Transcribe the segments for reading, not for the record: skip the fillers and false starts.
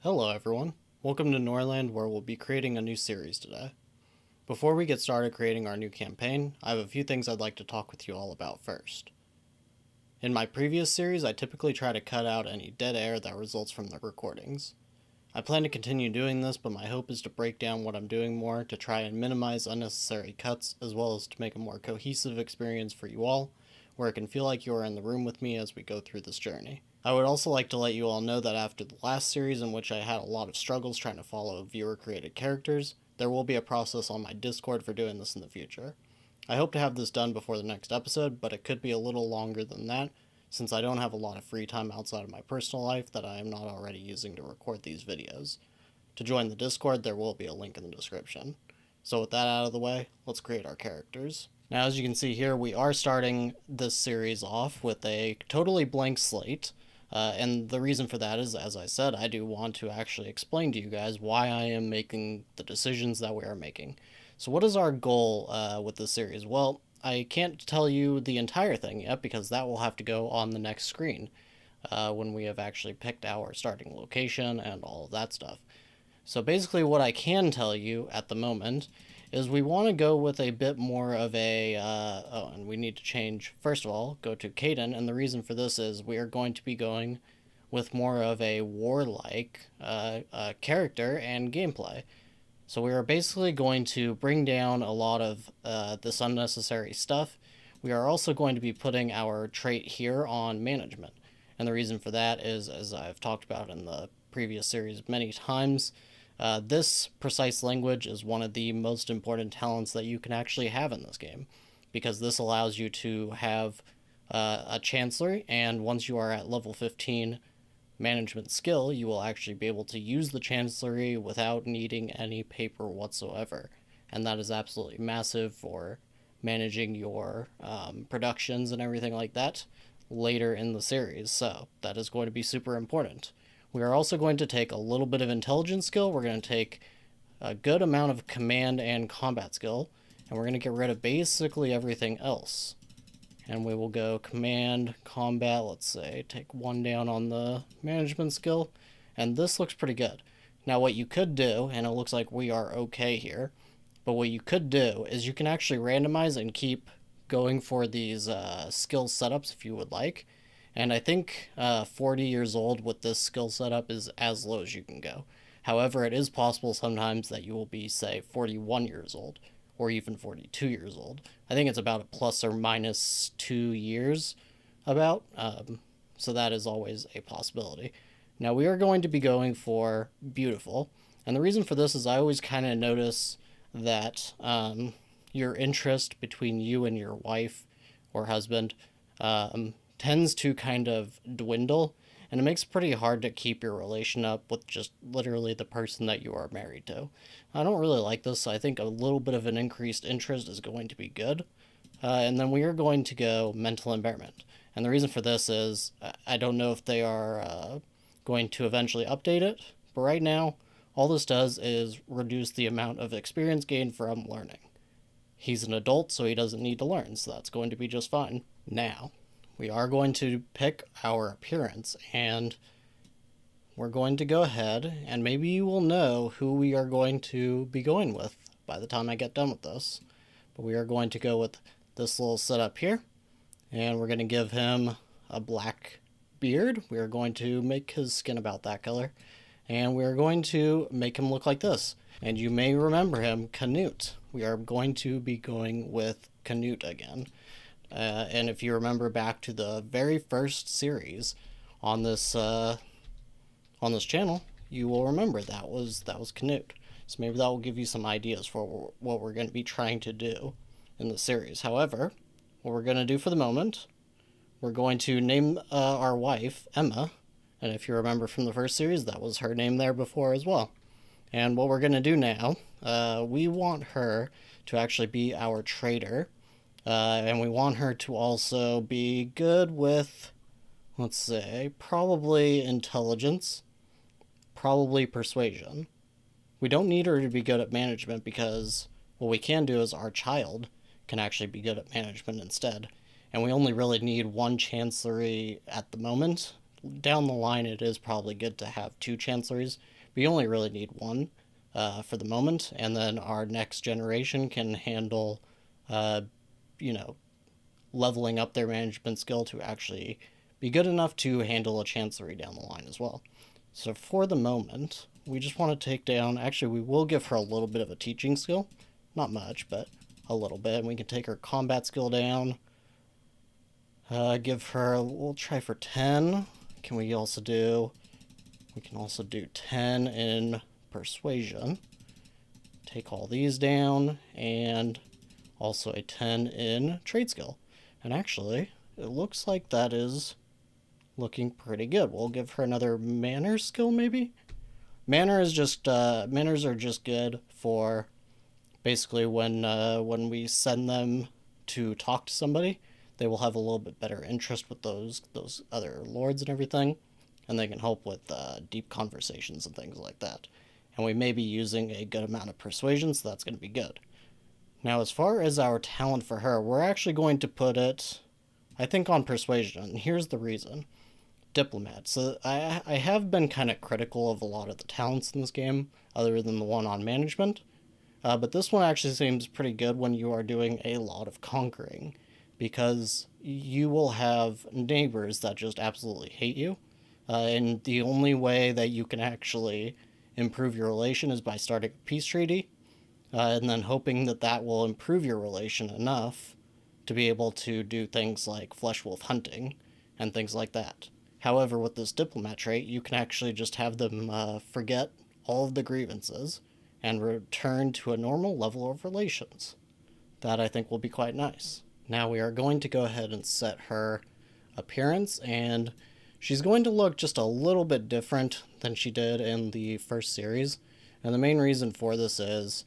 Hello everyone, welcome to Norland, where we'll be creating a new series today. Before we get started creating our new campaign, I have a few things I'd like to talk with you all about first. In my previous series, I typically try to cut out any dead air that results from the recordings. I plan to continue doing this, but my hope is to break down what I'm doing more to try and minimize unnecessary cuts, as well as to make a more cohesive experience for you all, where it can feel like you are in the room with me as we go through this journey. I would also like to let you all know that after the last series, in which I had a lot of struggles trying to follow viewer-created characters, there will be a process on my Discord for doing this in the future. I hope to have this done before the next episode, but it could be a little longer than that, since I don't have a lot of free time outside of my personal life that I am not already using to record these videos. To join the Discord, there will be a link in the description. So with that out of the way, let's create our characters. Now, as you can see here, we are starting this series off with a totally blank slate. And the reason for that is, as I said, I do want to actually explain to you guys why I am making the decisions that we are making. So what is our goal with this series? Well, I can't tell you the entire thing yet because that will have to go on the next screen when we have actually picked our starting location and all of that stuff. So basically what I can tell you at the moment is we want to go with a bit more of a, and we need to change, first of all, go to Caden, and the reason for this is we are going to be going with more of a warlike character and gameplay. So we are basically going to bring down a lot of this unnecessary stuff. We are also going to be putting our trait here on management, and the reason for that is, as I've talked about in the previous series many times, this precise language is one of the most important talents that you can actually have in this game, because this allows you to have a chancellery, and once you are at level 15 management skill, you will actually be able to use the chancellery without needing any paper whatsoever, and that is absolutely massive for managing your productions and everything like that later in the series, so that is going to be super important. We are also going to take a little bit of intelligence skill. We're going to take a good amount of command and combat skill, and we're going to get rid of basically everything else. And we will go command, combat, let's say, take one down on the management skill, and this looks pretty good. Now what you could do, and it looks like we are okay here, but what you could do is you can actually randomize and keep going for these skill setups if you would like. And I think 40 years old with this skill setup is as low as you can go. However, it is possible sometimes that you will be, say, 41 years old, or even 42 years old. I think it's about a plus or minus 2 years about, so that is always a possibility. Now we are going to be going for beautiful, and the reason for this is I always kind of notice that your interest between you and your wife or husband tends to kind of dwindle, and it makes it pretty hard to keep your relation up with just literally the person that you are married to. I don't really like this, so I think a little bit of an increased interest is going to be good. And then we are going to go mental impairment. And the reason for this is I don't know if they are going to eventually update it, but right now all this does is reduce the amount of experience gained from learning. He's an adult, so he doesn't need to learn, so that's going to be just fine. Now, we are going to pick our appearance, and we're going to go ahead, and maybe you will know who we are going to be going with by the time I get done with this. But we are going to go with this little setup here, and we're going to give him a black beard. We are going to make his skin about that color, and we are going to make him look like this. And you may remember him, Canute. We are going to be going with Canute again. And if you remember back to the very first series on this channel, you will remember that was Canute. So maybe that will give you some ideas for what we're going to be trying to do in the series. However, what we're going to do for the moment, we're going to name our wife Emma, and if you remember from the first series, that was her name there before as well. And what we're going to do now, we want her to actually be our trader. And we want her to also be good with, let's say, probably intelligence, probably persuasion. We don't need her to be good at management because what we can do is our child can actually be good at management instead. And we only really need one chancellery at the moment down the line it is probably good to have 2 chancelleries. We only really need 1 for the moment, and then our next generation can handle, you know, leveling up their management skill to actually be good enough to handle a chancellery down the line as well. So for the moment, we just want to take down, actually we will give her a little bit of a teaching skill. Not much, but a little bit. And we can take her combat skill down. Give her, we'll try for 10. We can also do 10 in persuasion. Take all these down, and also a 10 in trade skill. And actually, it looks like that is looking pretty good. We'll give her another manners skill, maybe? Manners are just good for basically when we send them to talk to somebody, they will have a little bit better interest with those other lords and everything, and they can help with deep conversations and things like that. And we may be using a good amount of persuasion, so that's going to be good. Now, as far as our talent for her, we're actually going to put it, I think, on persuasion. And here's the reason. Diplomat. So I have been kind of critical of a lot of the talents in this game, other than the one on management. But this one actually seems pretty good when you are doing a lot of conquering, because you will have neighbors that just absolutely hate you. And the only way that you can actually improve your relation is by starting a peace treaty, and then hoping that that will improve your relation enough to be able to do things like flesh wolf hunting and things like that. However, with this diplomat trait, you can actually just have them forget all of the grievances and return to a normal level of relations. That I think will be quite nice. Now we are going to go ahead and set her appearance, and she's going to look just a little bit different than she did in the first series. And the main reason for this is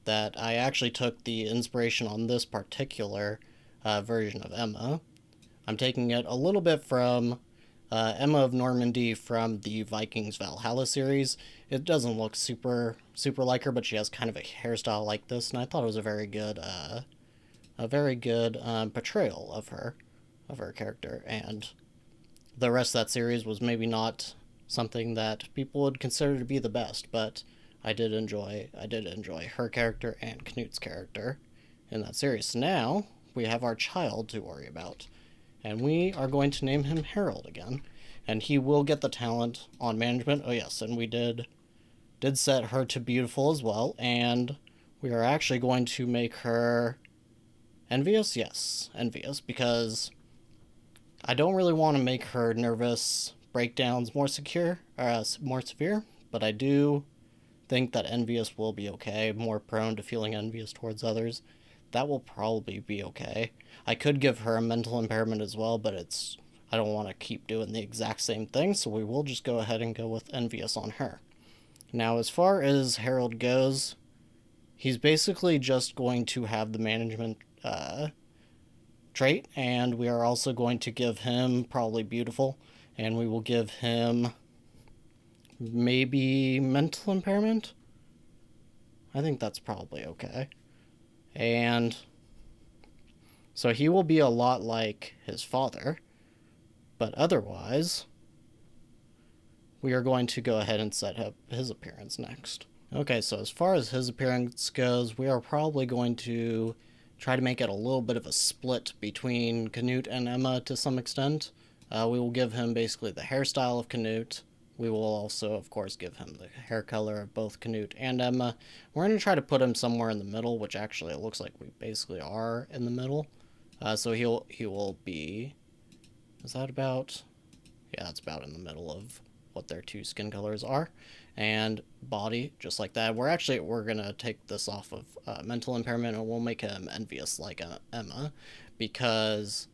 that I actually took the inspiration on this particular version of Emma. I'm taking it a little bit from Emma of Normandy from the Vikings Valhalla series. It doesn't look super like her, but she has kind of a hairstyle like this, and I thought it was a very good portrayal of her character. And the rest of that series was maybe not something that people would consider to be the best, but I did enjoy her character and Canute's character in that series. So now we have our child to worry about, and we are going to name him Harold again, and he will get the talent on management. Oh yes, and we did set her to beautiful as well, and we are actually going to make her envious. Yes, envious, because I don't really want to make her nervous breakdowns more severe, but I do think that envious will be okay. More prone to feeling envious towards others. That will probably be okay. I could give her a mental impairment as well, but I don't want to keep doing the exact same thing, so we will just go ahead and go with envious on her. Now, as far as Harold goes, he's basically just going to have the management trait, and we are also going to give him probably beautiful, and we will give him maybe mental impairment. I think that's probably okay. And so he will be a lot like his father, but otherwise we are going to go ahead and set up his appearance next. Okay, so as far as his appearance goes, we are probably going to try to make it a little bit of a split between Canute and Emma to some extent. We will give him basically the hairstyle of Canute. We will also, of course, give him the hair color of both Canute and Emma. We're going to try to put him somewhere in the middle, which actually it looks like we basically are in the middle. So he will be... Is that about... Yeah, that's about in the middle of what their 2 skin colors are. And body, just like that. We're going to take this off of mental impairment, and we'll make him envious like Emma, because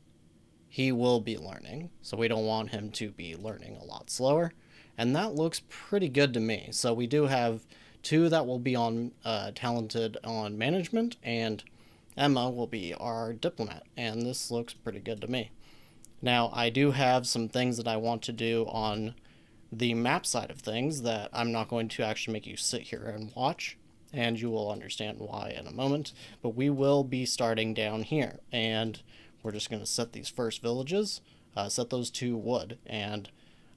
he will be learning. So we don't want him to be learning a lot slower. And that looks pretty good to me. So we do have 2 that will be on talented on management, and Emma will be our diplomat. And this looks pretty good to me. Now, I do have some things that I want to do on the map side of things that I'm not going to actually make you sit here and watch, and you will understand why in a moment. But we will be starting down here, and we're just going to set these first villages set those to wood, and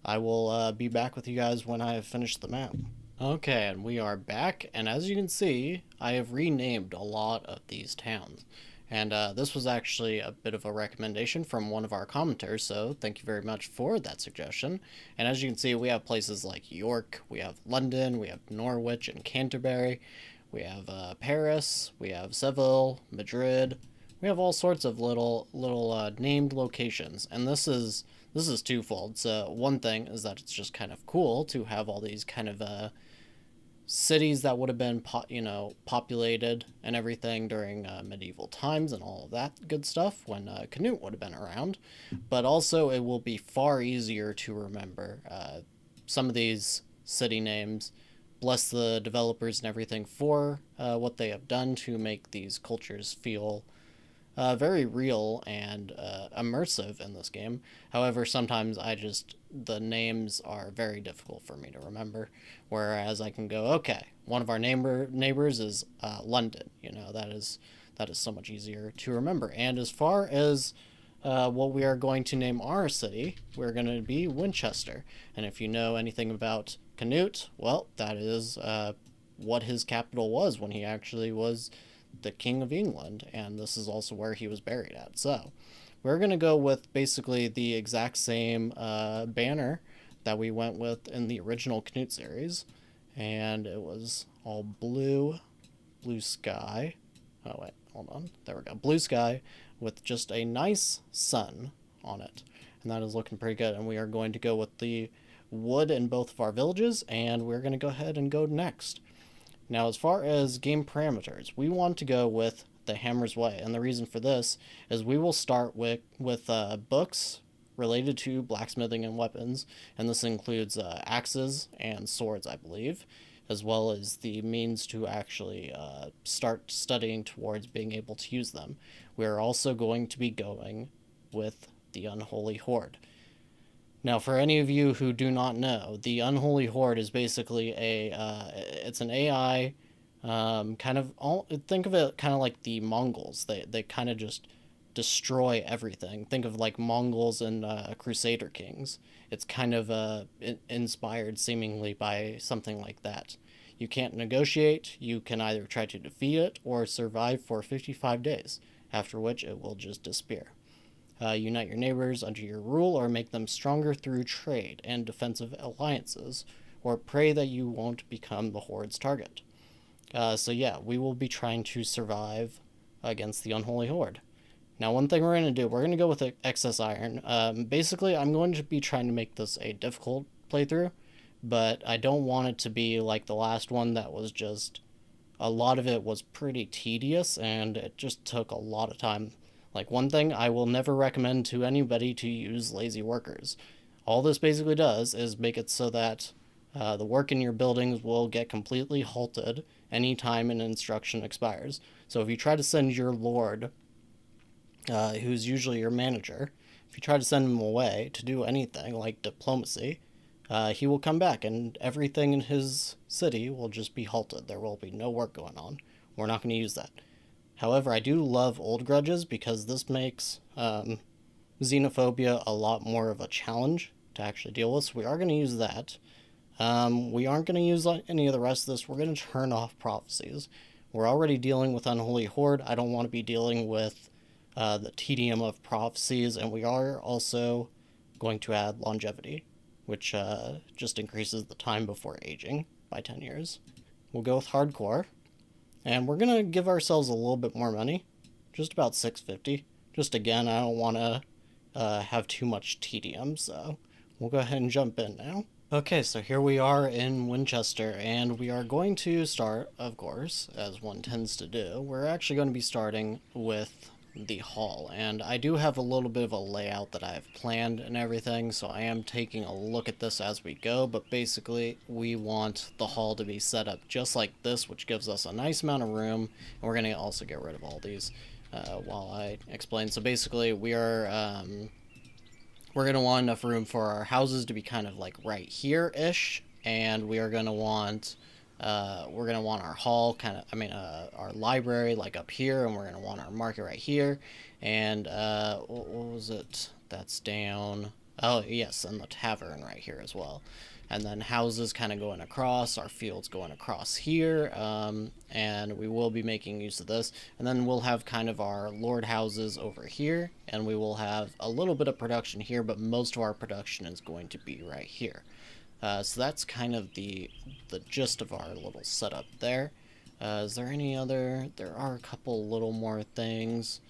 I will be back with you guys when I have finished the map. Okay, and we are back, and as you can see, I have renamed a lot of these towns. And this was actually a bit of a recommendation from one of our commenters, so thank you very much for that suggestion. And as you can see, we have places like York, we have London, we have Norwich and Canterbury, we have Paris, we have Seville, Madrid. We have all sorts of little named locations, and this is twofold. So one thing is that it's just kind of cool to have all these kind of cities that would have been populated and everything during medieval times and all of that good stuff when Canute would have been around. But also it will be far easier to remember some of these city names. Bless the developers and everything for what they have done to make these cultures feel very real and immersive in this game. However, sometimes the names are very difficult for me to remember. Whereas I can go, okay, one of our neighbors is London. That is so much easier to remember. And as far as what we are going to name our city, we're going to be Winchester. And if you know anything about Canute, well, that is what his capital was when he actually was the King of England, and this is also where he was buried at. So we're going to go with basically the exact same banner that we went with in the original Canute series, and it was all blue sky. Oh wait, hold on, there we go, blue sky with just a nice sun on it, and that is looking pretty good. And we are going to go with the wood in both of our villages, and we're going to go ahead and go next. Now, as far as game parameters, we want to go with the Hammer's Way, and the reason for this is we will start with books related to blacksmithing and weapons, and this includes axes and swords, I believe, as well as the means to actually start studying towards being able to use them. We are also going to be going with the Unholy Horde. Now, for any of you who do not know, the Unholy Horde is basically it's an AI, think of it kind of like the Mongols. They kind of just destroy everything. Think of like Mongols and Crusader Kings. It's kind of inspired seemingly by something like that. You can't negotiate. You can either try to defeat it or survive for 55 days, after which it will just disappear. Unite your neighbors under your rule or make them stronger through trade and defensive alliances, or pray that you won't become the Horde's target. So yeah, we will be trying to survive against the Unholy Horde. Now, one thing we're going to do, we're going to go with excess iron. Basically, I'm going to be trying to make this a difficult playthrough, but I don't want it to be like the last one that was just, a lot of it was pretty tedious and it just took a lot of time. Like, one thing I will never recommend to anybody to use lazy workers. All this basically does is make it so that the work in your buildings will get completely halted anytime an instruction expires. So if you try to send your lord, who's usually your manager, if you try to send him away to do anything like diplomacy, he will come back and everything in his city will just be halted. There will be no work going on. We're not going to use that. However, I do love old grudges because this makes xenophobia a lot more of a challenge to actually deal with, so we are going to use that. We aren't going to use any of the rest of this. We're going to turn off prophecies. We're already dealing with Unholy Horde. I don't want to be dealing with the tedium of prophecies, and we are also going to add longevity, which just increases the time before aging by 10 years. We'll go with hardcore. And we're going to give ourselves a little bit more money, just about 650. Just again, I don't want to have too much tedium, so we'll go ahead and jump in now. Okay, so here we are in Winchester, and we are going to start, of course, as one tends to do. We're actually going to be starting with the hall, and I do have a little bit of a layout that I've planned and everything, so I am taking a look at this as we go, but basically we want the hall to be set up just like this, which gives us a nice amount of room, and we're going to also get rid of all these while I explain. So basically we're going to want enough room for our houses to be kind of like right here-ish, and we are going to want We're going to want our hall our library like up here, and we're going to want our market right here. And what was it? That's down. Oh, yes, and the tavern right here as well. And then houses kind of going across, our fields going across here, and we will be making use of this. And then we'll have kind of our lord houses over here, and we will have a little bit of production here, but most of our production is going to be right here. So that's kind of the gist of our little setup there. Is there any other? There are a couple little more things.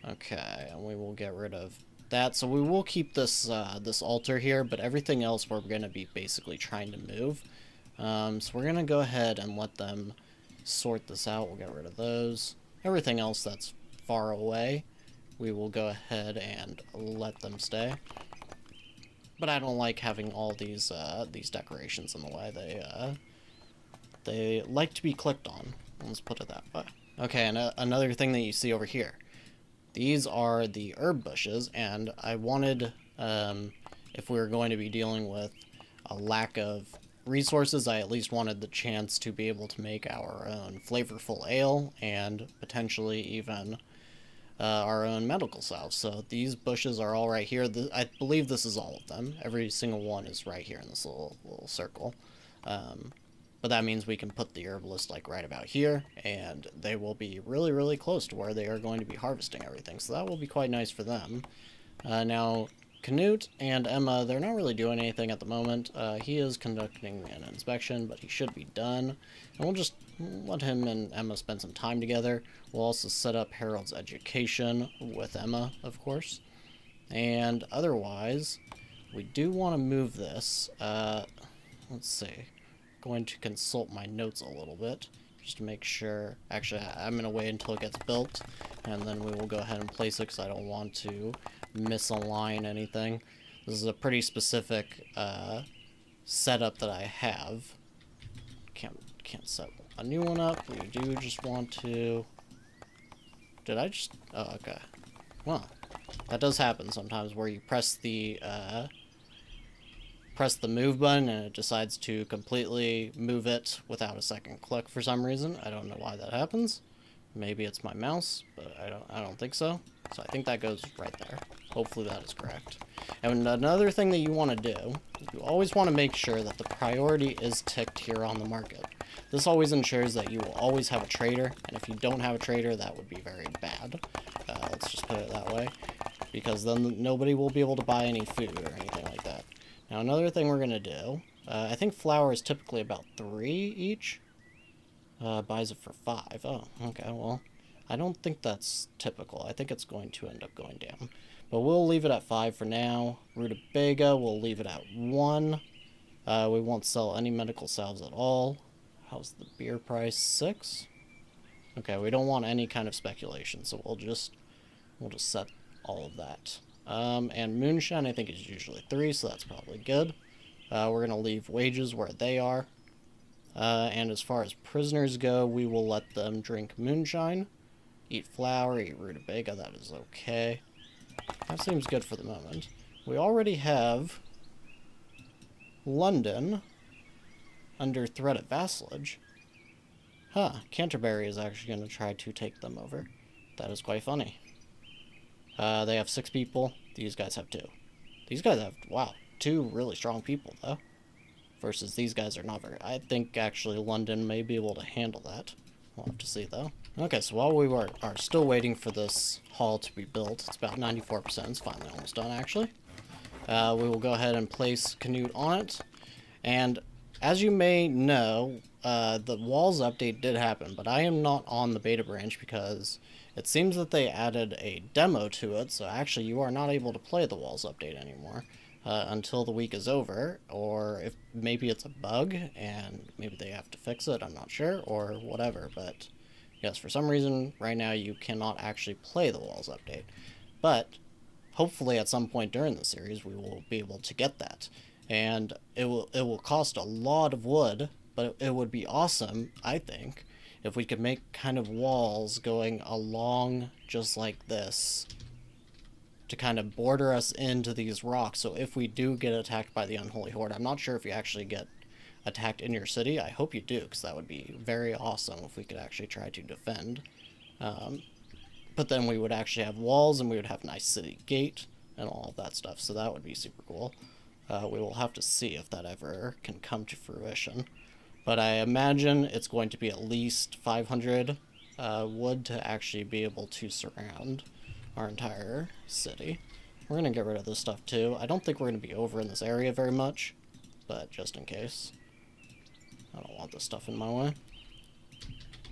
Okay, and we will get rid of that. So we will keep this this altar here, but everything else we're going to be basically trying to move. So we're going to go ahead and let them sort this out. We'll get rid of those. Everything else that's far away, we will go ahead and let them stay. But I don't like having all these decorations in the way. They like to be clicked on. Let's put it that way. Okay, and another thing that you see over here. These are the herb bushes, and I wanted, if we were going to be dealing with a lack of resources, I at least wanted the chance to be able to make our own flavorful ale, and potentially even our own medical salve. So these bushes are all right here. I believe this is all of them. Every single one is right here in this little circle. But that means we can put the herbalist like right about here, and they will be really, really close to where they are going to be harvesting everything. So that will be quite nice for them. Now, Canute and Emma, they're not really doing anything at the moment. He is conducting an inspection, but he should be done. And we'll just let him and Emma spend some time together. We'll also set up Harold's education with Emma, of course. And otherwise, we do want to move this. Let's see. Going to consult my notes a little bit just to make sure. Actually, I'm going to wait until it gets built, and then we will go ahead and place it because I don't want to misalign anything. This is a pretty specific setup that I have. Can't set a new one up. We do just want to... Did I just... Oh, okay. Well, that does happen sometimes where you press the move button and it decides to completely move it without a second click for some reason. I don't know why that happens. Maybe it's my mouse, but I don't think so. So I think that goes right there. Hopefully that is correct. And another thing that you want to do, you always want to make sure that the priority is ticked here on the market. This always ensures that you will always have a trader, and if you don't have a trader, that would be very bad. Let's just put it that way, because then nobody will be able to buy any food or anything like that. Now another thing we're going to do, I think flour is typically about 3 each. Buys it for 5. Oh, okay, well, I don't think that's typical. I think it's going to end up going down. But we'll leave it at 5 for now. Rutabaga, we'll leave it at 1. We won't sell any medical salves at all. How's the beer price? 6? Okay, we don't want any kind of speculation, so we'll just set all of that. And moonshine, I think, is usually 3, so that's probably good. We're going to leave wages where they are. And as far as prisoners go, we will let them drink moonshine, eat flour, eat rutabaga. That is okay. That seems good for the moment. We already have London under threat of vassalage. Huh, Canterbury is actually going to try to take them over. That is quite funny. They have 6 people. These guys have 2. These guys have, wow, 2 really strong people, though. Versus these guys are not very... I think, actually, London may be able to handle that. We'll have to see, though. Okay, so while we are still waiting for this hall to be built, it's about 94%. It's finally almost done, actually. We will go ahead and place Canute on it. And as you may know, the walls update did happen, but I am not on the beta branch because it seems that they added a demo to it, so actually you are not able to play the walls update anymore until the week is over, or if maybe it's a bug and maybe they have to fix it, I'm not sure, or whatever, but yes, for some reason right now you cannot actually play the walls update. But hopefully at some point during the series we will be able to get that. And it will cost a lot of wood, but it would be awesome, I think, if we could make kind of walls going along just like this to kind of border us into these rocks. So if we do get attacked by the Unholy Horde, I'm not sure if you actually get attacked in your city, I hope you do, because that would be very awesome if we could actually try to defend. But then we would actually have walls, and we would have a nice city gate, and all of that stuff, so that would be super cool. We will have to see if that ever can come to fruition. But I imagine it's going to be at least 500 wood to actually be able to surround our entire city. We're going to get rid of this stuff too. I don't think we're going to be over in this area very much, but just in case. I don't want this stuff in my way.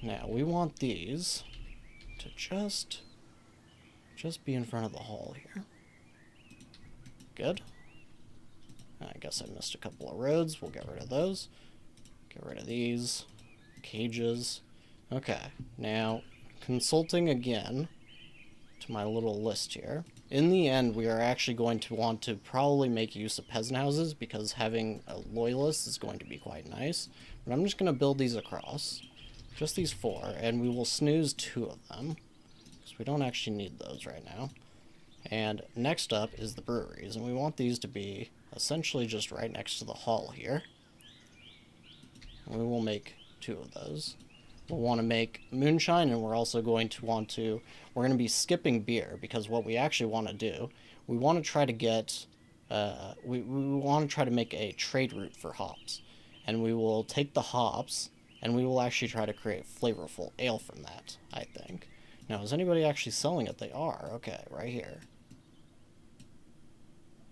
Now, we want these to just be in front of the hall here. Good. I guess I missed a couple of roads. We'll get rid of those. Get rid of these. Cages. Okay, now, consulting again to my little list here. In the end, we are actually going to want to probably make use of peasant houses, because having a loyalist is going to be quite nice. But I'm just going to build these across. Just these 4, and we will snooze 2 of them, because we don't actually need those right now. And next up is the breweries, and we want these to be essentially just right next to the hall here. And we will make 2 of those. We'll want to make moonshine, and we're also going to want to... We're going to be skipping beer, because what we actually want to do, we want to try to get... we want to try to make a trade route for hops. And we will take the hops, and we will actually try to create flavorful ale from that, I think. Now, is anybody actually selling it? They are. Okay, right here.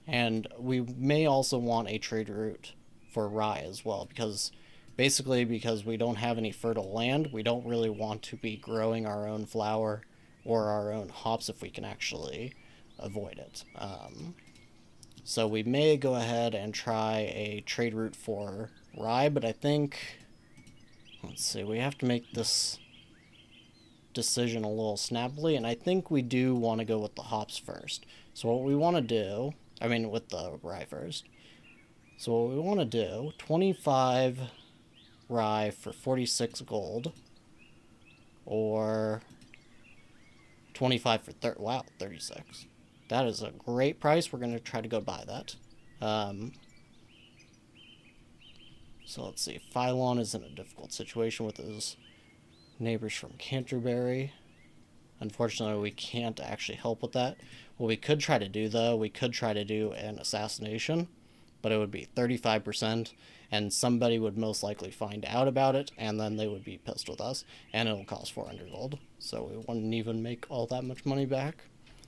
And we may also want a trade route for rye as well, because... Basically, because we don't have any fertile land, we don't really want to be growing our own flour or our own hops if we can actually avoid it. So we may go ahead and try a trade route for rye, but I think... Let's see, we have to make this decision a little snappily, and I think we do want to go with the hops first. So what we want to do... I mean, with the rye first. So what we want to do, 25... rye for 46 gold, or 25 for 36. That is a great price. We're going to try to go buy that. So let's see. Phylon is in a difficult situation with his neighbors from Canterbury. Unfortunately, we can't actually help with that. What we could try to do, though, we could try to do an assassination, but it would be 35%, and somebody would most likely find out about it, and then they would be pissed with us, and it'll cost 400 gold, so we wouldn't even make all that much money back.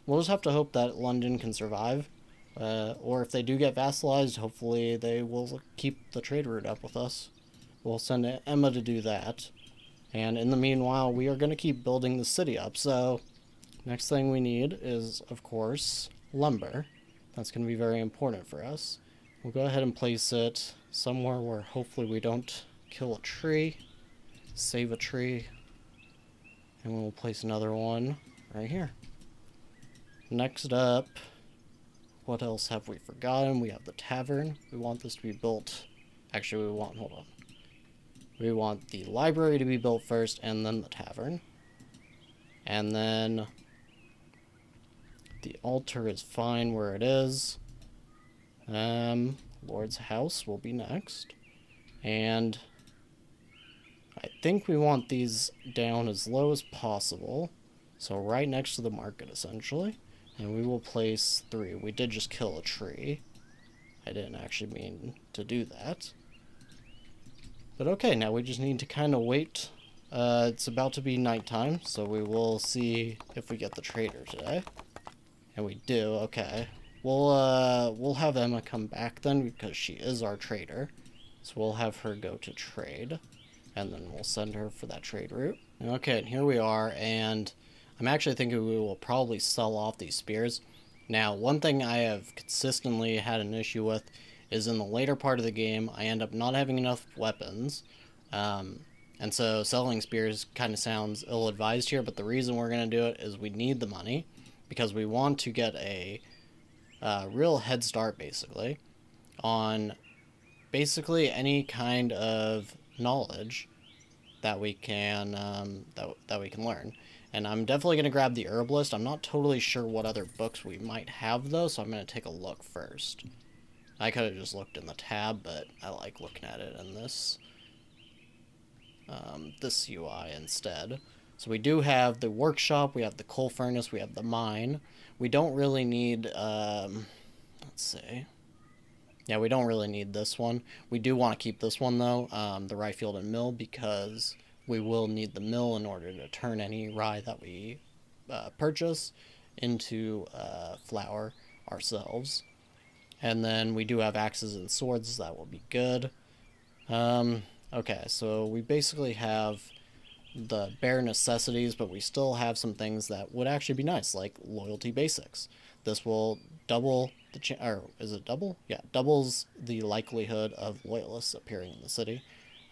We'll just have to hope that London can survive, or if they do get vassalized, hopefully they will keep the trade route up with us. We'll send Emma to do that, and in the meanwhile, we are going to keep building the city up, so next thing we need is, of course, lumber. That's going to be very important for us. We'll go ahead and place it somewhere where hopefully we don't kill a tree, save a tree, and we'll place another one right here. Next up, what else have we forgotten? We have the tavern. We want this to be built... Actually, hold on. We want the library to be built first, and then the tavern. And then the altar is fine where it is. Lord's house will be next. And I think we want these down as low as possible. So right next to the market, essentially. And we will place 3. We did just kill a tree. I didn't actually mean to do that. But okay, now we just need to kind of wait. It's about to be nighttime, so we will see if we get the trader today. And we do, okay. We'll have Emma come back then, because she is our trader. So we'll have her go to trade, and then we'll send her for that trade route. Okay, and here we are, and I'm actually thinking we will probably sell off these spears. Now, one thing I have consistently had an issue with is in the later part of the game, I end up not having enough weapons. And so selling spears kind of sounds ill-advised here, but the reason we're going to do it is we need the money, because we want to get a real head start, basically, on basically any kind of knowledge that we can that we can learn. And I'm definitely going to grab the herbalist. I'm not totally sure what other books we might have, though, so I'm going to take a look first. I could have just looked in the tab, but I like looking at it in this this UI instead. So we do have the workshop, we have the coal furnace, we have the mine. We don't really need, let's see. Yeah, we don't really need this one. We do want to keep this one though, the rye field and mill, because we will need the mill in order to turn any rye that we purchase into flour ourselves. And then we do have axes and swords, that will be good. Okay, so we basically have the bare necessities, but we still have some things that would actually be nice, like loyalty basics. This will double the or is it double? Yeah, doubles the likelihood of loyalists appearing in the city.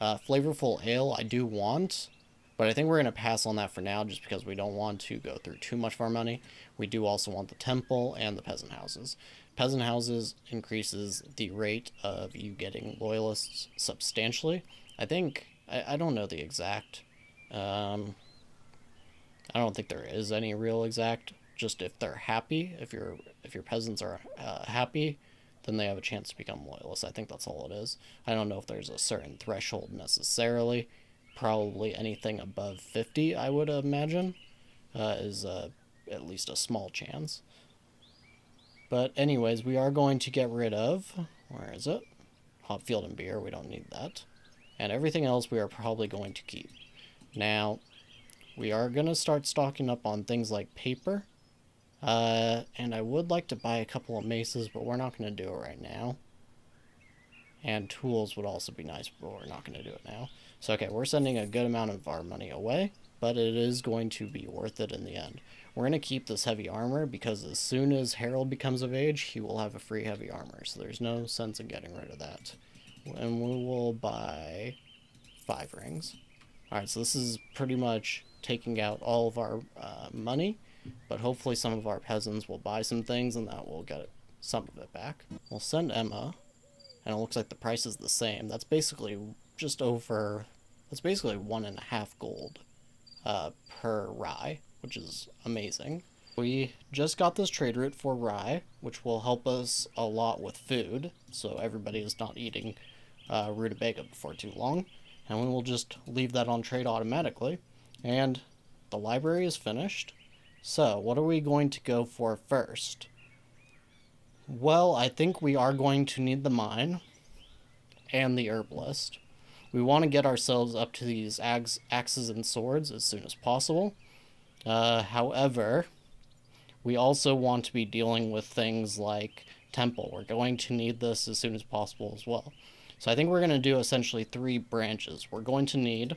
Flavorful ale, I do want, but I think we're going to pass on that for now just because we don't want to go through too much of our money. We do also want the temple and the peasant houses. Peasant houses increases the rate of you getting loyalists substantially. I think, I don't know the exact, I don't think there is any real exact, just if they're happy, if your peasants are happy, then they have a chance to become loyalists. I think that's all it is. I don't know if there's a certain threshold necessarily. Probably anything above 50, I would imagine, is at least a small chance. But anyways, we are going to get rid of, where is it? Hop field and beer, we don't need that. And everything else we are probably going to keep. Now, we are going to start stocking up on things like paper. And I would like to buy a couple of maces, but we're not going to do it right now. And tools would also be nice, but we're not going to do it now. So, okay, we're sending a good amount of our money away, but it is going to be worth it in the end. We're going to keep this heavy armor because as soon as Harold becomes of age, he will have a free heavy armor. So there's no sense in getting rid of that. And we will buy 5 rings. Alright, so this is pretty much taking out all of our money, but hopefully some of our peasants will buy some things and that will get some of it back. We'll send Emma, and it looks like the price is the same. That's basically just over, that's basically 1.5 gold per rye, which is amazing. We just got this trade route for rye, which will help us a lot with food, so everybody is not eating rutabaga before too long. And we will just leave that on trade automatically. And the library is finished. So, what are we going to go for first? Well, I think we are going to need the mine and the herbalist. We want to get ourselves up to these axes and swords as soon as possible. However, we also want to be dealing with things like temple. We're going to need this as soon as possible as well. So I think we're going to do essentially 3 branches. We're going to need,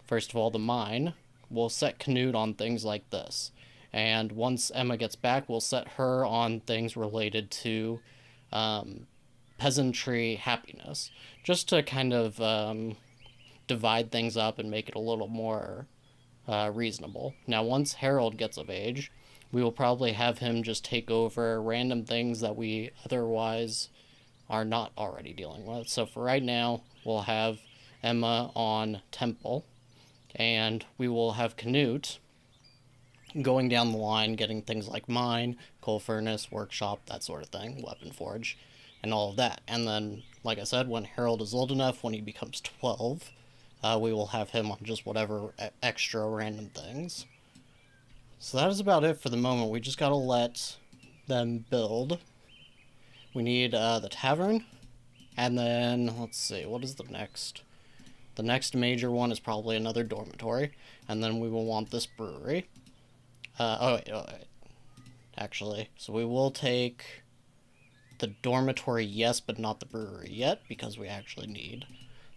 first of all, the mine. We'll set Canute on things like this. And once Emma gets back, we'll set her on things related to peasantry happiness. Just to kind of divide things up and make it a little more reasonable. Now, once Harold gets of age, we will probably have him just take over random things that we otherwise are not already dealing with. So for right now, we'll have Emma on temple, and we will have Canute going down the line, getting things like mine, coal furnace, workshop, that sort of thing, weapon forge, and all of that. And then, like I said, when Harold is old enough, when he becomes 12, we will have him on just whatever extra random things. So that is about it for the moment. We just gotta let them build. We need the tavern, and then, let's see, what is the next? The next major one is probably another dormitory, and then we will want this brewery. Oh wait. Actually, so we will take the dormitory, yes, but not the brewery yet, because we actually need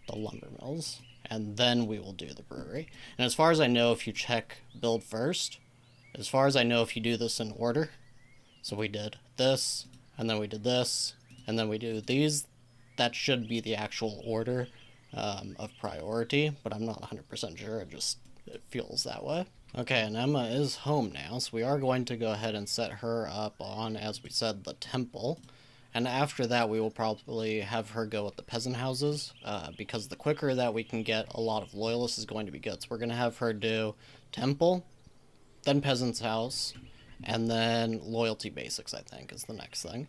the lumber mills, and then we will do the brewery. And as far as I know, if you check build first, as far as I know, if you do this in order, so we did this, and then we did this, and then we do these, that should be the actual order of priority, but I'm not 100% sure, it feels that way. Okay, and Emma is home now, so we are going to go ahead and set her up on, as we said, the temple. And after that, we will probably have her go with the peasant houses, because the quicker that we can get a lot of loyalists is going to be good. So we're going to have her do temple, then peasant's house, and then loyalty basics, I think, is the next thing.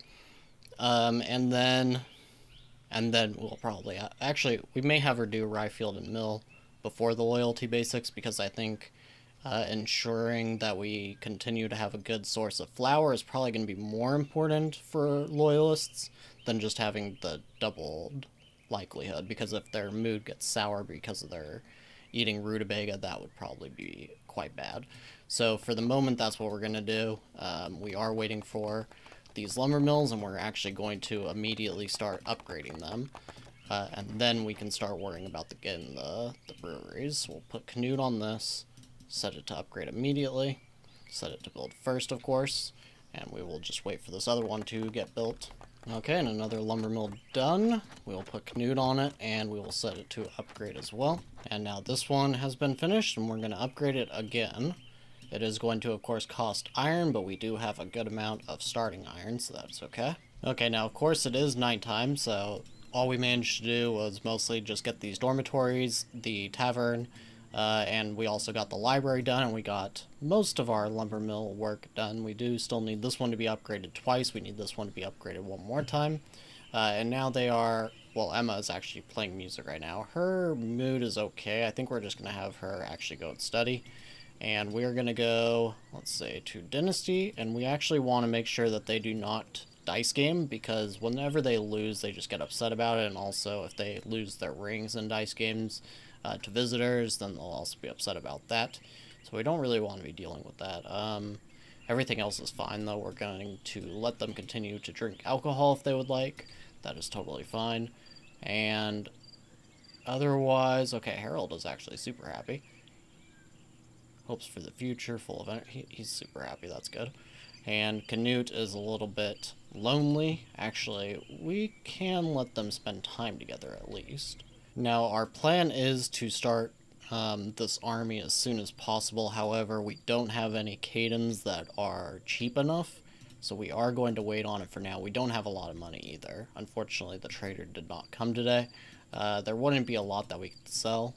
And then we'll probably actually we may have her do Ryefield and Mill before the loyalty basics, because I think ensuring that we continue to have a good source of flour is probably going to be more important for loyalists than just having the doubled likelihood, because if their mood gets sour because of their eating rutabaga, that would probably be quite bad. So for the moment, that's what we're going to do. We are waiting for these lumber mills, and we're actually going to immediately start upgrading them. And then we can start worrying about getting the breweries. We'll put Canute on this, set it to upgrade immediately, set it to build first, of course, and we will just wait for this other one to get built. Okay, and another lumber mill done. We'll put Canute on it, and we will set it to upgrade as well. And now this one has been finished, and we're going to upgrade it again. It is going to, of course, cost iron, but we do have a good amount of starting iron, so that's okay. Okay, now, of course, it is nighttime, so all we managed to do was mostly just get these dormitories, the tavern, and we also got the library done, and we got most of our lumber mill work done. We do still need this one to be upgraded twice. We need this one to be upgraded one more time. And now they are... Well, Emma is actually playing music right now. Her mood is okay. I think we're just going to have her actually go and study. And we're going to go, let's say, to Dynasty, and we actually want to make sure that they do not dice game, because whenever they lose, they just get upset about it, and also if they lose their rings in dice games to visitors, then they'll also be upset about that. So we don't really want to be dealing with that. Everything else is fine, though. We're going to let them continue to drink alcohol if they would like. That is totally fine. And otherwise, okay, Harold is actually super happy. Hopes for the future, full of energy. He's super happy, that's good. And Canute is a little bit lonely. Actually, we can let them spend time together at least. Now, our plan is to start this army as soon as possible. However, we don't have any cadens that are cheap enough, so we are going to wait on it for now. We don't have a lot of money either. Unfortunately, the trader did not come today. There wouldn't be a lot that we could sell.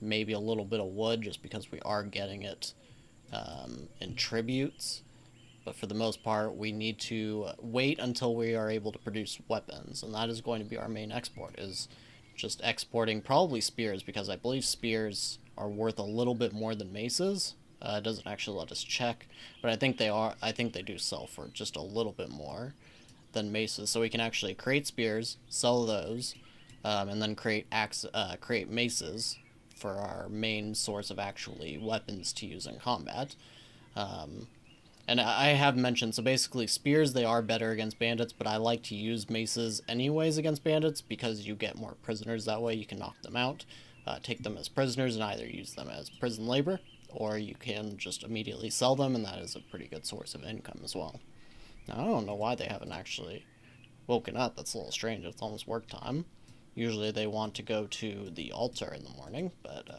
Maybe a little bit of wood, just because we are getting it in tributes. But for the most part, we need to wait until we are able to produce weapons, and that is going to be our main export, is just exporting probably spears, because I believe spears are worth a little bit more than maces. It doesn't actually let us check, but I think they do sell for just a little bit more than maces, so we can actually create spears, sell those, and then create maces for our main source of actually weapons to use in combat. And I have mentioned, so basically spears, they are better against bandits, but I like to use maces anyways against bandits, because you get more prisoners that way. You can knock them out, take them as prisoners, and either use them as prison labor, or you can just immediately sell them, and that is a pretty good source of income as well. Now, I don't know why they haven't actually woken up. That's a little strange. It's almost work time. Usually they want to go to the altar in the morning, but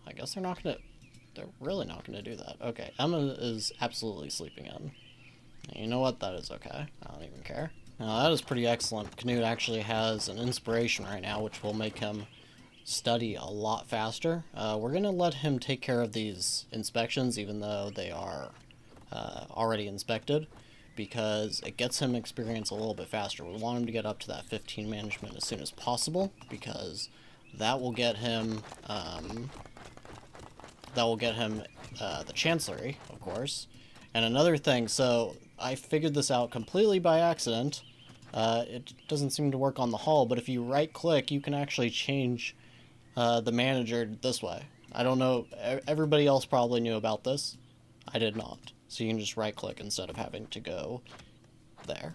I guess they're really not going to do that. Okay, Emma is absolutely sleeping in. You know what? That is okay. I don't even care. Now, that is pretty excellent. Canute actually has an inspiration right now, which will make him study a lot faster. We're going to let him take care of these inspections, even though they are already inspected, because it gets him experience a little bit faster. We want him to get up to that 15 management as soon as possible, because that will get him the chancellery, of course. And another thing, so I figured this out completely by accident. It doesn't seem to work on the hall, but if you right click, you can actually change the manager this way. I don't know, everybody else probably knew about this. I did not. So you can just right click instead of having to go there,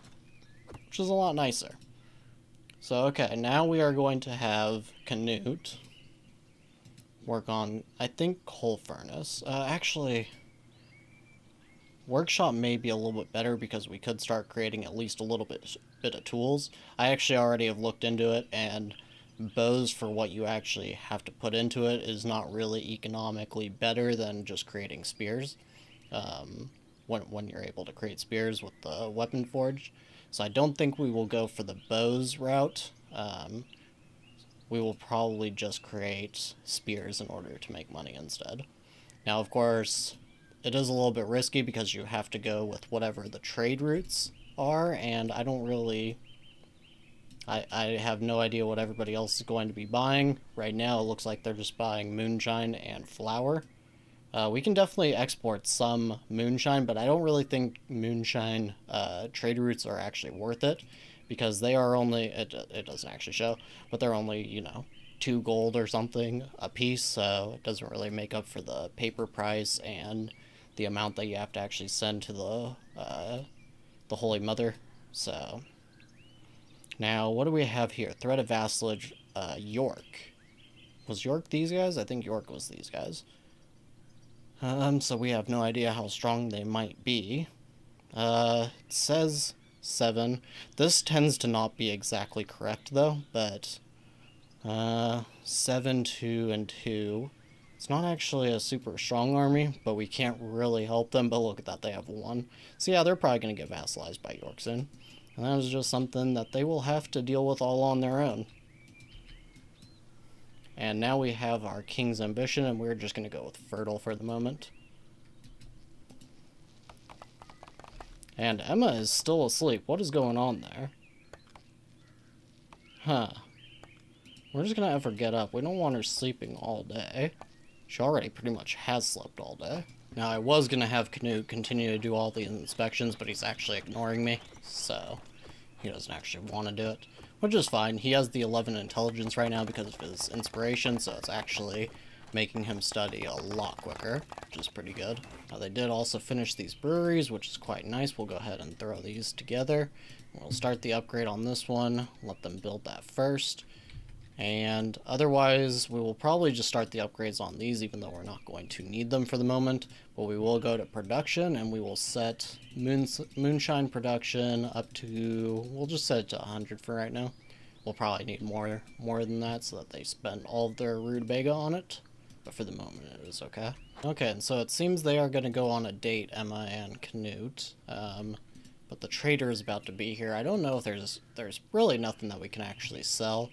which is a lot nicer. So okay, now we are going to have Canute work on, I think, coal furnace. Actually, workshop may be a little bit better, because we could start creating at least a little bit of tools. I actually already have looked into it, and bows, for what you actually have to put into it, is not really economically better than just creating spears. When you're able to create spears with the weapon forge. So I don't think we will go for the bows route. We will probably just create spears in order to make money instead. Now, of course, it is a little bit risky, because you have to go with whatever the trade routes are, and I don't really... I have no idea what everybody else is going to be buying. Right now it looks like they're just buying moonshine and flour. We can definitely export some moonshine, but I don't really think moonshine trade routes are actually worth it, because they are only, it doesn't actually show, but they're only, you know, 2 gold or something a piece, so it doesn't really make up for the paper price and the amount that you have to actually send to the Holy Mother. So now, what do we have here? Threat of vassalage, York. Was York these guys? I think York was these guys. So we have no idea how strong they might be. It says 7. This tends to not be exactly correct, though, but 7, 2, and 2. It's not actually a super strong army, but we can't really help them, but look at that, they have 1. So yeah, they're probably going to get vassalized by York soon. And that is just something that they will have to deal with all on their own. And now we have our King's Ambition, and we're just going to go with Fertile for the moment. And Emma is still asleep. What is going on there? Huh. We're just going to have her get up. We don't want her sleeping all day. She already pretty much has slept all day. Now, I was going to have Canute continue to do all the inspections, but he's actually ignoring me, so he doesn't actually want to do it. Which is fine. He has the 11 intelligence right now because of his inspiration, so it's actually making him study a lot quicker, which is pretty good. Now, they did also finish these breweries, which is quite nice. We'll go ahead and throw these together. We'll start the upgrade on this one, let them build that first. And otherwise, we will probably just start the upgrades on these, even though we're not going to need them for the moment. But we will go to production, and we will set moonshine production up to, we'll just set it to 100 for right now. We'll probably need more than that, so that they spend all of their rutabaga on it. But for the moment, it is okay. Okay, and so it seems they are going to go on a date, Emma and Canute. But the trader is about to be here. I don't know if there's really nothing that we can actually sell.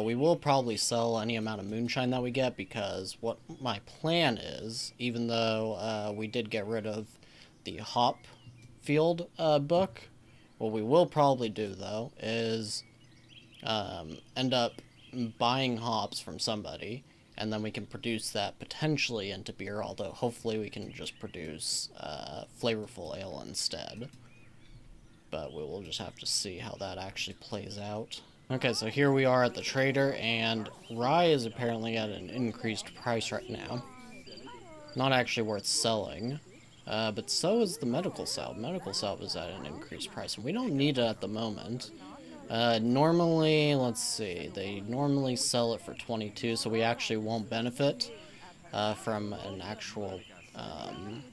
We will probably sell any amount of moonshine that we get, because what my plan is, even though we did get rid of the hop field book, what we will probably do, though, is end up buying hops from somebody, and then we can produce that potentially into beer, although hopefully we can just produce flavorful ale instead. But we will just have to see how that actually plays out. Okay, so here we are at the trader, and rye is apparently at an increased price right now. Not actually worth selling, but so is the medical salve. Medical salve is at an increased price, and we don't need it at the moment. Normally, let's see, they normally sell it for 22, so we actually won't benefit from an actual,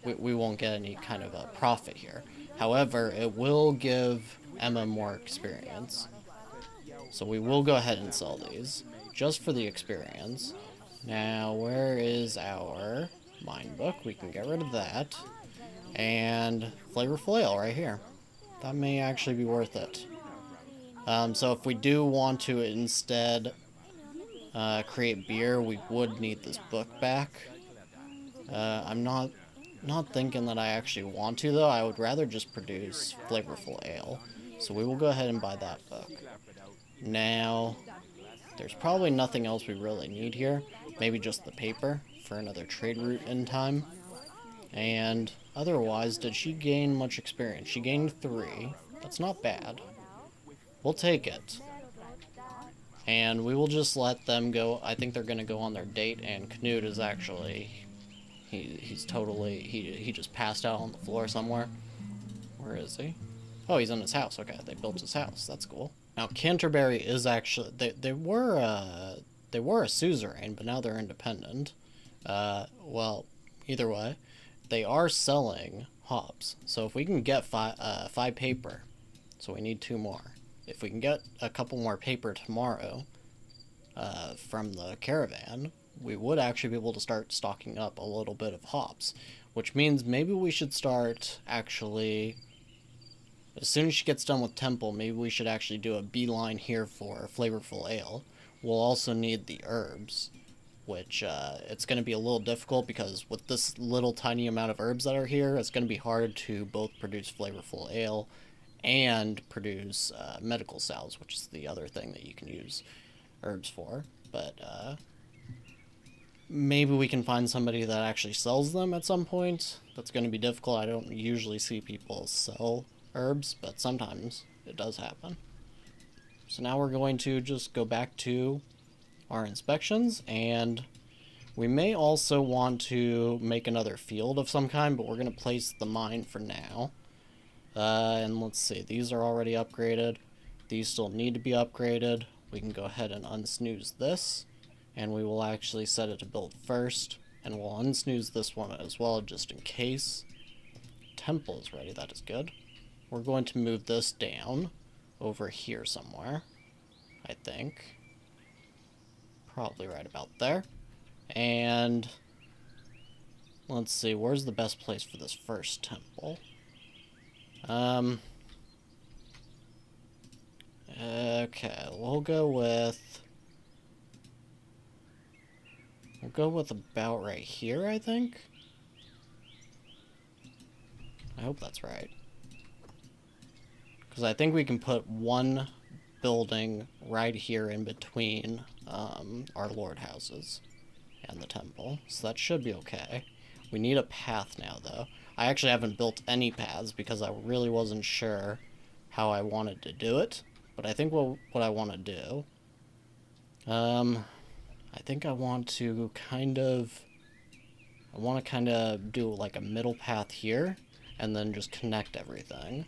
we won't get any kind of a profit here. However, it will give Emma more experience. So we will go ahead and sell these, just for the experience. Now, where is our mine book? We can get rid of that. And flavorful ale right here. That may actually be worth it. So if we do want to instead create beer, we would need this book back. I'm not thinking that I actually want to, though. I would rather just produce flavorful ale. So we will go ahead and buy that book. Now, there's probably nothing else we really need here. Maybe just the paper for another trade route in time. And otherwise, did she gain much experience? She gained 3. That's not bad. We'll take it. And we will just let them go. I think they're going to go on their date, and Canute is actually... He's totally... He just passed out on the floor somewhere. Where is he? Oh, he's in his house. Okay, they built his house. That's cool. Now, Canterbury is actually... They were a suzerain, but now they're independent. Well, either way, they are selling hops. So if we can get 5 paper, so we need 2 more. If we can get a couple more paper tomorrow from the caravan, we would actually be able to start stocking up a little bit of hops, which means maybe we should start actually... As soon as she gets done with Temple, maybe we should actually do a beeline here for flavorful ale. We'll also need the herbs, which it's going to be a little difficult because with this little tiny amount of herbs that are here, it's going to be hard to both produce flavorful ale and produce medical salves, which is the other thing that you can use herbs for. But maybe we can find somebody that actually sells them at some point. That's going to be difficult. I don't usually see people sell herbs, but sometimes it does happen. So now we're going to just go back to our inspections, and we may also want to make another field of some kind, but we're going to place the mine for now. And let's see, these are already upgraded. These still need to be upgraded. We can go ahead and unsnooze this, and we will actually set it to build first, and we'll unsnooze this one as well, just in case. Temple is ready, that is good. We're going to move this down over here somewhere, I think. Probably right about there. And let's see, where's the best place for this first temple? Okay, we'll go with about right here, I think. I hope that's right. Because I think we can put one building right here in between our lord houses and the temple, so that should be okay. We need a path now, though. I actually haven't built any paths because I really wasn't sure how I wanted to do it, but I think what I want to do, I think I want to kind of do like a middle path here, and then just connect everything.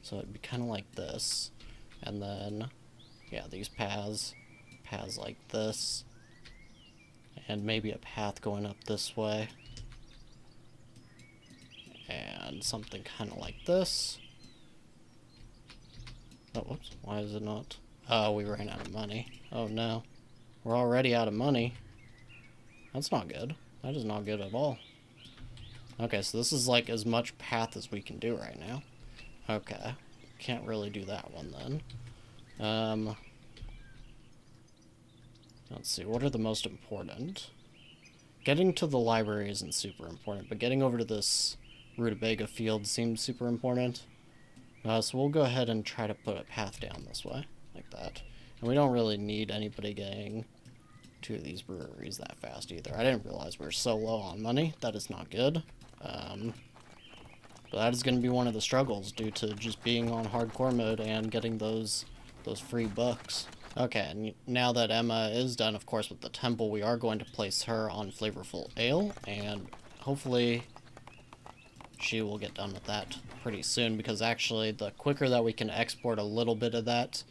So it'd be kind of like this, and then, yeah, these paths like this, and maybe a path going up this way, and something kind of like this. Oh, whoops, why is it not? Oh, we ran out of money. Oh no, we're already out of money. That's not good. That is not good at all. Okay, so this is like as much path as we can do right now. Okay, can't really do that one then. Let's see, what are the most important? Getting to the library isn't super important, but getting over to this rutabaga field seems super important. So we'll go ahead and try to put a path down this way, like that. And we don't really need anybody getting to these breweries that fast either. I didn't realize we were so low on money. That is not good. But that is going to be one of the struggles due to just being on hardcore mode and getting those free books. Okay, and now that Emma is done, of course, with the temple, we are going to place her on flavorful ale, and hopefully she will get done with that pretty soon, because actually the quicker that we can export a little bit of that,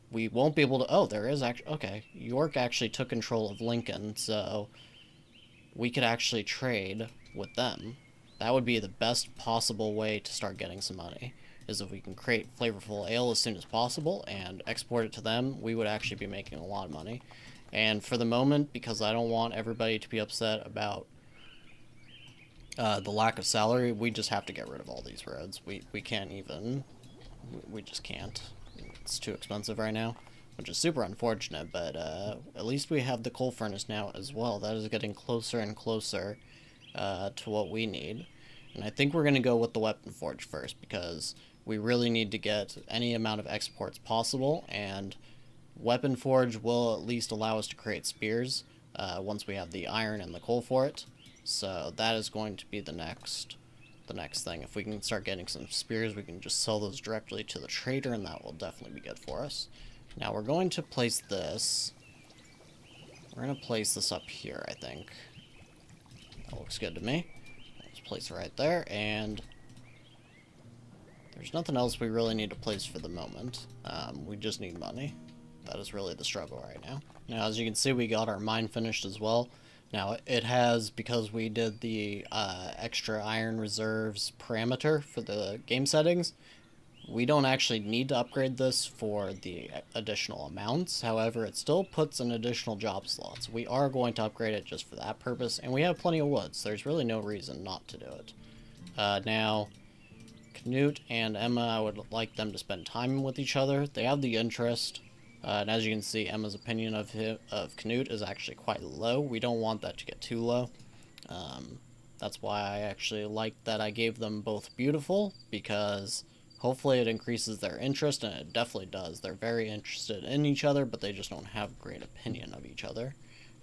we won't be able to... Oh, there is actually... Okay, York actually took control of Lincoln, so we could actually trade with them. That would be the best possible way to start getting some money, is if we can create flavorful ale as soon as possible and export it to them. We would actually be making a lot of money. And for the moment, because I don't want everybody to be upset about the lack of salary, we just have to get rid of all these roads. We can't even... We just can't. It's too expensive right now, which is super unfortunate, but at least we have the coal furnace now as well. That is getting closer and closer to what we need. And I think we're going to go with the weapon forge first, because we really need to get any amount of exports possible, and weapon forge will at least allow us to create spears once we have the iron and the coal for it. So that is going to be the next thing. If we can start getting some spears, we can just sell those directly to the trader, and that will definitely be good for us. Now we're going to place this. We're going to place this up here, I think. That looks good to me. Let's place it right there, and there's nothing else we really need to place for the moment. We just need money. That is really the struggle right now. Now, as you can see, we got our mine finished as well. Now, it has, because we did the extra iron reserves parameter for the game settings, we don't actually need to upgrade this for the additional amounts. However, it still puts an additional job slot. So we are going to upgrade it just for that purpose, and we have plenty of wood, so there's really no reason not to do it. Now, Canute and Emma, I would like them to spend time with each other. They have the interest. And as you can see, Emma's opinion of Canute is actually quite low. We don't want that to get too low. That's why I actually like that I gave them both beautiful, because Hopefully it increases their interest, and it definitely does. They're very interested in each other, but they just don't have great opinion of each other.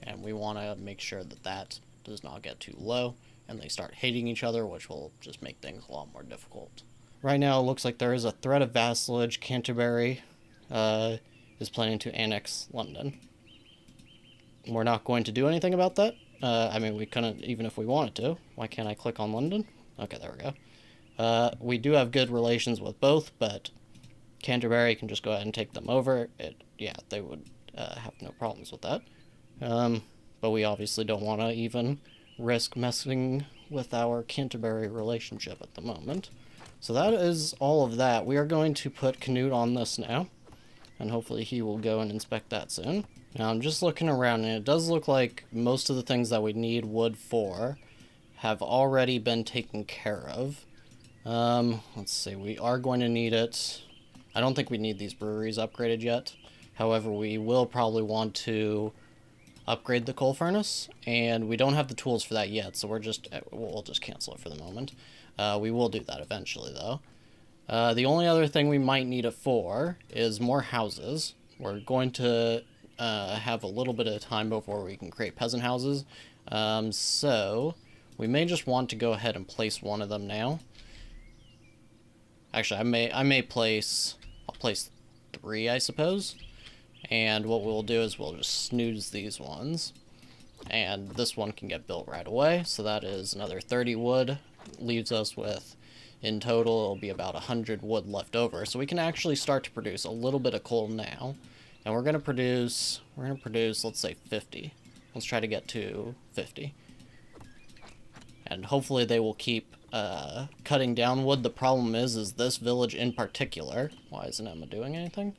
And we want to make sure that that does not get too low, and they start hating each other, which will just make things a lot more difficult. Right now, it looks like there is a threat of vassalage. Canterbury is planning to annex London. We're not going to do anything about that. I mean, we couldn't, even if we wanted to. Why can't I click on London? Okay, there we go. We do have good relations with both, but Canterbury can just go ahead and take them over. Yeah, they would have no problems with that. But we obviously don't want to even risk messing with our Canterbury relationship at the moment. So that is all of that. We are going to put Canute on this now, and hopefully he will go and inspect that soon. Now I'm just looking around, and it does look like most of the things that we need wood for have already been taken care of. Let's see, we are going to need it. I don't think we need these breweries upgraded yet. However, we will probably want to upgrade the coal furnace, and we don't have the tools for that yet, so we'll just cancel it for the moment. We will do that eventually, though. The only other thing we might need it for is more houses. We're going to have a little bit of time before we can create peasant houses, so we may just want to go ahead and place one of them now. Actually, I'll place 3, I suppose. And what we'll do is we'll just snooze these ones. And this one can get built right away. So that is another 30 wood. Leaves us with, in total, it'll be about 100 wood left over. So we can actually start to produce a little bit of coal now. And we're going to produce, let's say 50. Let's try to get to 50. And hopefully they will keep cutting down wood. The problem is this village in particular. Why isn't Emma doing anything?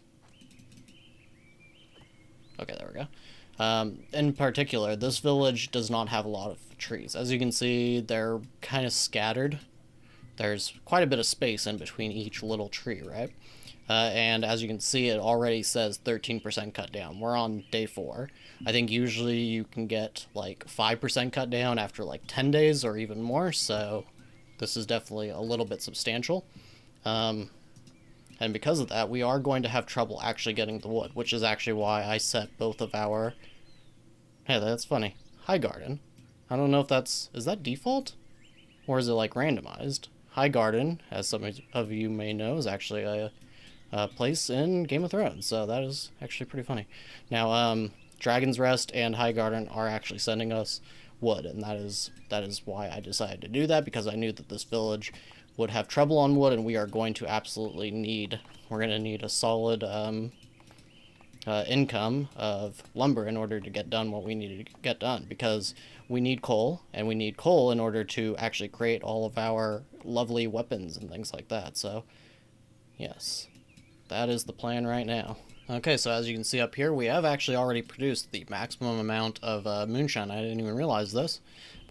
Okay, there we go. In particular, this village does not have a lot of trees. As you can see, they're kind of scattered. There's quite a bit of space in between each little tree, right? And as you can see, it already says 13% cut down. We're on day 4. I think usually you can get like 5% cut down after like 10 days or even more, so this is definitely a little bit substantial. And because of that, we are going to have trouble actually getting the wood, which is actually why I set both of our... Hey, that's funny. High Garden. I don't know if is that default? Or is it like randomized? High Garden, as some of you may know, is actually a place in Game of Thrones, so that is actually pretty funny. Now, Dragon's Rest and High Garden are actually sending us wood, and that is why I decided to do that, because I knew that this village would have trouble on wood, and we are going to absolutely need, we're going to need a solid income of lumber in order to get done what we need to get done, because we need coal, and we need coal in order to actually create all of our lovely weapons and things like that. So yes, that is the plan right now. Okay, so as you can see up here, we have actually already produced the maximum amount of moonshine. I didn't even realize this,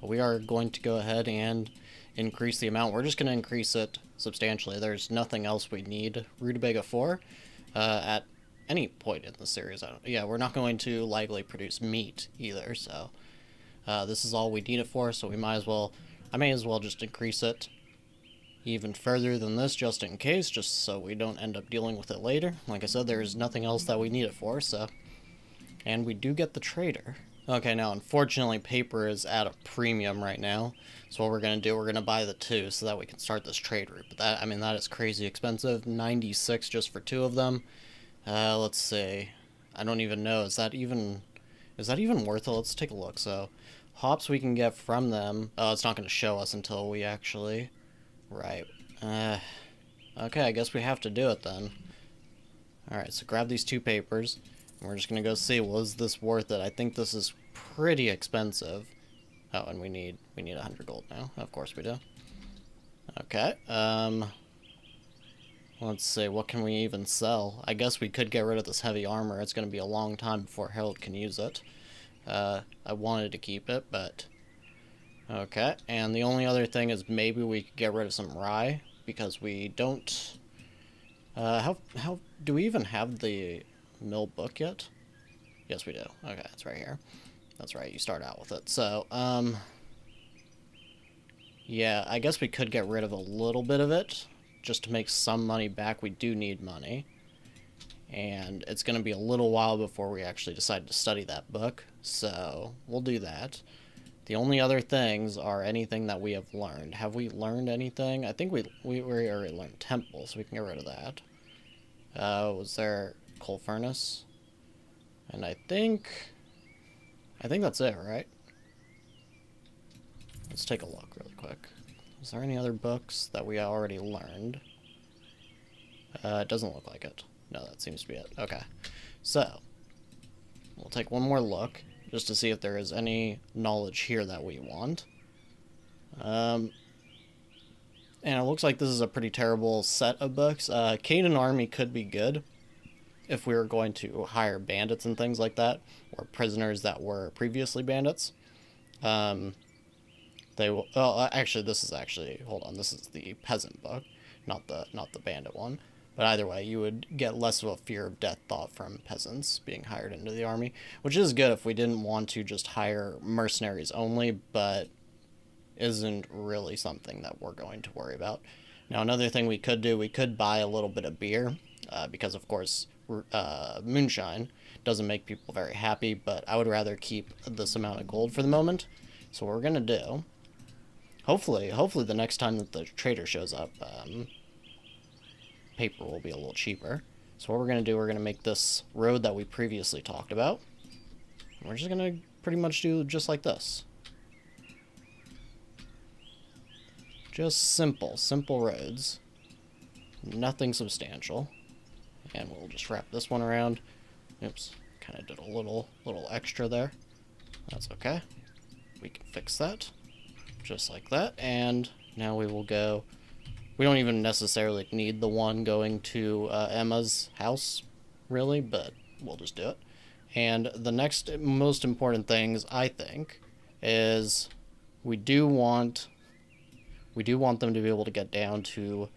but we are going to go ahead and increase the amount. We're just going to increase it substantially. There's nothing else we need rutabaga for at any point in the series. We're not going to likely produce meat either, so this is all we need it for, so I may as well just increase it even further than this just in case, just so we don't end up dealing with it later. Like I said, there's nothing else that we need it for, so... And we do get the trader. Okay, now unfortunately paper is at a premium right now, so what we're going to do, we're going to buy the 2 so that we can start this trade route. But that is crazy expensive. 96 just for 2 of them. Let's see. I don't even know. Is that even worth it? Let's take a look. So hops we can get from them. Oh, it's not going to show us until we actually... Right. Okay, I guess we have to do it then. Alright, so grab these 2 papers. And we're just going to go see, was this worth it? I think this is pretty expensive. Oh, and we need 100 gold now. Of course we do. Okay, let's see, what can we even sell? I guess we could get rid of this heavy armor. It's going to be a long time before Harold can use it. I wanted to keep it, but... Okay, and the only other thing is maybe we could get rid of some rye, because we don't... how do we even have the mill book yet? Yes, we do. Okay, it's right here. That's right, you start out with it. So, yeah, I guess we could get rid of a little bit of it, just to make some money back. We do need money. And it's going to be a little while before we actually decide to study that book, so we'll do that. The only other things are anything that we have learned. Have we learned anything? I think we already learned temple, so we can get rid of that. Was there coal furnace? And I think that's it, right? Let's take a look really quick. Is there any other books that we already learned? It doesn't look like it. No, that seems to be it. Okay. So, we'll take one more look, just to see if there is any knowledge here that we want. And it looks like this is a pretty terrible set of books. Canaan Army could be good if we were going to hire bandits and things like that, or prisoners that were previously bandits. Actually, this is hold on, this is the peasant book, not the bandit one. But either way, you would get less of a fear of death thought from peasants being hired into the army, which is good if we didn't want to just hire mercenaries only, but isn't really something that we're going to worry about. Now, another thing we could do, we could buy a little bit of beer, because of course, moonshine doesn't make people very happy, but I would rather keep this amount of gold for the moment. So what we're going to do, hopefully the next time that the trader shows up, paper will be a little cheaper. So what we're going to do, we're going to make this road that we previously talked about. We're just going to pretty much do just like this. Just simple roads. Nothing substantial. And we'll just wrap this one around. Oops, kind of did a little extra there. That's okay. We can fix that. Just like that. And now we will go... We don't even necessarily need the one going to Emma's house, really, but we'll just do it. And the next most important things, I think, is we do want them to be able to get down to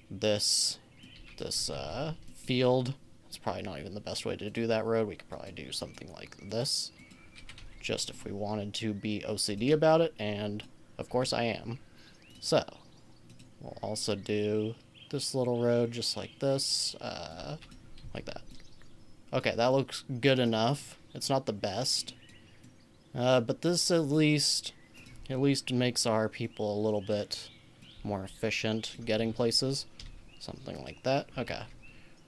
this field. It's probably not even the best way to do that road. We could probably do something like this, just if we wanted to be OCD about it, and of course I am. So we'll also do this little road just like this, like that. Okay, that looks good enough. It's not the best, but this at least makes our people a little bit more efficient getting places. Something like that. Okay,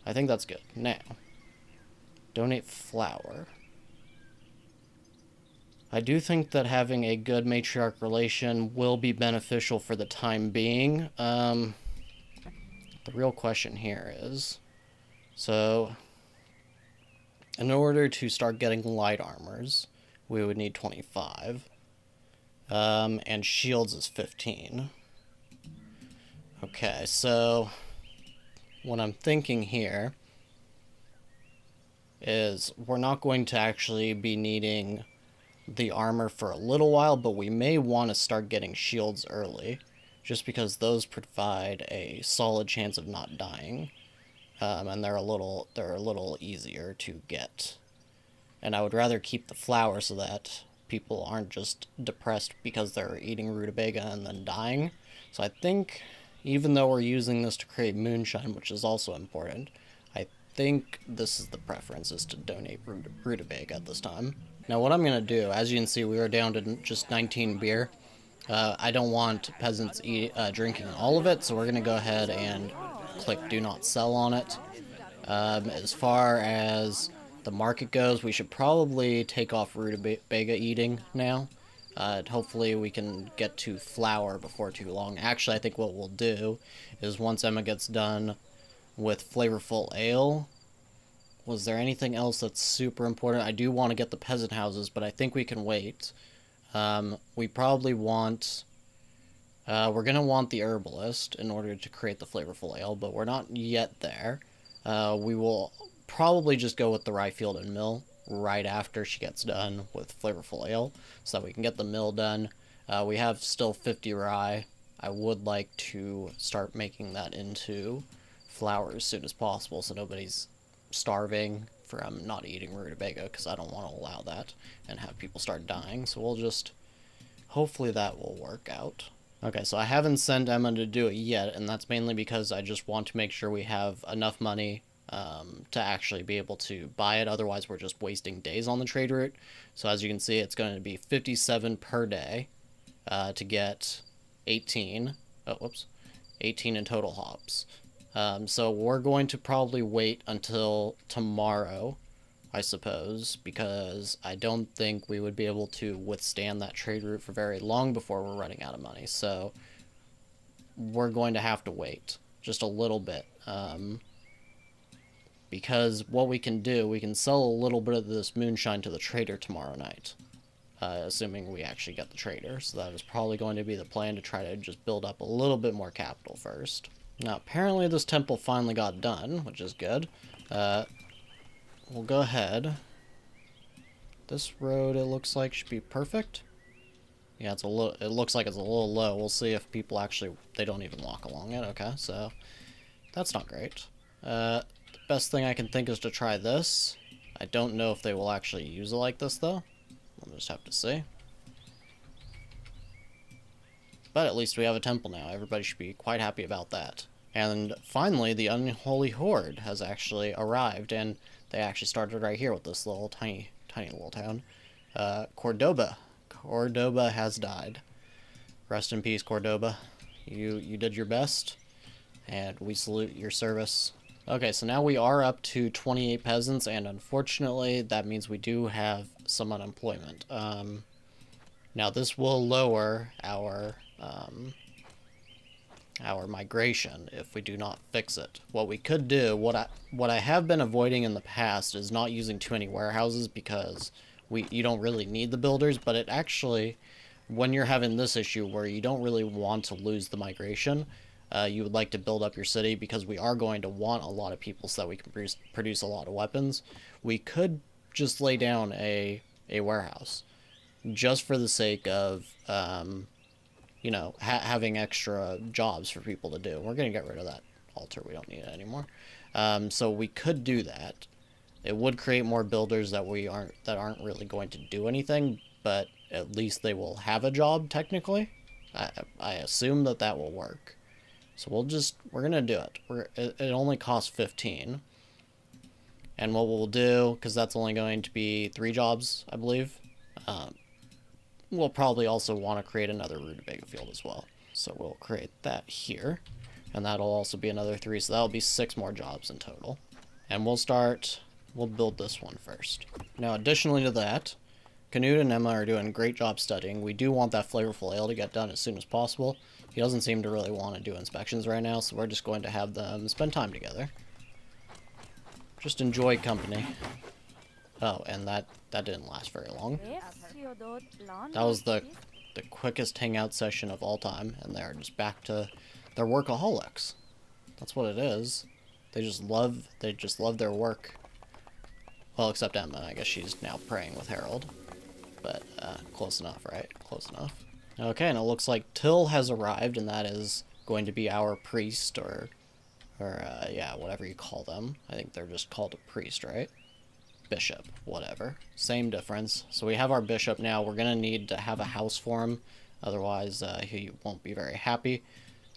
I think that's good. Now, donate flour. I do think that having a good matriarch relation will be beneficial for the time being. The real question here is, so in order to start getting light armors, we would need 25. And shields is 15. Okay, so what I'm thinking here is we're not going to actually be needing the armor for a little while, but we may want to start getting shields early, just because those provide a solid chance of not dying, and they're a little easier to get. And I would rather keep the flour so that people aren't just depressed because they're eating rutabaga and then dying. So I think, even though we're using this to create moonshine, which is also important, I think this is the preference, is to donate rutabaga at this time. Now what I'm going to do, as you can see, we are down to just 19 beer. I don't want peasants drinking all of it, so we're going to go ahead and click do not sell on it. As far as the market goes, we should probably take off rutabaga eating now. Hopefully we can get to flour before too long. Actually, I think what we'll do is once Emma gets done with flavorful ale... Was there anything else that's super important? I do want to get the peasant houses, but I think we can wait. We probably want... we're going to want the herbalist in order to create the flavorful ale, but we're not yet there. We will probably just go with the rye field and mill right after she gets done with flavorful ale, so that we can get the mill done. We have still 50 rye. I would like to start making that into flour as soon as possible, so nobody's starving from not eating rutabaga, because I don't want to allow that and have people start dying. So we'll just, hopefully that will work out. Okay, so I haven't sent Emma to do it yet, and that's mainly because I just want to make sure we have enough money to actually be able to buy it. Otherwise, we're just wasting days on the trade route. So as you can see, it's going to be 57 per day to get 18. Oh, whoops. 18 in total hops. So we're going to probably wait until tomorrow, I suppose, because I don't think we would be able to withstand that trade route for very long before we're running out of money. So we're going to have to wait just a little bit. Because what we can do, we can sell a little bit of this moonshine to the trader tomorrow night. Assuming we actually get the trader. So that is probably going to be the plan, to try to just build up a little bit more capital first. Now, apparently this temple finally got done, which is good. We'll go ahead. This road, it looks like, should be perfect. Yeah, it looks like it's a little low. We'll see if people actually, they don't even walk along it. Okay, so that's not great. The best thing I can think is to try this. I don't know if they will actually use it like this, though. We'll just have to see. But at least we have a temple now. Everybody should be quite happy about that. And finally, the Unholy Horde has actually arrived, and they actually started right here with this little tiny little town. Cordoba. Cordoba has died. Rest in peace, Cordoba. You did your best, and we salute your service. Okay, so now we are up to 28 peasants, and unfortunately, that means we do have some unemployment. Now this will lower our migration if we do not fix it. What we could do, what I have been avoiding in the past, is not using too many warehouses, because you don't really need the builders, but it actually, when you're having this issue where you don't really want to lose the migration, you would like to build up your city, because we are going to want a lot of people so that we can produce a lot of weapons. We could just lay down a warehouse, just for the sake of, you know, having extra jobs for people to do. We're going to get rid of that altar. We don't need it anymore. So we could do that. It would create more builders that aren't really going to do anything, but at least they will have a job, technically. I assume that will work. So we're going to do it. It only costs 15. And what we'll do, because that's only going to be 3 jobs, I believe, we'll probably also want to create another rutabaga field as well. So we'll create that here, and that'll also be another 3, so that'll be 6 more jobs in total. And we'll build this one first. Now, additionally to that, Canute and Emma are doing a great job studying. We do want that flavorful ale to get done as soon as possible. He doesn't seem to really want to do inspections right now, so we're just going to have them spend time together. Just enjoy company. Oh, and that didn't last very long. That was the quickest hangout session of all time, and they're just back to their workaholics. That's what it is. They just love their work. Well, except Emma. I guess she's now praying with Harold. But close enough, right? Close enough. Okay, and it looks like Till has arrived, and that is going to be our priest, or yeah, whatever you call them. I think they're just called a priest, right? Bishop, whatever. Same difference. So we have our bishop now. We're going to need to have a house for him. Otherwise, he won't be very happy.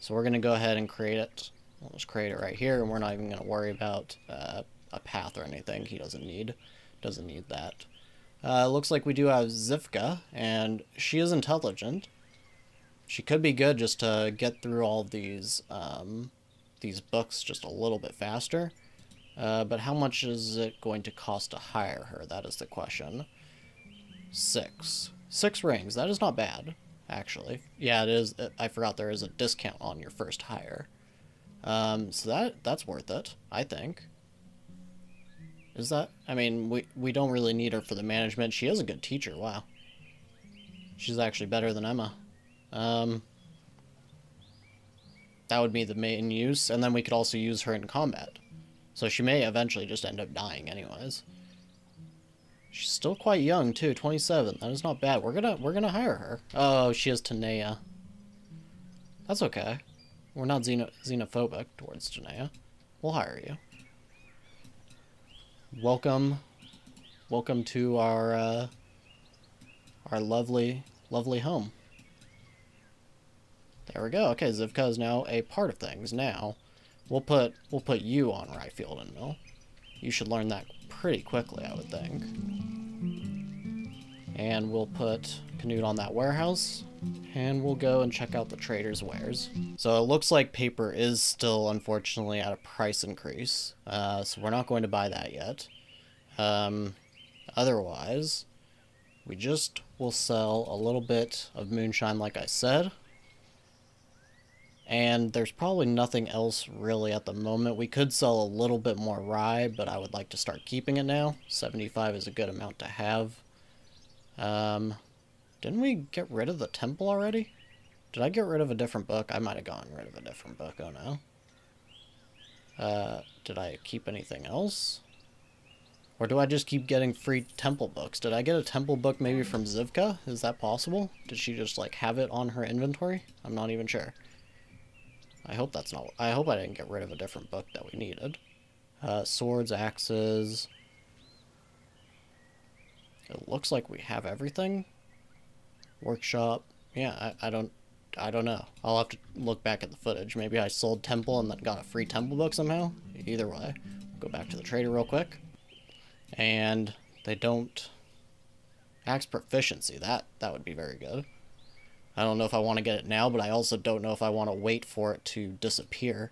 So we're going to go ahead and create it. We'll just create it right here, and we're not even going to worry about a path or anything. He doesn't need that. Looks like we do have Zivka, and she is intelligent. She could be good just to get through all of these books just a little bit faster. But how much is it going to cost to hire her? That is the question. 6 rings. That is not bad, actually. Yeah, it is. I forgot there is a discount on your first hire. So that's worth it, I think. Is that? I mean, we don't really need her for the management. She is a good teacher. Wow. She's actually better than Emma. That would be the main use, and then we could also use her in combat. So she may eventually just end up dying anyways. She's still quite young too, 27. That is not bad. We're gonna hire her. Oh, she is Tanea. That's okay. We're not xenophobic towards Tanea. We'll hire you. Welcome to our lovely home. There we go. Okay, Zivka is now a part of things. Now, we'll put you on Rye Field and Mill. You should learn that pretty quickly, I would think. And we'll put Canute on that warehouse, and we'll go and check out the trader's wares. So it looks like paper is still, unfortunately, at a price increase, so we're not going to buy that yet. Otherwise, we just will sell a little bit of moonshine, like I said. And there's probably nothing else really at the moment. We could sell a little bit more rye, but I would like to start keeping it now. 75 is a good amount to have. Didn't we get rid of the temple already? Did I get rid of a different book? I might have gotten rid of a different book. Oh no. Did I keep anything else? Or do I just keep getting free temple books? Did I get a temple book maybe from Zivka? Is that possible? Did she just like have it on her inventory? I'm not even sure. I hope that's not... I hope I didn't get rid of a different book that we needed. Swords, axes... It looks like we have everything. Workshop. Yeah, I don't know. I'll have to look back at the footage. Maybe I sold temple and then got a free temple book somehow. Either way. Go back to the trader real quick. And they don't... Axe proficiency. That would be very good. I don't know if I want to get it now, but I also don't know if I want to wait for it to disappear.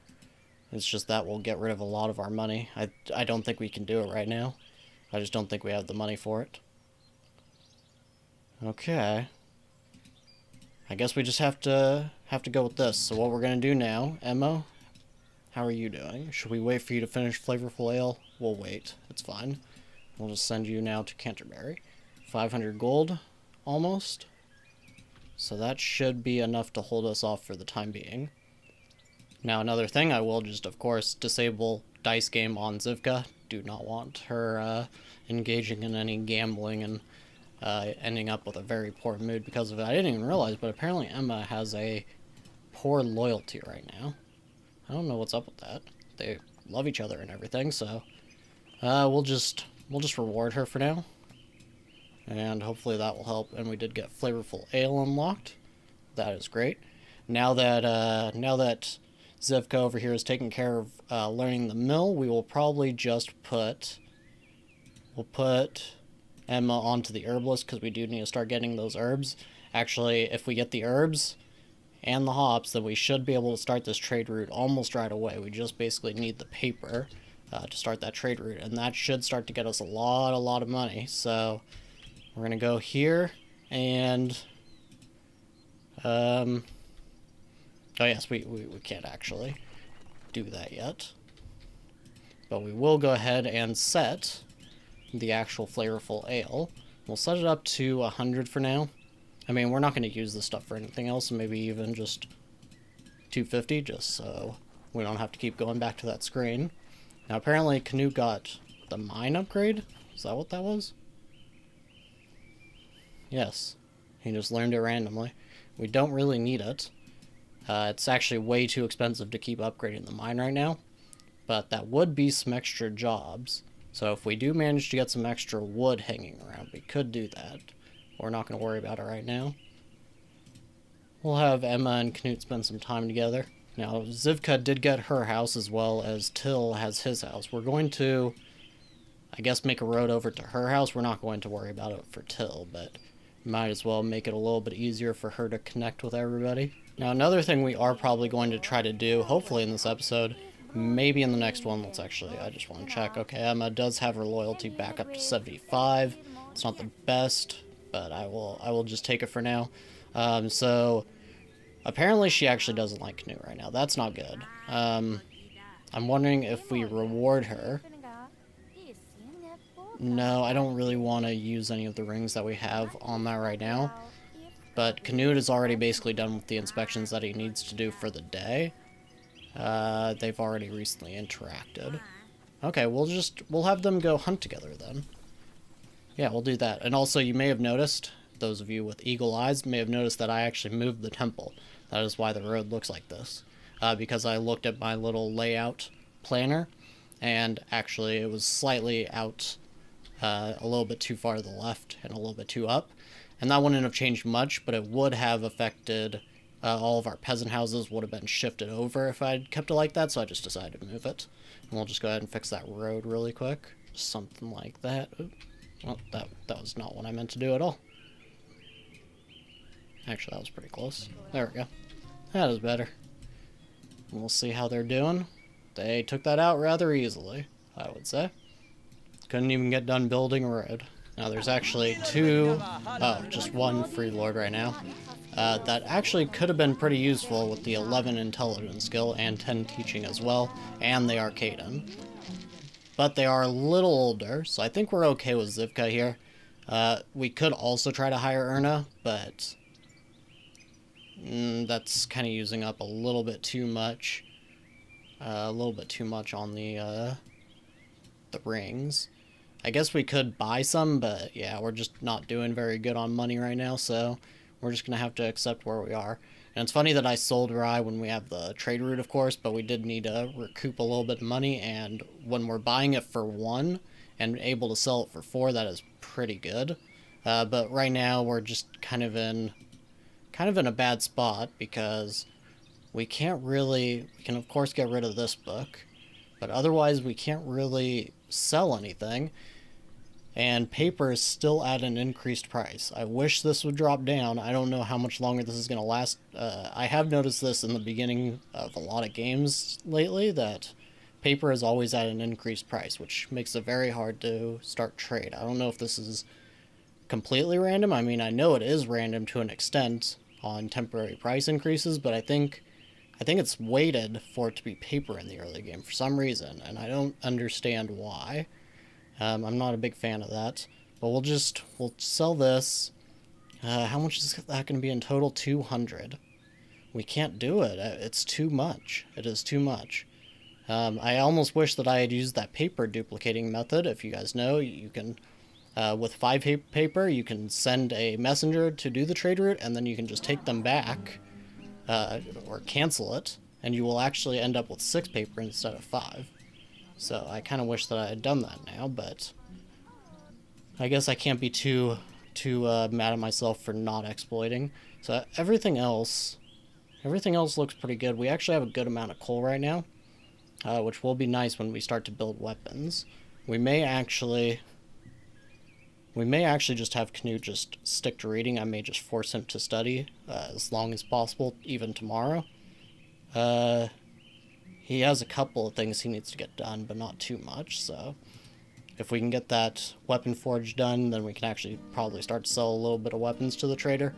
It's just that will get rid of a lot of our money. I don't think we can do it right now. I just don't think we have the money for it. Okay. I guess we just have to go with this. So what we're going to do now, Emma, how are you doing? Should we wait for you to finish Flavorful Ale? We'll wait. It's fine. We'll just send you now to Canterbury. 500 gold, almost. So that should be enough to hold us off for the time being. Now another thing, I will just, of course, disable dice game on Zivka. Do not want her engaging in any gambling and ending up with a very poor mood because of it. I didn't even realize, but apparently Emma has a poor loyalty right now. I don't know what's up with that. They love each other and everything, so we'll just reward her for now. And hopefully that will help. And we did get Flavorful Ale unlocked. That is great. Now that Zivka over here is taking care of learning the mill, we will probably just put Emma onto the herbalist because we do need to start getting those herbs. Actually, if we get the herbs and the hops, then we should be able to start this trade route almost right away. We just basically need the paper to start that trade route, and that should start to get us a lot of money. So we're gonna go here and oh yes, we can't actually do that yet, but we will go ahead and set the actual Flavorful Ale. We'll set it up to 100 for now. I mean, we're not going to use this stuff for anything else, maybe even just 250, just so we don't have to keep going back to that screen. Now, apparently, Canute got the mine upgrade. Is that what that was? Yes. He just learned it randomly. We don't really need it. It's actually way too expensive to keep upgrading the mine right now, but that would be some extra jobs. So if we do manage to get some extra wood hanging around, we could do that. We're not going to worry about it right now. We'll have Emma and Canute spend some time together. Now, Zivka did get her house as well as Till has his house. We're going to, I guess, make a road over to her house. We're not going to worry about it for Till, but might as well make it a little bit easier for her to connect with everybody. Now, another thing we are probably going to try to do, hopefully in this episode, maybe in the next one, I just want to check. Okay, Emma does have her loyalty back up to 75. It's not the best, but I will just take it for now. So, apparently she actually doesn't like Canute right now. That's not good. I'm wondering if we reward her. No, I don't really want to use any of the rings that we have on that right now. But Canute is already basically done with the inspections that he needs to do for the day. They've already recently interacted. Okay, we'll have them go hunt together then. Yeah, we'll do that. And also, you may have noticed, those of you with eagle eyes may have noticed that I actually moved the temple. That is why the road looks like this. Because I looked at my little layout planner, and actually it was slightly out, a little bit too far to the left and a little bit too up. And that wouldn't have changed much, but it would have affected all of our peasant houses would have been shifted over if I'd kept it like that, so I just decided to move it. And we'll just go ahead and fix that road really quick. Something like that. Oop. Well, that was not what I meant to do at all. Actually, that was pretty close. There we go. That is better. And we'll see how they're doing. They took that out rather easily, I would say. Couldn't even get done building a road. Now there's actually just one free lord right now. That actually could have been pretty useful with the 11 intelligence skill and 10 teaching as well, and the Arcaden. But they are a little older, so I think we're okay with Zivka here. We could also try to hire Erna, but that's kind of using up a little bit too much. A little bit too much on the rings. I guess we could buy some, but yeah, we're just not doing very good on money right now, so we're just going to have to accept where we are. And it's funny that I sold Rye when we have the trade route, of course, but we did need to recoup a little bit of money, and when we're buying it for 1 and able to sell it for 4, that is pretty good. But right now we're just kind of in a bad spot because we can't really, we can of course get rid of this book, but otherwise we can't really sell anything. And paper is still at an increased price. I wish this would drop down. I don't know how much longer this is going to last. I have noticed this in the beginning of a lot of games lately, that paper is always at an increased price, which makes it very hard to start trade. I don't know if this is completely random. I mean, I know it is random to an extent on temporary price increases, but I think it's weighted for it to be paper in the early game for some reason, and I don't understand why. I'm not a big fan of that, but we'll sell this. How much is that going to be in total? 200. We can't do it. It's too much. It is too much. I almost wish that I had used that paper duplicating method. If you guys know, you can, with 5 paper, you can send a messenger to do the trade route, and then you can just take them back, or cancel it, and you will actually end up with 6 paper instead of 5. So I kind of wish that I had done that now, but I guess I can't be too mad at myself for not exploiting. So everything else looks pretty good. We actually have a good amount of coal right now, which will be nice when we start to build weapons. We may actually just have Canute just stick to reading. I may just force him to study as long as possible, even tomorrow. He has a couple of things he needs to get done, but not too much, so if we can get that weapon forge done, then we can actually probably start to sell a little bit of weapons to the trader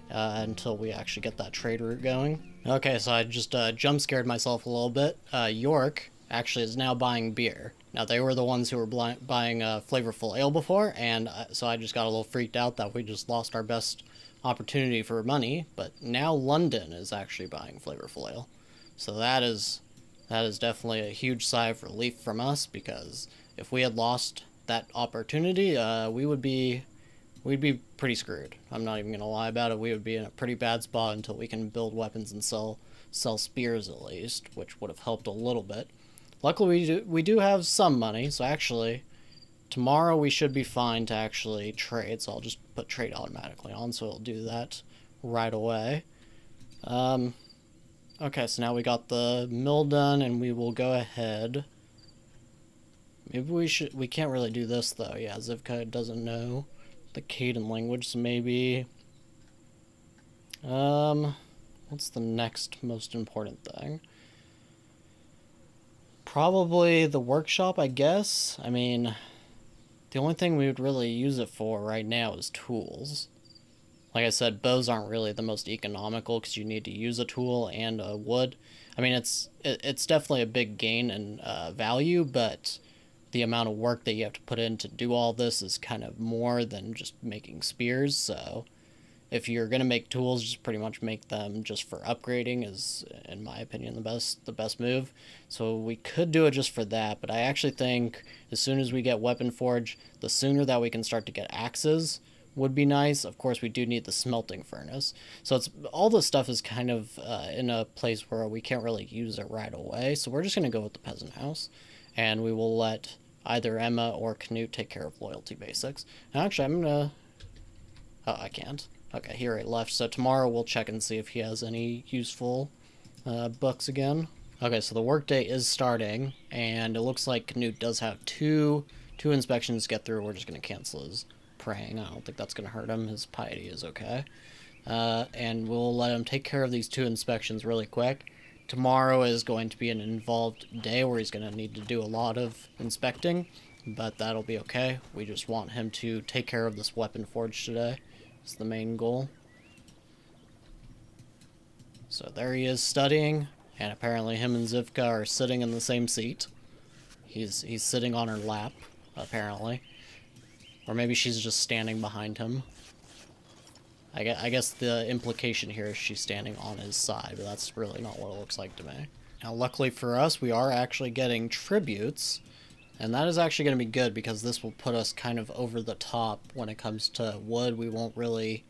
until we actually get that trade route going. Okay, so I just jump scared myself a little bit. York actually is now buying beer. Now, they were the ones who were buying flavorful ale before, and so I just got a little freaked out that we just lost our best opportunity for money, but now London is actually buying flavorful ale. So that is definitely a huge sigh of relief from us, because if we had lost that opportunity, we'd be pretty screwed. I'm not even going to lie about it. We would be in a pretty bad spot until we can build weapons and sell spears at least, which would have helped a little bit. Luckily, we do have some money, so actually, tomorrow we should be fine to actually trade, so I'll just put trade automatically on, so it'll do that right away. Okay, so now we got the mill done, and we will go ahead. Maybe we can't really do this, though. Yeah, Zivka doesn't know the Caden language, so maybe, what's the next most important thing? Probably the workshop, I guess. I mean, the only thing we would really use it for right now is tools. Like I said, bows aren't really the most economical because you need to use a tool and a wood. I mean, it's definitely a big gain in value, but the amount of work that you have to put in to do all this is kind of more than just making spears. So if you're going to make tools, just pretty much make them just for upgrading is, in my opinion, the best move. So we could do it just for that, but I actually think as soon as we get weapon forge, the sooner that we can start to get axes would be nice. Of course, we do need the smelting furnace. So all this stuff is kind of in a place where we can't really use it right away. So we're just going to go with the peasant house, and we will let either Emma or Canute take care of loyalty basics. And actually, Oh, I can't. Okay, he already left. So tomorrow we'll check and see if he has any useful books again. Okay, so the workday is starting, and it looks like Canute does have two inspections to get through. We're just going to cancel his praying. I don't think that's going to hurt him. His piety is okay. And we'll let him take care of these 2 inspections really quick. Tomorrow is going to be an involved day where he's going to need to do a lot of inspecting, but that'll be okay. We just want him to take care of this weapon forge today. It's the main goal. So there he is studying, and apparently him and Zivka are sitting in the same seat. He's sitting on her lap, apparently. Or maybe she's just standing behind him. I guess the implication here is she's standing on his side, but that's really not what it looks like to me. Now, luckily for us, we are actually getting tributes, and that is actually going to be good because this will put us kind of over the top when it comes to wood. We won't really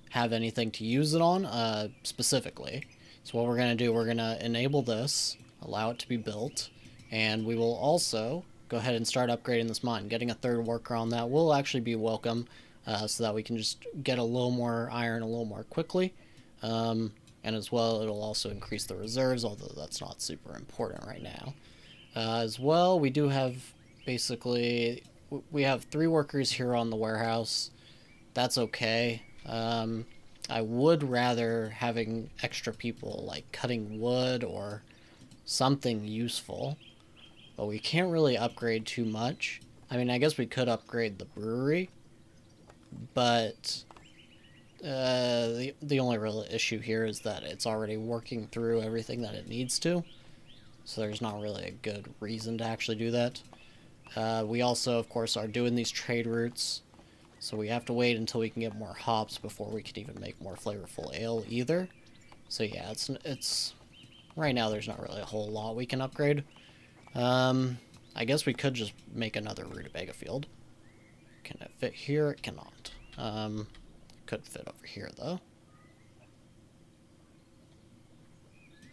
have anything to use it on, specifically. So what we're going to do, we're going to enable this, allow it to be built, and we will also go ahead and start upgrading this mine. Getting a 3rd worker on that will actually be welcome. So that we can just get a little more iron a little more quickly. And as well, it'll also increase the reserves, although that's not super important right now. As well, we do have basically, we have 3 workers here on the warehouse. That's okay. I would rather having extra people like cutting wood or something useful, but we can't really upgrade too much. I mean, I guess we could upgrade the brewery, but the only real issue here is that it's already working through everything that it needs to, so there's not really a good reason to actually do that. We also, of course, are doing these trade routes, so we have to wait until we can get more hops before we can even make more flavorful ale either. So yeah, it's right now there's not really a whole lot we can upgrade. I guess we could just make another rutabaga field. Can it fit here? It cannot. Could fit over here, though.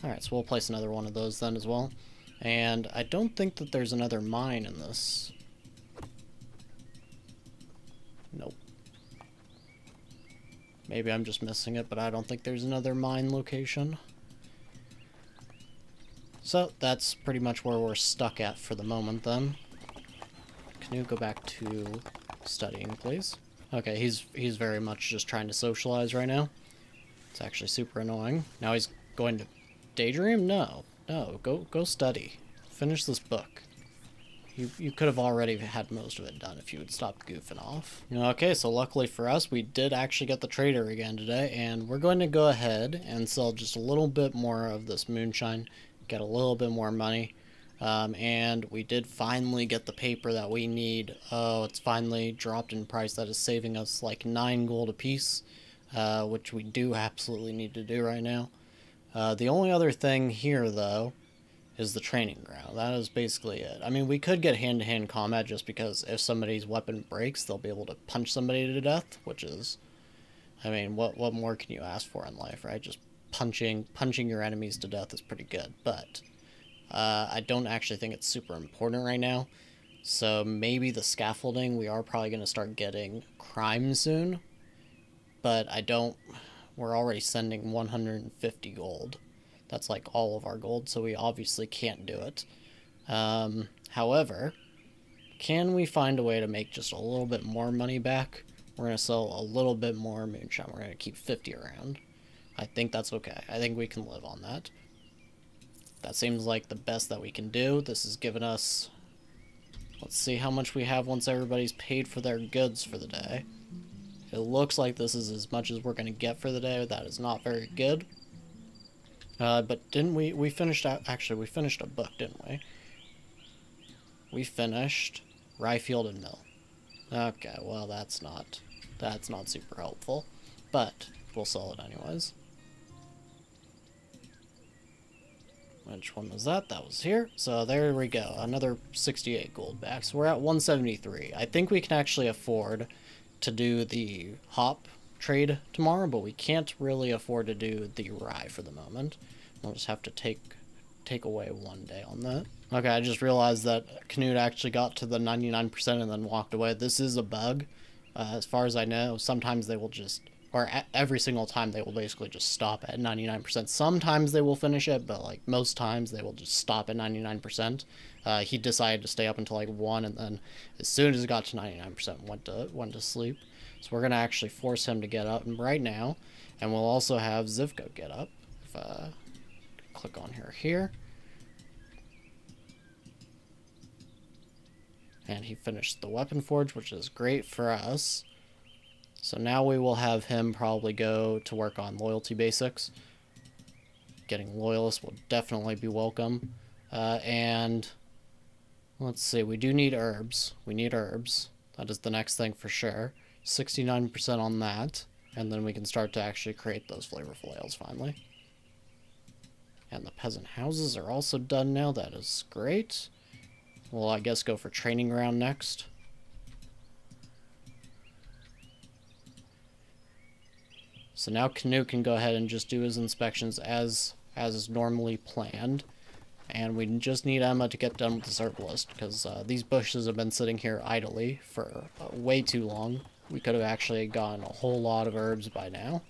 Alright, so we'll place another one of those then as well. And I don't think that there's another mine in this. Nope. Maybe I'm just missing it, but I don't think there's another mine location. So, that's pretty much where we're stuck at for the moment, then. Can you go back to studying, please? Okay, he's very much just trying to socialize right now. It's actually super annoying. Now he's going to daydream? No. No, go study. Finish this book. You could have already had most of it done if you would stop goofing off. Okay, so luckily for us, we did actually get the trader again today, and we're going to go ahead and sell just a little bit more of this moonshine, get a little bit more money. And we did finally get the paper that we need. Oh, it's finally dropped in price. That is saving us like 9 gold apiece, which we do absolutely need to do right now. The only other thing here, though, is the training ground. That is basically it. I mean, we could get hand-to-hand combat just because if somebody's weapon breaks, they'll be able to punch somebody to death, which is, I mean, what more can you ask for in life, right? Just punching your enemies to death is pretty good, but I don't actually think it's super important right now. So maybe the scaffolding, we are probably going to start getting crime soon. But we're already sending 150 gold. That's like all of our gold, so we obviously can't do it. However, can we find a way to make just a little bit more money back? We're going to sell a little bit more moonshine. We're going to keep 50 around. I think that's okay. I think we can live on that. That seems like the best that we can do. This has given us... Let's see how much we have once everybody's paid for their goods for the day. It looks like this is as much as we're going to get for the day. That is not very good. But didn't we finished out... Actually, we finished a book, didn't we? We finished Ryefield and Mill. Okay, well, that's not super helpful. But we'll sell it anyways. Which one was that? That was here. So there we go. Another 68 gold back. So we're at 173. I think we can actually afford to do the hop trade tomorrow, but we can't really afford to do the rye for the moment. We'll just have to take away one day on that. Okay, I just realized that Canute actually got to the 99% and then walked away. This is a bug. As far as I know, sometimes they will just, or every single time they will basically just stop at 99%. Sometimes they will finish it, but like most times they will just stop at 99%. He decided to stay up until like 1, and then as soon as it got to 99%, went to sleep. So we're gonna actually force him to get up right now, and we'll also have Zivko get up. If click on her here. And he finished the weapon forge, which is great for us. So now we will have him probably go to work on loyalty basics. Getting loyalists will definitely be welcome. And let's see, we do need herbs. We need herbs. That is the next thing for sure. 69% on that. And then we can start to actually create those flavorful ales finally. And the peasant houses are also done now. That is great. We'll, I guess, go for training ground next. So now Canute can go ahead and just do his inspections as is normally planned. And we just need Emma to get done with this herbalist, because these bushes have been sitting here idly for way too long. We could have actually gotten a whole lot of herbs by now.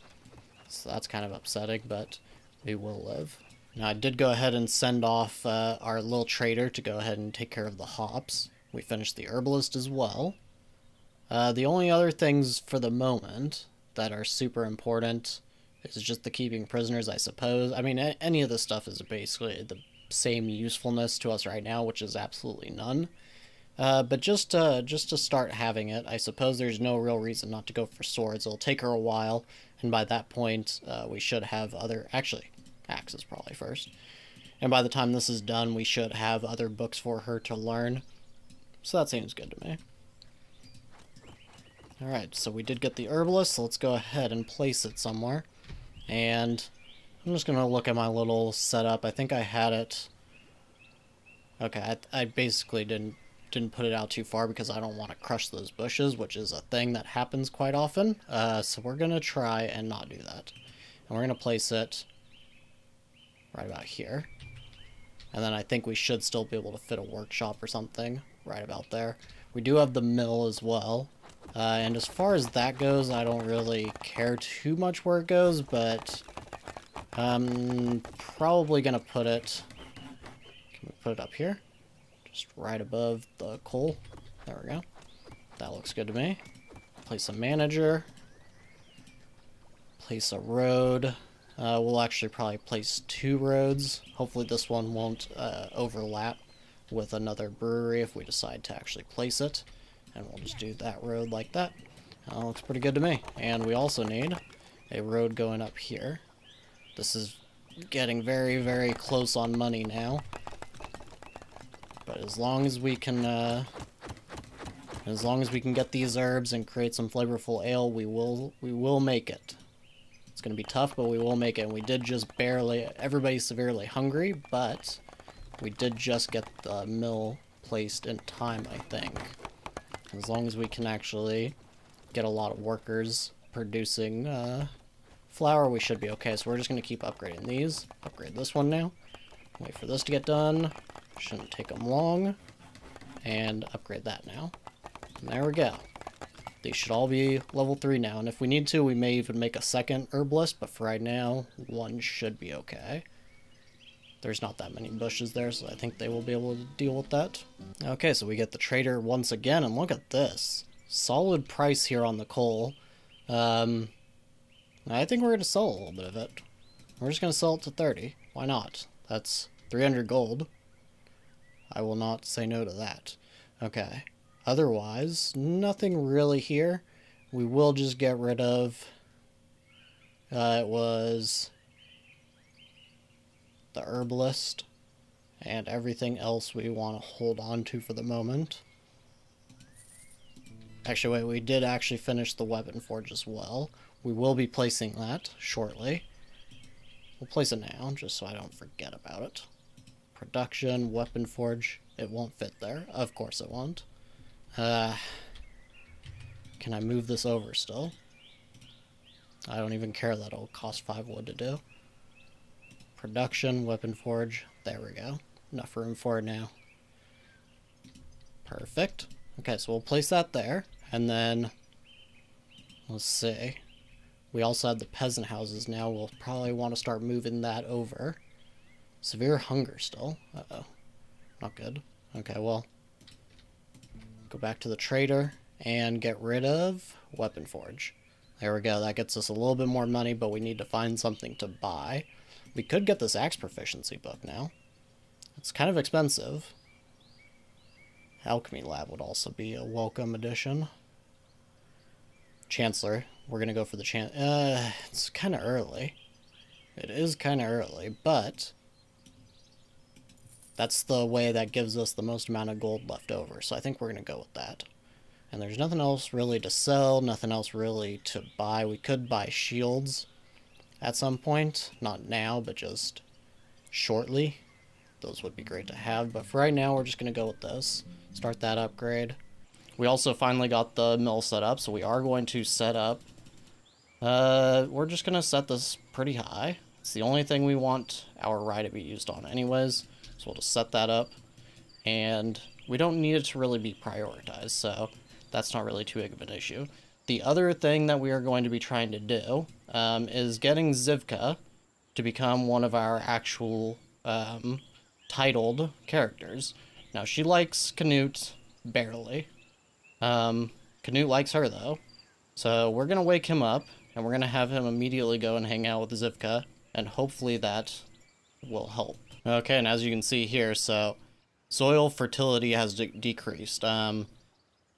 So that's kind of upsetting, but we will live. Now, I did go ahead and send off our little trader to go ahead and take care of the hops. We finished the herbalist as well. The only other things for the moment that are super important is just the keeping prisoners, I suppose. I mean, any of this stuff is basically the same usefulness to us right now, which is absolutely none. But just to start having it, I suppose there's no real reason not to go for swords. It'll take her a while, and by that point, we should have other... Actually, axes probably first. And by the time this is done, we should have other books for her to learn. So that seems good to me. Alright, so we did get the herbalist, so let's go ahead and place it somewhere. And I'm just going to look at my little setup. I think I had it... Okay, I basically didn't put it out too far because I don't want to crush those bushes, which is a thing that happens quite often. So we're going to try and not do that. And we're going to place it right about here. And then I think we should still be able to fit a workshop or something right about there. We do have the mill as well. And as far as that goes, I don't really care too much where it goes, but I'm probably going to put it... Can we put it up here? Just right above the coal. There we go. That looks good to me. Place a manager. Place a road. We'll actually probably place 2 roads. Hopefully this one won't overlap with another brewery if we decide to actually place it. And we'll just do that road like that. Looks pretty good to me. And we also need a road going up here. This is getting very, very close on money now. But as long as we can get these herbs and create some flavorful ale, we will make it. It's going to be tough, but we will make it. And we did just barely... Everybody's severely hungry, but we did just get the mill placed in time, I think. As long as we can actually get a lot of workers producing flour, we should be okay. So we're just going to keep upgrading these. Upgrade this one now. Wait for this to get done. Shouldn't take them long. And upgrade that now. And there we go. These should all be level 3 now. And if we need to, we may even make a second herbalist. But for right now, 1 should be okay. There's not that many bushes there, so I think they will be able to deal with that. Okay, so we get the trader once again, and look at this. Solid price here on the coal. I think we're going to sell a little bit of it. We're just going to sell it to 30. Why not? That's 300 gold. I will not say no to that. Okay. Otherwise, nothing really here. We will just get rid of... it was... the herbalist, and everything else we want to hold on to for the moment. Actually, wait, we did actually finish the weapon forge as well. We will be placing that shortly. We'll place it now, just so I don't forget about it. Production, weapon forge, it won't fit there. Of course it won't. Can I move this over still? I don't even care that it'll cost 5 wood to do. Production, weapon forge, there we go. Enough room for it now. Perfect. Okay, so we'll place that there, and then Let's see. We also have the peasant houses now. We'll probably want to start moving that over. Severe hunger still. Uh-oh. Not good. Okay, well. Go back to the trader and get rid of Weapon Forge. There we go. That gets us a little bit more money, but we need to find something to buy. We could get this axe proficiency book now. It's kind of expensive. Alchemy Lab would also be a welcome addition. Chancellor. We're going to go for the it's kind of early. It is kind of early, but that's the way that gives us the most amount of gold left over. So I think we're going to go with that. And there's nothing else really to sell, nothing else really to buy. We could buy shields at some point. Not now, but just shortly. Those would be great to have. But for right now, we're just going to go with this. Start that upgrade. We also finally got the mill set up, so we are going to set up. We're just going to set this pretty high. It's the only thing we want our rye to be used on anyways. So we'll just set that up. And we don't need it to really be prioritized, so that's not really too big of an issue. The other thing that we are going to be trying to do is getting Zivka to become one of our actual titled characters. Now, she likes Canute barely. Canute likes her, though. So we're going to wake him up, and we're going to have him immediately go and hang out with Zivka, and hopefully that will help. Okay, and as you can see here, so soil fertility has decreased. And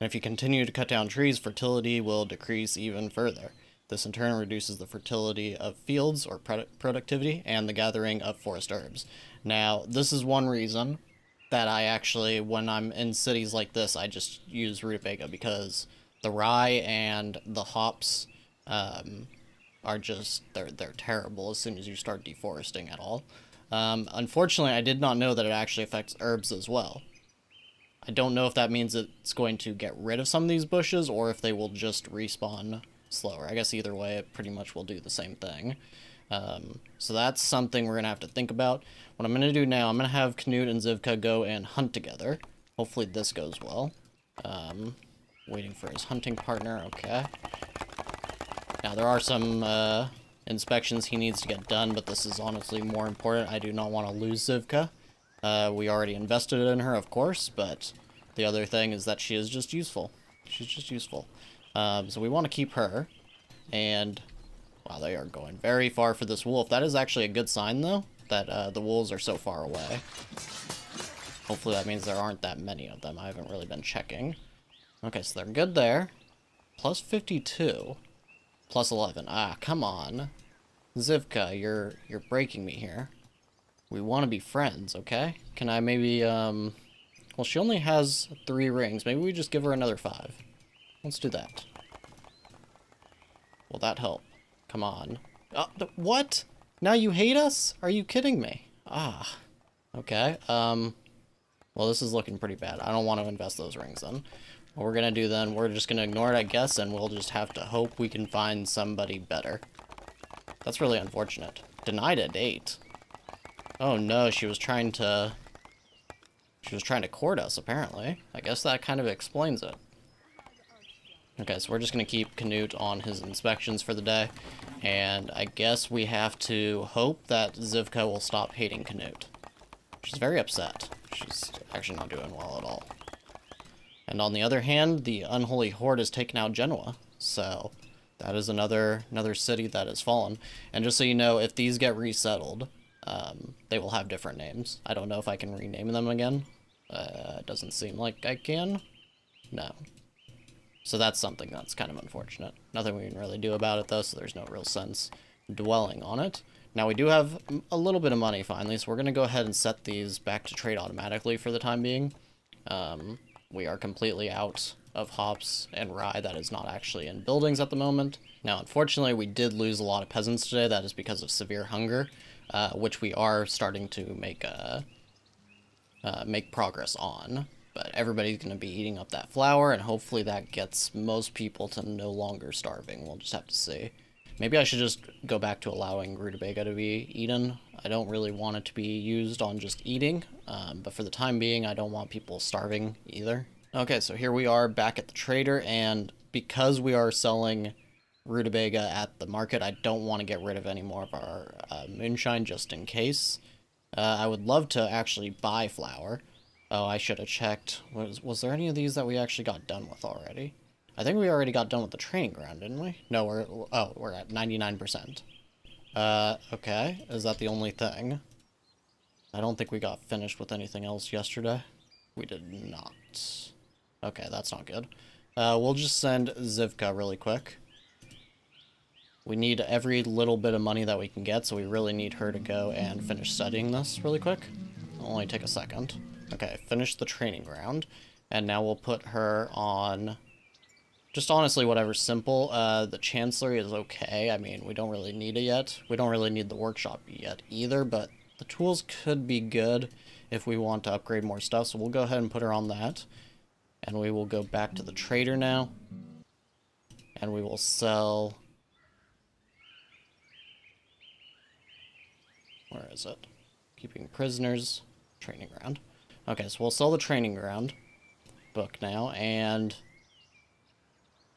if you continue to cut down trees, fertility will decrease even further. This in turn reduces the fertility of fields or productivity and the gathering of forest herbs. Now, this is one reason that I actually, when I'm in cities like this, I just use rutabaga, because the rye and the hops are just, they're terrible as soon as you start deforesting at all. Unfortunately, I did not know that it actually affects herbs as well. I don't know if that means it's going to get rid of some of these bushes, or if they will just respawn slower. I guess either way, it pretty much will do the same thing. So that's something we're going to have to think about. What I'm going to do now, I'm going to have Canute and Zivka go and hunt together. Hopefully this goes well. Waiting for his hunting partner, okay. Now there are some inspections he needs to get done, but this is honestly more important. I do not want to lose Zivka. We already invested in her, of course, but the other thing is that she is just useful. She's just useful. So we want to keep her, and wow, they are going very far for this wolf. That is actually a good sign, though, that the wolves are so far away. Hopefully that means there aren't that many of them. I haven't really been checking. Okay, so they're good there. Plus 52. Plus 11. Ah, come on. Zivka, you're breaking me here. We want to be friends, okay? Can I maybe, well, she only has 3 rings. Maybe we just give her another 5. Let's do that. Will that help? Come on. What? Now you hate us? Are you kidding me? Ah. Okay. Well, this is looking pretty bad. I don't want to invest those rings then. What we're going to do then, we're just going to ignore it, I guess, and we'll just have to hope we can find somebody better. That's really unfortunate. Denied a date. Oh no, she was trying to court us, apparently. I guess that kind of explains it. Okay, so we're just going to keep Canute on his inspections for the day. And I guess we have to hope that Zivka will stop hating Canute. She's very upset. She's actually not doing well at all. And on the other hand, the Unholy Horde has taken out Genoa. So that is another city that has fallen. And just so you know, if these get resettled, they will have different names. I don't know if I can rename them again. It doesn't seem like I can. No. So that's something that's kind of unfortunate. Nothing we can really do about it, though, so there's no real sense dwelling on it. Now, we do have a little bit of money, finally, so we're going to go ahead and set these back to trade automatically for the time being. We are completely out of hops and rye that is not actually in buildings at the moment. Now, unfortunately, we did lose a lot of peasants today. That is because of severe hunger, which we are starting to make progress on. But everybody's going to be eating up that flour, and hopefully that gets most people to no longer starving. We'll just have to see. Maybe I should just go back to allowing rutabaga to be eaten. I don't really want it to be used on just eating, but for the time being, I don't want people starving either. Okay, so here we are back at the trader, and because we are selling rutabaga at the market. I don't want to get rid of any more of our moonshine just in case. I would love to actually buy flour. Oh, I should have checked. Was there any of these that we actually got done with already? I think we already got done with the training ground, didn't we? No, we're at 99%. Okay. Is that the only thing? I don't think we got finished with anything else yesterday. We did not. Okay, that's not good. We'll just send Zivka really quick. We need every little bit of money that we can get, so we really need her to go and finish studying this really quick. It'll only take a second. Okay, finish the training ground. And now we'll put her on... just honestly, whatever's simple. The Chancellery is okay. I mean, we don't really need it yet. We don't really need the workshop yet either, but the tools could be good if we want to upgrade more stuff, so we'll go ahead and put her on that. And we will go back to the trader now. And we will sell... where is it? Keeping prisoners. Training ground. Okay, so we'll sell the training ground book now, and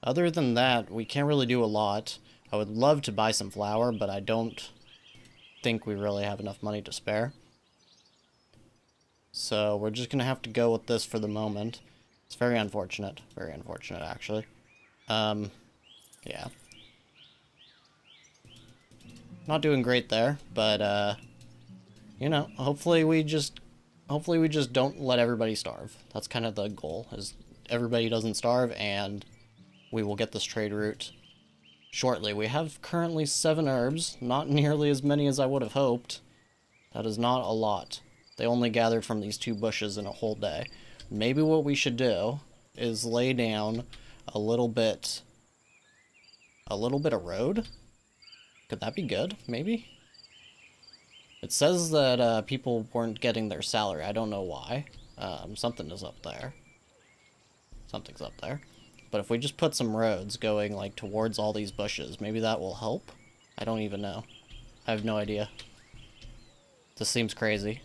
other than that, we can't really do a lot. I would love to buy some flour, but I don't think we really have enough money to spare. So we're just gonna have to go with this for the moment. It's very unfortunate. Very unfortunate, actually. Yeah. Not doing great there, but, you know, hopefully we just don't let everybody starve. That's kind of the goal, is everybody doesn't starve, and we will get this trade route shortly. We have currently 7 herbs, not nearly as many as I would have hoped. That is not a lot. They only gathered from these 2 bushes in a whole day. Maybe what we should do is lay down a little bit of road. Could that be good? Maybe? It says that people weren't getting their salary. I don't know why. Something is up there. Something's up there. But if we just put some roads going, like, towards all these bushes, maybe that will help? I don't even know. I have no idea. This seems crazy.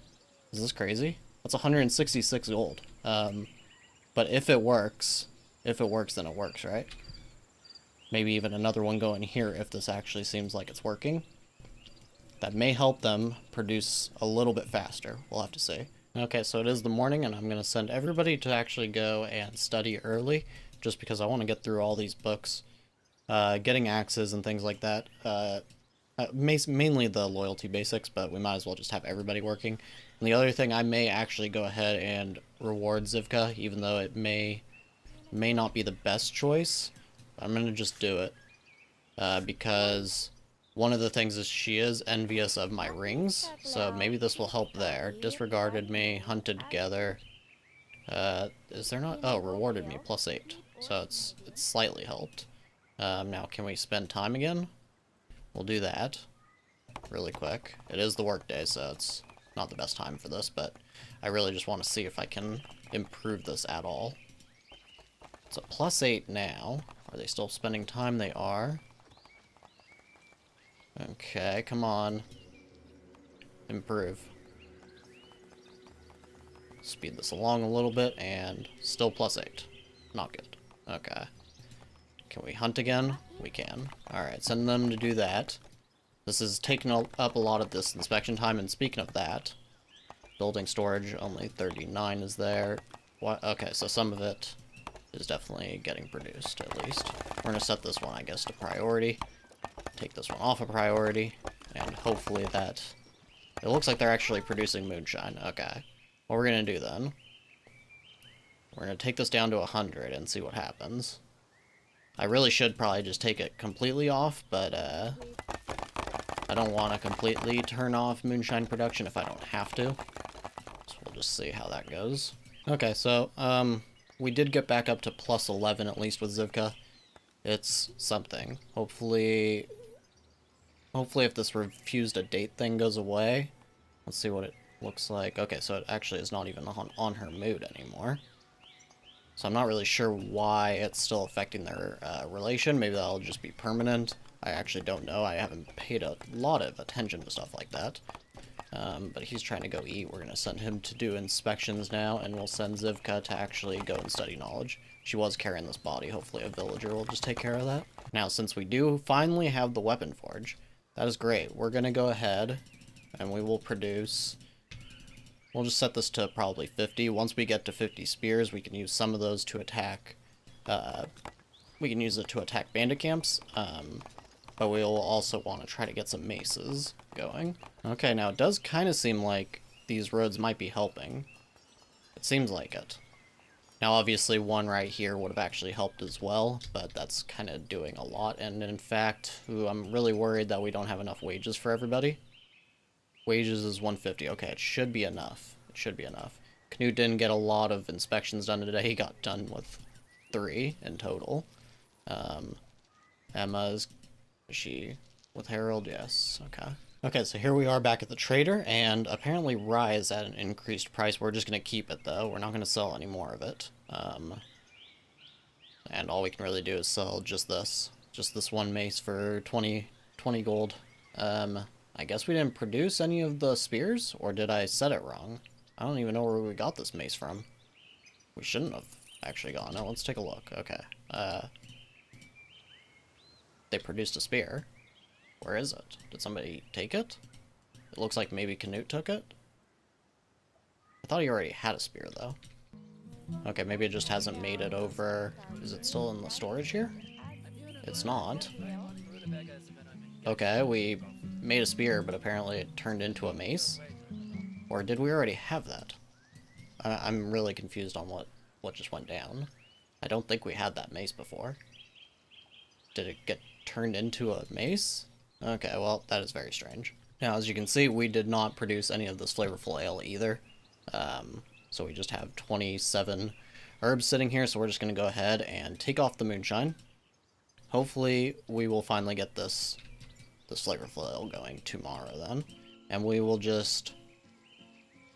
Is this crazy? That's 166 gold. But if it works, then it works, right? Maybe even another one going here if this actually seems like it's working. That may help them produce a little bit faster. We'll have to see. Okay, so it is the morning, and I'm going to send everybody to actually go and study early, just because I want to get through all these books. Getting axes and things like that. Mainly the loyalty basics, but we might as well just have everybody working. And the other thing, I may actually go ahead and reward Zivka, even though it may not be the best choice. I'm going to just do it. Because one of the things is she is envious of my rings, so maybe this will help there. Disregarded me, hunted together. Is there not? Oh, rewarded me, +8. So it's slightly helped. Now, can we spend time again? We'll do that really quick. It is the work day, so it's not the best time for this, but I really just want to see if I can improve this at all. It's a +8 now. Are they still spending time? They are. Okay, come on. Improve. Speed this along a little bit, and still +8. Not good. Okay. Can we hunt again? We can. Alright, send them to do that. This is taking up a lot of this inspection time, and speaking of that, building storage, only 39 is there. What? Okay, so some of it is definitely getting produced, at least. We're going to set this one, I guess, to priority. Take this one off of priority, and hopefully that... It looks like they're actually producing moonshine. Okay. What we're going to do then, we're going to take this down to 100 and see what happens. I really should probably just take it completely off, but I don't want to completely turn off moonshine production if I don't have to. So we'll just see how that goes. Okay, so we did get back up to +11 at least with Zivka. It's something. Hopefully if this refused a date thing goes away. Let's see what it looks like. Okay, so it actually is not even on her mood anymore. So I'm not really sure why it's still affecting their relation. Maybe that'll just be permanent. I actually don't know. I haven't paid a lot of attention to stuff like that. But he's trying to go eat. We're going to send him to do inspections now, and we'll send Zivka to actually go and study knowledge. She was carrying this body. Hopefully a villager will just take care of that. Now, since we do finally have the weapon forge, that is great. We're going to go ahead, and we will produce... We'll just set this to probably 50. Once we get to 50 spears, we can use some of those to attack... we can use it to attack bandit camps, but we'll also want to try to get some maces going. Okay, now it does kind of seem like these roads might be helping. It seems like it. Now obviously one right here would have actually helped as well, but that's kind of doing a lot, and in fact, I'm really worried that we don't have enough wages for everybody. Wages is 150. Okay, it should be enough. It should be enough. Canute didn't get a lot of inspections done today. He got done with 3 in total. Is she with Harold? Yes. Okay. Okay, so here we are back at the trader, and apparently rye is at an increased price. We're just going to keep it, though. We're not going to sell any more of it. And all we can really do is sell just this one mace for 20 gold. I guess we didn't produce any of the spears, or did I set it wrong? I don't even know where we got this mace from. We shouldn't have actually gotten it. Let's take a look. Okay. They produced a spear. Where is it? Did somebody take it? It looks like maybe Canute took it. I thought he already had a spear, though. Okay, maybe it just hasn't made it over. Is it still in the storage here? It's not. Okay, we made a spear, but apparently it turned into a mace. Or did we already have that? I'm really confused on what just went down. I don't think we had that mace before. Did it get turned into a mace? Okay, well, that is very strange. Now, as you can see, we did not produce any of this flavorful ale either. So we just have 27 herbs sitting here, so we're just going to go ahead and take off the moonshine. Hopefully, we will finally get this flavorful ale going tomorrow then. And we will just...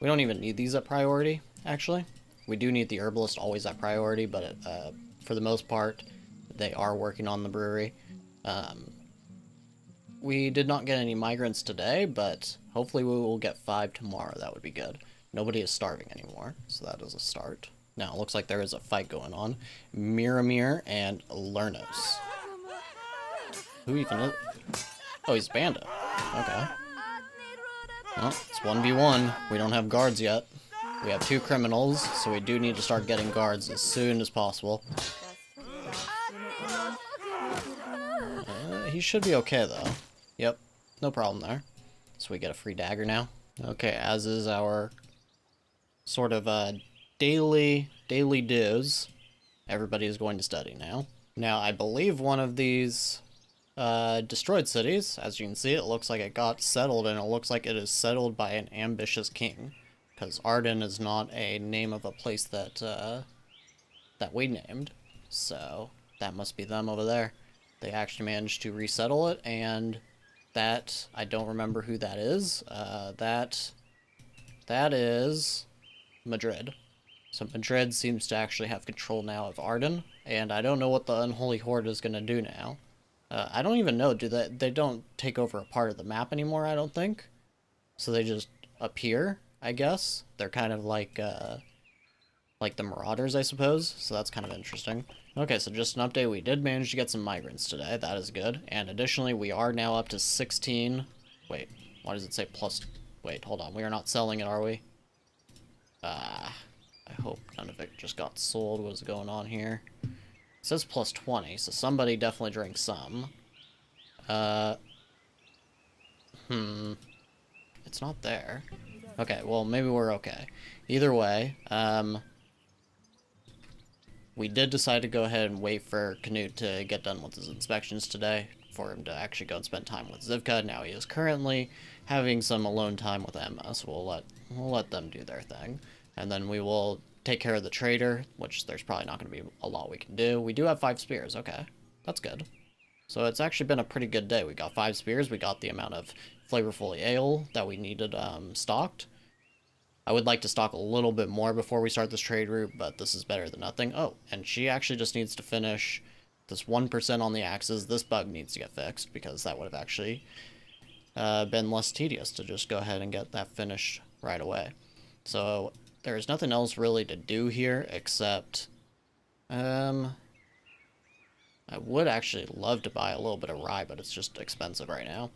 We don't even need these at priority, actually. We do need the herbalist always at priority, but for the most part, they are working on the brewery. We did not get any migrants today, but hopefully we will get 5 tomorrow. That would be good. Nobody is starving anymore, so that is a start. Now, it looks like there is a fight going on. Miramir and Lernos. Who even is... Oh, he's a bandit. Okay. Well, it's 1v1. We don't have guards yet. We have 2 criminals, so we do need to start getting guards as soon as possible. He should be okay, though. Yep, no problem there. So we get a free dagger now. Okay, as is our sort of daily dues, everybody is going to study now. Now, I believe one of these destroyed cities, as you can see, it looks like it got settled, and it looks like it is settled by an ambitious king. Because Arden is not a name of a place that that we named. So, that must be them over there. They actually managed to resettle it, and that, I don't remember who that is. That is Madrid. So Madrid seems to actually have control now of Arden, and I don't know what the Unholy Horde is going to do now. I don't even know, they don't take over a part of the map anymore, I don't think. So they just appear, I guess. They're kind of like the Marauders, I suppose, so that's kind of interesting. Okay, so just an update, we did manage to get some migrants today, that is good. And additionally, we are now up to 16... Wait, why does it say plus... Wait, hold on, we are not selling it, are we? I hope none of it just got sold. What is going on here? It says plus 20, so somebody definitely drank some. It's not there. Okay, well, maybe we're okay. Either way, we did decide to go ahead and wait for Canute to get done with his inspections today, for him to actually go and spend time with Zivka. Now he is currently having some alone time with Emma, so we'll let them do their thing. And then we will take care of the trader, which there's probably not going to be a lot we can do. We do have 5 spears, okay. That's good. So it's actually been a pretty good day. We got 5 spears, we got the amount of flavorful ale that we needed stocked. I would like to stock a little bit more before we start this trade route, but this is better than nothing. Oh, and she actually just needs to finish this 1% on the axes. This bug needs to get fixed, because that would have actually been less tedious to just go ahead and get that finished right away. So there's nothing else really to do here except I would actually love to buy a little bit of rye, but it's just expensive right now.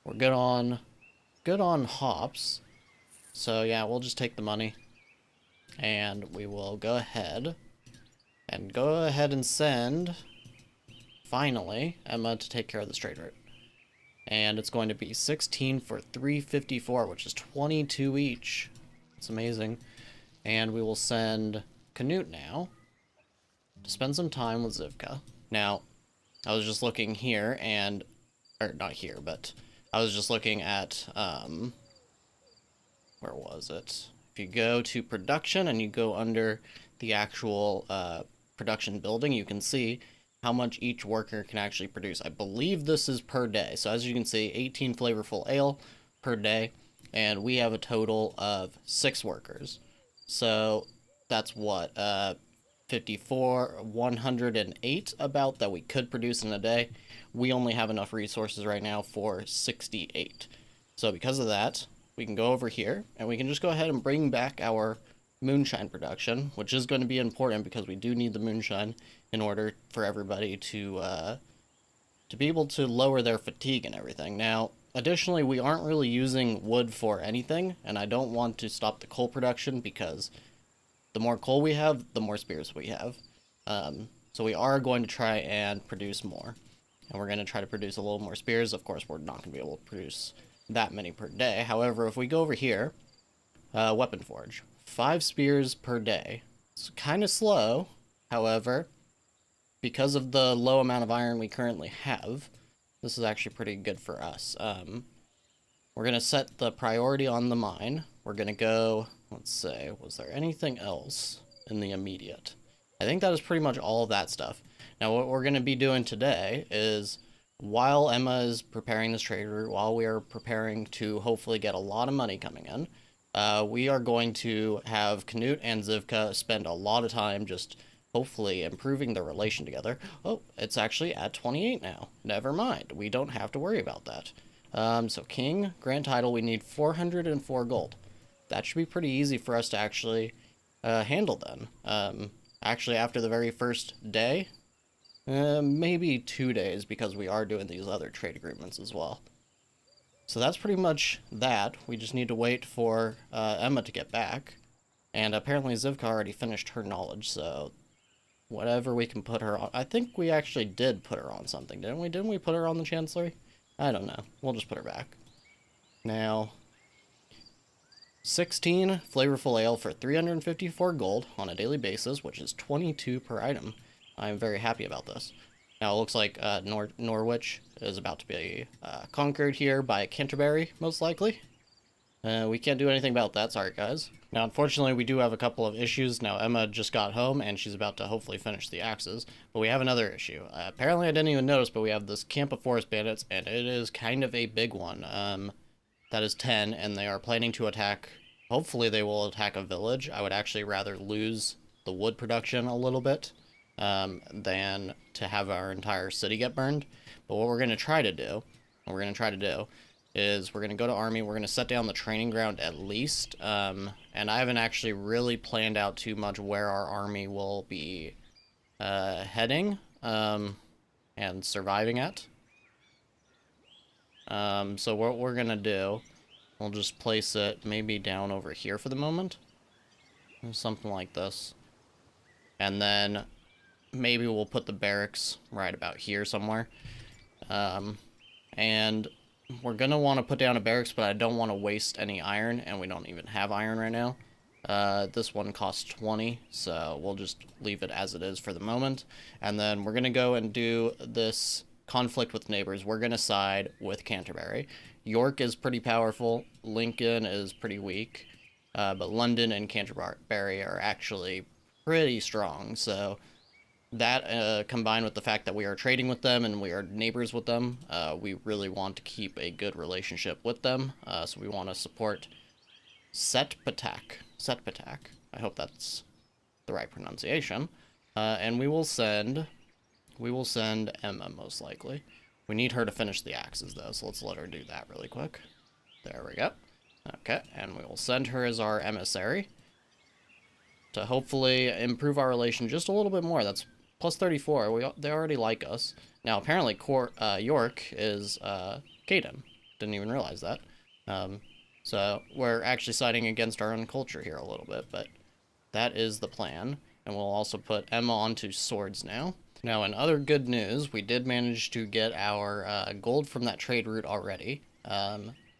We're good on hops. So yeah, we'll just take the money and we will go ahead and send finally Emma to take care of this trade route. And it's going to be 16 for 354, which is 22 each. It's amazing. And we will send Canute now to spend some time with Zivka. Now, I was just looking here and, or not here, but I was just looking at, where was it? If you go to production and you go under the actual production building, you can see how much each worker can actually produce. I believe this is per day. So as you can see, 18 flavorful ale per day, and we have a total of 6 workers. So that's what, 54, 108 about that we could produce in a day. We only have enough resources right now for 68. So because of that, we can go over here and we can just go ahead and bring back our moonshine production, which is going to be important because we do need the moonshine in order for everybody to be able to lower their fatigue and everything. Now, additionally, we aren't really using wood for anything, and I don't want to stop the coal production because the more coal we have, the more spears we have. So we are going to try and produce more, and we're going to try to produce a little more spears. Of course, we're not going to be able to produce that many per day. However, if we go over here, weapon forge, 5 spears per day. It's kind of slow, however, because of the low amount of iron we currently have, this is actually pretty good for us. We're going to set the priority on the mine. We're going to go, let's say, was there anything else in the immediate? I think that is pretty much all of that stuff. Now, what we're going to be doing today is, while Emma is preparing this trade route, while we are preparing to hopefully get a lot of money coming in, we are going to have Canute and Zivka spend a lot of time just hopefully improving their relation together. Oh, it's actually at 28 now. Never mind. We don't have to worry about that. So King, Grand Title, we need 404 gold. That should be pretty easy for us to actually handle then. Actually, after the very first day, maybe 2 days, because we are doing these other trade agreements as well. So that's pretty much that. We just need to wait for Emma to get back. And apparently Zivka already finished her knowledge, so whatever we can put her on. I think we actually did put her on something, didn't we? Didn't we put her on the Chancellery? I don't know. We'll just put her back. Now, 16 flavorful ale for 354 gold on a daily basis, which is 22 per item. I'm very happy about this. Now, it looks like Norwich is about to be conquered here by Canterbury, most likely. We can't do anything about that, sorry guys. Now, unfortunately, we do have a couple of issues. Now, Emma just got home, and she's about to hopefully finish the axes. But we have another issue. Apparently, I didn't even notice, but we have this camp of forest bandits, and it is kind of a big one. That is 10, and they are planning to attack. Hopefully, they will attack a village. I would actually rather lose the wood production a little bit than to have our entire city get burned. But what we're going to try to do, is we're going to go to army, we're going to set down the training ground at least, and I haven't actually really planned out too much where our army will be heading and surviving at. So what we're going to do, we'll just place it maybe down over here for the moment, something like this, and then maybe we'll put the barracks right about here somewhere, and we're going to want to put down a barracks, but I don't want to waste any iron, and we don't even have iron right now. This one costs 20, so we'll just leave it as it is for the moment. And then we're going to go and do this conflict with neighbors. We're going to side with Canterbury. York is pretty powerful. Lincoln is pretty weak. But London and Canterbury are actually pretty strong, so that, combined with the fact that we are trading with them and we are neighbors with them, we really want to keep a good relationship with them. So we want to support Setpatak. I hope that's the right pronunciation. And we will send Emma, most likely. We need her to finish the axes, though, so let's let her do that really quick. There we go. Okay, and we will send her as our emissary to hopefully improve our relation just a little bit more. That's plus 34. They already like us. Now, apparently, York is Caden. Didn't even realize that. So we're actually siding against our own culture here a little bit, but that is the plan. And we'll also put Emma onto swords now. Now, in other good news, we did manage to get our gold from that trade route already.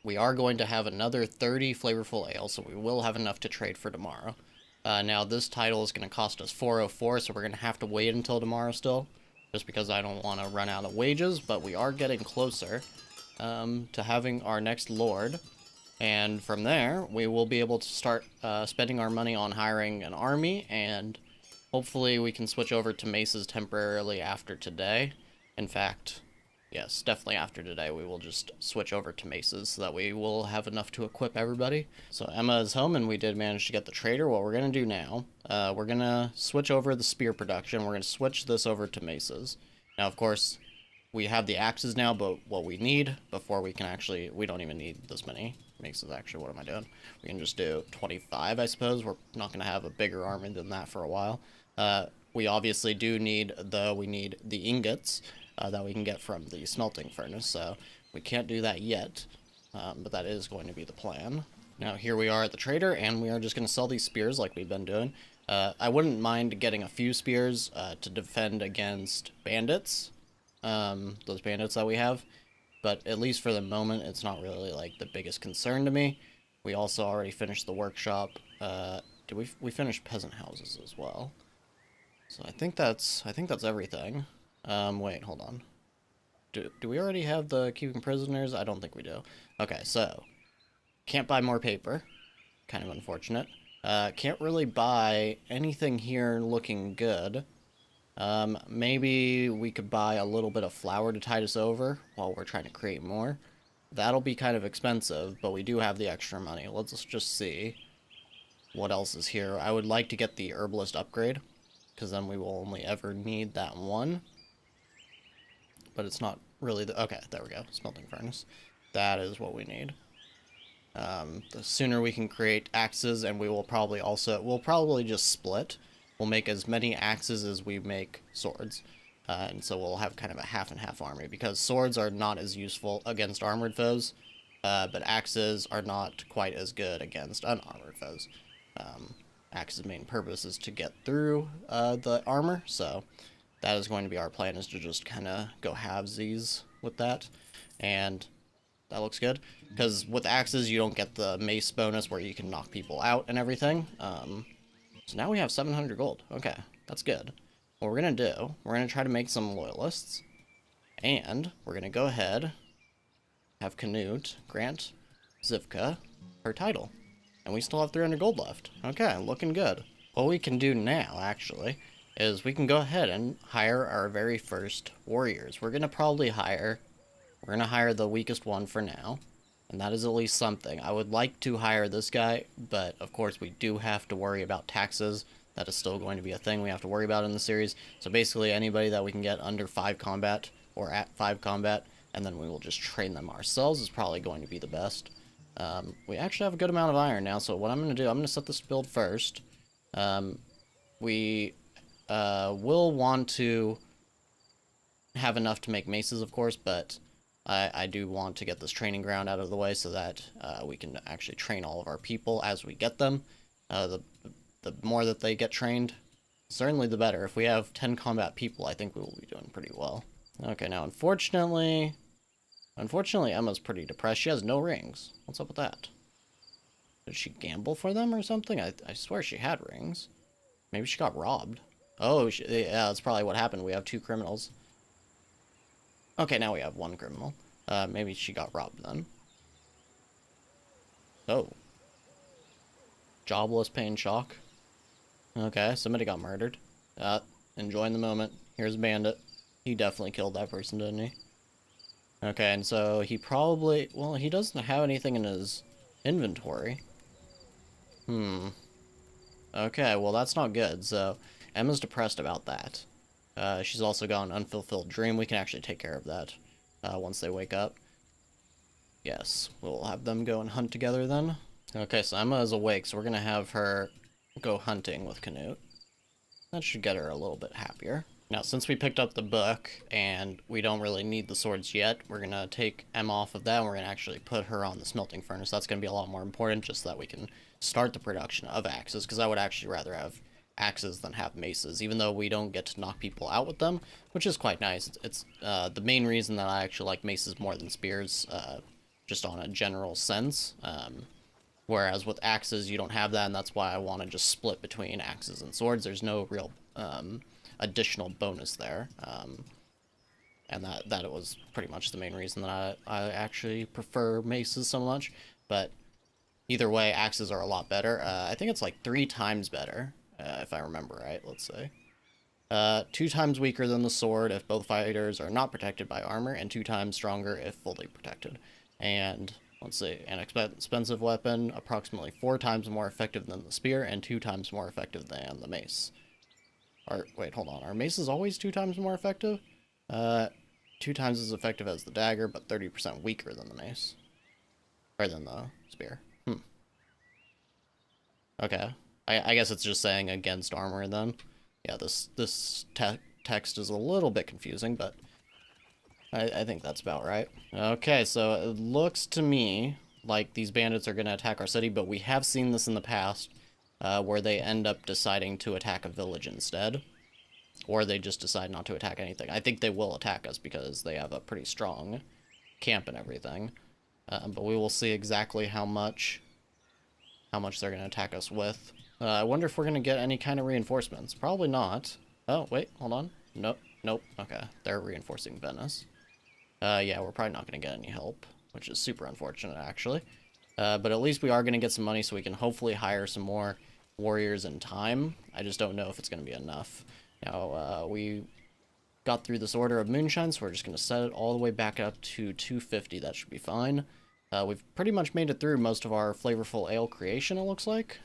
We are going to have another 30 flavorful ale, so we will have enough to trade for tomorrow. Now, this title is going to cost us 404, so we're going to have to wait until tomorrow still, just because I don't want to run out of wages, but we are getting closer to having our next lord. And from there, we will be able to start spending our money on hiring an army, and hopefully we can switch over to maces temporarily after today. In fact, yes, definitely after today, we will just switch over to maces so that we will have enough to equip everybody. So Emma is home, and we did manage to get the trader. What we're going to do now, we're going to switch over the spear production. We're going to switch this over to maces. Now, of course, we have the axes now, but what we need before we can actually, we don't even need this many maces, actually. What am I doing? We can just do 25, I suppose. We're not going to have a bigger army than that for a while. We obviously do need, though, we need the ingots that we can get from the smelting furnace, so we can't do that yet, but that is going to be the plan. Now, here we are at the trader, and we are just going to sell these spears like we've been doing. I wouldn't mind getting a few spears to defend against bandits, those bandits that we have, but at least for the moment, it's not really, like, the biggest concern to me. We also already finished the workshop. Did we finished peasant houses as well? So I think that's everything. Wait, hold on. Do we already have the keeping prisoners? I don't think we do. Okay, so can't buy more paper. Kind of unfortunate. Can't really buy anything here looking good. Maybe we could buy a little bit of flour to tide us over while we're trying to create more. That'll be kind of expensive, but we do have the extra money. Let's just see what else is here. I would like to get the herbalist upgrade, because then we will only ever need that one. But it's not really the... Okay, there we go. Smelting furnace. That is what we need. The sooner we can create axes, and we will probably also... We'll probably just split. We'll make as many axes as we make swords. And so we'll have kind of a half and half army, because swords are not as useful against armored foes, but axes are not quite as good against unarmored foes. Axe's main purpose is to get through the armor, so that is going to be our plan, is to just kind of go halvesies with that, and that looks good, because with axes you don't get the mace bonus where you can knock people out and everything. So now we have 700 gold. Okay, that's good. What we're going to do, we're going to try to make some loyalists, and we're going to go ahead, have Canute grant Zivka her title. And we still have 300 gold left. Okay, looking good. What we can do now, actually, is we can go ahead and hire our very first warriors. We're going to hire the weakest one for now. And that is at least something. I would like to hire this guy, but of course we do have to worry about taxes. That is still going to be a thing we have to worry about in the series. So basically anybody that we can get under 5 combat, or at 5 combat, and then we will just train them ourselves, is probably going to be the best. We actually have a good amount of iron now, so what I'm going to do, I'm going to set this build first. We will want to have enough to make maces, of course, but I do want to get this training ground out of the way so that we can actually train all of our people as we get them. The more that they get trained, certainly the better. If we have 10 combat people, I think we will be doing pretty well. Okay, now unfortunately, Emma's pretty depressed. She has no rings. What's up with that? Did she gamble for them or something? I swear she had rings. Maybe she got robbed. Oh, yeah, that's probably what happened. We have 2 criminals. Okay, now we have 1 criminal. Maybe she got robbed then. Oh. Jobless, pain, shock. Okay, somebody got murdered. Enjoying the moment. Here's a bandit. He definitely killed that person, didn't he? Okay, and so he probably... Well, he doesn't have anything in his inventory. Okay, well, that's not good. So, Emma's depressed about that. She's also got an unfulfilled dream. We can actually take care of that. once they wake up. Yes, we'll have them go and hunt together then. Okay, so Emma is awake, so we're gonna have her go hunting with Canute. That should get her a little bit happier. Now, since we picked up the book and we don't really need the swords yet, we're gonna take Emma off of that and we're gonna actually put her on the smelting furnace. That's gonna be a lot more important just so that we can start the production of axes, because I would actually rather have axes than have maces, even though we don't get to knock people out with them, which is quite nice. It's the main reason that I actually like maces more than spears, just on a general sense. Whereas with axes, you don't have that, and that's why I want to just split between axes and swords. There's no real additional bonus there. And that was pretty much the main reason that I actually prefer maces so much. But either way, axes are a lot better. I think it's like 3 times better, if I remember right, let's say. 2 times weaker than the sword if both fighters are not protected by armor, and 2 times stronger if fully protected. And let's see, an expensive weapon, approximately 4 times more effective than the spear, and 2 times more effective than the mace. Or, wait, hold on, are maces always 2 times more effective? 2 times as effective as the dagger, but 30% weaker than the mace. Or than the spear. Okay. I guess it's just saying against armor then. Yeah, this text is a little bit confusing, but I think that's about right. Okay, so it looks to me like these bandits are going to attack our city, but we have seen this in the past, where they end up deciding to attack a village instead. Or they just decide not to attack anything. I think they will attack us because they have a pretty strong camp and everything. But we will see exactly how much they're going to attack us with. I wonder if we're going to get any kind of reinforcements. Probably not. Oh, wait, hold on. Nope. Okay, they're reinforcing Venice. Yeah, we're probably not going to get any help, which is super unfortunate, actually. But at least we are going to get some money so we can hopefully hire some more warriors in time. I just don't know if it's going to be enough. Now, we got through this order of moonshine, so we're just going to set it all the way back up to 250. That should be fine. We've pretty much made it through most of our flavorful ale creation, it looks like.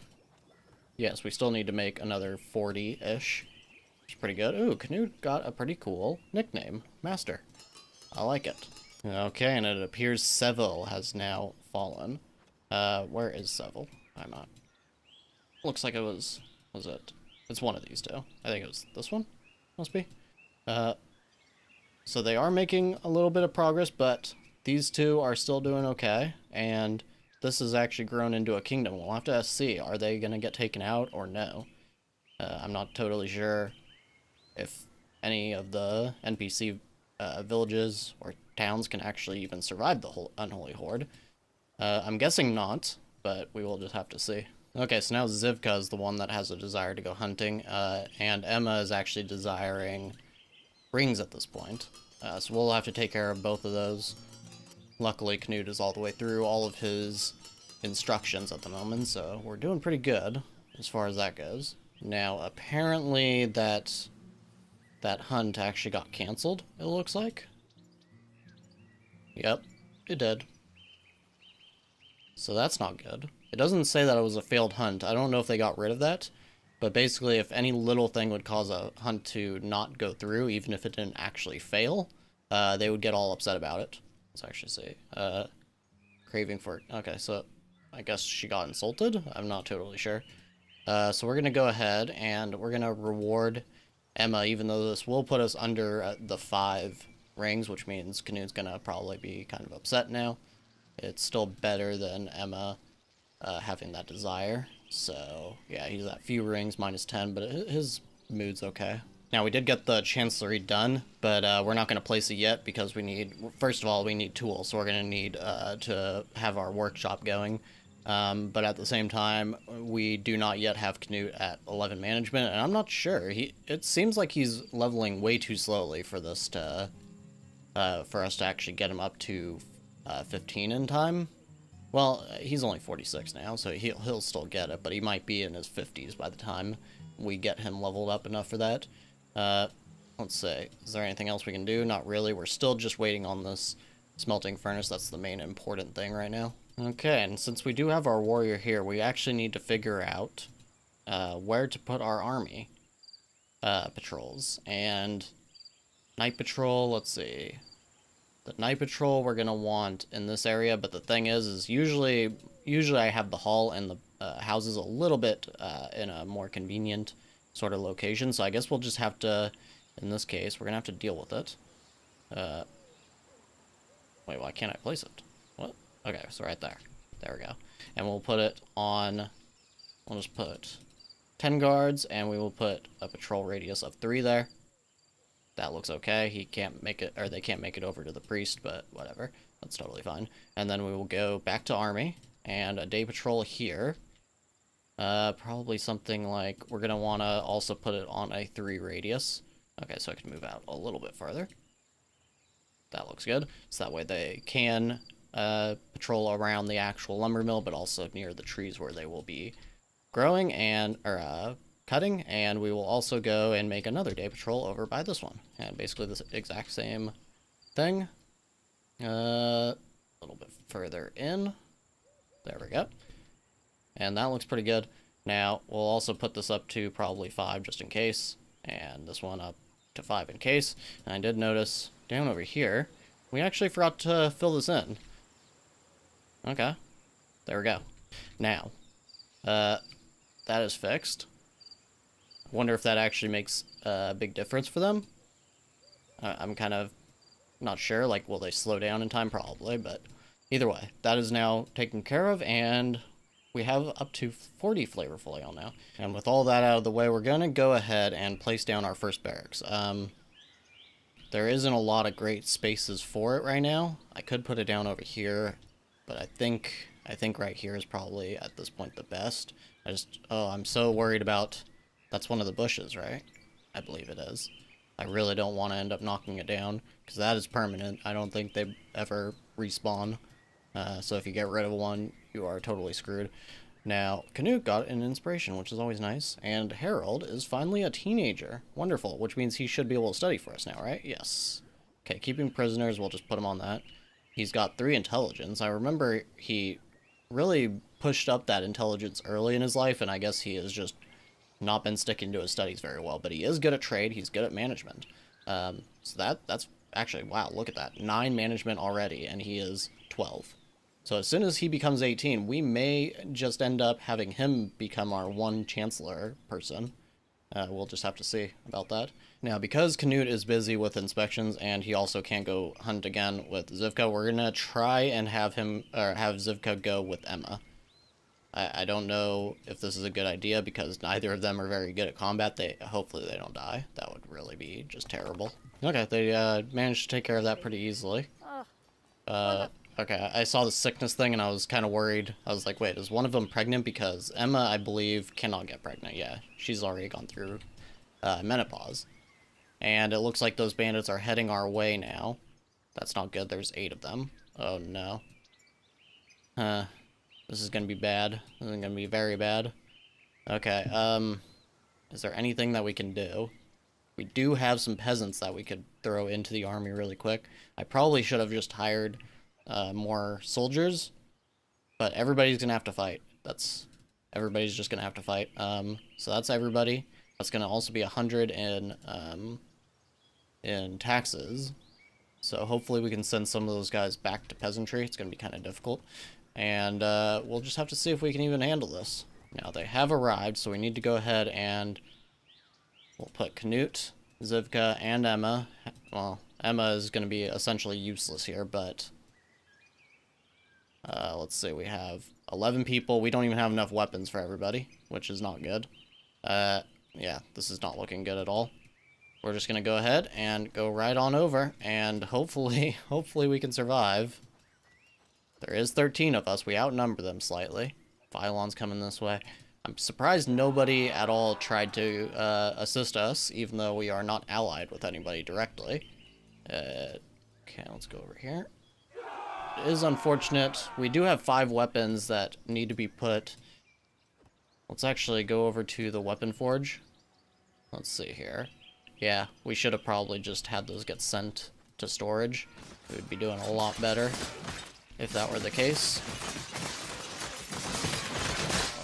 Yes, we still need to make another 40-ish. Which is pretty good. Ooh, Canute got a pretty cool nickname. Master. I like it. Okay, and it appears Seville has now fallen. Where is Seville? I'm not. Looks like it was it? It's one of these two. I think it was this one? Must be. So they are making a little bit of progress, but these two are still doing okay, and this has actually grown into a kingdom. We'll have to see, are they going to get taken out or no? I'm not totally sure if any of the NPC villages or towns can actually even survive the whole Unholy Horde. I'm guessing not, but we will just have to see. Okay, so now Zivka is the one that has a desire to go hunting, and Emma is actually desiring rings at this point. So we'll have to take care of both of those. Luckily, Canute is all the way through all of his instructions at the moment, so we're doing pretty good as far as that goes. Now, apparently that hunt actually got canceled, it looks like. Yep, it did. So that's not good. It doesn't say that it was a failed hunt. I don't know if they got rid of that, but basically if any little thing would cause a hunt to not go through, even if it didn't actually fail, they would get all upset about it. Let's actually see. Craving for... Okay, so I guess she got insulted? I'm not totally sure. So we're going to go ahead and we're going to reward Emma, even though this will put us under the 5 rings, which means Canute's going to probably be kind of upset now. It's still better than Emma having that desire. So, yeah, he's at few rings, -10, but his mood's okay. Now, we did get the Chancellery done, but we're not going to place it yet because we need, first of all, we need tools, so we're going to need to have our workshop going. But at the same time, we do not yet have Canute at 11 management, and I'm not sure. It seems like he's leveling way too slowly for this to, for us to actually get him up to 15 in time. Well, he's only 46 now, so he'll still get it, but he might be in his 50s by the time we get him leveled up enough for that. Let's see, is there anything else we can do? Not really. We're still just waiting on this smelting furnace. That's the main important thing right now. Okay, and since we do have our warrior here, we actually need to figure out where to put our army patrols. And night patrol, let's see. The night patrol we're gonna want in this area, but the thing is usually I have the hall and the houses a little bit in a more convenient sort of location, so I guess we'll just have to, in this case, we're gonna have to deal with it. Wait, why can't I place it? What? Okay, so right there. There we go. And we'll put it on, we'll just put 10 guards, and we will put a patrol radius of 3 there. That looks okay. He can't make it, or they can't make it over to the priest, but whatever. That's totally fine. And then we will go back to army, and a day patrol here. Probably something like, we're gonna wanna also put it on a 3 radius. Okay, so I can move out a little bit farther. That looks good. So that way they can patrol around the actual lumber mill, but also near the trees where they will be growing and, or cutting. And we will also go and make another day patrol over by this one. And basically the exact same thing. A little bit further in. There we go. And that looks pretty good. Now, we'll also put this up to probably 5 just in case. And this one up to 5 in case. And I did notice down over here, we actually forgot to fill this in. Okay. There we go. Now, that is fixed. I wonder if that actually makes a big difference for them. I'm kind of not sure. Like, will they slow down in time? Probably, but either way, that is now taken care of, and we have up to 40 flavorful ale now. And with all that out of the way, we're going to go ahead and place down our first barracks. There isn't a lot of great spaces for it right now. I could put it down over here, but I think right here is probably, at this point, the best. I'm so worried about, that's one of the bushes, right? I believe it is. I really don't want to end up knocking it down, because that is permanent. I don't think they ever respawn. So if you get rid of one, you are totally screwed. Now, Canute got an inspiration, which is always nice, and Harold is finally a teenager. Wonderful, which means he should be able to study for us now, right? Yes. Okay, keeping prisoners, we'll just put him on that. He's got 3 intelligence. I remember he really pushed up that intelligence early in his life, and I guess he has just not been sticking to his studies very well, but he is good at trade, he's good at management. So that's actually, wow, look at that. 9 management already, and he is 12. So as soon as he becomes 18, we may just end up having him become our 1 chancellor person. We'll just have to see about that. Now, because Canute is busy with inspections and he also can't go hunt again with Zivka, we're gonna try and have Zivka go with Emma. I don't know if this is a good idea because neither of them are very good at combat. Hopefully they don't die. That would really be just terrible. Okay, they managed to take care of that pretty easily. Okay, I saw the sickness thing and I was kind of worried. I was like, wait, is one of them pregnant? Because Emma, I believe, cannot get pregnant. Yeah, she's already gone through menopause. And it looks like those bandits are heading our way now. That's not good. There's 8 of them. Oh, no. This is going to be bad. This is going to be very bad. Okay, is there anything that we can do? We do have some peasants that we could throw into the army really quick. I probably should have just hired more soldiers, but everybody's gonna have to fight. Everybody's just gonna have to fight. So that's everybody. That's gonna also be 100 in taxes. So hopefully we can send some of those guys back to peasantry. It's gonna be kind of difficult, and we'll just have to see if we can even handle this. Now they have arrived, so we need to go ahead and we'll put Canute, Zivka, and Emma. Well, Emma is gonna be essentially useless here, but let's see, we have 11 people. We don't even have enough weapons for everybody, which is not good. Yeah, this is not looking good at all. We're just gonna go ahead and go right on over, and hopefully we can survive. There is 13 of us. We outnumber them slightly. Phylon's coming this way. I'm surprised nobody at all tried to assist us, even though we are not allied with anybody directly. Okay, let's go over here. It is unfortunate. We do have 5 weapons that need to be put. Let's actually go over to the weapon forge. Let's see here. Yeah, we should have probably just had those get sent to storage. We would be doing a lot better if that were the case.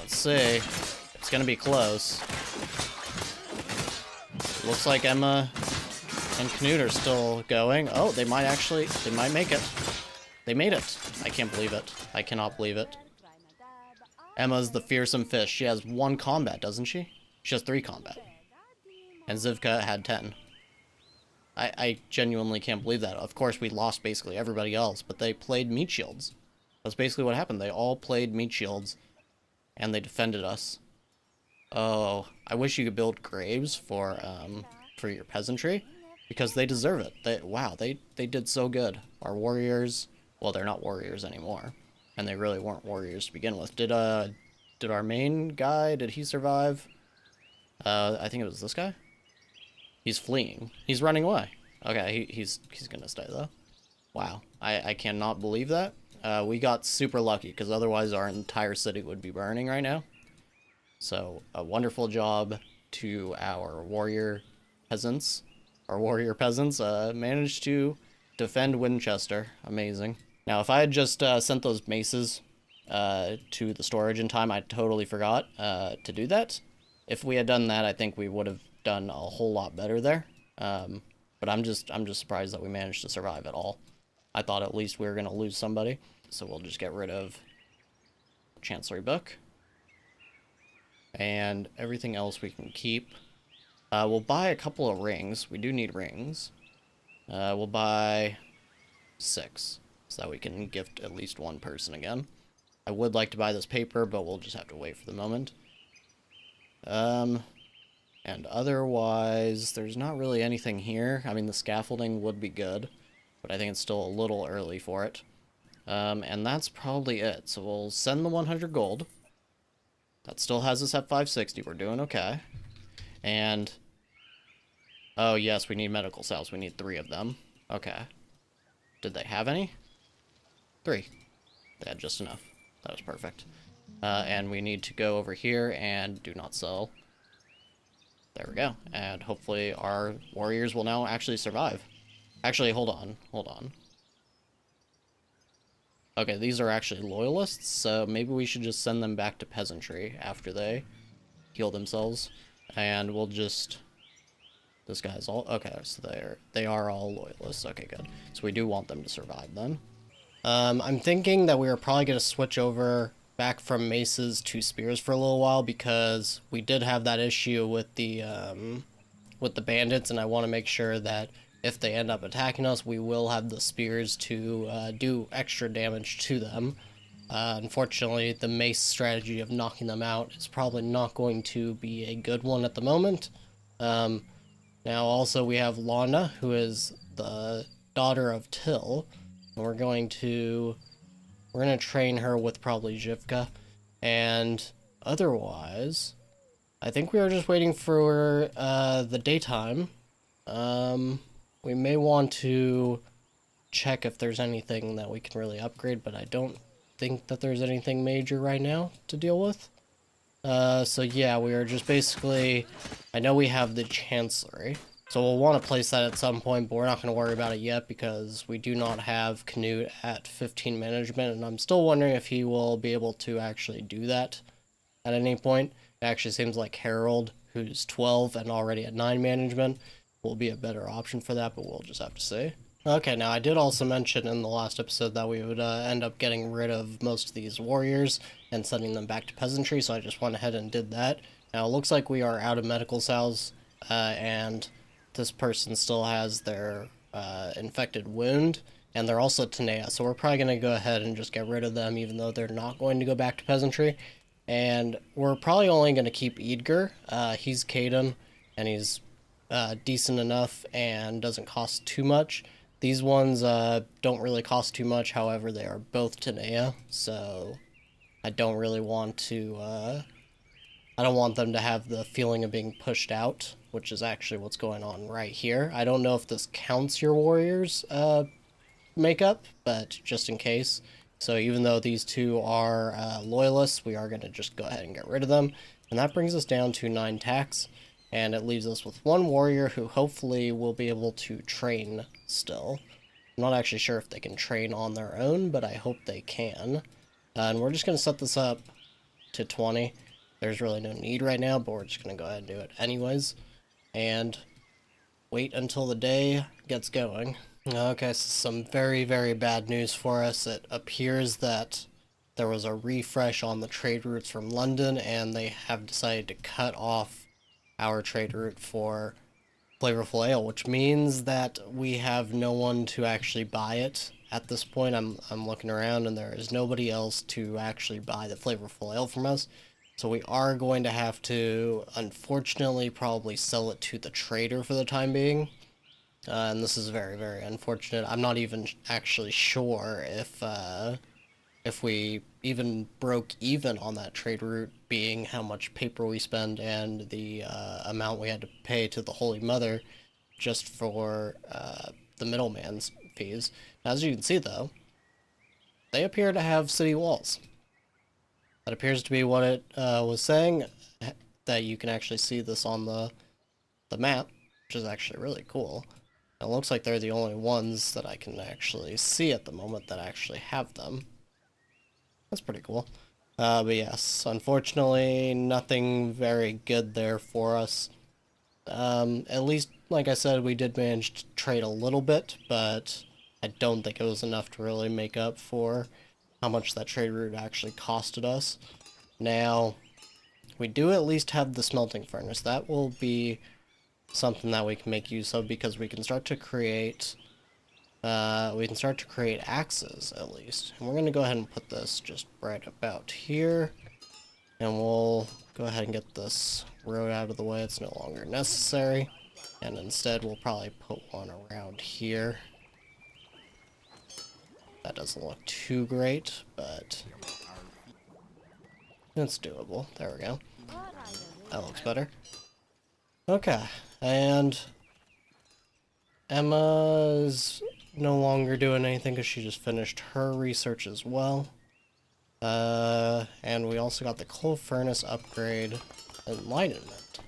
Let's see. It's gonna be close. Looks like Emma and Canute are still going. Oh, they might make it. They made it. I can't believe it. I cannot believe it. Emma's the fearsome fish. She has 1 combat, doesn't she? She has 3 combat. And Zivka had 10. I genuinely can't believe that. Of course, we lost basically everybody else, but they played meat shields. That's basically what happened. They all played meat shields, and they defended us. Oh, I wish you could build graves for your peasantry, because they deserve it. Wow, they did so good. Our warriors, well, they're not warriors anymore, and they really weren't warriors to begin with. Did our main guy, did he survive? I think it was this guy. He's fleeing. He's running away. Okay, he's gonna stay though. Wow, I cannot believe that. We got super lucky, because otherwise our entire city would be burning right now. So, a wonderful job to our warrior peasants. Our warrior peasants managed to defend Winchester. Amazing. Now, if I had just sent those maces to the storage in time, I totally forgot to do that. If we had done that, I think we would have done a whole lot better there. But I'm just surprised that we managed to survive at all. I thought at least we were going to lose somebody. So we'll just get rid of Chancellery Book. And everything else we can keep. We'll buy a couple of rings. We do need rings. We'll buy 6, so that we can gift at least 1 person again. I would like to buy this paper, but we'll just have to wait for the moment. And otherwise, there's not really anything here. I mean, the scaffolding would be good, but I think it's still a little early for it. And that's probably it. So we'll send the 100 gold. That still has us at 560. We're doing okay. And, oh yes, we need medical cells. We need 3 of them. Okay. Did they have any? 3. They had just enough. That was perfect. And we need to go over here and do not sell. There we go. And hopefully our warriors will now actually survive. Actually, hold on. Hold on. Okay, these are actually loyalists, so maybe we should just send them back to peasantry after they heal themselves. And we'll just... This guy's all... Okay, so they are all loyalists. Okay, good. So we do want them to survive then. I'm thinking that we are probably going to switch over back from maces to spears for a little while, because we did have that issue with the bandits, and I want to make sure that if they end up attacking us, we will have the spears to do extra damage to them. Unfortunately, the mace strategy of knocking them out is probably not going to be a good one at the moment. Now also we have Lana, who is the daughter of Till, and we're going to train her with probably Zivka, and otherwise, I think we are just waiting for the daytime. We may want to check if there's anything that we can really upgrade, but I don't think that there's anything major right now to deal with. So yeah, we are just basically... I know we have the Chancellery, so we'll want to place that at some point, but we're not going to worry about it yet because we do not have Canute at 15 management, and I'm still wondering if he will be able to actually do that at any point. It actually seems like Harold, who's 12 and already at 9 management, will be a better option for that, but we'll just have to see. Okay, now I did also mention in the last episode that we would end up getting rid of most of these warriors and sending them back to peasantry, so I just went ahead and did that. Now it looks like we are out of medical cells, and this person still has their infected wound, and they're also Tenea, so we're probably going to go ahead and just get rid of them, even though they're not going to go back to peasantry. And we're probably only going to keep Edgar. He's Caden, and he's decent enough and doesn't cost too much. These ones don't really cost too much, however they are both Tenea, so I don't really want to, I don't want them to have the feeling of being pushed out, which is actually what's going on right here. I don't know if this counts your warriors makeup, but just in case. So even though these two are loyalists, we are going to just go ahead and get rid of them. And that brings us down to 9 tax. And it leaves us with 1 warrior who hopefully will be able to train still. I'm not actually sure if they can train on their own, but I hope they can. And we're just going to set this up to 20. There's really no need right now, but we're just going to go ahead and do it anyways. And wait until the day gets going. Okay, so some very, very bad news for us. It appears that there was a refresh on the trade routes from London, and they have decided to cut off our trade route for flavorful ale, which means that we have no one to actually buy it. At this point, I'm looking around and there is nobody else to actually buy the flavorful ale from us. So we are going to have to, unfortunately, probably sell it to the trader for the time being. And this is very, very unfortunate. I'm not even actually sure if we even broke even on that trade route, being how much paper we spend and the amount we had to pay to the Holy Mother just for the middleman's fees. As you can see, though, they appear to have city walls. That appears to be what it was saying, that you can actually see this on the map, which is actually really cool. It looks like they're the only ones that I can actually see at the moment that actually have them. That's pretty cool. But yes, unfortunately, nothing very good there for us. At least, like I said, we did manage to trade a little bit, but I don't think it was enough to really make up for how much that trade route actually costed us. Now, we do at least have the smelting furnace. That will be something that we can make use of, because we can start to create axes, at least. And we're going to go ahead and put this just right about here. And we'll go ahead and get this road out of the way. It's no longer necessary. And instead, we'll probably put one around here. That doesn't look too great, but it's doable. There we go. That looks better. Okay, and Emma's no longer doing anything because she just finished her research as well. And we also got the coal furnace upgrade enlightenment,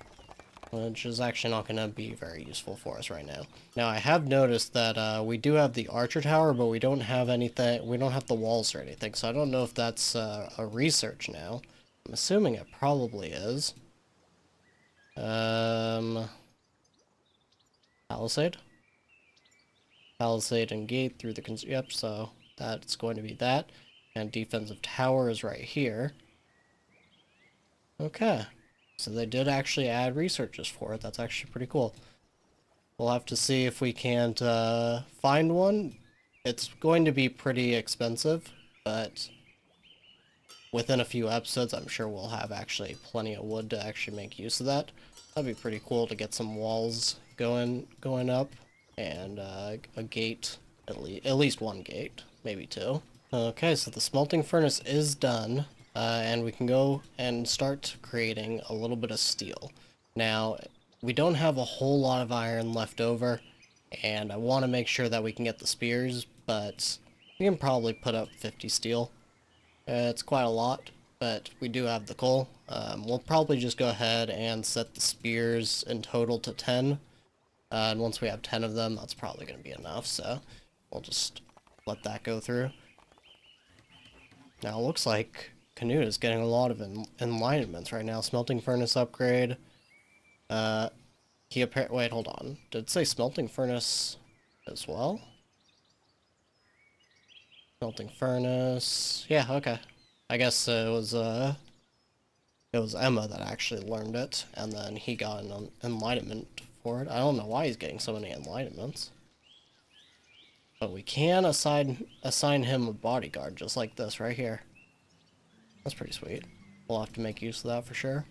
which is actually not going to be very useful for us right now. Now, I have noticed that we do have the archer tower, but we don't have anything. We don't have the walls or anything, so I don't know if that's a research now. I'm assuming it probably is. Palisade? Palisade and gate through the... Yep, so that's going to be that. And defensive tower is right here. Okay. So they did actually add researches for it. That's actually pretty cool. We'll have to see if we can't find one. It's going to be pretty expensive, but within a few episodes, I'm sure we'll have actually plenty of wood to actually make use of that. That'd be pretty cool to get some walls going up, and a gate, at least one gate, maybe two. Okay, so the smelting furnace is done, and we can go and start creating a little bit of steel. Now, we don't have a whole lot of iron left over, and I want to make sure that we can get the spears, but we can probably put up 50 steel. It's quite a lot, but we do have the coal. We'll probably just go ahead and set the spears in total to 10. And once we have 10 of them, that's probably going to be enough, so we'll just let that go through. Now, it looks like Canute is getting a lot of enlightenments right now. Smelting furnace upgrade. Wait, hold on. Did it say smelting furnace as well? Smelting furnace. Yeah, okay. I guess it was Emma that actually learned it, and then he got an enlightenment for it. I don't know why he's getting so many enlightenments. But we can assign him a bodyguard, just like this right here. That's pretty sweet. We'll have to make use of that for sure.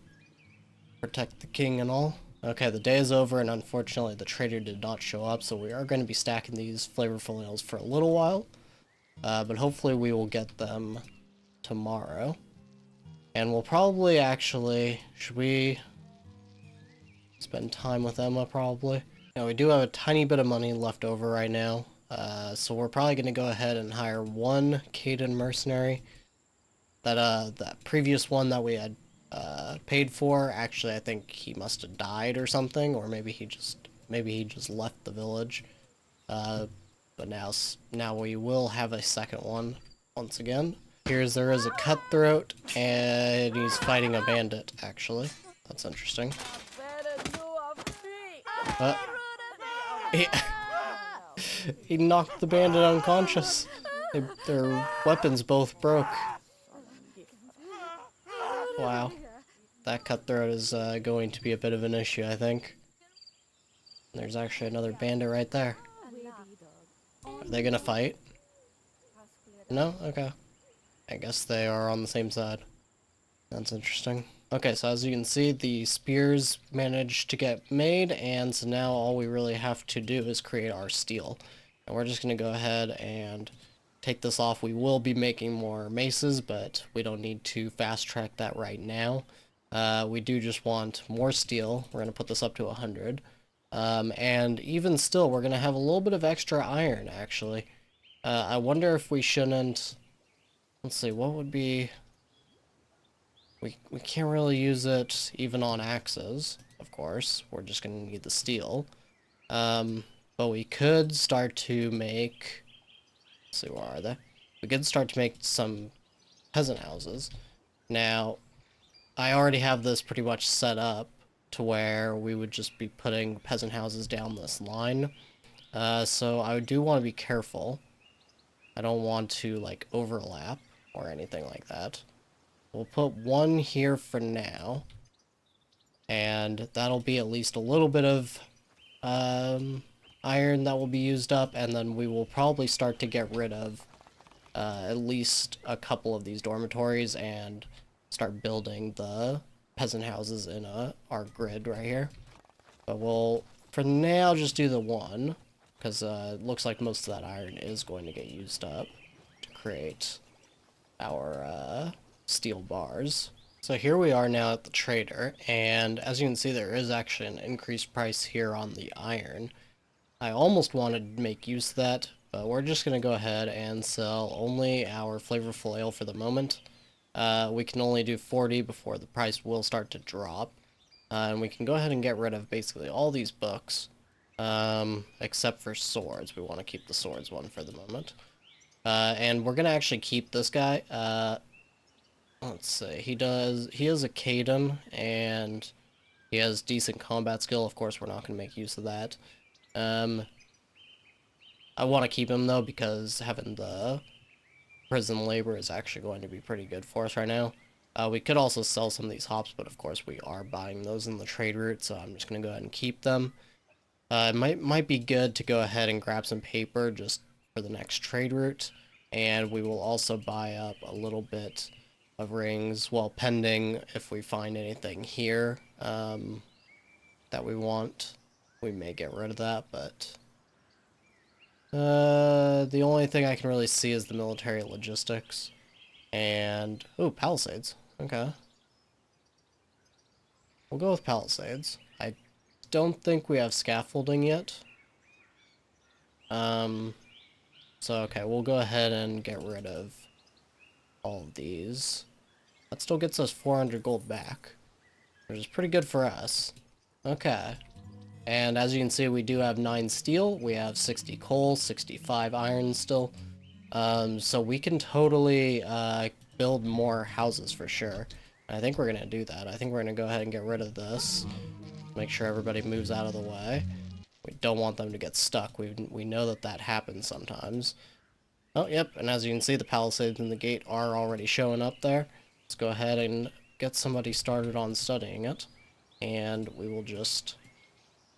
Protect the king and all. Okay, the day is over, and unfortunately the trader did not show up, so we are going to be stacking these flavorful ales for a little while. But hopefully we will get them tomorrow. And we'll probably actually... Should we spend time with Emma, probably? Now, we do have a tiny bit of money left over right now. So we're probably going to go ahead and hire one Caden mercenary. That previous one that we had paid for, actually, I think he must have died or something, or maybe he just left the village. But now we will have a second one once again. There is a cutthroat, and he's fighting a bandit, actually. That's interesting. He, he knocked the bandit unconscious. Their weapons both broke. Wow. That cutthroat is going to be a bit of an issue, I think. There's actually another bandit right there. Are they gonna fight? No? Okay. I guess they are on the same side. That's interesting. Okay, so as you can see, the spears managed to get made, and so now all we really have to do is create our steel. And we're just going to go ahead and take this off. We will be making more maces, but we don't need to fast track that right now. We do just want more steel. We're going to put this up to 100. And even still, we're going to have a little bit of extra iron, actually. I wonder if we shouldn't... Let's see, what would be... We can't really use it even on axes, of course. We're just going to need the steel. But we could start to make... Let's see, where are they? We could start to make some peasant houses. Now, I already have this pretty much set up to where we would just be putting peasant houses down this line. So I do want to be careful. I don't want to, like, overlap or anything like that. We'll put one here for now, and that'll be at least a little bit of iron that will be used up, and then we will probably start to get rid of at least a couple of these dormitories and start building the peasant houses in our grid right here. But we'll, for now, just do the one, because it looks like most of that iron is going to get used up to create our steel bars. So here we are now at the trader, and as you can see, there is actually an increased price here on the iron. I almost wanted to make use of that, but we're just going to go ahead and sell only our flavorful ale for the moment. We can only do 40 before the price will start to drop, and we can go ahead and get rid of basically all these books, except for swords. We want to keep the swords one for the moment. And we're going to actually keep this guy. Let's see, he has a Caden, and he has decent combat skill. Of course, we're not going to make use of that. I want to keep him, though, because having the prison labor is actually going to be pretty good for us right now. We could also sell some of these hops, but of course we are buying those in the trade route, so I'm just going to go ahead and keep them. It might be good to go ahead and grab some paper just for the next trade route, and we will also buy up a little bit of rings, well, pending if we find anything here that we want. We may get rid of that, but the only thing I can really see is the military logistics. And, oh, palisades. Okay. We'll go with palisades. I don't think we have scaffolding yet. So, okay, we'll go ahead and get rid of all of these. That still gets us 400 gold back, which is pretty good for us. Okay. And as you can see, we do have 9 steel, we have 60 coal, 65 iron still. So we can totally build more houses for sure. I think we're going to do that. I think we're going to go ahead and get rid of this. Make sure everybody moves out of the way. We don't want them to get stuck. We know that that happens sometimes. Oh, yep, and as you can see, the palisades and the gate are already showing up there. Let's go ahead and get somebody started on studying it. And we will just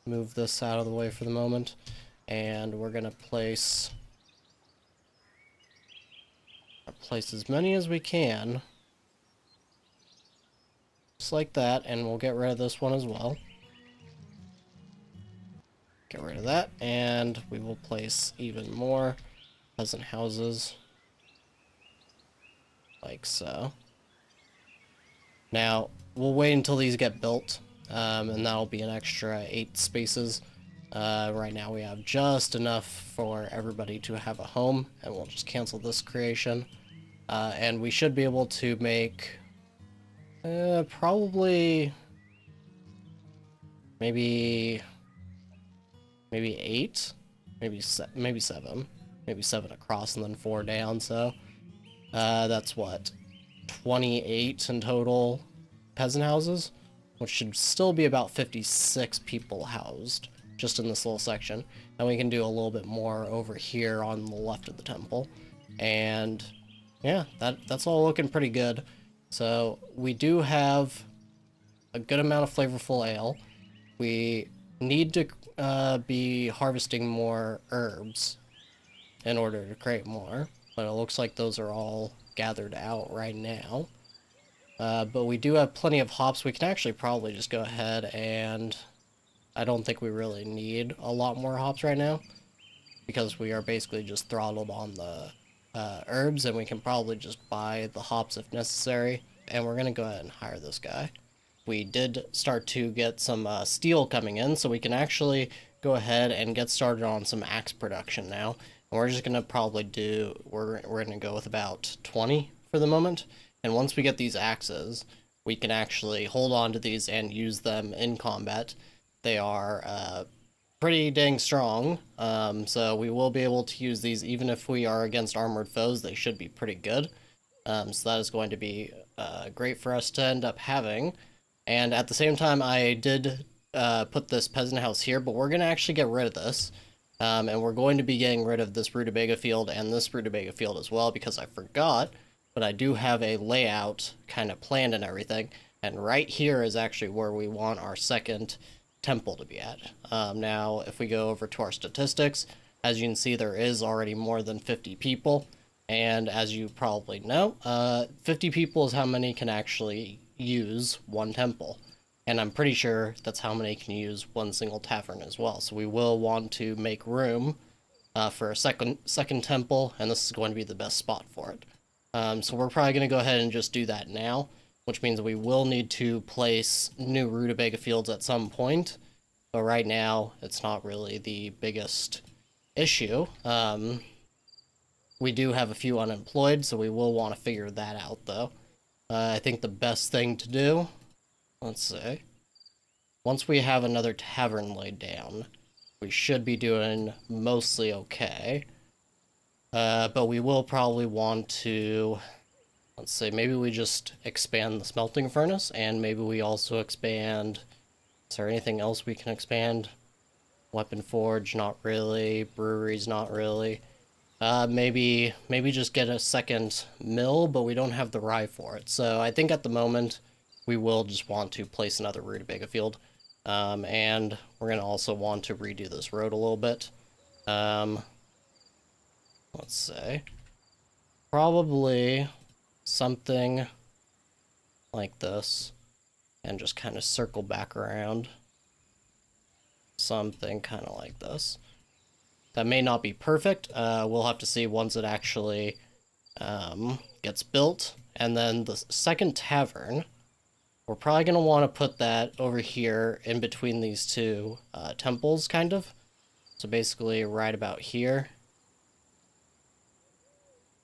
move this out of the way for the moment. And we're going to place as many as we can. Just like that, and we'll get rid of this one as well. Get rid of that, and we will place even more peasant houses. Like so. Now, we'll wait until these get built, and that'll be an extra 8 spaces. Right now we have just enough for everybody to have a home, and we'll just cancel this creation. And we should be able to make probably maybe 8, maybe 7, maybe 7 across and then 4 down. So that's what, 28 in total peasant houses, which should still be about 56 people housed. just in this little section. And we can do a little bit more over here on the left of the temple. And yeah, that's all looking pretty good. So we do have a good amount of flavorful ale. We need to be harvesting more herbs in order to create more, but it looks like those are all gathered out right now. But we do have plenty of hops. We can actually probably just go ahead and I don't think we really need a lot more hops right now because we are basically just throttled on the herbs, and we can probably just buy the hops if necessary. And we're going to go ahead and hire this guy. We did start to get some steel coming in, so we can actually go ahead and get started on some axe production now. And we're just going to probably we're going to go with about 20 for the moment. And once we get these axes, we can actually hold on to these and use them in combat. They are pretty dang strong, so we will be able to use these even if we are against armored foes. They should be pretty good. So that is going to be great for us to end up having. And at the same time, I did put this peasant house here, but we're going to actually get rid of this. And we're going to be getting rid of this rutabaga field and this rutabaga field as well, because I forgot, but I do have a layout kind of planned and everything. And right here is actually where we want our second temple to be at. Now, if we go over to our statistics, as you can see, there is already more than 50 people. And as you probably know, 50 people is how many can actually use one temple. And I'm pretty sure that's how many can use one single tavern as well. So we will want to make room for a second temple, and this is going to be the best spot for it. So we're probably going to go ahead and just do that now, which means we will need to place new rutabaga fields at some point. But right now, it's not really the biggest issue. We do have a few unemployed, so we will want to figure that out, though. I think the best thing to do, let's see, once we have another tavern laid down, we should be doing mostly okay. But we will probably want to, let's say, maybe we just expand the smelting furnace, and maybe we also expand, is there anything else we can expand? Weapon forge, not really. Breweries, not really. Maybe just get a second mill, but we don't have the rye for it. So I think at the moment, we will just want to place another rutabaga field. And we're going to also want to redo this road a little bit. Let's say, probably something like this, and just kind of circle back around. Something kind of like this. That may not be perfect. We'll have to see once it actually gets built. And then the second tavern, we're probably going to want to put that over here in between these two temples, kind of. So basically right about here.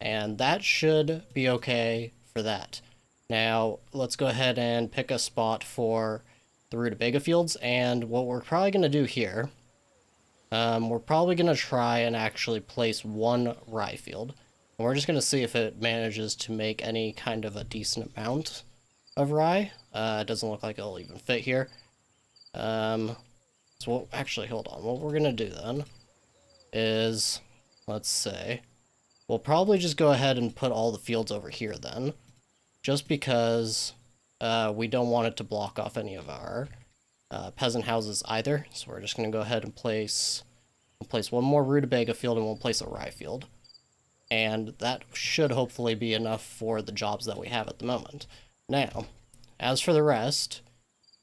And that should be okay for that. Now, let's go ahead and pick a spot for the rutabaga fields. And what we're probably going to do here, we're probably going to try and actually place one rye field. And we're just going to see if it manages to make any kind of a decent amount of rye. It doesn't look like it'll even fit here. So actually, hold on. What we're going to do then is, let's say, we'll probably just go ahead and put all the fields over here then, just because we don't want it to block off any of our peasant houses either. So we're just going to go ahead and place one more rutabaga field, and we'll place a rye field. And that should hopefully be enough for the jobs that we have at the moment. Now, as for the rest,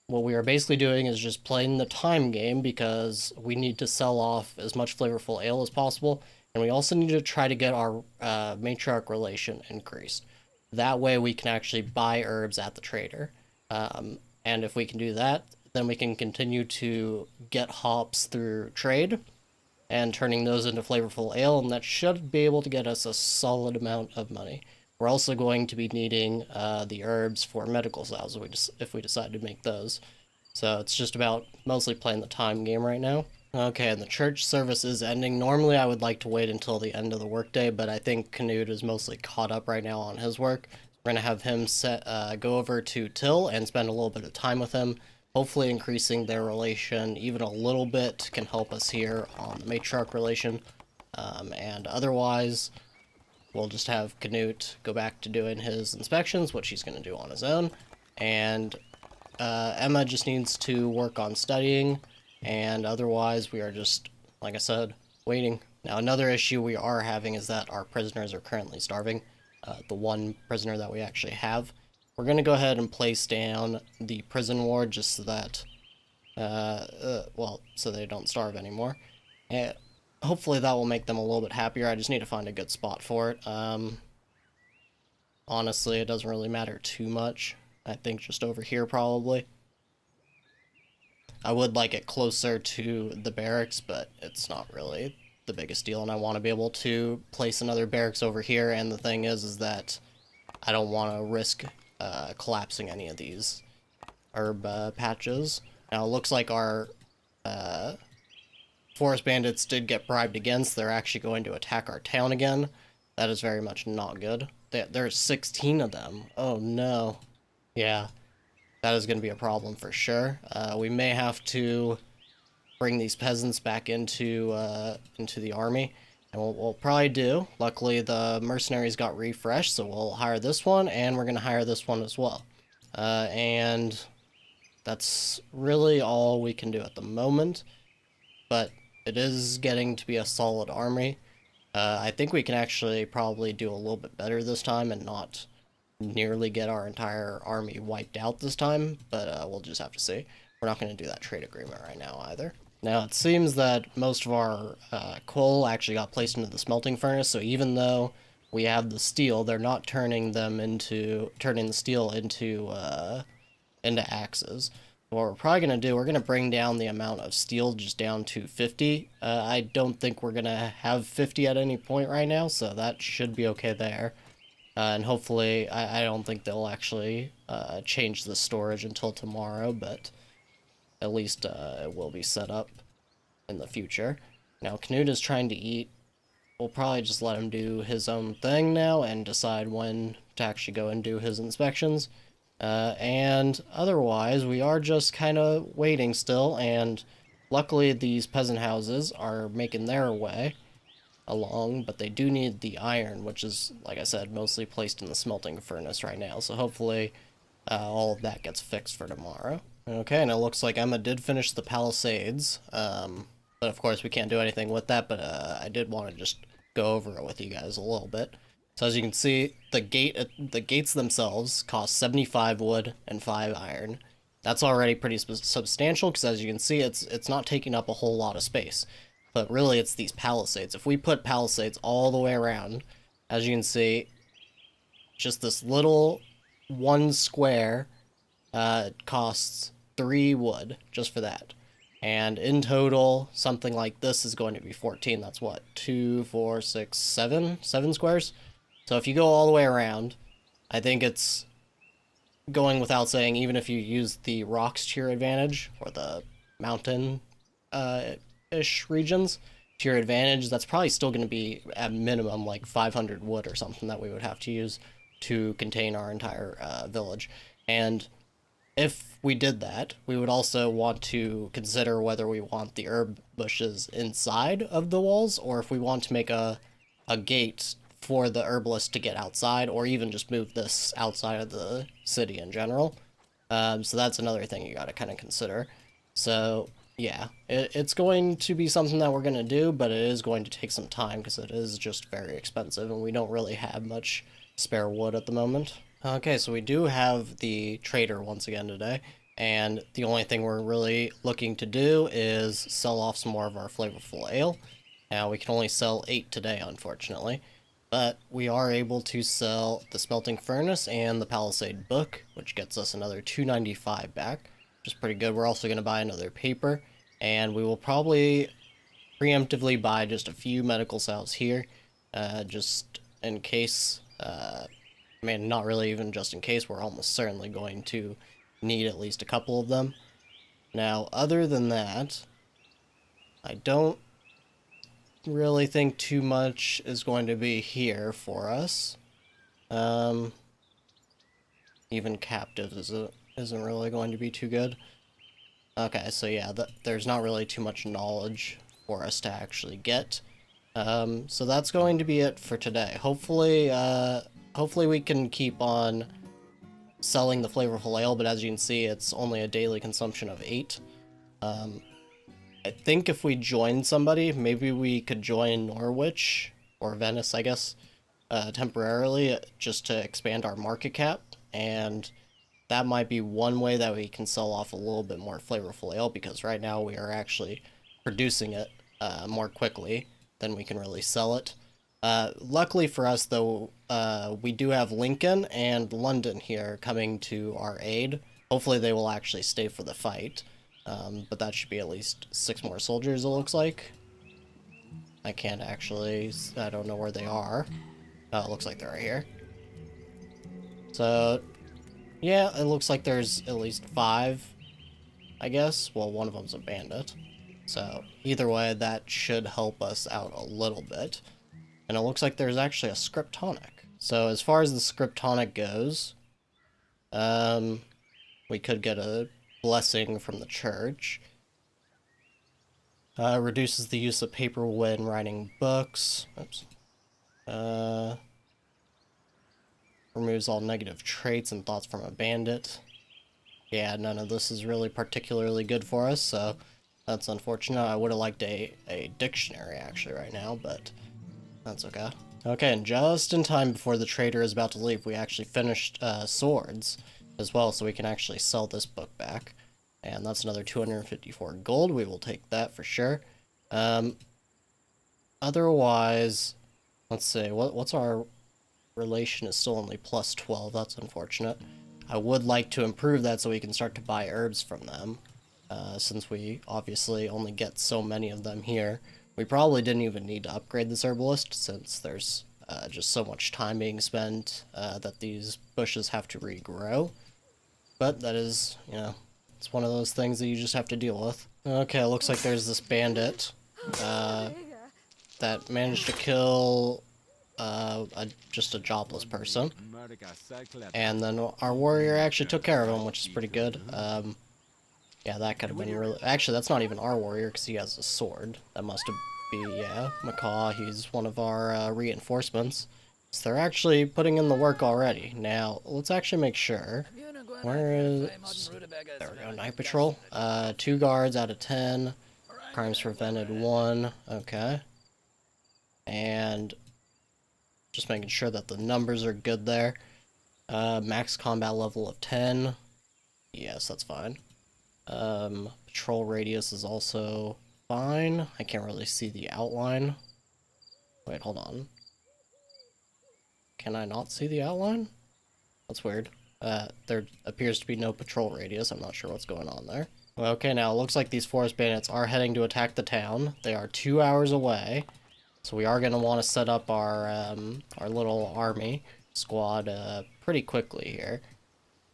what we are basically doing is just playing the time game, because we need to sell off as much flavorful ale as possible, and we also need to try to get our matriarch relation increased. That way we can actually buy herbs at the trader. And if we can do that, then we can continue to get hops through trade and turning those into flavorful ale, and that should be able to get us a solid amount of money. We're also going to be needing the herbs for medical cells if we decide to make those. So it's just about mostly playing the time game right now. Okay, and the church service is ending. Normally I would like to wait until the end of the workday, but I think Canute is mostly caught up right now on his work. We're going to have him go over to Till and spend a little bit of time with him. Hopefully increasing their relation even a little bit can help us here on the matriarch relation. And otherwise, we'll just have Canute go back to doing his inspections, which he's going to do on his own. And Emma just needs to work on studying. And otherwise, we are just, like I said, waiting. Now, another issue we are having is that our prisoners are currently starving. The one prisoner that we actually have. We're going to go ahead and place down the prison ward just so that, well, so they don't starve anymore. And hopefully that will make them a little bit happier. I just need to find a good spot for it. Honestly, it doesn't really matter too much. I think just over here probably. I would like it closer to the barracks, but it's not really the biggest deal, and I want to be able to place another barracks over here, and the thing is that I don't want to risk collapsing any of these herb patches. Now, it looks like our forest bandits did get bribed again, so they're actually going to attack our town again. That is very much not good. There's 16 of them. Oh no. Yeah, that is going to be a problem for sure. We may have to bring these peasants back into the army, and we'll probably do. Luckily, the mercenaries got refreshed, so we'll hire this one, and we're going to hire this one as well. And that's really all we can do at the moment, but it is getting to be a solid army. I think we can actually probably do a little bit better this time and not nearly get our entire army wiped out this time, but we'll just have to see. We're not going to do that trade agreement right now either. Now, it seems that most of our coal actually got placed into the smelting furnace, so even though we have the steel, they're not turning the steel into axes. What we're probably going to do, we're going to bring down the amount of steel just down to 50. I don't think we're going to have 50 at any point right now, so that should be okay there. And hopefully, I don't think they'll actually change the storage until tomorrow, but at least it will be set up in the future. Now, Canute is trying to eat. We'll probably just let him do his own thing now and decide when to actually go and do his inspections. And otherwise, we are just kind of waiting still, and luckily these peasant houses are making their way along, but they do need the iron, which is, like I said, mostly placed in the smelting furnace right now, so hopefully all of that gets fixed for tomorrow. Okay, and it looks like Emma did finish the palisades, but of course we can't do anything with that, but I did want to just go over it with you guys a little bit. So as you can see, the gates themselves cost 75 wood and 5 iron. That's already pretty substantial, because as you can see, it's not taking up a whole lot of space. But really, it's these palisades. If we put palisades all the way around, as you can see, just this little one square costs 3 wood just for that. And in total, something like this is going to be 14. That's what, 2, 4, 6, 7 squares? So if you go all the way around, I think it's going without saying, even if you use the rocks to your advantage, or the mountain ish regions to your advantage, that's probably still going to be at minimum like 500 wood or something that we would have to use to contain our entire village. And if we did that, we would also want to consider whether we want the herb bushes inside of the walls, or if we want to make a gate for the herbalist to get outside, or even just move this outside of the city in general. So that's another thing you got to kind of consider. So yeah, it's going to be something that we're going to do, but it is going to take some time because it is just very expensive, and we don't really have much spare wood at the moment. Okay, so we do have the trader once again today, and the only thing we're really looking to do is sell off some more of our flavorful ale. Now, we can only sell 8 today, unfortunately, but we are able to sell the smelting furnace and the palisade book, which gets us another 295 back, which is pretty good. We're also going to buy another paper, and we will probably preemptively buy just a few medical cells here, just in case. I mean, not really even just in case, we're almost certainly going to need at least a couple of them. Now, other than that, I don't really think too much is going to be here for us. Even captives isn't really going to be too good. Okay, so yeah, there's not really too much knowledge for us to actually get. So that's going to be it for today. Hopefully we can keep on selling the flavorful ale, but as you can see, it's only a daily consumption of 8. I think if we join somebody, maybe we could join Norwich, or Venice, I guess, temporarily, just to expand our market cap, and that might be one way that we can sell off a little bit more flavorful ale, because right now we are actually producing it more quickly than we can really sell it. Luckily for us, though, we do have Lincoln and London here coming to our aid. Hopefully they will actually stay for the fight, but that should be at least 6 more soldiers, it looks like. I can't actually, I don't know where they are. Oh, it looks like they're right here. So, yeah, it looks like there's at least 5, I guess. Well, one of them's a bandit. So, either way, that should help us out a little bit. And it looks like there's actually a script tonic. So, as far as the script tonic goes, we could get a blessing from the church. Reduces the use of paper when writing books. Oops. Removes all negative traits and thoughts from a bandit. Yeah, none of this is really particularly good for us, so that's unfortunate. I would have liked a dictionary actually right now, but that's okay. Okay, and just in time before the trader is about to leave, we actually finished swords as well, so we can actually sell this book back. And that's another 254 gold. We will take that for sure. Otherwise, let's see, what's our relation is still only plus 12. That's unfortunate. I would like to improve that so we can start to buy herbs from them, since we obviously only get so many of them here. We probably didn't even need to upgrade this herbalist, since there's just so much time being spent that these bushes have to regrow. But that is, you know, it's one of those things that you just have to deal with. Okay, looks like there's this bandit that managed to kill just a jobless person. And then our warrior actually took care of him, which is pretty good. Yeah, that could have been really... Actually, that's not even our warrior, because he has a sword. That must be, yeah, Macaw. He's one of our reinforcements. So they're actually putting in the work already. Now, let's actually make sure. Where is... There we go, night patrol. 2 guards out of 10. Crimes prevented 1. Okay. And just making sure that the numbers are good there. Max combat level of 10. Yes, that's fine. Patrol radius is also fine. I can't really see the outline. Wait, hold on. Can I not see the outline? That's weird. There appears to be no patrol radius. I'm not sure what's going on there. Okay, now it looks like these forest bandits are heading to attack the town. They are 2 hours away. So we are going to want to set up our little army squad pretty quickly here.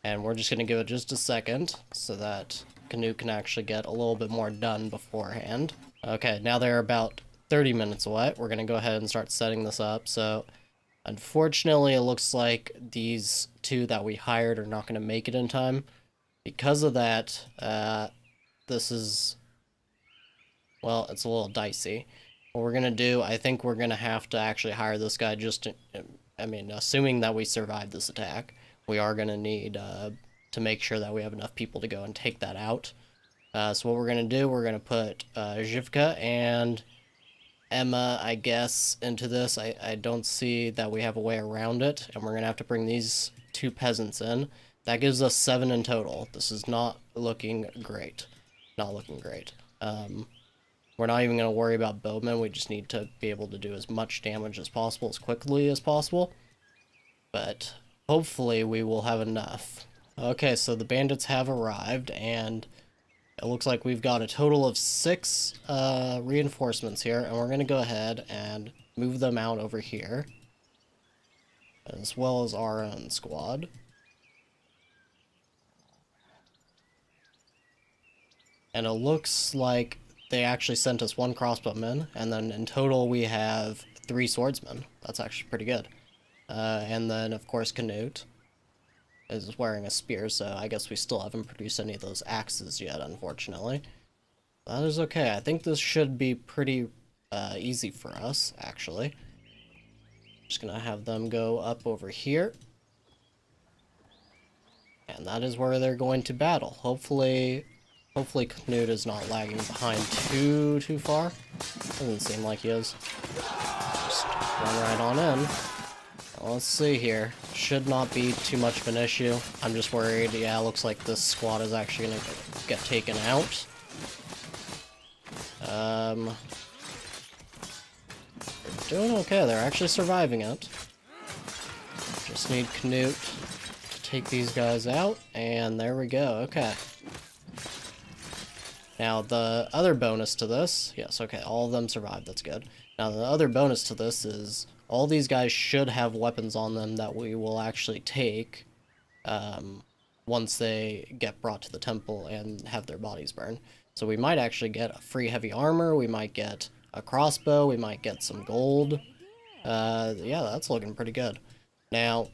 And we're just going to give it just a second so that Canute can actually get a little bit more done beforehand. Okay, now they're about 30 minutes away. We're going to go ahead and start setting this up. So unfortunately, it looks like these 2 that we hired are not going to make it in time. Because of that, this is, well, it's a little dicey. What we're going to do, I think we're going to have to actually hire this guy just to, I mean, assuming that we survive this attack, we are going to need to make sure that we have enough people to go and take that out. So what we're going to do, we're going to put Zhivka and Emma, I guess, into this. I don't see that we have a way around it, and we're going to have to bring these 2 peasants in. That gives us 7 in total. This is not looking great. Not looking great. We're not even going to worry about bowmen. We just need to be able to do as much damage as possible, as quickly as possible. But hopefully we will have enough. Okay, so the bandits have arrived, and it looks like we've got a total of 6 reinforcements here, and we're going to go ahead and move them out over here, as well as our own squad. And it looks like they actually sent us 1 crossbowman, and then in total we have 3 swordsmen. That's actually pretty good. And then, of course, Canute. is wearing a spear, so I guess we still haven't produced any of those axes yet, unfortunately. That is okay. I think this should be pretty easy for us, actually. Just gonna have them go up over here. And that is where they're going to battle. Hopefully Canute is not lagging behind too far. Doesn't seem like he is. Just run right on in. Let's see here. Should not be too much of an issue. I'm just worried. Yeah, it looks like this squad is actually going to get taken out. They're doing okay. They're actually surviving it. Just need Canute to take these guys out, and there we go. Okay. Now, the other bonus to this... Yes, okay, all of them survived. That's good. Now, the other bonus to this is all these guys should have weapons on them that we will actually take once they get brought to the temple and have their bodies burned. So we might actually get a free heavy armor, we might get a crossbow, we might get some gold. Yeah, that's looking pretty good. Now,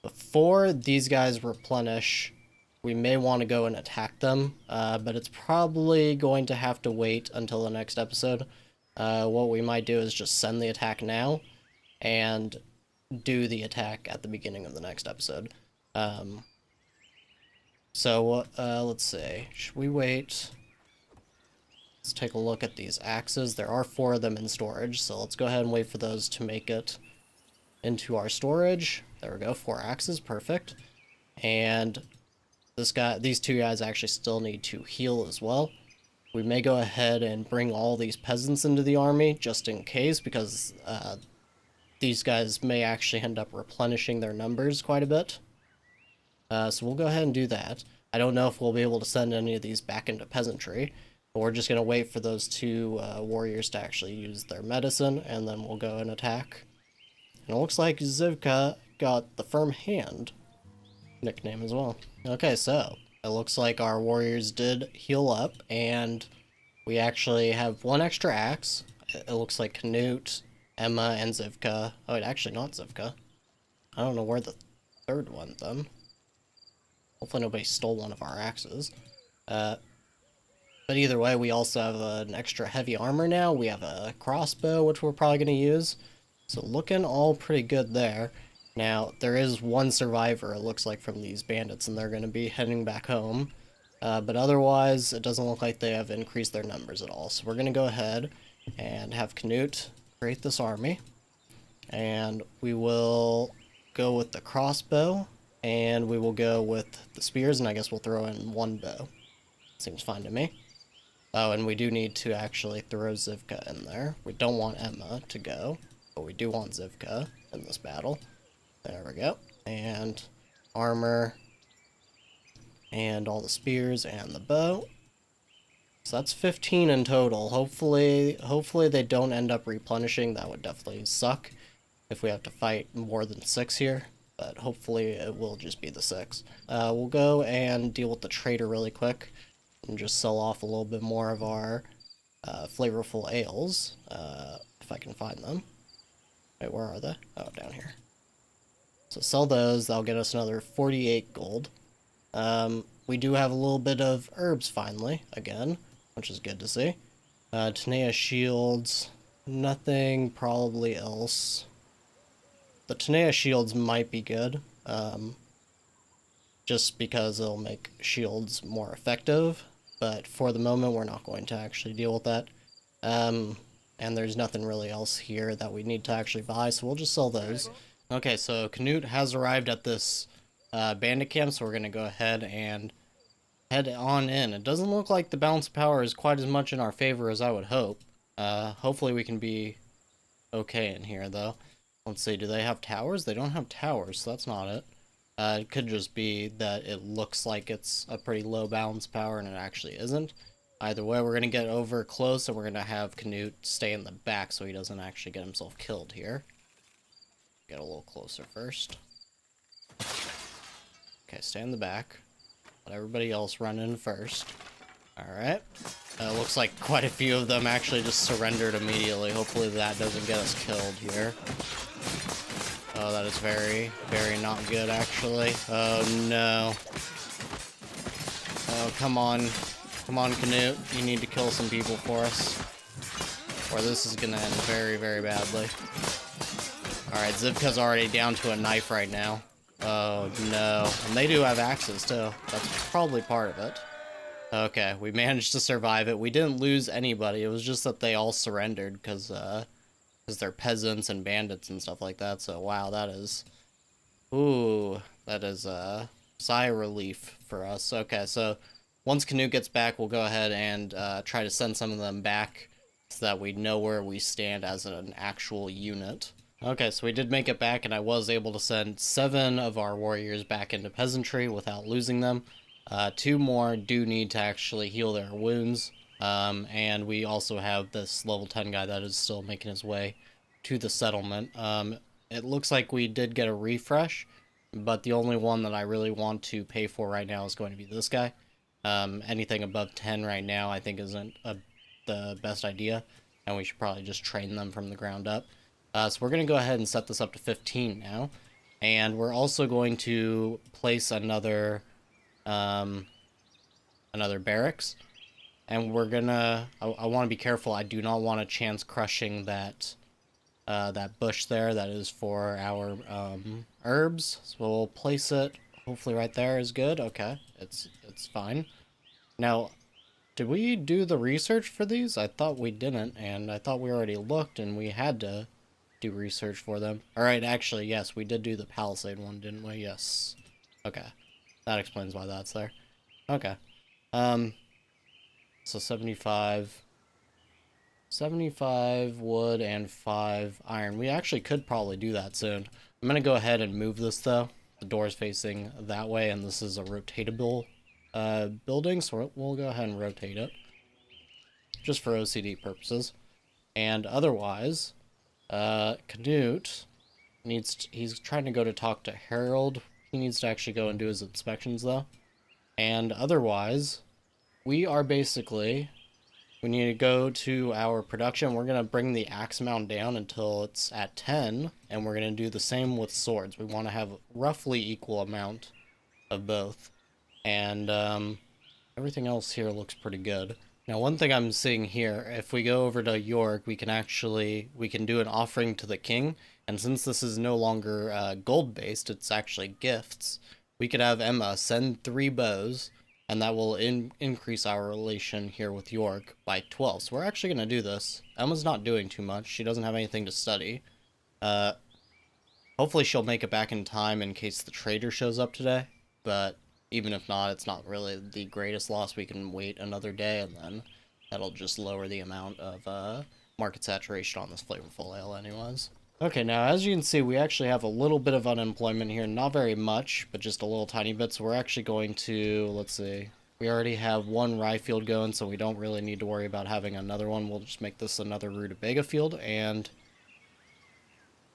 before these guys replenish, we may want to go and attack them, but it's probably going to have to wait until the next episode. What we might do is just send the attack now, and do the attack at the beginning of the next episode. Let's see. Should we wait? Let's take a look at these axes. There are 4 of them in storage, so let's go ahead and wait for those to make it into our storage. There we go, 4 axes, perfect. And these 2 guys actually still need to heal as well. We may go ahead and bring all these peasants into the army, just in case, because these guys may actually end up replenishing their numbers quite a bit. So we'll go ahead and do that. I don't know if we'll be able to send any of these back into peasantry, but we're just going to wait for those 2 warriors to actually use their medicine, and then we'll go and attack. And it looks like Zivka got the Firm Hand nickname as well. Okay, so it looks like our warriors did heal up, and we actually have 1 extra axe. It looks like Canute, Emma, and Zivka. Oh, wait, actually not Zivka. I don't know where the 3rd one then. Hopefully nobody stole one of our axes. But either way, we also have an extra heavy armor now. We have a crossbow, which we're probably going to use. So looking all pretty good there. Now, there is 1 survivor, it looks like, from these bandits, and they're going to be heading back home. But otherwise, it doesn't look like they have increased their numbers at all. So we're going to go ahead and have Canute create this army. And we will go with the crossbow, and we will go with the spears, and I guess we'll throw in 1 bow. Seems fine to me. Oh, and we do need to actually throw Zivka in there. We don't want Emma to go, but we do want Zivka in this battle. There we go. And armor, and all the spears, and the bow. So that's 15 in total. Hopefully they don't end up replenishing. That would definitely suck if we have to fight more than 6 here. But hopefully it will just be the 6. We'll go and deal with the trader really quick and just sell off a little bit more of our flavorful ales, if I can find them. Wait, where are they? Oh, down here. So sell those, that'll get us another 48 gold. We do have a little bit of herbs finally, again, which is good to see. Tenea shields, nothing probably else. The Tenea shields might be good, just because it'll make shields more effective, but for the moment we're not going to actually deal with that. And there's nothing really else here that we need to actually buy, so we'll just sell those. Okay, so Canute has arrived at this bandit camp, so we're going to go ahead and head on in. It doesn't look like the balance of power is quite as much in our favor as I would hope. Hopefully we can be okay in here, though. Let's see, do they have towers? They don't have towers, so that's not it. It could just be that it looks like it's a pretty low balance power and it actually isn't. Either way, we're going to get over close and we're going to have Canute stay in the back so he doesn't actually get himself killed here. Get a little closer first. Okay, stay in the back. Let everybody else run in first. Alright. Looks like quite a few of them actually just surrendered immediately. Hopefully that doesn't get us killed here. Oh, that is very, very not good, actually. Oh, no. Oh, come on. Come on, Canute. You need to kill some people for us. Or this is gonna end very, very badly. Alright, Zivka's already down to a knife right now. Oh, no. And they do have axes, too. That's probably part of it. Okay, we managed to survive it. We didn't lose anybody. It was just that they all surrendered because they're peasants and bandits and stuff like that. So, wow, that is... Ooh, that is a sigh of relief for us. Okay, so once Canute gets back, we'll go ahead and try to send some of them back so that we know where we stand as an actual unit. Okay, so we did make it back, and I was able to send 7 of our warriors back into peasantry without losing them. 2 more do need to actually heal their wounds, and we also have this level 10 guy that is still making his way to the settlement. It looks like we did get a refresh, but the only one that I really want to pay for right now is going to be this guy. Anything above 10 right now I think isn't the best idea, and we should probably just train them from the ground up. So we're going to go ahead and set this up to 15 now, and we're also going to place another barracks, and we're gonna, I want to be careful. I do not want to chance crushing that bush there that is for our herbs, so we'll place it hopefully right there is good. Okay, it's fine. Now, did we do the research for these? I thought we didn't, and I thought we already looked and we had to do research for them. Alright, actually, yes, we did do the palisade one, didn't we? Yes. Okay. That explains why that's there. Okay. So 75 wood and 5 iron. We actually could probably do that soon. I'm gonna go ahead and move this, though. The door's facing that way, and this is a rotatable building, so we'll go ahead and rotate it. Just for OCD purposes. And otherwise, Canute he's trying to go to talk to Harold. He needs to actually go and do his inspections, though. And otherwise, we need to go to our production. We're going to bring the axe amount down until it's at 10, and we're going to do the same with swords. We want to have roughly equal amount of both. And everything else here looks pretty good. Now, one thing I'm seeing here, if we go over to York, we can do an offering to the king, and since this is no longer gold-based, it's actually gifts, we could have Emma send 3 bows, and that will increase our relation here with York by 12. So we're actually going to do this. Emma's not doing too much. She doesn't have anything to study. Hopefully she'll make it back in time in case the trader shows up today, but even if not, it's not really the greatest loss. We can wait another day, and then that'll just lower the amount of market saturation on this flavorful ale anyways. Okay, now as you can see, we actually have a little bit of unemployment here. Not very much, but just a little tiny bit. So we're actually going to, let's see, we already have 1 rye field going, so we don't really need to worry about having another one. We'll just make this another rutabaga field, and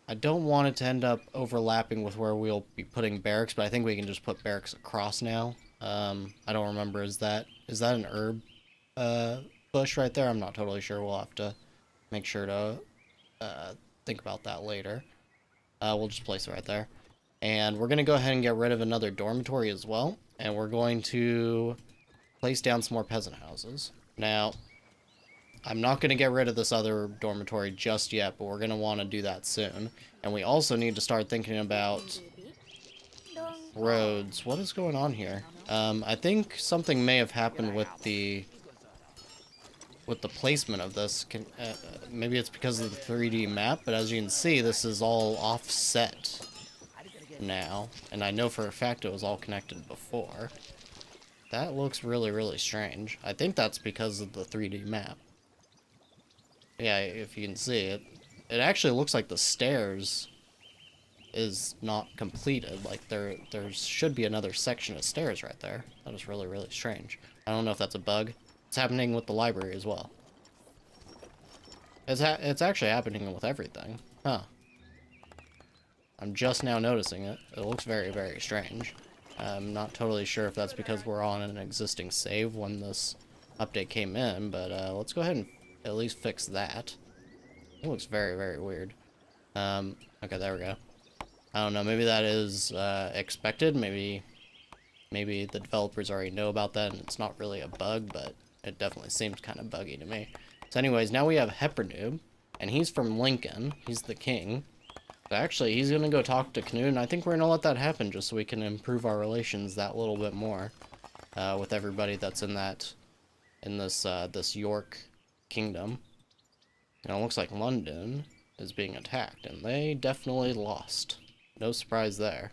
I don't want it to end up overlapping with where we'll be putting barracks, but I think we can just put barracks across now. I don't remember, is that an herb bush right there? I'm not totally sure. We'll have to make sure to think about that later. We'll just place it right there. And we're going to go ahead and get rid of another dormitory as well, and we're going to place down some more peasant houses. Now, I'm not going to get rid of this other dormitory just yet, but we're going to want to do that soon. And we also need to start thinking about roads. What is going on here? I think something may have happened with the placement of this. Maybe it's because of the 3D map, but as you can see, this is all offset now. And I know for a fact it was all connected before. That looks really, really strange. I think that's because of the 3D map. Yeah, if you can see it, it actually looks like the stairs is not completed. Like there should be another section of stairs right there. That is really, really strange. I don't know if that's a bug. It's happening with the library as well. It's actually happening with everything. Huh. I'm just now noticing it. It looks very, very strange. I'm not totally sure if that's because we're on an existing save when this update came in, but let's go ahead and at least fix that. It looks very, very weird. Okay, there we go. I don't know, maybe that is expected. Maybe the developers already know about that and it's not really a bug, but it definitely seems kind of buggy to me. So anyways, now we have Hypernoob, and he's from Lincoln. He's the king. So actually, he's going to go talk to Canute, and I think we're going to let that happen just so we can improve our relations that little bit more with everybody that's in this York kingdom. And it looks like London is being attacked, and they definitely lost. No surprise there.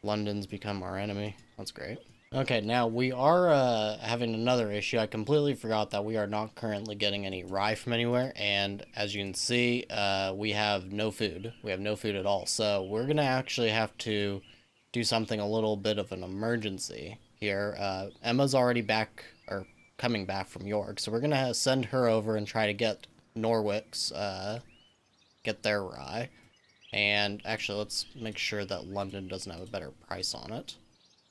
London's become our enemy. That's great. Okay, now we are having another issue. I completely forgot that we are not currently getting any rye from anywhere, and as you can see, we have no food. We have no food at all, so we're gonna actually have to do something a little bit of an emergency here. Emma's already back, or coming back from York, so we're gonna send her over and try to get Norwick's, get their rye. And actually, let's make sure that London doesn't have a better price on it.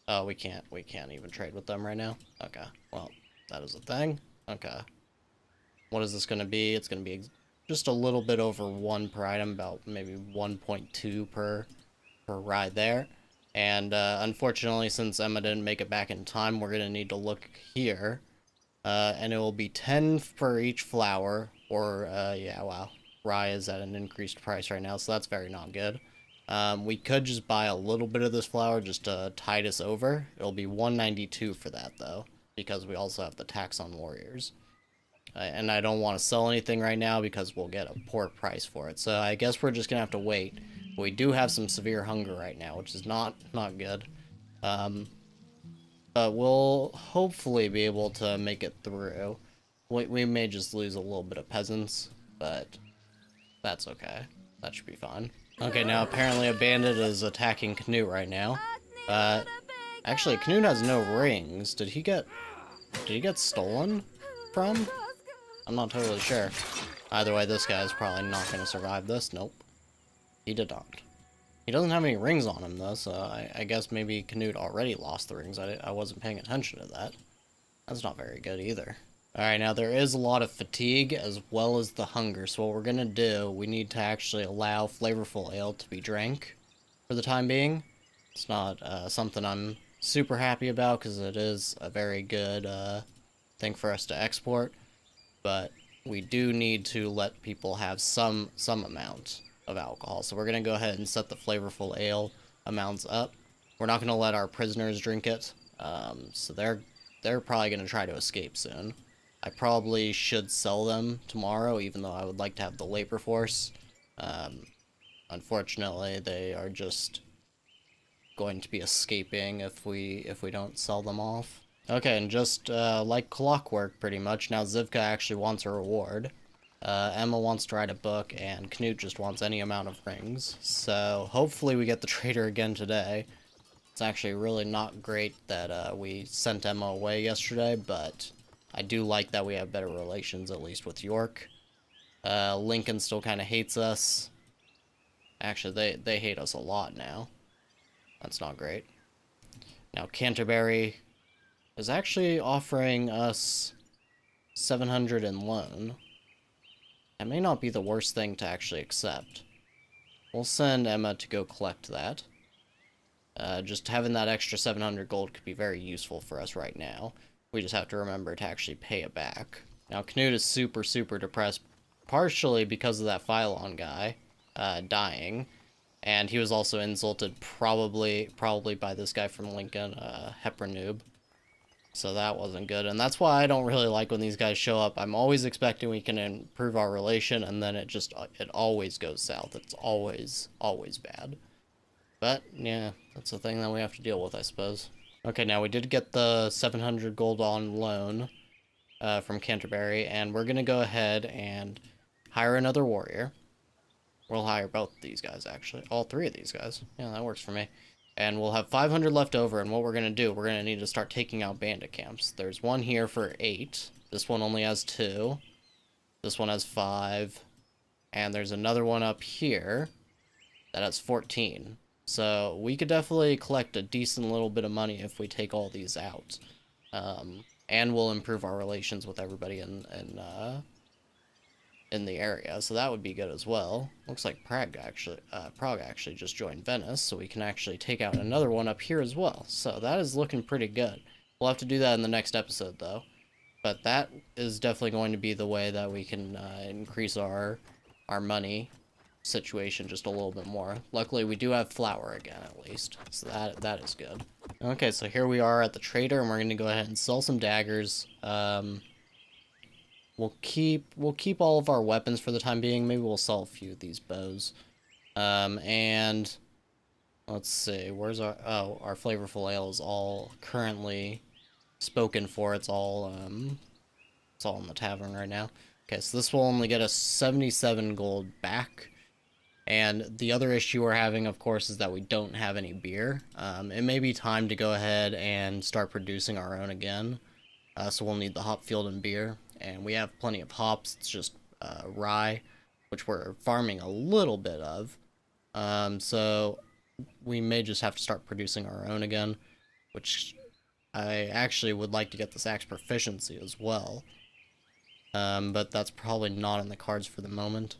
Oh, we can't even trade with them right now. Okay, well, that is a thing. Okay. What is this going to be? It's going to be just a little bit over 1 per item, about maybe 1.2 per ride there. And unfortunately, since Emma didn't make it back in time, we're going to need to look here. And it will be 10 per each flour, or, yeah, wow. Rye is at an increased price right now, so that's very not good. We could just buy a little bit of this flour just to tide us over. It'll be 192 for that, though, because we also have the tax on warriors. And I don't want to sell anything right now because we'll get a poor price for it. So I guess we're just going to have to wait. We do have some severe hunger right now, which is not good. But we'll hopefully be able to make it through. We may just lose a little bit of peasants, but that's okay. That should be fine. Okay, now apparently a bandit is attacking Canute right now. Actually, Canute has no rings. Did he get stolen from? I'm not totally sure. Either way, this guy is probably not going to survive this. Nope. He did not. He doesn't have any rings on him, though, so I guess maybe Canute already lost the rings. I wasn't paying attention to that. That's not very good either. Alright, now there is a lot of fatigue as well as the hunger, so what we're gonna do, we need to actually allow flavorful ale to be drank for the time being. It's not something I'm super happy about because it is a very good thing for us to export, but we do need to let people have some amount of alcohol. So we're gonna go ahead and set the flavorful ale amounts up. We're not gonna let our prisoners drink it, so they're probably gonna try to escape soon. I probably should sell them tomorrow, even though I would like to have the labor force. Unfortunately, they are just going to be escaping if we don't sell them off. Okay, and just like clockwork, pretty much, now Zivka actually wants a reward. Emma wants to write a book, and Canute just wants any amount of rings. So hopefully we get the trader again today. It's actually really not great that we sent Emma away yesterday, but I do like that we have better relations, at least with York. Lincoln still kind of hates us. Actually, they hate us a lot now. That's not great. Now, Canterbury is actually offering us 700 in loan. That may not be the worst thing to actually accept. We'll send Emma to go collect that. Just having that extra 700 gold could be very useful for us right now. We just have to remember to actually pay it back. Now, Canute is super depressed, partially because of that Phylon guy dying, and he was also insulted probably by this guy from Lincoln, Hypernoob. So that wasn't good, and that's why I don't really like when these guys show up. I'm always expecting we can improve our relation, and then it always goes south. It's always bad. But, yeah, that's the thing that we have to deal with, I suppose. Okay, now we did get the 700 gold on loan from Canterbury, and we're going to go ahead and hire another warrior. We'll hire both these guys, actually. All 3 of these guys. Yeah, that works for me. And we'll have 500 left over, and what we're going to do, we're going to need to start taking out bandit camps. There's one here for 8. This one only has 2. This one has 5. And there's another one up here that has 14. So we could definitely collect a decent little bit of money if we take all these out. And we'll improve our relations with everybody in in the area, so that would be good as well. Looks like Prague actually just joined Venice, so we can actually take out another one up here as well. So that is looking pretty good. We'll have to do that in the next episode, though. But that is definitely going to be the way that we can increase our money situation just a little bit more. Luckily, we do have flour again, at least, so that is good. Okay, so here we are at the trader, and we're going to go ahead and sell some daggers. We'll keep all of our weapons for the time being. Maybe we'll sell a few of these bows. And let's see, where's our flavorful ale is all currently spoken for. It's all in the tavern right now. Okay, so this will only get us 77 gold back. And the other issue we're having, of course, is that we don't have any beer. It may be time to go ahead and start producing our own again. So we'll need the hop field and beer. And we have plenty of hops. It's just rye, which we're farming a little bit of. So we may just have to start producing our own again, which I actually would like to get this axe proficiency as well. But that's probably not in the cards for the moment.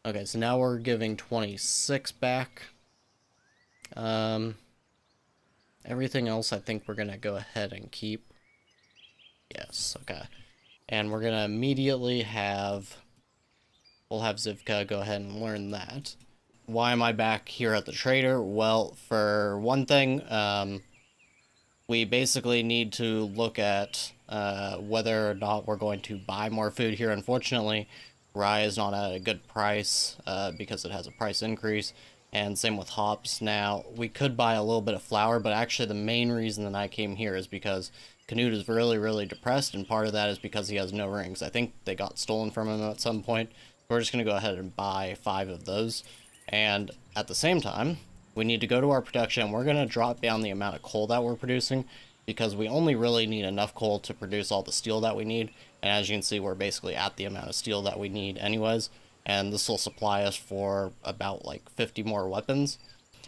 Okay, so now we're giving 26 back. Everything else I think we're going to go ahead and keep. Yes, okay. And we're going to immediately we'll have Zivka go ahead and learn that. Why am I back here at the trader? Well, for one thing, we basically need to look at whether or not we're going to buy more food here. Unfortunately, rye is not at a good price because it has a price increase, and same with hops. Now, we could buy a little bit of flour, but actually the main reason that I came here is because Canute is really, really depressed, and part of that is because he has no rings. I think they got stolen from him at some point. We're just going to go ahead and buy 5 of those. And at the same time, we need to go to our production. We're going to drop down the amount of coal that we're producing because we only really need enough coal to produce all the steel that we need. And as you can see, we're basically at the amount of steel that we need anyways. And this will supply us for about like 50 more weapons.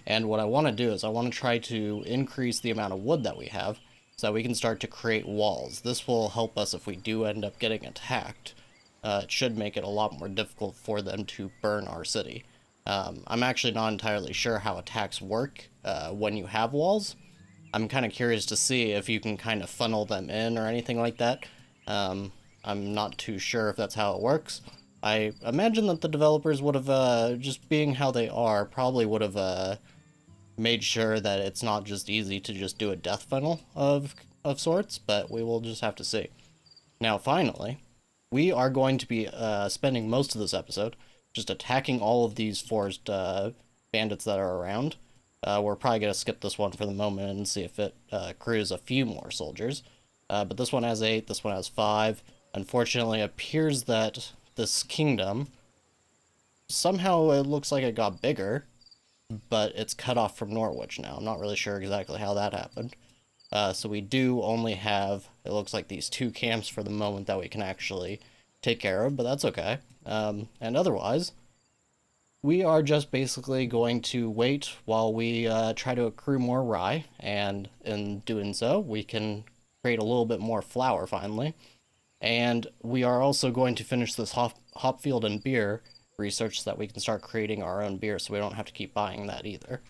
And what I want to do is I want to try to increase the amount of wood that we have so that we can start to create walls. This will help us if we do end up getting attacked. It should make it a lot more difficult for them to burn our city. I'm actually not entirely sure how attacks work when you have walls. I'm kind of curious to see if you can kind of funnel them in or anything like that. I'm not too sure if that's how it works. I imagine that the developers would have, just being how they are, probably would have made sure that it's not just easy to just do a death funnel of sorts, but we will just have to see. Now, finally, we are going to be spending most of this episode just attacking all of these forest bandits that are around. We're probably going to skip this one for the moment and see if it accrues a few more soldiers. But this one has 8, this one has 5. Unfortunately, it appears that this kingdom, somehow it looks like it got bigger, but it's cut off from Norwich now. I'm not really sure exactly how that happened. So we do only have, it looks like, these 2 camps for the moment that we can actually take care of, but that's okay. And otherwise, we are just basically going to wait while we try to accrue more rye, and in doing so, we can create a little bit more flour finally. And we are also going to finish this hop field and beer research so that we can start creating our own beer so we don't have to keep buying that either.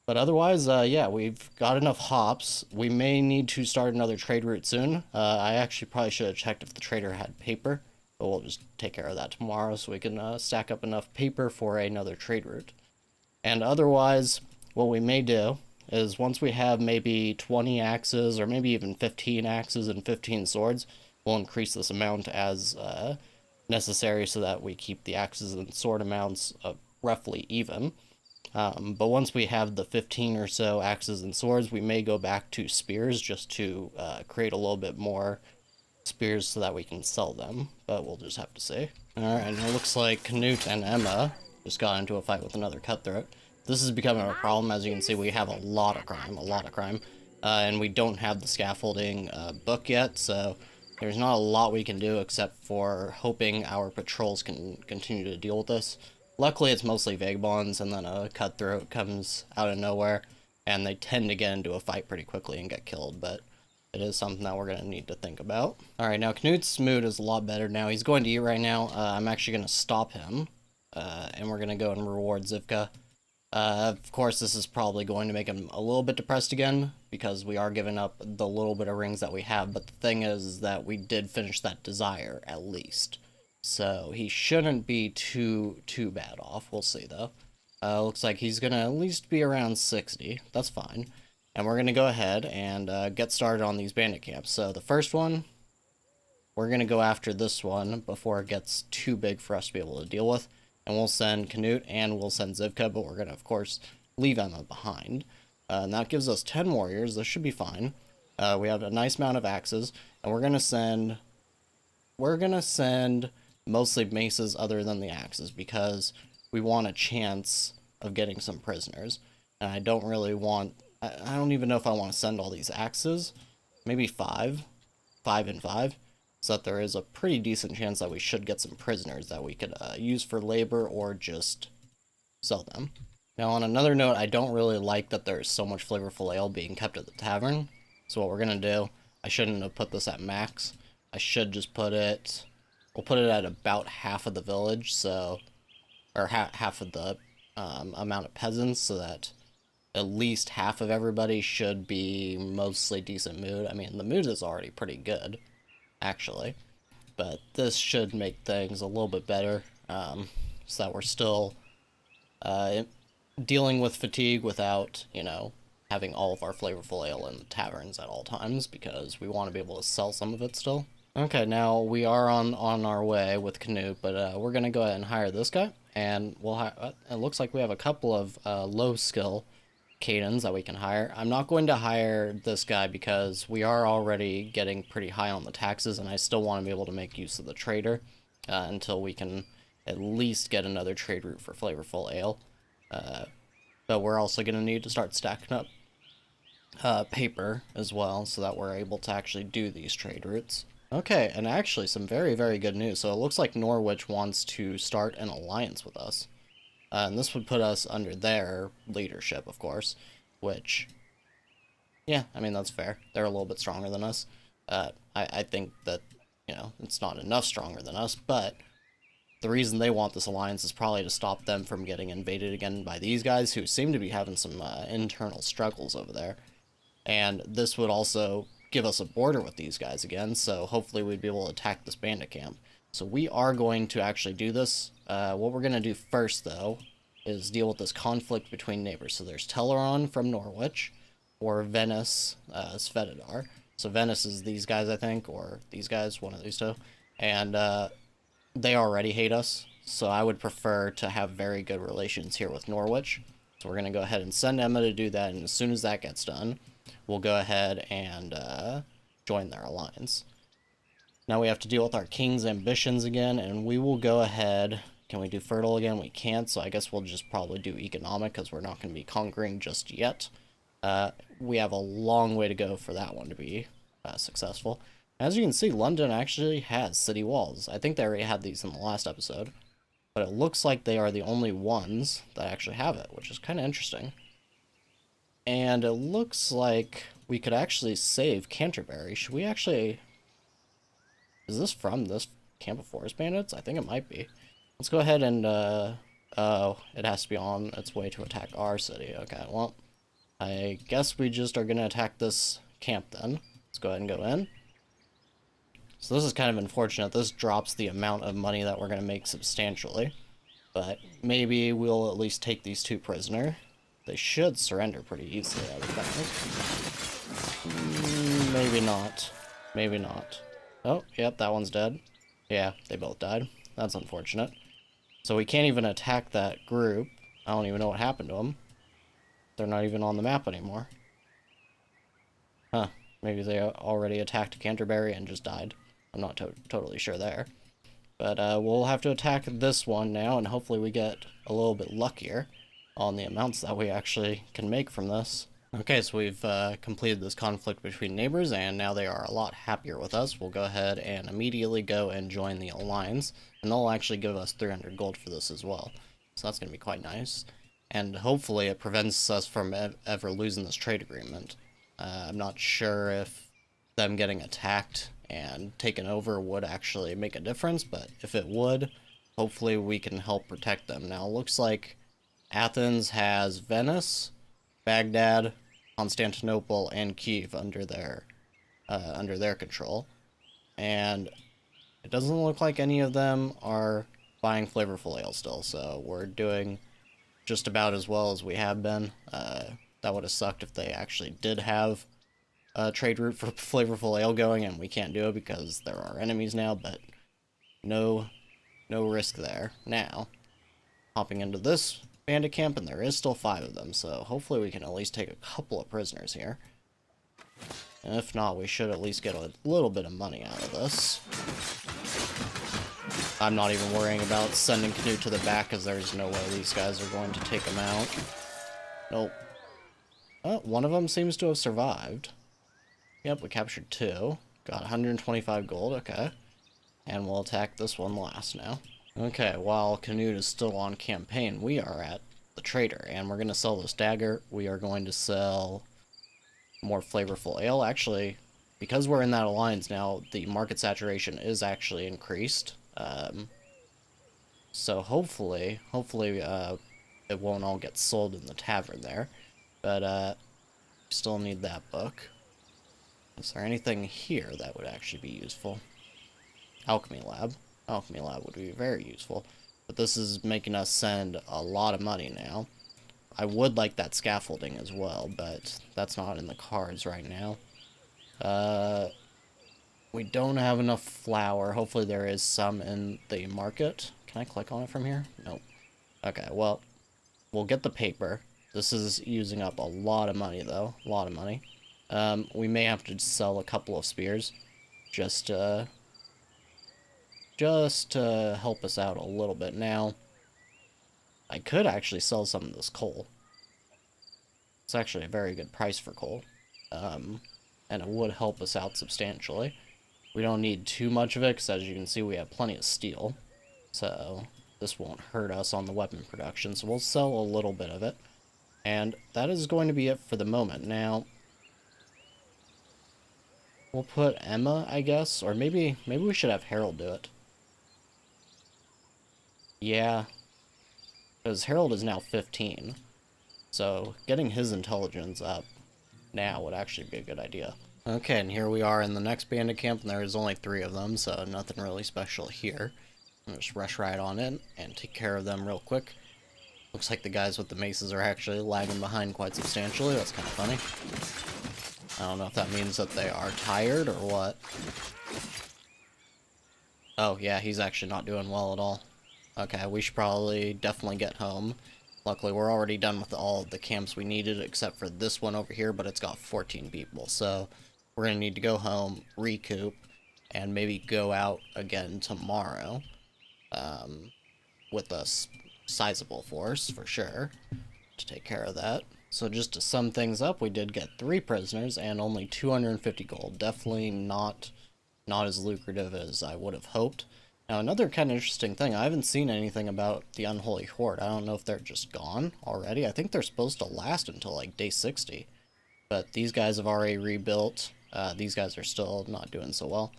But otherwise, yeah, we've got enough hops. We may need to start another trade route soon. I actually probably should have checked if the trader had paper, but we'll just take care of that tomorrow so we can stack up enough paper for another trade route. And otherwise, what we may do is once we have maybe 20 axes or maybe even 15 axes and 15 swords, we'll increase this amount as necessary so that we keep the axes and sword amounts roughly even. But once we have the 15 or so axes and swords, we may go back to spears just to create a little bit more spears so that we can sell them, but we'll just have to see. Alright, and it looks like Canute and Emma just got into a fight with another cutthroat. This is becoming a problem. As you can see, we have a lot of crime, and we don't have the scaffolding book yet, so there's not a lot we can do except for hoping our patrols can continue to deal with this. Luckily, it's mostly vagabonds, and then a cutthroat comes out of nowhere, and they tend to get into a fight pretty quickly and get killed, but it is something that we're going to need to think about. Alright, now Canute's mood is a lot better now. He's going to eat right now. I'm actually going to stop him, and we're going to go and reward Zivka. Of course, this is probably going to make him a little bit depressed again, because we are giving up the little bit of rings that we have, but the thing is that we did finish that desire, at least. So he shouldn't be too bad off. We'll see, though. Looks like he's gonna at least be around 60. That's fine. And we're gonna go ahead and get started on these bandit camps. So the first one, we're gonna go after this one before it gets too big for us to be able to deal with. And we'll send Canute and we'll send Zivka, but we're gonna, of course, leave Emma behind. And that gives us 10 warriors. This should be fine. We have a nice amount of axes, and we're gonna send mostly maces other than the axes, because we want a chance of getting some prisoners. And I don't really want... I don't even know if I want to send all these axes. Maybe 5 and 5. So that there is a pretty decent chance that we should get some prisoners that we could use for labor or just sell them. Now, on another note, I don't really like that there's so much flavorful ale being kept at the tavern. So what we're going to do, I shouldn't have put this at max. I should just put it... We'll put it at about half of the village, so... Or half of the amount of peasants, so that at least half of everybody should be mostly decent mood. I mean, the mood is already pretty good, actually. But this should make things a little bit better, so that we're still dealing with fatigue without, you know, having all of our flavorful ale in the taverns at all times, because we want to be able to sell some of it still. Okay, now we are on our way with Canute, but we're going to go ahead and hire this guy, and we'll it looks like we have a couple of low skill Cadens that we can hire. I'm not going to hire this guy because we are already getting pretty high on the taxes, and I still want to be able to make use of the trader until we can at least get another trade route for flavorful ale. But we're also going to need to start stacking up paper as well, so that we're able to actually do these trade routes. Okay, and actually some very, very good news. So it looks like Norwich wants to start an alliance with us. And this would put us under their leadership, of course, which, yeah, I mean, that's fair. They're a little bit stronger than us. I think that, you know, it's not enough stronger than us, but the reason they want this alliance is probably to stop them from getting invaded again by these guys, who seem to be having some internal struggles over there. And this would also give us a border with these guys again, so hopefully we'd be able to attack this bandit camp. So we are going to actually do this. What we're going to do first, though, is deal with this conflict between neighbors. So there's Teleron from Norwich, or Venice, Svedadar. So Venice is these guys, I think, or these guys, one of these two. And they already hate us, so I would prefer to have very good relations here with Norwich. So we're going to go ahead and send Emma to do that, and as soon as that gets done, we'll go ahead and join their alliance. Now we have to deal with our king's ambitions again, and we will go ahead. Can we do fertile again? We can't, so I guess we'll just probably do economic, because we're not going to be conquering just yet. We have a long way to go for that one to be successful. As you can see, London actually has city walls. I think they already had these in the last episode, but it looks like they are the only ones that actually have it, which is kind of interesting. And it looks like we could actually save Canterbury. Should we actually... Is this from this Camp of Forest Bandits? I think it might be. Let's go ahead and, oh, it has to be on its way to attack our city. Okay, well, I guess we just are going to attack this camp then. Let's go ahead and go in. So this is kind of unfortunate. This drops the amount of money that we're going to make substantially. But maybe we'll at least take these two prisoner. They should surrender pretty easily, I would think. Maybe not. Maybe not. Oh, yep, that one's dead. Yeah, they both died. That's unfortunate. So we can't even attack that group. I don't even know what happened to them. They're not even on the map anymore. Huh. Maybe they already attacked Canterbury and just died. I'm not totally sure there. But we'll have to attack this one now, and hopefully we get a little bit luckier on the amounts that we actually can make from this. Okay, so we've completed this conflict between neighbors, and now they are a lot happier with us. We'll go ahead and immediately go and join the alliance, and they'll actually give us 300 gold for this as well. So that's going to be quite nice. And hopefully it prevents us from ever losing this trade agreement. I'm not sure if them getting attacked and taken over would actually make a difference, but if it would, hopefully we can help protect them. Now, it looks like Athens has Venice, Baghdad, Constantinople, and Kiev under their control, and it doesn't look like any of them are buying flavorful ale still, so we're doing just about as well as we have been. That would have sucked if they actually did have a trade route for flavorful ale going, and we can't do it because there are enemies now, but no risk there. Now, hopping into this bandit camp, and there is still 5 of them, so hopefully we can at least take a couple of prisoners here. And if not, we should at least get a little bit of money out of this. I'm not even worrying about sending Canute to the back, because there's no way these guys are going to take him out. Nope. Oh, one of them seems to have survived. Yep, we captured 2. Got 125 gold, okay. And we'll attack this one last now. Okay, while Canute is still on campaign, we are at the trader, and we're going to sell this dagger. We are going to sell more flavorful ale. Actually, because we're in that alliance now, the market saturation is actually increased. So hopefully, it won't all get sold in the tavern there. But, we still need that book. Is there anything here that would actually be useful? Alchemy lab. Alchemy lab would be very useful. But this is making us send a lot of money now. I would like that scaffolding as well, but that's not in the cards right now. We don't have enough flour. Hopefully there is some in the market. Can I click on it from here? Nope. Okay, well, we'll get the paper. This is using up a lot of money, though. A lot of money. We may have to sell a couple of spears. Just to help us out a little bit. Now, I could actually sell some of this coal. It's actually a very good price for coal. And it would help us out substantially. We don't need too much of it, because as you can see, we have plenty of steel. So, this won't hurt us on the weapon production, so we'll sell a little bit of it. And that is going to be it for the moment. Now, we'll put Emma, I guess, or maybe we should have Harold do it. Yeah, because Harold is now 15, so getting his intelligence up now would actually be a good idea. Okay, and here we are in the next bandit camp, and there is only 3 of them, so nothing really special here. I'll just rush right on in and take care of them real quick. Looks like the guys with the maces are actually lagging behind quite substantially. That's kind of funny. I don't know if that means that they are tired or what. Oh, yeah, he's actually not doing well at all. Okay, we should probably definitely get home. Luckily, we're already done with all of the camps we needed, except for this one over here, but it's got 14 people, so we're going to need to go home, recoup, and maybe go out again tomorrow, with a sizable force, for sure, to take care of that. So just to sum things up, we did get 3 prisoners and only 250 gold. Definitely not as lucrative as I would have hoped. Now, another kind of interesting thing, I haven't seen anything about the Unholy Horde. I don't know if they're just gone already. I think they're supposed to last until, like, day 60. But these guys have already rebuilt. These guys are still not doing so well.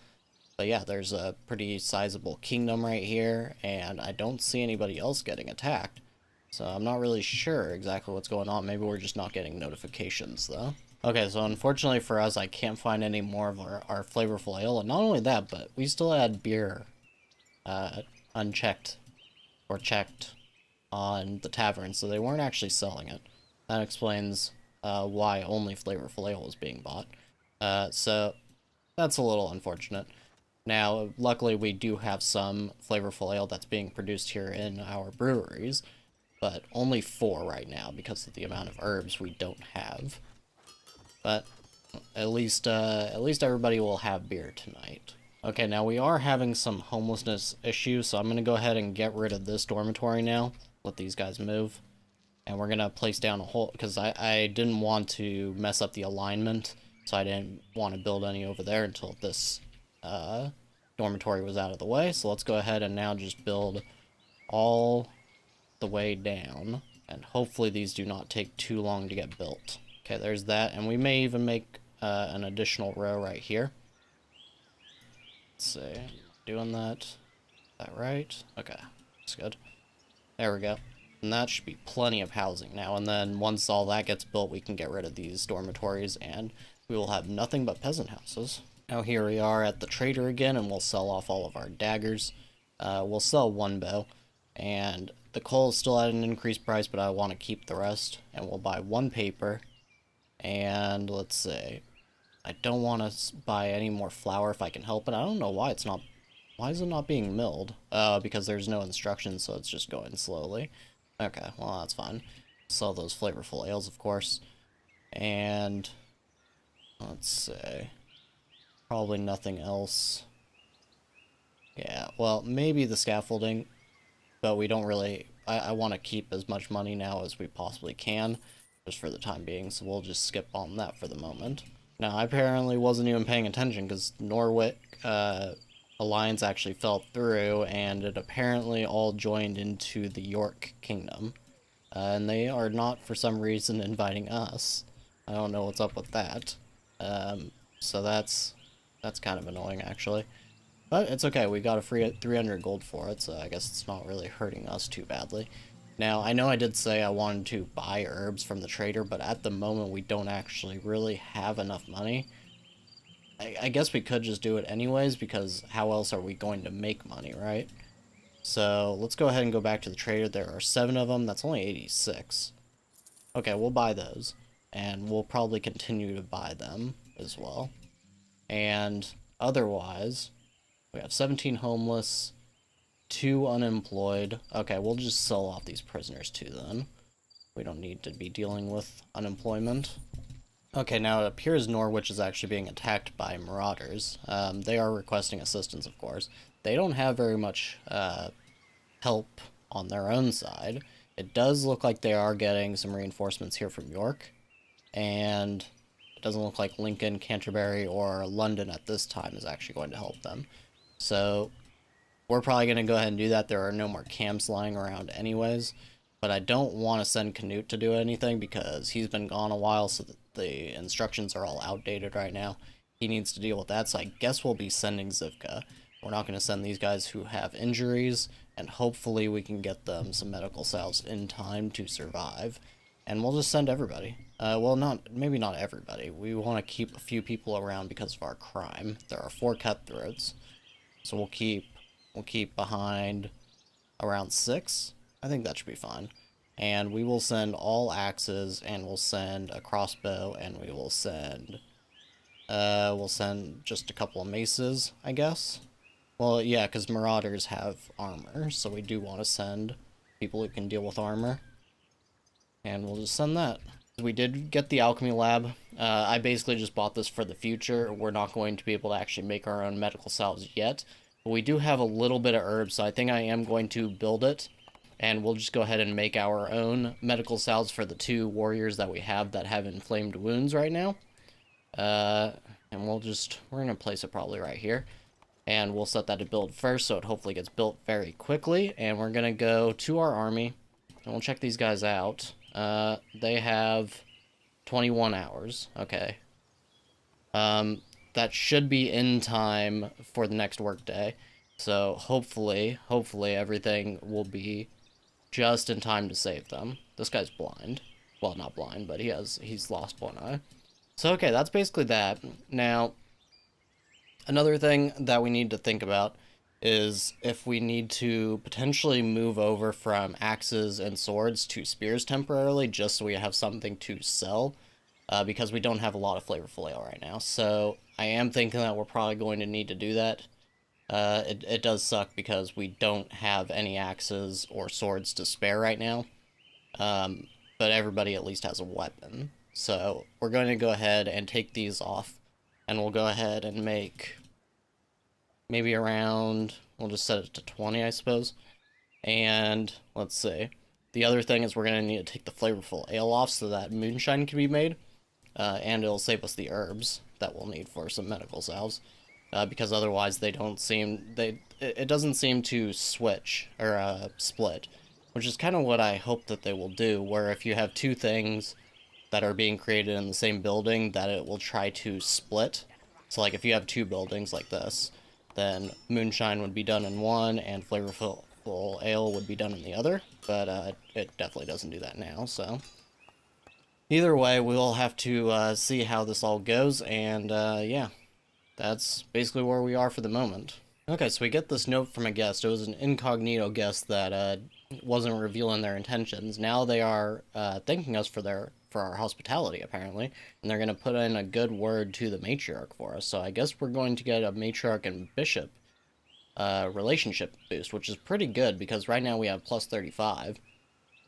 But yeah, there's a pretty sizable kingdom right here, and I don't see anybody else getting attacked. So I'm not really sure exactly what's going on. Maybe we're just not getting notifications, though. Okay, so unfortunately for us, I can't find any more of our flavorful ale. And not only that, but we still had beer unchecked or checked on the tavern, so they weren't actually selling it. That explains why only flavorful ale was being bought. So that's a little unfortunate. Now, luckily we do have some flavorful ale that's being produced here in our breweries, but only 4 right now because of the amount of herbs we don't have. But at least everybody will have beer tonight. Okay, now we are having some homelessness issues, so I'm going to go ahead and get rid of this dormitory now. Let these guys move. And we're going to place down a whole... because I didn't want to mess up the alignment, so I didn't want to build any over there until this dormitory was out of the way. So let's go ahead and now just build all the way down. And hopefully these do not take too long to get built. Okay, there's that. And we may even make an additional row right here. Let's see, doing that. Is that right? Okay, that's good. There we go. And that should be plenty of housing now. And then once all that gets built, we can get rid of these dormitories and we will have nothing but peasant houses. Now here we are at the trader again, and we'll sell off all of our daggers. We'll sell one bow, and the coal is still at an increased price, but I want to keep the rest. And we'll buy one paper, and let's see. I don't want to buy any more flour if I can help it. I don't know why it's not. Why is it not being milled? Because there's no instructions, so it's just going slowly. Okay, well that's fine. Sell those flavorful ales, of course. And let's see. Probably nothing else. Yeah, well, maybe the scaffolding, but we don't really... I want to keep as much money now as we possibly can, just for the time being, so we'll just skip on that for the moment. Now, I apparently wasn't even paying attention, because Norwich Alliance actually fell through, and it apparently all joined into the York Kingdom. And they are not, for some reason, inviting us. I don't know what's up with that. So that's kind of annoying, actually. But it's okay, we got a free 300 gold for it, so I guess it's not really hurting us too badly. Now, I know I did say I wanted to buy herbs from the trader, but at the moment we don't actually really have enough money. I guess we could just do it anyways, because how else are we going to make money, right? So, let's go ahead and go back to the trader. There are 7 of them, that's only 86. Okay, we'll buy those, and we'll probably continue to buy them as well. And otherwise, we have 17 homeless, 2 unemployed. Okay, we'll just sell off these prisoners too then. We don't need to be dealing with unemployment. Okay, now it appears Norwich is actually being attacked by marauders. They are requesting assistance, of course. They don't have very much help on their own side. It does look like they are getting some reinforcements here from York, and it doesn't look like Lincoln, Canterbury, or London at this time is actually going to help them. So we're probably going to go ahead and do that. There are no more camps lying around anyways, but I don't want to send Canute to do anything because he's been gone a while, so the instructions are all outdated right now. He needs to deal with that, so I guess we'll be sending Zivka. We're not going to send these guys who have injuries, and hopefully we can get them some medical salves in time to survive. And we'll just send everybody. Well, maybe not everybody. We want to keep a few people around because of our crime. There are 4 cutthroats, so we'll keep behind around 6. I think that should be fine. And we will send all axes, and we'll send a crossbow, and we'll send just a couple of maces, I guess. Well, yeah, because marauders have armor, so we do want to send people who can deal with armor. And we'll just send that. We did get the alchemy lab. I basically just bought this for the future. We're not going to be able to actually make our own medical salves yet. But we do have a little bit of herbs, so I think I am going to build it. And we'll just go ahead and make our own medical salves for the 2 warriors that we have that have inflamed wounds right now. And we're going to place it probably right here. And we'll set that to build first, so it hopefully gets built very quickly. And we're going to go to our army, and we'll check these guys out. They have 21 hours. Okay. That should be in time for the next workday. So hopefully everything will be just in time to save them. This guy's blind. Well, not blind, but he's lost one eye. So okay, that's basically that. Now, another thing that we need to think about is if we need to potentially move over from axes and swords to spears temporarily, just so we have something to sell, because we don't have a lot of flavorful ale right now. So I am thinking that we're probably going to need to do that. It does suck because we don't have any axes or swords to spare right now, but everybody at least has a weapon. So we're going to go ahead and take these off, and we'll go ahead and make maybe around, we'll just set it to 20, I suppose. And let's see. The other thing is we're going to need to take the flavorful ale off so that moonshine can be made. And it'll save us the herbs that we'll need for some medical salves. Because otherwise it doesn't seem to switch, or split. Which is kind of what I hope that they will do, where if you have 2 things, that are being created in the same building that it will try to split. So like if you have two buildings like this, then moonshine would be done in one and flavorful ale would be done in the other, but it definitely doesn't do that now. So either way, we'll have to see how this all goes, and yeah, that's basically where we are for the moment. Okay, so we get this note from a guest. It was an incognito guest that wasn't revealing their intentions. Now they are thanking us for our hospitality, apparently, and they're going to put in a good word to the matriarch for us. So I guess we're going to get a matriarch and bishop relationship boost, which is pretty good because right now we have plus 35.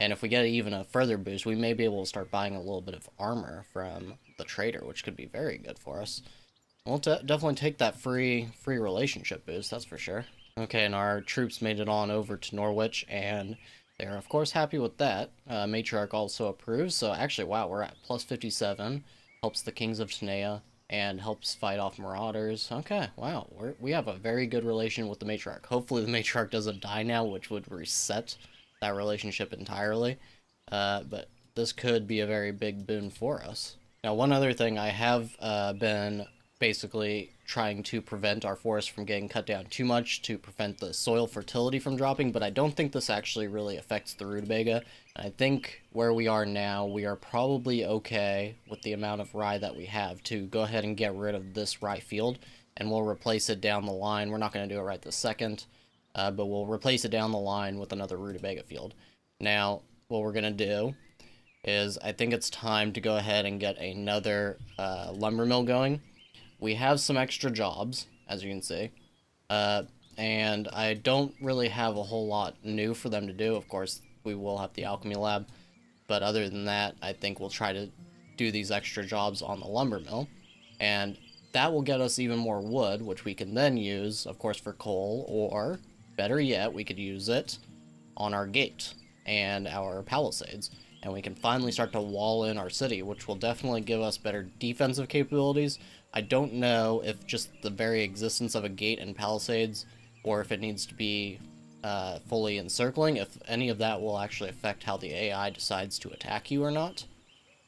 And if we get even a further boost, we may be able to start buying a little bit of armor from the trader, which could be very good for us. We'll definitely take that free relationship boost, that's for sure. Okay, and our troops made it on over to Norwich, and they're of course happy with that. Matriarch also approves, so actually, wow, we're at plus 57. Helps the Kings of Tanea, and helps fight off marauders. Okay, wow, we have a very good relation with the Matriarch. Hopefully the Matriarch doesn't die now, which would reset that relationship entirely. But this could be a very big boon for us. Now, one other thing, I have been basically trying to prevent our forest from getting cut down too much to prevent the soil fertility from dropping, but I don't think this actually really affects the rutabaga. I think where we are now, we are probably okay with the amount of rye that we have to go ahead and get rid of this rye field, and we'll replace it down the line. We're not going to do it right this second, but we'll replace it down the line with another rutabaga field. Now, what we're going to do is I think it's time to go ahead and get another lumber mill going. We have some extra jobs, as you can see, and I don't really have a whole lot new for them to do. Of course, we will have the alchemy lab, but other than that, I think we'll try to do these extra jobs on the lumber mill, and that will get us even more wood, which we can then use, of course, for coal, or better yet, we could use it on our gate and our palisades, and we can finally start to wall in our city, which will definitely give us better defensive capabilities. I don't know if just the very existence of a gate and palisades, or if it needs to be fully encircling, if any of that will actually affect how the AI decides to attack you or not.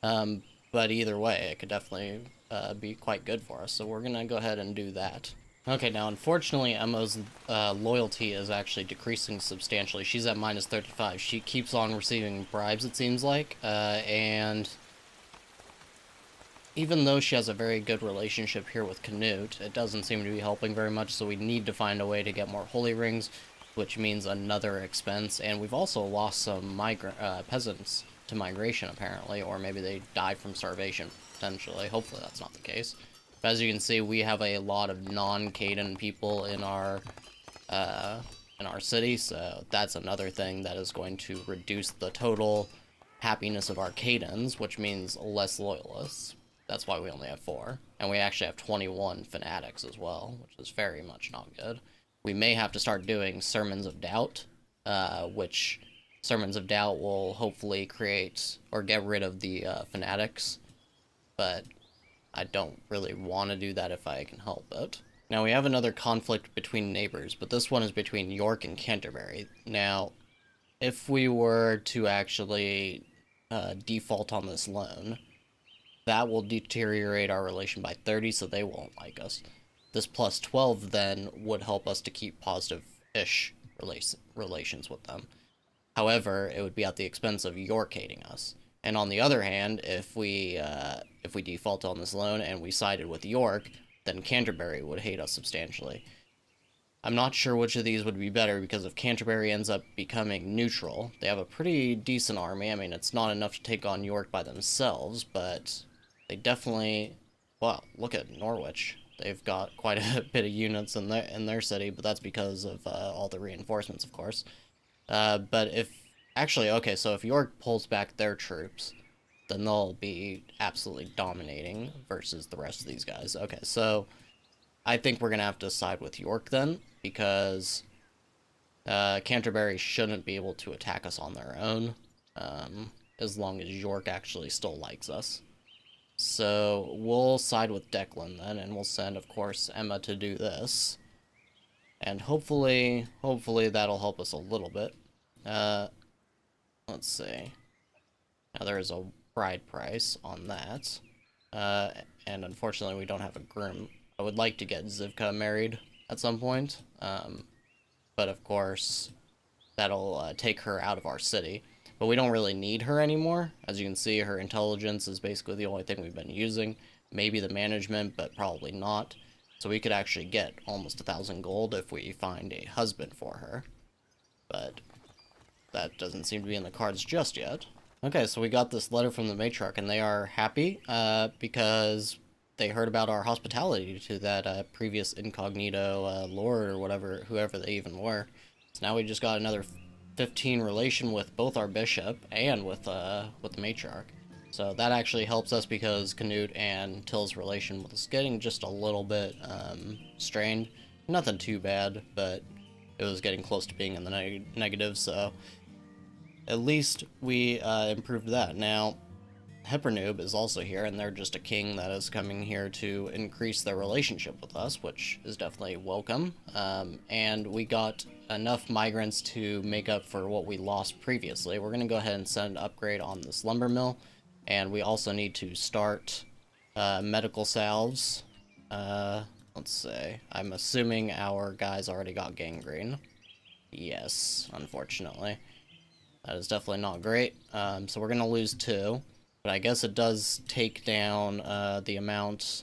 But either way, it could definitely be quite good for us, so we're going to go ahead and do that. Okay, now unfortunately Emma's loyalty is actually decreasing substantially. She's at minus 35. She keeps on receiving bribes, it seems like, and even though she has a very good relationship here with Canute, it doesn't seem to be helping very much, so we need to find a way to get more holy rings, which means another expense, and we've also lost some peasants to migration, apparently, or maybe they died from starvation, potentially. Hopefully that's not the case. But as you can see, we have a lot of non-Caden people in our city, so that's another thing that is going to reduce the total happiness of our Cadens, which means less loyalists. That's why we only have 4. And we actually have 21 fanatics as well, which is very much not good. We may have to start doing Sermons of Doubt, which Sermons of Doubt will hopefully create or get rid of the fanatics. But I don't really want to do that if I can help it. Now we have another conflict between neighbors, but this one is between York and Canterbury. Now, if we were to actually default on this loan, that will deteriorate our relation by 30, so they won't like us. This plus 12 then would help us to keep positive-ish relations with them. However, it would be at the expense of York hating us. And on the other hand, if we default on this loan and we sided with York, then Canterbury would hate us substantially. I'm not sure which of these would be better, because if Canterbury ends up becoming neutral, they have a pretty decent army. I mean, it's not enough to take on York by themselves, but they definitely... Well, look at Norwich. They've got quite a bit of units in their city, but that's because of all the reinforcements, of course. But if... Actually, okay, so if York pulls back their troops, then they'll be absolutely dominating versus the rest of these guys. Okay, so I think we're going to have to side with York then, because Canterbury shouldn't be able to attack us on their own, as long as York actually still likes us. So we'll side with Declan then, and we'll send, of course, Emma to do this. And hopefully that'll help us a little bit. Let's see. Now there is a pride price on that. And unfortunately we don't have a groom. I would like to get Zivka married at some point, but of course that'll take her out of our city. But we don't really need her anymore. As you can see, her intelligence is basically the only thing we've been using. Maybe the management, but probably not. So we could actually get almost 1,000 gold if we find a husband for her. But that doesn't seem to be in the cards just yet. Okay, so we got this letter from the matriarch, and they are happy because they heard about our hospitality to that previous incognito lord or whatever, whoever they even were. So now we just got another 15 relation with both our bishop and with the matriarch. So that actually helps us because Canute and Till's relation was getting just a little bit strained. Nothing too bad, but it was getting close to being in the negative, so at least we improved that. Now, Hypernoob is also here, and they're just a king that is coming here to increase their relationship with us, which is definitely welcome. And we got enough migrants to make up for what we lost previously. We're going to go ahead and send an upgrade on this lumber mill, and we also need to start medical salves. Let's see. I'm assuming our guys already got gangrene. Yes, unfortunately. That is definitely not great. So we're going to lose 2. But I guess it does take down the amount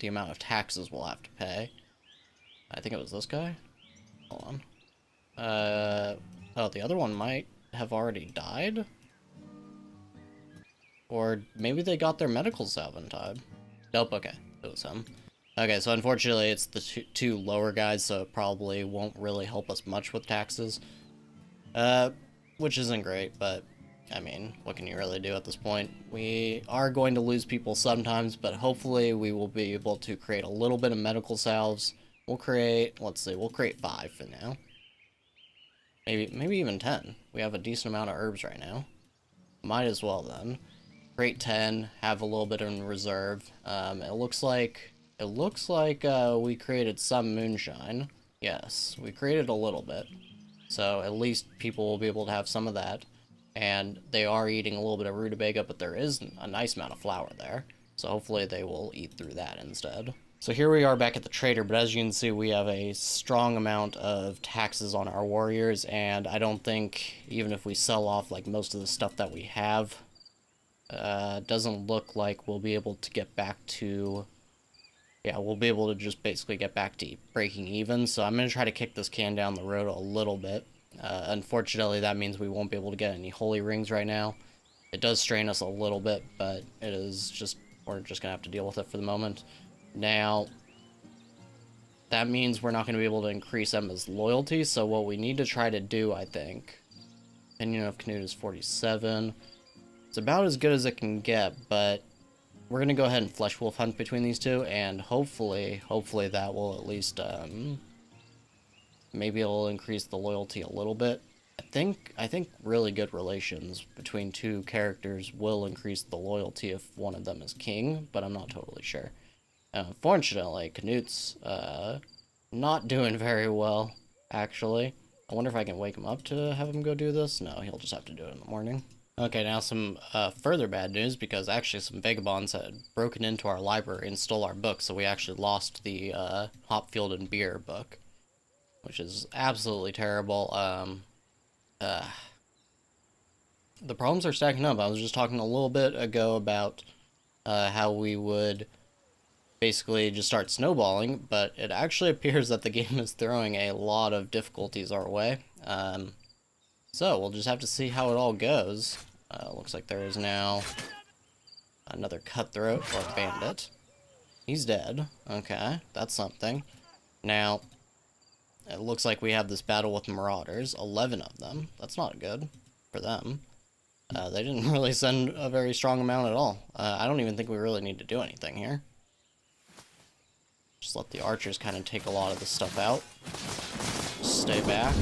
of taxes we'll have to pay. I think it was this guy. Hold on. Oh, the other one might have already died? Or maybe they got their medical salve in time. Nope, okay. It was him. Okay, so unfortunately it's the two lower guys, so it probably won't really help us much with taxes. Which isn't great, but I mean, what can you really do at this point? We are going to lose people sometimes, but hopefully we will be able to create a little bit of medical salves. We'll create, let's see, we'll create 5 for now. Maybe even 10. We have a decent amount of herbs right now. Might as well then. Create 10, have a little bit in reserve. It looks like we created some moonshine. Yes, we created a little bit. So at least people will be able to have some of that. And they are eating a little bit of rutabaga, but there is a nice amount of flour there. So hopefully they will eat through that instead. So here we are back at the trader, but as you can see, we have a strong amount of taxes on our warriors, and I don't think, even if we sell off like most of the stuff that we have, doesn't look like we'll be able to get back to... Yeah, we'll be able to just basically get back to breaking even, so I'm going to try to kick this can down the road a little bit. Unfortunately, that means we won't be able to get any holy rings right now. It does strain us a little bit, but it is just, we're just going to have to deal with it for the moment. Now, that means we're not going to be able to increase Emma's loyalty, so what we need to try to do, I think, opinion of Canute is 47. It's about as good as it can get, but we're going to go ahead and flesh wolf hunt between these two, and hopefully that will at least, maybe it'll increase the loyalty a little bit. I think really good relations between two characters will increase the loyalty if one of them is king, but I'm not totally sure. Unfortunately, Canute's not doing very well, actually. I wonder if I can wake him up to have him go do this? No, he'll just have to do it in the morning. Okay, now some further bad news, because actually some vagabonds had broken into our library and stole our book, so we actually lost the Hop, Field, and Beer book, which is absolutely terrible. The problems are stacking up. I was just talking a little bit ago about how we would basically just start snowballing, but it actually appears that the game is throwing a lot of difficulties our way. So we'll just have to see how it all goes. Looks like there is now another cutthroat or bandit. He's dead. Okay, that's something. Now, it looks like we have this battle with marauders, 11 of them. That's not good for them. They didn't really send a very strong amount at all. I don't even think we really need to do anything here. Just let the archers kind of take a lot of this stuff out. Just stay back.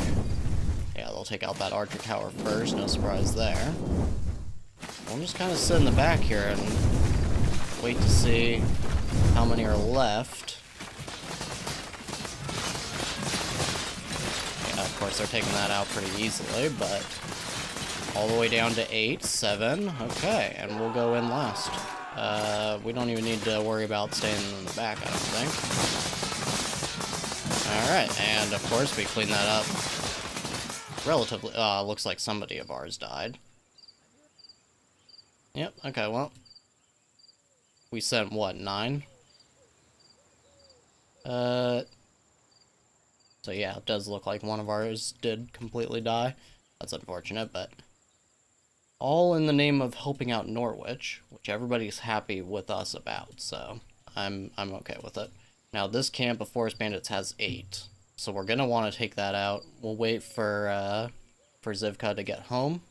Yeah, they'll take out that archer tower first, no surprise there. We'll just kind of sit in the back here and wait to see how many are left. Yeah, of course they're taking that out pretty easily, but All the way down to 8, 7. Okay, and we'll go in last. We don't even need to worry about staying in the back, I don't think. Alright, and of course we clean that up relatively. Looks like somebody of ours died. Yep, okay, well. We sent, what, 9? So yeah, it does look like one of ours did completely die. That's unfortunate, but all in the name of helping out Norwich, which everybody's happy with us about, so I'm okay with it. Now this camp of Forest Bandits has 8, so we're gonna want to take that out. We'll wait for Zivka to get home,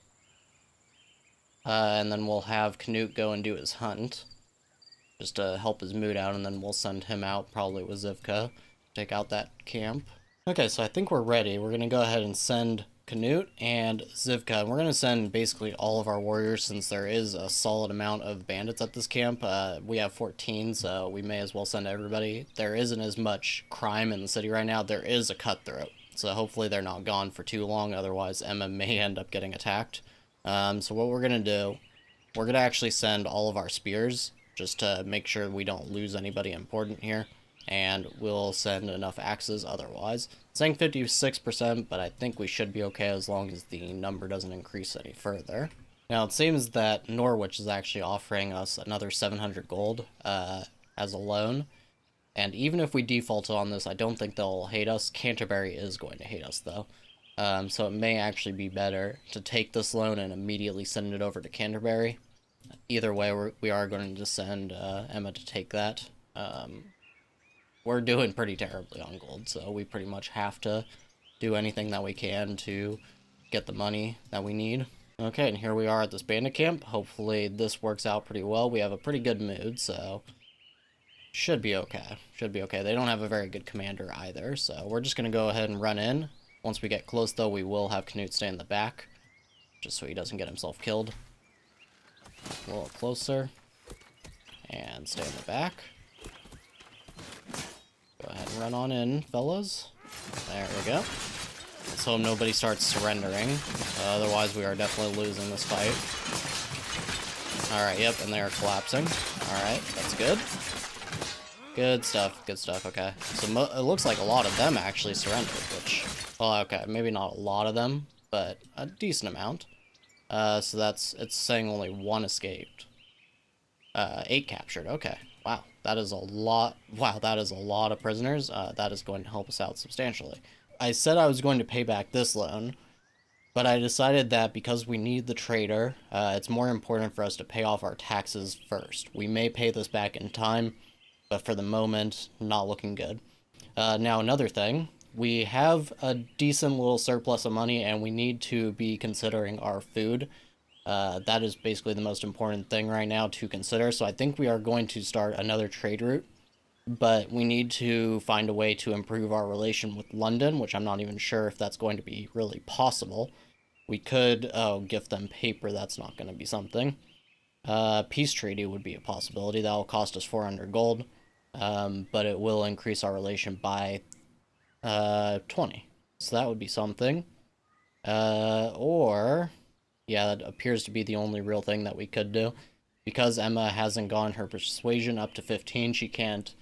and then we'll have Canute go and do his hunt, just to help his mood out, and then we'll send him out, probably with Zivka, take out that camp. Okay, so I think we're ready. We're gonna go ahead and send Canute and Zivka, and we're going to send basically all of our warriors since there is a solid amount of bandits at this camp. We have 14, so we may as well send everybody. There isn't as much crime in the city right now. There is a cutthroat, so hopefully they're not gone for too long, otherwise Emma may end up getting attacked. So what we're going to do, we're going to actually send all of our spears, just to make sure we don't lose anybody important here. And we'll send enough axes otherwise. It's saying 56%, but I think we should be okay as long as the number doesn't increase any further. Now, it seems that Norwich is actually offering us another 700 gold as a loan. And even if we default on this, I don't think they'll hate us. Canterbury is going to hate us, though. So it may actually be better to take this loan and immediately send it over to Canterbury. Either way, we are going to send Emma to take that. We're doing pretty terribly on gold, so we pretty much have to do anything that we can to get the money that we need. Okay, and here we are at this bandit camp. Hopefully this works out pretty well. We have a pretty good mood, so should be okay. Should be okay. They don't have a very good commander either, so we're just going to go ahead and run in. Once we get close, though, we will have Canute stay in the back, just so he doesn't get himself killed. A little closer, and stay in the back. Go ahead and run on in, fellas. There we go. Let's hope nobody starts surrendering. Otherwise, we are definitely losing this fight. Alright, yep, and they are collapsing. Alright, that's good. Good stuff, okay. So it looks like a lot of them actually surrendered, which... Well, okay, maybe not a lot of them, but a decent amount. So it's saying only 1 escaped. 8 captured, okay. Wow, that is a lot. Wow, that is a lot of prisoners. That is going to help us out substantially. I said I was going to pay back this loan, but I decided that because we need the trader, it's more important for us to pay off our taxes first. We may pay this back in time, but for the moment, not looking good. Now, another thing, we have a decent little surplus of money, and we need to be considering our food. That is basically the most important thing right now to consider. So I think we are going to start another trade route, but we need to find a way to improve our relation with London, which I'm not even sure if that's going to be really possible. We could gift them paper. That's not going to be something. Peace treaty would be a possibility. That will cost us 400 gold, but it will increase our relation by 20. So that would be something. Or... yeah, that appears to be the only real thing that we could do. Because Emma hasn't gone her persuasion up to 15, she can't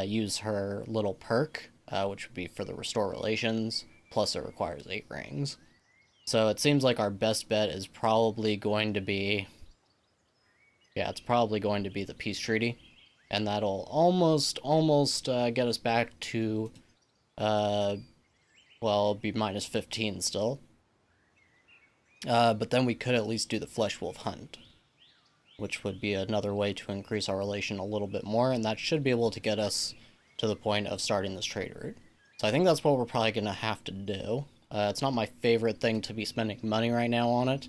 use her little perk, which would be for the restore relations, plus it requires 8 rings. So it seems like our best bet is probably going to be... yeah, it's probably going to be the peace treaty. And that'll almost get us back to, well, be minus 15 still. But then we could at least do the flesh wolf hunt, which would be another way to increase our relation a little bit more, and that should be able to get us to the point of starting this trade route. So I think that's what we're probably going to have to do. It's not my favorite thing to be spending money right now on it.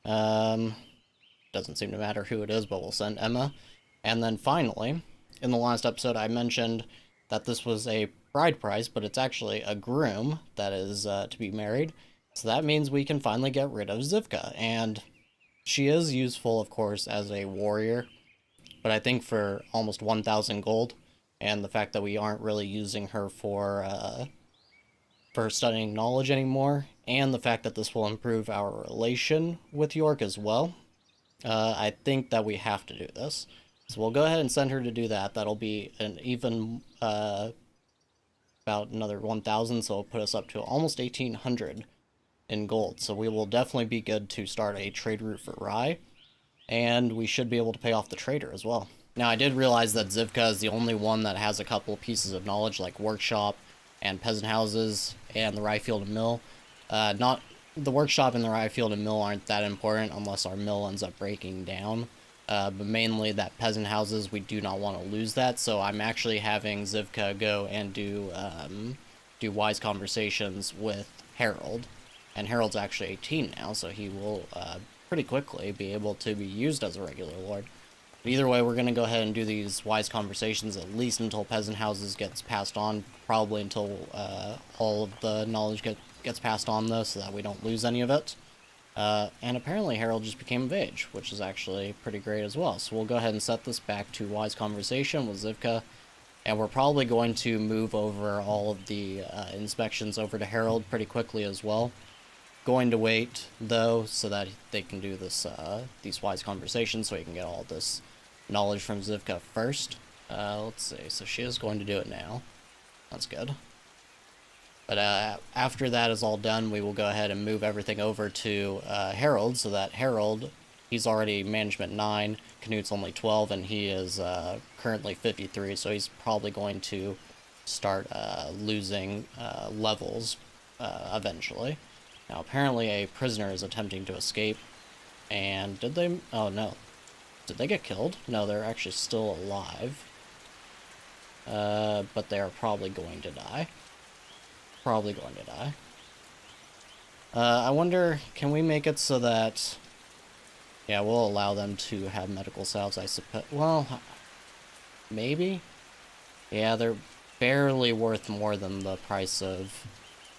Doesn't seem to matter who it is, but we'll send Emma. And then finally, in the last episode I mentioned that this was a bride price, but it's actually a groom that is to be married. So that means we can finally get rid of Zivka, and she is useful, of course, as a warrior, but I think for almost 1,000 gold, and the fact that we aren't really using her for studying knowledge anymore, and the fact that this will improve our relation with York as well, I think that we have to do this. So we'll go ahead and send her to do that. That'll be an even about another 1,000, so it'll put us up to almost 1,800 in gold. So we will definitely be good to start a trade route for rye, and we should be able to pay off the trader as well. Now, I did realize that Zivka is the only one that has a couple pieces of knowledge, like workshop and peasant houses and the rye field and mill. Not the workshop and the rye field and mill aren't that important unless our mill ends up breaking down. But mainly that peasant houses, we do not want to lose that. So I'm actually having Zivka go and do wise conversations with Harold. And Harold's actually 18 now, so he will pretty quickly be able to be used as a regular lord. But either way, we're going to go ahead and do these wise conversations at least until peasant houses gets passed on, probably until all of the knowledge gets passed on, though, so that we don't lose any of it. And apparently Harold just became of age, which is actually pretty great as well. So we'll go ahead and set this back to wise conversation with Zivka, and we're probably going to move over all of the inspections over to Harold pretty quickly as well. Going to wait, though, so that they can do this these wise conversations, so he can get all this knowledge from Zivka first. Let's see, so she is going to do it now. That's good. But after that is all done, we will go ahead and move everything over to Harold, so that Harold, he's already management 9, Canute's only 12, and he is currently 53, so he's probably going to start losing levels eventually. Now, apparently a prisoner is attempting to escape, and did they... oh, no. Did they get killed? No, they're actually still alive. But they are probably going to die. Probably going to die. I wonder, can we make it so that... yeah, we'll allow them to have medical salves, I suppose. Well, maybe? Yeah, they're barely worth more than the price of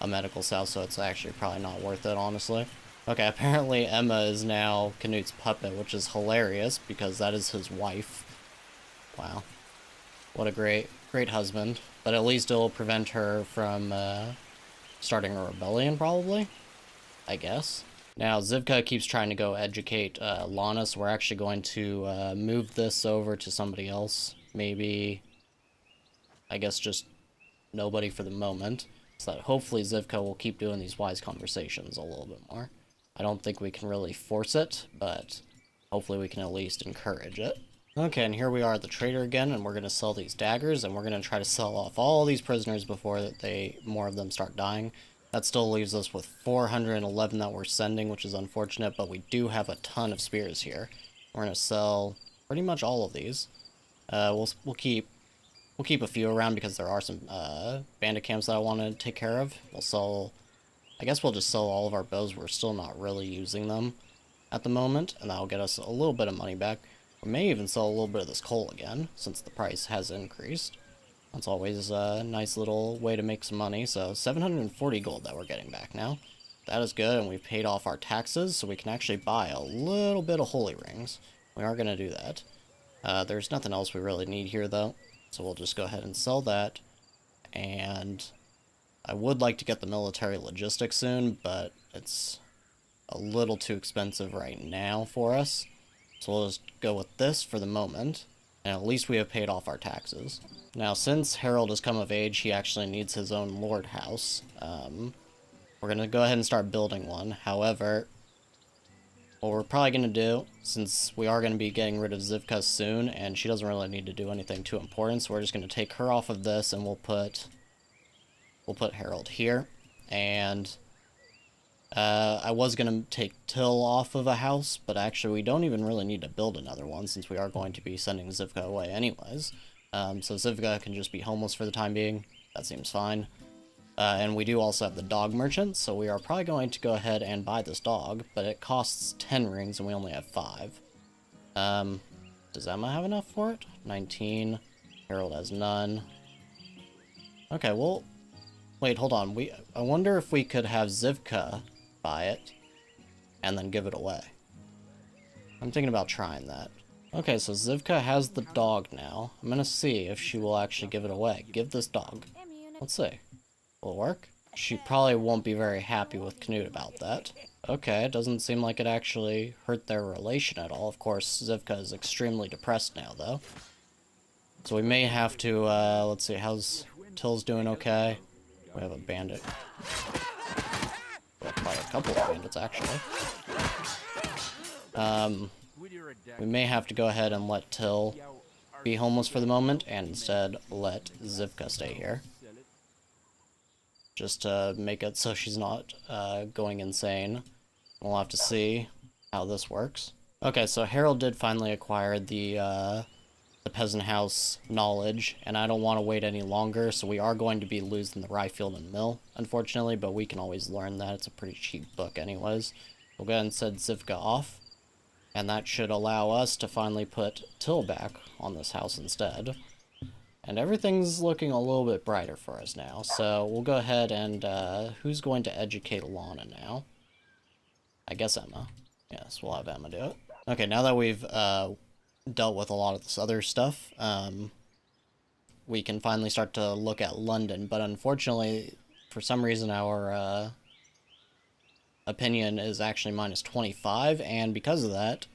a medical salve, so it's actually probably not worth it, honestly. Okay, apparently Emma is now Canute's puppet, which is hilarious, because that is his wife. Wow. What a great husband. But at least it'll prevent her from starting a rebellion, probably? I guess. Now, Zivka keeps trying to go educate Lana, so we're actually going to move this over to somebody else. Maybe, I guess just nobody for the moment. So that hopefully Zivka will keep doing these wise conversations a little bit more. I don't think we can really force it, but hopefully we can at least encourage it. Okay, and here we are at the trader again, and we're going to sell these daggers, and we're going to try to sell off all these prisoners before more of them start dying. That still leaves us with 411 that we're sending, which is unfortunate, but we do have a ton of spears here. We're going to sell pretty much all of these. We'll keep a few around because there are some bandit camps that I want to take care of. I guess we'll just sell all of our bows. We're still not really using them at the moment, and that'll get us a little bit of money back. We may even sell a little bit of this coal again, since the price has increased. That's always a nice little way to make some money. So 740 gold that we're getting back now. That is good, and we've paid off our taxes, so we can actually buy a little bit of holy rings. We are going to do that. There's nothing else we really need here, though. So we'll just go ahead and sell that. And I would like to get the military logistics soon, but it's a little too expensive right now for us. So we'll just go with this for the moment. And at least we have paid off our taxes. Now, since Harold has come of age, he actually needs his own lord house. We're going to go ahead and start building one. However, what we're probably going to do, since we are going to be getting rid of Zivka soon, and she doesn't really need to do anything too important, so we're just going to take her off of this, and we'll put Harold here. And I was going to take Till off of a house, but actually we don't even really need to build another one, since we are going to be sending Zivka away anyways. So Zivka can just be homeless for the time being. That seems fine. And we do also have the dog merchant, so we are probably going to go ahead and buy this dog, but it costs 10 rings and we only have 5. Does Emma have enough for it? 19. Harold has none. Okay, well, wait, hold on. I wonder if we could have Zivka buy it and then give it away. I'm thinking about trying that. Okay, so Zivka has the dog now. I'm gonna see if she will actually give it away. Give this dog. Let's see. Will it work? She probably won't be very happy with Canute about that. Okay, it doesn't seem like it actually hurt their relation at all. Of course, Zivka is extremely depressed now, though. So we may have to, let's see, how's Till's doing okay? We have a bandit. Well, probably a couple of bandits, actually. We may have to go ahead and let Till be homeless for the moment, and instead let Zivka stay here. Just to make it so she's not going insane. We'll have to see how this works. Okay, so Harold did finally acquire the peasant house knowledge, and I don't want to wait any longer, so we are going to be losing the rye field and mill, unfortunately, but we can always learn that. It's a pretty cheap book anyways. We'll go ahead and send Zivka off, and that should allow us to finally put Till back on this house instead. And everything's looking a little bit brighter for us now, so we'll go ahead and, who's going to educate Lana now? I guess Emma. Yes, we'll have Emma do it. Okay, now that we've, dealt with a lot of this other stuff, we can finally start to look at London, but unfortunately, for some reason, our, opinion is actually minus 25, and because of that,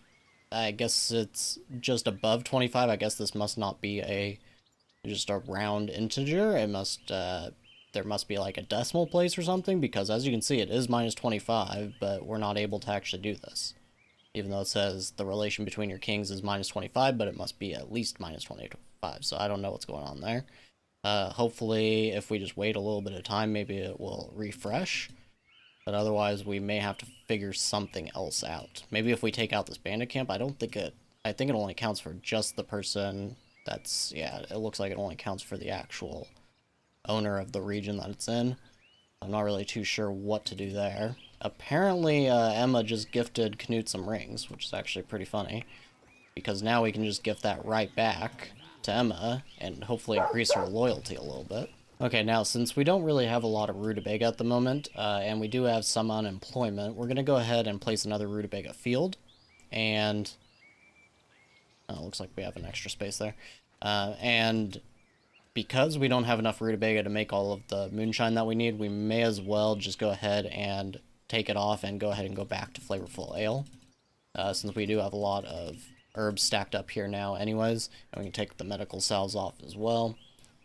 I guess it's just above 25. I guess this must not be just a round integer. It must, there must be like a decimal place or something, because as you can see, it is minus 25, but we're not able to actually do this. Even though it says the relation between your kings is minus 25, but it must be at least minus 25, so I don't know what's going on there. Hopefully, if we just wait a little bit of time, maybe it will refresh, but otherwise we may have to figure something else out. Maybe if we take out this bandit camp, I think it only counts for just the person that's, yeah, it looks like it only counts for the actual owner of the region that it's in. I'm not really too sure what to do there. Apparently, Emma just gifted Canute some rings, which is actually pretty funny, because now we can just gift that right back to Emma, and hopefully increase her loyalty a little bit. Okay, now, since we don't really have a lot of rutabaga at the moment, and we do have some unemployment, we're going to go ahead and place another rutabaga field, and... oh, looks like we have an extra space there. And because we don't have enough rutabaga to make all of the moonshine that we need, we may as well just go ahead and take it off and go ahead and go back to flavorful ale, since we do have a lot of herbs stacked up here now anyways, and we can take the medical salves off as well.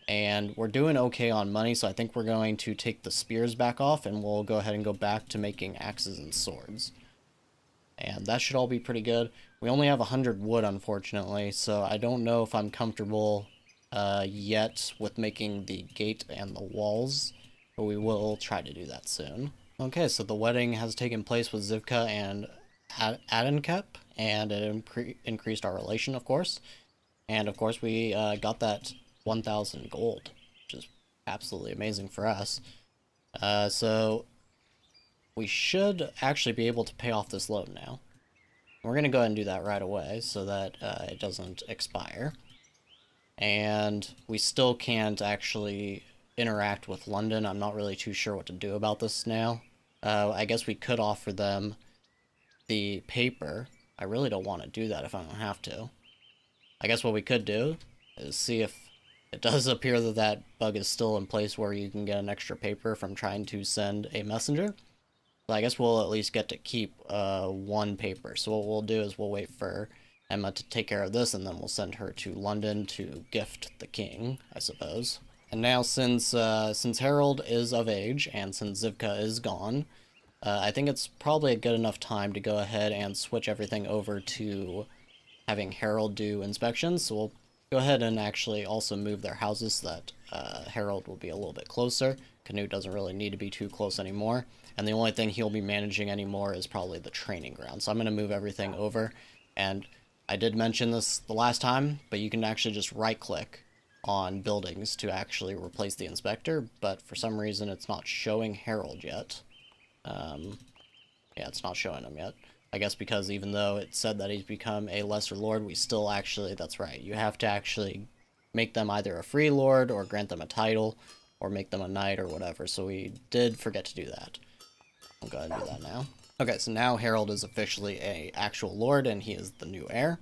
And we're doing okay on money, so I think we're going to take the spears back off, and we'll go ahead and go back to making axes and swords. And that should all be pretty good. We only have 100 wood, unfortunately, so I don't know if I'm comfortable yet with making the gate and the walls, but we will try to do that soon. Okay, so the wedding has taken place with Zivka and Adenkep, and it increased our relation, of course. And of course, we got that 1,000 gold, which is absolutely amazing for us. So we should actually be able to pay off this loan now. We're going to go ahead and do that right away so that it doesn't expire. And we still can't actually interact with London. I'm not really too sure what to do about this now. I guess we could offer them the paper. I really don't want to do that if I don't have to. I guess what we could do is see if it does appear that that bug is still in place where you can get an extra paper from trying to send a messenger. So I guess we'll at least get to keep one paper. So what we'll do is we'll wait for Emma to take care of this, and then we'll send her to London to gift the king, I suppose. And now, since Harold is of age, and since Zivka is gone, I think it's probably a good enough time to go ahead and switch everything over to having Harold do inspections. So we'll go ahead and actually also move their houses so that Harold will be a little bit closer. Canute doesn't really need to be too close anymore. And the only thing he'll be managing anymore is probably the training ground. So I'm going to move everything over. And I did mention this the last time, but you can actually just right-click on buildings to actually replace the inspector, but for some reason it's not showing Harold yet. Yeah, it's not showing him yet. I guess because even though it said that he's become a lesser lord, we still actually, that's right, you have to actually make them either a free lord or grant them a title or make them a knight or whatever, so we did forget to do that. I'll go ahead and do that now. Okay, so now Harold is officially a actual lord and he is the new heir.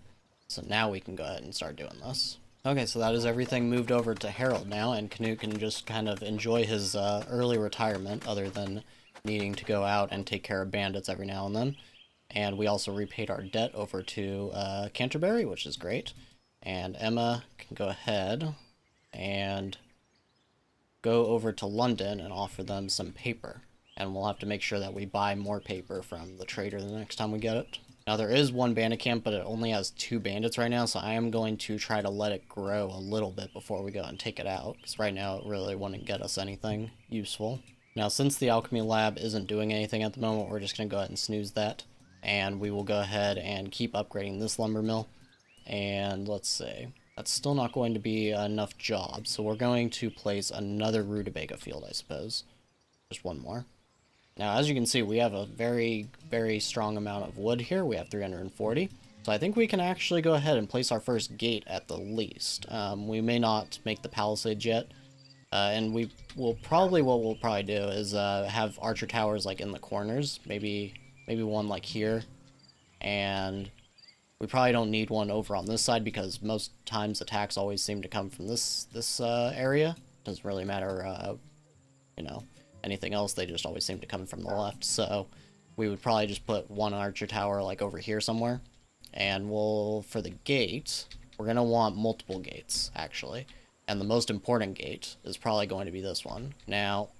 So now we can go ahead and start doing this. Okay, so that is everything moved over to Harold now, and Canute can just kind of enjoy his early retirement, other than needing to go out and take care of bandits every now and then. And we also repaid our debt over to Canterbury, which is great. And Emma can go ahead and go over to London and offer them some paper. And we'll have to make sure that we buy more paper from the trader the next time we get it. Now, there is one bandit camp, but it only has 2 bandits right now, so I am going to try to let it grow a little bit before we go and take it out, because right now it really wouldn't get us anything useful. Now, since the alchemy lab isn't doing anything at the moment, we're just going to go ahead and snooze that, and we will go ahead and keep upgrading this lumber mill. And let's see, that's still not going to be enough jobs, so we're going to place another rutabaga field, I suppose. Just one more. Now, as you can see, we have a very, very strong amount of wood here. We have 340. So I think we can actually go ahead and place our first gate at the least. We may not make the palisades yet. And we will probably, what we'll probably do is have archer towers like in the corners. Maybe one like here. And we probably don't need one over on this side because most times attacks always seem to come from this area. Doesn't really matter, you know, anything else, they just always seem to come from the left. So we would probably just put one archer tower like over here somewhere. And we'll, for the gate, we're going to want multiple gates, actually. And the most important gate is probably going to be this one. Now,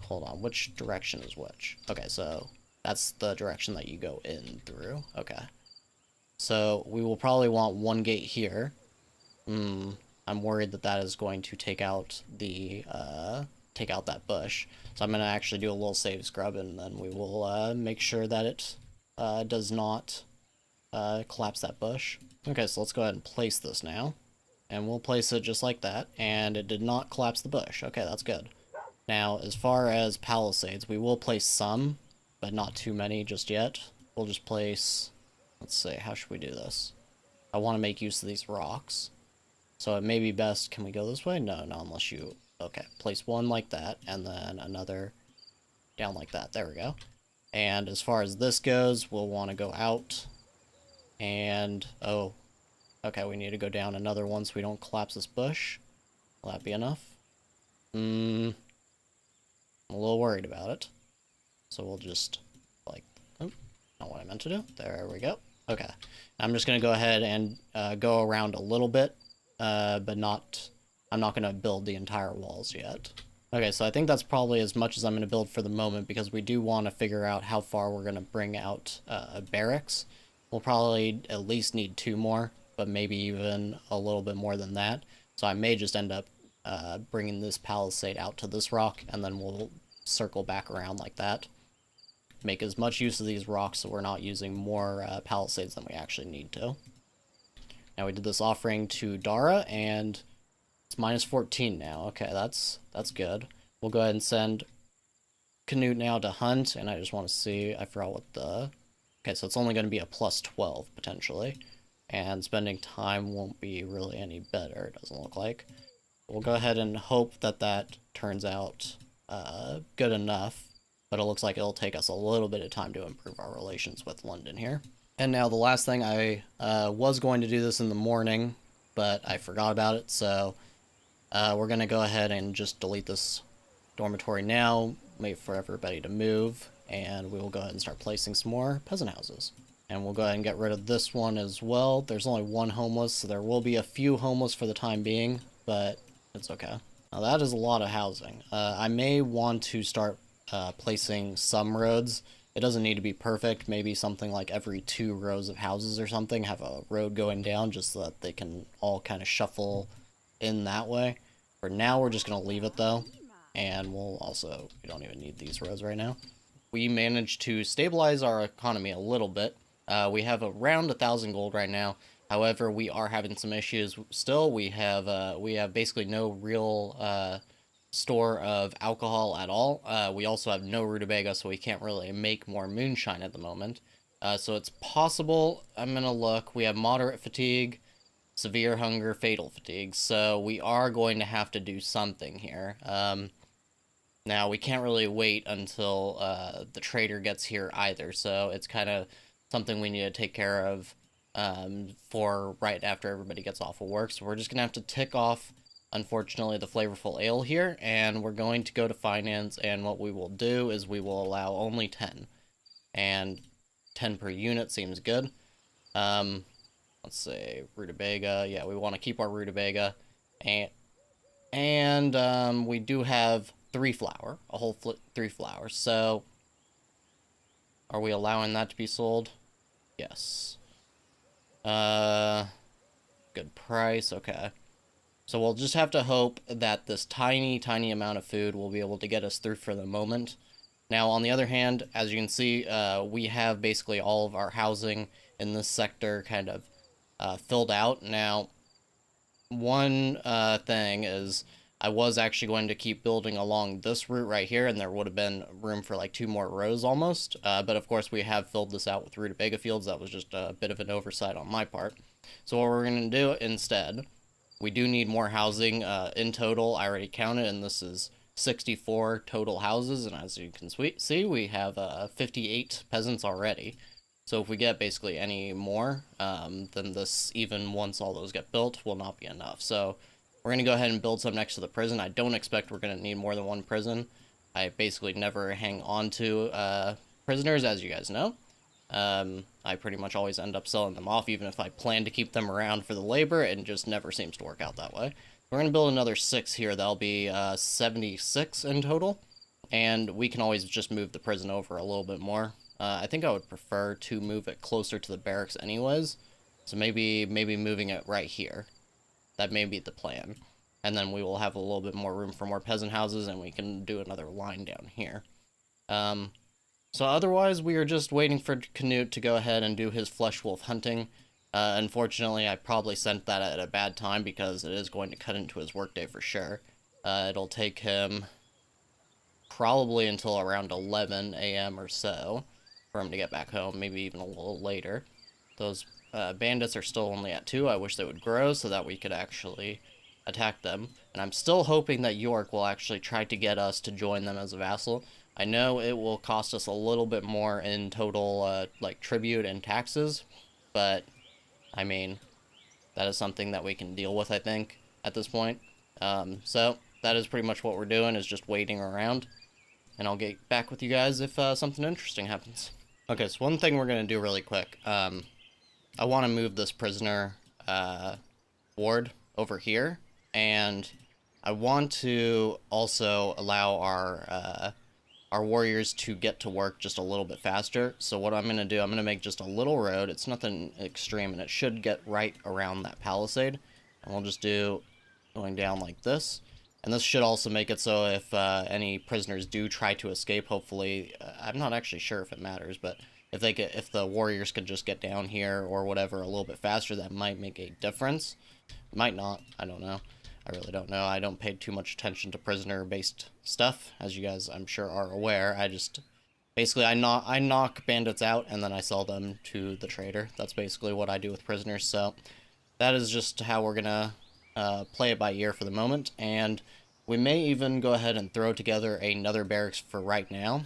hold on, which direction is which? Okay, so that's the direction that you go in through. Okay. So we will probably want one gate here. I'm worried that that is going to take out the, take out that bush. So I'm going to actually do a little save scrub, and then we will make sure that it does not collapse that bush. Okay, so let's go ahead and place this now. And we'll place it just like that, and it did not collapse the bush. Okay, that's good. Now, as far as palisades, we will place some, but not too many just yet. We'll just place, let's see, how should we do this? I want to make use of these rocks. So it may be best, can we go this way? No, unless you, okay, place one like that, and then another down like that. There we go. And as far as this goes, we'll want to go out, and, oh, okay, we need to go down another one so we don't collapse this bush. Will that be enough? I'm a little worried about it. So we'll just, like, oh, not what I meant to do. There we go. Okay. I'm just going to go ahead and go around a little bit, but not, I'm not going to build the entire walls yet. Okay, so I think that's probably as much as I'm going to build for the moment, because we do want to figure out how far we're going to bring out barracks. We'll probably at least need 2 more, but maybe even a little bit more than that. So I may just end up bringing this palisade out to this rock, and then we'll circle back around like that. Make as much use of these rocks so we're not using more palisades than we actually need to. Now we did this offering to Dara, and it's minus 14 now. Okay, that's good. We'll go ahead and send Canute now to hunt, and I just want to see, I forgot what the... Okay, so it's only going to be a plus 12, potentially. And spending time won't be really any better, it doesn't look like. We'll go ahead and hope that that turns out good enough, but it looks like it'll take us a little bit of time to improve our relations with London here. And now the last thing, I was going to do this in the morning, but I forgot about it, so we're going to go ahead and just delete this dormitory now, wait for everybody to move, and we will go ahead and start placing some more peasant houses. And we'll go ahead and get rid of this one as well. There's only 1 homeless, so there will be a few homeless for the time being, but it's okay. Now that is a lot of housing. I may want to start placing some roads. It doesn't need to be perfect. Maybe something like every 2 rows of houses or something, have a road going down just so that they can all kind of shuffle in that way. For now, we're just going to leave it though. And we'll also, we don't even need these roads right now. We managed to stabilize our economy a little bit. We have around 1,000 gold right now. However, we are having some issues still. We have basically no real store of alcohol at all. We also have no rutabaga, so we can't really make more moonshine at the moment. So it's possible, I'm gonna look, we have moderate fatigue, severe hunger, fatal fatigue, so we are going to have to do something here. Now, we can't really wait until the trader gets here either, so it's kind of something we need to take care of for right after everybody gets off of work. So we're just going to have to tick off, unfortunately, the flavorful ale here, and we're going to go to finance, and what we will do is we will allow only 10. And 10 per unit seems good. Let's say rutabaga. Yeah, we want to keep our rutabaga. And we do have 3 flour, a whole 3 flowers. So, are we allowing that to be sold? Yes. Good price. Okay. So we'll just have to hope that this tiny, tiny amount of food will be able to get us through for the moment. Now, on the other hand, as you can see, we have basically all of our housing in this sector kind of filled out. Now, one thing is I was actually going to keep building along this route right here, and there would have been room for like 2 more rows almost. But of course, we have filled this out with rutabaga fields. That was just a bit of an oversight on my part. So what we're going to do instead, we do need more housing in total. I already counted, and this is 64 total houses. And as you can see, we have 58 peasants already. So if we get basically any more, then this, even once all those get built, will not be enough. So we're going to go ahead and build some next to the prison. I don't expect we're going to need more than 1 prison. I basically never hang on to prisoners, as you guys know. I pretty much always end up selling them off, even if I plan to keep them around for the labor. It just never seems to work out that way. We're going to build another 6 here. That'll be 76 in total. And we can always just move the prison over a little bit more. I think I would prefer to move it closer to the barracks anyways. So maybe moving it right here. That may be the plan. And then we will have a little bit more room for more peasant houses, and we can do another line down here. So otherwise, we are just waiting for Canute to go ahead and do his flesh wolf hunting. Unfortunately, I probably sent that at a bad time because it is going to cut into his workday for sure. It'll take him probably until around 11 a.m. or so for him to get back home, maybe even a little later. Those bandits are still only at 2. I wish they would grow so that we could actually attack them. And I'm still hoping that York will actually try to get us to join them as a vassal. I know it will cost us a little bit more in total, like, tribute and taxes, but, I mean, that is something that we can deal with, I think, at this point. So, that is pretty much what we're doing, is just waiting around. And I'll get back with you guys if something interesting happens. Okay, so one thing we're going to do really quick. I want to move this prisoner ward over here. And I want to also allow our warriors to get to work just a little bit faster. So what I'm going to do, I'm going to make just a little road. It's nothing extreme, and it should get right around that palisade. And we'll just do going down like this. And this should also make it so if any prisoners do try to escape, hopefully, I'm not actually sure if it matters, but if the warriors could just get down here or whatever a little bit faster, that might make a difference. Might not, I don't know. I really don't know. I don't pay too much attention to prisoner-based stuff, as you guys, I'm sure, are aware. I just, basically, I knock bandits out, and then I sell them to the trader. That's basically what I do with prisoners, so that is just how we're gonna play it by ear for the moment, and we may even go ahead and throw together another barracks for right now,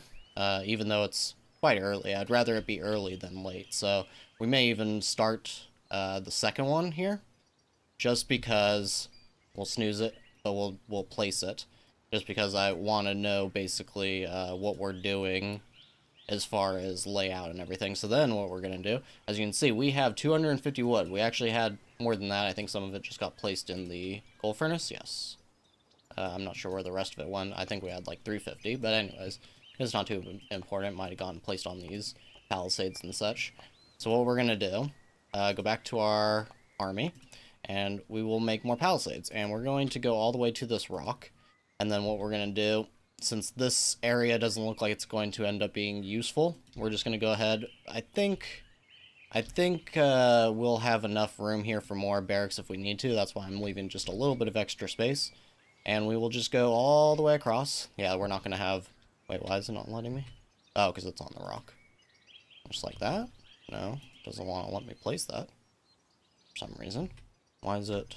even though it's quite early. I'd rather it be early than late, so we may even start the second one here, just because we'll snooze it, but we'll place it, just because I want to know basically what we're doing as far as layout and everything. So then what we're going to do, as you can see, we have 250 wood. We actually had more than that. I think some of it just got placed in the coal furnace. Yes. I'm not sure where the rest of it went. I think we had like 350, but anyways, it's not too important. It might have gotten placed on these palisades and such. So what we're going to do, go back to our army, and we will make more palisades. And we're going to go all the way to this rock. And then what we're going to do, since this area doesn't look like it's going to end up being useful, we're just going to go ahead. I think we'll have enough room here for more barracks if we need to. That's why I'm leaving just a little bit of extra space. And we will just go all the way across. Yeah, we're not going to have... Wait, why is it not letting me? Oh, because it's on the rock. Just like that? No, doesn't want to let me place that for some reason. Why is it...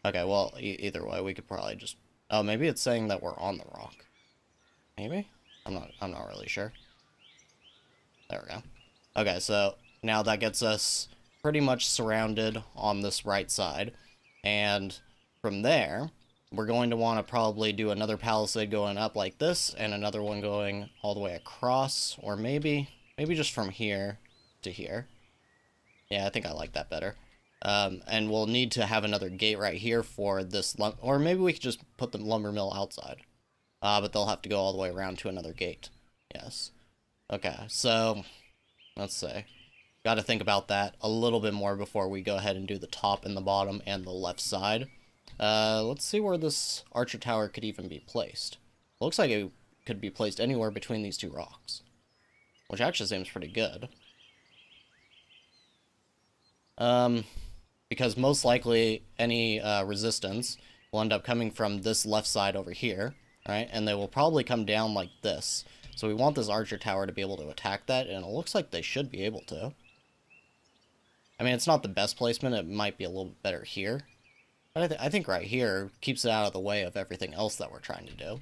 Okay, well, either way, we could probably just... Oh, maybe it's saying that we're on the rock. Maybe? I'm not really sure. There we go. Okay, so now that gets us pretty much surrounded on this right side. And from there, we're going to want to probably do another palisade going up like this, and another one going all the way across, or maybe just from here to here. Yeah, I think I like that better. And we'll need to have another gate right here for this, or maybe we could just put the lumber mill outside. But they'll have to go all the way around to another gate. Yes. Okay, so, let's see. Got to think about that a little bit more before we go ahead and do the top and the bottom and the left side. Let's see where this archer tower could even be placed. Looks like it could be placed anywhere between these two rocks, which actually seems pretty good. Because most likely any resistance will end up coming from this left side over here, right? And they will probably come down like this. So we want this archer tower to be able to attack that, and it looks like they should be able to. I mean, it's not the best placement. It might be a little bit better here. But I think right here keeps it out of the way of everything else that we're trying to do.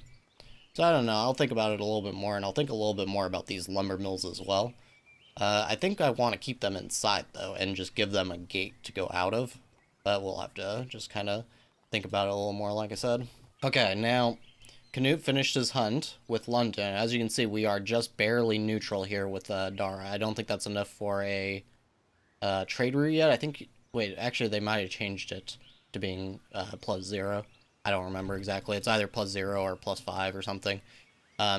So I don't know. I'll think about it a little bit more, and I'll think a little bit more about these lumber mills as well. I think I want to keep them inside, though, and just give them a gate to go out of. But we'll have to just kind of think about it a little more, like I said. Okay, now, Canute finished his hunt with London. As you can see, we are just barely neutral here with Dara. I don't think that's enough for a trade route yet. I think, wait, actually they might have changed it to being +0. I don't remember exactly. It's either +0 or +5 or something.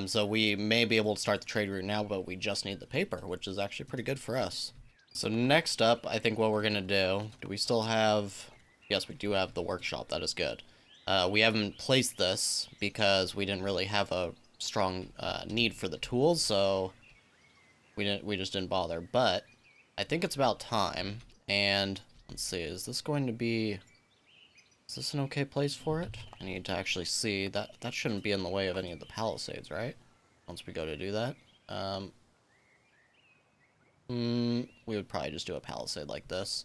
So we may be able to start the trade route now, but we just need the paper, which is actually pretty good for us. So next up, I think what we're going to do we still have... Yes, we do have the workshop. That is good. We haven't placed this because we didn't really have a strong need for the tools, so we just didn't bother. But I think it's about time, and let's see, is this an okay place for it? I need to actually see. That shouldn't be in the way of any of the palisades, right? Once we go to do that. We would probably just do a palisade like this,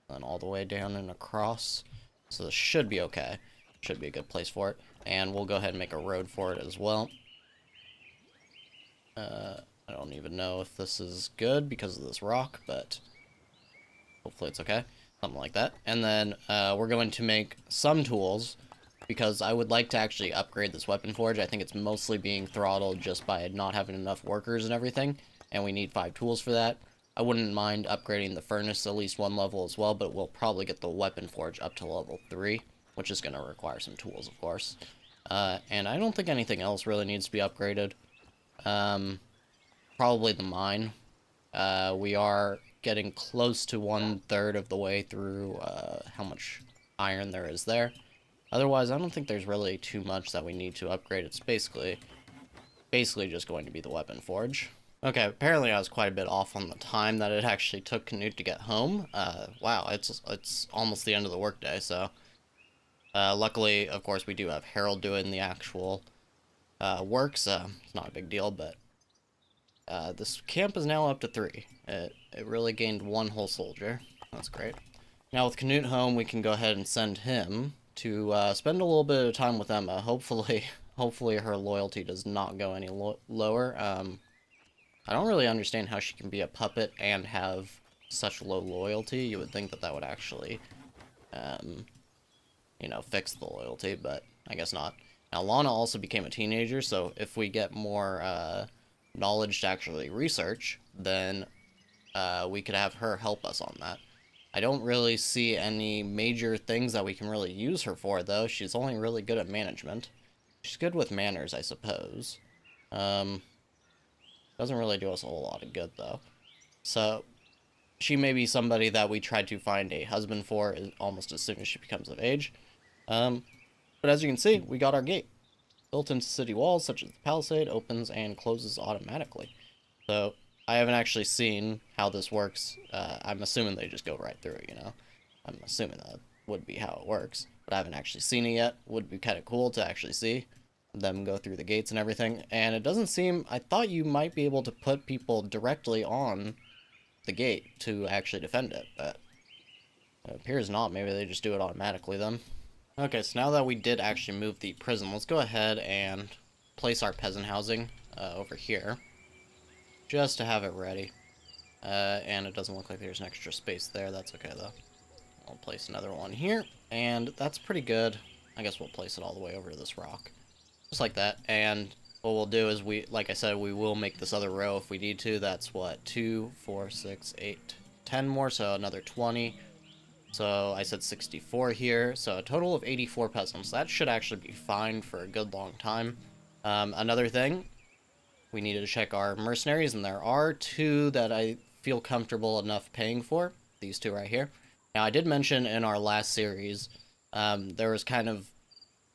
and all the way down and across. So this should be okay. Should be a good place for it. And we'll go ahead and make a road for it as well. I don't even know if this is good because of this rock, but hopefully it's okay. Something like that. And then we're going to make some tools, because I would like to actually upgrade this weapon forge. I think it's mostly being throttled just by not having enough workers and everything, and we need 5 tools for that. I wouldn't mind upgrading the furnace at least 1 level as well, but we'll probably get the weapon forge up to level 3, which is going to require some tools, of course. And I don't think anything else really needs to be upgraded. Probably the mine. We are getting close to 1/3 of the way through how much iron there is there. Otherwise, I don't think there's really too much that we need to upgrade. It's basically just going to be the weapon forge. Okay, apparently I was quite a bit off on the time that it actually took Canute to get home. Wow, it's almost the end of the workday, so... luckily, of course, we do have Harold doing the actual work, so it's not a big deal, but... this camp is now up to 3. It really gained 1 whole soldier. That's great. Now with Canute home, we can go ahead and send him to spend a little bit of time with Emma. Hopefully her loyalty does not go any lower. I don't really understand how she can be a puppet and have such low loyalty. You would think that that would actually, you know, fix the loyalty, but I guess not. Now Lana also became a teenager, so if we get more knowledge to actually research, then we could have her help us on that. I don't really see any major things that we can really use her for, though. She's only really good at management. She's good with manners, I suppose. Doesn't really do us a whole lot of good, though. So, she may be somebody that we try to find a husband for almost as soon as she becomes of age. But as you can see, we got our gate. Built into city walls, such as the palisade, opens and closes automatically. So, I haven't actually seen how this works. I'm assuming they just go right through it, you know? I'm assuming that would be how it works. But I haven't actually seen it yet. Would be kind of cool to actually see them go through the gates and everything. And it doesn't seem... I thought you might be able to put people directly on the gate to actually defend it, but it appears not. Maybe they just do it automatically then. Okay, so now that we did actually move the prison, let's go ahead and place our peasant housing over here, just to have it ready. And it doesn't look like there's an extra space there. That's okay, though. I'll place another one here, and that's pretty good. I guess we'll place it all the way over to this rock. Just like that, and what we'll do is like I said, we will make this other row if we need to. That's what, 2, 4, 6, 8, 10 more, so another 20. So I said 64 here, so a total of 84 peasants. That should actually be fine for a good long time. Another thing, we need to check our mercenaries, and there are 2 that I feel comfortable enough paying for. These 2 right here. Now, I did mention in our last series, there was kind of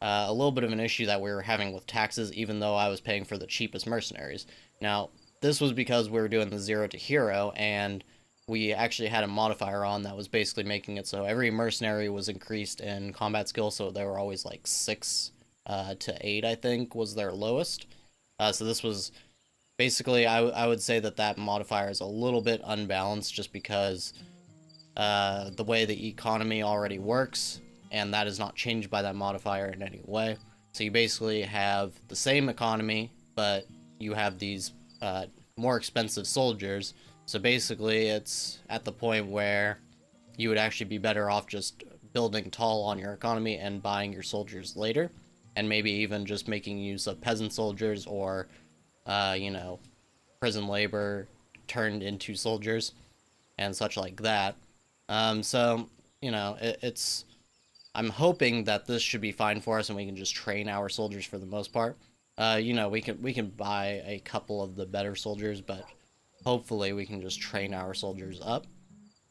a little bit of an issue that we were having with taxes, even though I was paying for the cheapest mercenaries. Now, this was because we were doing the 0 to hero, and we actually had a modifier on that was basically making it so every mercenary was increased in combat skill, so they were always like 6 to 8, I think, was their lowest. So this was basically, I would say that modifier is a little bit unbalanced just because the way the economy already works, and that is not changed by that modifier in any way. So you basically have the same economy, but you have these more expensive soldiers. So basically it's at the point where you would actually be better off just building tall on your economy and buying your soldiers later, and maybe even just making use of peasant soldiers or you know, prison labor turned into soldiers and such like that. So, you know, I'm hoping that this should be fine for us and we can just train our soldiers for the most part. You know, we can buy a couple of the better soldiers, but hopefully we can just train our soldiers up.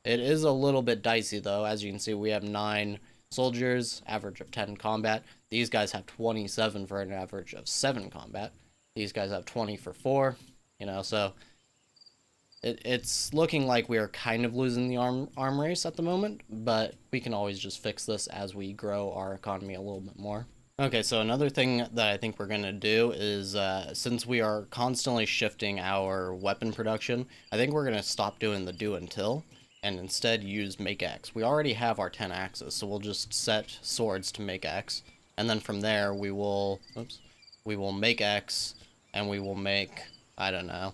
It is a little bit dicey though. As you can see, we have 9 soldiers, average of 10 combat. These guys have 27 for an average of 7 combat. These guys have 20 for 4, you know, so it's looking like we are kind of losing the arm race at the moment, but we can always just fix this as we grow our economy a little bit more. Okay, so another thing that I think we're going to do is, since we are constantly shifting our weapon production, I think we're going to stop doing the do until, and instead use make X. We already have our 10 axes, so we'll just set swords to make X, and then from there we will make X, and we will make, I don't know,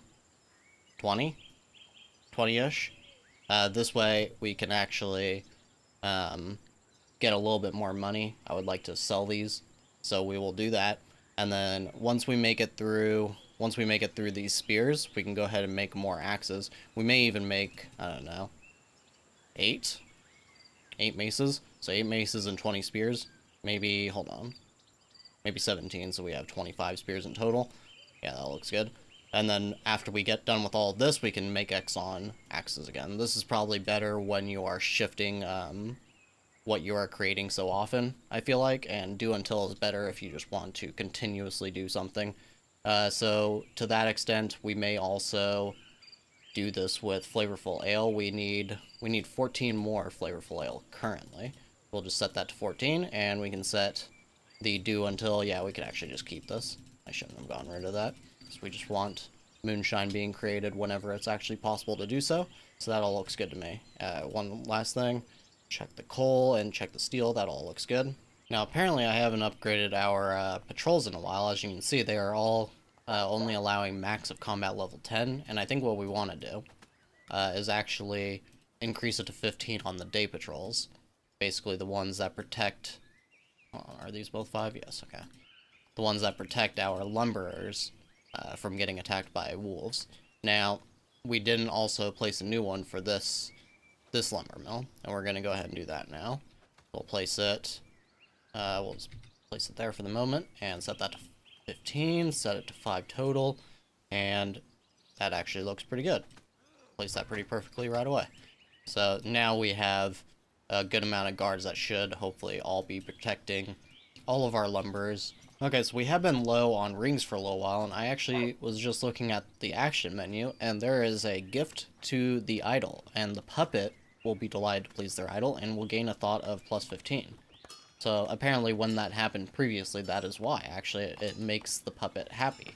20-ish. This way we can actually get a little bit more money. I would like to sell these, so we will do that. And then once we make it through these spears, we can go ahead and make more axes. We may even make, I don't know, 8 maces. So 8 maces and 20 spears. Maybe, hold on, maybe 17, so we have 25 spears in total. Yeah, that looks good. And then after we get done with all of this, we can make X on axes again. This is probably better when you are shifting what you are creating so often, I feel like, and do until is better if you just want to continuously do something. So to that extent, we may also do this with flavorful ale. We need 14 more flavorful ale currently. We'll just set that to 14, and we can set the do until. Yeah, we could actually just keep this. I shouldn't have gotten rid of that. So we just want moonshine being created whenever it's actually possible to do so. So that all looks good to me. One last thing, check the coal and check the steel. That all looks good. Now apparently I haven't upgraded our patrols in a while. As you can see, they are all only allowing max of combat level 10. And I think what we want to do is actually increase it to 15 on the day patrols. Basically the ones that protect... are these both 5? Yes, okay. The ones that protect our lumberers from getting attacked by wolves. Now, we didn't also place a new one for this lumber mill, and we're going to go ahead and do that now. We'll place it, we'll just place it there for the moment, and set that to 15, set it to 5 total, and that actually looks pretty good. Place that pretty perfectly right away. So now we have a good amount of guards that should hopefully all be protecting all of our lumberers. Okay, so we have been low on rings for a little while, and I actually was just looking at the action menu, and there is a gift to the idol, and the puppet will be delighted to please their idol, and will gain a thought of plus 15. So apparently when that happened previously, that is why. Actually, it makes the puppet happy.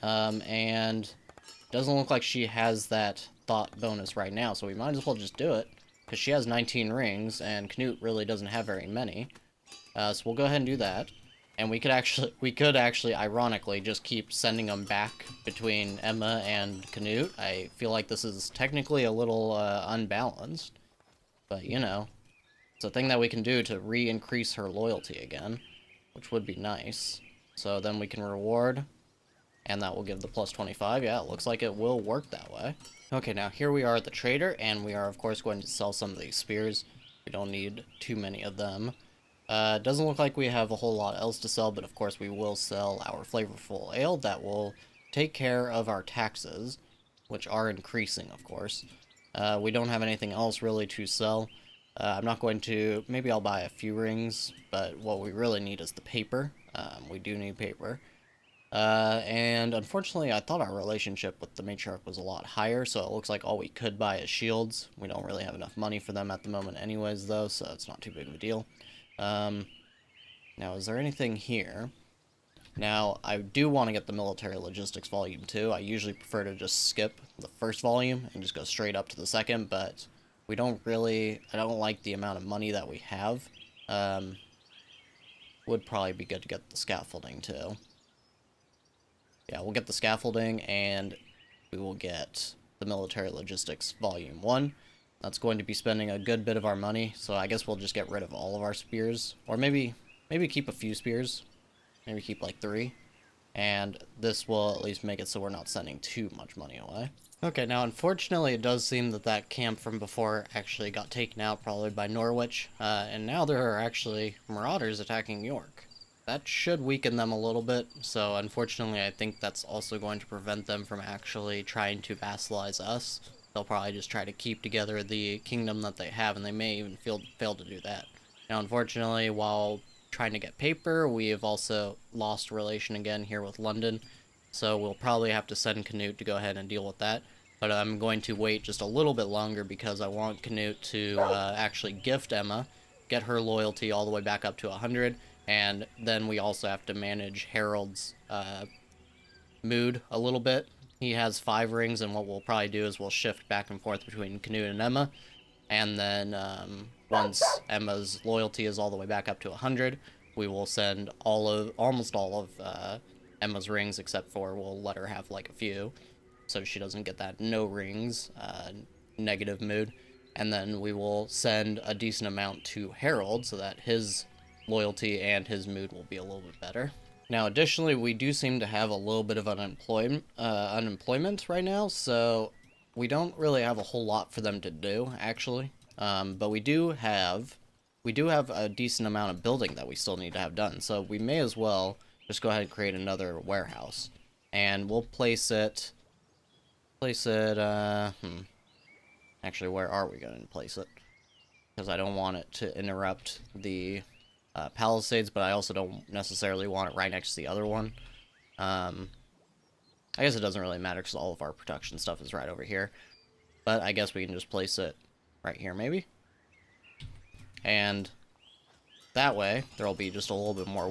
And doesn't look like she has that thought bonus right now, so we might as well just do it, because she has 19 rings, and Canute really doesn't have very many. So we'll go ahead and do that. And we could actually, ironically, just keep sending them back between Emma and Canute. I feel like this is technically a little unbalanced, but you know, it's a thing that we can do to re-increase her loyalty again, which would be nice. So then we can reward, and that will give the plus 25. Yeah, it looks like it will work that way. Okay, now here we are at the trader, and we are of course going to sell some of these spears. We don't need too many of them. It doesn't look like we have a whole lot else to sell, but of course we will sell our flavorful ale that will take care of our taxes, which are increasing, of course. We don't have anything else really to sell. I'm not going to... Maybe I'll buy a few rings, but what we really need is the paper. We do need paper. And unfortunately, I thought our relationship with the matriarch was a lot higher, so it looks like all we could buy is shields. We don't really have enough money for them at the moment anyways, though, so it's not too big of a deal. Now, is there anything here? Now, I do want to get the military logistics volume too. I usually prefer to just skip the first volume and just go straight up to the second, but we don't really... I don't like the amount of money that we have. Would probably be good to get the scaffolding too. Yeah, we'll get the scaffolding, and we will get the military logistics volume 1. That's going to be spending a good bit of our money, so I guess we'll just get rid of all of our spears. Or maybe keep a few spears. Maybe keep like 3. And this will at least make it so we're not sending too much money away. Okay, now unfortunately it does seem that that camp from before actually got taken out, probably by Norwich. And now there are actually marauders attacking York. That should weaken them a little bit, so unfortunately I think that's also going to prevent them from actually trying to vassalize us. They'll probably just try to keep together the kingdom that they have, and they may even fail to do that. Now, unfortunately, while trying to get paper, we have also lost relation again here with London, so we'll probably have to send Canute to go ahead and deal with that. But I'm going to wait just a little bit longer because I want Canute to actually gift Emma, get her loyalty all the way back up to 100, and then we also have to manage Harold's mood a little bit. He has 5 rings, and what we'll probably do is we'll shift back and forth between Canute and Emma, and then once Emma's loyalty is all the way back up to 100, we will send almost all of Emma's rings, except for we'll let her have like a few, so she doesn't get that no rings negative mood, and then we will send a decent amount to Harold so that his loyalty and his mood will be a little bit better. Now, additionally, we do seem to have a little bit of unemployment right now, so we don't really have a whole lot for them to do, actually. But we do have a decent amount of building that we still need to have done, so we may as well just go ahead and create another warehouse. And we'll place it... Actually, where are we going to place it? Because I don't want it to interrupt the... Palisades, but I also don't necessarily want it right next to the other one. I guess it doesn't really matter because all of our production stuff is right over here. But I guess we can just place it right here, maybe. And that way, there'll be just a little bit more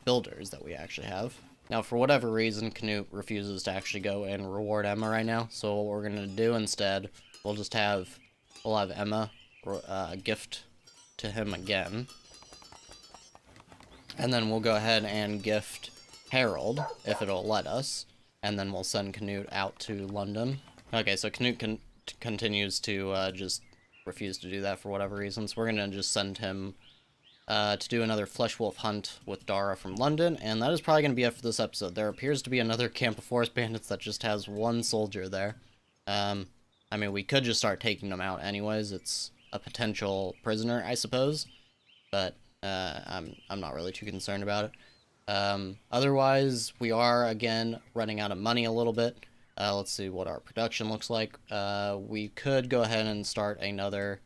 builders that we actually have. Now, for whatever reason, Canute refuses to actually go and reward Emma right now. So what we're going to do instead, we'll have Emma gift to him again. And then we'll go ahead and gift Harold, if it'll let us. And then we'll send Canute out to London. Okay, so Canute continues to just refuse to do that for whatever reason. So we're going to just send him to do another Flesh Wolf hunt with Dara from London. And that is probably going to be it for this episode. There appears to be another camp of forest bandits that just has 1 soldier there. I mean, we could just start taking them out anyways. It's a potential prisoner, I suppose. But... I'm not really too concerned about it. Otherwise, we are, again, running out of money a little bit. Let's see what our production looks like. We could go ahead and start another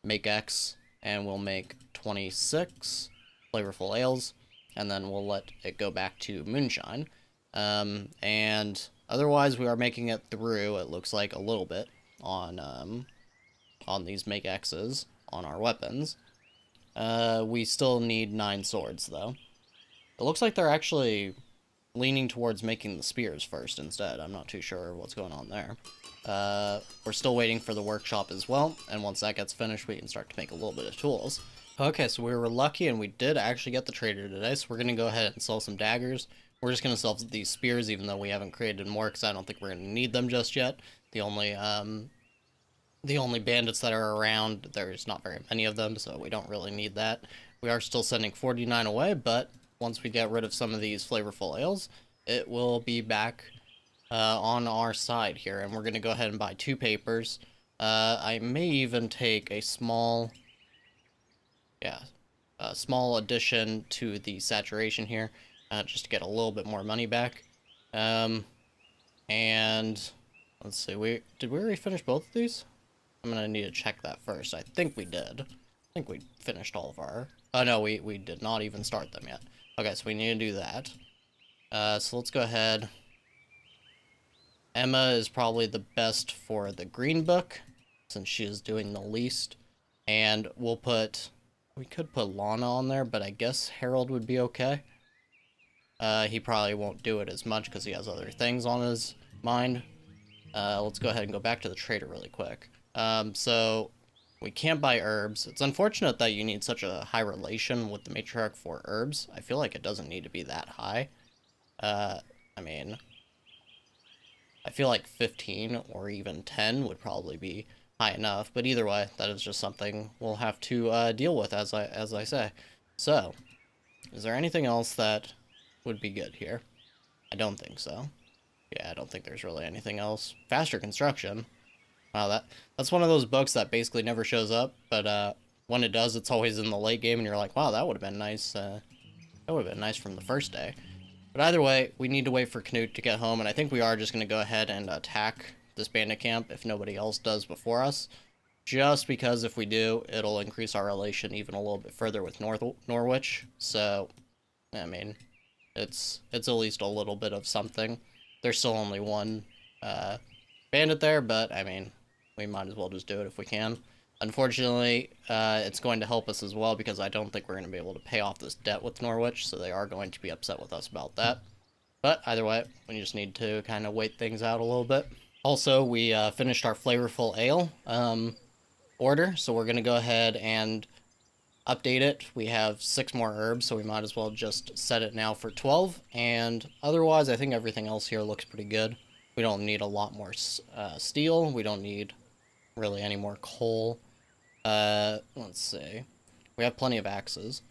Make X, and we'll make 26 flavorful ales, and then we'll let it go back to moonshine. And otherwise, we are making it through, it looks like, a little bit on these Make X's on our weapons. We still need 9 swords, though. It looks like they're actually leaning towards making the spears first instead. I'm not too sure what's going on there. We're still waiting for the workshop as well, and once that gets finished, we can start to make a little bit of tools. Okay, so we were lucky and we did actually get the trader today, so we're going to go ahead and sell some daggers. We're just going to sell these spears even though we haven't created more because I don't think we're going to need them just yet. The only bandits that are around, there's not very many of them, so we don't really need that. We are still sending 49 away, but once we get rid of some of these flavorful ales, it will be back on our side here, and we're going to go ahead and buy 2 papers. I may even take a small addition to the saturation here, just to get a little bit more money back. And let's see, did we already finish both of these? I'm gonna need to check that first. I think we did. I think we finished all of our... Oh no, we did not even start them yet. Okay, so we need to do that. So let's go ahead. Emma is probably the best for the green book, since she is doing the least. And we could put Lana on there, but I guess Harold would be okay. He probably won't do it as much because he has other things on his mind. Let's go ahead and go back to the trader really quick. So we can't buy herbs. It's unfortunate that you need such a high relation with the matriarch for herbs. I feel like it doesn't need to be that high. I mean, I feel like 15 or even 10 would probably be high enough, but either way, that is just something we'll have to deal with, as I say. So, is there anything else that would be good here? I don't think so. Yeah, I don't think there's really anything else. Faster construction. Wow, that's one of those books that basically never shows up, but when it does, it's always in the late game, and you're like, wow, that would have been nice. That would have been nice from the first day. But either way, we need to wait for Canute to get home, and I think we are just going to go ahead and attack this bandit camp if nobody else does before us. Just because if we do, it'll increase our relation even a little bit further with Norwich. So, I mean, it's at least a little bit of something. There's still only one bandit there, but I mean, we might as well just do it if we can. Unfortunately, it's going to help us as well because I don't think we're going to be able to pay off this debt with Norwich, so they are going to be upset with us about that. But either way, we just need to kind of wait things out a little bit. Also, we finished our flavorful ale order, so we're going to go ahead and update it. We have 6 more herbs, so we might as well just set it now for 12. And otherwise, I think everything else here looks pretty good. We don't need a lot more steel. We don't need really any more coal. Let's see. We have plenty of axes.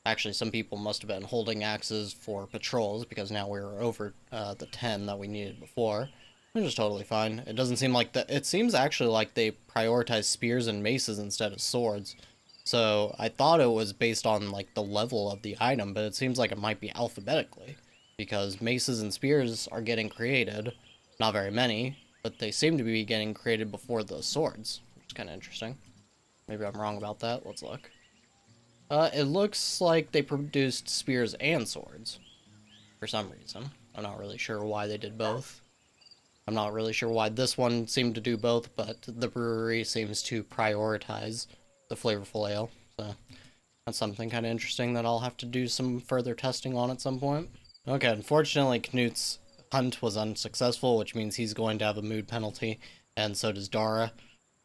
Actually, some people must have been holding axes for patrols because now we're over the 10 that we needed before. Which is totally fine. It doesn't seem like that. It seems actually like they prioritize spears and maces instead of swords. So I thought it was based on like the level of the item, but it seems like it might be alphabetically because maces and spears are getting created. Not very many, but they seem to be getting created before the swords, which is kind of interesting. Maybe I'm wrong about that. Let's look. It looks like they produced spears and swords for some reason. I'm not really sure why they did both. I'm not really sure why this one seemed to do both, but the brewery seems to prioritize the flavorful ale. So that's something kind of interesting that I'll have to do some further testing on at some point. Okay, unfortunately, Canute's hunt was unsuccessful, which means he's going to have a mood penalty, and so does Dara.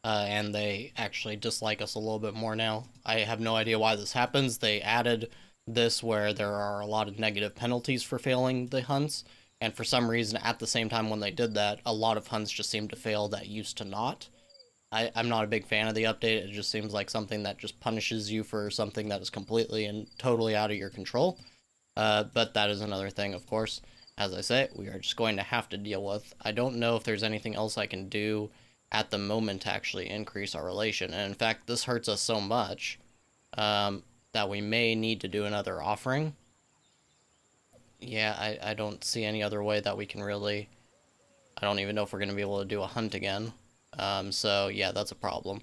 And they actually dislike us a little bit more now. I have no idea why this happens. They added this where there are a lot of negative penalties for failing the hunts, and for some reason, at the same time when they did that, a lot of hunts just seemed to fail that used to not. I'm not a big fan of the update. It just seems like something that just punishes you for something that is completely and totally out of your control. But that is another thing, of course. As I say, we are just going to have to deal with. I don't know if there's anything else I can do at the moment to actually increase our relation. And in fact, this hurts us so much that we may need to do another offering. Yeah, I don't see any other way that we can really... I don't even know if we're going to be able to do a hunt again. So yeah, that's a problem.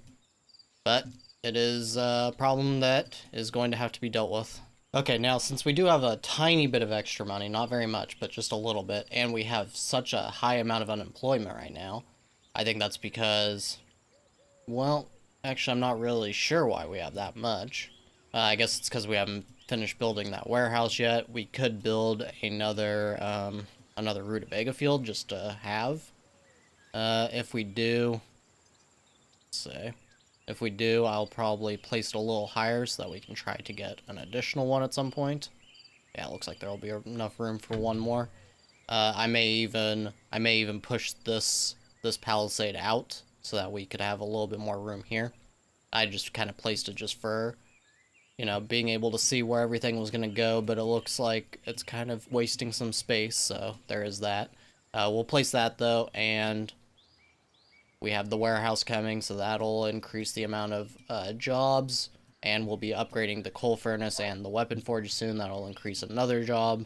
But it is a problem that is going to have to be dealt with. Okay, now since we do have a tiny bit of extra money, not very much, but just a little bit, and we have such a high amount of unemployment right now, I think that's because, well, actually I'm not really sure why we have that much. I guess it's because we haven't finished building that warehouse yet. We could build another rutabaga field just to have. If we do, let's see. If we do, I'll probably place it a little higher so that we can try to get an additional one at some point. Yeah, it looks like there'll be enough room for one more. I may even push this palisade out so that we could have a little bit more room here. I just kind of placed it just for, you know, being able to see where everything was going to go, but it looks like it's kind of wasting some space, so there is that. We'll place that, though, and we have the warehouse coming, so that'll increase the amount of jobs, and we'll be upgrading the coal furnace and the weapon forge soon. That'll increase another job.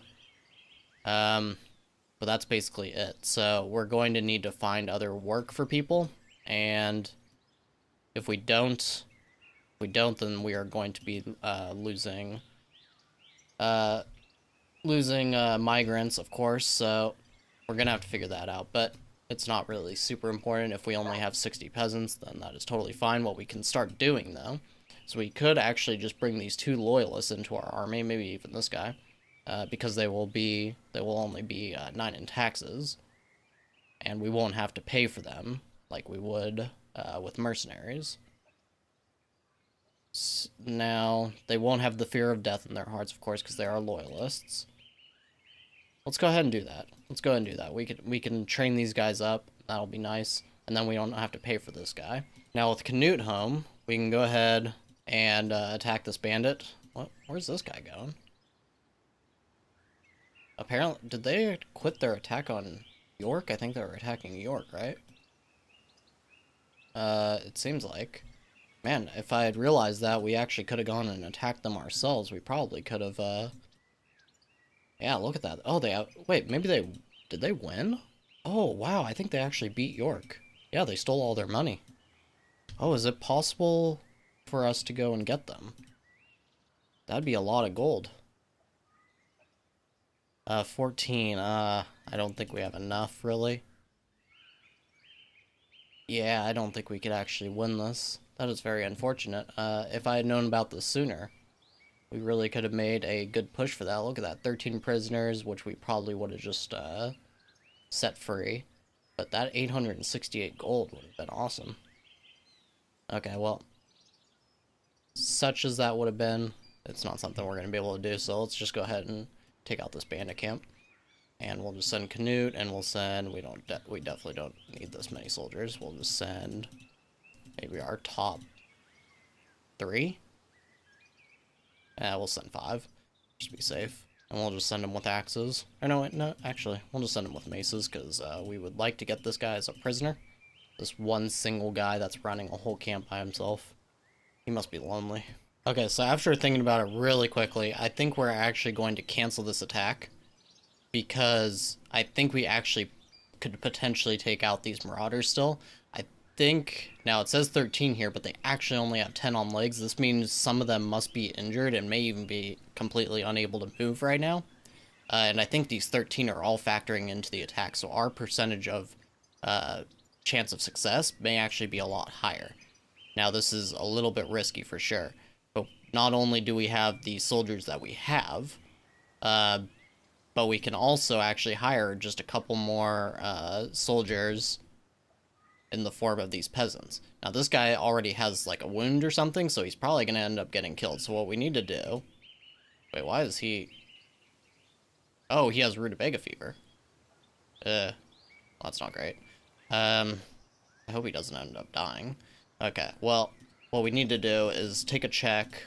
But that's basically it. So we're going to need to find other work for people, and if we don't, then we are going to be losing migrants, of course. So we're gonna have to figure that out. But it's not really super important. If we only have 60 peasants, then that is totally fine. What we can start doing, though, so we could actually just bring these 2 loyalists into our army, maybe even this guy, because they will only be 9 in taxes, and we won't have to pay for them like we would with mercenaries. Now, they won't have the fear of death in their hearts, of course, because they are loyalists. Let's go ahead and do that. We can train these guys up. That'll be nice. And then we don't have to pay for this guy. Now, with Canute home, we can go ahead and attack this bandit. What? Where's this guy going? Apparently, did they quit their attack on York? I think they were attacking York, right? It seems like. Man, if I had realized that, we actually could have gone and attacked them ourselves. We probably could have, yeah, look at that. Oh, wait, maybe did they win? Oh, wow, I think they actually beat York. Yeah, they stole all their money. Oh, is it possible for us to go and get them? That'd be a lot of gold. 14, I don't think we have enough, really. Yeah, I don't think we could actually win this. That is very unfortunate. If I had known about this sooner, we really could have made a good push for that. Look at that, 13 prisoners, which we probably would have just set free. But that 868 gold would have been awesome. Okay, well, such as that would have been, it's not something we're going to be able to do, so let's just go ahead and take out this bandit camp. And we'll just send Canute, and we'll send, we definitely don't need this many soldiers. We'll just send maybe our top 3. We'll send 5, just to be safe. And we'll just send them with axes. Or no, actually, we'll just send them with maces, because we would like to get this guy as a prisoner. This one single guy that's running a whole camp by himself. He must be lonely. Okay, so after thinking about it really quickly, I think we're actually going to cancel this attack, because I think we actually could potentially take out these marauders still. I think, now it says 13 here, but they actually only have 10 on legs. This means some of them must be injured and may even be completely unable to move right now. And I think these 13 are all factoring into the attack, so our percentage of chance of success may actually be a lot higher. Now, this is a little bit risky for sure, but not only do we have the soldiers that we have, but we can also actually hire just a couple more soldiers in the form of these peasants. Now, this guy already has like a wound or something, so he's probably going to end up getting killed. So what we need to do... Wait, why is he... Oh, he has rutabaga fever. Well, that's not great. I hope he doesn't end up dying. Okay, well, what we need to do is take a check.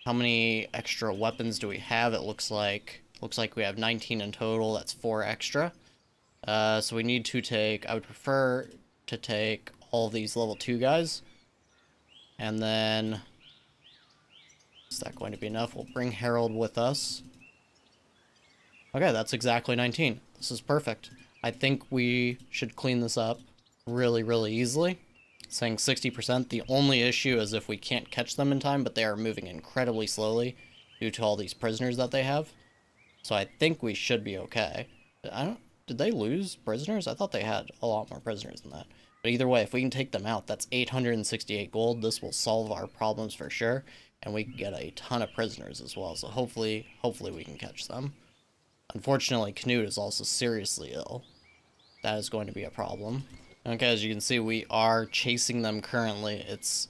How many extra weapons do we have? It looks like we have 19 in total. That's 4 extra. So we need to take... I would prefer to take all these level 2 guys. And then... Is that going to be enough? We'll bring Harold with us. Okay, that's exactly 19. This is perfect. I think we should clean this up really, really easily. Saying 60%. The only issue is if we can't catch them in time, but they are moving incredibly slowly due to all these prisoners that they have. So I think we should be okay. Did they lose prisoners? I thought they had a lot more prisoners than that. But either way, if we can take them out, that's 868 gold. This will solve our problems for sure. And we can get a ton of prisoners as well. So hopefully we can catch them. Unfortunately, Canute is also seriously ill. That is going to be a problem. Okay, as you can see, we are chasing them currently. It's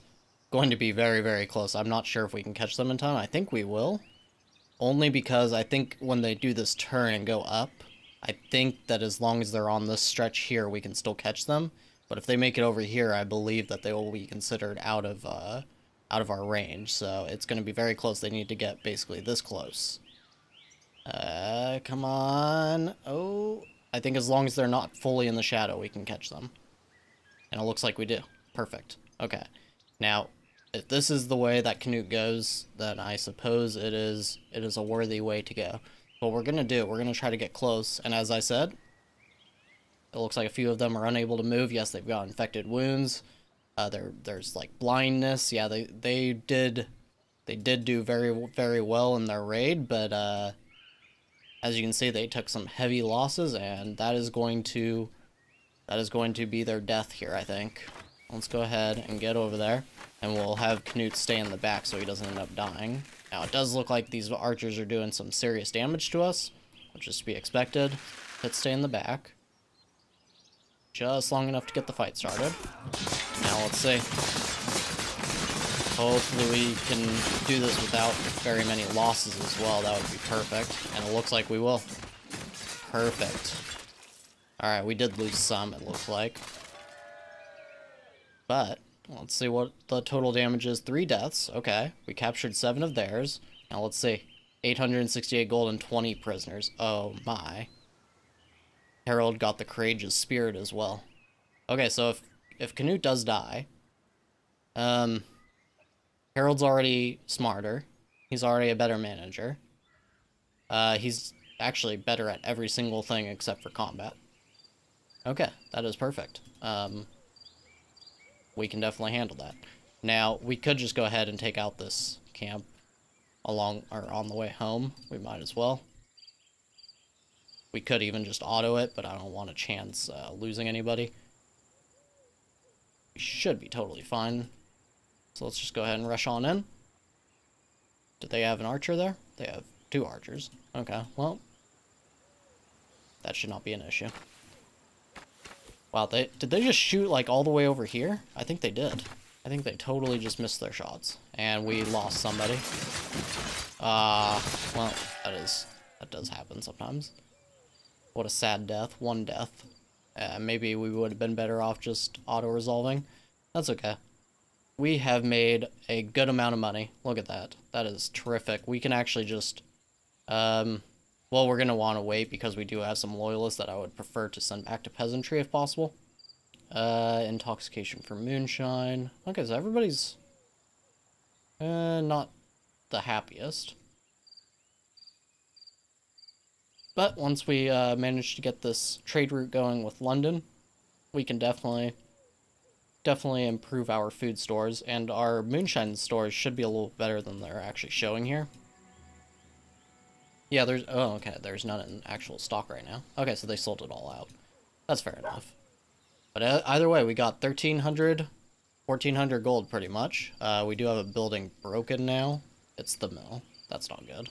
going to be very, very close. I'm not sure if we can catch them in time. I think we will. Only because I think when they do this turn and go up, I think that as long as they're on this stretch here, we can still catch them. But if they make it over here, I believe that they will be considered out of our range. So it's going to be very close. They need to get basically this close. Come on. Oh, I think as long as they're not fully in the shadow, we can catch them. And it looks like we do. Perfect. Okay. Now, if this is the way that Canute goes, then I suppose it is a worthy way to go. What we're going to do, we're going to try to get close. And as I said, it looks like a few of them are unable to move. Yes, they've got infected wounds. There's like blindness. Yeah, they did do very, very well in their raid, but as you can see, they took some heavy losses, and that is going to be their death here, I think. Let's go ahead and get over there, and we'll have Canute stay in the back so he doesn't end up dying. Now, it does look like these archers are doing some serious damage to us, which is to be expected. Let's stay in the back. Just long enough to get the fight started. Now, let's see. Hopefully we can do this without very many losses as well. That would be perfect. And it looks like we will. Perfect. Alright, we did lose some, it looks like. But, let's see what the total damage is. 3 deaths. Okay. We captured 7 of theirs. Now, let's see. 868 gold and 20 prisoners. Oh, my. Harold got the courageous spirit as well. Okay, so if Canute does die, Harold's already smarter. He's already a better manager. He's actually better at every single thing except for combat. Okay, that is perfect. We can definitely handle that. Now, we could just go ahead and take out this camp on the way home. We might as well. We could even just auto it, but I don't want a chance losing anybody. We should be totally fine. So let's just go ahead and rush on in. Did they have an archer there? They have 2 archers. Okay, well, that should not be an issue. Wow, did they just shoot like all the way over here? I think they did. I think they totally just missed their shots. And we lost somebody. Well, that does happen sometimes. What a sad death. 1 death. Maybe we would have been better off just auto-resolving. That's okay. We have made a good amount of money. Look at that. That is terrific. We can actually just... well, we're going to want to wait because we do have some loyalists that I would prefer to send back to peasantry if possible. Intoxication for moonshine. Okay, so everybody's... not the happiest. But once we manage to get this trade route going with London, we can definitely improve our food stores, and our moonshine stores should be a little better than they're actually showing here. Yeah, there's none in actual stock right now. Okay, so they sold it all out. That's fair enough. But either way, we got 1,300, 1,400 gold pretty much. We do have a building broken now. It's the mill. That's not good.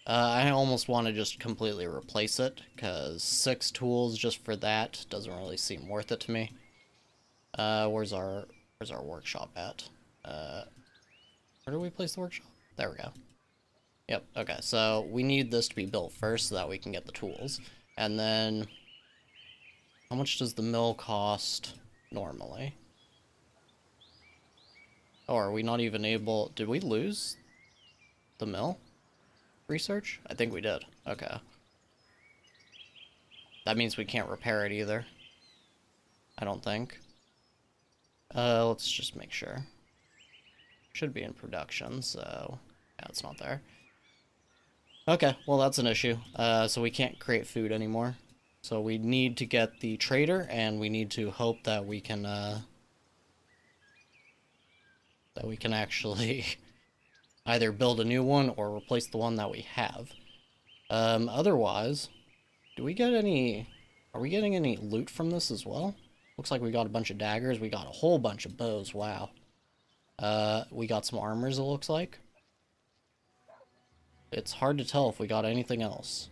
I almost want to just completely replace it, because 6 tools just for that doesn't really seem worth it to me. Where's our workshop at? Where do we place the workshop? There we go. Yep, okay, so we need this to be built first so that we can get the tools. And then, how much does the mill cost normally? Oh, are we not even able... Did we lose the mill? Research? I think we did. Okay. That means we can't repair it either. I don't think. Let's just make sure. Should be in production, so... Yeah, it's not there. Okay, well that's an issue. So we can't create food anymore. So we need to get the trader, and we need to hope that we can actually either build a new one or replace the one that we have. Otherwise, are we getting any loot from this as well? Looks like we got a bunch of daggers, we got a whole bunch of bows, wow. We got some armors, it looks like. It's hard to tell if we got anything else.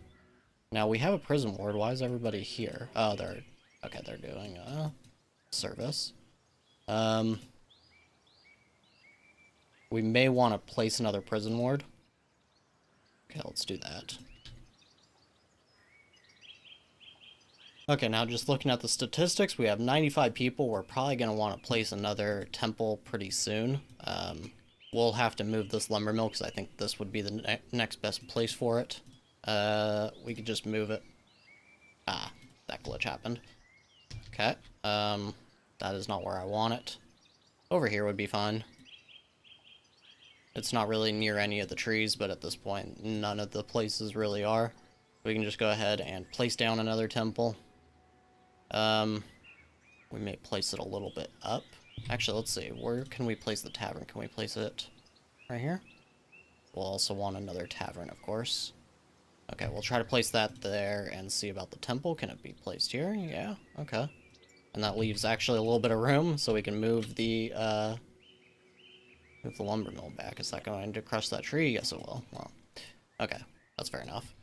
Now, we have a prison ward. Why is everybody here? Oh, they're doing service. We may want to place another prison ward. Okay, let's do that. Okay, now just looking at the statistics, we have 95 people. We're probably going to want to place another temple pretty soon. We'll have to move this lumber mill because I think this would be the next best place for it. We could just move it. Ah, that glitch happened. Okay, that is not where I want it. Over here would be fine. It's not really near any of the trees, but at this point, none of the places really are. We can just go ahead and place down another temple. We may place it a little bit up. Actually, let's see. Where can we place the tavern? Can we place it right here? We'll also want another tavern, of course. Okay, we'll try to place that there and see about the temple. Can it be placed here? Yeah, okay. And that leaves actually a little bit of room, so we can move the lumber mill back. Is that going to crush that tree? Yes, it will. Well, okay, that's fair enough.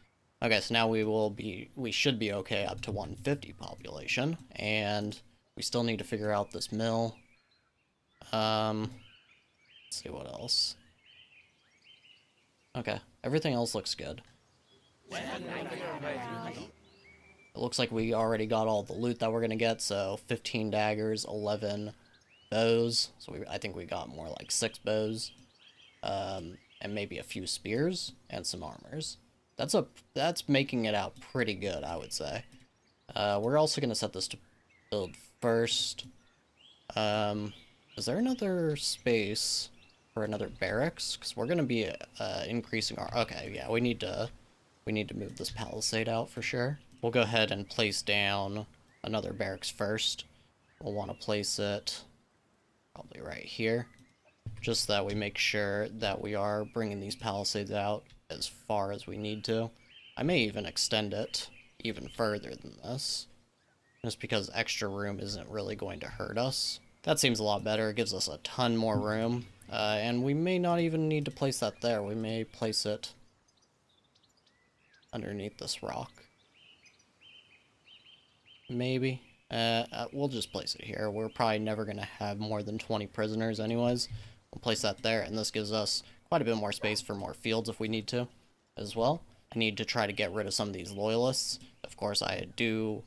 Okay, so now we should be okay up to 150 population, and we still need to figure out this mill. Let's see what else. Okay, everything else looks good. It looks like we already got all the loot that we're gonna get, so 15 daggers, 11 bows, so I think we got more like 6 bows, and maybe a few spears, and some armors. That's making it out pretty good, I would say. We're also gonna set this to build first. Is there another space for another barracks? Because we're gonna be increasing our. Okay, yeah, we need to move this palisade out for sure. We'll go ahead and place down another barracks first. We'll want to place it probably right here, just so that we make sure that we are bringing these palisades out as far as we need to. I may even extend it even further than this, just because extra room isn't really going to hurt us. That seems a lot better. It gives us a ton more room, and we may not even need to place that there. We may place it underneath this rock. Maybe. We'll just place it here. We're probably never going to have more than 20 prisoners anyways. We'll place that there, and this gives us quite a bit more space for more fields if we need to as well. I need to try to get rid of some of these loyalists. Of course, I do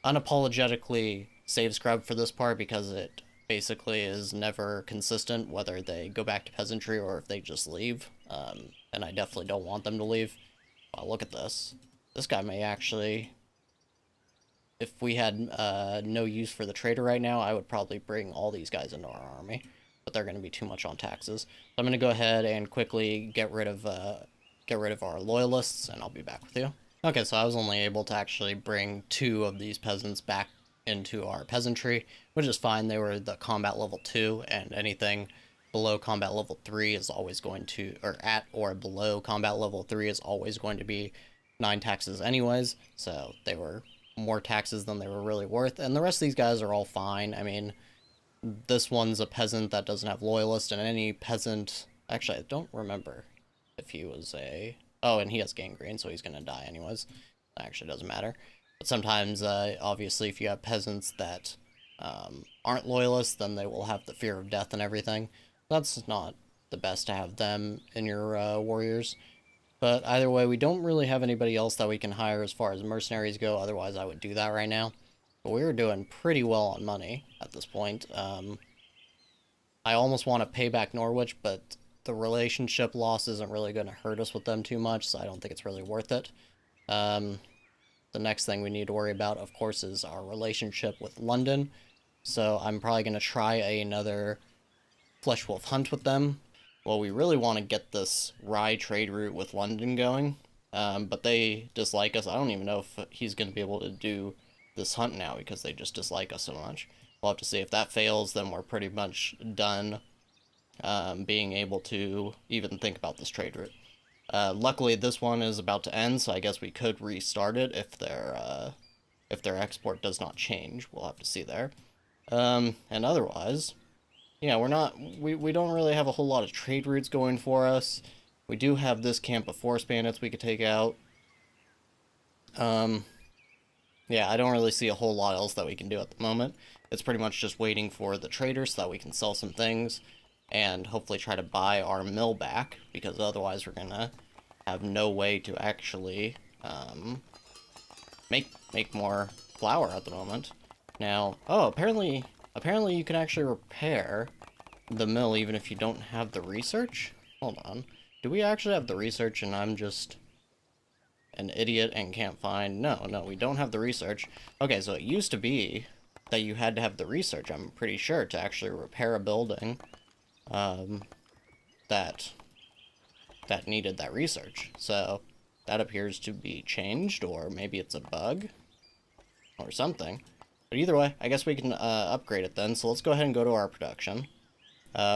unapologetically save scrub for this part because it basically is never consistent whether they go back to peasantry or if they just leave. And I definitely don't want them to leave. Wow, look at this. This guy may actually... If we had no use for the trader right now, I would probably bring all these guys into our army. But they're going to be too much on taxes. So I'm going to go ahead and quickly get rid of our loyalists, and I'll be back with you. Okay, so I was only able to actually bring 2 of these peasants back into our peasantry, which is fine. They were the combat level 2, and anything below combat level 3 is always going to, or at or below combat level 3 is always going to be 9 taxes anyways, so they were more taxes than they were really worth, and the rest of these guys are all fine. I mean, this one's a peasant that doesn't have loyalist, and any peasant, actually, I don't remember if he was a, oh, and he has gangrene, so he's gonna die anyways. That actually doesn't matter. But sometimes, obviously, if you have peasants that aren't loyalists, then they will have the fear of death and everything. That's not the best to have them in your warriors. But either way, we don't really have anybody else that we can hire as far as mercenaries go, otherwise I would do that right now. But we were doing pretty well on money at this point. I almost want to pay back Norwich, but the relationship loss isn't really going to hurt us with them too much, so I don't think it's really worth it. The next thing we need to worry about, of course, is our relationship with London. So I'm probably going to try another Flesh Wolf hunt with them. Well, we really want to get this rye trade route with London going, but they dislike us. I don't even know if he's going to be able to do this hunt now because they just dislike us so much. We'll have to see. If that fails, then we're pretty much done being able to even think about this trade route. Luckily, this one is about to end, so I guess we could restart it if their export does not change. We'll have to see there. And otherwise... yeah, we don't really have a whole lot of trade routes going for us. We do have this camp of forest bandits we could take out. Yeah, I don't really see a whole lot else that we can do at the moment. It's pretty much just waiting for the traders so that we can sell some things. and hopefully try to buy our mill back, because otherwise we're gonna have no way to actually make more flour at the moment. Now, oh, apparently you can actually repair the mill even if you don't have the research? Hold on. Do we actually have the research and I'm just an idiot and can't find... No, we don't have the research. Okay, so it used to be that you had to have the research, I'm pretty sure, to actually repair a building that needed that research. So that appears to be changed, or maybe it's a bug or something. But either way, I guess we can upgrade it then. So let's go ahead and go to our production.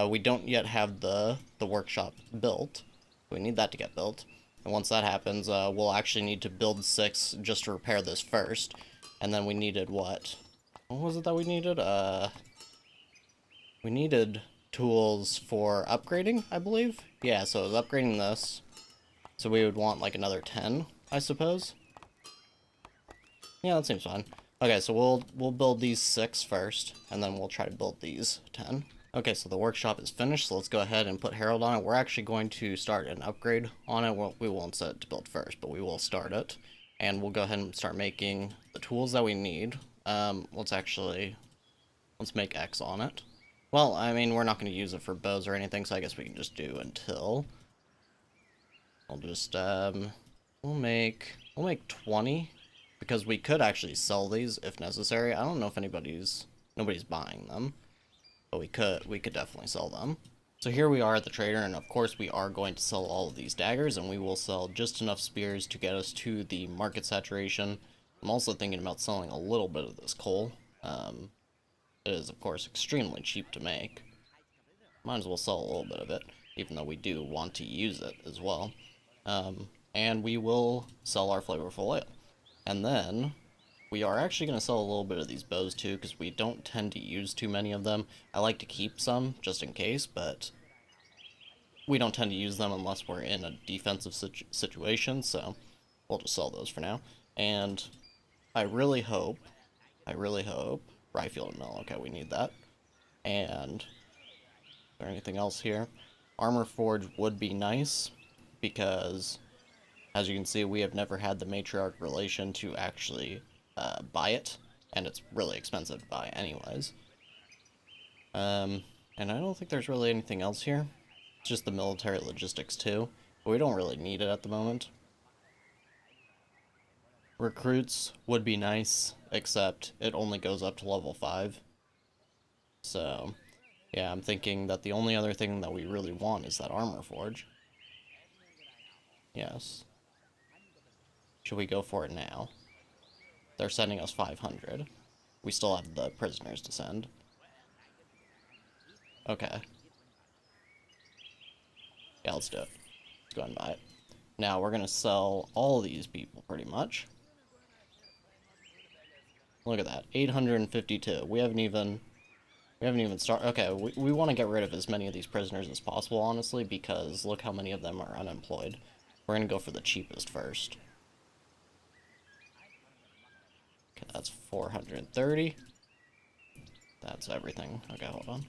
We don't yet have the workshop built. We need that to get built. And once that happens, we'll actually need to build 6 just to repair this first. And then we needed what? What was it that we needed? We needed tools for upgrading, I believe? Yeah, so it was upgrading this. So we would want like another 10, I suppose. Yeah, that seems fine. Okay, so we'll build these 6 first, and then we'll try to build these 10. Okay, so the workshop is finished, so let's go ahead and put Herald on it. We're actually going to start an upgrade on it. We won't set it to build first, but we will start it. And we'll go ahead and start making the tools that we need. Let's make X on it. Well, I mean, we're not going to use it for bows or anything, so I guess we can just do until. We'll just, we'll make 20, because we could actually sell these if necessary. I don't know if nobody's buying them, but we could definitely sell them. So here we are at the trader, and of course we are going to sell all of these daggers, and we will sell just enough spears to get us to the market saturation. I'm also thinking about selling a little bit of this coal. It is, of course, extremely cheap to make. Might as well sell a little bit of it, even though we do want to use it as well. And we will sell our flavorful oil. And then we are actually going to sell a little bit of these bows too, because we don't tend to use too many of them. I like to keep some just in case, but we don't tend to use them unless we're in a defensive situation, so we'll just sell those for now. And I really hope, Ryefield and Mill, okay, we need that. And is there anything else here? Armor Forge would be nice, because as you can see, we have never had the matriarch relation to actually buy it, and it's really expensive to buy anyways. And I don't think there's really anything else here. It's just the military logistics too, but we don't really need it at the moment. Recruits would be nice, except it only goes up to level 5. So, yeah, I'm thinking that the only other thing that we really want is that armor forge. Yes. Should we go for it now? They're sending us 500. We still have the prisoners to send. Okay. Yeah, let's do it. Let's go ahead and buy it. Now, we're going to sell all these people, pretty much. Look at that. 852. We haven't even started. Okay, we want to get rid of as many of these prisoners as possible, honestly, because look how many of them are unemployed. We're going to go for the cheapest first. Okay, that's 430. That's everything. Okay, hold on.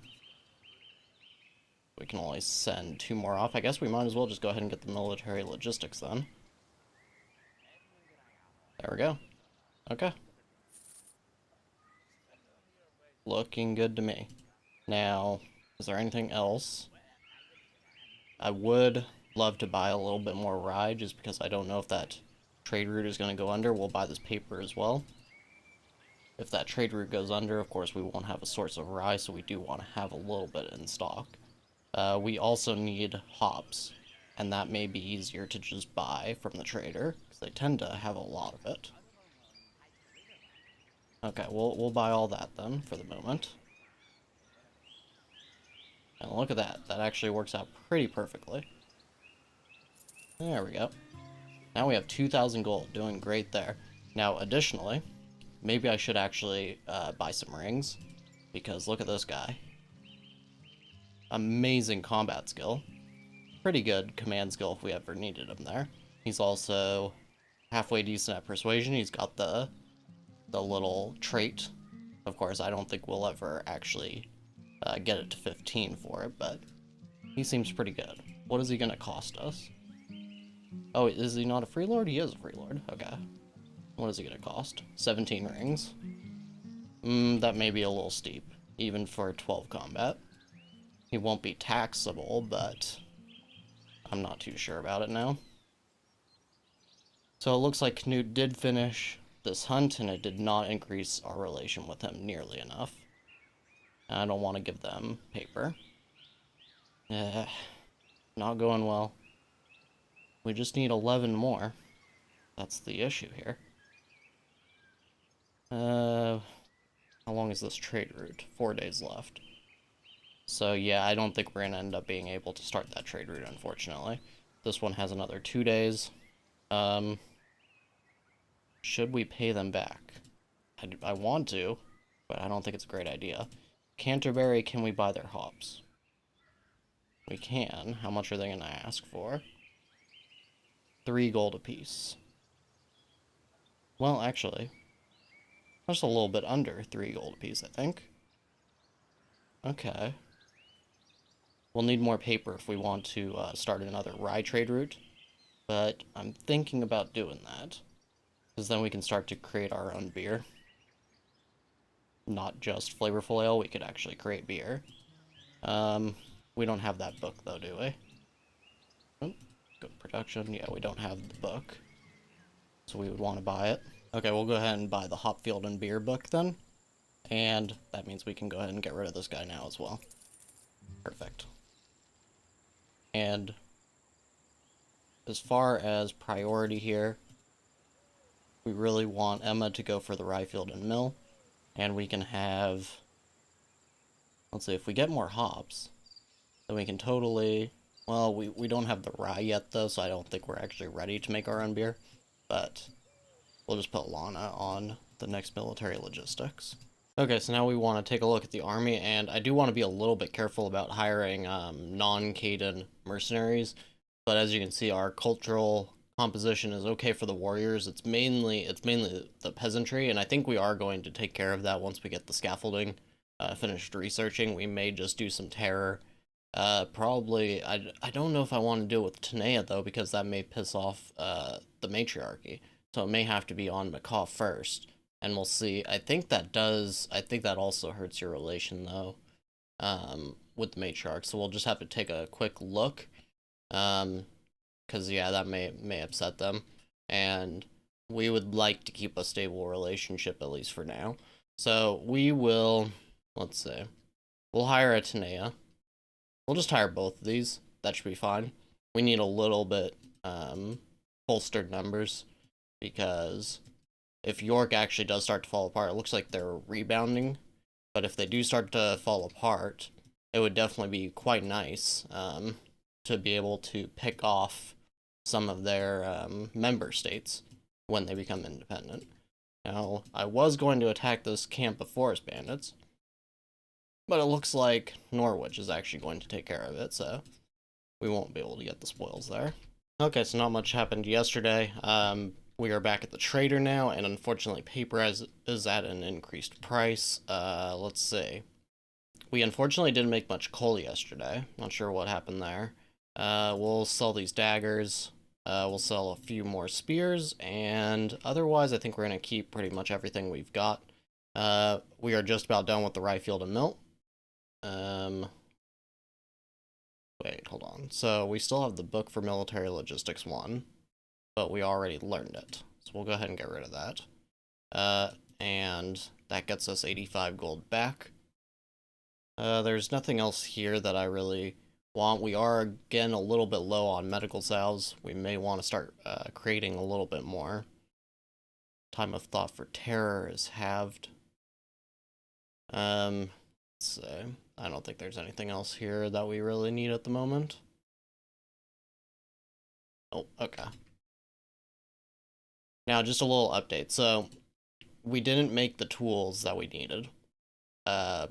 We can only send 2 more off. I guess we might as well just go ahead and get the military logistics then. There we go. Okay. Looking good to me. Now, is there anything else? I would love to buy a little bit more rye, just because I don't know if that trade route is going to go under. We'll buy this paper as well. If that trade route goes under, of course, we won't have a source of rye, so we do want to have a little bit in stock. We also need hops, and that may be easier to just buy from the trader, because they tend to have a lot of it. Okay, we'll buy all that then, for the moment. And look at that, that actually works out pretty perfectly. There we go. Now we have 2,000 gold, doing great there. Now, additionally, maybe I should actually buy some rings, because look at this guy. Amazing combat skill. Pretty good command skill if we ever needed him there. He's also halfway decent at persuasion. He's got the little trait. Of course, I don't think we'll ever actually get it to 15 for it, but he seems pretty good. What is he gonna cost us? Oh, is he not a free lord? He is a free lord. Okay. What is he gonna cost? 17 rings. That may be a little steep, even for 12 combat. He won't be taxable, but I'm not too sure about it now. So it looks like Canute did finish this hunt, and it did not increase our relation with him nearly enough. I don't want to give them paper. Not going well. We just need 11 more. That's the issue here. How long is this trade route? 4 days left. So yeah, I don't think we're going to end up being able to start that trade route, unfortunately. This one has another 2 days. Should we pay them back? I want to, but I don't think it's a great idea. Canterbury, can we buy their hops? We can. How much are they going to ask for? 3 gold apiece. Well, actually, just a little bit under 3 gold apiece, I think. Okay. We'll need more paper if we want to start another rye trade route, but I'm thinking about doing that, because then we can start to create our own beer. Not just flavorful ale, we could actually create beer. We don't have that book though, do we? Oh, good production. Yeah, we don't have the book, so we would want to buy it. Okay, we'll go ahead and buy the Hopfield and Beer book then, and that means we can go ahead and get rid of this guy now as well. Perfect. And as far as priority here, we really want Emma to go for the Ryefield and Mill, and we can have, let's see, if we get more hops, then we can totally, well, we don't have the rye yet though, so I don't think we're actually ready to make our own beer, but we'll just put Lana on the next military logistics. Okay, so now we want to take a look at the army, and I do want to be a little bit careful about hiring non-Caden mercenaries, but as you can see, our cultural composition is okay for the warriors. It's mainly the peasantry, and I think we are going to take care of that once we get the scaffolding finished researching. We may just do some terror. Probably, I don't know if I want to do it with Tanea though, because that may piss off the matriarchy. So it may have to be on Macaw first, and we'll see. I think that also hurts your relation though, with the matriarch. So we'll just have to take a quick look, because yeah, that may upset them, and we would like to keep a stable relationship at least for now. So we will, let's see, we'll hire a Tanea. We'll just hire both of these. That should be fine. We need a little bit bolstered numbers, because if York actually does start to fall apart, it looks like they're rebounding, but if they do start to fall apart, it would definitely be quite nice to be able to pick off some of their member states when they become independent. Now, I was going to attack this camp of forest bandits, but it looks like Norwich is actually going to take care of it, so we won't be able to get the spoils there. Okay, so not much happened yesterday. We are back at the trader now, and unfortunately paper is at an increased price. Let's see. We unfortunately didn't make much coal yesterday. Not sure what happened there. We'll sell these daggers. We'll sell a few more spears, and otherwise I think we're going to keep pretty much everything we've got. We are just about done with the Ryefield and Mill. Wait, hold on. So we still have the book for military logistics 1, but we already learned it. So we'll go ahead and get rid of that. And that gets us 85 gold back. There's nothing else here that I really want. We are, again, a little bit low on medical salves. We may want to start creating a little bit more. Time of thought for terror is halved. Let's see. I don't think there's anything else here that we really need at the moment. Oh, okay. Now, just a little update. So, we didn't make the tools that we needed,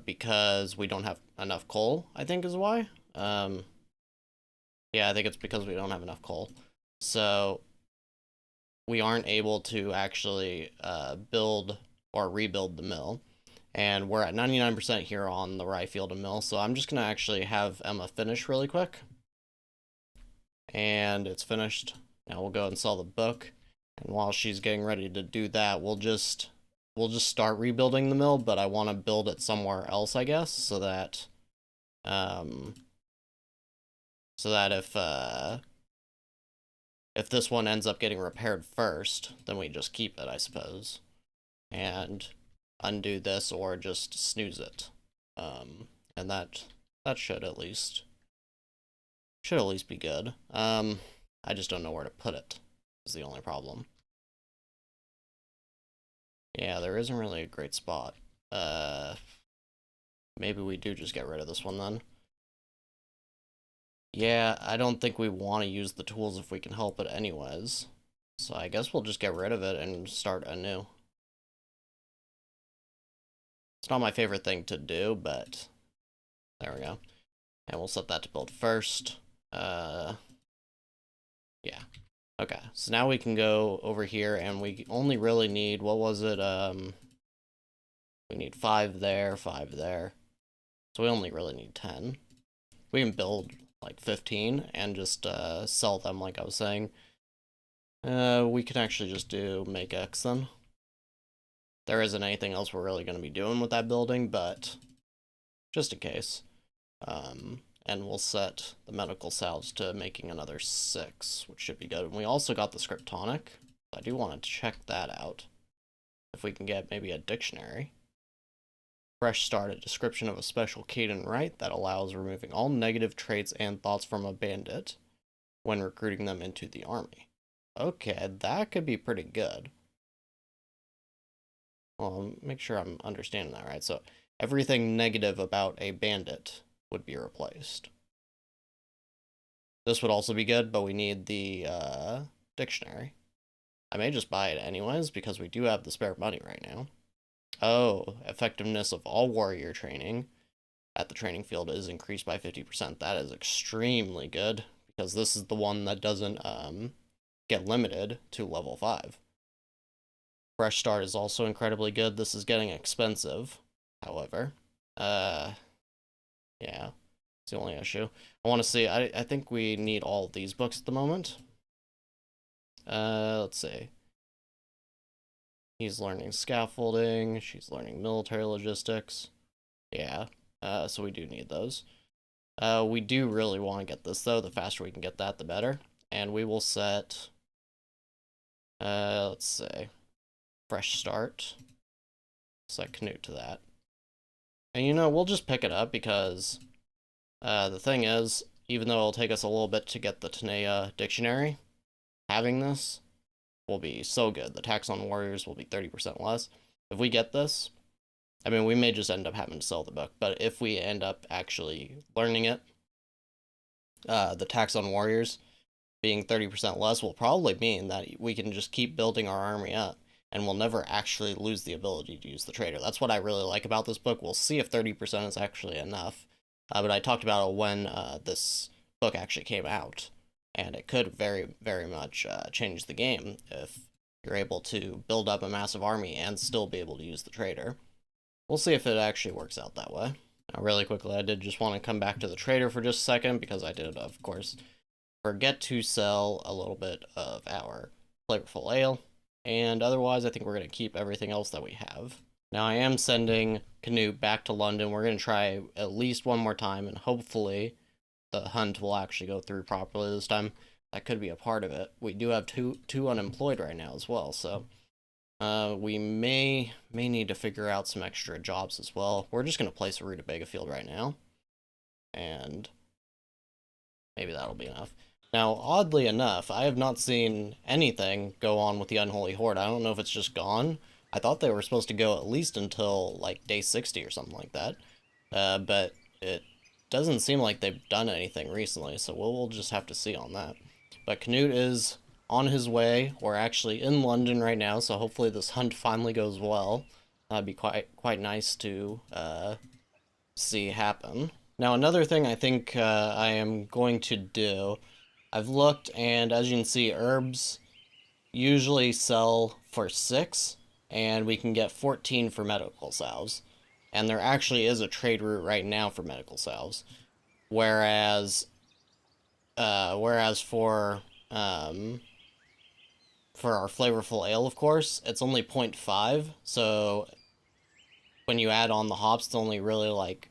because we don't have enough coal, I think is why. Yeah, I think it's because we don't have enough coal. So, we aren't able to actually build or rebuild the mill. And we're at 99% here on the rye field and mill, so I'm just going to actually have Emma finish really quick. And it's finished. Now we'll go and sell the book. And while she's getting ready to do that, we'll just start rebuilding the mill, but I want to build it somewhere else, I guess, so that if this one ends up getting repaired first, then we just keep it, I suppose, and undo this or just snooze it. And that should at least be good. I just don't know where to put it, is the only problem. Yeah, there isn't really a great spot. Maybe we do just get rid of this one then. Yeah, I don't think we want to use the tools if we can help it anyways. So I guess we'll just get rid of it and start anew. It's not my favorite thing to do, but there we go. And we'll set that to build first. Yeah. Okay, so now we can go over here, and we only really need, what was it? We need 5 there, 5 there. So we only really need 10. We can build like 15 and just sell them, like I was saying. We can actually just do make X then. There isn't anything else we're really going to be doing with that building, but just in case. And we'll set the medical salves to making another 6, which should be good. And we also got the script tonic. I do want to check that out. If we can get maybe a dictionary. Fresh start, a description of a special Caden right that allows removing all negative traits and thoughts from a bandit when recruiting them into the army. Okay, that could be pretty good. Well, make sure I'm understanding that right. So everything negative about a bandit would be replaced. This would also be good, but we need the dictionary. I may just buy it anyways because we do have the spare money right now. Oh, effectiveness of all warrior training at the training field is increased by 50%. That is extremely good because this is the one that doesn't get limited to level 5. Fresh start is also incredibly good. This is getting expensive, however. Yeah, it's the only issue. I want to see, I think we need all of these books at the moment. Let's see. He's learning scaffolding. She's learning military logistics. Yeah, so we do need those. We do really want to get this, though. The faster we can get that, the better. And we will set, let's see, fresh start. Set Canute to that. And you know, we'll just pick it up because the thing is, even though it'll take us a little bit to get the Tanea dictionary, having this will be so good. The tax on warriors will be 30% less. If we get this, I mean, we may just end up having to sell the book, but if we end up actually learning it, the tax on warriors being 30% less will probably mean that we can just keep building our army up and we'll never actually lose the ability to use the trader. That's what I really like about this book. We'll see if 30% is actually enough. But I talked about it when this book actually came out, and it could very, very much change the game if you're able to build up a massive army and still be able to use the trader. We'll see if it actually works out that way. Now, really quickly, I did just want to come back to the trader for just a second, because I did, of course, forget to sell a little bit of our flavorful ale, and otherwise I think we're going to keep everything else that we have. Now I am sending Canute back to London. We're going to try at least one more time, and hopefully the hunt will actually go through properly this time. That could be a part of it. We do have two unemployed right now as well, so we may need to figure out some extra jobs as well. We're just going to place a rutabaga field right now, and maybe that'll be enough. Now, oddly enough, I have not seen anything go on with the Unholy Horde. I don't know if it's just gone. I thought they were supposed to go at least until, like, day 60 or something like that. But it doesn't seem like they've done anything recently, so we'll just have to see on that. But Canute is on his way. We're actually in London right now, so hopefully this hunt finally goes well. That'd be quite nice to see happen. Now, another thing I think I am going to do, I've looked, and as you can see, herbs usually sell for 6, and we can get 14 for medical salves. and there actually is a trade route right now for medical salves. Whereas, whereas for our flavorful ale, of course, it's only 0.5. So when you add on the hops, it's only really like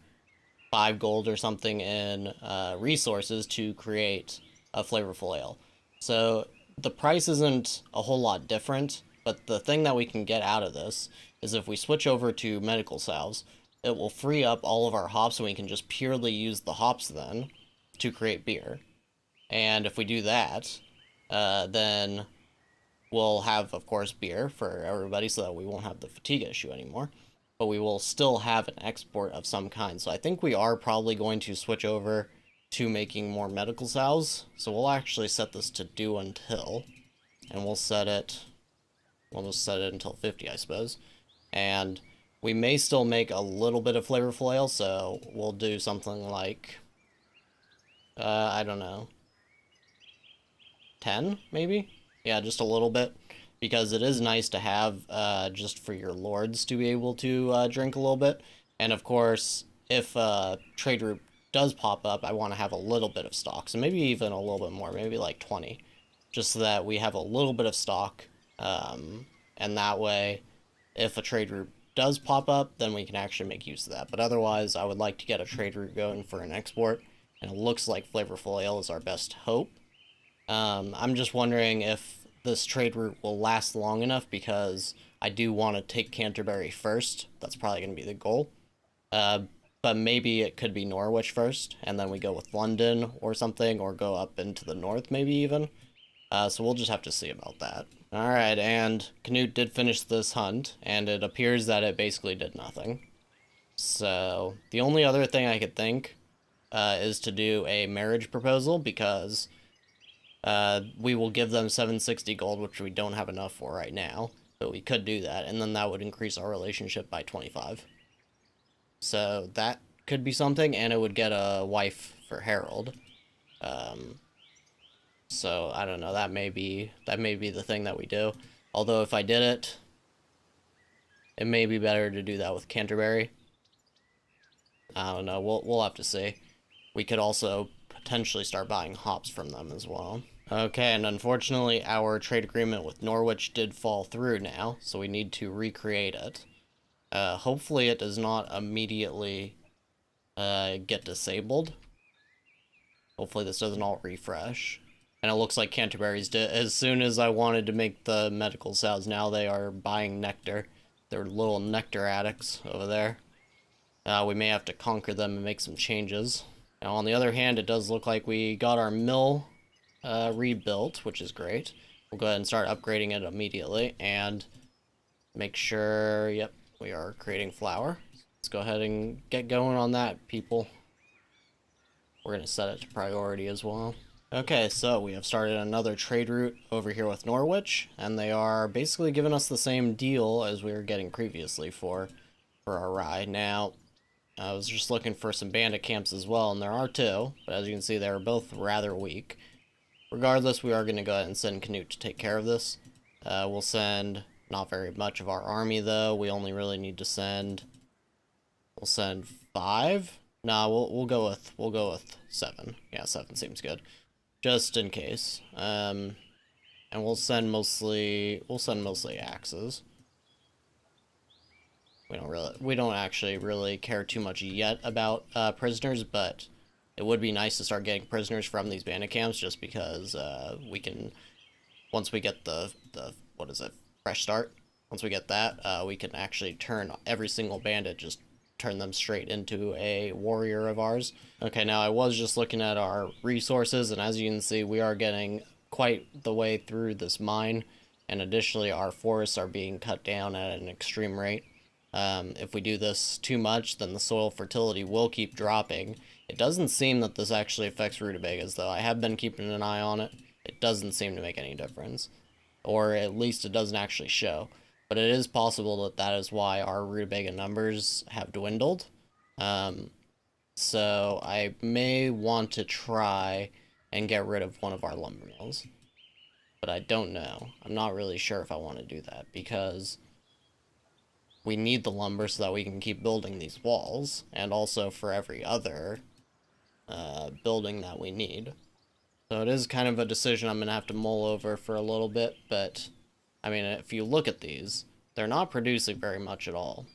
5 gold or something in resources to create a flavorful ale. So the price isn't a whole lot different, but the thing that we can get out of this is if we switch over to medical salves, it will free up all of our hops and we can just purely use the hops then to create beer. And if we do that, then we'll have, of course, beer for everybody so that we won't have the fatigue issue anymore. But we will still have an export of some kind. So I think we are probably going to switch over to making more medical salves. So we'll actually set this to do until, and we'll just set it until 50, I suppose. And we may still make a little bit of flavorful ale, so we'll do something like, I don't know, 10 maybe? Yeah, just a little bit, because it is nice to have just for your lords to be able to drink a little bit. And of course, if trade route does pop up, I want to have a little bit of stock, so maybe even a little bit more, maybe like 20, just so that we have a little bit of stock, and that way, if a trade route does pop up, then we can actually make use of that. But otherwise, I would like to get a trade route going for an export, and it looks like flavorful ale is our best hope. I'm just wondering if this trade route will last long enough, because I do want to take Canterbury first. That's probably going to be the goal. But maybe it could be Norwich first, and then we go with London or something, or go up into the north maybe even. So we'll just have to see about that. Alright, and Canute did finish this hunt, and it appears that it basically did nothing. So the only other thing I could think is to do a marriage proposal, because we will give them 760 gold, which we don't have enough for right now, but we could do that, and then that would increase our relationship by 25. So that could be something, and it would get a wife for Harold. So I don't know, that may be the thing that we do. Although if I did it, it may be better to do that with Canterbury. I don't know, we'll have to see. We could also potentially start buying hops from them as well. Okay, and unfortunately our trade agreement with Norwich did fall through now, so we need to recreate it. Hopefully it does not immediately get disabled. Hopefully this doesn't all refresh. And it looks like Canterbury's did. As soon as I wanted to make the medical salves, now they are buying nectar. They're little nectar addicts over there. We may have to conquer them and make some changes. Now, on the other hand, it does look like we got our mill rebuilt, which is great. We'll go ahead and start upgrading it immediately and make sure, yep, we are creating flour. Let's go ahead and get going on that, people. We're going to set it to priority as well. Okay, so we have started another trade route over here with Norwich, and they are basically giving us the same deal as we were getting previously for our ride. Now, I was just looking for some bandit camps as well, and there are two, but as you can see, they're both rather weak. Regardless, we are going to go ahead and send Canute to take care of this. We'll send not very much of our army, though. We only really need to send... We'll send 5? Nah, we'll go with 7. Yeah, 7 seems good. Just in case. And we'll send mostly axes. We don't actually really care too much yet about prisoners, but it would be nice to start getting prisoners from these bandit camps, just because we can, once we get the what is it, fresh start, once we get that, we can actually turn every single bandit, just turn them straight into a warrior of ours. Okay, now I was just looking at our resources, and as you can see, we are getting quite the way through this mine, and additionally our forests are being cut down at an extreme rate. If we do this too much, then the soil fertility will keep dropping. It doesn't seem that this actually affects rutabagas, though. I have been keeping an eye on it. It doesn't seem to make any difference, or at least it doesn't actually show. But it is possible that that is why our rutabaga numbers have dwindled. So I may want to try and get rid of one of our lumber mills. But I don't know. I'm not really sure if I want to do that, because we need the lumber so that we can keep building these walls, and also for every other building that we need. So it is kind of a decision I'm going to have to mull over for a little bit, but, I mean, if you look at these, they're not producing very much at all.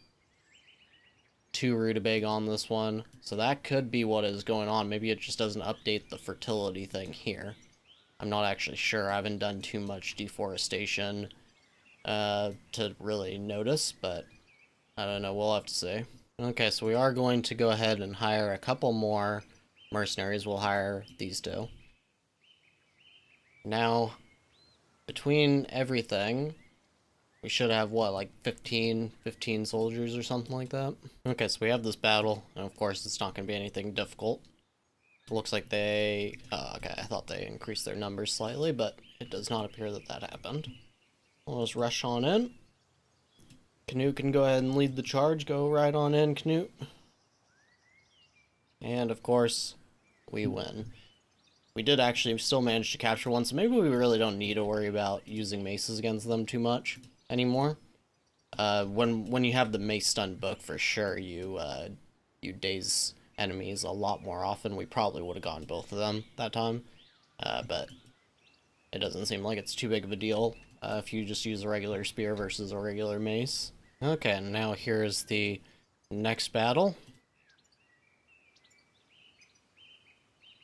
2 rutabaga on this one, so that could be what is going on. Maybe it just doesn't update the fertility thing here. I'm not actually sure. I haven't done too much deforestation to really notice, but I don't know. We'll have to see. Okay, so we are going to go ahead and hire a couple more mercenaries. We'll hire these 2. Now, between everything, we should have, what, like 15 soldiers or something like that? Okay, so we have this battle, and of course it's not going to be anything difficult. It looks like they... okay, I thought they increased their numbers slightly, but it does not appear that that happened. We'll just rush on in. Canute can go ahead and lead the charge. Go right on in, Canute. And, of course, we win. We did actually still manage to capture one, so maybe we really don't need to worry about using maces against them too much anymore. When you have the mace stun book, for sure, you daze enemies a lot more often. We probably would have gotten both of them that time, but it doesn't seem like it's too big of a deal if you just use a regular spear versus a regular mace. Okay, and now here's the next battle.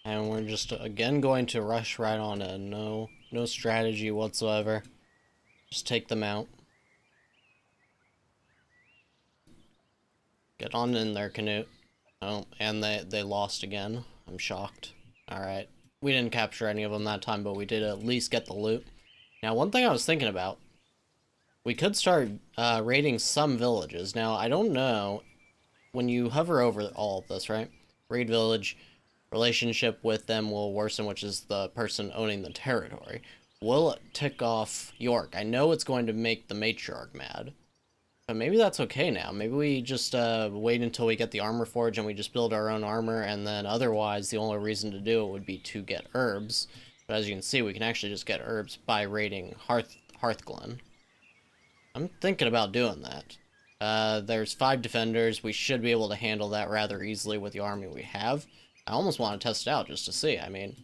And we're just, again, going to rush right on in. No strategy whatsoever. Just take them out. Get on in there, Canute. Oh, and they lost again. I'm shocked. Alright. We didn't capture any of them that time, but we did at least get the loot. Now, one thing I was thinking about, we could start raiding some villages. Now, I don't know, when you hover over all of this, right? Raid village, relationship with them will worsen, which is the person owning the territory. Will it tick off York? I know it's going to make the matriarch mad, but maybe that's okay now. Maybe we just wait until we get the armor forge and we just build our own armor, and then otherwise the only reason to do it would be to get herbs. But as you can see, we can actually just get herbs by raiding Hearthglen. I'm thinking about doing that. There's 5 defenders. We should be able to handle that rather easily with the army we have. I almost want to test it out just to see. I mean,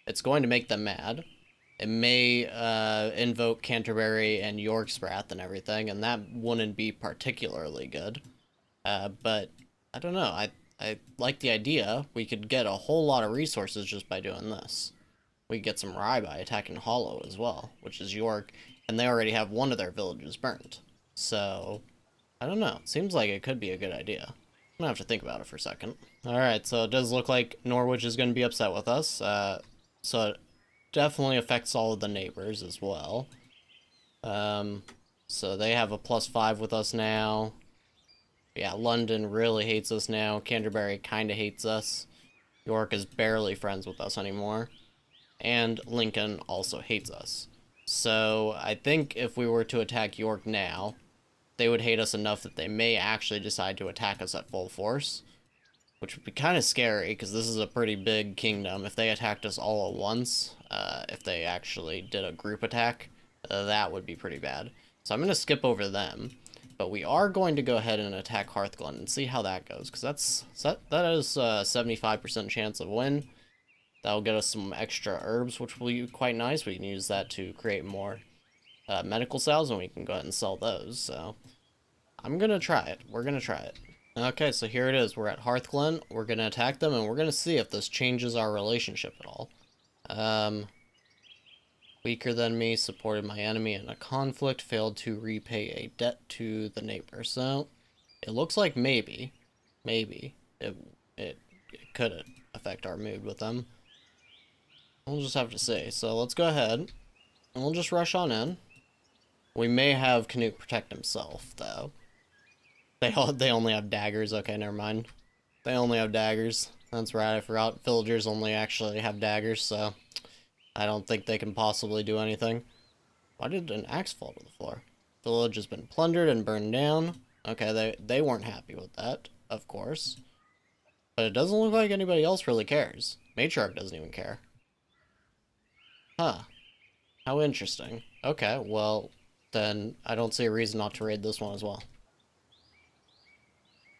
it's going to make them mad. It may invoke Canterbury and York's wrath and everything, and that wouldn't be particularly good. But I don't know. I like the idea. We could get a whole lot of resources just by doing this. We could get some rye by attacking Hollow as well, which is York, and they already have one of their villages burnt. So, I don't know. It seems like it could be a good idea. I'm gonna have to think about it for a second. Alright, so it does look like Norwich is going to be upset with us. So it definitely affects all of the neighbors as well. So they have a +5 with us now. Yeah, London really hates us now. Canterbury kind of hates us. York is barely friends with us anymore. And Lincoln also hates us. So I think if we were to attack York now, they would hate us enough that they may actually decide to attack us at full force, which would be kind of scary because this is a pretty big kingdom. If they attacked us all at once, if they actually did a group attack, that would be pretty bad. So I'm going to skip over them, but we are going to go ahead and attack Hearthglen and see how that goes, because that is a 75% chance of win. That'll get us some extra herbs, which will be quite nice. We can use that to create more medical cells, and we can go ahead and sell those. So I'm going to try it. We're going to try it. Okay, so here it is. We're at Hearthglen. We're going to attack them, and we're going to see if this changes our relationship at all. Weaker than me, supported my enemy in a conflict, failed to repay a debt to the neighbor. So it looks like maybe it could affect our mood with them. We'll just have to see. So let's go ahead, and we'll just rush on in. We may have Canute protect himself, though. They only have daggers. Okay, never mind. They only have daggers. That's right, I forgot. Villagers only actually have daggers, so I don't think they can possibly do anything. Why did an axe fall to the floor? Village has been plundered and burned down. Okay, they weren't happy with that, of course. But it doesn't look like anybody else really cares. Matriarch doesn't even care. Huh. How interesting. Okay, well, then I don't see a reason not to raid this one as well.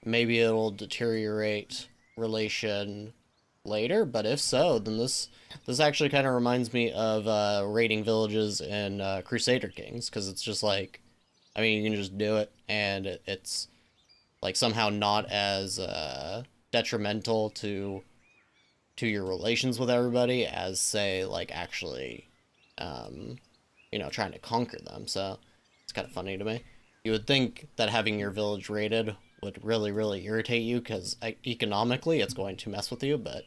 maybe it'll deteriorate relation later, but if so, then this actually kind of reminds me of raiding villages in Crusader Kings, because it's just like, I mean, you can just do it, and it's like somehow not as detrimental to your relations with everybody as, say, like actually, you know, trying to conquer them. So it's kind of funny to me. You would think that having your village raided would really, really irritate you, because economically it's going to mess with you, but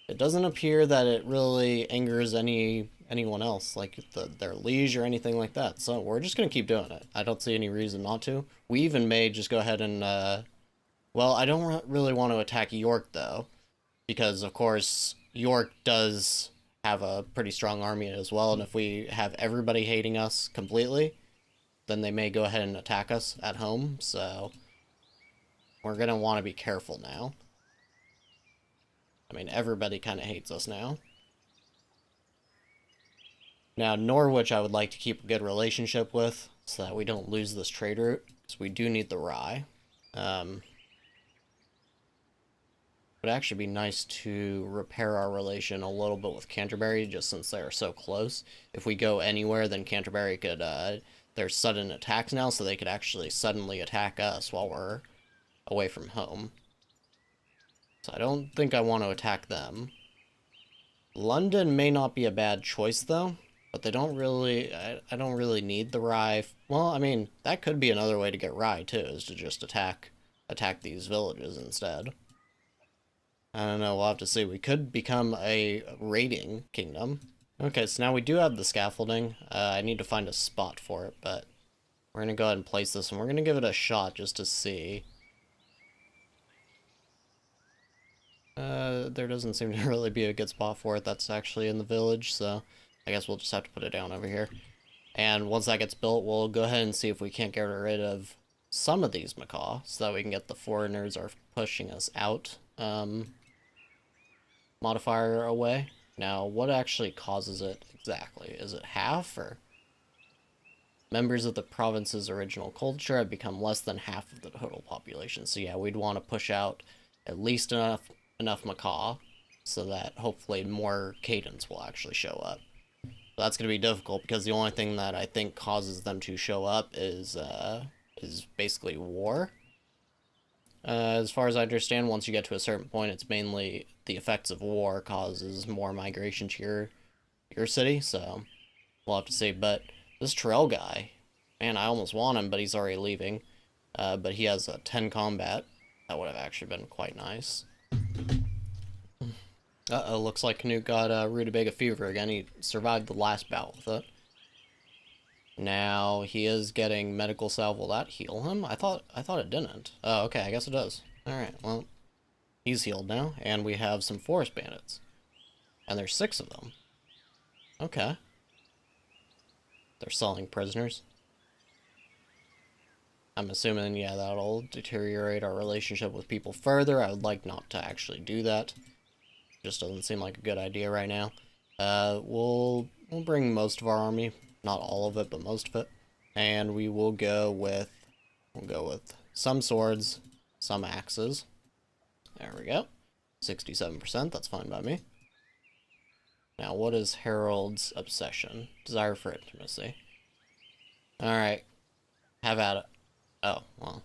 it doesn't appear that it really angers anyone else, like their liege or anything like that. So we're just gonna keep doing it. I don't see any reason not to. We even may just go ahead and well, I don't really want to attack York though, because of course York does have a pretty strong army as well, and if we have everybody hating us completely, then they may go ahead and attack us at home. So we're gonna want to be careful now. I mean, everybody kind of hates us now. Now, Norwich I would like to keep a good relationship with, so that we don't lose this trade route, because we do need the rye. Would actually be nice to repair our relation a little bit with Canterbury, just since they are so close. If we go anywhere, then Canterbury could, there's sudden attacks now, so they could actually suddenly attack us while we're away from home. So I don't think I want to attack them. London may not be a bad choice, though, but they don't really, I don't really need the rye. Well, I mean, that could be another way to get rye, too, is to just attack these villages instead. I don't know, we'll have to see. We could become a raiding kingdom. Okay, so now we do have the scaffolding. I need to find a spot for it, but we're going to go ahead and place this, and we're going to give it a shot just to see. There doesn't seem to really be a good spot for it that's actually in the village, so I guess we'll just have to put it down over here. And once that gets built, we'll go ahead and see if we can't get rid of some of these macaw, so that we can get the foreigners are pushing us out modifier away. Now, what actually causes it exactly? Is it half, or? Members of the province's original culture have become less than half of the total population. So yeah, we'd want to push out at least enough macaw, so that hopefully more cadence will actually show up. So that's going to be difficult, because the only thing that I think causes them to show up is basically war. As far as I understand, once you get to a certain point, it's mainly the effects of war causes more migration to your city, so we'll have to see. But this Terrell guy, man, I almost want him, but he's already leaving. But he has a 10 combat. That would have actually been quite nice. Uh-oh, looks like Canute got rutabaga fever again. He survived the last bout with it. Now, he is getting medical salve. Will that heal him? I thought it didn't. Oh, okay, I guess it does. Alright, well, he's healed now, and we have some forest bandits. And there's 6 of them. Okay. They're selling prisoners. I'm assuming, yeah, that'll deteriorate our relationship with people further. I would like not to actually do that. Just doesn't seem like a good idea right now. We'll bring most of our army. Not all of it, but most of it. And we will go with some swords, some axes. There we go. 67%, that's fine by me. Now, what is Harold's obsession? Desire for intimacy. Alright. Have at it. Oh, well.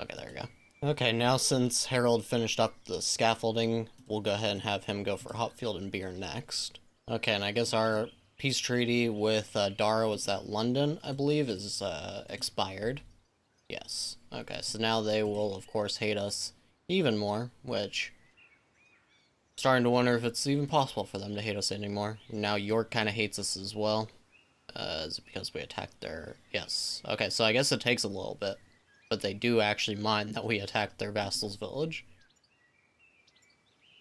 Okay, there we go. Okay, now since Harold finished up the scaffolding, we'll go ahead and have him go for Hopfield and Beer next. Okay, and I guess our peace treaty with Dara was that London, I believe, is expired. Yes. Okay, so now they will, of course, hate us even more, which... starting to wonder if it's even possible for them to hate us anymore. Now York kind of hates us as well. Is it because we attacked their... Yes. Okay, so I guess it takes a little bit. But they do actually mind that we attacked their vassal's village.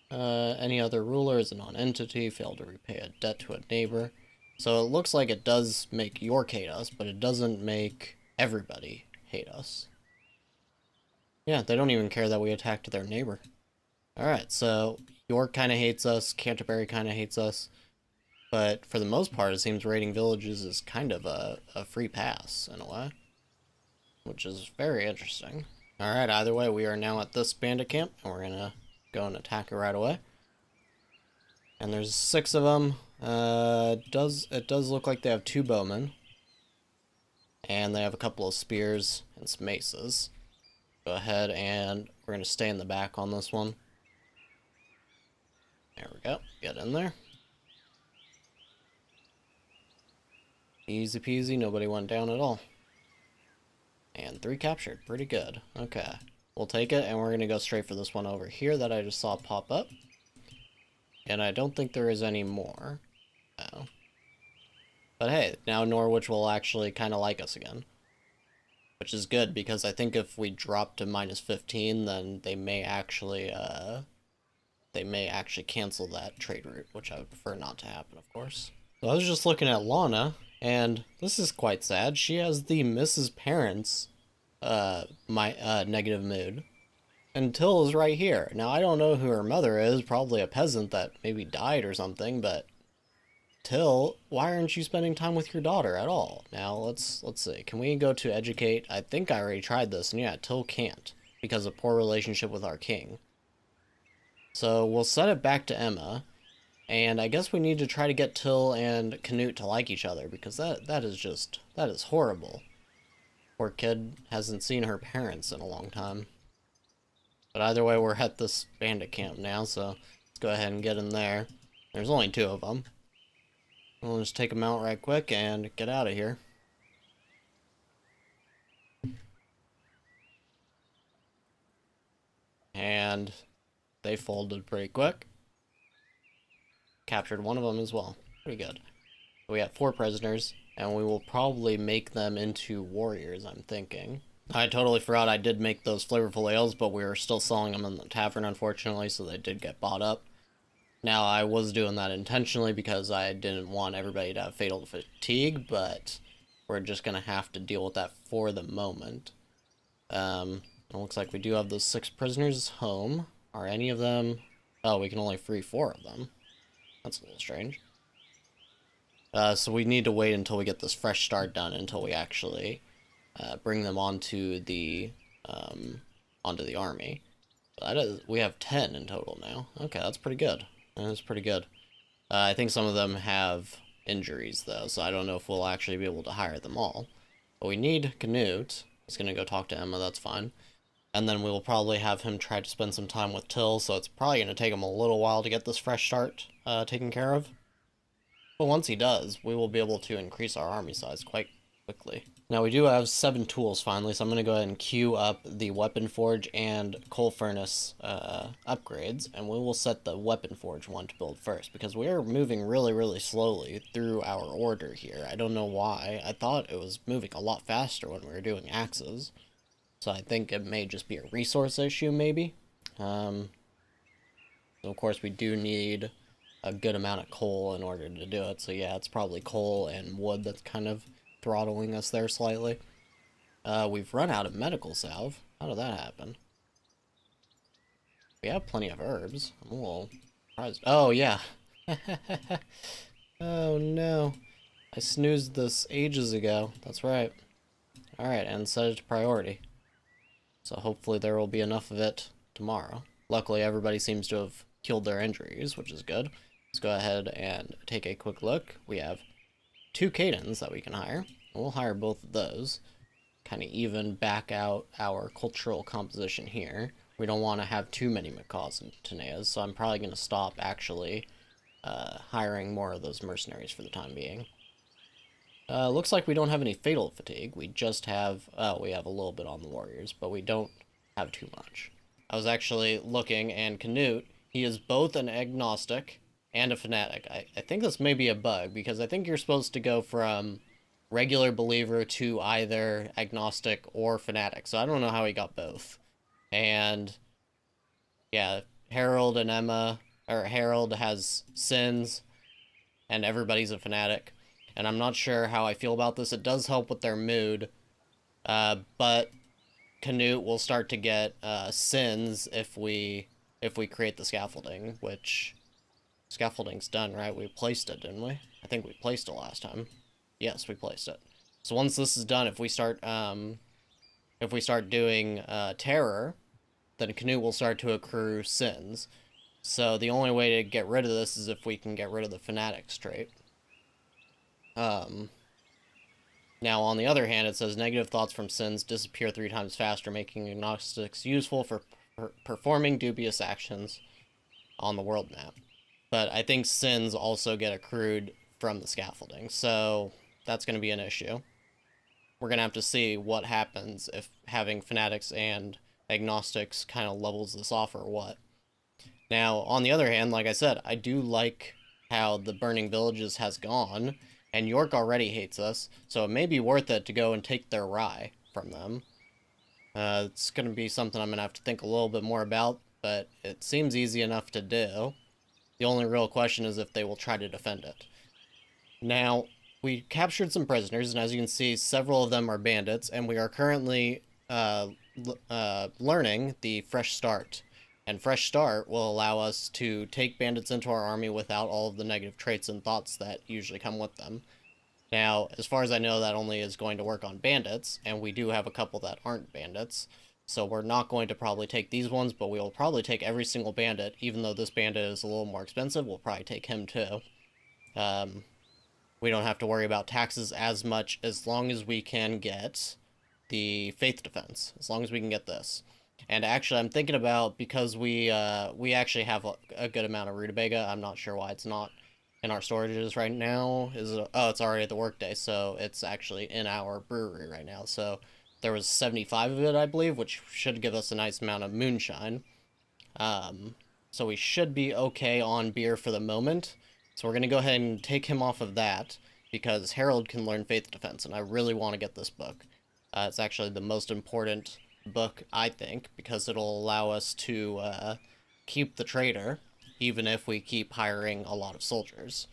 Any other ruler is a non-entity, failed to repay a debt to a neighbor. So it looks like it does make York hate us, but it doesn't make everybody hate us. Yeah, they don't even care that we attacked their neighbor. Alright, so York kind of hates us, Canterbury kind of hates us. But for the most part, it seems raiding villages is kind of a free pass, in a way. Which is very interesting. Alright, either way, we are now at this bandit camp, and we're gonna go and attack it right away. And there's 6 of them. It does look like they have 2 bowmen. And they have a couple of spears and some maces. Go ahead, and we're gonna stay in the back on this one. There we go. Get in there. Easy peasy, nobody went down at all. And 3 captured. Pretty good. Okay. We'll take it, and we're gonna go straight for this one over here that I just saw pop up. And I don't think there is any more. No. But hey, now Norwich will actually kind of like us again. Which is good, because I think if we drop to -15, then they may actually cancel that trade route, which I would prefer not to happen, of course. So I was just looking at Lana, and this is quite sad. She has the Mrs. Parents negative mood. And Till is right here. Now, I don't know who her mother is, probably a peasant that maybe died or something, but Till, why aren't you spending time with your daughter at all? Now, let's see. Can we go to educate? I think I already tried this, and yeah, Till can't, because of poor relationship with our king. So, we'll set it back to Emma, and I guess we need to try to get Till and Canute to like each other, because that is horrible. Poor kid hasn't seen her parents in a long time. But either way, we're at this bandit camp now, so let's go ahead and get in there. There's only 2 of them. We'll just take them out right quick and get out of here. And they folded pretty quick. Captured one of them as well. Pretty good. We have 4 prisoners, and we will probably make them into warriors, I'm thinking. I totally forgot I did make those flavorful ales, but we were still selling them in the tavern, unfortunately, so they did get bought up. Now, I was doing that intentionally because I didn't want everybody to have fatal fatigue, but we're just going to have to deal with that for the moment. It looks like we do have those 6 prisoners home. Are any of them... Oh, we can only free 4 of them. That's a little strange. So we need to wait until we get this fresh start done, until we actually... bring them onto the army. That is, we have 10 in total now. Okay, that's pretty good. That's pretty good. I think some of them have injuries though, so I don't know if we'll actually be able to hire them all. But we need Canute. He's gonna go talk to Emma. That's fine. And then we will probably have him try to spend some time with Till. So it's probably gonna take him a little while to get this fresh start taken care of. But once he does, we will be able to increase our army size quite quickly. Now we do have 7 tools finally, so I'm going to go ahead and queue up the weapon forge and coal furnace upgrades, and we will set the weapon forge one to build first, because we are moving really slowly through our order here. I don't know why. I thought it was moving a lot faster when we were doing axes, so I think it may just be a resource issue, maybe. So of course we do need a good amount of coal in order to do it, so yeah, it's probably coal and wood that's kind of throttling us there slightly. We've run out of medical salve. How did that happen? We have plenty of herbs. I'm a little surprised. Oh, yeah. Oh, no. I snoozed this ages ago. That's right. Alright, and set it to priority. So hopefully there will be enough of it tomorrow. Luckily, everybody seems to have healed their injuries, which is good. Let's go ahead and take a quick look. We have 2 Cadens that we can hire. We'll hire both of those. Kind of even back out our cultural composition here. We don't want to have too many macaws and Taneas, so I'm probably going to stop actually hiring more of those mercenaries for the time being. Looks like we don't have any fatal fatigue. We just have... Oh, we have a little bit on the warriors, but we don't have too much. I was actually looking, and Canute, he is both an agnostic and a fanatic. I think this may be a bug, because I think you're supposed to go from regular believer to either agnostic or fanatic, so I don't know how he got both. And yeah, Harold and Emma, or Harold has sins, and everybody's a fanatic, and I'm not sure how I feel about this. It does help with their mood, but Canute will start to get sins if we create the scaffolding, which... Scaffolding's done, right? We placed it, didn't we? I think we placed it last time. Yes, we placed it. So once this is done, if we start if we start doing terror, then Canute will start to accrue sins. So the only way to get rid of this is if we can get rid of the fanatics trait. Now, on the other hand, it says negative thoughts from sins disappear 3 times faster, making agnostics useful for performing dubious actions on the world map. But I think sins also get accrued from the scaffolding, so that's going to be an issue. We're going to have to see what happens if having fanatics and agnostics kind of levels this off or what. Now, on the other hand, like I said, I do like how the Burning Villages has gone, and York already hates us, so it may be worth it to go and take their rye from them. It's going to be something I'm going to have to think a little bit more about, but it seems easy enough to do. The only real question is if they will try to defend it. Now, we captured some prisoners, and as you can see, several of them are bandits, and we are currently learning the Fresh Start. And Fresh Start will allow us to take bandits into our army without all of the negative traits and thoughts that usually come with them. Now, as far as I know, that only is going to work on bandits, and we do have a couple that aren't bandits. So we're not going to probably take these ones, but we will probably take every single bandit. Even though this bandit is a little more expensive, we'll probably take him too. We don't have to worry about taxes as much as long as we can get the faith defense. As long as we can get this. And actually, I'm thinking about, because we actually have a good amount of rutabaga. I'm not sure why it's not in our storages right now. Oh, it's already at the workday, so it's actually in our brewery right now. So there was 75 of it, I believe, which should give us a nice amount of moonshine. So we should be okay on beer for the moment. So we're going to go ahead and take him off of that, because Harold can learn Faith Defense, and I really want to get this book. It's actually the most important book, I think, because it'll allow us to keep the trader, even if we keep hiring a lot of soldiers.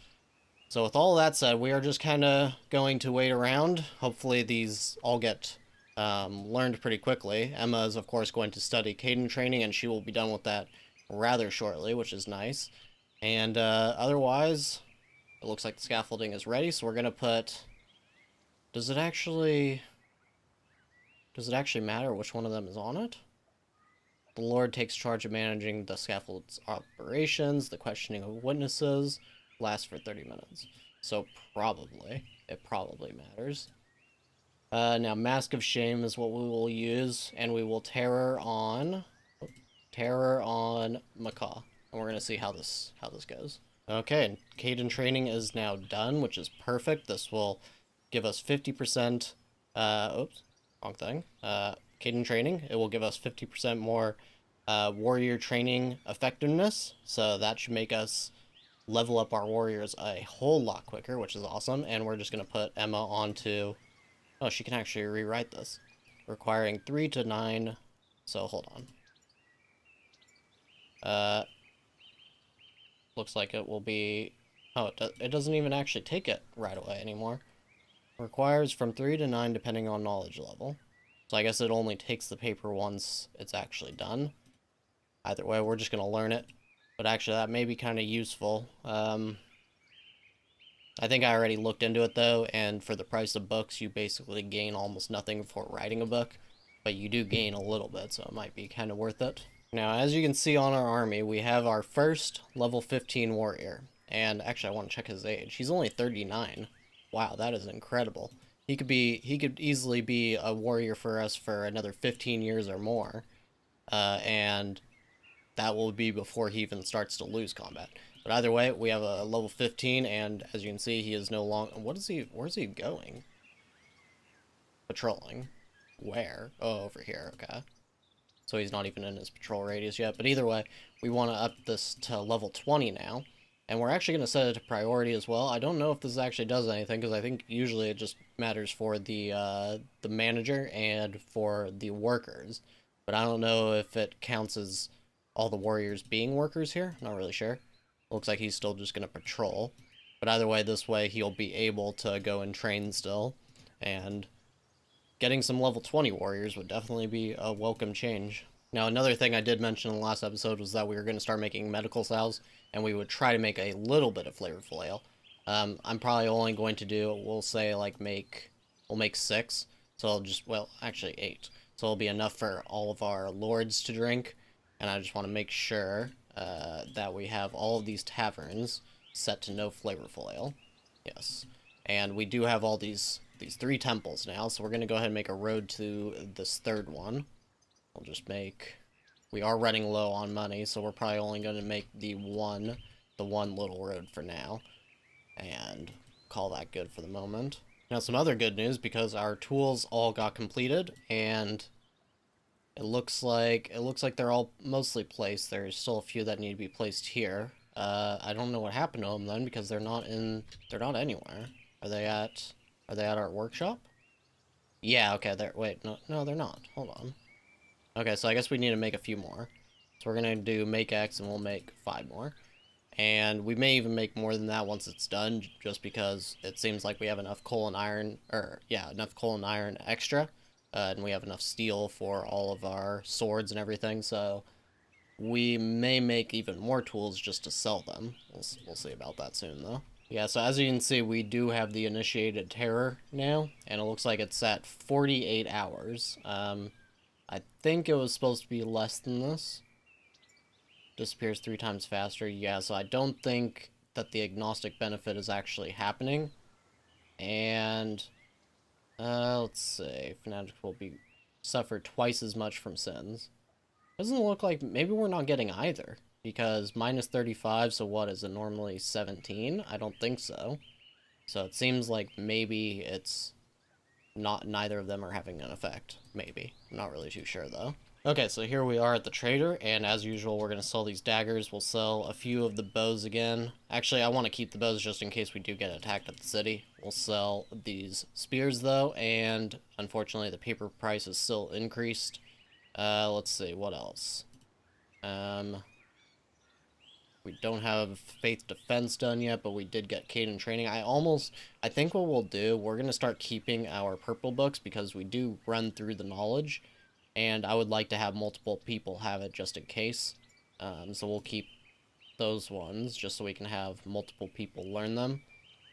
So with all that said, we are just kind of going to wait around. Hopefully these all get learned pretty quickly. Emma is, of course, going to study Caden training, and she will be done with that rather shortly, which is nice. And otherwise, it looks like the scaffolding is ready, so we're going to put... Does it actually matter which one of them is on it? The Lord takes charge of managing the scaffold's operations. The questioning of witnesses lasts for 30 minutes. So probably. It probably matters. Now, Mask of Shame is what we will use, and we will terror on Macaw. And we're going to see how this goes. Okay, and Caden training is now done, which is perfect. This will give us 50%... oops, wrong thing. Caden training. It will give us 50% more warrior training effectiveness. So that should make us level up our warriors a whole lot quicker, which is awesome. And we're just going to put Emma onto... Oh, she can actually rewrite this. Requiring 3 to 9... So, hold on. Looks like it will be... Oh, it doesn't even actually take it right away anymore. Requires from 3 to 9 depending on knowledge level. So I guess it only takes the paper once it's actually done. Either way, we're just going to learn it. But actually, that may be kind of useful. I think I already looked into it, though, and for the price of books, you basically gain almost nothing for writing a book. But you do gain a little bit, so it might be kind of worth it. Now, as you can see on our army, we have our first level 15 warrior. And actually, I want to check his age. He's only 39. Wow, that is incredible. He could easily be a warrior for us for another 15 years or more. And that will be before he even starts to lose combat. But either way, we have a level 15, and as you can see, he is no longer... Where's he going? Patrolling. Where? Oh, over here, okay. So he's not even in his patrol radius yet. But either way, we want to up this to level 20 now. And we're actually going to set it to priority as well. I don't know if this actually does anything, because I think usually it just matters for the manager and for the workers. But I don't know if it counts as all the warriors being workers here. Not really sure. Looks like he's still just going to patrol. But either way, this way he'll be able to go and train still. And getting some level 20 warriors would definitely be a welcome change. Now, another thing I did mention in the last episode was that we were going to start making medical salves, and we would try to make a little bit of flavorful ale. I'm probably only going to do, we'll say, like, we'll make 6. So I'll just, well, actually 8. So it'll be enough for all of our lords to drink. And I just want to make sure that we have all of these taverns set to no flavorful ale. Yes. And we do have all these 3 temples now, so we're going to go ahead and make a road to this 3rd one. We'll just make... We are running low on money, so we're probably only going to make the one little road for now. And call that good for the moment. Now, some other good news, because our tools all got completed, and it looks like they're all mostly placed. There's still a few that need to be placed here. I don't know what happened to them then, because they're not anywhere. Are they at our workshop? Yeah, okay, wait, no, they're not. Hold on. Okay, so I guess we need to make a few more. So we're gonna do make X, and we'll make 5 more. And we may even make more than that once it's done, just because it seems like we have enough coal and iron, enough coal and iron extra, and we have enough steel for all of our swords and everything, so we may make even more tools just to sell them. We'll see about that soon, though. Yeah, so as you can see, we do have the initiated terror now, and it looks like it's at 48 hours. I think it was supposed to be less than this. Disappears 3 times faster. Yeah, so I don't think that the agnostic benefit is actually happening. And let's see, fanatics will be suffer twice as much from sins. Doesn't look like maybe we're not getting either, because minus 35. So what is it normally 17? I don't think so. So it seems like maybe it's not. Neither of them are having an effect. Maybe. I'm not really too sure though. Okay, so here we are at the trader, and as usual, we're going to sell these daggers. We'll sell a few of the bows again. Actually, I want to keep the bows just in case we do get attacked at the city. We'll sell these spears, though, and unfortunately, the paper price is still increased. Let's see, what else? We don't have faith defense done yet, but we did get Caden training. I think what we'll do, we're going to start keeping our purple books, because we do run through the knowledge. And I would like to have multiple people have it just in case. So we'll keep those ones just so we can have multiple people learn them.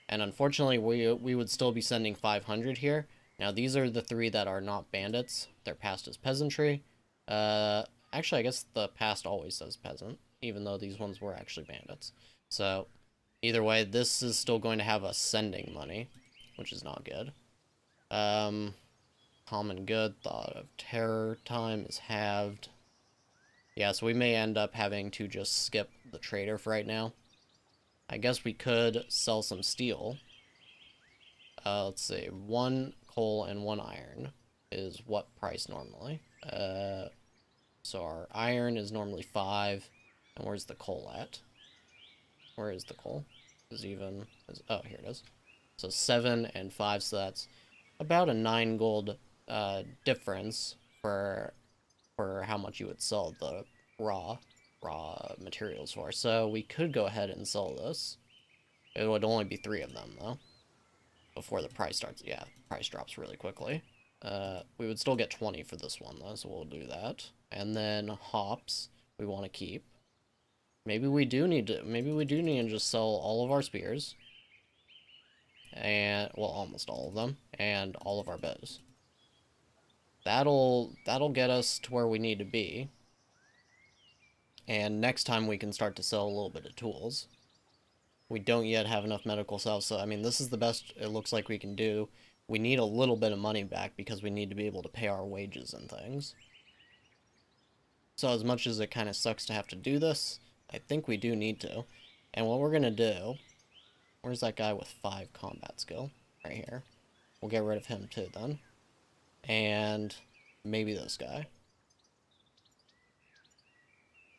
And unfortunately, we would still be sending 500 here. Now, these are the 3 that are not bandits. They're passed as peasantry. Actually, I guess the past always says peasant, even though these ones were actually bandits. So, either way, this is still going to have us sending money, which is not good. Common good, thought of terror time is halved. Yeah, so we may end up having to just skip the trader for right now. I guess we could sell some steel. Let's see, 1 coal and 1 iron is what price normally. So our iron is normally 5, and where's the coal at? Where is the coal? Oh, here it is. So 7 and 5, so that's about a 9 gold difference for how much you would sell the raw materials for. So we could go ahead and sell this. It would only be 3 of them though, before the price starts. Yeah, price drops really quickly. We would still get 20 for this one though, so we'll do that. And then hops we want to keep. Maybe we do need to just sell all of our spears, and well, almost all of them, and all of our bows. That'll get us to where we need to be. And next time we can start to sell a little bit of tools. We don't yet have enough medical cells, so I mean, this is the best it looks like we can do. We need a little bit of money back because we need to be able to pay our wages and things. So as much as it kind of sucks to have to do this, I think we do need to. And what we're going to do... Where's that guy with 5 combat skill? Right here. We'll get rid of him too then. And maybe this guy.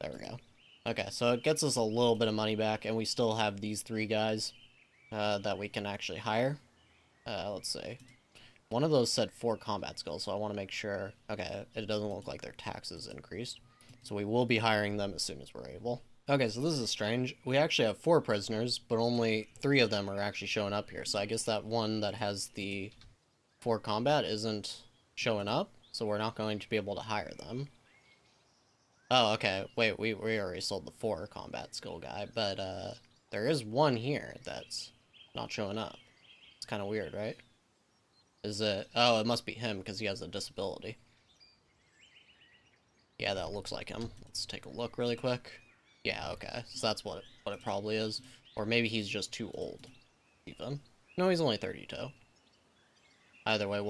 There we go. Okay, so it gets us a little bit of money back, and we still have these 3 guys that we can actually hire. Let's see. One of those said 4 combat skills, so I want to make sure... Okay, it doesn't look like their taxes increased. So we will be hiring them as soon as we're able. Okay, so this is strange. We actually have 4 prisoners, but only 3 of them are actually showing up here. So I guess that one that has the 4 combat isn't showing up, so we're not going to be able to hire them. Oh, okay. Wait, we already sold the 4 combat skill guy, but there is one here that's not showing up. It's kind of weird, right? Is it... Oh, it must be him because he has a disability. Yeah, that looks like him. Let's take a look really quick. Yeah, okay. So that's what it probably is. Or maybe he's just too old, even. No, he's only 32. Either way,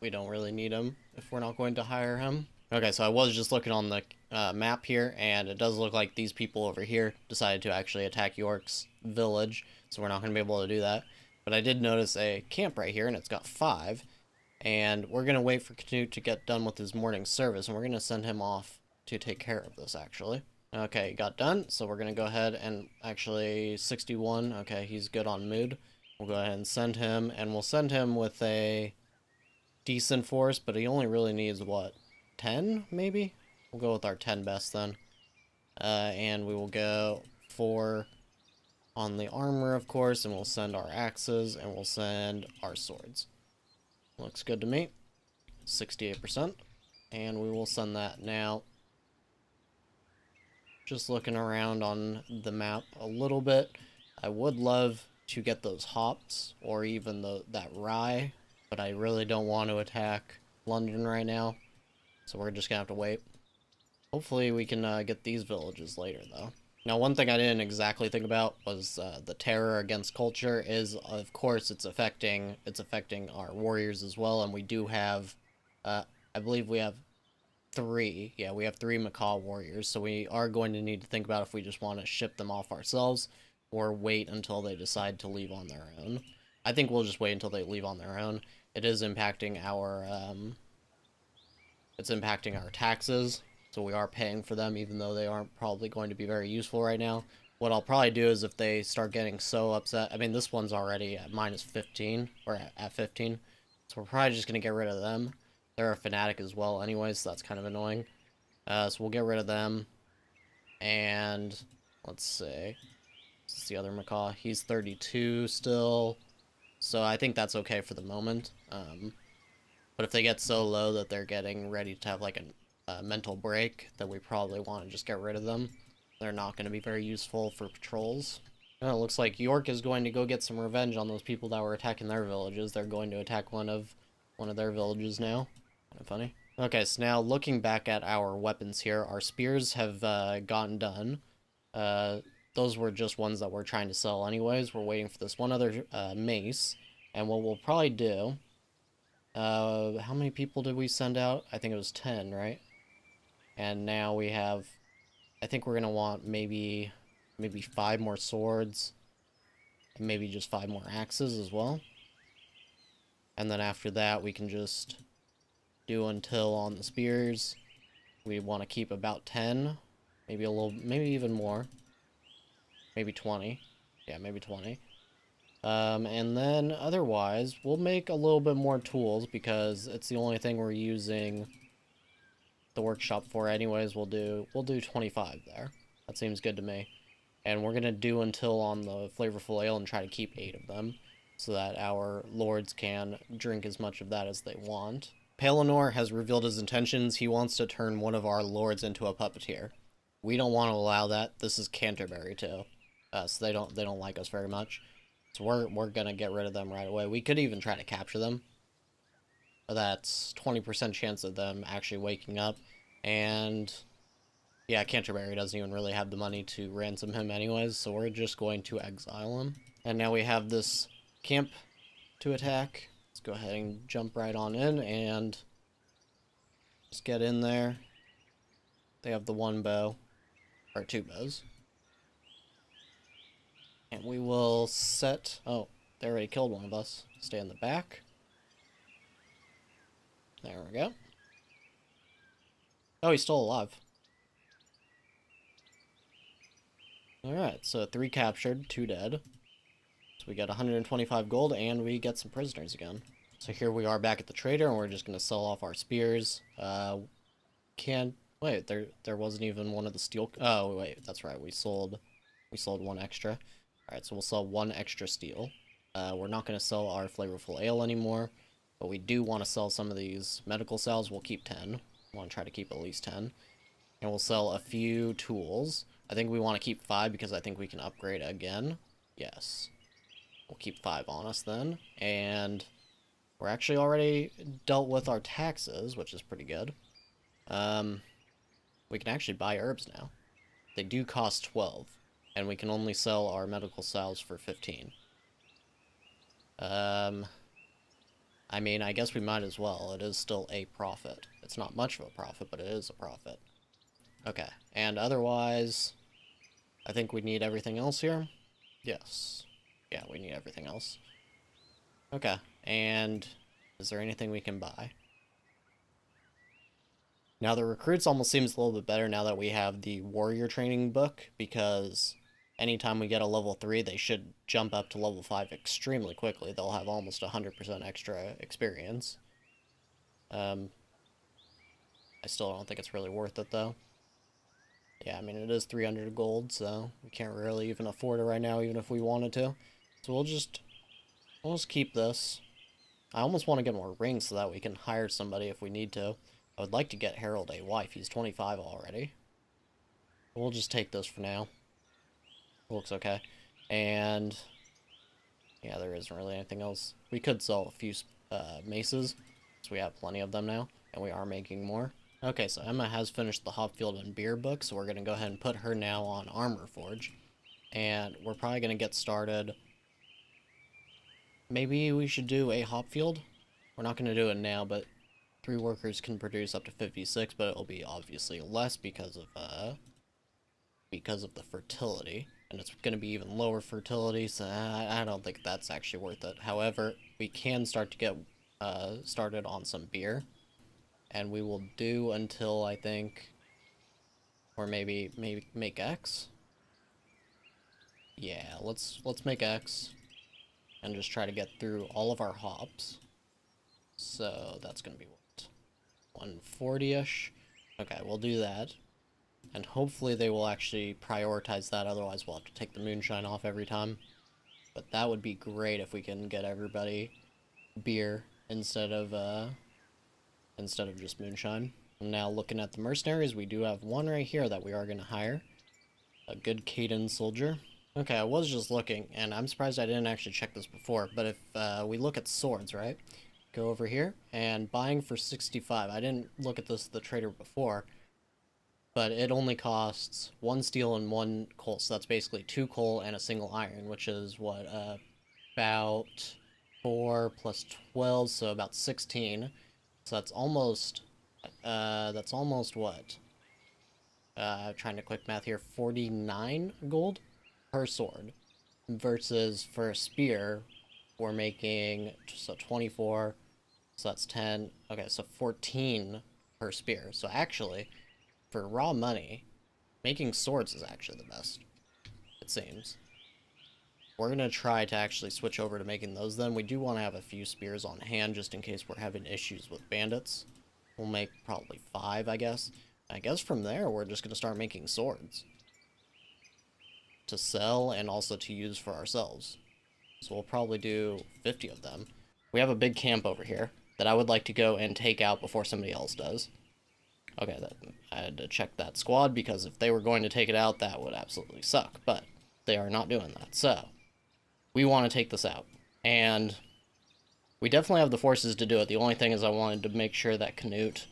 we don't really need him if we're not going to hire him. Okay, so I was just looking on the map here, and it does look like these people over here decided to actually attack York's village, so we're not going to be able to do that. But I did notice a camp right here, and it's got 5. And we're going to wait for Canute to get done with his morning service, and we're going to send him off to take care of this, actually. Okay, got done, so we're going to go ahead and actually 61. Okay, he's good on mood. We'll go ahead and send him, and we'll send him with a decent force, but he only really needs, what, 10, maybe? We'll go with our 10 best, then. And we will go 4 on the armor, of course, and we'll send our axes, and we'll send our swords. Looks good to me. 68%. And we will send that now. Just looking around on the map a little bit. I would love to get those hops, or even that rye, but I really don't want to attack London right now. So we're just gonna have to wait. Hopefully we can get these villages later, though. Now, one thing I didn't exactly think about was the terror against culture is, of course, it's affecting our warriors as well, and we do have, I believe we have 3. Yeah, we have 3 macaw warriors, so we are going to need to think about if we just want to ship them off ourselves or wait until they decide to leave on their own. I think we'll just wait until they leave on their own. It is impacting our, it's impacting our taxes. So we are paying for them, even though they aren't probably going to be very useful right now. What I'll probably do is if they start getting so upset... I mean, this one's already at minus 15, or at 15. So we're probably just going to get rid of them. They're a fanatic as well anyways, so that's kind of annoying. So we'll get rid of them. And let's see. This is the other macaw. He's 32 still. So I think that's okay for the moment. But if they get so low that they're getting ready to have like a mental break, that we probably want to just get rid of them. They're not going to be very useful for patrols. And it looks like York is going to go get some revenge on those people that were attacking their villages. They're going to attack one of their villages now. Kind of funny. Okay, so now looking back at our weapons here, our spears have gotten done. Those were just ones that we're trying to sell anyways. We're waiting for this one other mace. And what we'll probably do... how many people did we send out? I think it was 10, right? And now we have, I think we're going to want maybe 5 more swords. And maybe just 5 more axes as well. And then after that, we can just do until on the spears. We want to keep about 10. Maybe even more. Maybe 20. Yeah, maybe 20. And then otherwise, we'll make a little bit more tools because it's the only thing we're using the workshop for anyways. We'll do 25 there. That seems good to me. And we're gonna do until on the flavorful ale and try to keep 8 of them so that our lords can drink as much of that as they want. Pelennor has revealed his intentions. He wants to turn one of our lords into a puppeteer. We don't want to allow that. This is Canterbury too, so they don't like us very much. So we're gonna get rid of them right away. We could even try to capture them. But that's 20% chance of them actually waking up. And yeah, Canterbury doesn't even really have the money to ransom him anyways, so we're just going to exile him. And now we have this camp to attack. Let's go ahead and jump right on in and just get in there. They have the 1 bow, or 2 bows. And we will set... Oh, they already killed one of us. Stay in the back. There we go. Oh, he's still alive. Alright, so 3 captured, 2 dead. So we got 125 gold, and we get some prisoners again. So here we are back at the trader, and we're just going to sell off our spears. Wait, there wasn't even one of the steel... Oh, wait, that's right, we sold 1 extra. Alright, so we'll sell 1 extra steel. We're not going to sell our flavorful ale anymore, but we do want to sell some of these medical cells. We'll keep 10. We want to try to keep at least 10. And we'll sell a few tools. I think we want to keep 5 because I think we can upgrade again. Yes. We'll keep 5 on us then. And we're actually already dealt with our taxes, which is pretty good. we can actually buy herbs now. They do cost 12, and we can only sell our medical salves for 15. I mean, I guess we might as well. It is still a profit. It's not much of a profit, but it is a profit. Okay, and otherwise, I think we need everything else here. Yes. Yeah, we need everything else. Okay, and is there anything we can buy? Now, the recruits almost seems a little bit better now that we have the warrior training book, because anytime we get a level 3, they should jump up to level 5 extremely quickly. They'll have almost 100% extra experience. I still don't think it's really worth it, though. Yeah, I mean, it is 300 gold, so we can't really even afford it right now, even if we wanted to. So we'll just keep this. I almost want to get more rings so that we can hire somebody if we need to. I would like to get Harold a wife. He's 25 already. We'll just take this for now. Looks okay. And yeah, there isn't really anything else. We could sell a few maces, so we have plenty of them now, and we are making more. Okay, so Emma has finished the Hopfield and Beer book, so we're going to go ahead and put her now on Armor Forge. And we're probably going to get started. Maybe we should do a Hopfield. We're not going to do it now, but 3 workers can produce up to 56, but it'll be obviously less because of the fertility. And it's going to be even lower fertility, so I don't think that's actually worth it. However, we can start to get started on some beer. And we will do until, I think, or maybe make X. Yeah, let's make X and just try to get through all of our hops. So that's gonna be what, 140-ish. Okay, we'll do that, and hopefully they will actually prioritize that. Otherwise, we'll have to take the moonshine off every time. But that would be great if we can get everybody beer instead of just moonshine. Now, looking at the mercenaries, we do have one right here that we are going to hire. A good Caden soldier. Okay, I was just looking, and I'm surprised I didn't actually check this before, but if we look at swords, right? Go over here, and buying for 65. I didn't look at this at the trader before, but it only costs 1 steel and 1 coal, so that's basically 2 coal and a single iron, which is, what, about 4 plus 12, so about 16. So that's almost what? Trying to quick math here, 49 gold per sword. Versus for a spear, we're making, so 24, so that's 10, okay, so 14 per spear. So actually, for raw money, making swords is actually the best, it seems. We're going to try to actually switch over to making those then. We do want to have a few spears on hand just in case we're having issues with bandits. We'll make probably 5, I guess. I guess from there, we're just going to start making swords to sell and also to use for ourselves. So we'll probably do 50 of them. We have a big camp over here that I would like to go and take out before somebody else does. Okay, I had to check that squad because if they were going to take it out, that would absolutely suck. But they are not doing that, so we want to take this out. And we definitely have the forces to do it. The only thing is I wanted to make sure that Canute,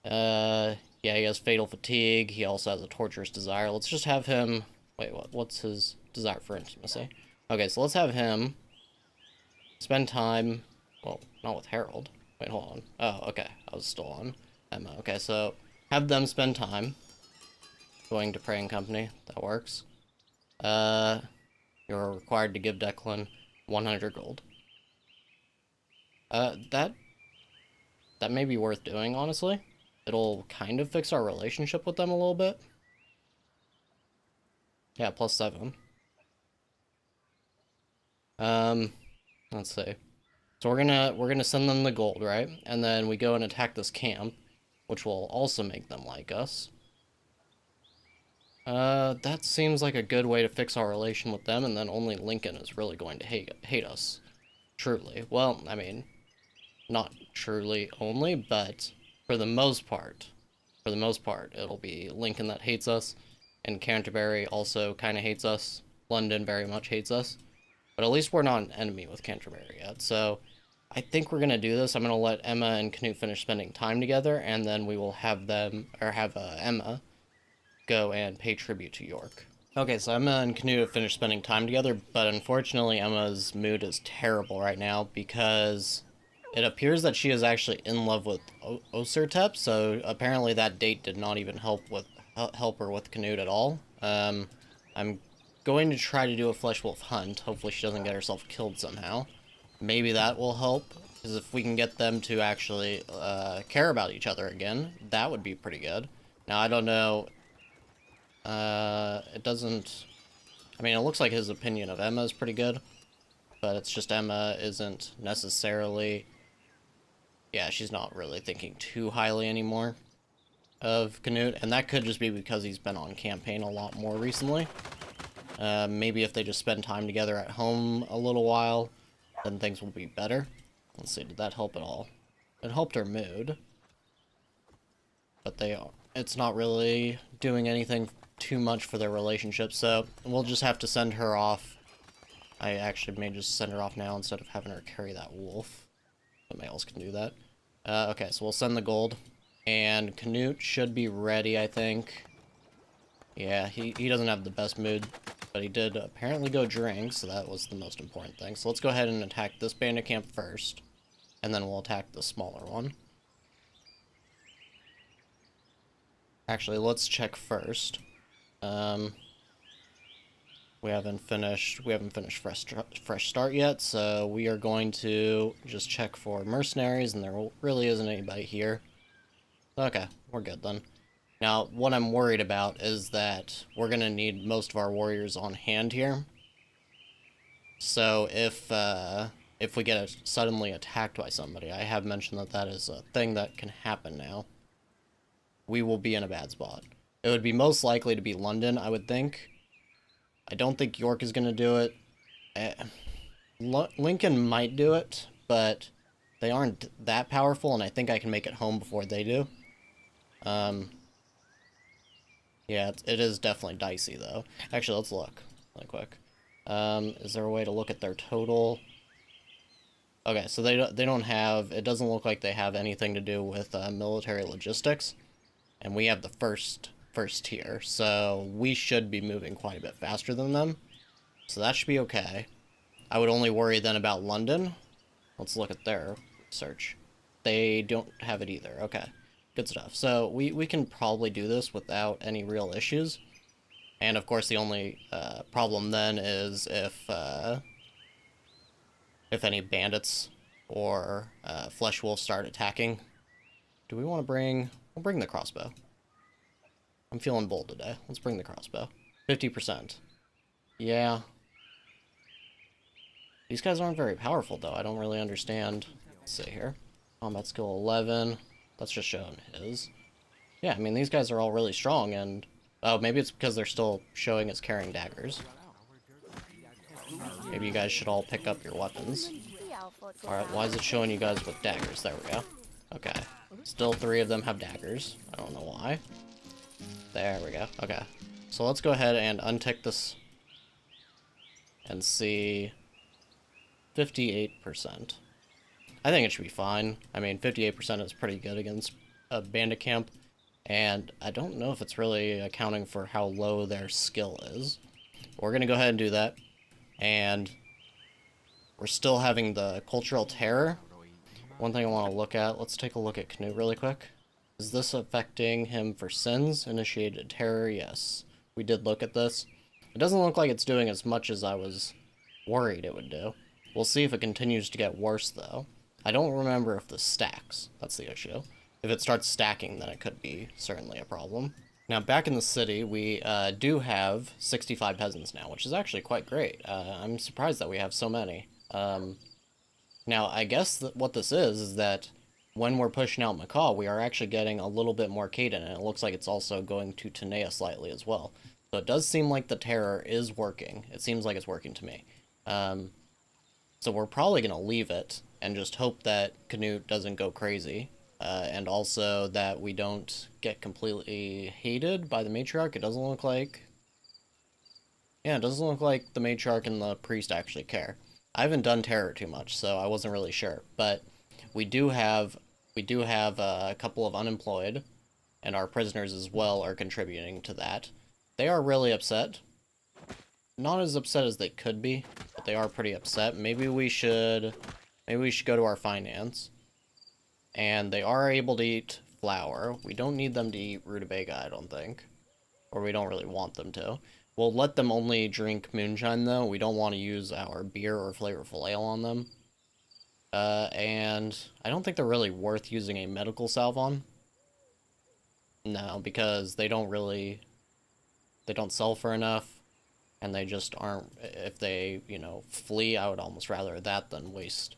yeah, he has fatal fatigue. He also has a torturous desire. Let's just have him, wait, what's his desire for intimacy? Okay, so let's have him spend time, well, not with Harold. Wait, hold on. Oh, okay, I was still on Emma. Okay, so have them spend time going to Praying Company. That works. You're required to give Declan 100 gold. That may be worth doing, honestly. It'll kind of fix our relationship with them a little bit. Yeah, +7. Let's see. So we're gonna send them the gold, right? And then we go and attack this camp, which will also make them like us. That seems like a good way to fix our relation with them, and then only Lincoln is really going to hate us. Truly. Well, I mean, not truly only, but for the most part, it'll be Lincoln that hates us, and Canterbury also kind of hates us. London very much hates us. But at least we're not an enemy with Canterbury yet, so I think we're gonna do this. I'm gonna let Emma and Canute finish spending time together, and then we will have them, or have Emma go and pay tribute to York. Okay, so Emma and Canute have finished spending time together, but unfortunately Emma's mood is terrible right now because it appears that she is actually in love with Osertep, so apparently that date did not even help her with Canute at all. I'm going to try to do a flesh wolf hunt. Hopefully she doesn't get herself killed somehow. Maybe that will help, because if we can get them to actually care about each other again, that would be pretty good. Now, I don't know. It doesn't... I mean, it looks like his opinion of Emma is pretty good, but it's just Emma isn't necessarily... Yeah, she's not really thinking too highly anymore of Canute, and that could just be because he's been on campaign a lot more recently. Maybe if they just spend time together at home a little while, then things will be better. Let's see, did that help at all? It helped her mood, but it's not really doing anything too much for their relationship, so we'll just have to send her off. I actually may just send her off now instead of having her carry that wolf. Somebody else can do that. Okay, so we'll send the gold, and Canute should be ready, I think. Yeah, he doesn't have the best mood, but he did apparently go drink, so that was the most important thing. So let's go ahead and attack this bandit camp first, and then we'll attack the smaller one. Actually, let's check first. We haven't finished fresh start yet, so we are going to just check for mercenaries, and there really isn't anybody here. Okay, we're good then. Now, what I'm worried about is that we're going to need most of our warriors on hand here. So if we get suddenly attacked by somebody, I have mentioned that that is a thing that can happen now, we will be in a bad spot. It would be most likely to be London, I would think. I don't think York is going to do it. Lincoln might do it, but they aren't that powerful, and I think I can make it home before they do. Yeah, it is definitely dicey, though. Actually, let's look really quick. Is there a way to look at their total? Okay, so they don't have... It doesn't look like they have anything to do with military logistics. And we have the first tier, so we should be moving quite a bit faster than them. So that should be okay. I would only worry then about London. Let's look at their search. They don't have it either. Okay, good stuff. So we can probably do this without any real issues. And of course the only problem then is if any bandits or flesh wolves start attacking. Do we want to bring... We'll bring the crossbow. I'm feeling bold today. Let's bring the crossbow. 50%. Yeah. These guys aren't very powerful, though. I don't really understand. Let's see here. Combat skill 11. That's just showing his. Yeah, I mean, these guys are all really strong, and... Oh, maybe it's because they're still showing as carrying daggers. Maybe you guys should all pick up your weapons. Alright, why is it showing you guys with daggers? There we go. Okay. Still 3 of them have daggers. I don't know why. There we go. Okay. So let's go ahead and untick this and see 58%. I think it should be fine. I mean, 58% is pretty good against a bandit camp, and I don't know if it's really accounting for how low their skill is. We're going to go ahead and do that, and we're still having the cultural terror. One thing I want to look at, let's take a look at Canute really quick. Is this affecting him for sins? Initiated terror, yes. We did look at this. It doesn't look like it's doing as much as I was worried it would do. We'll see if it continues to get worse, though. I don't remember if this stacks. That's the issue. If it starts stacking, then it could be certainly a problem. Now, back in the city, we do have 65 peasants now, which is actually quite great. I'm surprised that we have so many. Now, I guess what this is that when we're pushing out Macaw, we are actually getting a little bit more Caden, and it looks like it's also going to Tanea slightly as well. So it does seem like the terror is working. It seems like it's working to me. So we're probably going to leave it and just hope that Canute doesn't go crazy. And also that we don't get completely hated by the matriarch. It doesn't look like... Yeah, it doesn't look like the matriarch and the priest actually care. I haven't done terror too much, so I wasn't really sure. But we do have a couple of unemployed, and our prisoners as well are contributing to that. They are really upset. Not as upset as they could be, but they are pretty upset. Maybe we should go to our finance. And they are able to eat flour. We don't need them to eat rutabaga, I don't think. Or we don't really want them to. We'll let them only drink moonshine, though. We don't want to use our beer or flavorful ale on them. And I don't think they're really worth using a medical salve on. No, because they don't sell for enough, and they just aren't, if they, flee, I would almost rather that than waste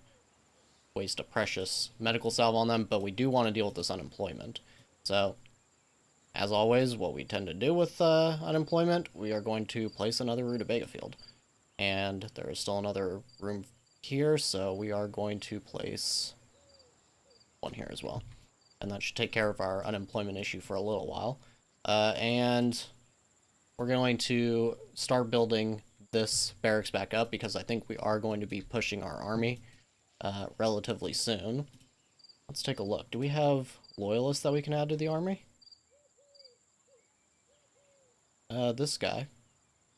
a precious medical salve on them, but we do want to deal with this unemployment. So, as always, what we tend to do with unemployment, we are going to place another rutabaga field. And there is still another room here, so we are going to place one here as well. And that should take care of our unemployment issue for a little while. And we're going to start building this barracks back up, because I think we are going to be pushing our army relatively soon. Let's take a look. Do we have loyalists that we can add to the army? This guy.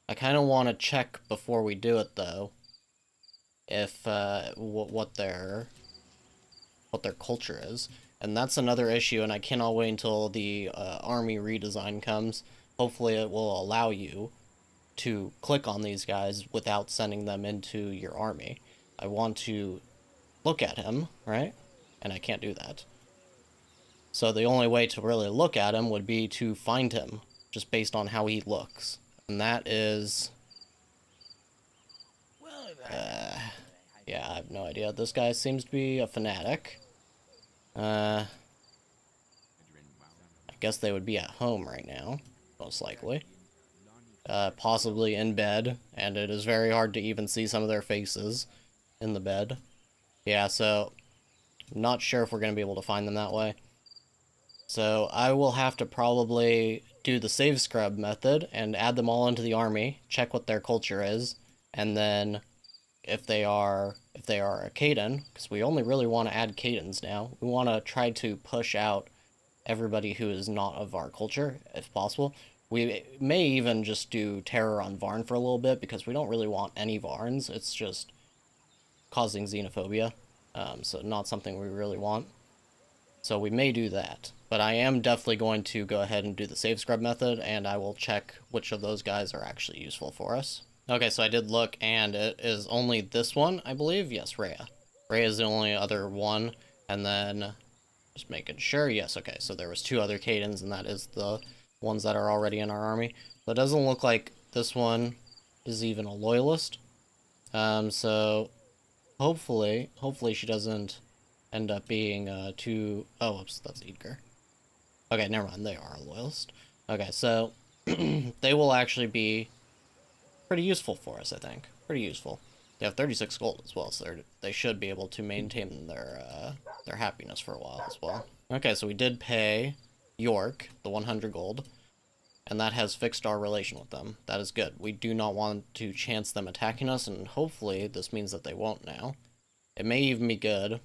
I kind of want to check before we do it, though, if what their culture is. And that's another issue, and I cannot wait until the army redesign comes. Hopefully it will allow you to click on these guys without sending them into your army. I want to look at him, right? And I can't do that. So the only way to really look at him would be to find him, just based on how he looks. And that is... yeah, I have no idea. This guy seems to be a fanatic. I guess they would be at home right now, most likely. Possibly in bed, and it is very hard to even see some of their faces in the bed. Yeah, so not sure if we're going to be able to find them that way. So I will have to probably do the save scrub method and add them all into the army, check what their culture is, and then if they are a Caden, because we only really want to add Cadens now, we want to try to push out everybody who is not of our culture, if possible. We may even just do terror on Varn for a little bit, because we don't really want any Varns. It's just causing xenophobia, so not something we really want. So we may do that, but I am definitely going to go ahead and do the save scrub method, and I will check which of those guys are actually useful for us. Okay, so I did look, and it is only this one, I believe. Yes, Rhea. Rhea is the only other one, and then just making sure. Yes, okay, so there was 2 other Cadens, and that is the ones that are already in our army. But it doesn't look like this one is even a loyalist. So hopefully she doesn't end up being too... Oh, oops, that's Edgar. Okay, never mind, they are a loyalist. Okay, so they will actually be pretty useful for us, I think. Pretty useful. They have 36 gold as well, so they should be able to maintain their happiness for a while as well. Okay, so we did pay York the 100 gold, and that has fixed our relation with them. That is good. We do not want to chance them attacking us, and hopefully this means that they won't now. It may even be good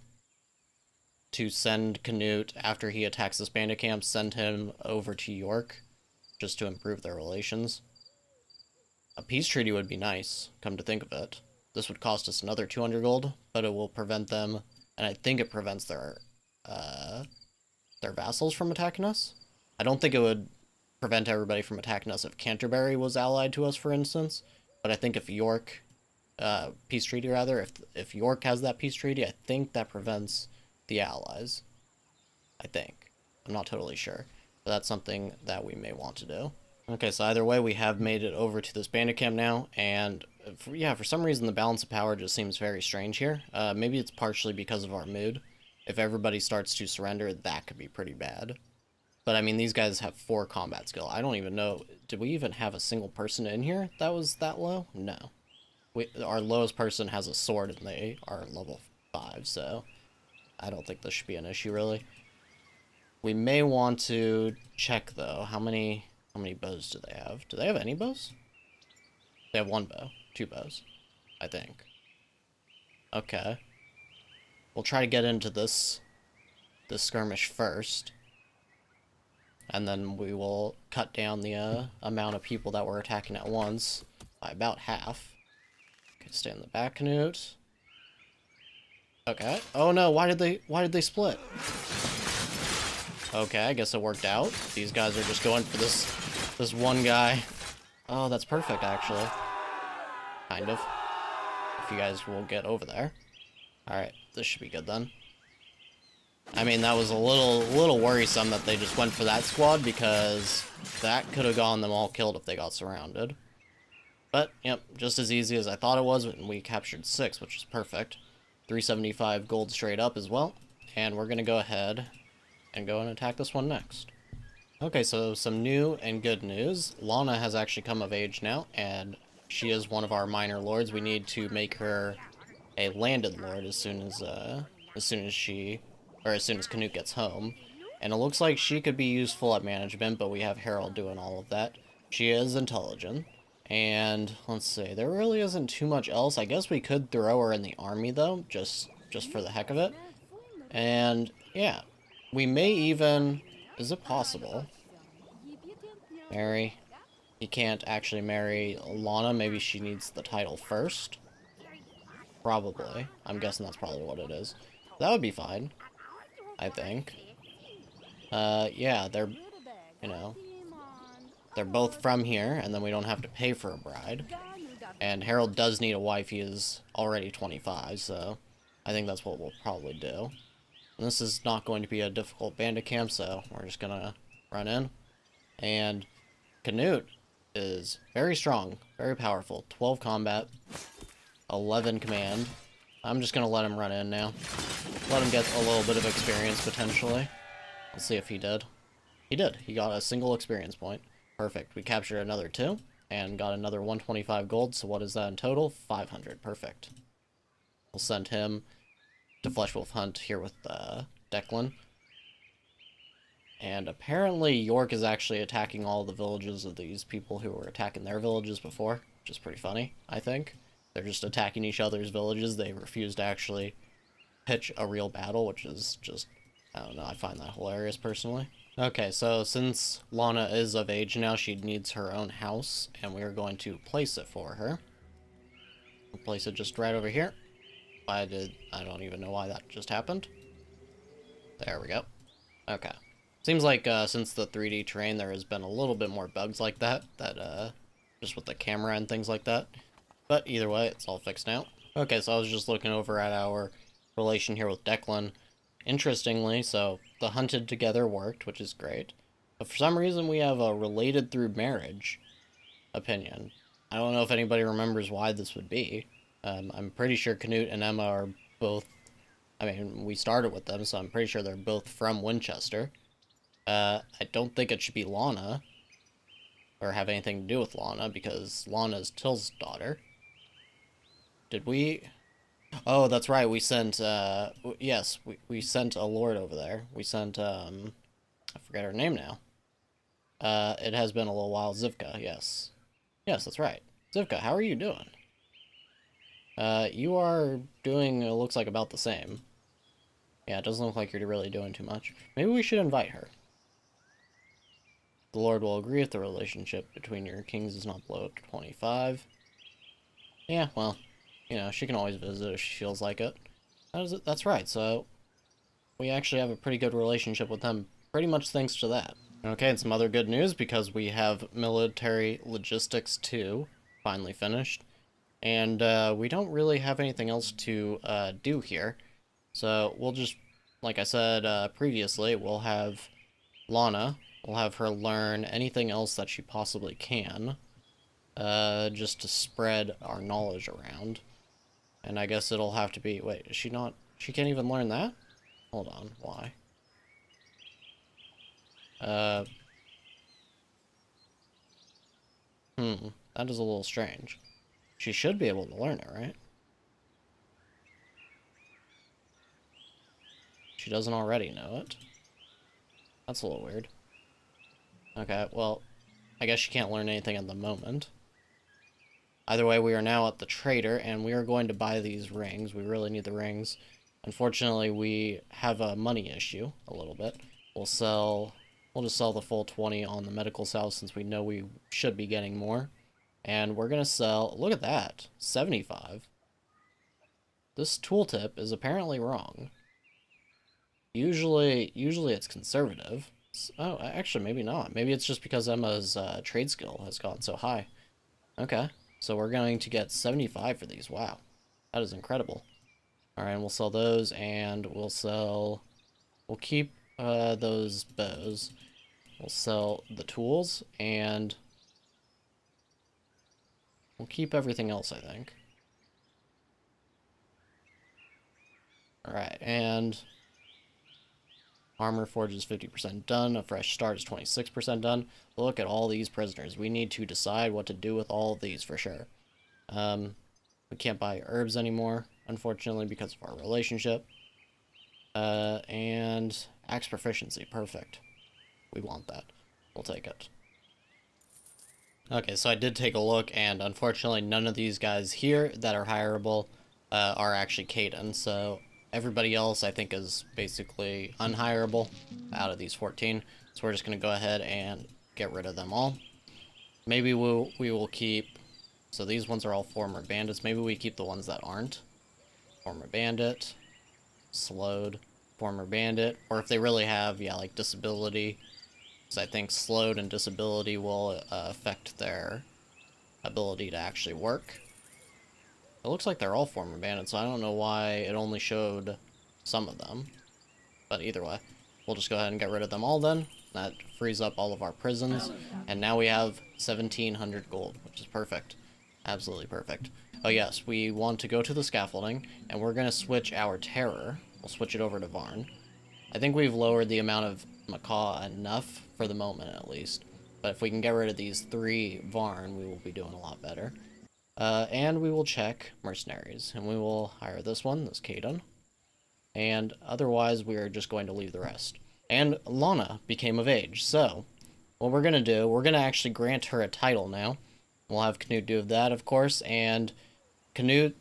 to send Canute, after he attacks this bandit camp, send him over to York, just to improve their relations. A peace treaty would be nice, come to think of it. This would cost us another 200 gold, but it will prevent them, and I think it prevents their vassals from attacking us. I don't think it would prevent everybody from attacking us if Canterbury was allied to us, for instance, but I think if York, peace treaty rather, if York has that peace treaty, I think that prevents the allies. I think. I'm not totally sure, but that's something that we may want to do. Okay, so either way, we have made it over to this bandit camp now, and for some reason the balance of power just seems very strange here. Maybe it's partially because of our mood. If everybody starts to surrender, that could be pretty bad. But I mean, these guys have 4 combat skill. I don't even know, did we even have a single person in here that was that low? No. Our lowest person has a sword and they are level 5, so I don't think this should be an issue really. We may want to check though, how many bows do they have? Do they have any bows? They have 1 bow, 2 bows, I think. Okay. We'll try to get into this skirmish first. And then we will cut down the amount of people that were attacking at once by about half. Okay, stay in the back, Canute. Okay. Oh no, why did they split? Okay, I guess it worked out. These guys are just going for this one guy. Oh, that's perfect, actually. Kind of. If you guys will get over there. Alright, this should be good then. I mean, that was a little worrisome that they just went for that squad, because that could have gotten them all killed if they got surrounded. But, yep, just as easy as I thought it was, and we captured 6, which is perfect. 375 gold straight up as well. And we're going to go ahead and go and attack this one next. Okay, so some new and good news. Lana has actually come of age now, and she is one of our minor lords. We need to make her a landed lord as soon as Canute gets home. And it looks like she could be useful at management, but we have Harold doing all of that. She is intelligent. And let's see, there really isn't too much else. I guess we could throw her in the army though, just for the heck of it. And yeah, we may even, is it possible? Marry. He can't actually marry Lana. Maybe she needs the title first. Probably. I'm guessing that's probably what it is. That would be fine, I think. Yeah, they're, you know, they're both from here, and then we don't have to pay for a bride. And Harold does need a wife. He is already 25, so I think that's what we'll probably do. And this is not going to be a difficult bandit camp, so we're just gonna run in. And Canute is very strong, very powerful. 12 combat, 11 command. I'm just gonna let him run in now. Let him get a little bit of experience, potentially. Let's see if he did. He did. He got a single experience point. Perfect. We captured another 2, and got another 125 gold, so what is that in total? 500. Perfect. We'll send him to Fleshwolf Hunt here with Declan. And apparently York is actually attacking all the villages of these people who were attacking their villages before, which is pretty funny, I think. They're just attacking each other's villages. They refuse to actually pitch a real battle, which is just, I don't know, I find that hilarious personally. Okay, so since Lana is of age now, she needs her own house, and we are going to place it for her. We'll place it just right over here. I don't even know why that just happened. There we go. Okay. Seems like since the 3D terrain, there has been a little bit more bugs like that, just with the camera and things like that. But either way, it's all fixed now. Okay, so I was just looking over at our relation here with Declan. Interestingly, so the hunted together worked, which is great. But for some reason, we have a related through marriage opinion. I don't know if anybody remembers why this would be. I'm pretty sure Canute and Emma are both, I mean, we started with them, so I'm pretty sure they're both from Winchester. I don't think it should be Lana, or have anything to do with Lana, because Lana is Till's daughter. Did we? Oh, that's right, we sent, yes, we sent a lord over there. We sent, I forget her name now. It has been a little while. Zivka, yes. Yes, that's right. Zivka, how are you doing? You are doing, it looks like, about the same. Yeah, it doesn't look like you're really doing too much. Maybe we should invite her. The Lord will agree if the relationship between your kings is not below 25. Yeah, well, you know, she can always visit if she feels like it. That's right, so we actually have a pretty good relationship with them, pretty much thanks to that. Okay, and some other good news, because we have Military Logistics 2 finally finished. And we don't really have anything else to do here. So we'll just, like I said previously, we'll have Lana. We'll have her learn anything else that she possibly can. Just to spread our knowledge around. And I guess it'll have to be, wait, is she not, she can't even learn that? Hold on, why? That is a little strange. She should be able to learn it, right? She doesn't already know it. That's a little weird. Okay, well, I guess she can't learn anything at the moment. Either way, we are now at the trader, and we are going to buy these rings. We really need the rings. Unfortunately, we have a money issue a little bit. We'll just sell the full 20 on the medical sale since we know we should be getting more. And we're gonna sell, look at that, 75. This tooltip is apparently wrong. Usually it's conservative. Oh, actually, maybe not. Maybe it's just because Emma's trade skill has gone so high. Okay, so we're going to get 75 for these. Wow, that is incredible. All right, and we'll sell those, and we'll keep those bows. We'll sell the tools, and we'll keep everything else, I think. All right, and armor forge is 50% done. A fresh start is 26% done. Look at all these prisoners. We need to decide what to do with all of these for sure. We can't buy herbs anymore, unfortunately, because of our relationship. And axe proficiency, perfect. We want that. We'll take it. Okay, so I did take a look, and unfortunately none of these guys here that are hireable are actually Caden, so everybody else I think is basically unhireable out of these 14. So we're just going to go ahead and get rid of them all. Maybe we will keep, so these ones are all former bandits, maybe we keep the ones that aren't. Former bandit, slowed, former bandit, or if they really have, yeah, like disability, because I think slowed and disability will affect their ability to actually work. It looks like they're all former bandits, so I don't know why it only showed some of them. But either way, we'll just go ahead and get rid of them all then. That frees up all of our prisons. And now we have 1,700 gold, which is perfect. Absolutely perfect. Oh yes, we want to go to the scaffolding, and we're going to switch our terror. We'll switch it over to Varn. I think we've lowered the amount of macaw enough, for the moment at least. But if we can get rid of these 3 Varn, we will be doing a lot better. And we will check mercenaries, and we will hire this one, this Caden. And otherwise, we are just going to leave the rest. And Lana became of age, so what we're going to do, we're going to actually grant her a title now. We'll have Canute do that, of course, and Canute,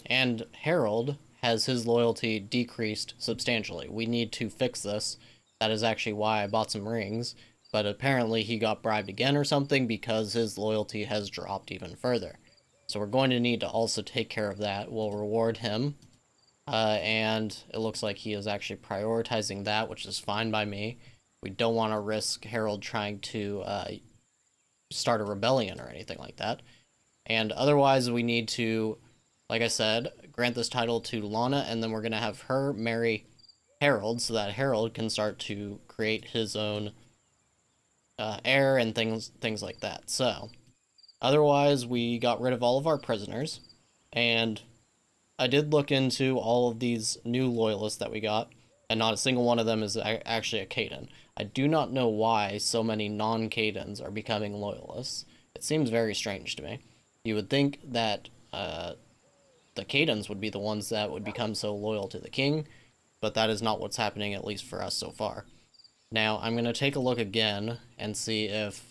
and Harold has his loyalty decreased substantially. We need to fix this. That is actually why I bought some rings. But apparently he got bribed again or something because his loyalty has dropped even further. So we're going to need to also take care of that. We'll reward him. And it looks like he is actually prioritizing that, which is fine by me. We don't want to risk Harold trying to start a rebellion or anything like that. And otherwise we need to, like I said, grant this title to Lana, and then we're going to have her marry Harold so that Harold can start to create his own heir and things like that. So, otherwise, we got rid of all of our prisoners, and I did look into all of these new loyalists that we got, and not a single one of them is actually a Caden. I do not know why so many non-Cadens are becoming loyalists. It seems very strange to me. You would think that the Cadens would be the ones that would become so loyal to the king, but that is not what's happening, at least for us so far. Now, I'm going to take a look again and see if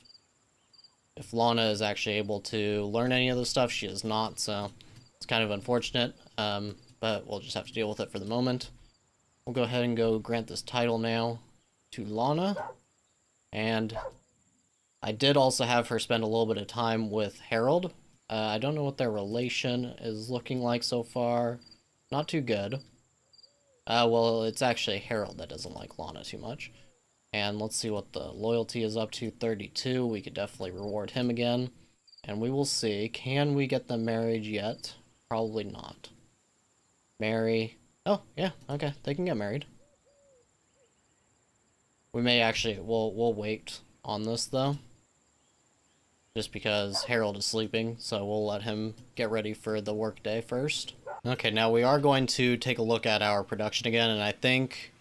Lana is actually able to learn any of this stuff. She is not, so it's kind of unfortunate, but we'll just have to deal with it for the moment. We'll go ahead and go grant this title now to Lana, and I did also have her spend a little bit of time with Harold. I don't know what their relation is looking like so far. Not too good. Well, it's actually Harold that doesn't like Lana too much. And let's see what the loyalty is up to, 32. We could definitely reward him again. And we will see. Can we get them married yet? Probably not. Marry. Oh, yeah, okay. They can get married. We may actually, we'll wait on this, though. Just because Harold is sleeping, so we'll let him get ready for the workday first. Okay, now we are going to take a look at our production again, and I think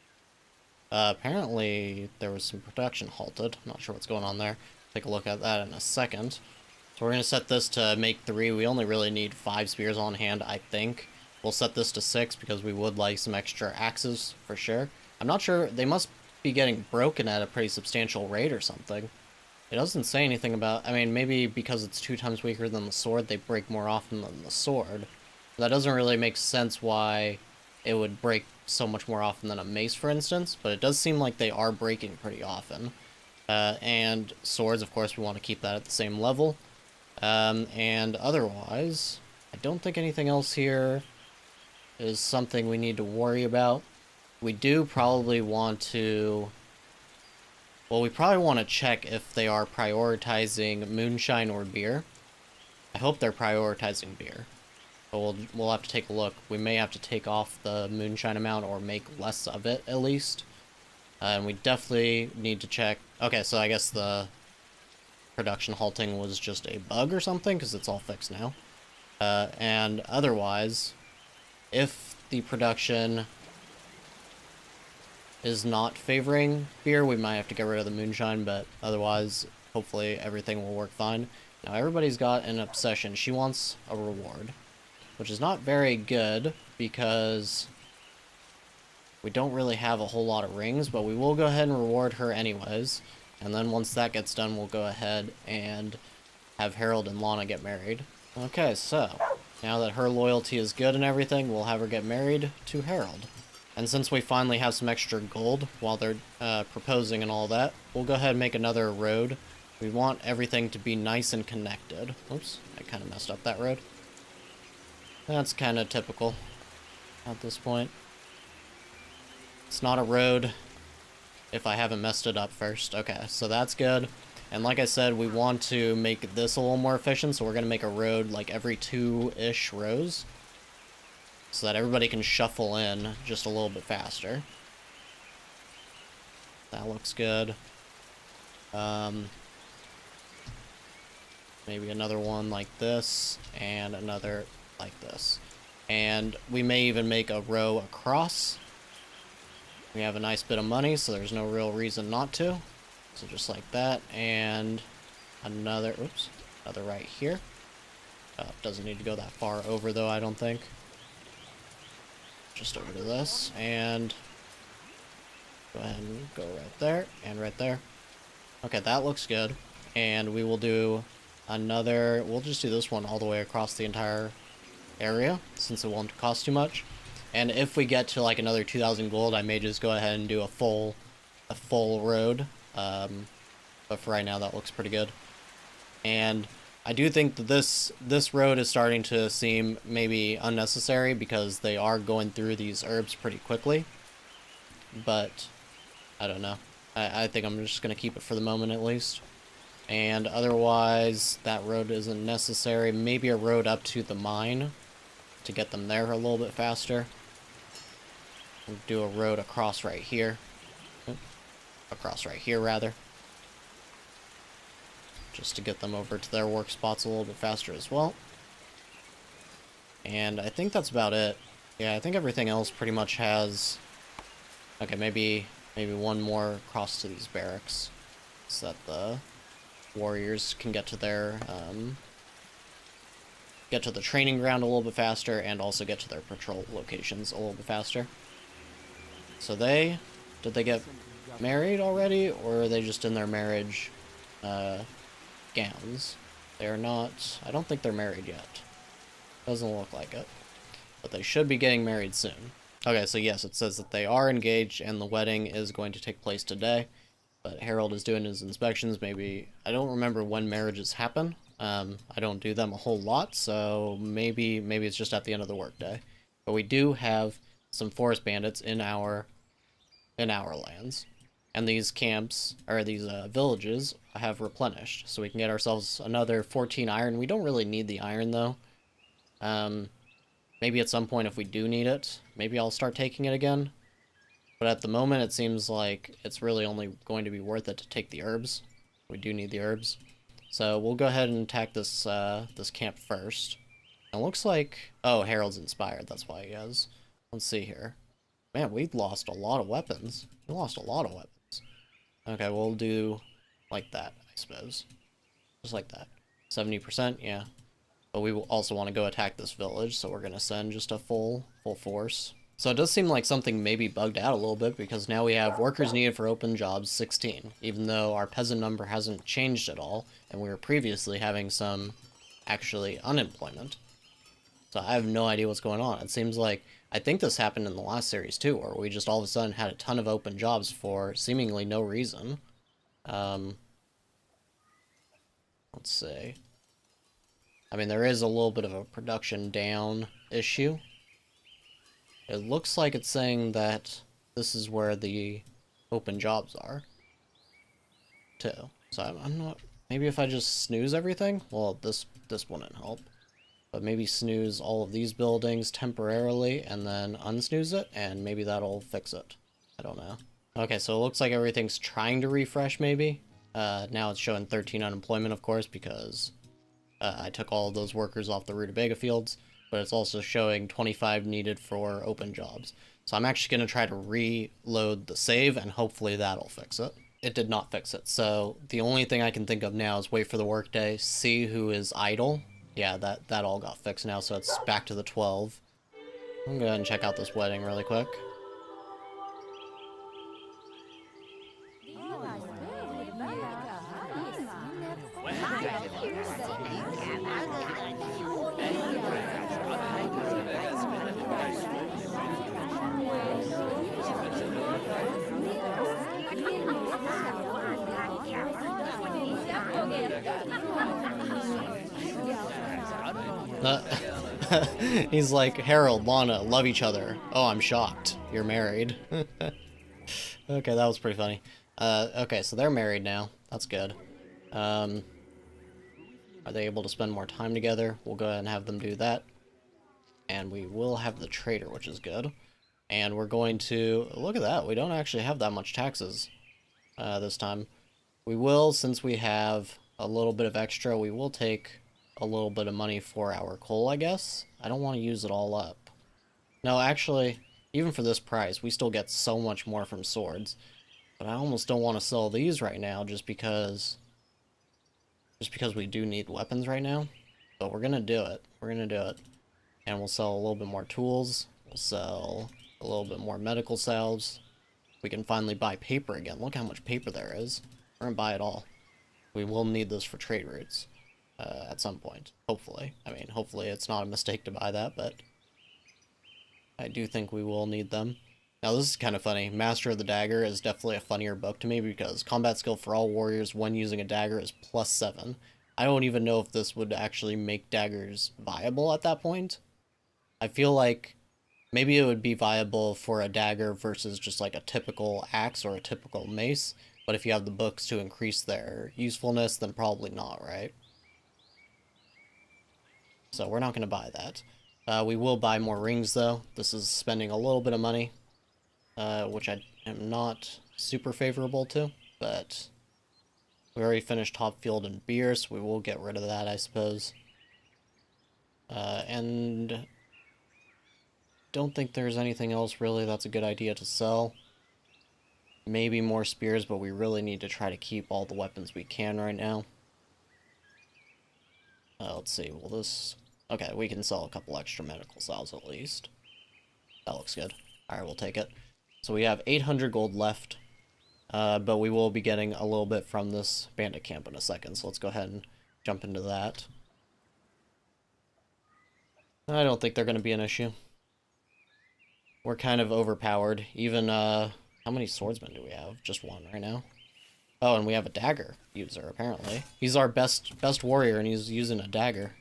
apparently there was some production halted. I'm not sure what's going on there. Take a look at that in a second. So we're going to set this to make 3. We only really need 5 spears on hand, I think. We'll set this to 6 because we would like some extra axes for sure. I'm not sure. They must be getting broken at a pretty substantial rate or something. It doesn't say anything about, I mean, maybe because it's 2 times weaker than the sword, they break more often than the sword. That doesn't really make sense why it would break so much more often than a mace, for instance, but it does seem like they are breaking pretty often. And swords, of course, we want to keep that at the same level. And otherwise, I don't think anything else here is something we need to worry about. We do probably want to... Well, we probably want to check if they are prioritizing moonshine or beer. I hope they're prioritizing beer. But we'll have to take a look. We may have to take off the moonshine amount or make less of it, at least. And we definitely need to check... Okay, so I guess the production halting was just a bug or something, because it's all fixed now. And otherwise, if the production is not favoring beer, we might have to get rid of the moonshine, but otherwise, hopefully everything will work fine. Now, everybody's got an obsession. She wants a reward, which is not very good, because we don't really have a whole lot of rings, but we will go ahead and reward her anyways. And then once that gets done, we'll go ahead and have Harold and Lana get married. Okay, so now that her loyalty is good and everything, we'll have her get married to Harold. And since we finally have some extra gold while they're proposing and all that, we'll go ahead and make another road. We want everything to be nice and connected. Oops, I kind of messed up that road. That's kind of typical at this point. It's not a road if I haven't messed it up first. Okay, so that's good. And like I said, we want to make this a little more efficient, so we're going to make a road like every 2-ish rows, so that everybody can shuffle in just a little bit faster. That looks good. Maybe another one like this, and another like this. And we may even make a row across. We have a nice bit of money, so there's no real reason not to. So just like that, and another, oops, another right here. Doesn't need to go that far over though, I don't think. Just over to this, and go ahead and go right there, and right there. Okay, that looks good. And we will do another, we'll just do this one all the way across the entire area, since it won't cost too much. And if we get to like another 2,000 gold, I may just go ahead and do a full road. But for right now, that looks pretty good. And I do think that this road is starting to seem maybe unnecessary, because they are going through these herbs pretty quickly. But I don't know. I think I'm just going to keep it for the moment at least. And otherwise, that road isn't necessary. Maybe a road up to the mine to get them there a little bit faster. We'll do a road across right here. Across right here, rather. Just to get them over to their work spots a little bit faster as well. And I think that's about it. Yeah, I think everything else pretty much has... Okay, maybe one more across to these barracks, so that the warriors can get to their get to the training ground a little bit faster, and also get to their patrol locations a little bit faster. So did they get married already, or are they just in their marriage gowns? They're not, I don't think they're married yet. Doesn't look like it. But they should be getting married soon. Okay, so yes, it says that they are engaged and the wedding is going to take place today. But Harold is doing his inspections. Maybe, I don't remember when marriages happen. I don't do them a whole lot, so maybe it's just at the end of the workday. But we do have some forest bandits in our lands. And these camps, or these villages, have replenished. So we can get ourselves another 14 iron. We don't really need the iron, though. Maybe at some point if we do need it, maybe I'll start taking it again. But at the moment, it seems like it's really only going to be worth it to take the herbs. We do need the herbs. So we'll go ahead and attack this this camp first. It looks like... Oh, Harold's inspired. That's why he is. Let's see here. Man, we've lost a lot of weapons. We lost a lot of weapons. Okay, we'll do like that, I suppose. Just like that. 70%, yeah. But we will also want to go attack this village, so we're going to send just a full force. So it does seem like something maybe bugged out a little bit, because now we have workers needed for open jobs 16, even though our peasant number hasn't changed at all, and we were previously having some actually unemployment. So I have no idea what's going on. It seems like, I think this happened in the last series too, where we just all of a sudden had a ton of open jobs for seemingly no reason. Let's see. I mean, there is a little bit of a production down issue. It looks like it's saying that this is where the open jobs are, too. So I'm not... Maybe if I just snooze everything? Well, this wouldn't help. But maybe snooze all of these buildings temporarily, and then unsnooze it, and maybe that'll fix it. I don't know. Okay, so it looks like everything's trying to refresh, maybe. Now it's showing 13 unemployment, of course, because I took all of those workers off the rutabaga fields. But it's also showing 25 needed for open jobs. So I'm actually going to try to reload the save, and hopefully that'll fix it. It did not fix it, so the only thing I can think of now is wait for the workday, see who is idle. Yeah, that all got fixed now, so it's back to the 12. I'm going to go ahead and check out this wedding really quick. He's like, Harold, Lana, love each other. Oh, I'm shocked. You're married. Okay, that was pretty funny. Okay, so they're married now. That's good. Are they able to spend more time together? We'll go ahead and have them do that. And we will have the trader, which is good. And we're going to... Look at that. We don't actually have that much taxes this time. We will, since we have a little bit of extra, we will take a little bit of money for our coal, I guess. I don't want to use it all up. No, actually, even for this price, we still get so much more from swords. But I almost don't want to sell these right now, just because we do need weapons right now. But we're gonna do it. We're gonna do it. And we'll sell a little bit more tools. We'll sell a little bit more medical salves. We can finally buy paper again. Look how much paper there is. We're gonna buy it all. We will need this for trade routes. At some point, hopefully. I mean, hopefully it's not a mistake to buy that, but I do think we will need them. Now, this is kind of funny. Master of the Dagger is definitely a funnier book to me, because combat skill for all warriors when using a dagger is +7. I don't even know if this would actually make daggers viable at that point. I feel like maybe it would be viable for a dagger versus just like a typical axe or a typical mace, but if you have the books to increase their usefulness, then probably not, right? So we're not going to buy that. We will buy more rings, though. This is spending a little bit of money, which I am not super favorable to, but we already finished Top Field and Beer, so we will get rid of that, I suppose. And don't think there's anything else really that's a good idea to sell. Maybe more spears, but we really need to try to keep all the weapons we can right now. Let's see, will this... Okay, we can sell a couple extra medical salves at least. That looks good. Alright, we'll take it. So we have 800 gold left, but we will be getting a little bit from this bandit camp in a second, so let's go ahead and jump into that. I don't think they're going to be an issue. We're kind of overpowered. Even, how many swordsmen do we have? Just one right now. Oh, and we have a dagger user, apparently. He's our best warrior, and he's using a dagger.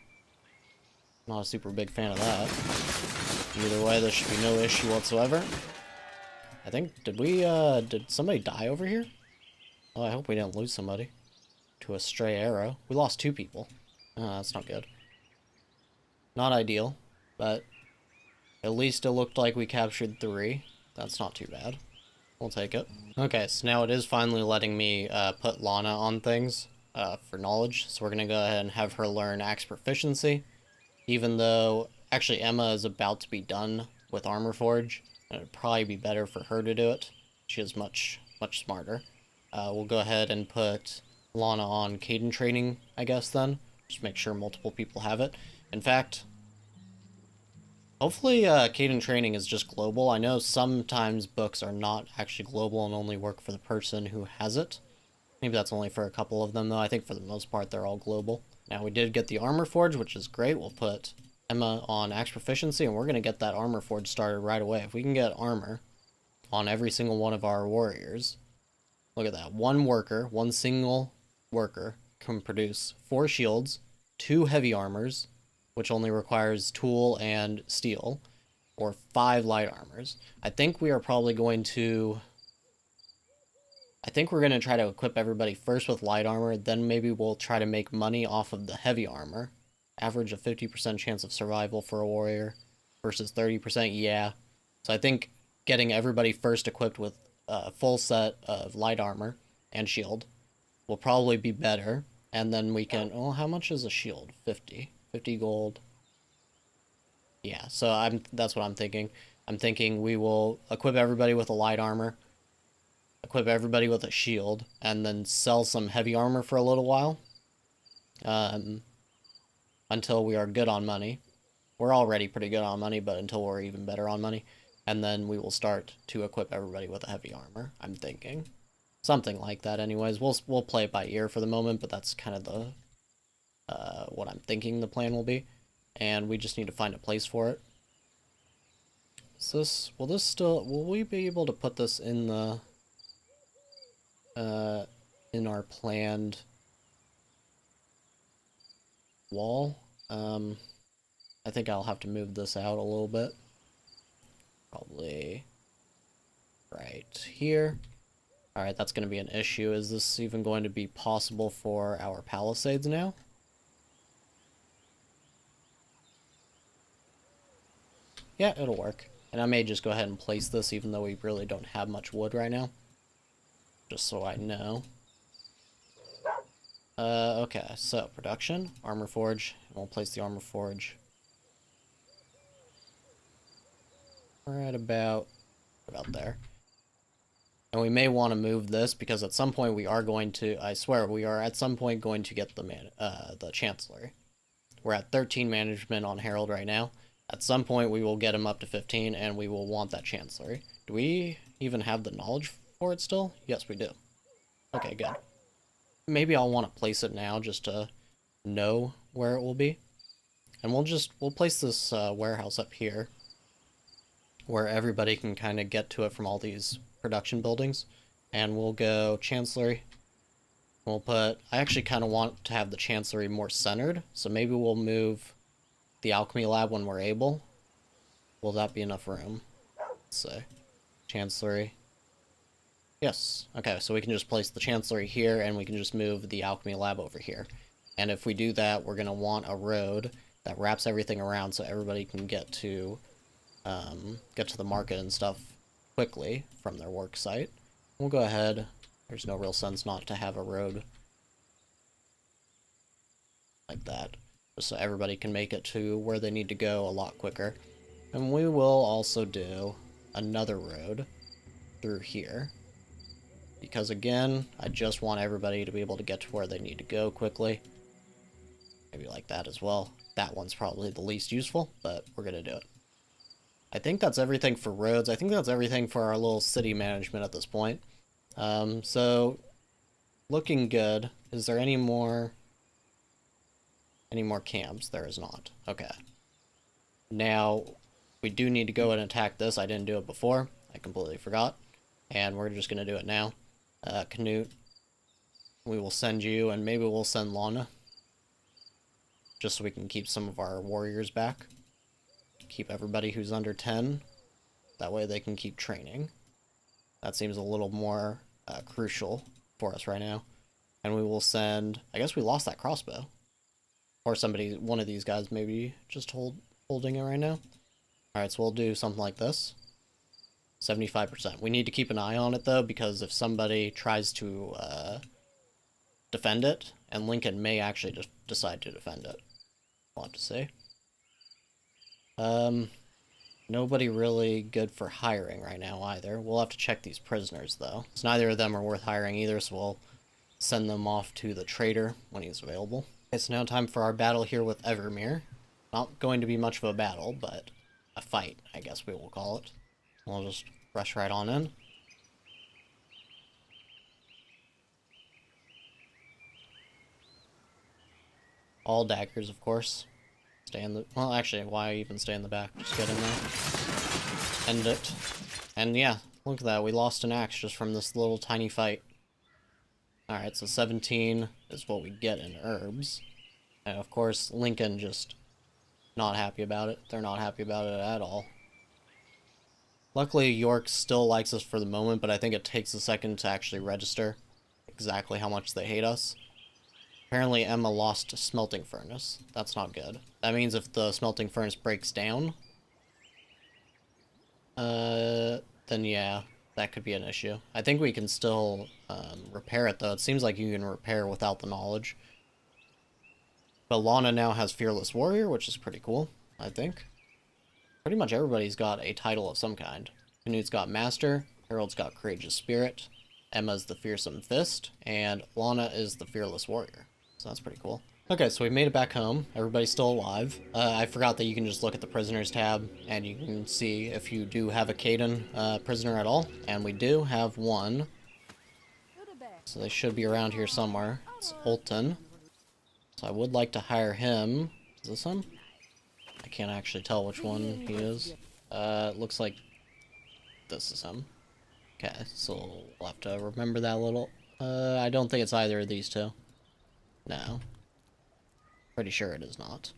Not a super big fan of that. Either way, there should be no issue whatsoever. I think, did somebody die over here? Oh, I hope we didn't lose somebody to a stray arrow. We lost 2 people. Oh, that's not good. Not ideal, but at least it looked like we captured 3. That's not too bad. We'll take it. Okay, so now it is finally letting me put Lana on things for knowledge. So we're going to go ahead and have her learn axe proficiency. Even though, actually, Emma is about to be done with Armor Forge. And it'd probably be better for her to do it. She is much smarter. We'll go ahead and put Lana on Caden training, I guess, then. Just make sure multiple people have it. In fact, Hopefully, Caden Training is just global. I know sometimes books are not actually global and only work for the person who has it. Maybe that's only for a couple of them, though. I think for the most part, they're all global. Now, we did get the Armor Forge, which is great. We'll put Emma on Axe Proficiency, and we're going to get that Armor Forge started right away. If we can get armor on every single one of our warriors, look at that. One worker, one single worker, can produce 4 shields, 2 heavy armors, which only requires tool and steel, or 5 light armors. I think we are probably going to... I think we're going to try to equip everybody first with light armor, then maybe we'll try to make money off of the heavy armor. Average of 50% chance of survival for a warrior versus 30%, yeah. So I think getting everybody first equipped with a full set of light armor and shield will probably be better. And then we can... Oh, how much is a shield? 50. 50 gold. Yeah, so that's what I'm thinking. I'm thinking we will equip everybody with a light armor, equip everybody with a shield, and then sell some heavy armor for a little while. Until we are good on money. We're already pretty good on money, but until we're even better on money. And then we will start to equip everybody with a heavy armor, I'm thinking. Something like that anyways. We'll play it by ear for the moment, but that's kind of the what I'm thinking the plan will be. And we just need to find a place for it. Will we be able to put this in the in our planned wall? I think I'll have to move this out a little bit. Probably right here. Alright, that's going to be an issue. Is this even going to be possible for our palisades now? Yeah, it'll work. And I may just go ahead and place this even though we really don't have much wood right now. Just so I know. Okay, so production, armor forge. We'll place the armor forge. We're at about there. And we may want to move this because at some point we are going to, I swear, we are at some point going to get the Chancellery. We're at 13 management on Herald right now. At some point we will get him up to 15 and we will want that Chancellery. Do we even have the knowledge for it still? Yes, we do. Okay, good. Maybe I'll want to place it now just to know where it will be. And we'll place this warehouse up here where everybody can kind of get to it from all these production buildings. And we'll go Chancellery. We'll put... I actually kind of want to have the Chancellery more centered, so maybe we'll move the Alchemy Lab when we're able. Will that be enough room? Let's see. Chancellery. Yes. Okay, so we can just place the Chancellery here, and we can just move the Alchemy Lab over here. And if we do that, we're going to want a road that wraps everything around so everybody can get to the market and stuff quickly from their work site. We'll go ahead. There's no real sense not to have a road like that, just so everybody can make it to where they need to go a lot quicker. And we will also do another road through here. Because again, I just want everybody to be able to get to where they need to go quickly. Maybe like that as well. That one's probably the least useful, but we're going to do it. I think that's everything for roads. I think that's everything for our little city management at this point. So, looking good. Is there any more camps? There is not. Okay. Now, we do need to go and attack this. I didn't do it before. I completely forgot. And we're just going to do it now. Canute, we will send you, and maybe we'll send Lana. Just so we can keep some of our warriors back. Keep everybody who's under 10. That way they can keep training. That seems a little more crucial for us right now. And we will send... I guess we lost that crossbow. Or one of these guys maybe just holding it right now. Alright, so we'll do something like this. 75%. We need to keep an eye on it, though, because if somebody tries to defend it, and Lincoln may actually just decide to defend it. We'll have to see. Nobody really good for hiring right now, either. We'll have to check these prisoners, though. So neither of them are worth hiring either, so we'll send them off to the trader when he's available. It's now time for our battle here with Evermere. Not going to be much of a battle, but a fight, I guess we will call it. We'll just rush right on in. All daggers, of course. Stay in the... Well, actually, why even stay in the back? Just get in there. End it. And yeah, look at that. We lost an axe just from this little tiny fight. Alright, so 17 is what we get in herbs. And of course, Lincoln just not happy about it. They're not happy about it at all. Luckily, York still likes us for the moment, but I think it takes a second to actually register exactly how much they hate us. Apparently, Emma lost a smelting furnace. That's not good. That means if the smelting furnace breaks down, then yeah, that could be an issue. I think we can still repair it, though. It seems like you can repair without the knowledge. But Lana now has Fearless Warrior, which is pretty cool, I think. Pretty much everybody's got a title of some kind. Canute's got Master, Harold's got Courageous Spirit, Emma's the Fearsome Fist, and Lana is the Fearless Warrior. So that's pretty cool. Okay, so we made it back home. Everybody's still alive. I forgot that you can just look at the prisoners tab, and you can see if you do have a Caden prisoner at all. And we do have one. So they should be around here somewhere. It's Olton. So I would like to hire him. Is this him? I can't actually tell which one he is. It looks like this is him. Okay, so we'll have to remember that a little. I don't think it's either of these two. No. Pretty sure it is not.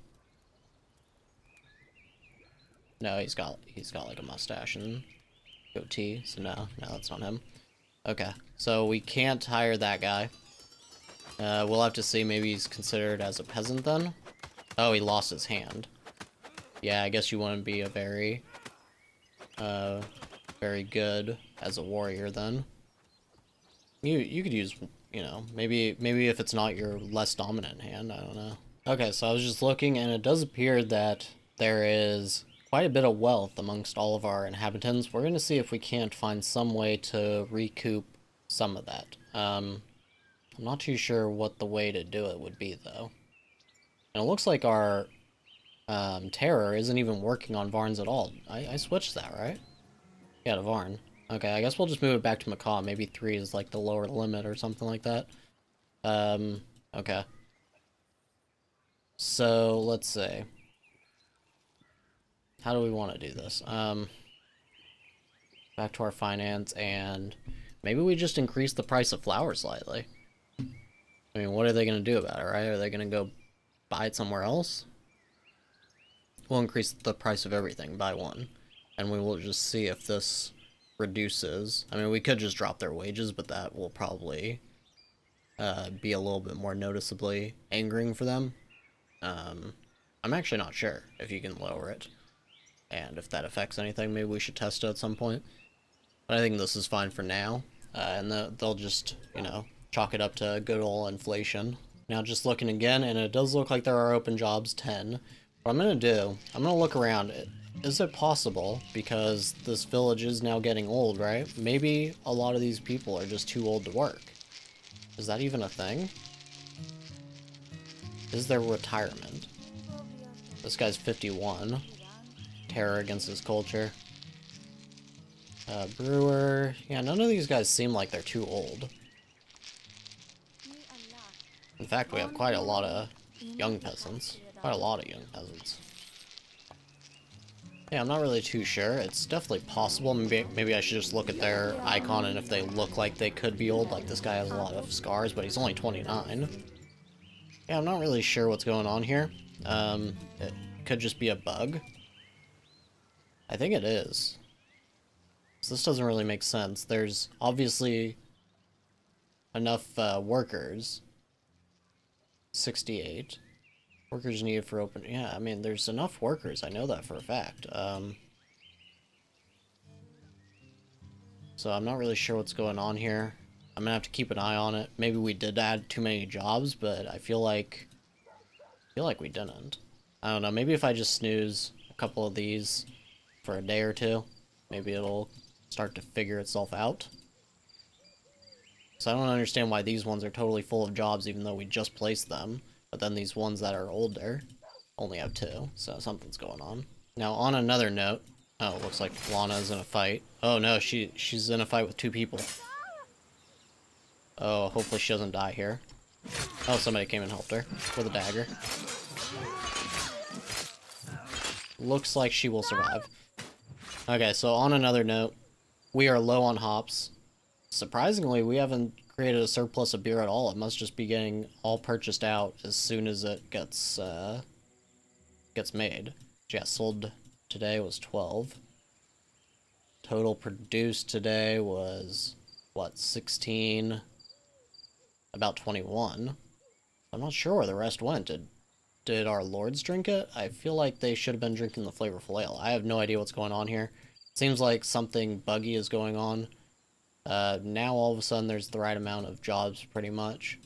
No, he's got like a mustache and goatee, so no, that's not him. Okay, so we can't hire that guy. We'll have to see, maybe he's considered as a peasant then? Oh, he lost his hand. Yeah, I guess you wouldn't be a very good as a warrior then. You could use, you know, maybe if it's not your less dominant hand, I don't know. Okay, so I was just looking, and it does appear that there is quite a bit of wealth amongst all of our inhabitants. We're going to see if we can't find some way to recoup some of that. I'm not too sure what the way to do it would be, though. And it looks like our terror isn't even working on Varns at all. I switched that, right? Yeah, to Varn. Okay, I guess we'll just move it back to Macaw. Maybe 3 is like the lower limit or something like that. Okay. So, let's see. How do we want to do this? Back to our finance, and maybe we just increase the price of flour slightly. I mean, what are they going to do about it, right? Are they going to go buy it somewhere else? We'll increase the price of everything by 1. And we will just see if this reduces. I mean, we could just drop their wages, but that will probably be a little bit more noticeably angering for them. I'm actually not sure if you can lower it. And if that affects anything, maybe we should test it at some point. But I think this is fine for now. And they'll just, you know, chalk it up to good old inflation. Now just looking again, and it does look like there are open jobs, 10. What I'm going to do, I'm going to look around. Is it possible, because this village is now getting old, right? Maybe a lot of these people are just too old to work. Is that even a thing? Is there retirement? This guy's 51. Terror against his culture. Brewer. Yeah, none of these guys seem like they're too old. In fact, we have quite a lot of young peasants. Quite a lot of young peasants. Yeah, I'm not really too sure. It's definitely possible. Maybe I should just look at their icon, and if they look like they could be old, like this guy has a lot of scars, but he's only 29. Yeah, I'm not really sure what's going on here. It could just be a bug. I think it is. So this doesn't really make sense. There's obviously enough workers. 68. Workers needed for open... Yeah, I mean, there's enough workers. I know that for a fact. So I'm not really sure what's going on here. I'm gonna have to keep an eye on it. Maybe we did add too many jobs, but I feel like we didn't. I don't know. Maybe if I just snooze a couple of these for a day or two, maybe it'll start to figure itself out. So I don't understand why these ones are totally full of jobs, even though we just placed them. But then these ones that are older only have 2, so something's going on. Now, on another note, oh, it looks like Lana's in a fight. Oh no, she's in a fight with 2 people. Oh, hopefully she doesn't die here. Oh, somebody came and helped her with a dagger. Looks like she will survive. Okay, so on another note, we are low on hops. Surprisingly, we haven't created a surplus of beer at all. It must just be getting all purchased out as soon as it gets made. Yeah, sold today was 12. Total produced today was, what, 16? About 21. I'm not sure where the rest went. Did our lords drink it? I feel like they should have been drinking the flavorful ale. I have no idea what's going on here. Seems like something buggy is going on. Now all of a sudden there's the right amount of jobs, pretty much.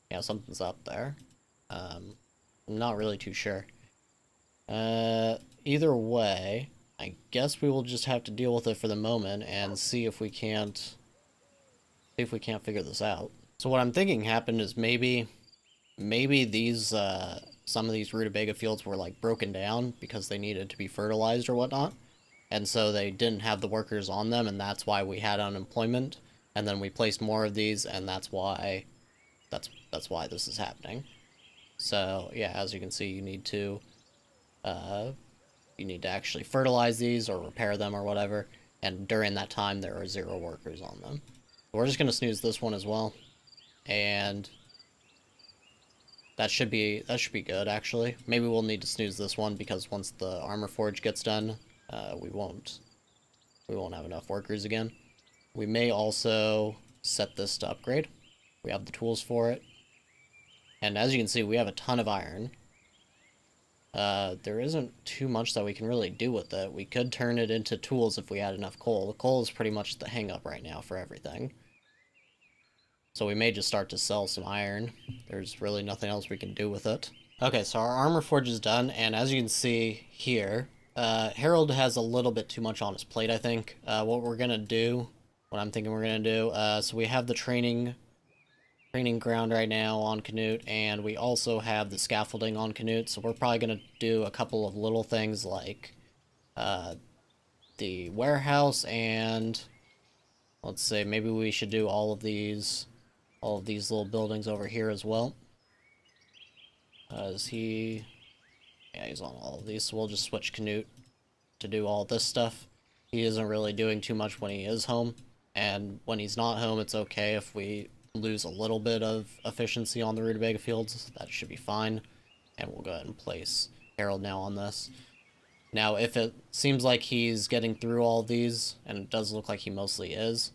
Yeah, something's up there. I'm not really too sure. Either way, I guess we will just have to deal with it for the moment and see if we can't figure this out. So what I'm thinking happened is maybe these some of these rutabaga fields were like broken down because they needed to be fertilized or whatnot, and so they didn't have the workers on them, and that's why we had unemployment. And then we placed more of these, and that's why this is happening. So yeah, as you can see, you need to actually fertilize these or repair them or whatever, and during that time there are 0 workers on them. We're just gonna snooze this one as well, and that should be good, actually. Maybe we'll need to snooze this one because once the armor forge gets done, we won't have enough workers again. We may also set this to upgrade. We have the tools for it. And as you can see, we have a ton of iron. There isn't too much that we can really do with it. We could turn it into tools if we had enough coal. The coal is pretty much the hang-up right now for everything. So we may just start to sell some iron. There's really nothing else we can do with it. Okay, so our armor forge is done, and as you can see here, Harold has a little bit too much on his plate, I think. What I'm thinking we're gonna do, so we have the training ground right now on Canute, and we also have the scaffolding on Canute, so we're probably gonna do a couple of little things like the warehouse, and let's say maybe we should do all of these little buildings over here as well. Yeah, he's on all of these, so we'll just switch Canute to do all this stuff. He isn't really doing too much when he is home, and when he's not home, it's okay if we lose a little bit of efficiency on the rutabaga fields. That should be fine, and we'll go ahead and place Harold now on this. Now, if it seems like he's getting through all of these, and it does look like he mostly is,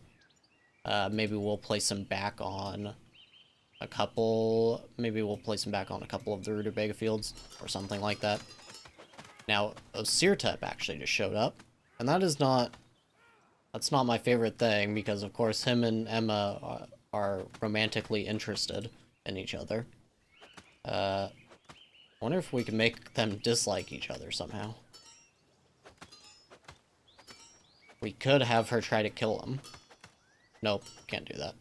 maybe we'll place him back on a couple of the rutabaga fields, or something like that. Now, Osirtep actually just showed up, and that's not my favorite thing, because of course him and Emma are romantically interested in each other. I wonder if we can make them dislike each other somehow. We could have her try to kill him. Nope, can't do that.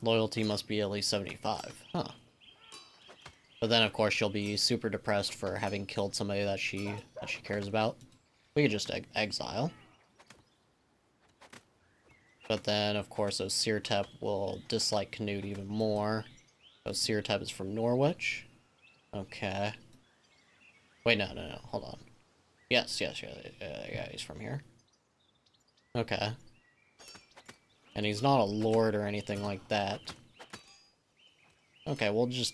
Loyalty must be at least 75. Huh. But then, of course, she'll be super depressed for having killed somebody that she cares about. We could just exile. But then, of course, Osirtep will dislike Canute even more. Osirtep is from Norwich. Okay. Wait, no, hold on. Yes, yeah, he's from here. Okay. And he's not a lord or anything like that. Okay, we'll just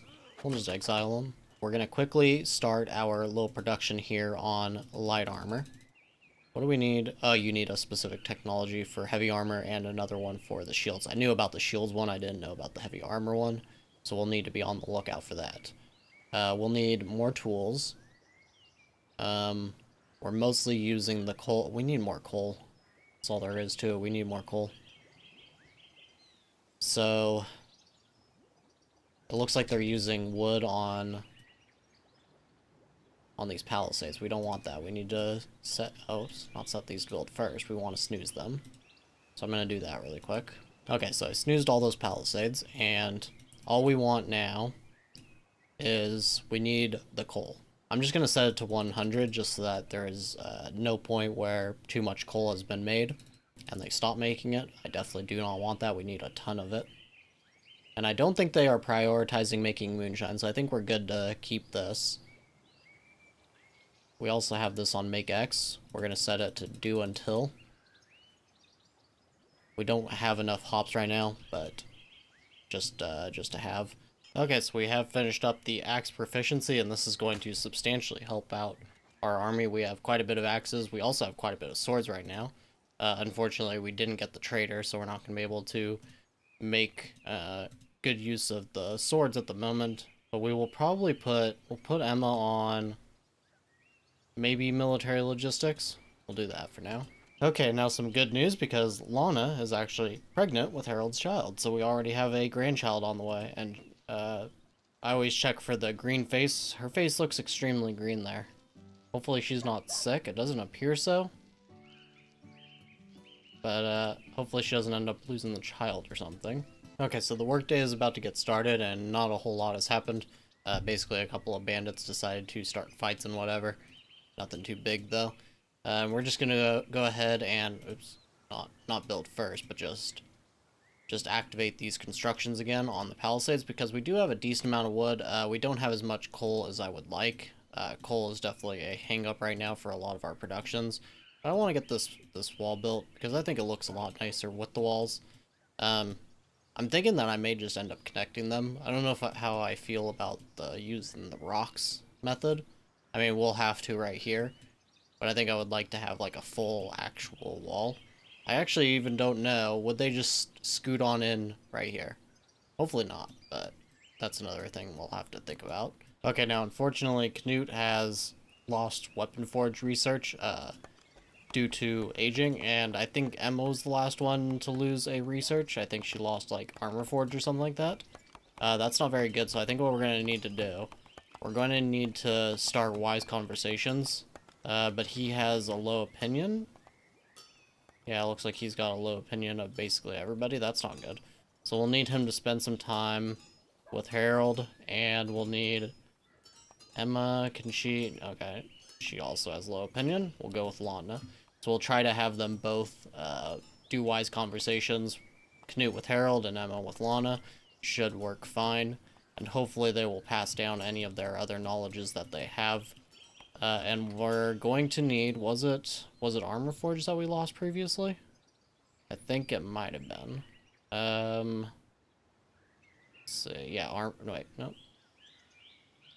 exile him. We're gonna quickly start our little production here on light armor. What do we need? Oh, you need a specific technology for heavy armor and another one for the shields. I knew about the shields one, I didn't know about the heavy armor one, so we'll need to be on the lookout for that. We'll need more tools. We're mostly using the coal. We need more coal. That's all there is to it. We need more coal. So it looks like they're using wood on these palisades. We don't want that. We need to not set these to build first. We want to snooze them. So I'm going to do that really quick. Okay, so I snoozed all those palisades, and all we want now is we need the coal. I'm just going to set it to 100 just so that there is no point where too much coal has been made and they stop making it. I definitely do not want that. We need a ton of it. And I don't think they are prioritizing making moonshine, so I think we're good to keep this. We also have this on make X. We're going to set it to do until. We don't have enough hops right now, but just to have. Okay, so we have finished up the axe proficiency, and this is going to substantially help out our army. We have quite a bit of axes. We also have quite a bit of swords right now. Unfortunately, we didn't get the trader, so we're not going to be able to make good use of the swords at the moment. But we will probably put Emma on maybe military logistics. We'll do that for now. Okay, now some good news because Lana is actually pregnant with Harold's child, so we already have a grandchild on the way, and I always check for the green face. Her face looks extremely green there. Hopefully she's not sick. It doesn't appear so. But hopefully she doesn't end up losing the child or something. Okay, so the workday is about to get started and not a whole lot has happened. Basically a couple of bandits decided to start fights and whatever. Nothing too big though. We're just gonna go ahead and, oops, not build first, but just activate these constructions again on the palisades because we do have a decent amount of wood. We don't have as much coal as I would like. Coal is definitely a hang-up right now for a lot of our productions. But I want to get this wall built because I think it looks a lot nicer with the walls. I'm thinking that I may just end up connecting them. I don't know how I feel about using the rocks method. I mean, we'll have to right here. But I think I would like to have like a full actual wall. I actually even don't know. Would they just scoot on in right here? Hopefully not, but that's another thing we'll have to think about. Okay, now unfortunately Canute has lost weapon forge research due to aging, and I think Emma was the last one to lose a research. I think she lost like armor forge or something like that. That's not very good, so I think what we're going to need to do, we're going to need to start wise conversations. But he has a low opinion. Yeah, it looks like he's got a low opinion of basically everybody. That's not good. So we'll need him to spend some time with Harold, and we'll need Emma. Can she? Okay, she also has low opinion. We'll go with Lana. So we'll try to have them both do wise conversations. Canute with Harold and Emma with Lana should work fine, and hopefully they will pass down any of their other knowledges that they have. And we're going to need, was it armor forge that we lost previously? I think it might have been. Let's see, yeah, wait, no.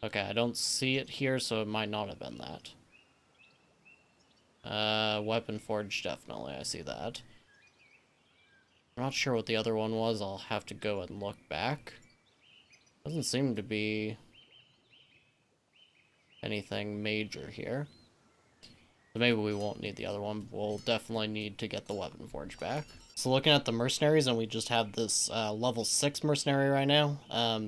Okay, I don't see it here, so it might not have been that. Weapon forge, definitely, I see that. I'm not sure what the other one was, I'll have to go and look back. Doesn't seem to be anything major here. So maybe we won't need the other one. We'll definitely need to get the weapon forge back. So looking at the mercenaries, and we just have this level 6 mercenary right now.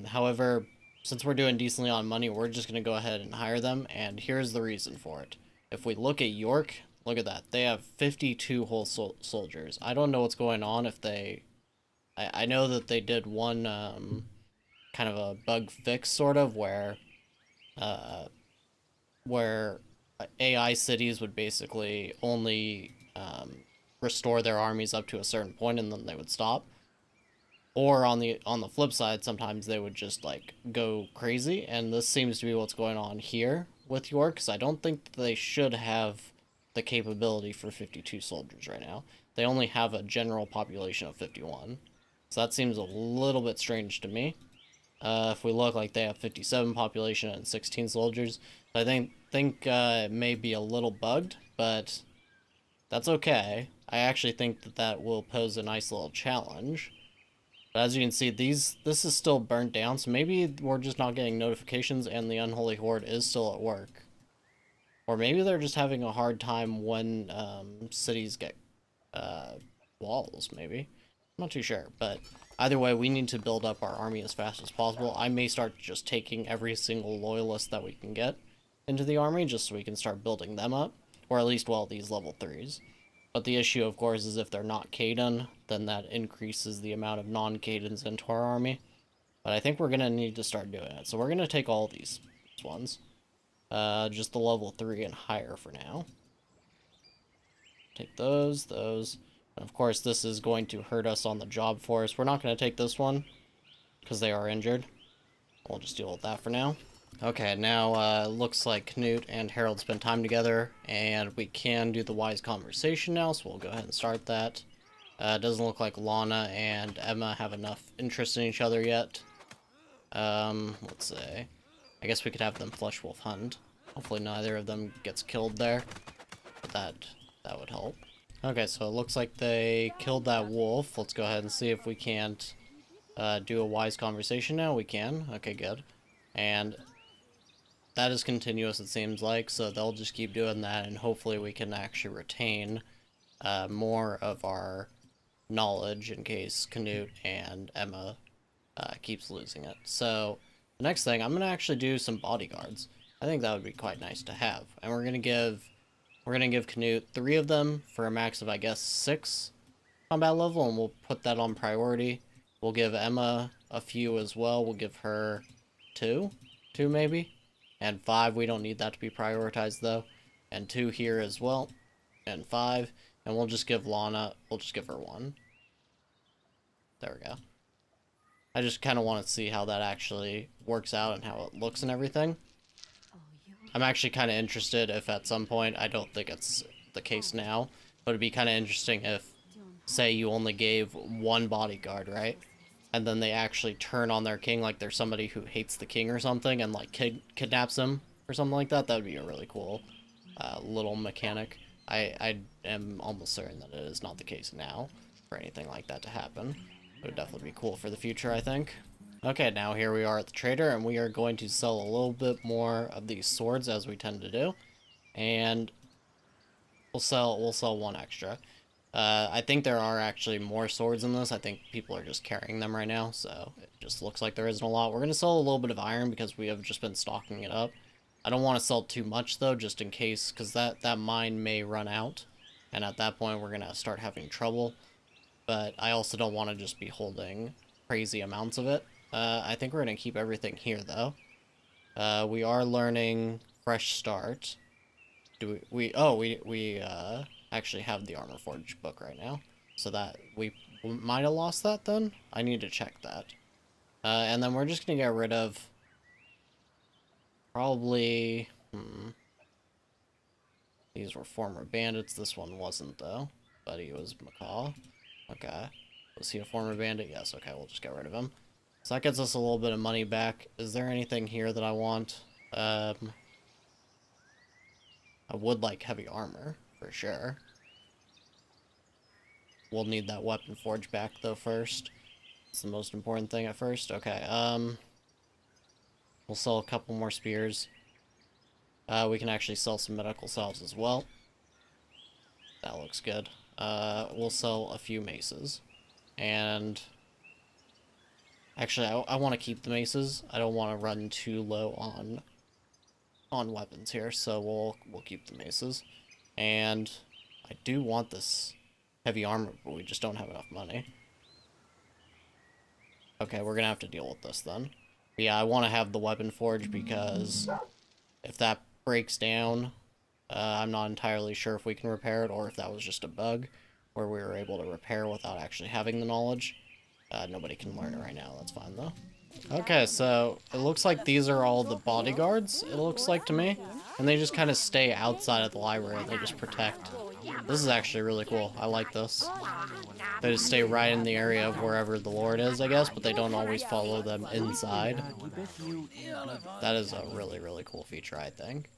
However, since we're doing decently on money, we're just going to go ahead and hire them, and here's the reason for it. If we look at York, look at that. They have 52 whole soldiers. I don't know what's going on if they... I know that they did one kind of a bug fix, sort of, where AI cities would basically only restore their armies up to a certain point and then they would stop. Or on the flip side, sometimes they would just like go crazy, and this seems to be what's going on here with York, because I don't think they should have the capability for 52 soldiers right now. They only have a general population of 51. So that seems a little bit strange to me. If we look, like they have 57 population and 16 soldiers. I think it may be a little bugged, but that's okay. I actually think that will pose a nice little challenge. But as you can see, this is still burnt down, so maybe we're just not getting notifications and the Unholy Horde is still at work. Or maybe they're just having a hard time when cities get walls, maybe. I'm not too sure, but either way, we need to build up our army as fast as possible. I may start just taking every single loyalist that we can get into the army, just so we can start building them up. Or at least, well, these level 3s. But the issue, of course, is if they're not Caden, then that increases the amount of non-Cadens into our army. But I think we're going to need to start doing it. So we're going to take all these ones. Just the level 3 and higher for now. Take those. And of course, this is going to hurt us on the job force. We're not going to take this one because they are injured. We'll just deal with that for now. Okay, now looks like Canute and Harold spend time together, and we can do the wise conversation now, so we'll go ahead and start that. Doesn't look like Lana and Emma have enough interest in each other yet. Let's see. I guess we could have them flesh wolf hunt. Hopefully neither of them gets killed there, but that would help. Okay, so it looks like they killed that wolf. Let's go ahead and see if we can't do a wise conversation now. We can. Okay, good. And that is continuous, it seems like, so they'll just keep doing that, and hopefully we can actually retain more of our knowledge in case Canute and Emma keeps losing it. So the next thing, I'm going to actually do some bodyguards. I think that would be quite nice to have. And we're going to give Canute 3 of them for a max of, I guess, 6 combat level, and we'll put that on priority. We'll give Emma a few as well. We'll give her 2 maybe. And 5, we don't need that to be prioritized though. And 2 here as well. And 5. And we'll just give Lana, we'll just give her 1. There we go. I just kind of want to see how that actually works out and how it looks and everything. I'm actually kind of interested if at some point, I don't think it's the case now, but it'd be kind of interesting if, say, you only gave 1 bodyguard, right? And then they actually turn on their king like there's somebody who hates the king or something and like kidnaps him or something like that. That would be a really cool little mechanic. I am almost certain that it is not the case now for anything like that to happen. It would definitely be cool for the future, I think. Okay, now here we are at the trader, and we are going to sell a little bit more of these swords as we tend to do. And we'll sell 1 extra. I think there are actually more swords in this. I think people are just carrying them right now, so it just looks like there isn't a lot. We're going to sell a little bit of iron because we have just been stocking it up. I don't want to sell too much, though, just in case, because that mine may run out, and at that point we're going to start having trouble. But I also don't want to just be holding crazy amounts of it. I think we're going to keep everything here, though. We are learning Fresh Start. We actually have the Armor Forge book right now, so that we might have lost that then. I need to check that. And then we're just gonna get rid of probably these were former bandits. This one wasn't though, but he was Macaw. Okay, was he a former bandit? Yes. Okay, we'll just get rid of him. So that gets us a little bit of money back. Is there anything here that I want? I would like heavy armor, for sure. We'll need that weapon forge back, though, first. It's the most important thing at first. Okay, we'll sell a couple more spears. We can actually sell some medical salves as well. That looks good. We'll sell a few maces. And actually, I want to keep the maces. I don't want to run too low on weapons here, so we'll keep the maces. And I do want this heavy armor, but we just don't have enough money. Okay, we're gonna have to deal with this then. But yeah, I want to have the weapon forge because if that breaks down, I'm not entirely sure if we can repair it or if that was just a bug where we were able to repair without actually having the knowledge. Nobody can learn it right now, that's fine though. Okay, so it looks like these are all the bodyguards, it looks like to me. And they just kind of stay outside of the library, they just protect. This is actually really cool, I like this. They just stay right in the area of wherever the Lord is, I guess, but they don't always follow them inside. That is a really, really cool feature, I think.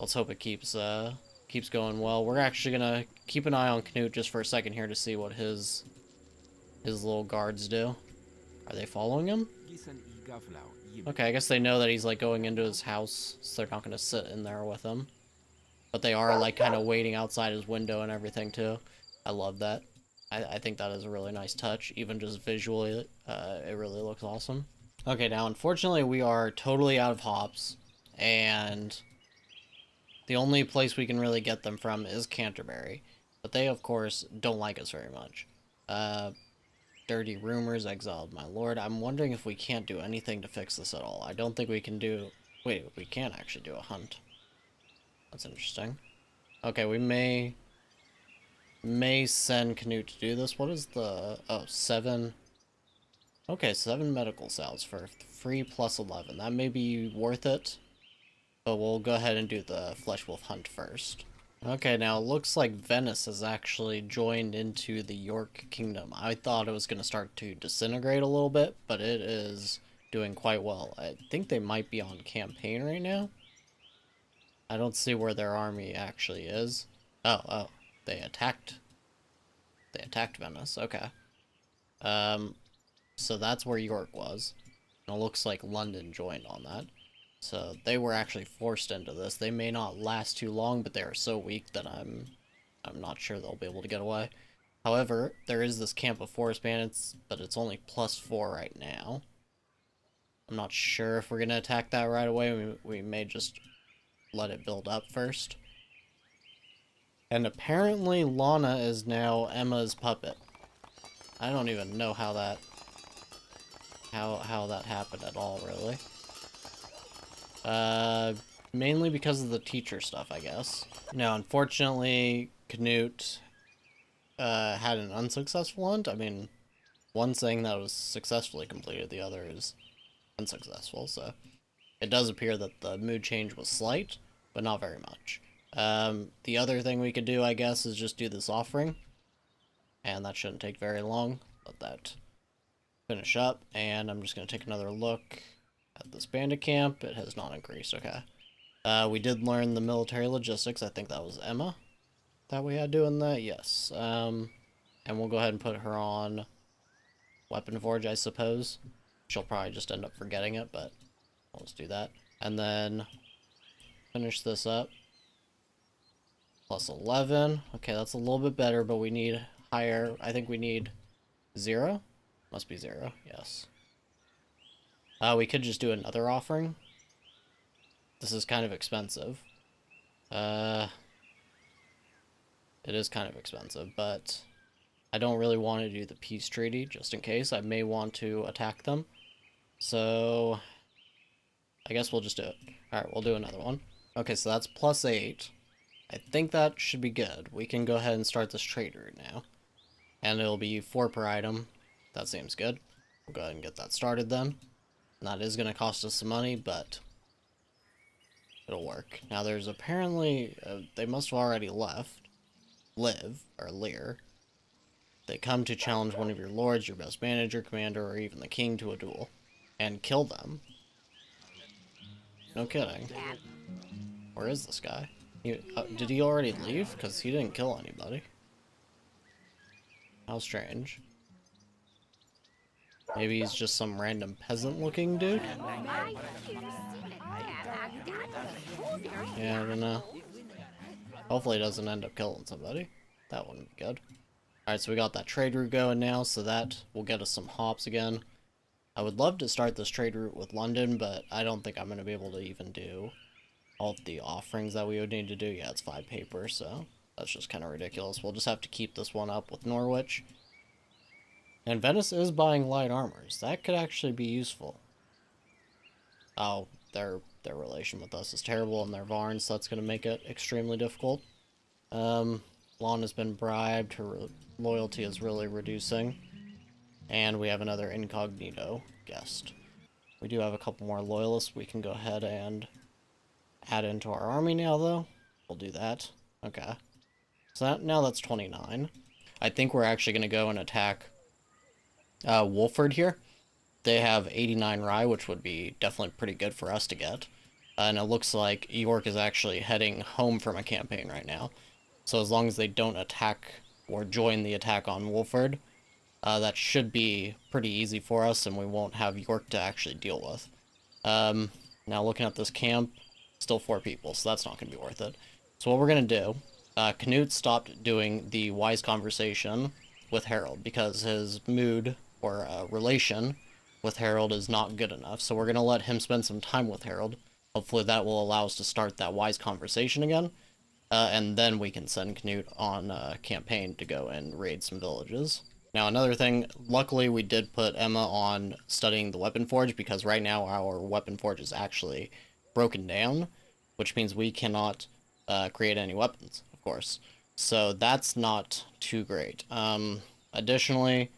Let's hope it keeps going well. We're actually gonna keep an eye on Canute just for a second here to see what his little guards do. Are they following him? Okay, I guess they know that he's like going into his house, so they're not gonna sit in there with him. But they are like kind of waiting outside his window and everything too. I love that. I think that is a really nice touch, even just visually. It really looks awesome. Okay, now unfortunately we are totally out of hops, and the only place we can really get them from is Canterbury. But they, of course, don't like us very much. Dirty rumors, exiled my lord. I'm wondering if we can't do anything to fix this at all. I don't think we can do Wait, we can actually do a hunt. That's interesting. Okay, we may send Canute to do this. What is the... Oh, 7... Okay, 7 medical cells for 3 plus 11. That may be worth it. But we'll go ahead and do the Flesh Wolf hunt first. Okay, now it looks like Venice has actually joined into the York Kingdom. I thought it was going to start to disintegrate a little bit, but it is doing quite well. I think they might be on campaign right now. I don't see where their army actually is. Oh, they attacked. They attacked Venice, okay. So that's where York was. And it looks like London joined on that. So they were actually forced into this. They may not last too long, but they are so weak that I'm not sure they'll be able to get away. However, there is this camp of forest bandits, but it's only +4 right now. I'm not sure if we're going to attack that right away. We may just let it build up first. And apparently Lana is now Emma's puppet. I don't even know how that happened at all, really. Mainly because of the teacher stuff, I guess. Now, unfortunately, Canute had an unsuccessful hunt. I mean, one saying that was successfully completed, the other is unsuccessful, so it does appear that the mood change was slight, but not very much. The other thing we could do, I guess, is just do this offering, and that shouldn't take very long. Let that finish up, and I'm just going to take another look at this bandit camp. It has not increased, okay. We did learn the military logistics. I think that was Emma that we had doing that, yes. And we'll go ahead and put her on Weapon Forge, I suppose. She'll probably just end up forgetting it, but we'll just do that. And then finish this up. +11. Okay, that's a little bit better, but we need higher. I think we need 0. Must be 0, yes. We could just do another offering. This is kind of expensive. It is kind of expensive, but I don't really want to do the peace treaty, just in case. I may want to attack them. So I guess we'll just do it. Alright, we'll do another one. Okay, so that's +8. I think that should be good. We can go ahead and start this trade route now. And it'll be 4 per item. That seems good. We'll go ahead and get that started then. And that is going to cost us some money, but it'll work. Now there's apparently, they must have already left. Lear. They come to challenge one of your lords, your best manager, commander, or even the king to a duel. And kill them. No kidding. Where is this guy? Did he already leave? Because he didn't kill anybody. How strange. Maybe he's just some random peasant-looking dude? Yeah, I don't know. Hopefully he doesn't end up killing somebody. That wouldn't be good. Alright, so we got that trade route going now, so that will get us some hops again. I would love to start this trade route with London, but I don't think I'm going to be able to even do all of the offerings that we would need to do. Yeah, it's 5 paper, so that's just kind of ridiculous. We'll just have to keep this one up with Norwich. And Venice is buying light armors. That could actually be useful. Oh, their relation with us is terrible, and their Varns, so that's going to make it extremely difficult. Lon has been bribed. Her loyalty is really reducing. And we have another incognito guest. We do have a couple more loyalists we can go ahead and add into our army now, though. We'll do that. Okay. So now that's 29. I think we're actually going to go and attack Wolford here. They have 89 rye, which would be definitely pretty good for us to get. And it looks like York is actually heading home from a campaign right now. So as long as they don't attack or join the attack on Wolford, that should be pretty easy for us, and we won't have York to actually deal with. Now looking at this camp, still 4 people, so that's not going to be worth it. So what we're going to do, Canute stopped doing the wise conversation with Harold because his mood or relation with Harold is not good enough. So we're going to let him spend some time with Harold. Hopefully that will allow us to start that wise conversation again. And then we can send Canute on a campaign to go and raid some villages. Now another thing, luckily we did put Emma on studying the Weapon Forge because right now our Weapon Forge is actually broken down, which means we cannot create any weapons, of course. So that's not too great. Additionally,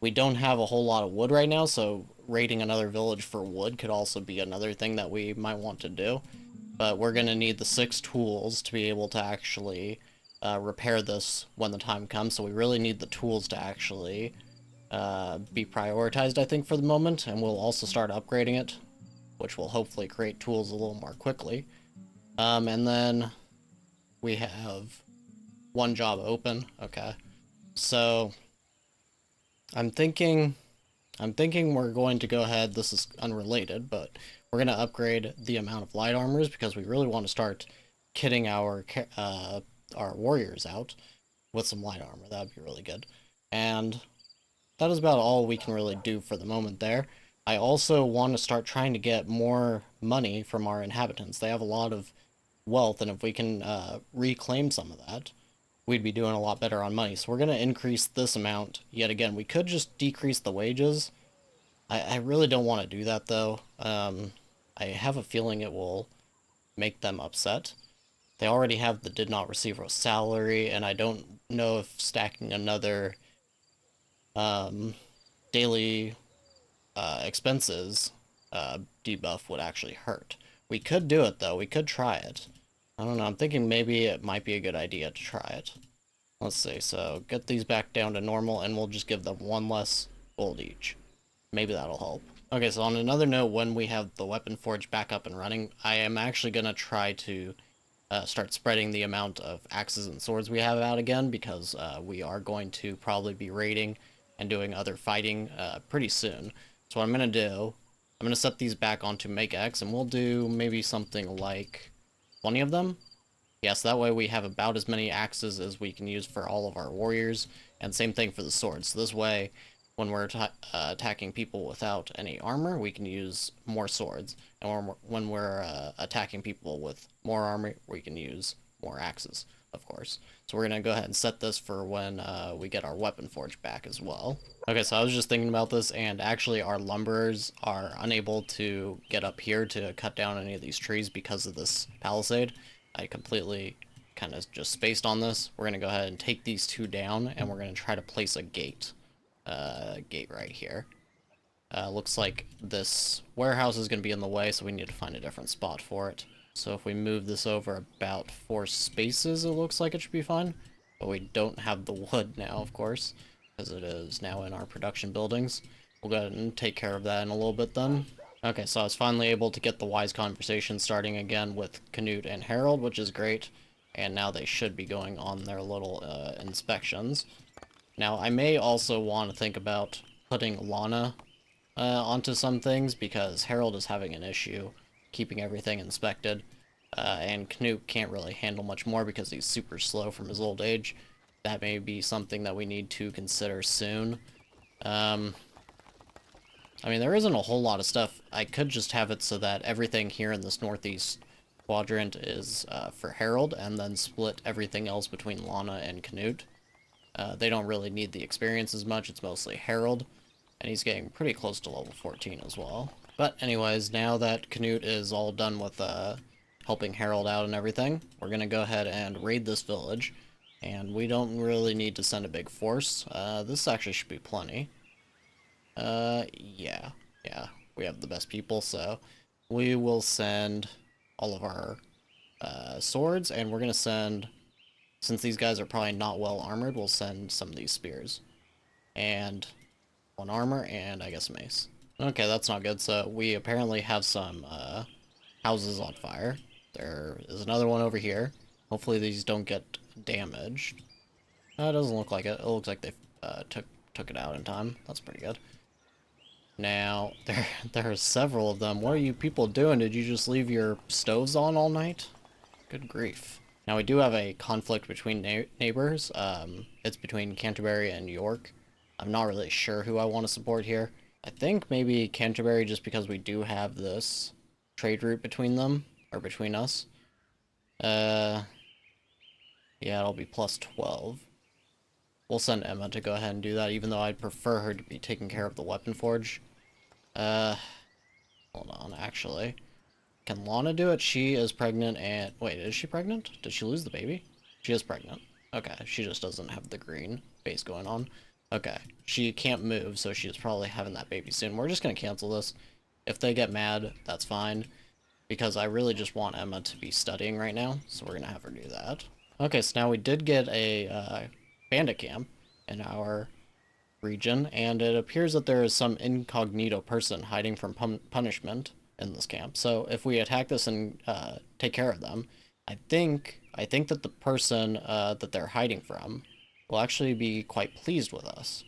we don't have a whole lot of wood right now, so raiding another village for wood could also be another thing that we might want to do. But we're going to need the 6 tools to be able to actually repair this when the time comes. So we really need the tools to actually be prioritized, I think, for the moment. And we'll also start upgrading it, which will hopefully create tools a little more quickly. And then we have 1 job open. Okay. So I'm thinking we're going to go ahead, this is unrelated, but we're going to upgrade the amount of light armors because we really want to start kitting our warriors out with some light armor. That would be really good. And that is about all we can really do for the moment there. I also want to start trying to get more money from our inhabitants. They have a lot of wealth, and if we can reclaim some of that, we'd be doing a lot better on money. So we're going to increase this amount yet again. We could just decrease the wages. I really don't want to do that, though. I have a feeling it will make them upset. They already have the did not receive a salary, and I don't know if stacking another daily expenses debuff would actually hurt. We could do it, though. We could try it. I don't know. I'm thinking maybe it might be a good idea to try it. Let's see. So get these back down to normal, and we'll just give them 1 less gold each. Maybe that'll help. Okay, so on another note, when we have the weapon forge back up and running, I am actually going to try to start spreading the amount of axes and swords we have out again, because we are going to probably be raiding and doing other fighting pretty soon. So what I'm going to do, I'm going to set these back onto make X, and we'll do maybe something like 20 of them. Yes, that way we have about as many axes as we can use for all of our warriors, and same thing for the swords. So this way, when we're attacking people without any armor, we can use more swords. And when we're attacking people with more armor, we can use more axes, of course. So we're going to go ahead and set this for when we get our weapon forge back as well. Okay, so I was just thinking about this, and actually our lumberers are unable to get up here to cut down any of these trees because of this palisade. I completely kind of just spaced on this. We're going to go ahead and take these 2 down, and we're going to try to place a gate right here. Looks like this warehouse is going to be in the way, so we need to find a different spot for it. So if we move this over about 4 spaces, it looks like it should be fine. But we don't have the wood now, of course, because it is now in our production buildings. We'll go ahead and take care of that in a little bit then. Okay, so I was finally able to get the wise conversation starting again with Canute and Harold, which is great. And now they should be going on their little inspections. Now, I may also want to think about putting Lana onto some things, because Harold is having an issue keeping everything inspected, and Canute can't really handle much more because he's super slow from his old age. That may be something that we need to consider soon. I mean, there isn't a whole lot of stuff. I could just have it so that everything here in this northeast quadrant is for Harold, and then split everything else between Lana and Canute. They don't really need the experience as much, it's mostly Harold, and he's getting pretty close to level 14 as well. But anyways, now that Canute is all done with helping Harold out and everything, we're going to go ahead and raid this village, and we don't really need to send a big force. This actually should be plenty. Yeah, we have the best people, so we will send all of our swords, and we're going to send... Since these guys are probably not well armored, we'll send some of these spears. And 1 armor, and I guess a mace. Okay, that's not good. So we apparently have some houses on fire. There is another one over here. Hopefully these don't get damaged. It doesn't look like it. It looks like they took it out in time. That's pretty good. Now, there are several of them. What are you people doing? Did you just leave your stoves on all night? Good grief. Now, we do have a conflict between neighbors. It's between Canterbury and York. I'm not really sure who I want to support here. I think maybe Canterbury, just because we do have this trade route between them, or between us. Yeah, it'll be plus 12. We'll send Emma to go ahead and do that, even though I'd prefer her to be taking care of the weapon forge. Hold on, actually. Can Lana do it? She is pregnant and... Wait, is she pregnant? Did she lose the baby? She is pregnant. Okay, she just doesn't have the green face going on. Okay, she can't move, so she's probably having that baby soon. We're just gonna cancel this. If they get mad, that's fine. Because I really just want Emma to be studying right now, so we're gonna have her do that. Okay, so now we did get a bandit camp in our region, and it appears that there is some incognito person hiding from punishment in this camp. So if we attack this and take care of them, I think that the person that they're hiding from will actually be quite pleased with us.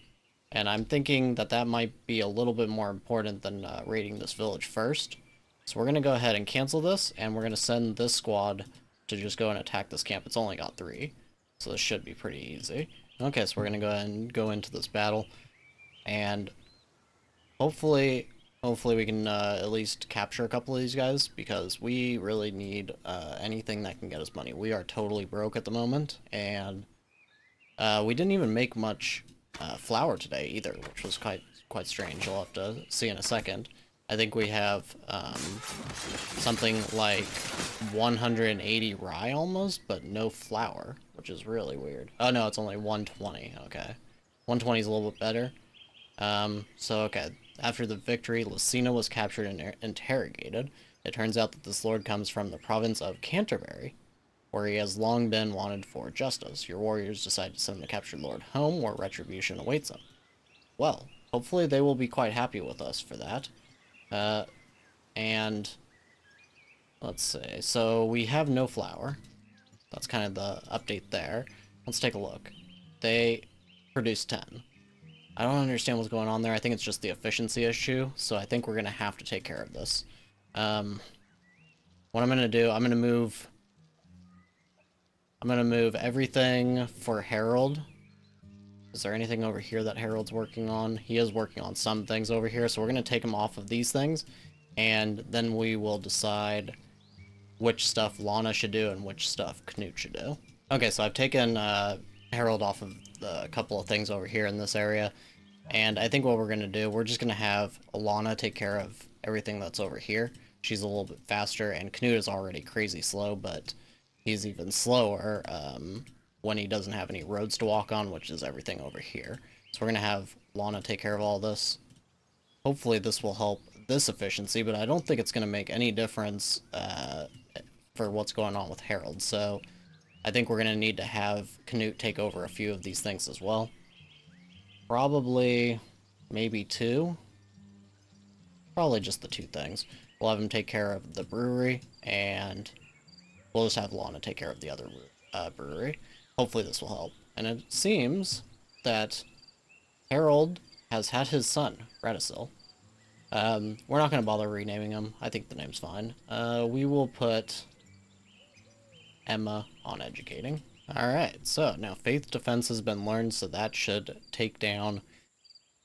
And I'm thinking that that might be a little bit more important than raiding this village first. So we're going to go ahead and cancel this, and we're going to send this squad to just go and attack this camp. It's only got 3, so this should be pretty easy. Okay, so we're going to go ahead and go into this battle, and hopefully we can at least capture a couple of these guys, because we really need anything that can get us money. We are totally broke at the moment, and we didn't even make much flour today either, which was quite strange. You'll have to see in a second. I think we have something like 180 rye almost, but no flour, which is really weird. Oh no, it's only 120. Okay, 120 is a little bit better. So okay, after the victory, Lucina was captured and interrogated. It turns out that this lord comes from the province of Canterbury, where he has long been wanted for justice. Your warriors decide to send the captured lord home, where retribution awaits him. Well, hopefully they will be quite happy with us for that. And let's see. So we have no flour. That's kind of the update there. Let's take a look. They produce 10. I don't understand what's going on there. I think it's just the efficiency issue. So I think we're going to have to take care of this. What I'm going to do, I'm going to move everything for Harold. Is there anything over here that Harold's working on? He is working on some things over here, so we're going to take him off of these things, and then we will decide which stuff Lana should do and which stuff Canute should do. Okay, so I've taken Harold off of a couple of things over here in this area, and I think what we're going to do, we're just going to have Lana take care of everything that's over here. She's a little bit faster, and Canute is already crazy slow, but he's even slower when he doesn't have any roads to walk on, which is everything over here. So we're going to have Lana take care of all this. Hopefully this will help this efficiency, but I don't think it's going to make any difference for what's going on with Harold. So I think we're going to need to have Canute take over a few of these things as well. Probably maybe 2. Probably just the 2 things. We'll have him take care of the brewery, and we'll just have Lana take care of the other brewery. Hopefully this will help. And it seems that Harold has had his son, Radisil. We're not going to bother renaming him. I think the name's fine. We will put Emma on educating. Alright, so now Faith Defense has been learned, so that should take down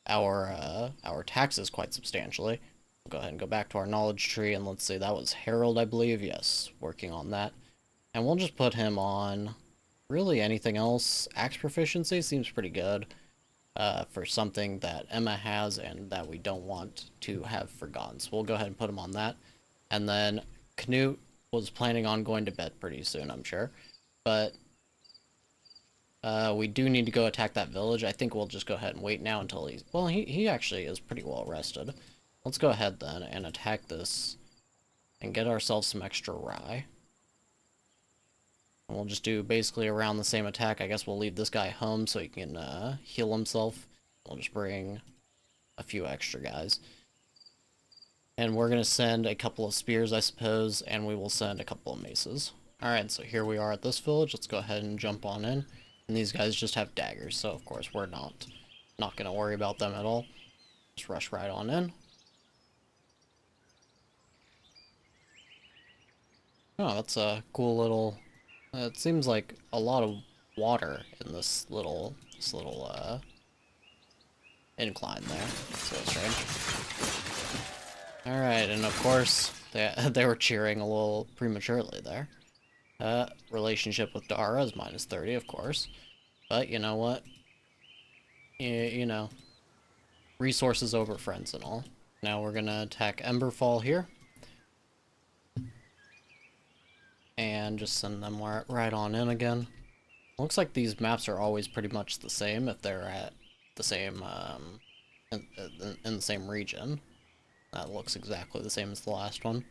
our taxes quite substantially. We'll go ahead and go back to our knowledge tree, and let's see, that was Harold, I believe. Yes, working on that. And we'll just put him on really anything else. Axe proficiency seems pretty good for something that Emma has and that we don't want to have forgotten. So we'll go ahead and put him on that. And then Canute was planning on going to bed pretty soon, I'm sure. But we do need to go attack that village. I think we'll just go ahead and wait now until he's... Well, he actually is pretty well rested. Let's go ahead then and attack this and get ourselves some extra rye. And we'll just do basically around the same attack. I guess we'll leave this guy home so he can heal himself. We'll just bring a few extra guys. And we're going to send a couple of spears, I suppose, and we will send a couple of maces. Alright, so here we are at this village. Let's go ahead and jump on in. And these guys just have daggers, so of course we're not going to worry about them at all. Just rush right on in. Oh, that's a cool little... it seems like a lot of water in this little incline there. So strange. Alright, and of course, they were cheering a little prematurely there. Relationship with Dara is -30, of course. But you know what? You know, resources over friends and all. Now we're gonna attack Emberfall here. and just send them right on in again. Looks like these maps are always pretty much the same if they're at the same, in the same region. That looks exactly the same as the last one.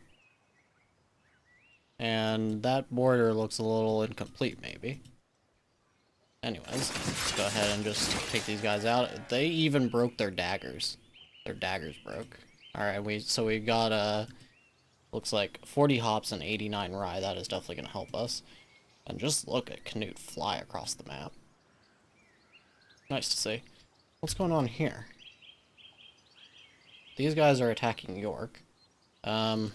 And that border looks a little incomplete, maybe. Anyways, let's go ahead and just take these guys out. They even broke their daggers. Their daggers broke. Alright, so we got, looks like 40 hops and 89 rye. That is definitely going to help us. And just look at Canute fly across the map. Nice to see. What's going on here? These guys are attacking York. They're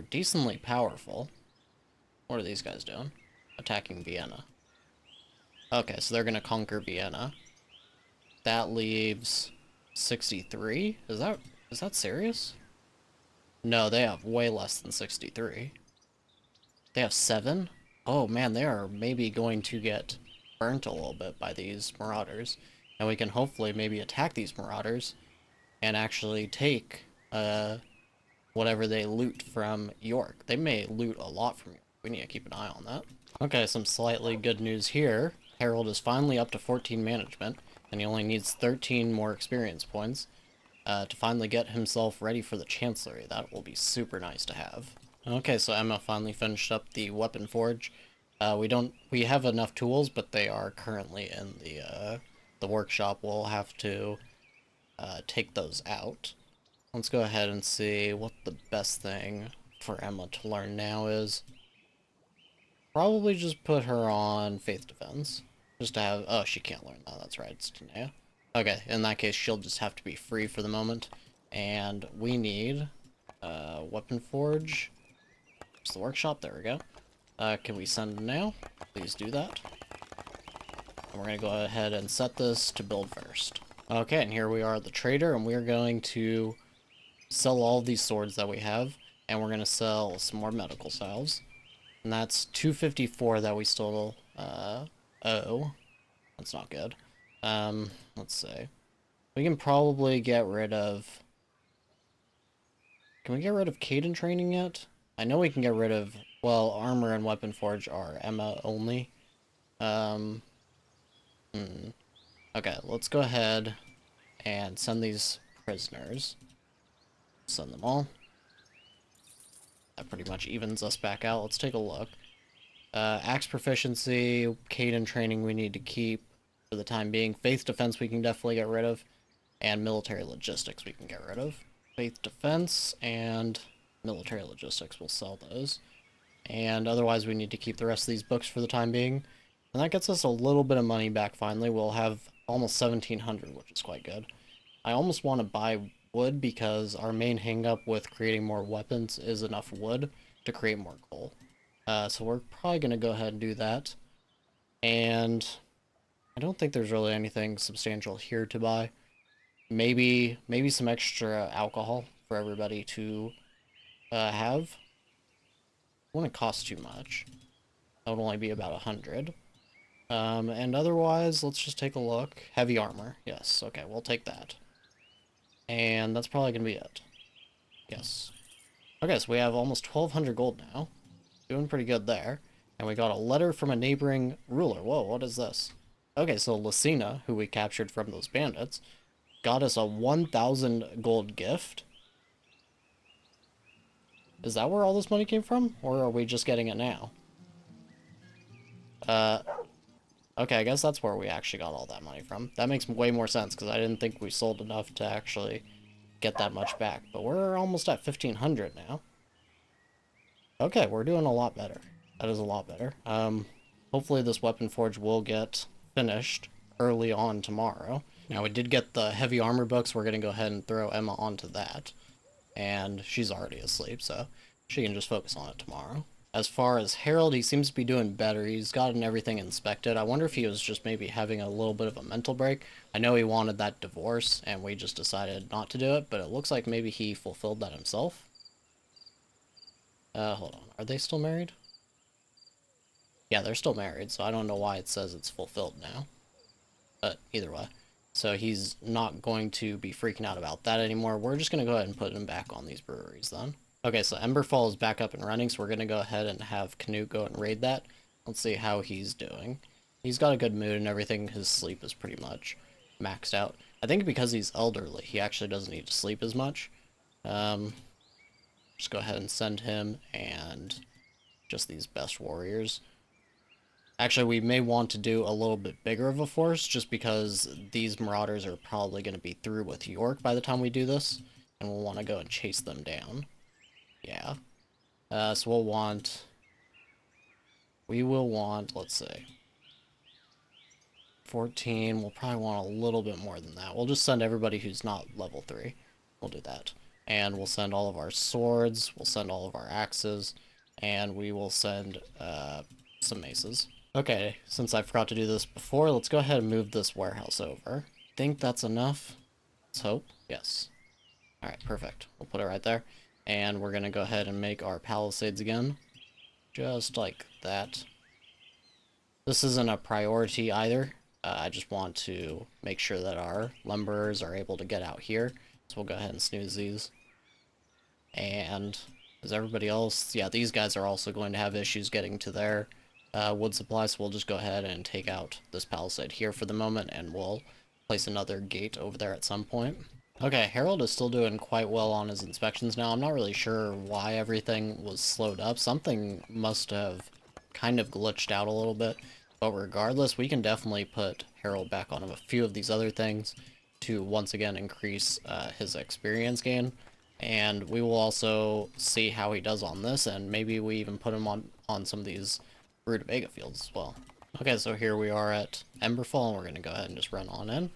decently powerful. What are these guys doing? Attacking Vienna. Okay, so they're gonna conquer Vienna. That leaves 63? Is that serious? No, they have way less than 63. They have 7? Oh man, they are maybe going to get burnt a little bit by these marauders. And we can hopefully maybe attack these marauders and actually take whatever they loot from York. They may loot a lot from York. We need to keep an eye on that. Okay, some slightly good news here. Harold is finally up to 14 management, and he only needs 13 more experience points to finally get himself ready for the Chancellery. That will be super nice to have. Okay, so Emma finally finished up the weapon forge. We have enough tools, but they are currently in the workshop. We'll have to take those out. Let's go ahead and see what the best thing for Emma to learn now is. Probably just put her on Faith Defense. Just to have... Oh, she can't learn that. That's right. It's Tanea. Okay, in that case, she'll just have to be free for the moment. And we need Weapon Forge. It's the workshop. There we go. Can we send now? Please do that. And we're going to go ahead and set this to build first. Okay, and here we are at the trader, and we're going to sell all of these swords that we have, and we're going to sell some more medical salves. And that's 254 that we still owe. That's not good. Let's see. We can probably get rid of... Can we get rid of Caden training yet? I know we can get rid of... Well, armor and weapon forge are Emma only. Okay, let's go ahead and send these prisoners. Send them all. That pretty much evens us back out. Let's take a look. Axe proficiency, Caden training we need to keep for the time being. Faith defense we can definitely get rid of. And military logistics we can get rid of. Faith defense and military logistics, we'll sell those. And otherwise we need to keep the rest of these books for the time being. And that gets us a little bit of money back finally. We'll have almost 1,700, which is quite good. I almost want to buy wood because our main hang-up with creating more weapons is enough wood to create more coal. So we're probably going to go ahead and do that. And I don't think there's really anything substantial here to buy. Maybe some extra alcohol for everybody to have. It wouldn't cost too much. That would only be about 100. And otherwise, let's just take a look. Heavy armor. Yes, okay, we'll take that. And that's probably going to be it. Yes. Okay, so we have almost 1,200 gold now. Doing pretty good there. And we got a letter from a neighboring ruler. Whoa, what is this? Okay, so Lucina, who we captured from those bandits, got us a 1,000 gold gift. Is that where all this money came from? Or are we just getting it now? Okay, I guess that's where we actually got all that money from. That makes way more sense, because I didn't think we sold enough to actually get that much back. But we're almost at 1,500 now. Okay, we're doing a lot better. That is a lot better. Hopefully this weapon forge will get finished early on tomorrow. Now, we did get the heavy armor books. We're going to go ahead and throw Emma onto that. And she's already asleep, so she can just focus on it tomorrow. As far as Harold, he seems to be doing better. He's gotten everything inspected. I wonder if he was just maybe having a little bit of a mental break. I know he wanted that divorce, and we just decided not to do it, but it looks like maybe he fulfilled that himself. Hold on. Are they still married? Yeah, they're still married, so I don't know why it says it's fulfilled now. But either way. So he's not going to be freaking out about that anymore. We're just going to go ahead and put him back on these breweries then. Okay, so Emberfall is back up and running, so we're going to go ahead and have Canute go and raid that. Let's see how he's doing. He's got a good mood and everything. His sleep is pretty much maxed out. I think because he's elderly, he actually doesn't need to sleep as much. Just go ahead and send him and just these best warriors. Actually, we may want to do a little bit bigger of a force just because these marauders are probably going to be through with York by the time we do this, and we'll want to go and chase them down. Yeah. So we will want, let's see, 14. We'll probably want a little bit more than that. We'll just send everybody who's not level 3. We'll do that. And we'll send all of our swords, we'll send all of our axes, and we will send some maces. Okay, since I forgot to do this before, let's go ahead and move this warehouse over. Think that's enough? Let's hope. Yes. Alright, perfect. We'll put it right there. And we're going to go ahead and make our palisades again. Just like that. This isn't a priority either. I just want to make sure that our lumberers are able to get out here. So we'll go ahead and snooze these. And is everybody else? Yeah, these guys are also going to have issues getting to their wood supply, so we'll just go ahead and take out this palisade here for the moment, and we'll place another gate over there at some point. Okay, Harold is still doing quite well on his inspections now. I'm not really sure why everything was slowed up. Something must have kind of glitched out a little bit, but regardless, we can definitely put Harold back on a few of these other things to once again increase his experience gain. And we will also see how he does on this, and maybe we even put him on some of these Rutabaga fields as well. Okay, so here we are at Emberfall, and we're going to go ahead and just run on in.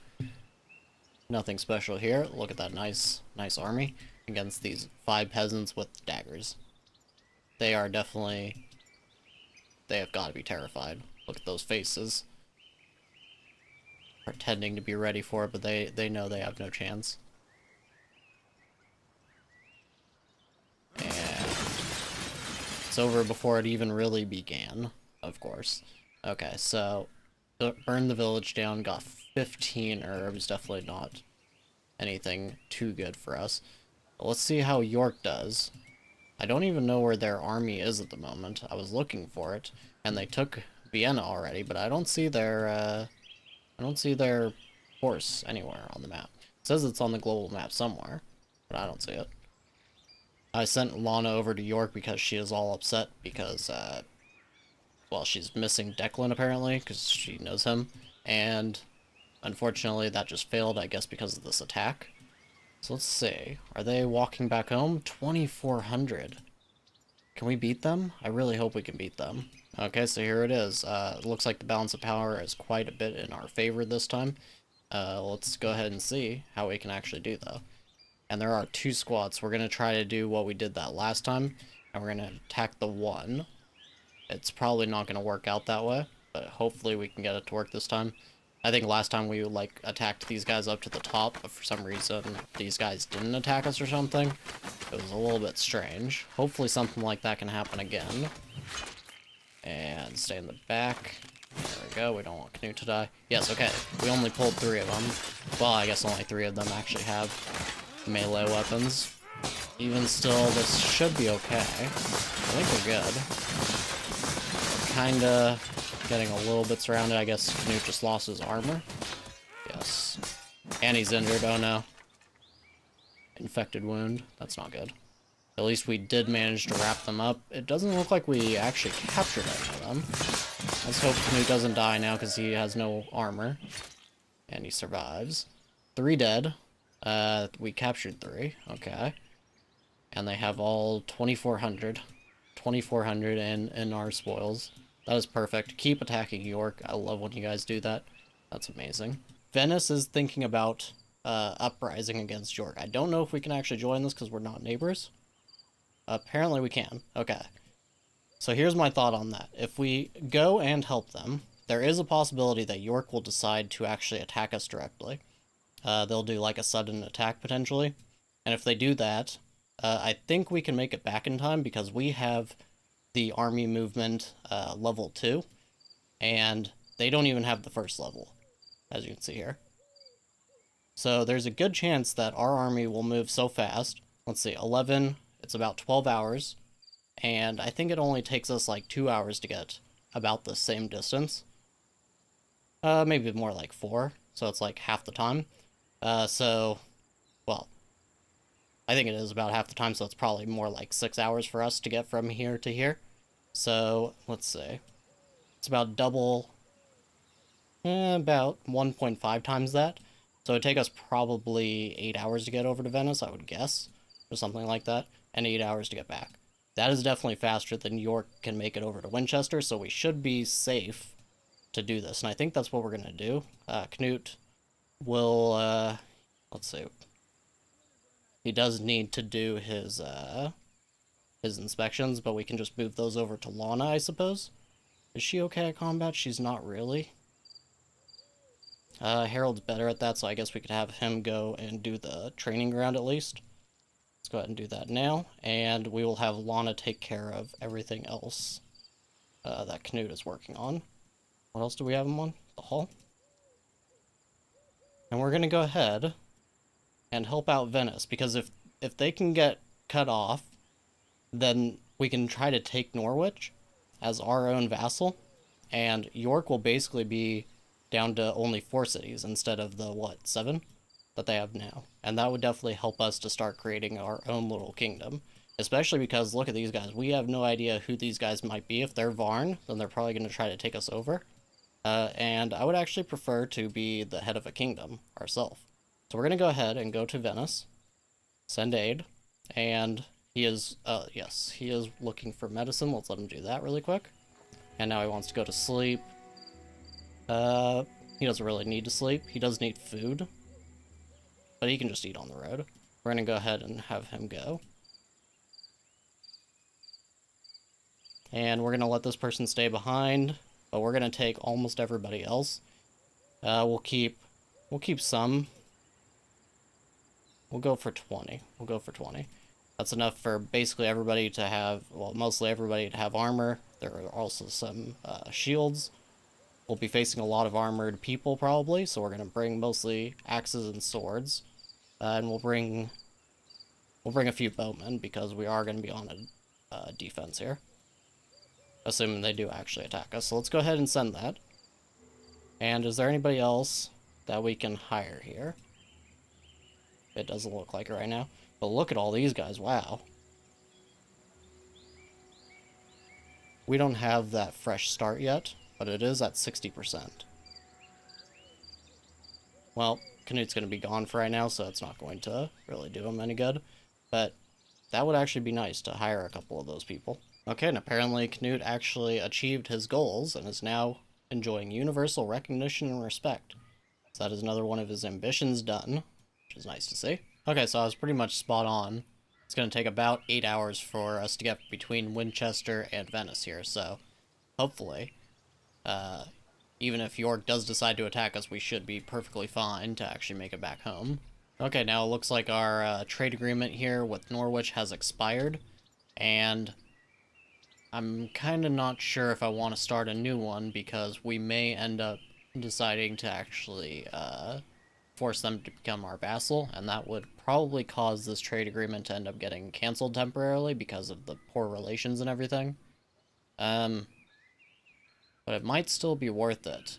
Nothing special here. Look at that nice army against these 5 peasants with daggers. They are definitely... they have got to be terrified. Look at those faces. Pretending to be ready for it, but they know they have no chance. And it's over before it even really began, of course. Okay, so burn the village down, got 15 herbs, definitely not anything too good for us. But let's see how York does. I don't even know where their army is at the moment. I was looking for it, and they took Vienna already, but I don't see their force anywhere on the map. It says it's on the global map somewhere, but I don't see it. I sent Lana over to York because she is all upset because, well, she's missing Declan apparently because she knows him, and unfortunately that just failed, I guess, because of this attack. So let's see. Are they walking back home? 2,400. Can we beat them? I really hope we can beat them. Okay, so here it is. It looks like the balance of power is quite a bit in our favor this time. Let's go ahead and see how we can actually do though. And there are 2 squads. We're going to try to do what we did that last time, and we're going to attack the one. It's probably not going to work out that way, but hopefully we can get it to work this time. I think last time we, like, attacked these guys up to the top, but for some reason these guys didn't attack us or something. It was a little bit strange. Hopefully something like that can happen again. And stay in the back. There we go, we don't want Canute to die. Yes, okay, we only pulled 3 of them. Well, I guess only 3 of them actually have melee weapons. Even still, this should be okay. I think we're good. Kinda getting a little bit surrounded. I guess Canute just lost his armor. Yes. And he's injured, oh no. Infected wound, that's not good. At least we did manage to wrap them up. It doesn't look like we actually captured any of them. Let's hope Canute doesn't die now because he has no armor. And he survives. 3 dead. We captured 3, okay. And they have all 2,400. 2,400 in our spoils. That is perfect. Keep attacking York. I love when you guys do that. That's amazing. Venice is thinking about uprising against York. I don't know if we can actually join this because we're not neighbors. Apparently we can. Okay. So here's my thought on that. If we go and help them, there is a possibility that York will decide to actually attack us directly. They'll do like a sudden attack potentially. And if they do that, I think we can make it back in time because we have the army movement level 2. And they don't even have the first level, as you can see here. So there's a good chance that our army will move so fast. Let's see, 11 It's about 12 hours, and I think it only takes us like 2 hours to get about the same distance. Maybe more like 4, so it's like half the time. Well, I think it is about half the time, so it's probably more like 6 hours for us to get from here to here. So, let's see. It's about double, about 1.5 times that. So it'd take us probably 8 hours to get over to Venice, I would guess, or something like that, and 8 hours to get back. That is definitely faster than York can make it over to Winchester, so we should be safe to do this, and I think that's what we're going to do. Canute will, let's see. He does need to do his inspections, but we can just move those over to Lana, I suppose. Is she okay at combat? She's not really. Harold's better at that, so I guess we could have him go and do the training ground at least. Let's go ahead and do that now, and we will have Lana take care of everything else that Canute is working on. What else do we have him on? The hall? And we're going to go ahead and help out Venice, because if they can get cut off, then we can try to take Norwich as our own vassal, and York will basically be down to only 4 cities instead of the, 7 that they have now. And that would definitely help us to start creating our own little kingdom. Especially because, look at these guys. We have no idea who these guys might be. If they're Varn, then they're probably going to try to take us over. And I would actually prefer to be the head of a kingdom ourselves. So we're going to go ahead and go to Venice, send aid, and he is, yes, he is looking for medicine. Let's let him do that really quick. And now he wants to go to sleep. He doesn't really need to sleep. He does need food, but he can just eat on the road. We're going to go ahead and have him go. And we're going to let this person stay behind, but we're going to take almost everybody else. We'll keep some. We'll go for 20. We'll go for 20. That's enough for basically everybody to have, well, mostly everybody to have armor. There are also some shields. We'll be facing a lot of armored people probably, so we're going to bring mostly axes and swords. And we'll bring a few bowmen, because we are going to be on a defense here. Assuming they do actually attack us. So let's go ahead and send that. And is there anybody else that we can hire here? It doesn't look like it right now. But look at all these guys, wow. We don't have that fresh start yet, but it is at 60%. Well, Canute's going to be gone for right now, so it's not going to really do him any good. But that would actually be nice to hire a couple of those people. Okay, and apparently Canute actually achieved his goals and is now enjoying universal recognition and respect. So that is another one of his ambitions done, which is nice to see. Okay, so I was pretty much spot on. It's going to take about 8 hours for us to get between Winchester and Venice here, so hopefully, even if York does decide to attack us, we should be perfectly fine to actually make it back home. Okay, now it looks like our trade agreement here with Norwich has expired, and I'm kind of not sure if I want to start a new one, because we may end up deciding to actually force them to become our vassal, and that would probably cause this trade agreement to end up getting canceled temporarily because of the poor relations and everything. But it might still be worth it.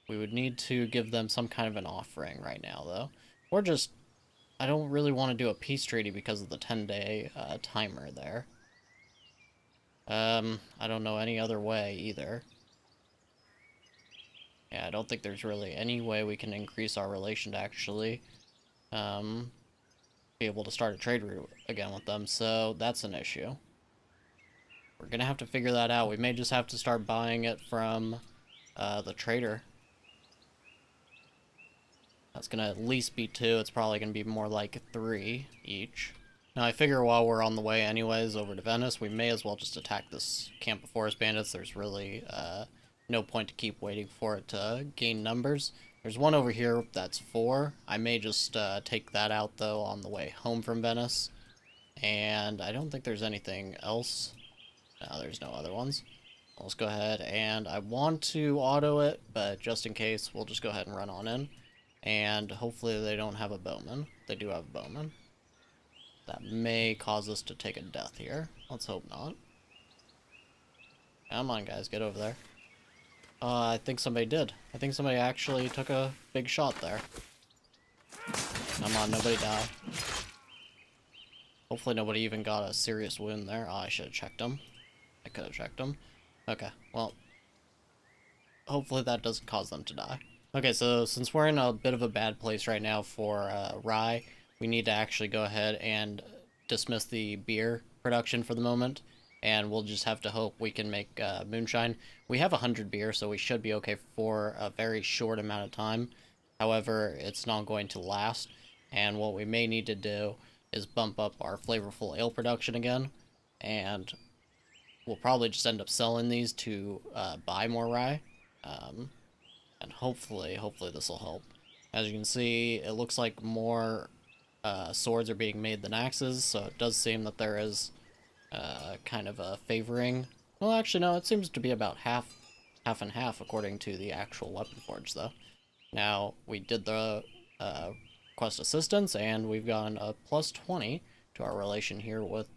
We would need to give them some kind of an offering right now, though. Or just, I don't really want to do a peace treaty because of the 10-day timer there. I don't know any other way either. Yeah, I don't think there's really any way we can increase our relation to actually be able to start a trade route again with them, so that's an issue. We're gonna have to figure that out. We may just have to start buying it from the trader. That's gonna at least be 2. It's probably gonna be more like 3 each. Now I figure while we're on the way anyways over to Venice, we may as well just attack this camp of forest bandits. There's really no point to keep waiting for it to gain numbers. There's one over here that's 4. I may just take that out though on the way home from Venice. And I don't think there's anything else. No, there's no other ones. Let's go ahead, and I want to auto it, but just in case, we'll just go ahead and run on in. And hopefully they don't have a bowman. They do have a bowman. That may cause us to take a death here. Let's hope not. Come on, guys, get over there. I think somebody did. I think somebody actually took a big shot there. Come on, nobody die. Hopefully nobody even got a serious wound there. Oh, I should have checked him. I could have checked him. Okay, well, hopefully that doesn't cause them to die. Okay, so since we're in a bit of a bad place right now for rye, we need to actually go ahead and dismiss the beer production for the moment, and we'll just have to hope we can make moonshine. We have 100 beer, so we should be okay for a very short amount of time. However, it's not going to last, and what we may need to do is bump up our flavorful ale production again, and we'll probably just end up selling these to buy more rye, and hopefully this will help. As you can see, it looks like more swords are being made than axes, so it does seem that there is kind of a favoring. Well, actually, no, it seems to be about half and half according to the actual weapon forge, though. Now, we did the quest assistance, and we've gotten a plus 20 to our relation here with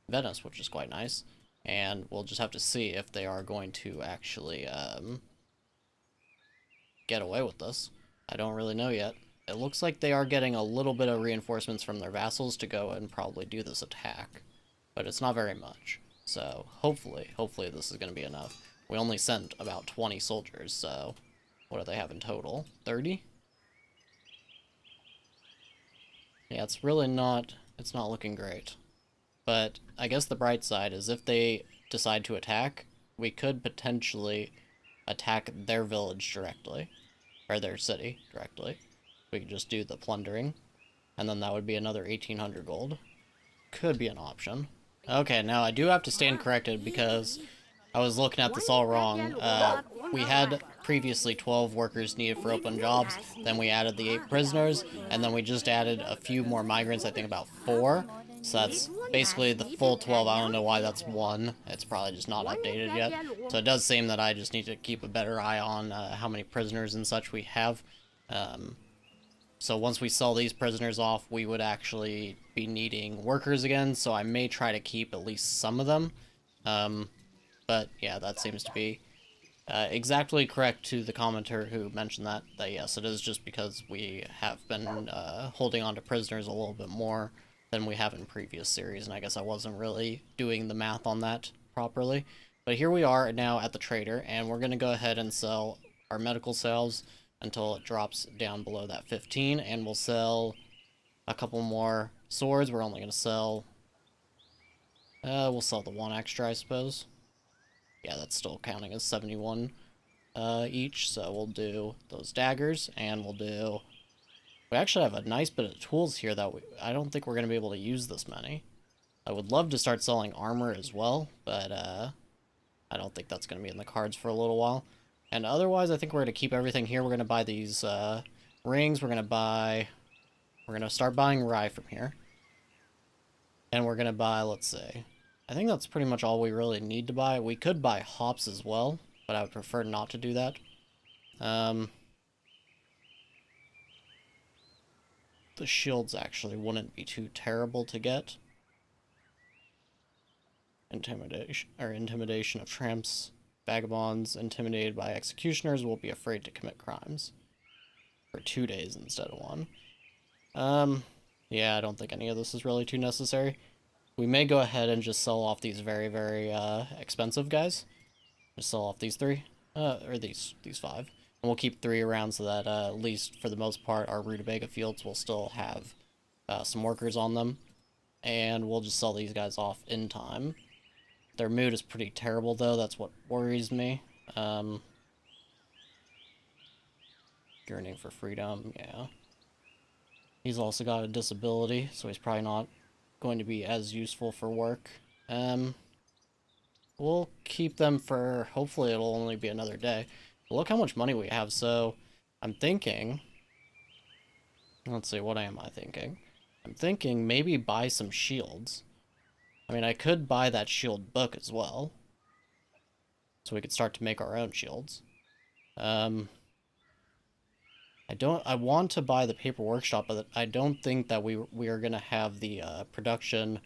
Venice, which is quite nice. And we'll just have to see if they are going to actually get away with this. I don't really know yet. It looks like they are getting a little bit of reinforcements from their vassals to go and probably do this attack, but it's not very much. So hopefully this is going to be enough. We only sent about 20 soldiers, so what do they have in total? 30? Yeah, it's really not, it's not looking great. But I guess the bright side is if they decide to attack, we could potentially attack their village directly, or their city directly. We could just do the plundering, and then that would be another 1,800 gold. Could be an option. Okay, now I do have to stand corrected because I was looking at this all wrong. We had previously 12 workers needed for open jobs, then we added the 8 prisoners, and then we just added a few more migrants, I think about 4. So that's basically the full 12. I don't know why that's 1. It's probably just not updated yet. So it does seem that I just need to keep a better eye on how many prisoners and such we have. So once we sell these prisoners off, we would actually be needing workers again, so I may try to keep at least some of them. But yeah, that seems to be exactly correct to the commenter who mentioned that yes, it is just because we have been holding on to prisoners a little bit more than we have in previous series, and I guess I wasn't really doing the math on that properly. But here we are now at the trader, and we're going to go ahead and sell our medical sales until it drops down below that 15, and we'll sell a couple more swords. We're only going to sell, we'll sell the 1 extra, I suppose. Yeah, that's still counting as 71 each, so we'll do those daggers, and we'll do... We actually have a nice bit of tools here that I don't think we're going to be able to use this many. I would love to start selling armor as well, but I don't think that's going to be in the cards for a little while. And otherwise, I think we're going to keep everything here. We're going to buy these rings. We're going to start buying rye from here. And we're going to buy, let's see. I think that's pretty much all we really need to buy. We could buy hops as well, but I would prefer not to do that. The shields actually wouldn't be too terrible to get. Intimidation of tramps. Vagabonds intimidated by executioners will be afraid to commit crimes. For 2 days instead of 1. Yeah, I don't think any of this is really too necessary. We may go ahead and just sell off these very, very expensive guys. Just sell off these 3. Or these 5. And we'll keep 3 around so that at least for the most part our rutabaga fields will still have some workers on them. And we'll just sell these guys off in time. Their mood is pretty terrible, though. That's what worries me. Yearning for freedom, yeah. He's also got a disability, so he's probably not going to be as useful for work. We'll keep them for... Hopefully it'll only be another day. But look how much money we have, so... I'm thinking... Let's see, what am I thinking? I'm thinking maybe buy some shields. I mean, I could buy that shield book as well. So we could start to make our own shields. I want to buy the paper workshop, but I don't think that we are gonna have the production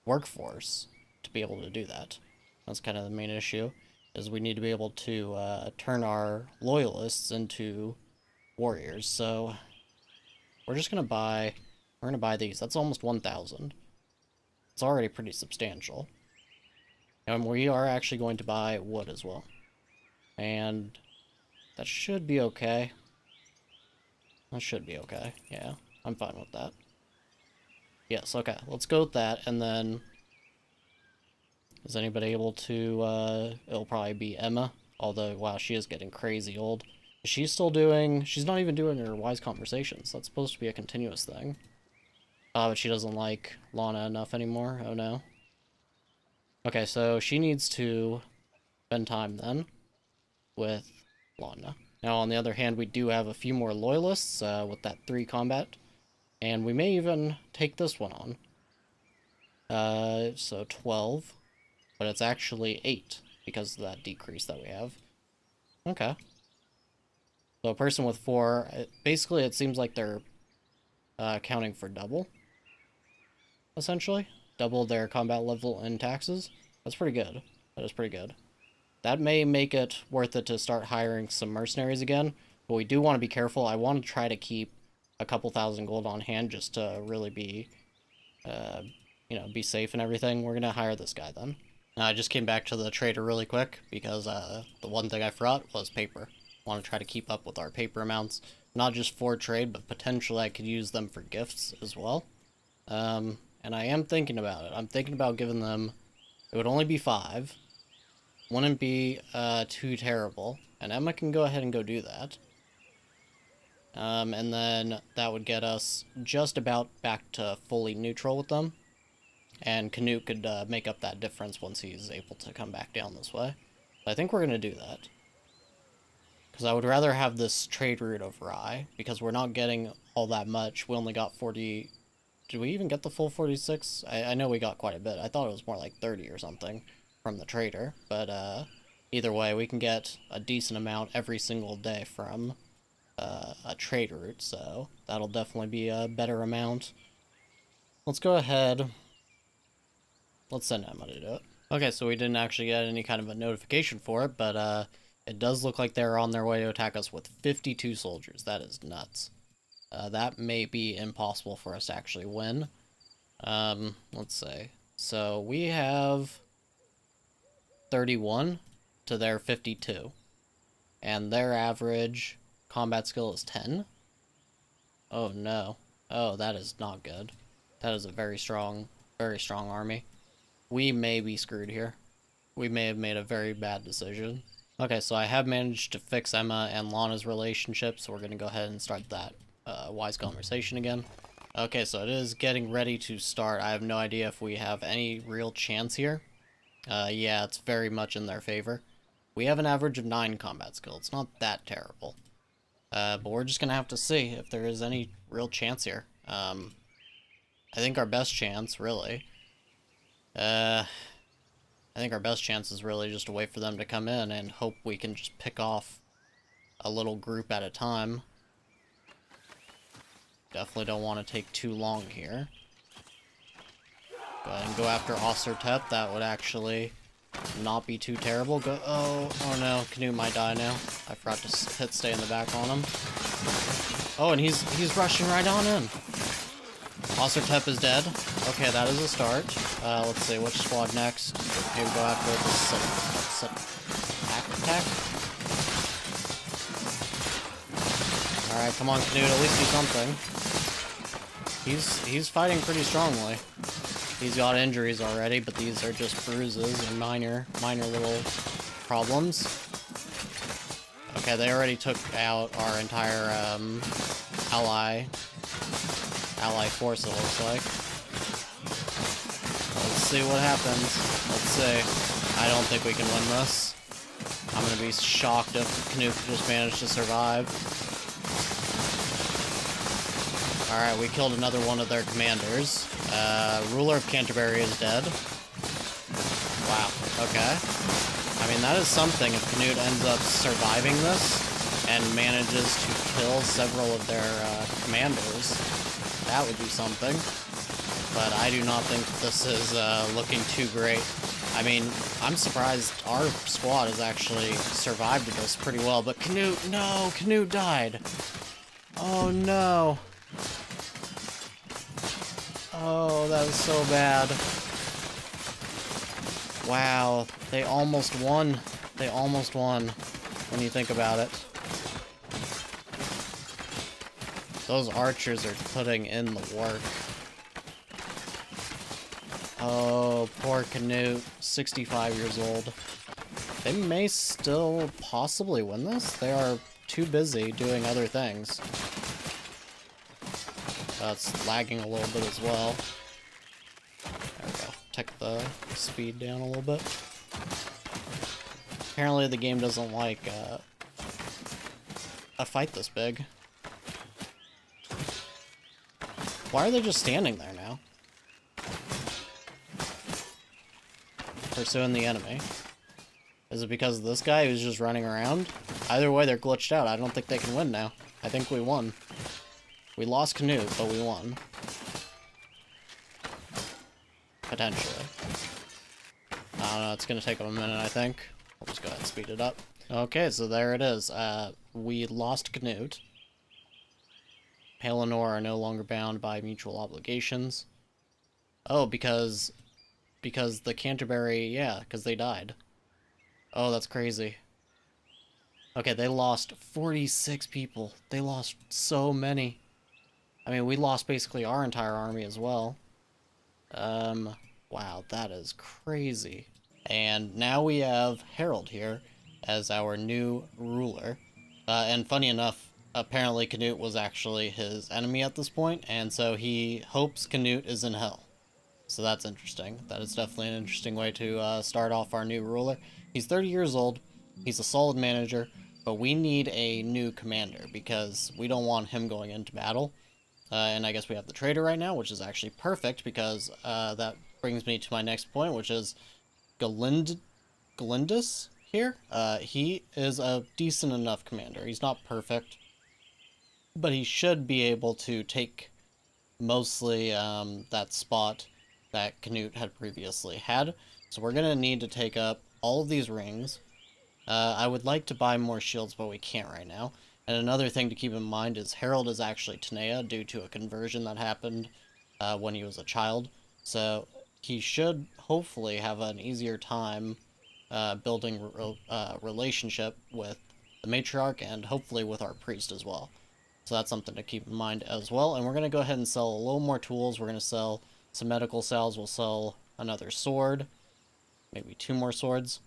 workforce to be able to do that. That's kind of the main issue, is we need to be able to turn our loyalists into warriors. So we're just gonna buy, we're gonna buy these. That's almost 1,000. It's already pretty substantial. And we are actually going to buy wood as well. And that should be okay. That should be okay. Yeah, I'm fine with that. Yes, okay. Let's go with that, and then... Is anybody able to, it'll probably be Emma. Although, wow, she is getting crazy old. She's still doing... She's not even doing her wise conversations. That's supposed to be a continuous thing. But she doesn't like Lana enough anymore. Oh, no. Okay, so she needs to spend time, then, with Lana. Now, on the other hand, we do have a few more loyalists with that 3 combat. And we may even take this one on. So 12. But it's actually 8 because of that decrease that we have. Okay. So a person with 4, basically it seems like they're accounting for double. Essentially. Double their combat level and taxes. That's pretty good. That is pretty good. That may make it worth it to start hiring some mercenaries again, but we do want to be careful. I want to try to keep a couple thousand gold on hand just to really be, you know, be safe and everything. We're going to hire this guy then. I just came back to the trader really quick because the one thing I forgot was paper. I want to try to keep up with our paper amounts, not just for trade, but potentially I could use them for gifts as well. And I am thinking about it. I'm thinking about giving them, it would only be 5. Wouldn't be too terrible, and Emma can go ahead and go do that. And then that would get us just about back to fully neutral with them. And Canute could make up that difference once he's able to come back down this way. But I think we're going to do that. Because I would rather have this trade route over I, because we're not getting all that much. We only got 40... Did we even get the full 46? I know we got quite a bit. I thought it was more like 30 or something from the trader. But either way, we can get a decent amount every single day from a trade route. So that'll definitely be a better amount. Let's go ahead... Let's send Emma to do it. Okay, so we didn't actually get any kind of a notification for it, but it does look like they're on their way to attack us with 52 soldiers. That is nuts. That may be impossible for us to actually win. Let's see. So we have 31 to their 52. And their average combat skill is 10. Oh no. Oh, that is not good. That is a very strong army. We may be screwed here. We may have made a very bad decision. Okay, so I have managed to fix Emma and Lana's relationship, so we're going to go ahead and start that wise conversation again. Okay, so it is getting ready to start. I have no idea if we have any real chance here. Yeah, it's very much in their favor. We have an average of 9 combat skill. It's not that terrible. But we're just going to have to see if there is any real chance here. I think our best chance, really... I think our best chance is really just to wait for them to come in and hope we can just pick off a little group at a time. Definitely don't want to take too long here. Go ahead and go after Ostertep. That would actually not be too terrible. Oh no, Canute might die now. I forgot to hit stay in the back on him. Oh, and he's rushing right on in. Ostertep is dead. Okay, that is a start. Let's see, which squad next? Maybe go after this attack. Alright, come on, Canute, at least do something. He's fighting pretty strongly. He's got injuries already, but these are just bruises and minor little problems. Okay, they already took out our entire ally force, it looks like. Let's see what happens. Let's see. I don't think we can win this. I'm gonna be shocked if Canute just managed to survive. Alright, we killed another one of their commanders. Ruler of Canterbury is dead. Wow, okay. I mean, that is something if Canute ends up surviving this. and manages to kill several of their commanders. That would be something. But I do not think this is looking too great. I mean, I'm surprised our squad has actually survived this pretty well, but Canute, no! Canute died! Oh no! Oh, that was so bad. Wow, they almost won. They almost won, when you think about it. Those archers are putting in the work. Oh, poor Canute, 65 years old. They may still possibly win this. They are too busy doing other things. It's lagging a little bit as well. There we go. Take the speed down a little bit. Apparently the game doesn't like a fight this big. Why are they just standing there now? Pursuing the enemy. Is it because of this guy who's just running around? Either way, they're glitched out. I don't think they can win now. I think we won. We lost Canute, but we won. Potentially. I don't know, it's gonna take them a minute, I think. We'll just go ahead and speed it up. Okay, so there it is. We lost Canute. Hale and Nor are no longer bound by mutual obligations. Oh, because the Canterbury, yeah, because they died. Oh, that's crazy. Okay, they lost 46 people. They lost so many. I mean, we lost basically our entire army as well. Wow, that is crazy. And now we have Harold here as our new ruler. And funny enough, apparently Canute was actually his enemy at this point, and so he hopes Canute is in hell. So that's interesting. That is definitely an interesting way to start off our new ruler. He's 30 years old. He's a solid manager, but we need a new commander because we don't want him going into battle. And I guess we have the trader right now, which is actually perfect because that brings me to my next point, which is Galindus here. He is a decent enough commander. He's not perfect, but he should be able to take mostly that spot that Canute had previously had. So we're going to need to take up all of these rings. I would like to buy more shields, but we can't right now. And another thing to keep in mind is Harold is actually Tanea due to a conversion that happened when he was a child. So he should hopefully have an easier time building relationship with the matriarch and hopefully with our priest as well. So that's something to keep in mind as well. And we're going to go ahead and sell a little more tools. We're going to sell some medical cells. We'll sell another sword, maybe 2 more swords.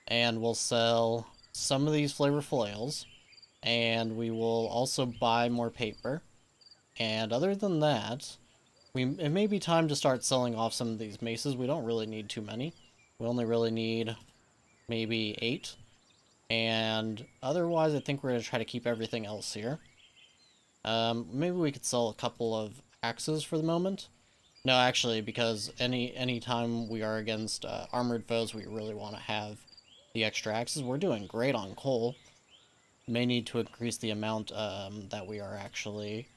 And we'll sell some of these flavorful ales. And we will also buy more paper. And other than that, it may be time to start selling off some of these maces. We don't really need too many. We only really need maybe 8. And otherwise, I think we're going to try to keep everything else here. Maybe we could sell a couple of axes for the moment. No, actually, because any time we are against armored foes, we really want to have the extra axes. We're doing great on coal. May need to increase the amount that we are actually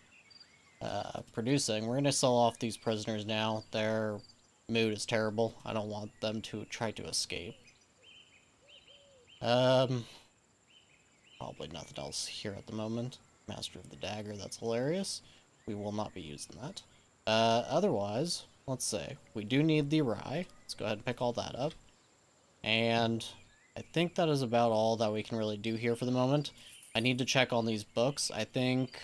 producing. We're going to sell off these prisoners now. Their mood is terrible. I don't want them to try to escape. Probably nothing else here at the moment. Master of the Dagger, that's hilarious. We will not be using that. Otherwise, let's see. We do need the rye. Let's go ahead and pick all that up. And I think that is about all that we can really do here for the moment. I need to check on these books. I think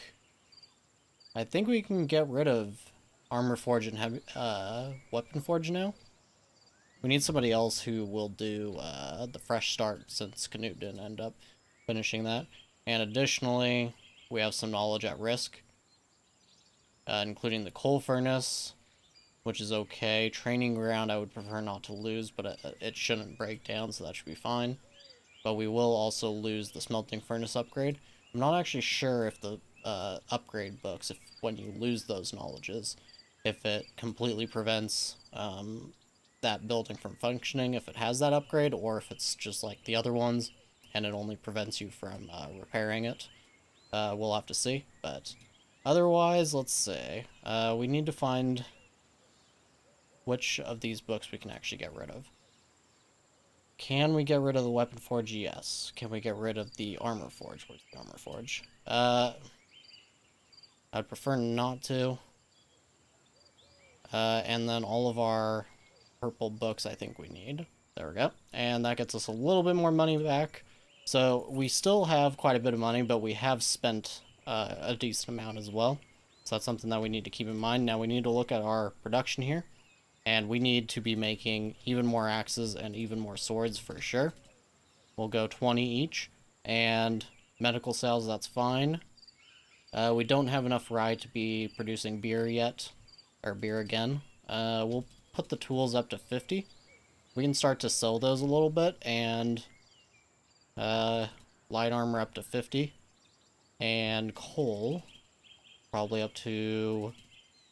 we can get rid of Armor Forge and heavy, Weapon Forge now. We need somebody else who will do the fresh start since Canute didn't end up finishing that. And additionally, we have some knowledge at risk, including the coal furnace, which is okay. Training ground, I would prefer not to lose, but it shouldn't break down, so that should be fine. But we will also lose the smelting furnace upgrade. I'm not actually sure if the upgrade books, if when you lose those knowledges, if it completely prevents that building from functioning, if it has that upgrade, or if it's just like the other ones, and it only prevents you from repairing it. We'll have to see, but otherwise, let's see. We need to find which of these books we can actually get rid of. Can we get rid of the Weapon Forge? Yes. Can we get rid of the Armor Forge? Where's the Armor Forge? I'd prefer not to. And then all of our purple books I think we need. There we go. And that gets us a little bit more money back. So we still have quite a bit of money, but we have spent a decent amount as well. So that's something that we need to keep in mind. Now we need to look at our production here. And we need to be making even more axes and even more swords for sure. We'll go 20 each. And medical sales, that's fine. We don't have enough rye to be producing beer yet. Or beer again. We'll put the tools up to 50. We can start to sell those a little bit. And light armor up to 50. And coal probably up to...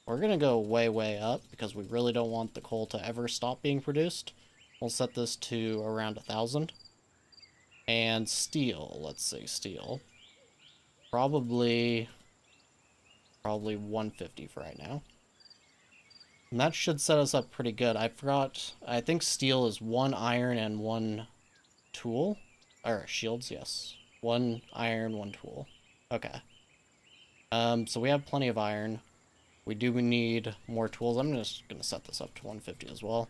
We're going to go way, way up because we really don't want the coal to ever stop being produced. We'll set this to around 1,000. And steel, let's see, steel. Probably 150 for right now. And that should set us up pretty good. I forgot, I think steel is 1 iron and 1 tool. Or shields, yes. 1 iron, 1 tool. Okay. So we have plenty of iron. We do need more tools. I'm just going to set this up to 150 as well.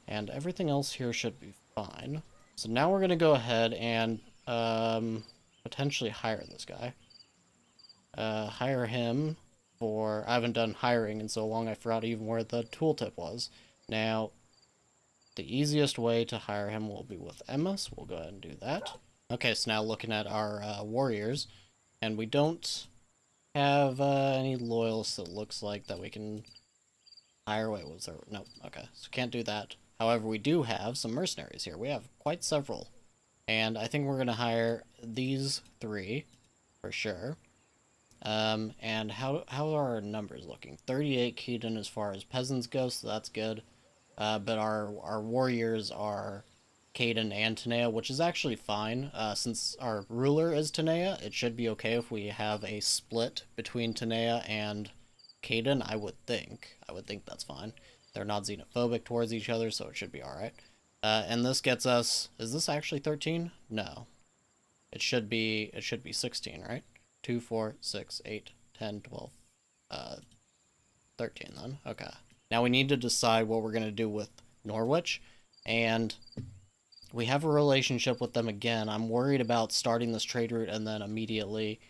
And everything else here should be fine. So now we're going to go ahead and potentially hire this guy. Hire him for... I haven't done hiring in so long I forgot even where the tooltip was. Now, the easiest way to hire him will be with Emma, so we'll go ahead and do that. Okay, so now looking at our warriors, and we don't have any loyalists that looks like that we can hire. Wait, was there? No, okay, so can't do that. However, we do have some mercenaries here. We have quite several, and I think we're gonna hire these 3 for sure. And how are our numbers looking? 38 Keaton as far as peasants go, so that's good. But our warriors are Caden and Tanea, which is actually fine. Since our ruler is Tanea, it should be okay if we have a split between Tanea and Caden, I would think. I would think that's fine. They're not xenophobic towards each other, so it should be alright. And this gets us... Is this actually 13? No. It should be 16, right? 2, 4, 6, 8, 10, 12, 13 then. Okay. Now we need to decide what we're going to do with Norwich, and we have a relationship with them again. I'm worried about starting this trade route and then immediately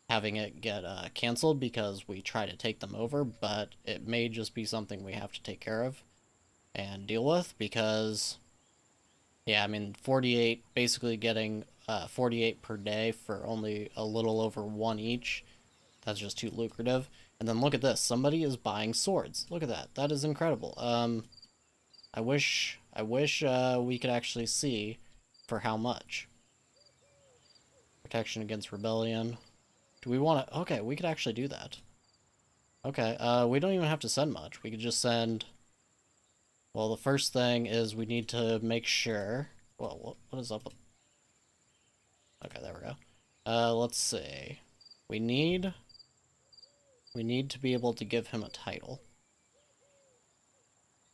having it get canceled because we try to take them over, but it may just be something we have to take care of and deal with because, yeah, I mean, 48, basically getting 48 per day for only a little over 1 each. That's just too lucrative. And then look at this. Somebody is buying swords. Look at that. That is incredible. I wish we could actually see for how much. Protection against rebellion. Do we want to... Okay, we could actually do that. Okay, we don't even have to send much. We could just send... Well, the first thing is we need to make sure... Well, what is up with... Okay, there we go. Let's see. We need to be able to give him a title.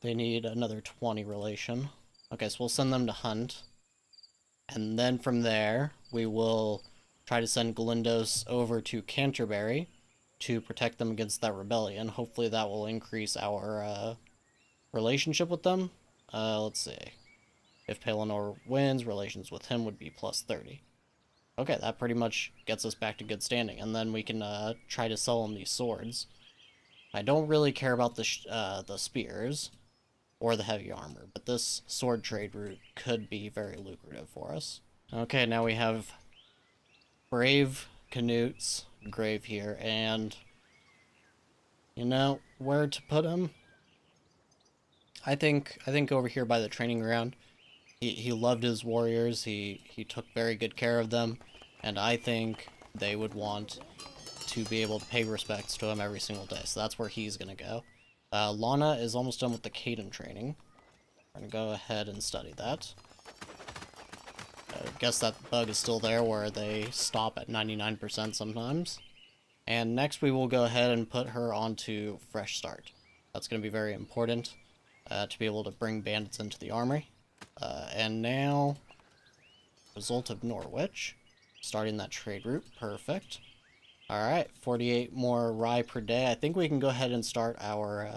They need another 20 relation. Okay, so we'll send them to hunt. And then from there, we will try to send Galindos over to Canterbury to protect them against that rebellion. Hopefully that will increase our relationship with them. Let's see. If Pelennor wins, relations with him would be plus 30. Okay, that pretty much gets us back to good standing, and then we can try to sell them these swords. I don't really care about the spears or the heavy armor, but this sword trade route could be very lucrative for us. Okay, now we have brave Canute's grave here, and you know where to put him? I think over here by the training ground. He loved his warriors, he took very good care of them, and I think they would want to be able to pay respects to him every single day, so that's where he's going to go. Lana is almost done with the Caden training. We're going to go ahead and study that. I guess that bug is still there where they stop at 99% sometimes. And next we will go ahead and put her onto Fresh Start. That's going to be very important to be able to bring bandits into the armory. And now, result of Norwich. Starting that trade route. Perfect. Alright, 48 more rye per day. I think we can go ahead and start our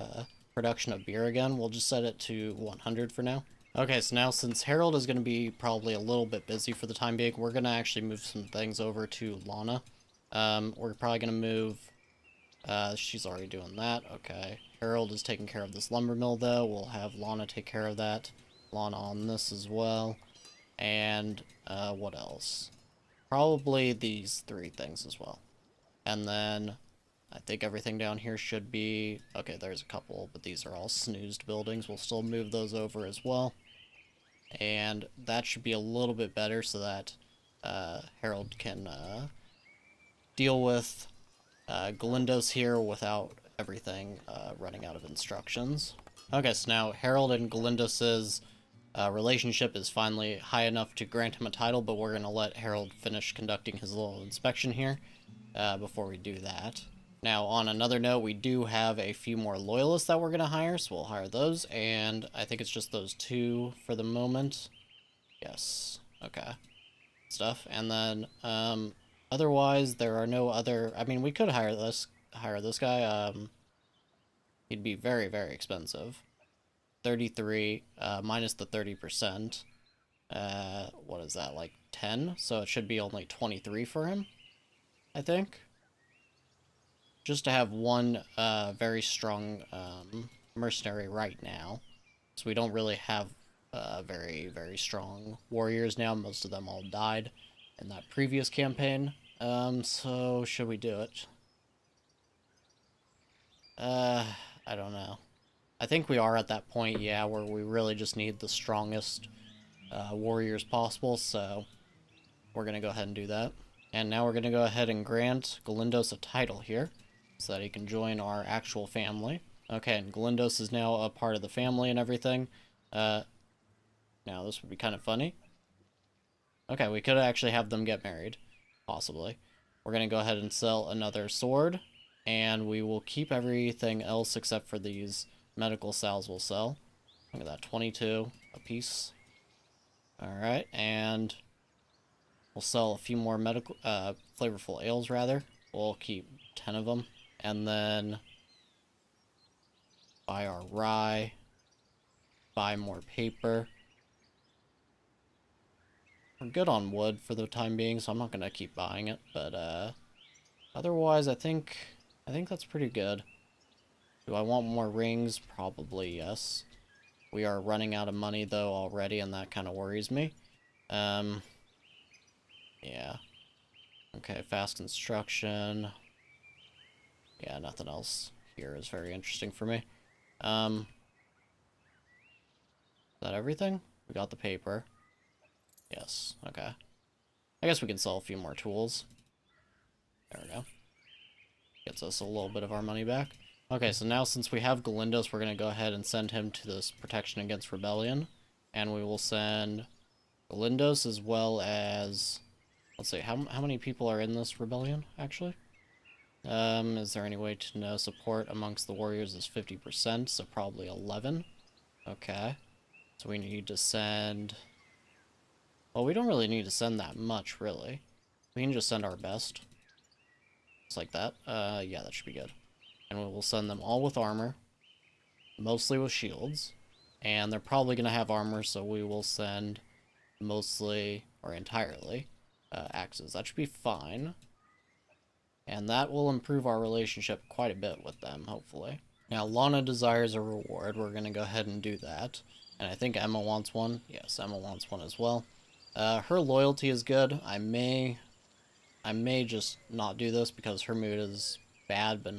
production of beer again. We'll just set it to 100 for now. Okay, so now since Harold is going to be probably a little bit busy for the time being, we're going to actually move some things over to Lana. We're probably going to move... she's already doing that. Okay. Harold is taking care of this lumber mill, though. We'll have Lana take care of that. Lana on this as well. And, what else? Probably these 3 things as well. And then, I think everything down here should be... Okay, there's a couple, but these are all snoozed buildings. We'll still move those over as well. And that should be a little bit better so that Harold can deal with Galindos here without everything running out of instructions. Okay, so now Harold and Galindos's relationship is finally high enough to grant him a title, but we're going to let Harold finish conducting his little inspection here before we do that. Now, on another note, we do have a few more loyalists that we're going to hire, so we'll hire those, and I think it's just those 2 for the moment. Yes, okay. Stuff, and then, otherwise, there are no other... I mean, we could hire this guy. He'd be very, very expensive. 33, minus the 30%. What is that, like 10? So it should be only 23 for him, I think. Just to have one very strong mercenary right now. So we don't really have very, very strong warriors now. Most of them all died in that previous campaign. So should we do it? I don't know. I think we are at that point, yeah, where we really just need the strongest warriors possible, so we're going to go ahead and do that. And now we're going to go ahead and grant Galindos a title here, so that he can join our actual family. Okay, and Galindos is now a part of the family and everything. Now, this would be kind of funny. Okay, we could actually have them get married, possibly. We're going to go ahead and sell another sword, and we will keep everything else except for these medical salves we'll sell. Look at that, 22 a piece. Alright, and we'll sell a few more medical, flavorful ales, rather. We'll keep 10 of them. And then buy our rye, buy more paper. We're good on wood for the time being, so I'm not going to keep buying it, but otherwise I think that's pretty good. Do I want more rings? Probably yes. We are running out of money though already, and that kind of worries me. Yeah. Okay, fast construction. Yeah, nothing else here is very interesting for me. Is that everything? We got the paper. Yes, okay. I guess we can sell a few more tools. There we go. Gets us a little bit of our money back. Okay, so now since we have Galindos, we're going to go ahead and send him to this protection against rebellion. And we will send Galindos as well as... Let's see, how many people are in this rebellion, actually? Is there any way to know support amongst the warriors is 50%, so probably 11. Okay. So we need to send... Well, we don't really need to send that much, really. We can just send our best. Just like that. Yeah, that should be good. And we will send them all with armor. Mostly with shields. And they're probably going to have armor, so we will send mostly, or entirely, axes. That should be fine. And that will improve our relationship quite a bit with them, hopefully. Now, Lana desires a reward. We're going to go ahead and do that. And I think Emma wants one. Yes, Emma wants one as well. Her loyalty is good. I may just not do this because her mood is bad, but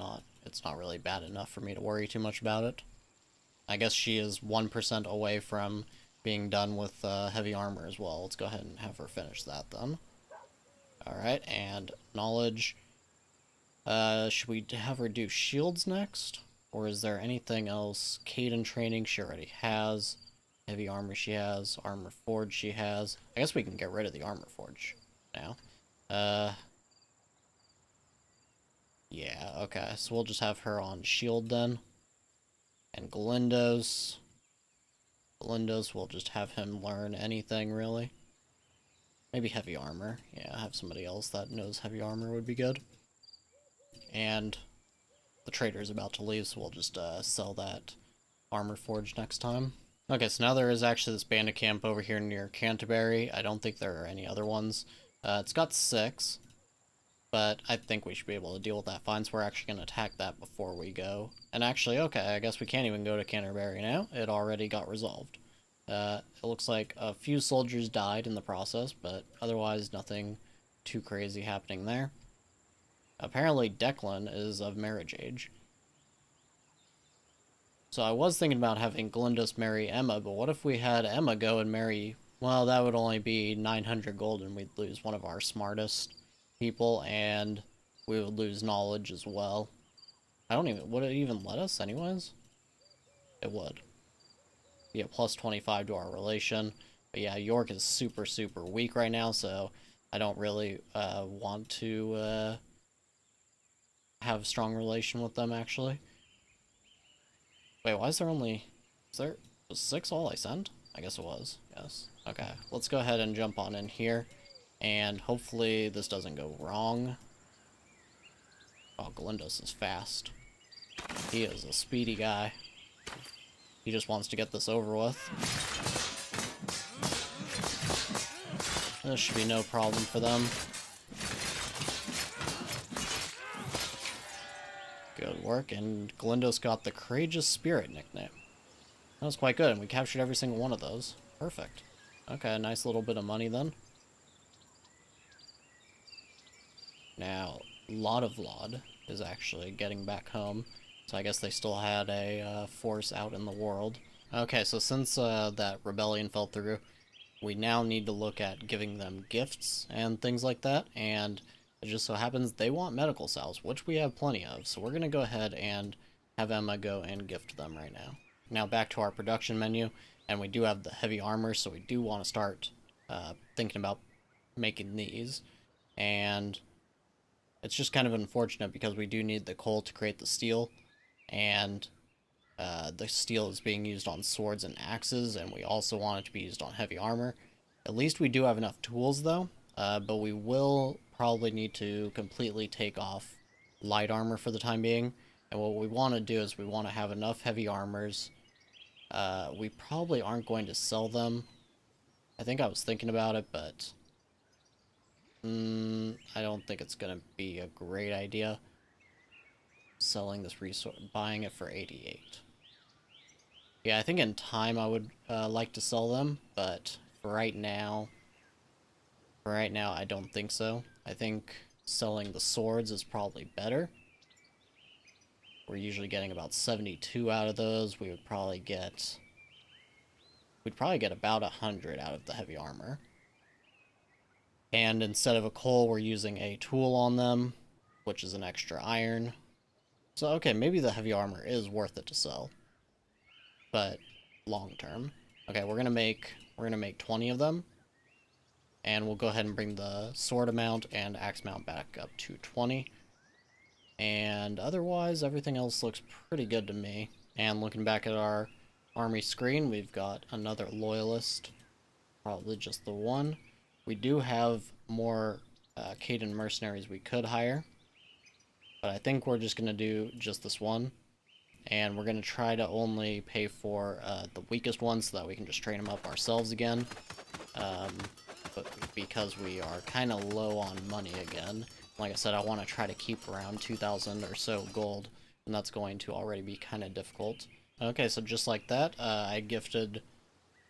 it's not really bad enough for me to worry too much about it. I guess she is 1% away from being done with heavy armor as well. Let's go ahead and have her finish that then. Alright, and knowledge. Should we have her do shields next? Or is there anything else? Caden training she already has. Heavy armor she has, armor forge she has. I guess we can get rid of the armor forge now. Yeah, okay, so we'll just have her on shield then. And Galindo's, we'll just have him learn anything, really. Maybe heavy armor. Yeah, have somebody else that knows heavy armor would be good. And the trader is about to leave, so we'll just sell that armor forge next time. Okay, so now there is actually this bandit camp over here near Canterbury. I don't think there are any other ones. It's got 6, but I think we should be able to deal with that fine, so we're actually going to attack that before we go. And actually, okay, I guess we can't even go to Canterbury now. It already got resolved. It looks like a few soldiers died in the process, but otherwise nothing too crazy happening there. Apparently Declan is of marriage age. So I was thinking about having Glyndis marry Emma, but what if we had Emma go and marry... Well, that would only be 900 gold, and we'd lose one of our smartest people, and we would lose knowledge as well. I don't even... Would it even let us anyways? It would. Be a plus 25 to our relation. But yeah, York is super, super weak right now, so I don't really want to have a strong relation with them, actually. Wait, why is there only... Was 6 all I sent? I guess it was. Yes. Okay, let's go ahead and jump on in here. And hopefully this doesn't go wrong. Oh, Galindos is fast. He is a speedy guy. He just wants to get this over with. This should be no problem for them. Good work, and Galindos got the Courageous Spirit nickname. That was quite good, and we captured every single one of those. Perfect. Okay, nice little bit of money then. Now, Lot of Lod is actually getting back home, so I guess they still had a force out in the world. Okay, so since that rebellion fell through, we now need to look at giving them gifts and things like that, and it just so happens they want medical salves, which we have plenty of, so we're going to go ahead and have Emma go and gift them right now. Now back to our production menu, and we do have the heavy armor, so we do want to start thinking about making these, and it's just kind of unfortunate because we do need the coal to create the steel, and the steel is being used on swords and axes, and we also want it to be used on heavy armor. At least we do have enough tools, though, but we will probably need to completely take off light armor for the time being. And what we want to do is we want to have enough heavy armors. We probably aren't going to sell them. I think I was thinking about it, but I don't think it's going to be a great idea. Selling this resource, buying it for 88. Yeah, I think in time I would like to sell them, but for right now, I don't think so. I think selling the swords is probably better. We're usually getting about 72 out of those. We'd probably get about 100 out of the heavy armor. And instead of a coal, we're using a tool on them, which is an extra iron. So okay, maybe the heavy armor is worth it to sell, but long term. Okay, we're gonna make 20 of them, and we'll go ahead and bring the sword amount and axe mount back up to 20. And otherwise, everything else looks pretty good to me. And looking back at our army screen, we've got another loyalist, probably just the one. We do have more Caden mercenaries we could hire, but I think we're just gonna do just this one. And we're going to try to only pay for the weakest ones so that we can just train them up ourselves again. But because we are kind of low on money again, like I said, I want to try to keep around 2,000 or so gold, and that's going to already be kind of difficult. Okay, so just like that, I gifted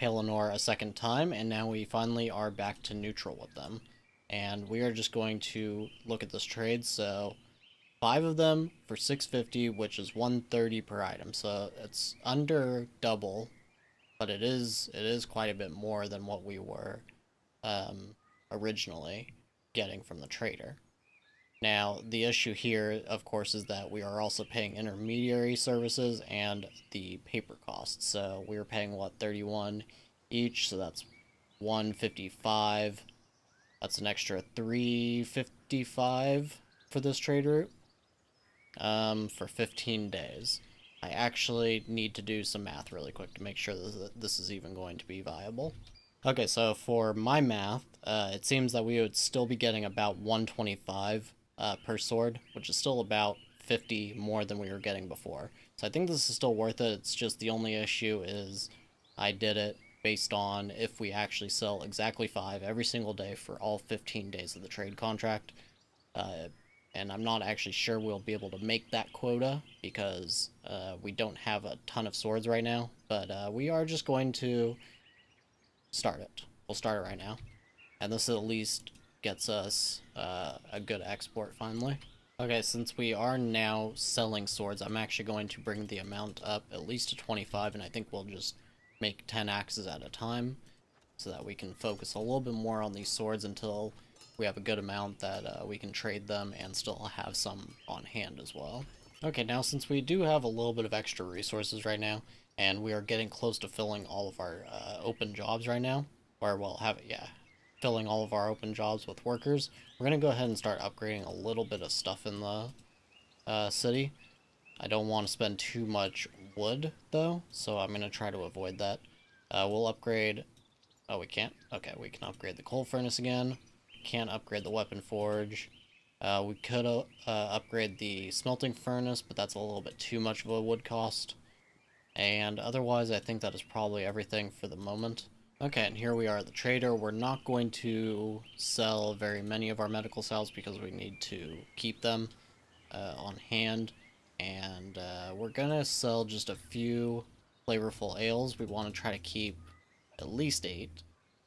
Pelennor a second time, and now we finally are back to neutral with them. And we are just going to look at this trade, so 5 of them for 650, which is 130 per item. So it's under double, but it is quite a bit more than what we were originally getting from the trader. Now, the issue here, of course, is that we are also paying intermediary services and the paper costs. So we are paying, what, 31 each, so that's 155. That's an extra 355 for this trade route, for 15 days. I actually need to do some math really quick to make sure that this is even going to be viable. Okay, so for my math, it seems that we would still be getting about 125 per sword, which is still about 50 more than we were getting before. So I think this is still worth it. It's just the only issue is I did it based on if we actually sell exactly 5 every single day for all 15 days of the trade contract. And I'm not actually sure we'll be able to make that quota because we don't have a ton of swords right now, but we are just going to start it. We'll start it right now. And this at least gets us a good export finally. Okay, since we are now selling swords, I'm actually going to bring the amount up at least to 25, and I think we'll just make 10 axes at a time so that we can focus a little bit more on these swords until we have a good amount that we can trade them and still have some on hand as well. Okay, now since we do have a little bit of extra resources right now, and we are getting close to filling all of our open jobs right now, or we'll have, yeah, filling all of our open jobs with workers, we're going to go ahead and start upgrading a little bit of stuff in the city. I don't want to spend too much wood, though, so I'm going to try to avoid that. We'll upgrade... Oh, we can't? Okay, we can upgrade the coal furnace again. Can't upgrade the weapon forge. We could upgrade the smelting furnace, but that's a little bit too much of a wood cost. And otherwise, I think that is probably everything for the moment. Okay, and here we are at the trader. We're not going to sell very many of our medical cells because we need to keep them on hand. And we're gonna sell just a few flavorful ales. We want to try to keep at least 8.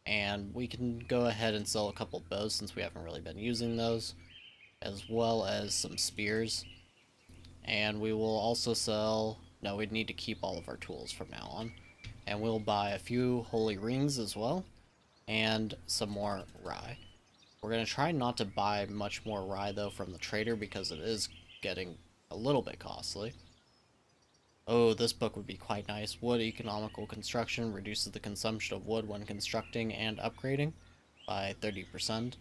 And we can go ahead and sell a couple bows since we haven't really been using those, as well as some spears. And we will also sell... No, we'd need to keep all of our tools from now on. And we'll buy a few holy rings as well, and some more rye. We're going to try not to buy much more rye, though, from the trader because it is getting a little bit costly. Oh, this book would be quite nice. Wood economical construction reduces the consumption of wood when constructing and upgrading by 30%.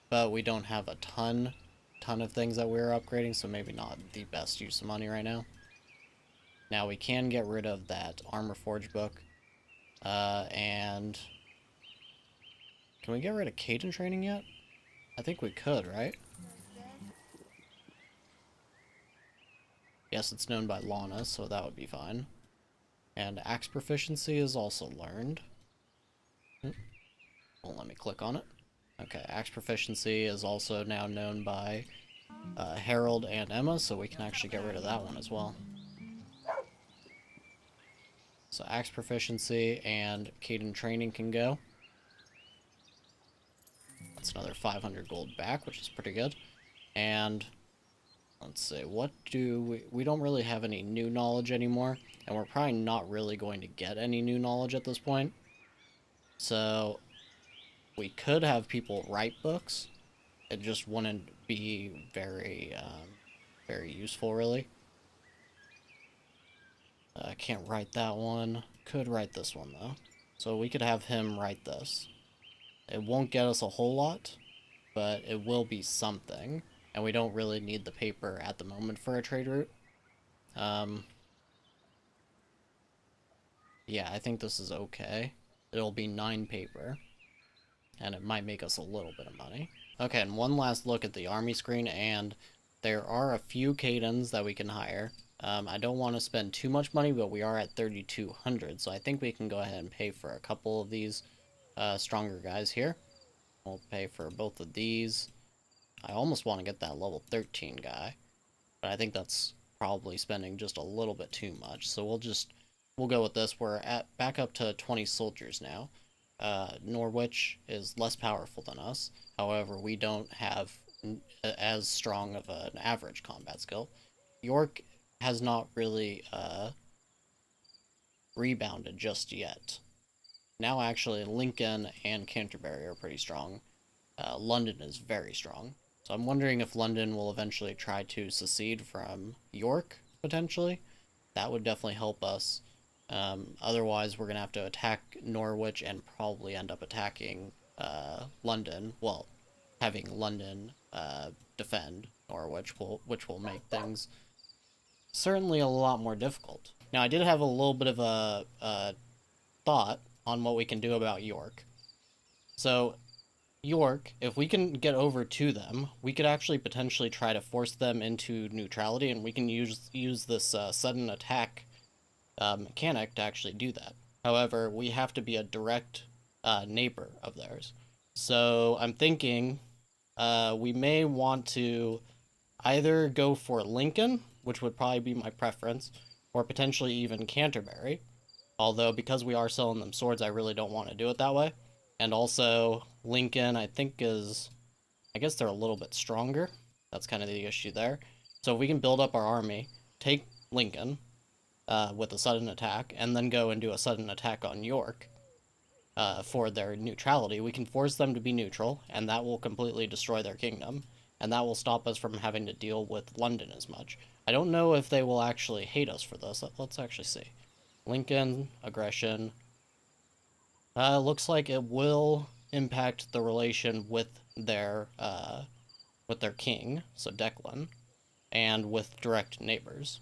But we don't have a ton of things that we're upgrading, so maybe not the best use of money right now. Now we can get rid of that armor forge book, and can we get rid of Caden training yet? I think we could, right? Yes, it's known by Lana, so that would be fine. And axe proficiency is also learned. Well, let me click on it. Okay, axe proficiency is also now known by Harold and Emma, so we can actually get rid of that one as well. So axe proficiency and Caden training can go. That's another 500 gold back, which is pretty good. And let's see, what do we don't really have any new knowledge anymore, and we're probably not really going to get any new knowledge at this point. So we could have people write books. It just wouldn't be very useful, really. I can't write that one. Could write this one, though. So we could have him write this. It won't get us a whole lot, but it will be something. And we don't really need the paper at the moment for a trade route. Yeah, I think this is okay. It'll be 9 paper. And it might make us a little bit of money. Okay, and one last look at the army screen, and there are a few Cadens that we can hire. I don't want to spend too much money, but we are at 3,200, so I think we can go ahead and pay for a couple of these stronger guys here. We'll pay for both of these. I almost want to get that level 13 guy, but I think that's probably spending just a little bit too much, so we'll go with this. We're at back up to 20 soldiers now. Norwich is less powerful than us. However, we don't have as strong of an average combat skill. York has not really rebounded just yet. Now, actually, Lincoln and Canterbury are pretty strong. London is very strong. So I'm wondering if London will eventually try to secede from York, potentially. That would definitely help us. Otherwise, we're going to have to attack Norwich and probably end up attacking London. Well, having London defend Norwich, which will make things certainly a lot more difficult. Now, I did have a little bit of a thought on what we can do about York. So, York, if we can get over to them, we could actually potentially try to force them into neutrality, and we can use this sudden attack mechanic to actually do that. However, we have to be a direct neighbor of theirs. So I'm thinking we may want to either go for Lincoln, which would probably be my preference, or potentially even Canterbury. Although, because we are selling them swords, I really don't want to do it that way. And also, Lincoln, I think, I guess they're a little bit stronger. That's kind of the issue there. So if we can build up our army, take Lincoln with a sudden attack, and then go and do a sudden attack on York for their neutrality, we can force them to be neutral, and that will completely destroy their kingdom. And that will stop us from having to deal with London as much. I don't know if they will actually hate us for this. Let's actually see. Lincoln, aggression. Looks like it will impact the relation with their king, so Declan, and with direct neighbors.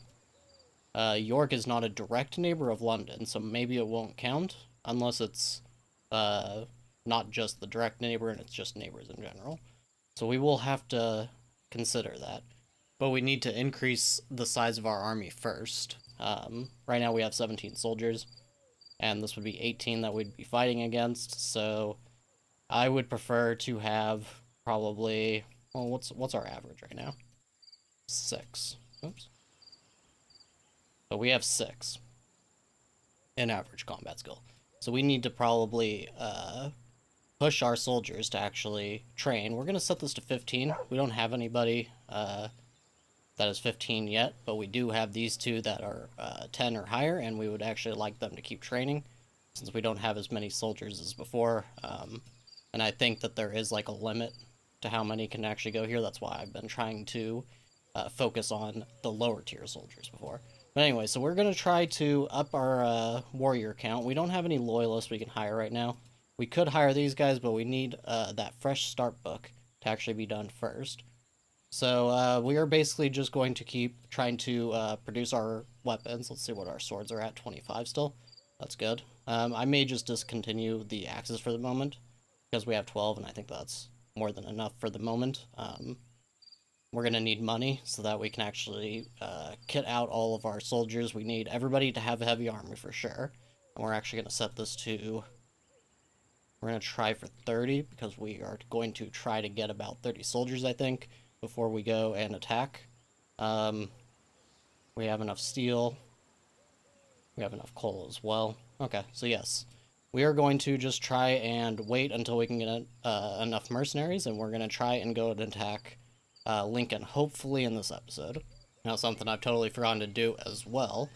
York is not a direct neighbor of London, so maybe it won't count unless it's not just the direct neighbor and it's just neighbors in general. So we will have to consider that. But we need to increase the size of our army first. Right now we have 17 soldiers, and this would be 18 that we'd be fighting against, so I would prefer to have probably, well, what's our average right now? 6. Oops. So we have 6 in average combat skill. So we need to probably push our soldiers to actually train. We're going to set this to 15. We don't have anybody that is 15 yet, but we do have these two that are 10 or higher, and we would actually like them to keep training since we don't have as many soldiers as before. And I think that there is like a limit to how many can actually go here. That's why I've been trying to focus on the lower tier soldiers before. But anyway, so we're going to try to up our warrior count. We don't have any loyalists we can hire right now. We could hire these guys, but we need that fresh start book to actually be done first. So we are basically just going to keep trying to produce our weapons. Let's see what our swords are at, 25 still. That's good. I may just discontinue the axes for the moment, because we have 12, and I think that's more than enough for the moment. We're going to need money so that we can actually kit out all of our soldiers. We need everybody to have a heavy army for sure. And we're actually going to set this to... We're going to try for 30, because we are going to try to get about 30 soldiers, I think, before we go and attack. We have enough steel. We have enough coal as well. Okay, so yes. We are going to just try and wait until we can get enough mercenaries, and we're going to try and go and attack Lincoln, hopefully in this episode. Now, something I've totally forgotten to do as well,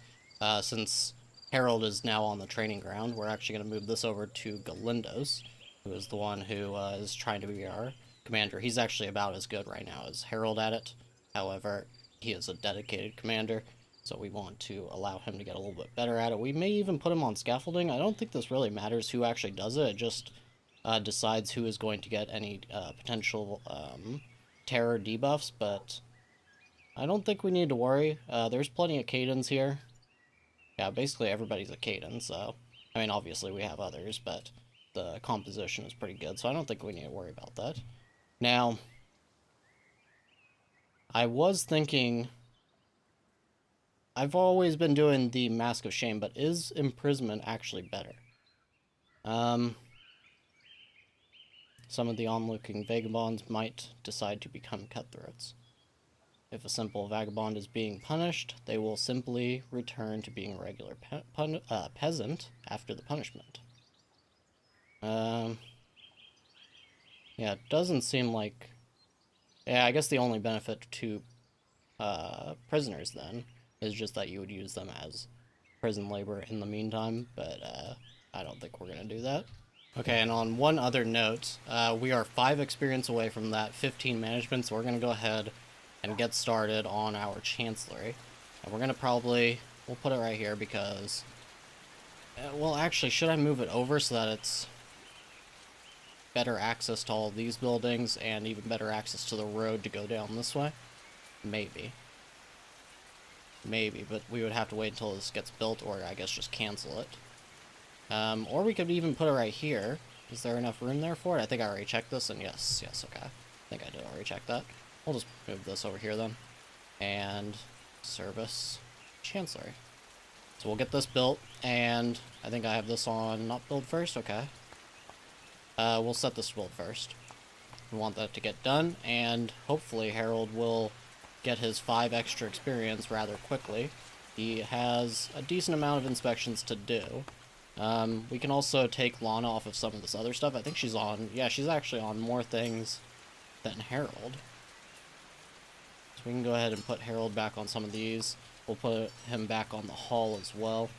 since Harold is now on the training ground, we're actually going to move this over to Galindos, who is the one who is trying to be our commander. He's actually about as good right now as Harold at it. However, he is a dedicated commander, so we want to allow him to get a little bit better at it. We may even put him on scaffolding. I don't think this really matters who actually does it. It just decides who is going to get any potential terror debuffs, but I don't think we need to worry. There's plenty of Cadens here. Yeah, basically everybody's a Caden, so... I mean, obviously we have others, but the composition is pretty good, so I don't think we need to worry about that. Now, I was thinking... I've always been doing the Mask of Shame, but is Imprisonment actually better? Some of the onlooking vagabonds might decide to become cutthroats. If a simple vagabond is being punished, they will simply return to being a regular peasant after the punishment. Yeah, it doesn't seem like... Yeah, I guess the only benefit to prisoners, then, is just that you would use them as prison labor in the meantime, but I don't think we're going to do that. Okay, and on one other note, we are 5 experience away from that 15 management, so we're going to go ahead and get started on our chancellery. And we're going to we'll put it right here because, well, actually, should I move it over so that it's better access to all of these buildings and even better access to the road to go down this way? Maybe. Maybe, but we would have to wait until this gets built, or I guess just cancel it. Or we could even put it right here. Is there enough room there for it? I think I already checked this, and yes, okay. I think I did already check that. We'll just move this over here then. And service chancellery. So we'll get this built, and I think I have this on not build first, okay. We'll set this to build first. We want that to get done, and hopefully Harold will get his 5 extra experience rather quickly. He has a decent amount of inspections to do. We can also take Lana off of some of this other stuff. I think she's on, yeah, she's actually on more things than Harold. So we can go ahead and put Harold back on some of these. We'll put him back on the hall as well.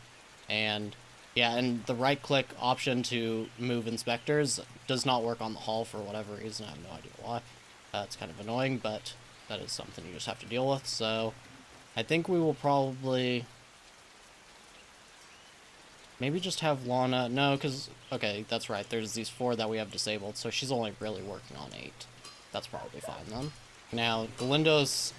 And yeah, and the right-click option to move inspectors does not work on the hall for whatever reason. I have no idea why. It's kind of annoying, but that is something you just have to deal with. So I think we will probably maybe just have Lana. No, because, okay, that's right. There's these 4 that we have disabled, so she's only really working on 8. That's probably fine then. Now, Galindo's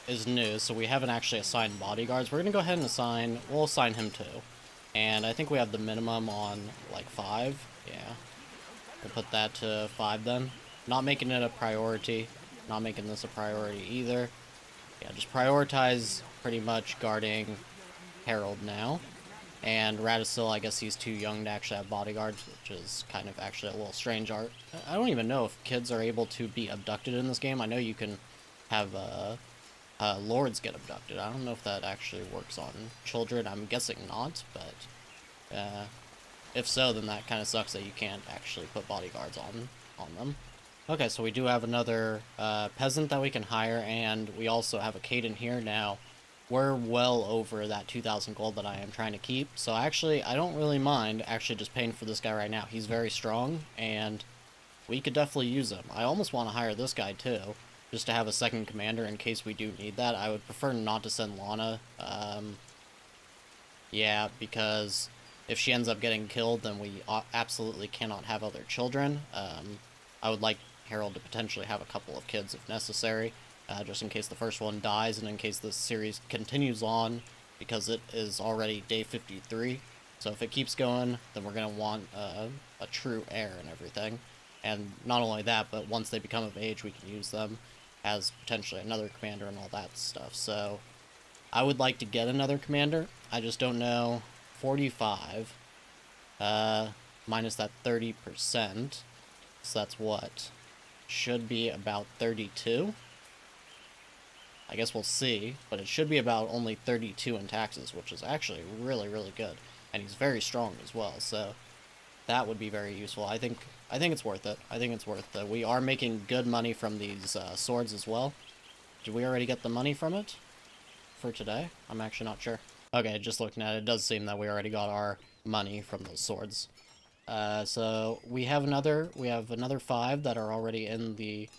is new, so we haven't actually assigned bodyguards. We're going to go ahead and we'll assign him 2. And I think we have the minimum on, like, 5. Yeah. We'll put that to 5 then. Not making it a priority. Not making this a priority either. Yeah, just prioritize pretty much guarding Harold now. And Radicil, I guess he's too young to actually have bodyguards, which is kind of actually a little strange art. I don't even know if kids are able to be abducted in this game. I know you can have lords get abducted. I don't know if that actually works on children. I'm guessing not, but if so, then that kind of sucks that you can't actually put bodyguards on them. Okay, so we do have another peasant that we can hire, and we also have a Caden here now. We're well over that 2,000 gold that I am trying to keep, so actually, I don't really mind actually just paying for this guy right now. He's very strong, and we could definitely use him. I almost want to hire this guy, too, just to have a second commander in case we do need that. I would prefer not to send Lana. Yeah, because if she ends up getting killed, then we absolutely cannot have other children. I would like Harold to potentially have a couple of kids if necessary. Just in case the first one dies and in case this series continues on, because it is already day 53. So if it keeps going, then we're going to want a true heir and everything. And not only that, but once they become of age, we can use them as potentially another commander and all that stuff. So I would like to get another commander. I just don't know. 45 minus that 30%. So that's what? Should be about 32. I guess we'll see, but it should be about only 32 in taxes, which is actually really, really good. And he's very strong as well, so that would be very useful. I think it's worth it. I think it's worth it. We are making good money from these swords as well. Did we already get the money from it for today? I'm actually not sure. Okay, just looking at it, it does seem that we already got our money from those swords. So we have another 5 that are already in the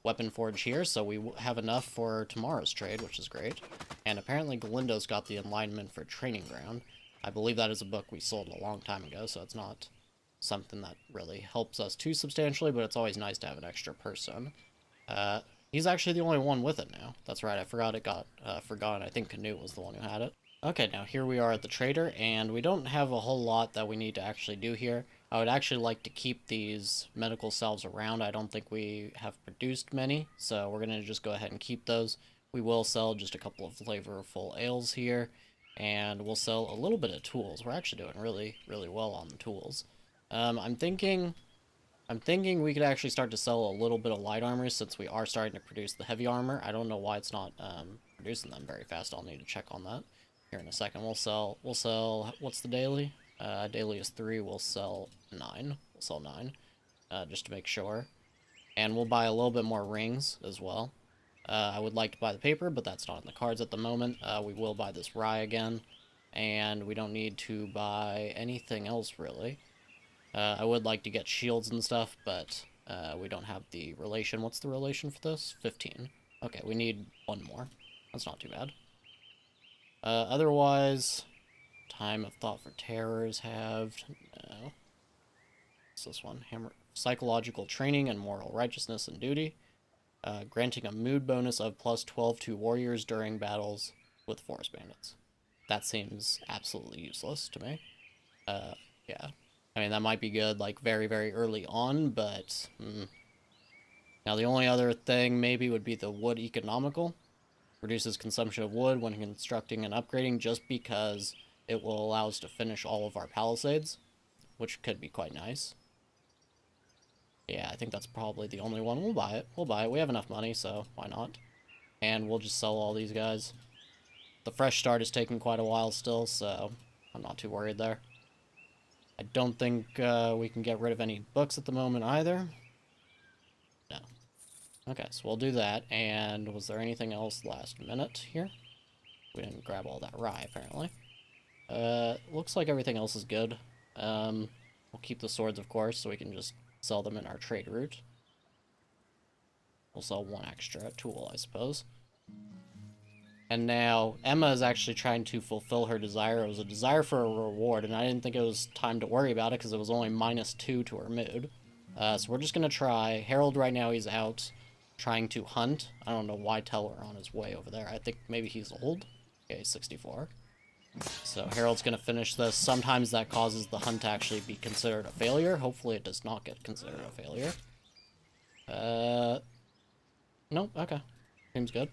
weapon forge here, so we have enough for tomorrow's trade, which is great. And apparently Galindo's got the alignment for Training Ground. I believe that is a book we sold a long time ago, so it's not something that really helps us too substantially, but it's always nice to have an extra person. He's actually the only one with it now. That's right, I forgot it got forgotten. I think Canute was the one who had it. Okay, now here we are at the trader, and we don't have a whole lot that we need to actually do here. I would actually like to keep these medical salves around. I don't think we have produced many, so we're going to just go ahead and keep those. We will sell just a couple of flavorful ales here, and we'll sell a little bit of tools. We're actually doing really, really well on the tools. I'm thinking we could actually start to sell a little bit of light armor since we are starting to produce the heavy armor. I don't know why it's not producing them very fast. I'll need to check on that here in a second. We'll sell, what's the daily? Daily is 3, we'll sell 9. We'll sell 9, just to make sure. And we'll buy a little bit more rings as well. I would like to buy the paper, but that's not in the cards at the moment. We will buy this rye again. And we don't need to buy anything else, really. I would like to get shields and stuff, but we don't have the relation. What's the relation for this? 15. Okay, we need one more. That's not too bad. Otherwise, time of thought for terror is halved. No. What's this one? Hammer. Psychological training and moral righteousness and duty. Granting a mood bonus of plus 12 to warriors during battles with forest bandits. That seems absolutely useless to me. Yeah. I mean, that might be good, like, very, very early on, but... Now, the only other thing, maybe, would be the wood economical. Reduces consumption of wood when constructing and upgrading, just because it will allow us to finish all of our palisades, which could be quite nice. Yeah, I think that's probably the only one. We'll buy it. We'll buy it. We have enough money, so why not? And we'll just sell all these guys. The fresh start is taking quite a while still, so I'm not too worried there. I don't think we can get rid of any books at the moment either. No. Okay, so we'll do that. And was there anything else last minute here? We didn't grab all that rye, apparently. Looks like everything else is good. We'll keep the swords, of course, so we can just sell them in our trade route. We'll sell one extra tool, I suppose. And now, Emma is actually trying to fulfill her desire. It was a desire for a reward, and I didn't think it was time to worry about it, because it was only -2 to her mood. So we're just going to try. Harold right now, he's out trying to hunt. I don't know why Teller on his way over there. I think maybe he's old. Okay, 64. So Harold's going to finish this. Sometimes that causes the hunt to actually be considered a failure. Hopefully it does not get considered a failure. Nope, okay. Seems good.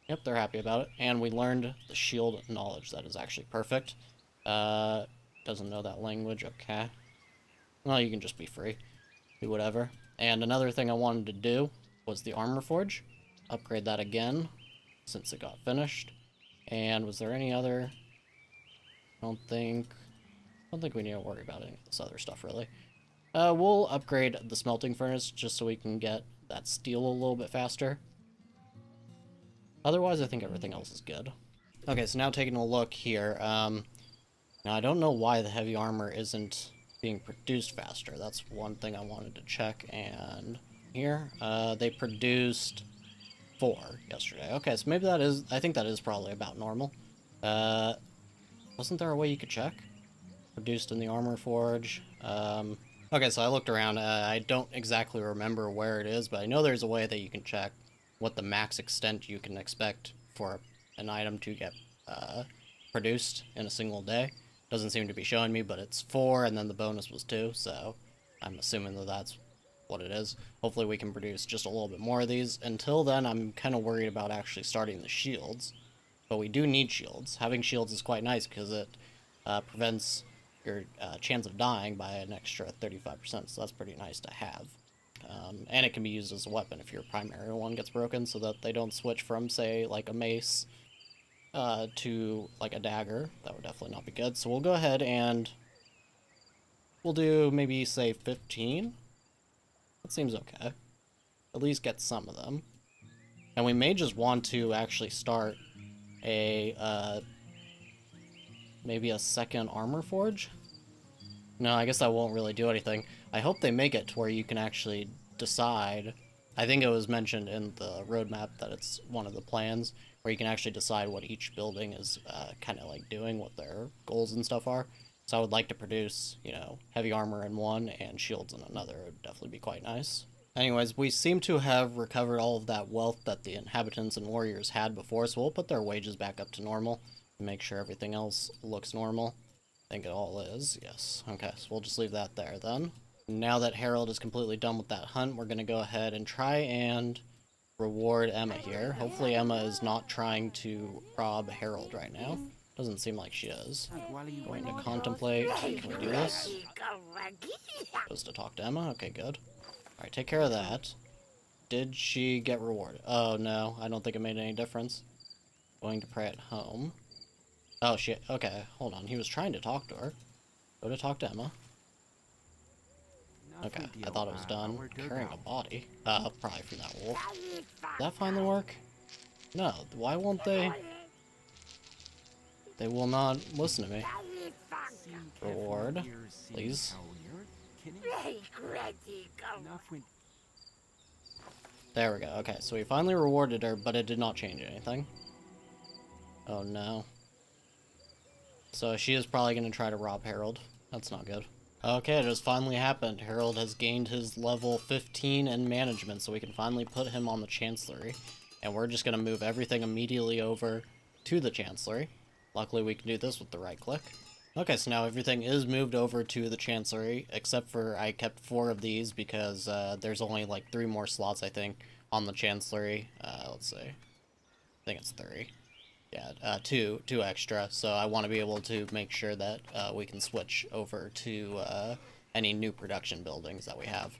Yep, they're happy about it. And we learned the shield knowledge. That is actually perfect. Doesn't know that language. Okay. Well, you can just be free. Do whatever. And another thing I wanted to do was the armor forge. Upgrade that again, since it got finished. And was there any other... I don't think we need to worry about any of this other stuff, really. We'll upgrade the smelting furnace, just so we can get that steel a little bit faster. Otherwise, I think everything else is good. Okay, so now taking a look here. Now, I don't know why the heavy armor isn't being produced faster. That's one thing I wanted to check. And here, they produced 4 yesterday. Okay, so maybe that is... I think that is probably about normal. Wasn't there a way you could check? Produced in the armor forge. Okay, so I looked around. I don't exactly remember where it is, but I know there's a way that you can check what the max extent you can expect for an item to get produced in a single day. Doesn't seem to be showing me, but it's 4, and then the bonus was 2, so I'm assuming that that's what it is. Hopefully we can produce just a little bit more of these. Until then, I'm kind of worried about actually starting the shields, but we do need shields. Having shields is quite nice because it prevents your chance of dying by an extra 35%, so that's pretty nice to have. And it can be used as a weapon if your primary one gets broken, so that they don't switch from, say, like a mace to, like, a dagger. That would definitely not be good. So we'll go ahead and we'll do maybe, say, 15. That seems okay. At least get some of them. And we may just want to actually start a, maybe a second armor forge? No, I guess that won't really do anything. I hope they make it to where you can actually decide. I think it was mentioned in the roadmap that it's one of the plans where you can actually decide what each building is kind of like doing, what their goals and stuff are. So I would like to produce, you know, heavy armor in one and shields in another. It would definitely be quite nice. Anyways, we seem to have recovered all of that wealth that the inhabitants and warriors had before, so we'll put their wages back up to normal and make sure everything else looks normal. I think it all is, yes. Okay, so we'll just leave that there then. Now that Harold is completely done with that hunt, we're going to go ahead and try and reward Emma here. Hopefully Emma is not trying to rob Harold right now. Doesn't seem like she is. Going to contemplate. Can we do this? Goes to talk to Emma. Okay, good. Alright, take care of that. Did she get rewarded? Oh, no. I don't think it made any difference. Going to pray at home. Oh, shit. Okay, hold on. He was trying to talk to her. Go to talk to Emma. Okay, I thought it was done. Carrying a body. Probably from that wolf. Did that finally work? No. Why won't they? They will not listen to me. Reward, please. There we go. Okay, so we finally rewarded her, but it did not change anything. Oh no. So she is probably going to try to rob Harold. That's not good. Okay, it has finally happened. Harold has gained his level 15 in management, so we can finally put him on the Chancellery. And we're just going to move everything immediately over to the Chancellery. Luckily, we can do this with the right click. Okay, so now everything is moved over to the Chancellery, except for I kept 4 of these because there's only like 3 more slots, I think, on the Chancellery. Let's see. I think it's 3. Yeah, two extra, so I want to be able to make sure that we can switch over to any new production buildings that we have.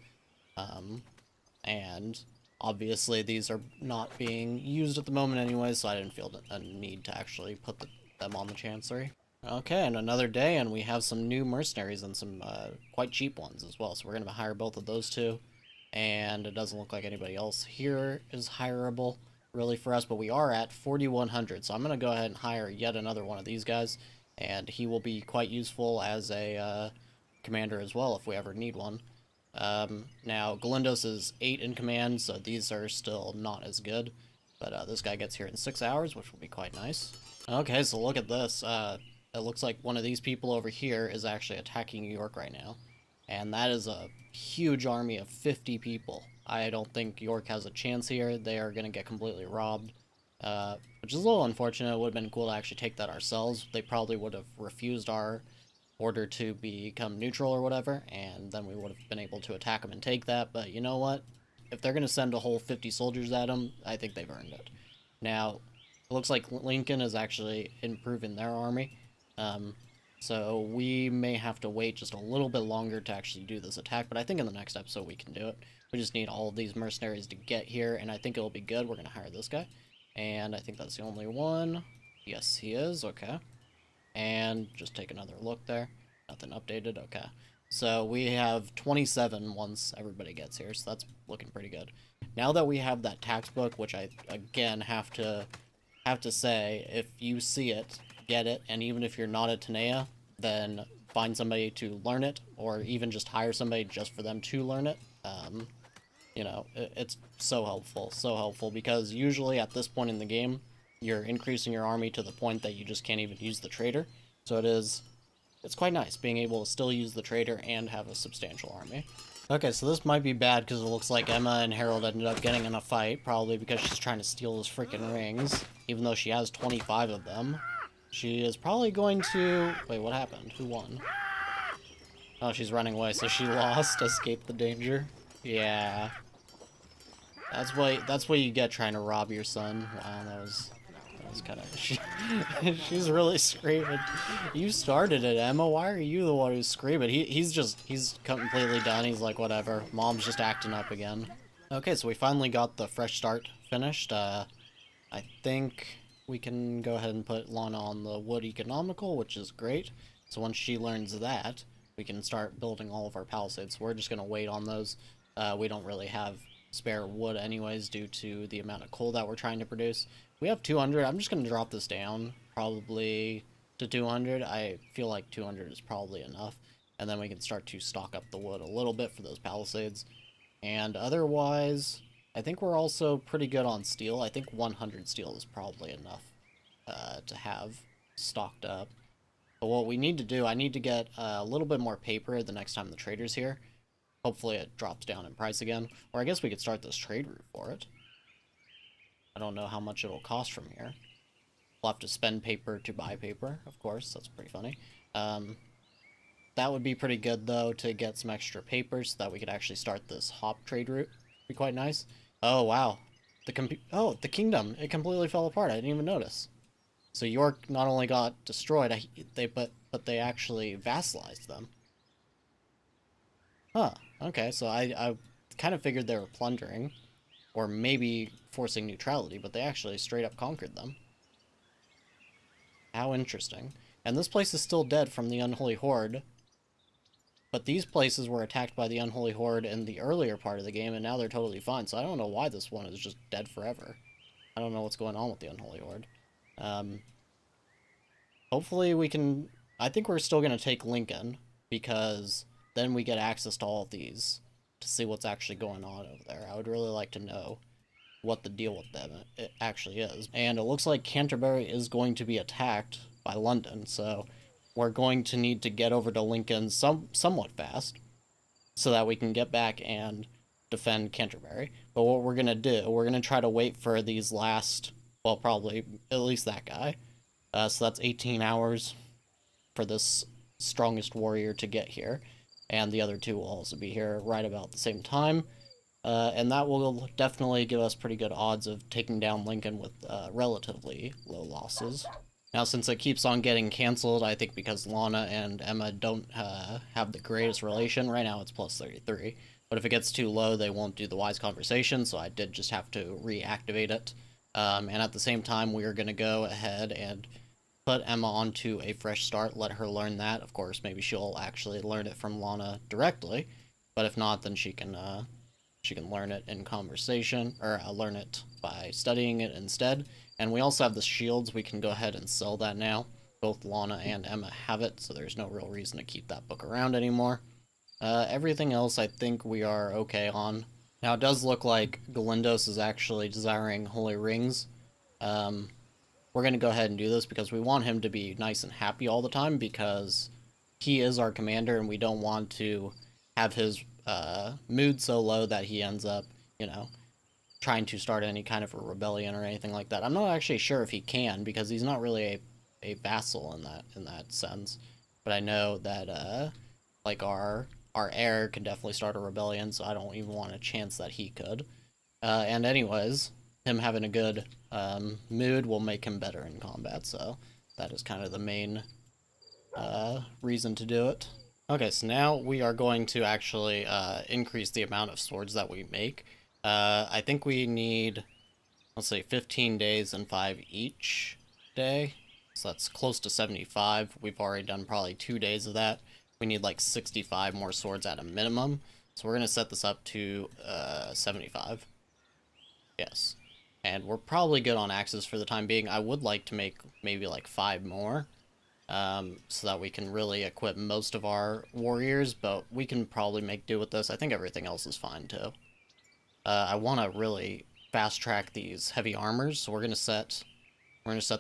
And obviously these are not being used at the moment anyway, so I didn't feel a need to actually put them on the Chancellery. Okay, and another day, and we have some new mercenaries and some quite cheap ones as well, so we're going to hire both of those two. And it doesn't look like anybody else here is hireable really for us, but we are at 4,100, so I'm going to go ahead and hire yet another one of these guys, and he will be quite useful as a commander as well if we ever need one. Now, Galindos is 8 in command, so these are still not as good, but this guy gets here in 6 hours, which will be quite nice. Okay, so look at this. It looks like one of these people over here is actually attacking New York right now, and that is a huge army of 50 people. I don't think York has a chance here. They are going to get completely robbed, which is a little unfortunate. It would have been cool to actually take that ourselves. They probably would have refused our order to become neutral or whatever, and then we would have been able to attack them and take that. But you know what? If they're going to send a whole 50 soldiers at them, I think they've earned it. Now, it looks like Lincoln is actually improving their army. So we may have to wait just a little bit longer to actually do this attack, but I think in the next episode we can do it. We just need all of these mercenaries to get here, and I think it'll be good. We're going to hire this guy, and I think that's the only one. Yes, he is. Okay. And just take another look there. Nothing updated. Okay. So we have 27 once everybody gets here, so that's looking pretty good. Now that we have that tax book, which I, again, have to say, if you see it, get it, and even if you're not at Tanea, then find somebody to learn it, or even just hire somebody just for them to learn it. You know, it's so helpful, because usually at this point in the game, you're increasing your army to the point that you just can't even use the trader. So it's quite nice being able to still use the trader and have a substantial army. Okay, so this might be bad because it looks like Emma and Harold ended up getting in a fight, probably because she's trying to steal those freaking rings, even though she has 25 of them. She is probably going to... Wait, what happened? Who won? Oh, she's running away, so she lost, escaped the danger. Yeah. That's what you get trying to rob your son. Wow, that was kind of... she's really screaming. You started it, Emma. Why are you the one who's screaming? He's completely done. He's like, whatever. Mom's just acting up again. Okay, so we finally got the fresh start finished. I think we can go ahead and put Lana on the wood economical, which is great. So once she learns that, we can start building all of our palisades. We're just going to wait on those. We don't really have spare wood anyways due to the amount of coal that we're trying to produce. We have 200. I'm just going to drop this down probably to 200. I feel like 200 is probably enough. And then we can start to stock up the wood a little bit for those palisades. And otherwise, I think we're also pretty good on steel. I think 100 steel is probably enough to have stocked up. But what we need to do, I need to get a little bit more paper the next time the trader's here. Hopefully it drops down in price again. Or I guess we could start this trade route for it. I don't know how much it'll cost from here. We'll have to spend paper to buy paper, of course. That's pretty funny. That would be pretty good, though, to get some extra paper so that we could actually start this hop trade route. Be quite nice. Oh, wow. The kingdom. It completely fell apart. I didn't even notice. So York not only got destroyed, but they actually vassalized them. Huh. Okay, so I kind of figured they were plundering, or maybe forcing neutrality, but they actually straight up conquered them. How interesting. And this place is still dead from the Unholy Horde, but these places were attacked by the Unholy Horde in the earlier part of the game, and now they're totally fine, so I don't know why this one is just dead forever. I don't know what's going on with the Unholy Horde. Hopefully we can I think we're still going to take Lincoln, because then we get access to all of these to see what's actually going on over there. I would really like to know what the deal with them it actually is. And it looks like Canterbury is going to be attacked by London, so we're going to need to get over to Lincoln somewhat fast so that we can get back and defend Canterbury. But what we're going to do, we're going to try to wait for these last, well, probably at least that guy. So that's 18 hours for this strongest warrior to get here. And the other two will also be here right about the same time. And that will definitely give us pretty good odds of taking down Lincoln with relatively low losses. Now, since it keeps on getting canceled, I think because Lana and Emma don't have the greatest relation, right now it's plus 33. But if it gets too low, they won't do the wise conversation, so I did just have to reactivate it. And at the same time, we are going to go ahead and put Emma onto a fresh start, let her learn that. Of course, maybe she'll actually learn it from Lana directly, but if not, then she can learn it in conversation, or learn it by studying it instead. And we also have the shields. We can go ahead and sell that now. Both Lana and Emma have it, so there's no real reason to keep that book around anymore. Everything else I think we are okay on. Now, it does look like Galindos is actually desiring holy rings. We're going to go ahead and do this because we want him to be nice and happy all the time, because he is our commander and we don't want to have his mood so low that he ends up, trying to start any kind of a rebellion or anything like that. I'm not actually sure if he can, because he's not really a vassal in that sense. But I know that like our heir can definitely start a rebellion, so I don't even want a chance that he could. And anyways, him having a good mood will make him better in combat, so that is kind of the main reason to do it. Okay, so now we are going to actually increase the amount of swords that we make. I think we need, let's say, 15 days and 5 each day. So that's close to 75. We've already done probably 2 days of that. We need like 65 more swords at a minimum. So we're going to set this up to 75. Yes. And we're probably good on axes for the time being. I would like to make maybe like 5 more. So that we can really equip most of our warriors, but we can probably make do with this. I think everything else is fine too. I want to really fast track these heavy armors, so we're gonna set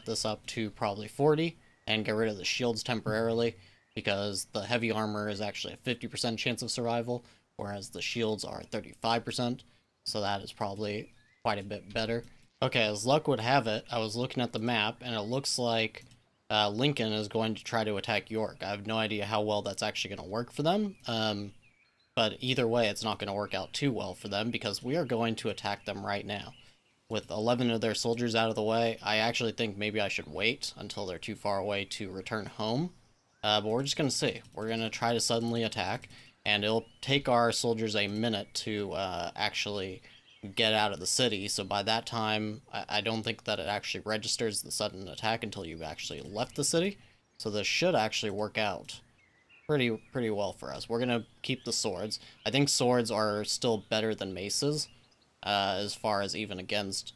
this up to probably 40 and get rid of the shields temporarily, because the heavy armor is actually a 50% chance of survival, whereas the shields are 35%. So that is probably quite a bit better. Okay, as luck would have it, I was looking at the map and it looks like Lincoln is going to try to attack York. I have no idea how well that's actually going to work for them, but either way, it's not going to work out too well for them, because we are going to attack them right now. With 11 of their soldiers out of the way, I actually think maybe I should wait until they're too far away to return home, but we're just going to see. We're going to try to suddenly attack, and it'll take our soldiers a minute to actually get out of the city, so by that time, I don't think that it actually registers the sudden attack until you've actually left the city, so this should actually work out pretty well for us. We're gonna keep the swords. I think swords are still better than maces, as far as even against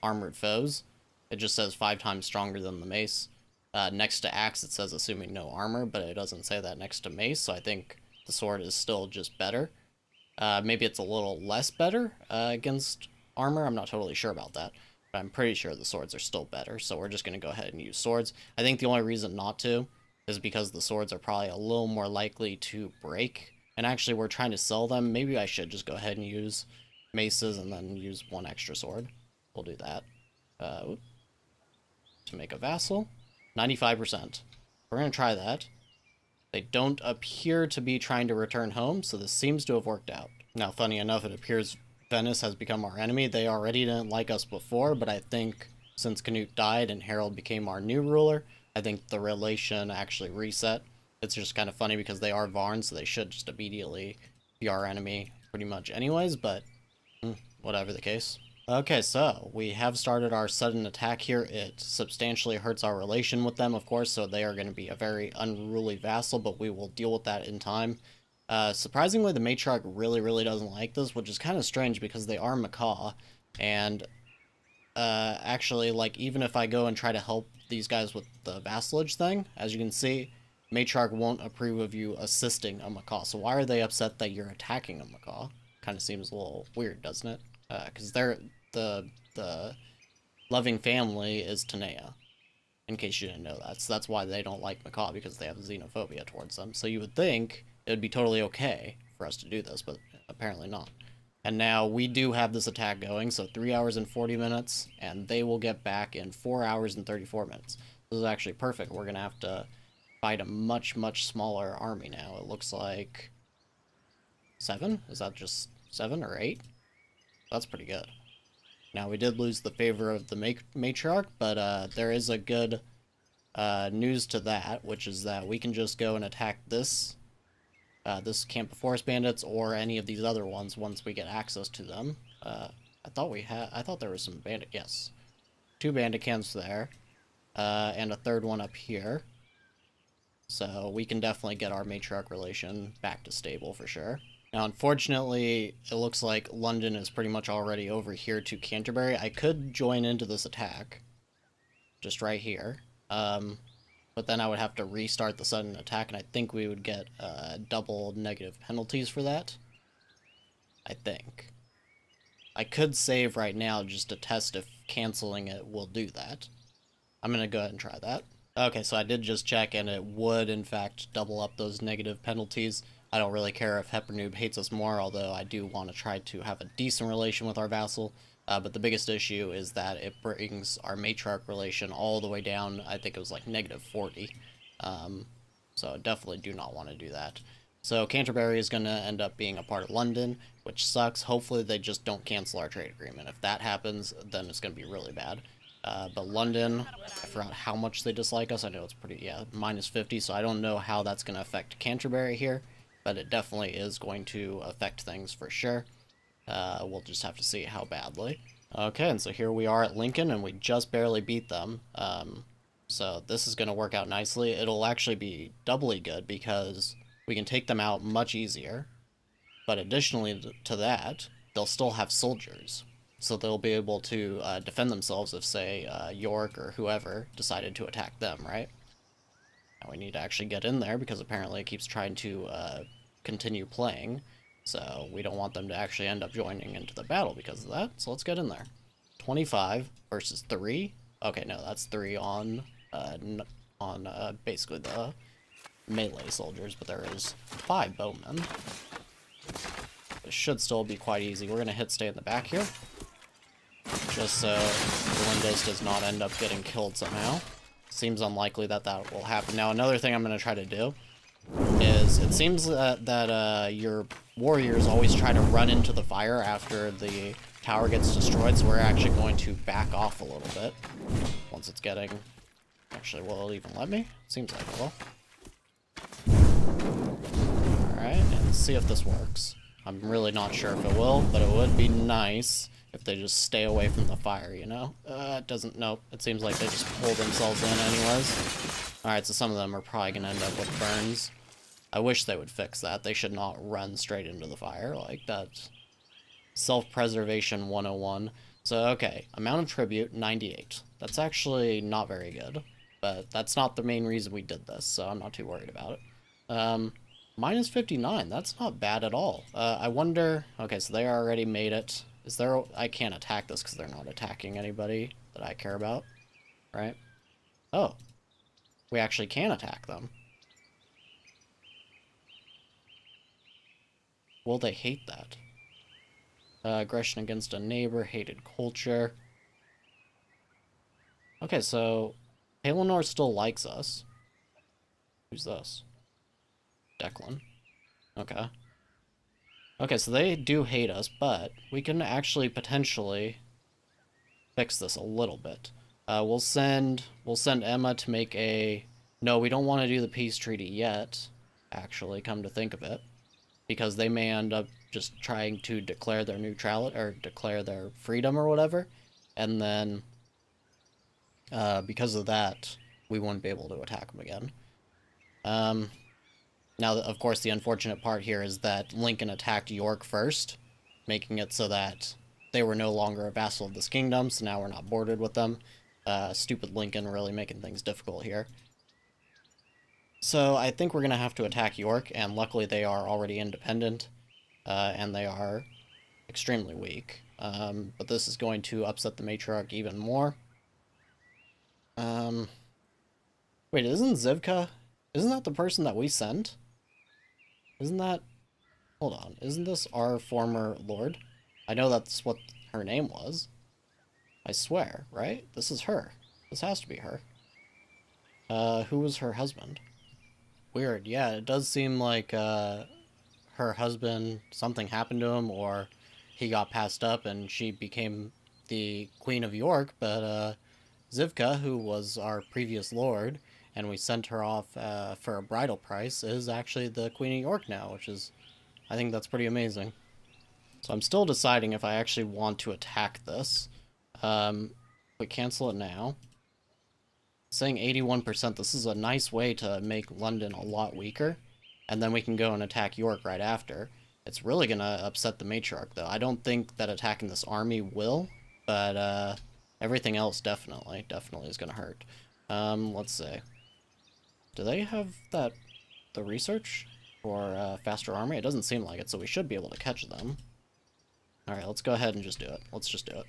armored foes. It just says 5 times stronger than the mace. Next to axe, it says assuming no armor, but it doesn't say that next to mace, so I think the sword is still just better. Maybe it's a little less better against armor. I'm not totally sure about that, but I'm pretty sure the swords are still better, so we're just going to go ahead and use swords. I think the only reason not to is because the swords are probably a little more likely to break, and actually we're trying to sell them. Maybe I should just go ahead and use maces and then use 1 extra sword. We'll do that. To make a vassal, 95%. We're going to try that. They don't appear to be trying to return home, so this seems to have worked out. Now, funny enough, it appears Venice has become our enemy. They already didn't like us before, but I think since Canute died and Harold became our new ruler, I think the relation actually reset. It's just kind of funny because they are Varns, so they should just immediately be our enemy pretty much anyways, but whatever the case. Okay, so we have started our sudden attack here. It substantially hurts our relation with them, of course, so they are going to be a very unruly vassal, but we will deal with that in time. Surprisingly, the matriarch really doesn't like this, which is kind of strange because they are macaw, and actually, like, even if I go and try to help these guys with the vassalage thing, as you can see, Matriarch won't approve of you assisting a macaw. So why are they upset that you're attacking a macaw? Kind of seems a little weird, doesn't it? Because they're the loving family is Tanea, in case you didn't know that. So that's why they don't like macaw, because they have xenophobia towards them. So you would think it would be totally okay for us to do this, but apparently not. And now we do have this attack going, so 3 hours and 40 minutes, and they will get back in 4 hours and 34 minutes. This is actually perfect. We're going to have to fight a much, much smaller army now. It looks like 7? Is that just 7 or 8? That's pretty good. Now, we did lose the favor of the matriarch, but there is a good news to that, which is that we can just go and attack this camp of forest bandits or any of these other ones once we get access to them. I thought there was some bandit. Yes, 2 bandit camps there, and a 3rd one up here. So we can definitely get our matriarch relation back to stable for sure. Now, unfortunately, it looks like London is pretty much already over here to Canterbury. I could join into this attack, just right here. But then I would have to restart the sudden attack, and I think we would get double negative penalties for that. I think. I could save right now just to test if canceling it will do that. I'm going to go ahead and try that. Okay, so I did just check, and it would, in fact, double up those negative penalties. I don't really care if Hepernoob hates us more, although I do want to try to have a decent relation with our vassal. But the biggest issue is that it brings our matriarch relation all the way down. I think it was like -40. So definitely do not want to do that. So Canterbury is going to end up being a part of London, which sucks. Hopefully they just don't cancel our trade agreement. If that happens, then it's going to be really bad. But London, I forgot how much they dislike us. I know it's pretty, yeah, -50, so I don't know how that's going to affect Canterbury here, but it definitely is going to affect things for sure. We'll just have to see how badly. Okay, and so here we are at Lincoln, and we just barely beat them. So this is going to work out nicely. It'll actually be doubly good because we can take them out much easier. But additionally to that, they'll still have soldiers. So they'll be able to defend themselves if, say, York or whoever decided to attack them, right? Now we need to actually get in there because apparently it keeps trying to continue playing. So we don't want them to actually end up joining into the battle because of that. So let's get in there. 25 versus 3. Okay, no, that's 3 on basically the melee soldiers, but there is 5 bowmen. It should still be quite easy. We're going to hit stay in the back here, just so Windows does not end up getting killed somehow. Seems unlikely that that will happen. Now, another thing I'm going to try to do is, it seems that your warriors always try to run into the fire after the tower gets destroyed, so we're actually going to back off a little bit once it's getting... Actually, will it even let me? Seems like it will. Alright, and see if this works. I'm really not sure if it will, but it would be nice if they just stay away from the fire, you know? It doesn't... Nope. It seems like they just pull themselves in anyways. Alright, so some of them are probably going to end up with burns. I wish they would fix that. They should not run straight into the fire. Like, that's self-preservation 101. So, okay. Amount of tribute, 98. That's actually not very good. But that's not the main reason we did this, so I'm not too worried about it. Minus 59. That's not bad at all. I wonder... Okay, so they already made it. Is there... I can't attack this because they're not attacking anybody that I care about. Right? Oh. We actually can attack them. Will they hate that? Aggression against a neighbor, hated culture. Okay, so Pelennor still likes us. Who's this? Declan. Okay. Okay, so they do hate us, but we can actually potentially fix this a little bit. We'll send Emma to make a... No, we don't want to do the peace treaty yet, actually, come to think of it. Because they may end up just trying to declare their neutrality, or declare their freedom or whatever. And then, because of that, we won't be able to attack them again. Now, of course, the unfortunate part here is that Lincoln attacked York first, making it so that they were no longer a vassal of this kingdom, so now we're not bordered with them. Stupid Lincoln really making things difficult here. So I think we're going to have to attack York, and luckily they are already independent, and they are extremely weak. But this is going to upset the matriarch even more. Wait, isn't that the person that we sent? Isn't that... Hold on, isn't this our former lord? I know that's what her name was. I swear, right? This is her. This has to be her. Who was her husband? Weird, yeah, it does seem like, her husband, something happened to him, or he got passed up and she became the Queen of York, but, Zivka, who was our previous lord, and we sent her off, for a bridal price, is actually the Queen of York now, which is, I think that's pretty amazing. So I'm still deciding if I actually want to attack this. We cancel it now. Saying 81%, this is a nice way to make London a lot weaker, and then we can go and attack York right after. It's really gonna upset the matriarch, though. I don't think that attacking this army will, but everything else definitely is gonna hurt. Let's see. Do they have the research for faster army? It doesn't seem like it, so we should be able to catch them. Alright, let's go ahead and just do it. Let's just do it.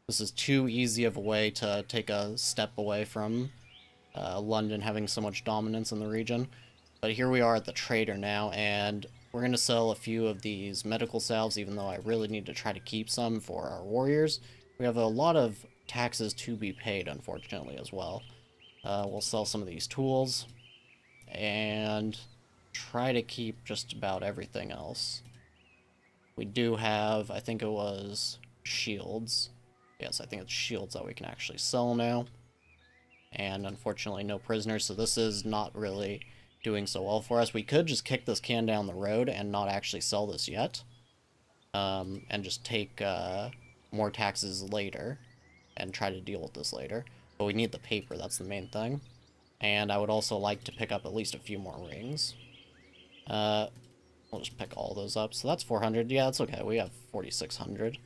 This is too easy of a way to take a step away from London having so much dominance in the region. But here we are at the trader now, and we're going to sell a few of these medical salves, even though I really need to try to keep some for our warriors. We have a lot of taxes to be paid, unfortunately, as well. We'll sell some of these tools, and try to keep just about everything else. We do have, I think it was shields. Yes, I think it's shields that we can actually sell now. And unfortunately no prisoners, so this is not really doing so well for us. We could just kick this can down the road and not actually sell this yet. And just take more taxes later and try to deal with this later. But we need the paper, that's the main thing. And I would also like to pick up at least a few more rings. We'll just pick all those up. So that's 400. Yeah, that's okay. We have 4,600.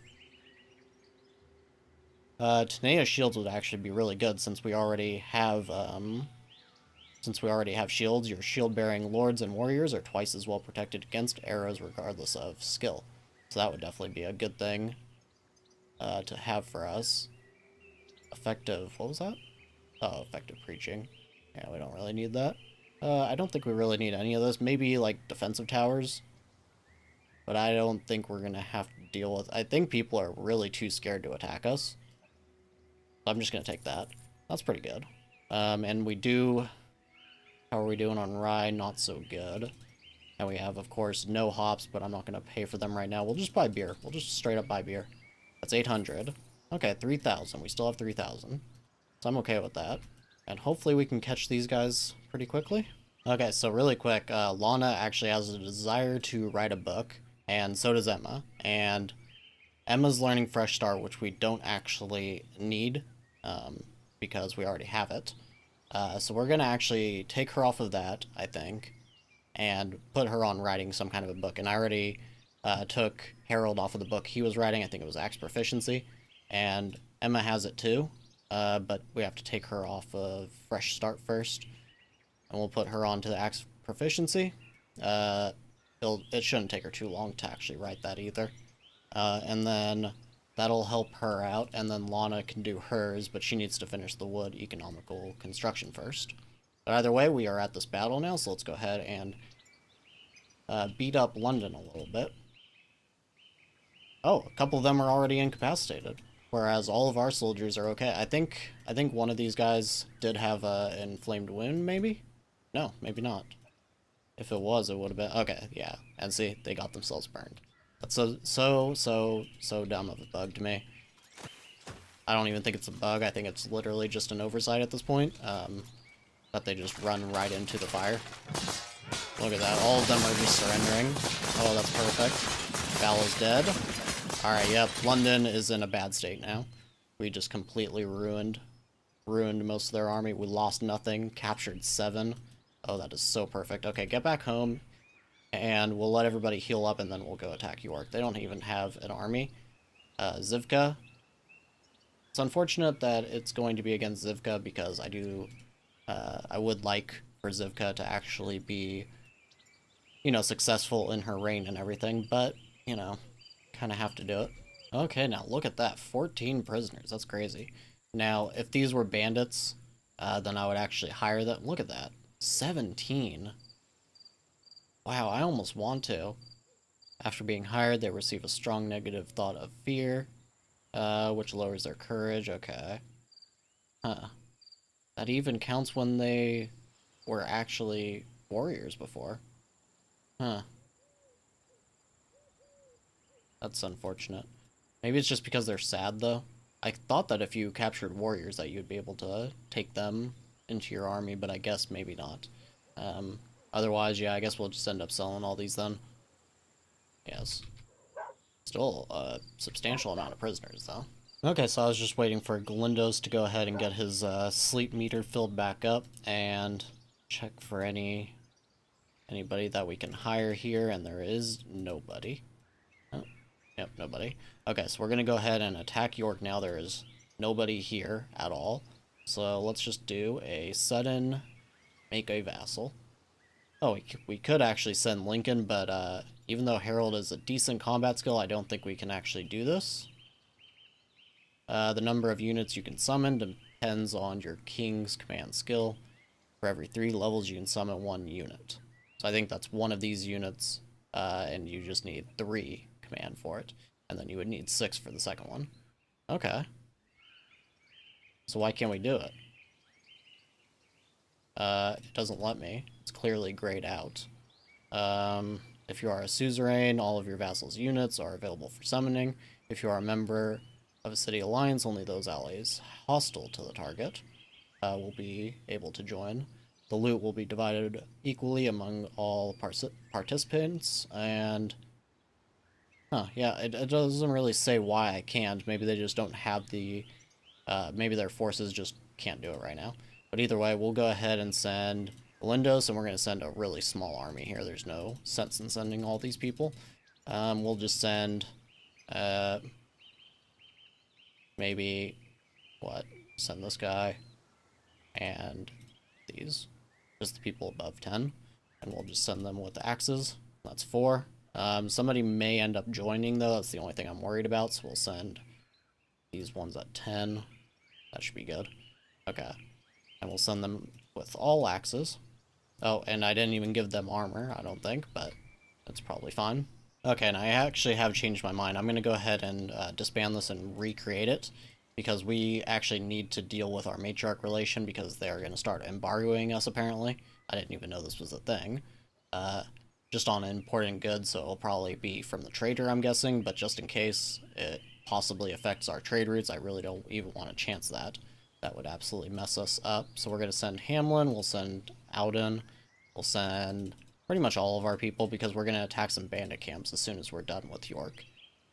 Tanea shields would actually be really good since we already have shields. Your shield-bearing lords and warriors are twice as well protected against arrows regardless of skill. So that would definitely be a good thing to have for us. Effective, what was that? Oh, effective preaching. Yeah, we don't really need that. I don't think we really need any of this. Maybe, like, defensive towers. But I don't think we're gonna have to deal with... I think people are really too scared to attack us. So I'm just gonna take that. That's pretty good. And we do... How are we doing on rye? Not so good. And we have, of course, no hops, but I'm not gonna pay for them right now. We'll just buy beer. We'll just straight up buy beer. That's 800. Okay, 3,000. We still have 3,000. So I'm okay with that. And hopefully we can catch these guys pretty quickly. Okay, so really quick, Lana actually has a desire to write a book, and so does Emma. And Emma's learning Fresh Start, which we don't actually need, because we already have it. So we're going to actually take her off of that, I think, and put her on writing some kind of a book. And I already took Harold off of the book he was writing. I think it was Axe Proficiency. And Emma has it too, but we have to take her off of Fresh Start first. And we'll put her onto the Axe Proficiency. It shouldn't take her too long to actually write that either. And then that'll help her out, and then Lana can do hers, but she needs to finish the wood economical construction first. But either way, we are at this battle now, so let's go ahead and beat up London a little bit. Oh, a couple of them are already incapacitated, whereas all of our soldiers are okay. I think one of these guys did have an inflamed wound, maybe? No, maybe not. If it was, it would have been... Okay, yeah. And see, they got themselves burned. That's so dumb of a bug to me. I don't even think it's a bug. I think it's literally just an oversight at this point. That they just run right into the fire. Look at that. All of them are just surrendering. Oh, that's perfect. Val is dead. Alright, yep. London is in a bad state now. We just completely ruined most of their army. We lost nothing. Captured 7. Oh, that is so perfect. Okay, get back home and we'll let everybody heal up, and then we'll go attack York. They don't even have an army. Zivka. It's unfortunate that it's going to be against Zivka, because I would like for Zivka to actually be, you know, successful in her reign and everything, but, you know, kind of have to do it. Okay, now look at that. 14 prisoners. That's crazy. Now, if these were bandits, then I would actually hire them. Look at that. 17. Wow, I almost want to. After being hired, they receive a strong negative thought of fear, which lowers their courage. Okay. Huh. That even counts when they were actually warriors before. Huh. That's unfortunate. Maybe it's just because they're sad, though. I thought that if you captured warriors that you'd be able to take them into your army, but I guess maybe not. Otherwise, yeah, I guess we'll just end up selling all these then. Yes. Still a substantial amount of prisoners, though. Okay, so I was just waiting for Galindo's to go ahead and get his sleep meter filled back up and check for anybody that we can hire here, and there is nobody. Oh, yep, nobody. Okay, so we're gonna go ahead and attack York now. There is nobody here at all. So let's just do a sudden make a vassal. Oh, we could actually send Lincoln, but even though Harold is a decent combat skill, I don't think we can actually do this. The number of units you can summon depends on your king's command skill. For every 3 levels, you can summon 1 unit. So I think that's one of these units, and you just need 3 command for it. And then you would need 6 for the second one. Okay. So why can't we do it? It doesn't let me. It's clearly grayed out. If you are a suzerain, all of your vassals' units are available for summoning. If you are a member of a city alliance, only those allies hostile to the target will be able to join. The loot will be divided equally among all participants, and... Huh, yeah, it doesn't really say why I can't. Maybe they just don't have the... maybe their forces just can't do it right now. But either way, we'll go ahead and send Lindos, and we're going to send a really small army here. There's no sense in sending all these people. We'll just send... maybe... what? Send this guy. And these. Just the people above 10. And we'll just send them with axes. That's 4. Somebody may end up joining, though. That's the only thing I'm worried about. So we'll send these ones at 10. That should be good. Okay. And we'll send them with all axes. Oh, and I didn't even give them armor, I don't think, but that's probably fine. Okay, and I actually have changed my mind. I'm going to go ahead and disband this and recreate it, because we actually need to deal with our matriarch relation, because they're going to start embargoing us, apparently. I didn't even know this was a thing. Just on importing goods, so it'll probably be from the trader, I'm guessing, but just in case it possibly affects our trade routes, I really don't even want to chance that. That would absolutely mess us up. So we're going to send Hamlin, we'll send Auden, we'll send pretty much all of our people, because we're going to attack some bandit camps as soon as we're done with York.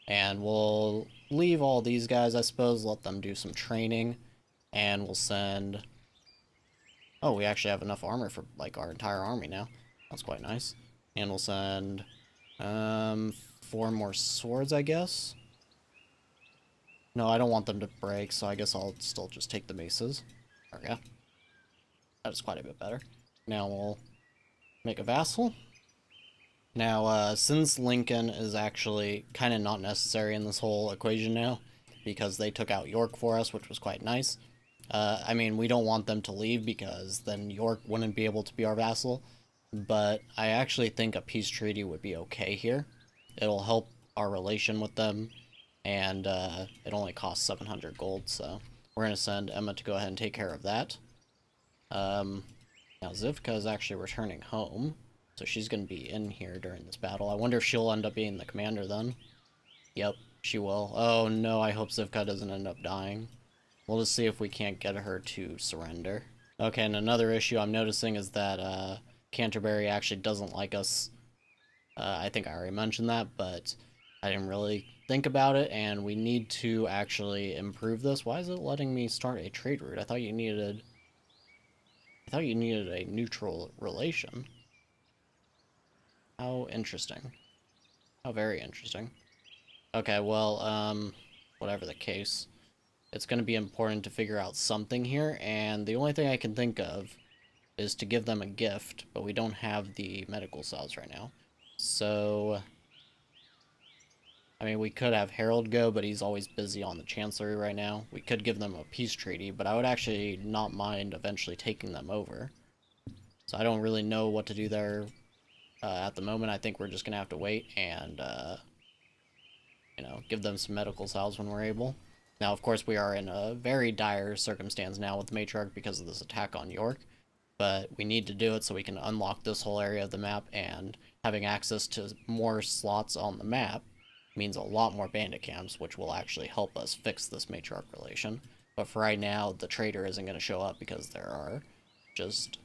And we'll leave all these guys, I suppose, let them do some training, and we'll send... Oh, we actually have enough armor for, like, our entire army now. That's quite nice. And we'll send 4 more swords, I guess. No, I don't want them to break, so I guess I'll still just take the maces. There we go. That is quite a bit better. Now we'll make a vassal. Now, since Lincoln is actually kind of not necessary in this whole equation now, because they took out York for us, which was quite nice. I mean, we don't want them to leave, because then York wouldn't be able to be our vassal. But I actually think a peace treaty would be okay here. It'll help our relation with them, and it only costs 700 gold, so we're going to send Emma to go ahead and take care of that. Now Zivka is actually returning home, so she's going to be in here during this battle. I wonder if she'll end up being the commander then. Yep, she will. Oh no, I hope Zivka doesn't end up dying. We'll just see if we can't get her to surrender. Okay, and another issue I'm noticing is that Canterbury actually doesn't like us. I think I already mentioned that, but I didn't really think about it, and we need to actually improve this. Why is it letting me start a trade route? I thought you needed a neutral relation. How interesting. How very interesting. Okay, well, whatever the case, it's going to be important to figure out something here, and the only thing I can think of is to give them a gift, but we don't have the medical cells right now. So, I mean, we could have Harold go, but he's always busy on the Chancellery right now. We could give them a peace treaty, but I would actually not mind eventually taking them over. So I don't really know what to do there at the moment. I think we're just going to have to wait and, you know, give them some medical cells when we're able. Now, of course, we are in a very dire circumstance now with the Matriarch because of this attack on York, but we need to do it so we can unlock this whole area of the map, and having access to more slots on the map means a lot more bandit camps, which will actually help us fix this Matriarch relation. But for right now, the trader isn't going to show up because there are just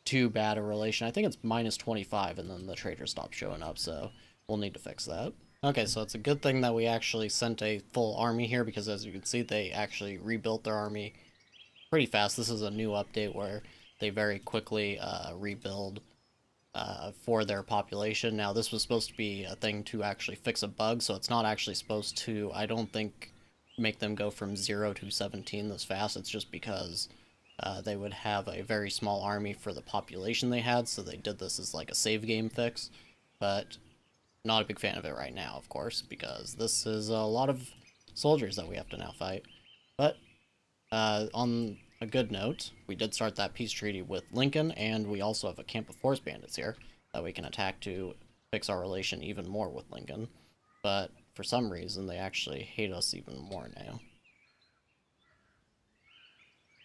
too bad a relation. I think it's minus 25 and then the trader stops showing up, so we'll need to fix that. Okay, so it's a good thing that we actually sent a full army here, because as you can see, they actually rebuilt their army pretty fast. This is a new update where they very quickly rebuild for their population. Now, this was supposed to be a thing to actually fix a bug, so it's not actually supposed to, I don't think, make them go from 0 to 17 this fast. It's just because they would have a very small army for the population they had, so they did this as like a save game fix. But not a big fan of it right now, of course, because this is a lot of soldiers that we have to now fight. But on a good note, we did start that peace treaty with Lincoln, and we also have a camp of forest bandits here that we can attack to fix our relation even more with Lincoln. But for some reason, they actually hate us even more now.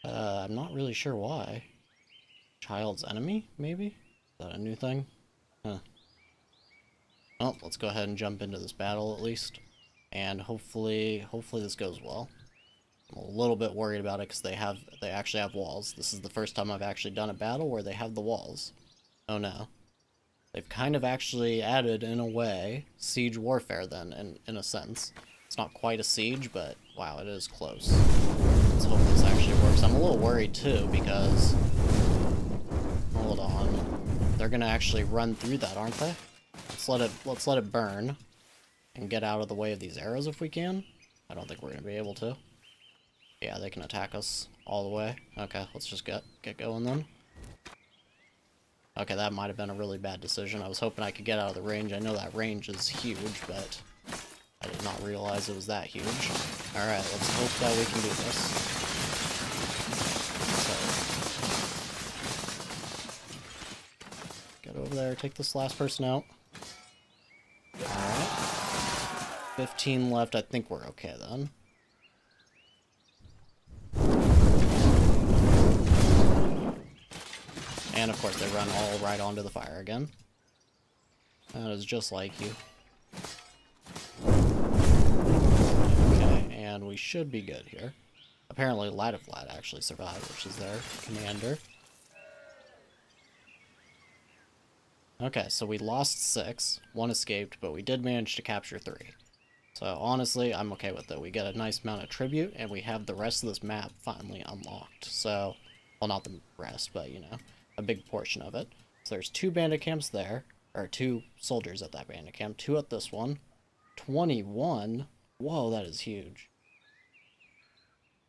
I'm not really sure why. Child's enemy, maybe? Is that a new thing? Huh. Well, let's go ahead and jump into this battle at least. And hopefully this goes well. I'm a little bit worried about it because they actually have walls. This is the first time I've actually done a battle where they have the walls. Oh no. They've kind of actually added, in a way, siege warfare then, in a sense. It's not quite a siege, but wow, it is close. Let's hope this actually works. I'm a little worried too, because... Hold on. They're gonna actually run through that, aren't they? Let's let it burn. And get out of the way of these arrows if we can. I don't think we're gonna be able to. Yeah, they can attack us all the way. Okay, let's just get going then. Okay, that might have been a really bad decision. I was hoping I could get out of the range. I know that range is huge, but I did not realize it was that huge. Alright, let's hope that we can do this. So, get over there, take this last person out. Alright. 15 left, I think we're okay then. And of course they run all right onto the fire again. That is just like you. Okay, and we should be good here. Apparently Ladiflat actually survived, which is their commander. Okay, so we lost 6, 1 escaped, but we did manage to capture 3. So honestly, I'm okay with it. We get a nice amount of tribute, and we have the rest of this map finally unlocked. So, well, not the rest, but you know, a big portion of it. So there's 2 bandit camps there, or 2 soldiers at that bandit camp, 2 at this one. 21? Whoa, that is huge.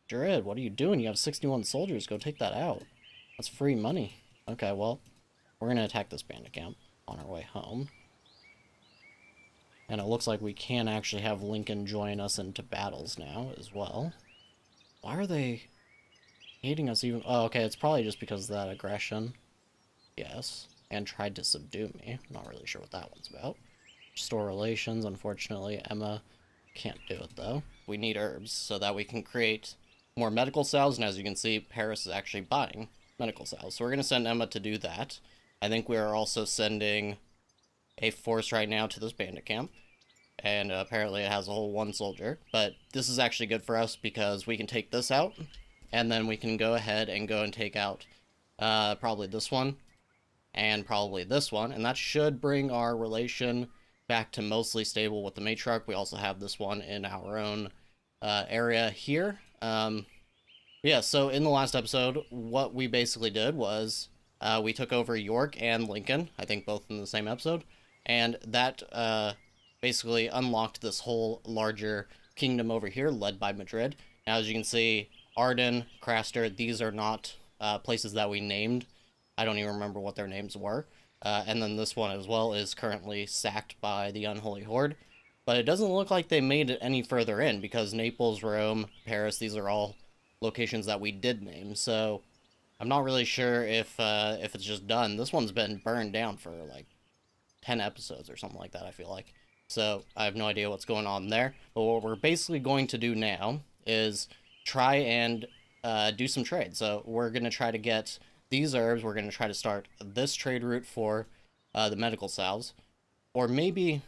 Jared, what are you doing? You have 61 soldiers. Go take that out. That's free money. Okay, well, we're going to attack this bandit camp on our way home. And it looks like we can actually have Lincoln join us into battles now as well. Why are they hating us even? Oh, okay, it's probably just because of that aggression. Yes. And tried to subdue me. I'm not really sure what that one's about. Restore relations. Unfortunately, Emma can't do it, though. We need herbs so that we can create more medical cells. And as you can see, Paris is actually buying medical cells. So we're going to send Emma to do that. I think we are also sending a force right now to this bandit camp. And apparently it has a whole 1 soldier. But this is actually good for us because we can take this out. And then we can go ahead and take out probably this one. And probably this one. And that should bring our relation back to mostly stable with the Matriarch. We also have this one in our own area here. Yeah, so in the last episode, what we basically did was we took over York and Lincoln. I think both in the same episode. And that basically unlocked this whole larger kingdom over here, led by Madrid. Now, as you can see, Arden, Craster, these are not places that we named. I don't even remember what their names were. And then this one as well is currently sacked by the Unholy Horde. But it doesn't look like they made it any further in, because Naples, Rome, Paris, these are all locations that we did name. So I'm not really sure if it's just done. This one's been burned down for like 10 episodes or something like that, I feel like. So I have no idea what's going on there. But what we're basically going to do now is try and do some trade. So we're going to try to get these herbs. We're going to try to start this trade route for the medical salves. Or maybe...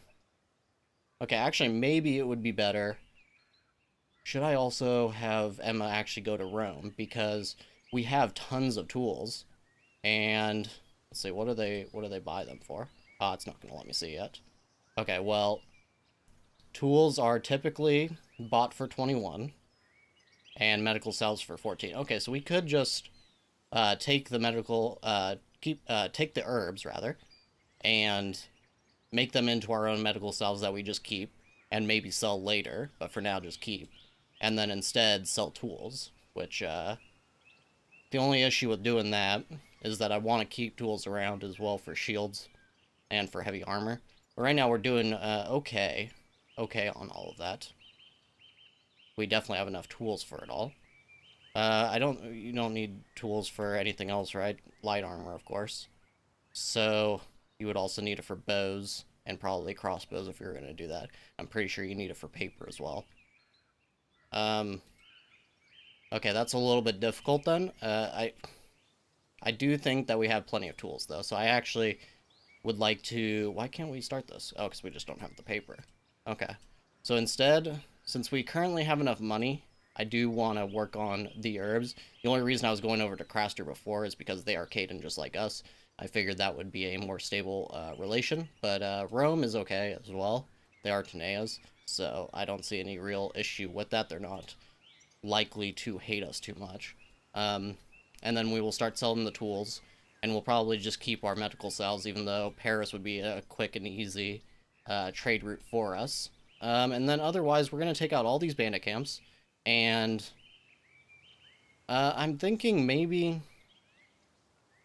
Okay, actually, maybe it would be better. Should I also have Emma actually go to Rome? Because we have tons of tools. And let's see, what do they buy them for? It's not going to let me see yet. Okay, well, tools are typically bought for 21, and medical cells for 14. Okay, so we could just take the medical, take the herbs, rather, and make them into our own medical cells that we just keep, and maybe sell later, but for now just keep. And then instead sell tools, which, the only issue with doing that is that I want to keep tools around as well for shields and for heavy armor. But right now we're doing okay on all of that. We definitely have enough tools for it all. You don't need tools for anything else, right? Light armor, of course. So you would also need it for bows and probably crossbows if you're going to do that. I'm pretty sure you need it for paper as well. Okay, that's a little bit difficult then. I do think that we have plenty of tools though, so I actually would like to... Why can't we start this? Oh, because we just don't have the paper. Okay. So instead, since we currently have enough money, I do want to work on the herbs. The only reason I was going over to Craster before is because they are Caden just like us. I figured that would be a more stable relation. But Rome is okay as well. They are Taneas, so I don't see any real issue with that. They're not likely to hate us too much. And then we will start selling the tools. And we'll probably just keep our medical cells, even though Paris would be a quick and easy trade route for us. And then otherwise, we're going to take out all these bandit camps. And I'm thinking maybe...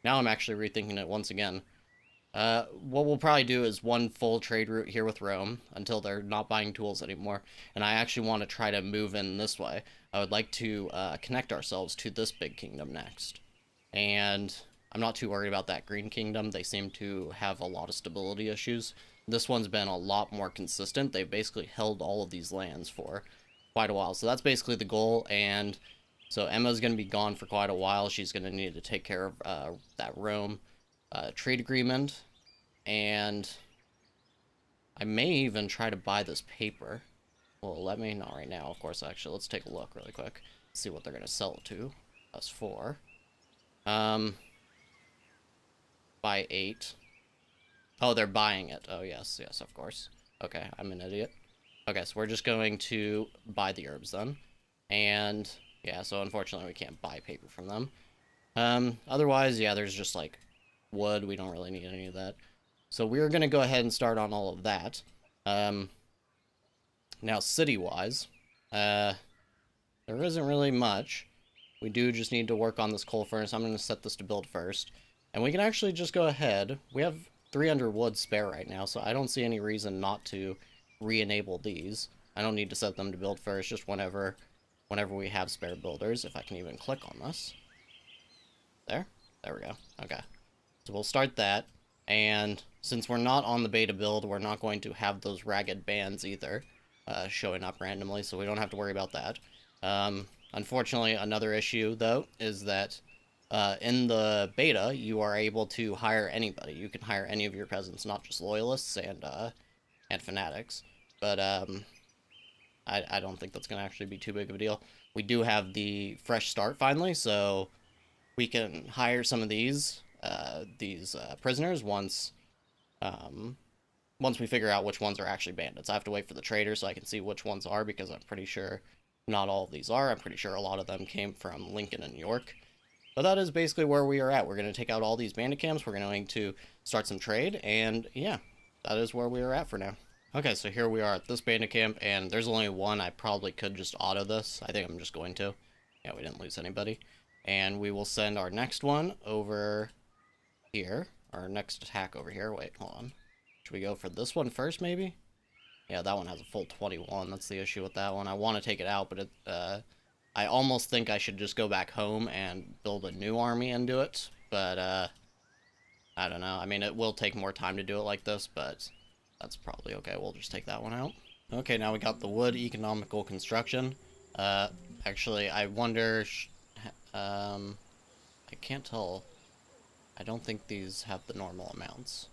Now I'm actually rethinking it once again. What we'll probably do is one full trade route here with Rome until they're not buying tools anymore. And I actually want to try to move in this way. I would like to connect ourselves to this big kingdom next. And... I'm not too worried about that Green Kingdom. They seem to have a lot of stability issues. This one's been a lot more consistent. They've basically held all of these lands for quite a while. So that's basically the goal. And so Emma's going to be gone for quite a while. She's going to need to take care of that Rome trade agreement. And I may even try to buy this paper. Well, let me not right now, of course. Actually, let's take a look really quick. See what they're going to sell it to us for. Buy 8. Oh, they're buying it. Oh, yes, of course. Okay, I'm an idiot. Okay, so we're just going to buy the herbs then. And, yeah, so unfortunately we can't buy paper from them. Otherwise, yeah, there's just, like, wood. We don't really need any of that. So we're going to go ahead and start on all of that. Now, city-wise, there isn't really much. We do just need to work on this coal furnace. I'm going to set this to build first. And we can actually just go ahead. We have 300 wood spare right now, so I don't see any reason not to re-enable these. I don't need to set them to build first, just whenever we have spare builders, if I can even click on this. There we go. Okay. So we'll start that, and since we're not on the beta build, we're not going to have those ragged bands either showing up randomly, so we don't have to worry about that. Unfortunately, another issue, though, is that in the beta, you are able to hire anybody. You can hire any of your peasants, not just loyalists and fanatics. But I don't think that's going to actually be too big of a deal. We do have the fresh start finally, so we can hire some of these prisoners once we figure out which ones are actually bandits. I have to wait for the trader so I can see which ones are, because I'm pretty sure not all of these are. I'm pretty sure a lot of them came from Lincoln and York. But that is basically where we are at. We're going to take out all these bandit camps. We're going to start some trade, and yeah, that is where we are at for now. Okay, so here we are at this bandit camp, and there's only one. I probably could just auto this. I think I'm just going to. Yeah, we didn't lose anybody. And we will send our next one over here. Our next attack over here. Wait, hold on. Should we go for this one first, maybe? Yeah, that one has a full 21. That's the issue with that one. I want to take it out, but it, I almost think I should just go back home and build a new army and do it. But, I don't know. I mean, it will take more time to do it like this, but that's probably okay. We'll just take that one out. Okay, now we got the wood economical construction. Actually, I wonder... I can't tell. I don't think these have the normal amounts.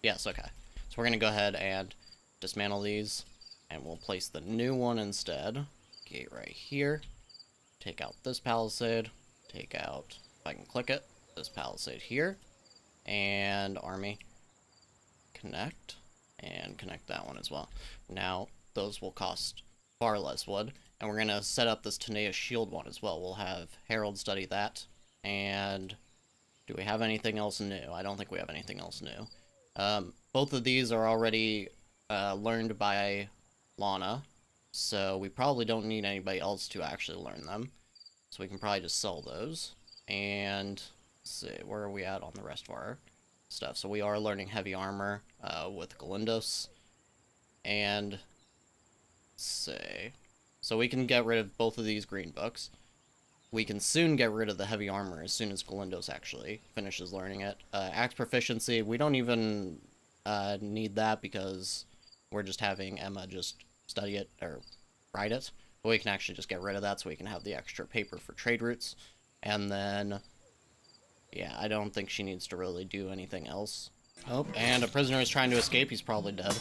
Yes, okay. So we're going to go ahead and dismantle these, and we'll place the new one instead. Gate right here. Take out this palisade. Take out, if I can click it, this palisade here. And army. Connect. And connect that one as well. Now, those will cost far less wood. And we're going to set up this Tenaeus shield one as well. We'll have Harold study that. And do we have anything else new? I don't think we have anything else new. Both of these are already learned by Lana. So we probably don't need anybody else to actually learn them. So we can probably just sell those. And let's see, where are we at on the rest of our stuff? So we are learning heavy armor with Galindos. And let's see. So we can get rid of both of these green books. We can soon get rid of the heavy armor as soon as Galindos actually finishes learning it. Axe proficiency, we don't even need that because we're just having Emma just study it, or write it. But we can actually just get rid of that so we can have the extra paper for trade routes. And then, yeah, I don't think she needs to really do anything else. Oh, and a prisoner is trying to escape. He's probably dead.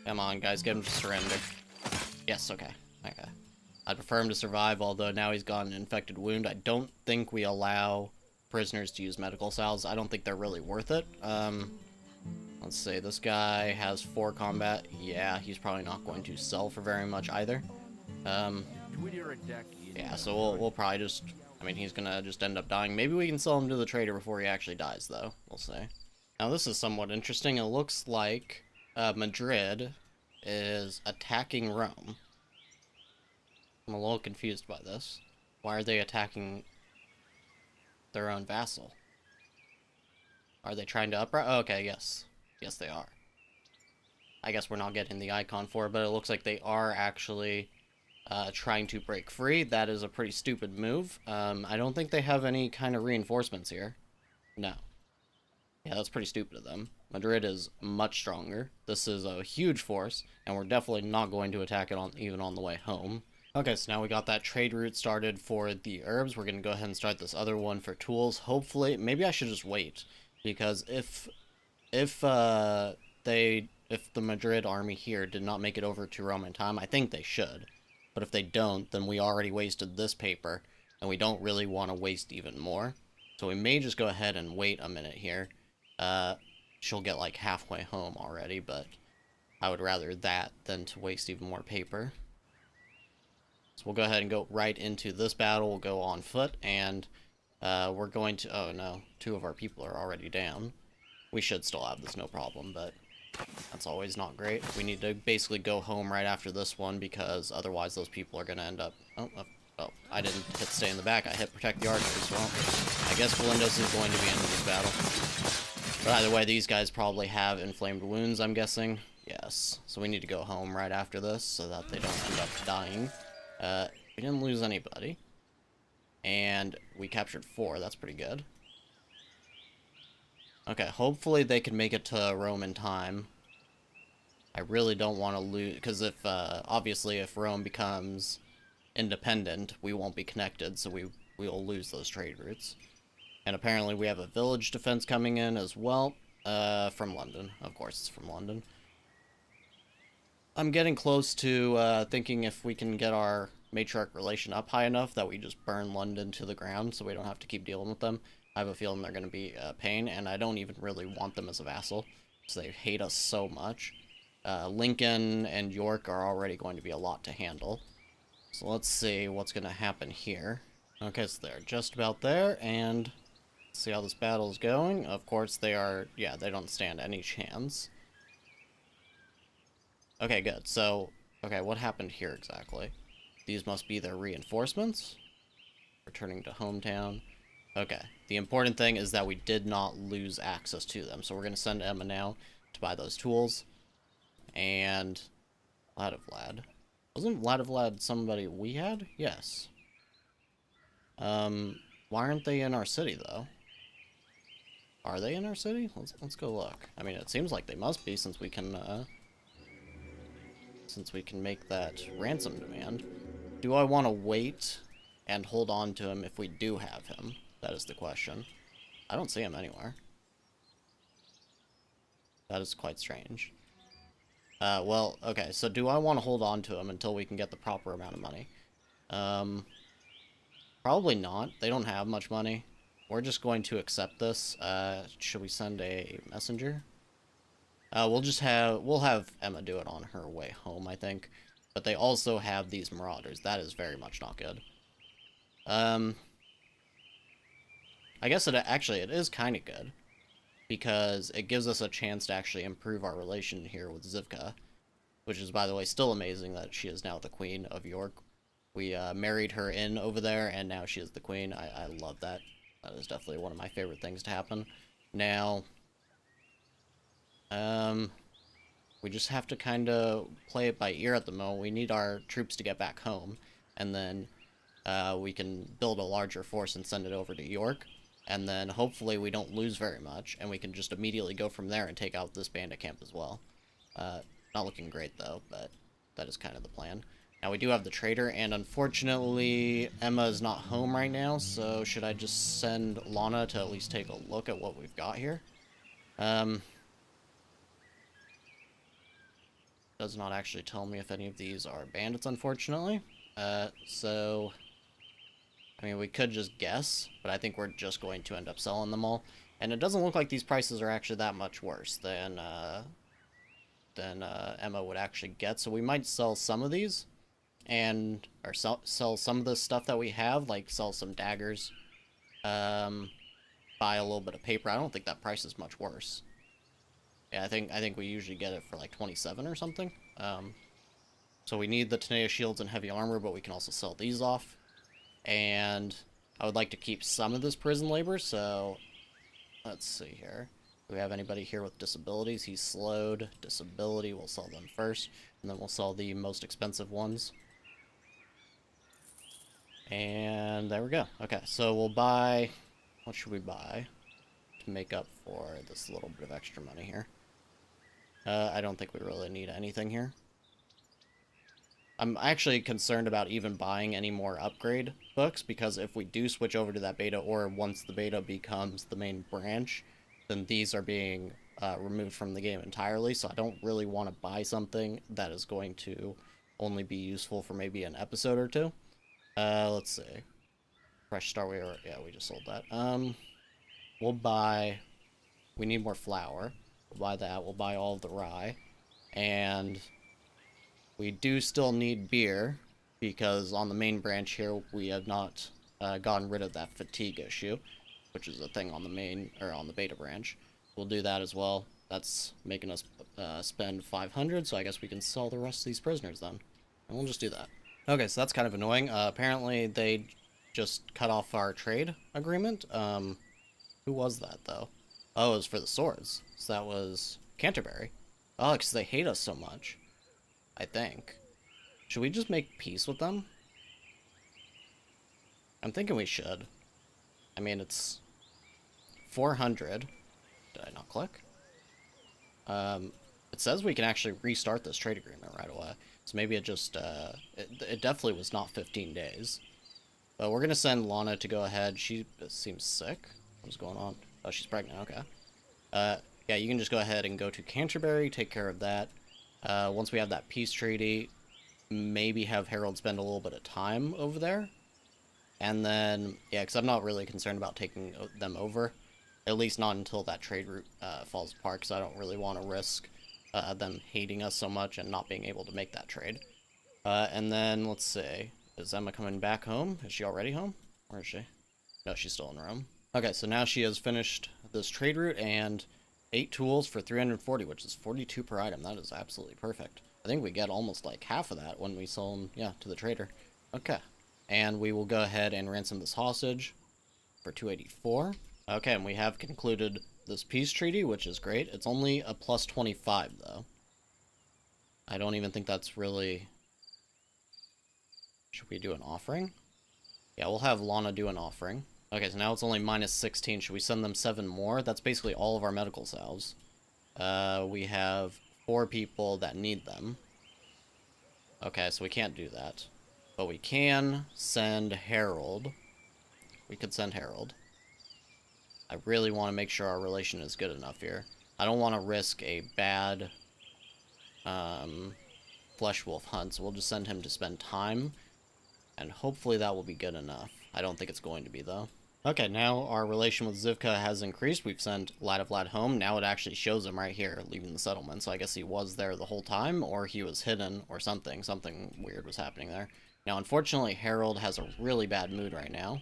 Come on, guys, get him to surrender. Yes, okay. Okay. I'd prefer him to survive, although now he's got an infected wound. I don't think we allow prisoners to use medical salves. I don't think they're really worth it. Let's see, this guy has 4 combat. Yeah, he's probably not going to sell for very much either. Yeah, so we'll probably just... I mean, he's gonna just end up dying. Maybe we can sell him to the trader before he actually dies, though. We'll see. Now, this is somewhat interesting. It looks like Madrid is attacking Rome. I'm a little confused by this. Why are they attacking their own vassal? Are they trying to uprising? Oh, okay, yes. Yes, they are. I guess we're not getting the icon for it, but it looks like they are actually trying to break free. That is a pretty stupid move. I don't think they have any kind of reinforcements here. No. Yeah, that's pretty stupid of them. Madrid is much stronger. This is a huge force, and we're definitely not going to attack it even on the way home. Okay, so now we got that trade route started for the herbs. We're going to go ahead and start this other one for tools. Hopefully, maybe I should just wait, because if the Madrid army here did not make it over to Rome in time, I think they should. But if they don't, then we already wasted this paper, and we don't really want to waste even more. So we may just go ahead and wait a minute here. She'll get like halfway home already, but I would rather that than to waste even more paper. So we'll go ahead and go right into this battle. We'll go on foot, and we're going to... Oh, no. 2 of our people are already down. We should still have this, no problem, but that's always not great. We need to basically go home right after this one, because otherwise those people are going to end up... Oh, I didn't hit stay in the back. I hit protect the archers. Well, I guess Galindos is going to be ending this battle. But either way, these guys probably have inflamed wounds, I'm guessing. Yes. So we need to go home right after this so that they don't end up dying. We didn't lose anybody. And we captured 4. That's pretty good. Okay, hopefully they can make it to Rome in time. I really don't want to lose... Because if, obviously, if Rome becomes independent, we won't be connected, so we'll lose those trade routes. And apparently we have a village defense coming in as well, from London. Of course, it's from London. I'm getting close to thinking if we can get our matriarch relation up high enough that we just burn London to the ground so we don't have to keep dealing with them. I have a feeling they're going to be a pain, and I don't even really want them as a vassal, because they hate us so much. Lincoln and York are already going to be a lot to handle. So let's see what's going to happen here. Okay, so they're just about there, and See how this battle is going. Of course, they are... Yeah, they don't stand any chance. Okay, good. So, okay, what happened here exactly? These must be their reinforcements. Returning to hometown. Okay. The important thing is that we did not lose access to them. So we're going to send Emma now to buy those tools. And... Vlad. Wasn't Vlad somebody we had? Yes. Why aren't they in our city, though? Are they in our city? Let's go look. I mean, it seems like they must be, since we can make that ransom demand. Do I want to wait and hold on to him if we do have him? That is the question. I don't see him anywhere. That is quite strange. Well, okay, so do I want to hold on to him until we can get the proper amount of money? Probably not. They don't have much money. We're just going to accept this. Should we send a messenger? We'll have Emma do it on her way home, I think. But they also have these marauders. That is very much not good. I guess it is kind of good, because it gives us a chance to actually improve our relation here with Zivka, which is, by the way, still amazing that she is now the Queen of York. We married her in over there, and now she is the Queen. I love that. That is definitely one of my favorite things to happen. Now, we just have to kind of play it by ear at the moment. We need our troops to get back home, and then we can build a larger force and send it over to York. And then hopefully we don't lose very much, and we can just immediately go from there and take out this bandit camp as well. Not looking great, though, but that is kind of the plan. Now, we do have the trader, and unfortunately, Emma is not home right now, so should I just send Lana to at least take a look at what we've got here? Does not actually tell me if any of these are bandits, unfortunately. So... I mean, we could just guess, but I think we're just going to end up selling them all. And it doesn't look like these prices are actually that much worse than Emma would actually get. So we might sell some of these, or sell some of the stuff that we have, like sell some daggers, buy a little bit of paper. I don't think that price is much worse. Yeah, I think we usually get it for like 27 or something. So we need the Tenea shields and heavy armor, but we can also sell these off. And I would like to keep some of this prison labor, so let's see here. Do we have anybody here with disabilities? He's slowed. Disability, we'll sell them first, and then we'll sell the most expensive ones. And there we go. Okay, so we'll buy... What should we buy to make up for this little bit of extra money here? I don't think we really need anything here. I'm actually concerned about even buying any more upgrade books, because if we do switch over to that beta, or once the beta becomes the main branch, then these are being removed from the game entirely, so I don't really want to buy something that is going to only be useful for maybe an episode or two. Let's see. Fresh Star, yeah, we just sold that. We'll buy... We need more flour. We'll buy that. We'll buy all of the rye. And... we do still need beer, because on the main branch here, we have not gotten rid of that fatigue issue, which is a thing on the main, or on the beta branch. We'll do that as well. That's making us spend 500, so I guess we can sell the rest of these prisoners then. And we'll just do that. Okay, so that's kind of annoying. Apparently, they just cut off our trade agreement. Who was that, though? Oh, it was for the swords. So that was Canterbury. Oh, because they hate us so much. I think. Should we just make peace with them? I'm thinking we should. I mean, it's 400. Did I not click? It says we can actually restart this trade agreement right away. So maybe it just, it definitely was not 15 days. But we're going to send Lana to go ahead. She seems sick. What's going on? Oh, she's pregnant. Okay. Yeah, you can just go ahead and go to Canterbury, take care of that. Once we have that peace treaty, maybe have Harold spend a little bit of time over there. And then, yeah, because I'm not really concerned about taking them over. At least not until that trade route falls apart, because I don't really want to risk them hating us so much and not being able to make that trade. And then, let's see. Is Emma coming back home? Is she already home? Where is she? No, she's still in Rome. Okay, so now she has finished this trade route and 8 tools for 340, which is 42 per item. That is absolutely perfect. I think we get almost like half of that when we sell them, yeah, to the trader. Okay, and we will go ahead and ransom this hostage for 284. Okay, and we have concluded this peace treaty, which is great. It's only a plus 25, though. I don't even think that's really... Should we do an offering? Yeah, we'll have Lana do an offering. Okay, so now it's only minus 16. Should we send them 7 more? That's basically all of our medical salves. We have 4 people that need them. Okay, so we can't do that. But we can send Harold. We could send Harold. I really want to make sure our relation is good enough here. I don't want to risk a bad flesh wolf hunt, so we'll just send him to spend time, and hopefully that will be good enough. I don't think it's going to be, though. Okay, now our relation with Zivka has increased. We've sent Lad of Lad home. Now it actually shows him right here, leaving the settlement, so I guess he was there the whole time, or he was hidden, or something. Something weird was happening there. Now, unfortunately, Harold has a really bad mood right now.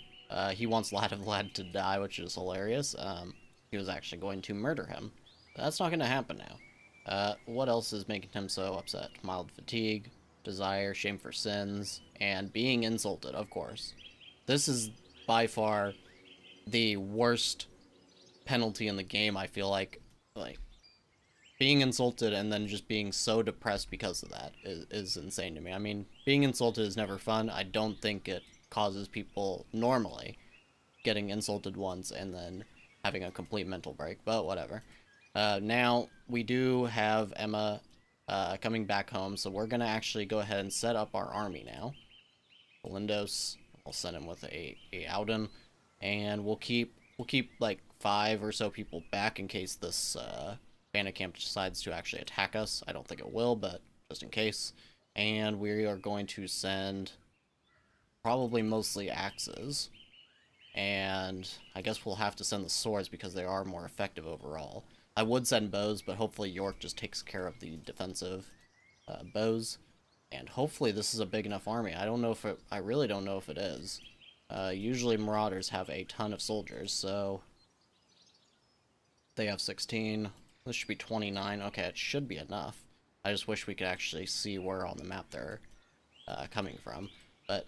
He wants Lad of Lad to die, which is hilarious. He was actually going to murder him. That's not going to happen now. What else is making him so upset? Mild fatigue, desire, shame for sins, and being insulted, of course. This is by far the worst penalty in the game, I feel like. Being insulted and then just being so depressed because of that is insane to me. I mean, being insulted is never fun. I don't think it causes people normally getting insulted once and then having a complete mental break, but whatever. Now we do have Emma coming back home, so we're gonna actually go ahead and set up our army now. Belindos, we'll send him with a Auden, and we'll keep like 5 or so people back in case this bandit camp decides to actually attack us. I don't think it will, but just in case. And we are going to send probably mostly axes, and I guess we'll have to send the swords because they are more effective overall. I would send bows, but hopefully York just takes care of the defensive bows, and hopefully this is a big enough army. I don't know if it, I really don't know if it is. Usually Marauders have a ton of soldiers, so they have 16. This should be 29. Okay, it should be enough. I just wish we could actually see where on the map they're coming from, but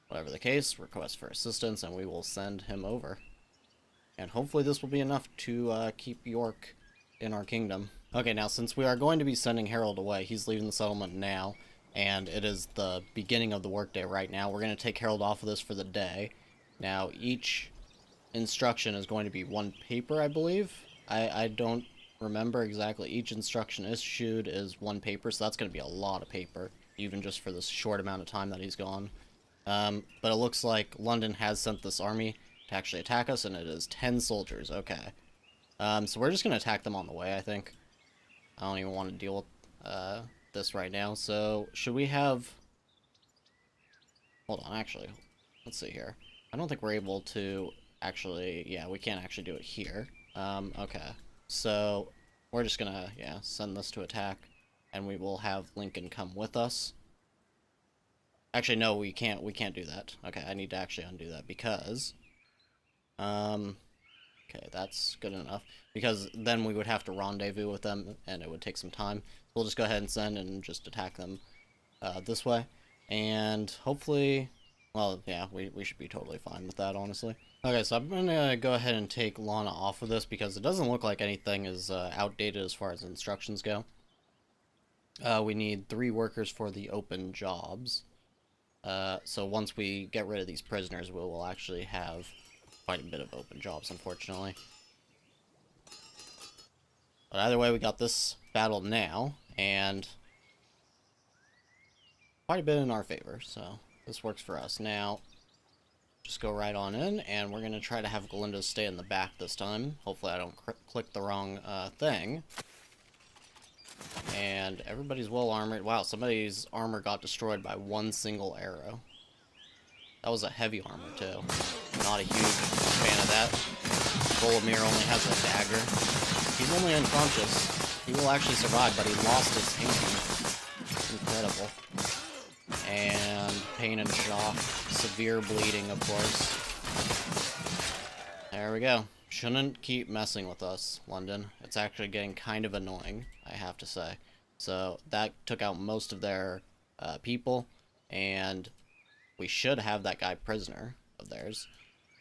whatever the case, request for assistance, and we will send him over. And hopefully this will be enough to keep York in our kingdom. Okay, now since we are going to be sending Harold away, he's leaving the settlement now, and it is the beginning of the workday right now. We're going to take Harold off of this for the day. Now, each instruction is going to be 1 paper, I believe. I don't remember exactly. Each instruction issued is 1 paper, so that's going to be a lot of paper, even just for this short amount of time that he's gone. But it looks like London has sent this army to actually attack us, and it is 10 soldiers. Okay. So we're just going to attack them on the way, I think. I don't even want to deal with this right now. So, should we have... Hold on, actually. Let's see here. I don't think we're able to actually... Yeah, we can't actually do it here. Okay. So, we're just going to, yeah, send this to attack, and we will have Lincoln come with us. Actually, no, we can't do that. Okay, I need to actually undo that because... Okay, that's good enough. Because then we would have to rendezvous with them, and it would take some time. So we'll just go ahead and send and just attack them this way. And hopefully... Well, yeah, we should be totally fine with that, honestly. Okay, so I'm going to go ahead and take Lana off of this because it doesn't look like anything is outdated as far as instructions go. We need 3 workers for the open jobs. So once we get rid of these prisoners, we will actually have quite a bit of open jobs, unfortunately. But either way, we got this battle now, and quite a bit in our favor, so this works for us. Now, just go right on in, and we're going to try to have Galindo stay in the back this time. Hopefully I don't click the wrong thing. And everybody's well armored. Wow, somebody's armor got destroyed by 1 single arrow. That was a heavy armor, too. Not a huge fan of that. Volomir only has a dagger. He's only unconscious. He will actually survive, but he lost his hand. Incredible. And pain and shock. Severe bleeding, of course. There we go. Shouldn't keep messing with us, London. It's actually getting kind of annoying, I have to say. So that took out most of their people, and we should have that guy prisoner of theirs.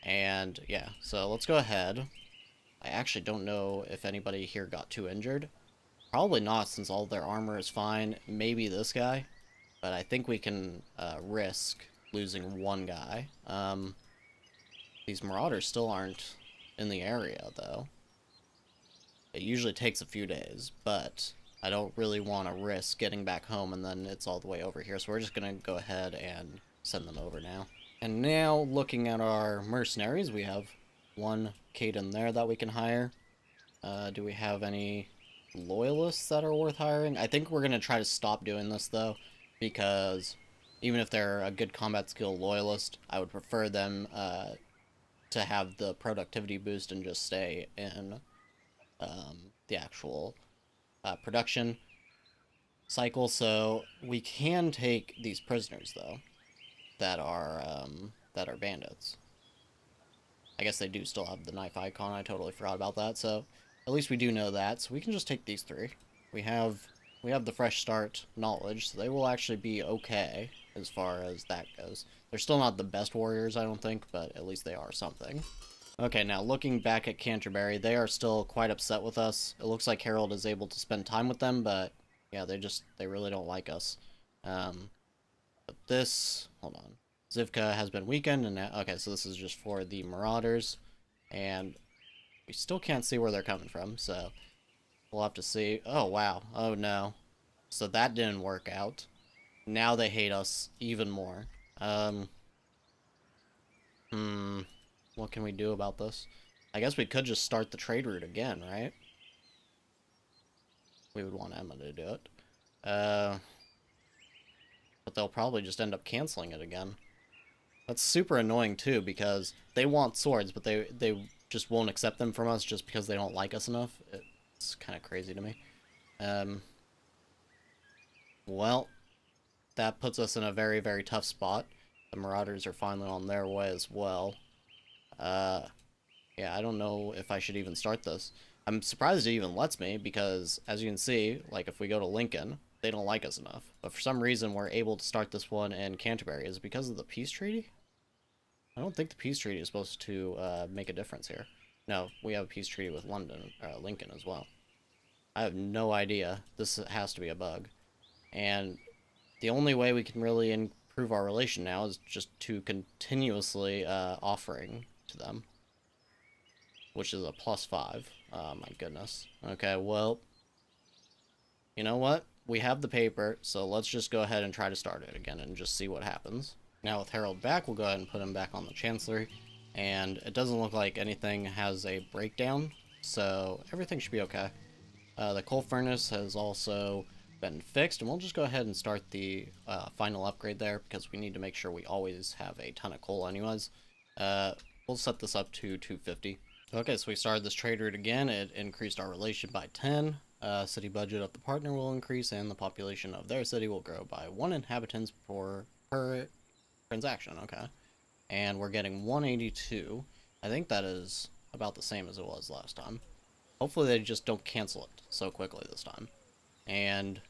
And yeah, so let's go ahead. I actually don't know if anybody here got too injured. Probably not, since all their armor is fine. Maybe this guy, but I think we can risk losing one guy. These marauders still aren't in the area, though. It usually takes a few days, but I don't really want to risk getting back home and then it's all the way over here, so we're just going to go ahead and send them over now. And now, looking at our mercenaries, we have one Caden there that we can hire. Do we have any loyalists that are worth hiring? I think we're going to try to stop doing this, though, because even if they're a good combat skill loyalist, I would prefer them to have the productivity boost and just stay in the actual production cycle. So we can take these prisoners, though, that are bandits. I guess they do still have the knife icon. I totally forgot about that. So at least we do know that. So we can just take these three. We have the fresh start knowledge, so they will actually be okay as far as that goes. They're still not the best warriors, I don't think, but at least they are something. Okay, now looking back at Canterbury, they are still quite upset with us. It looks like Harold is able to spend time with them, but yeah, they really don't like us. But this, hold on. Zivka has been weakened, and now, okay, so this is just for the marauders, and we still can't see where they're coming from, so we'll have to see. Oh, wow. Oh, no. So that didn't work out. Now they hate us even more. What can we do about this? I guess we could just start the trade route again, right? We would want Emma to do it. But they'll probably just end up canceling it again. That's super annoying, too, because they want swords, but they just won't accept them from us just because they don't like us enough. It's kind of crazy to me. Well, that puts us in a very, very tough spot. The marauders are finally on their way as well. Yeah, I don't know if I should even start this. I'm surprised it even lets me, because, as you can see, like, if we go to Lincoln, they don't like us enough. But for some reason, we're able to start this one in Canterbury. Is it because of the peace treaty? I don't think the peace treaty is supposed to make a difference here. No, we have a peace treaty with Lincoln as well. I have no idea. This has to be a bug. And the only way we can really improve our relation now is just to continuously offering to them, which is a +5. My goodness. Okay, well, you know what? We have the paper, so let's just go ahead and try to start it again and just see what happens. Now with Harold back, we'll go ahead and put him back on the Chancellery, and it doesn't look like anything has a breakdown, so everything should be okay. The coal furnace has also been fixed, and we'll just go ahead and start the final upgrade there, because we need to make sure we always have a ton of coal anyways. We'll set this up to 250. Okay, so we started this trade route again. It increased our relation by 10. City budget of the partner will increase, and the population of their city will grow by 1 inhabitants per transaction. Okay, and we're getting 182. I think that is about the same as it was last time. Hopefully they just don't cancel it so quickly this time. And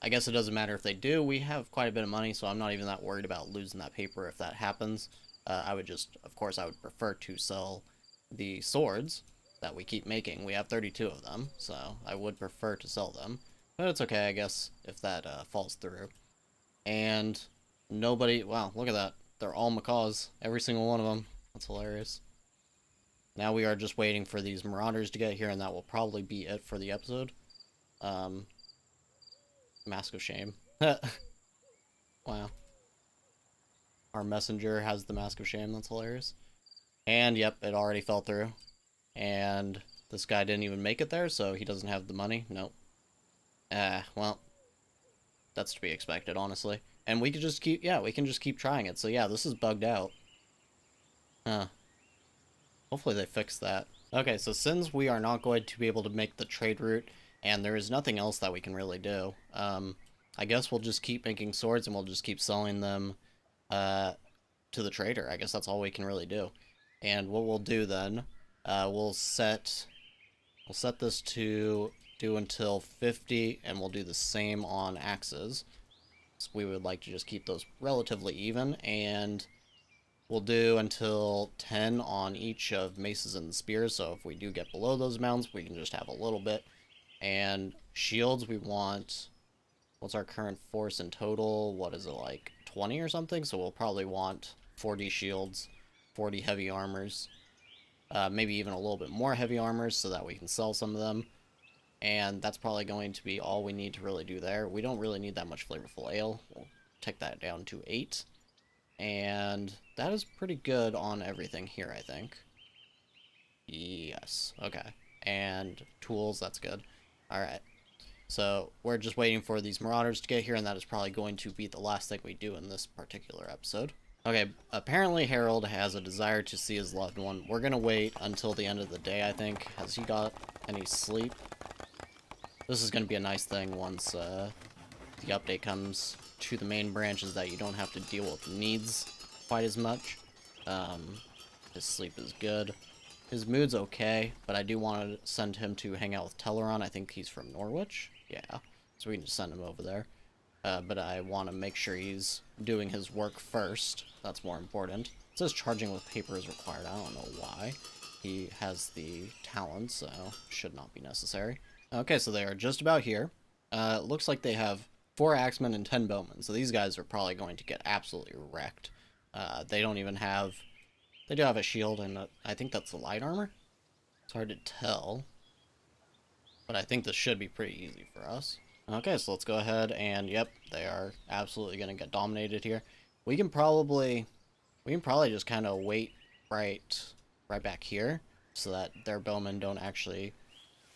I guess it doesn't matter if they do. We have quite a bit of money, so I'm not even that worried about losing that paper if that happens. I would just, of course, I would prefer to sell the swords that we keep making. We have 32 of them, so I would prefer to sell them. But it's okay, I guess, if that falls through. And nobody, wow, look at that. They're all macaws, every single one of them. That's hilarious. Now we are just waiting for these marauders to get here, and that will probably be it for the episode. Mask of shame. Wow. Our messenger has the mask of shame. That's hilarious. And yep, it already fell through. And this guy didn't even make it there, so he doesn't have the money. Nope. Well, that's to be expected, honestly. And we could just keep, yeah, we can just keep trying it. So yeah, this is bugged out. Hopefully they fix that. Okay, so since we are not going to be able to make the trade route, and there is nothing else that we can really do, I guess we'll just keep making swords, and we'll just keep selling them to the trader. I guess that's all we can really do. And what we'll do then, we'll set this to do until 50, and we'll do the same on axes. So we would like to just keep those relatively even, and we'll do until 10 on each of maces and spears, so if we do get below those amounts, we can just have a little bit. And shields, we want, what's our current force in total? What is it, like 20 or something? So we'll probably want 40 shields, 40 heavy armors, maybe even a little bit more heavy armors so that we can sell some of them. And that's probably going to be all we need to really do there. We don't really need that much flavorful ale. We'll take that down to 8. And that is pretty good on everything here, I think. Yes, okay. And tools, that's good. Alright. So we're just waiting for these marauders to get here, and that is probably going to be the last thing we do in this particular episode. Okay, apparently Harold has a desire to see his loved one. We're gonna wait until the end of the day, I think. Has he got any sleep? This is gonna be a nice thing once the update comes to the main branches, that you don't have to deal with needs quite as much. His sleep is good. His mood's okay, but I do want to send him to hang out with Teleron. I think he's from Norwich. Yeah, so we can just send him over there. But I want to make sure he's doing his work first. That's more important. It says charging with paper is required. I don't know why. He has the talent, so should not be necessary. Okay, so they are just about here. It looks like they have 4 axemen and 10 bowmen, so these guys are probably going to get absolutely wrecked. They don't even have... They do have a shield, and I think that's the light armor. It's hard to tell, but I think this should be pretty easy for us. Okay, so let's go ahead and, yep, they are absolutely going to get dominated here. We can probably just kind of wait right back here, so that their bowmen don't actually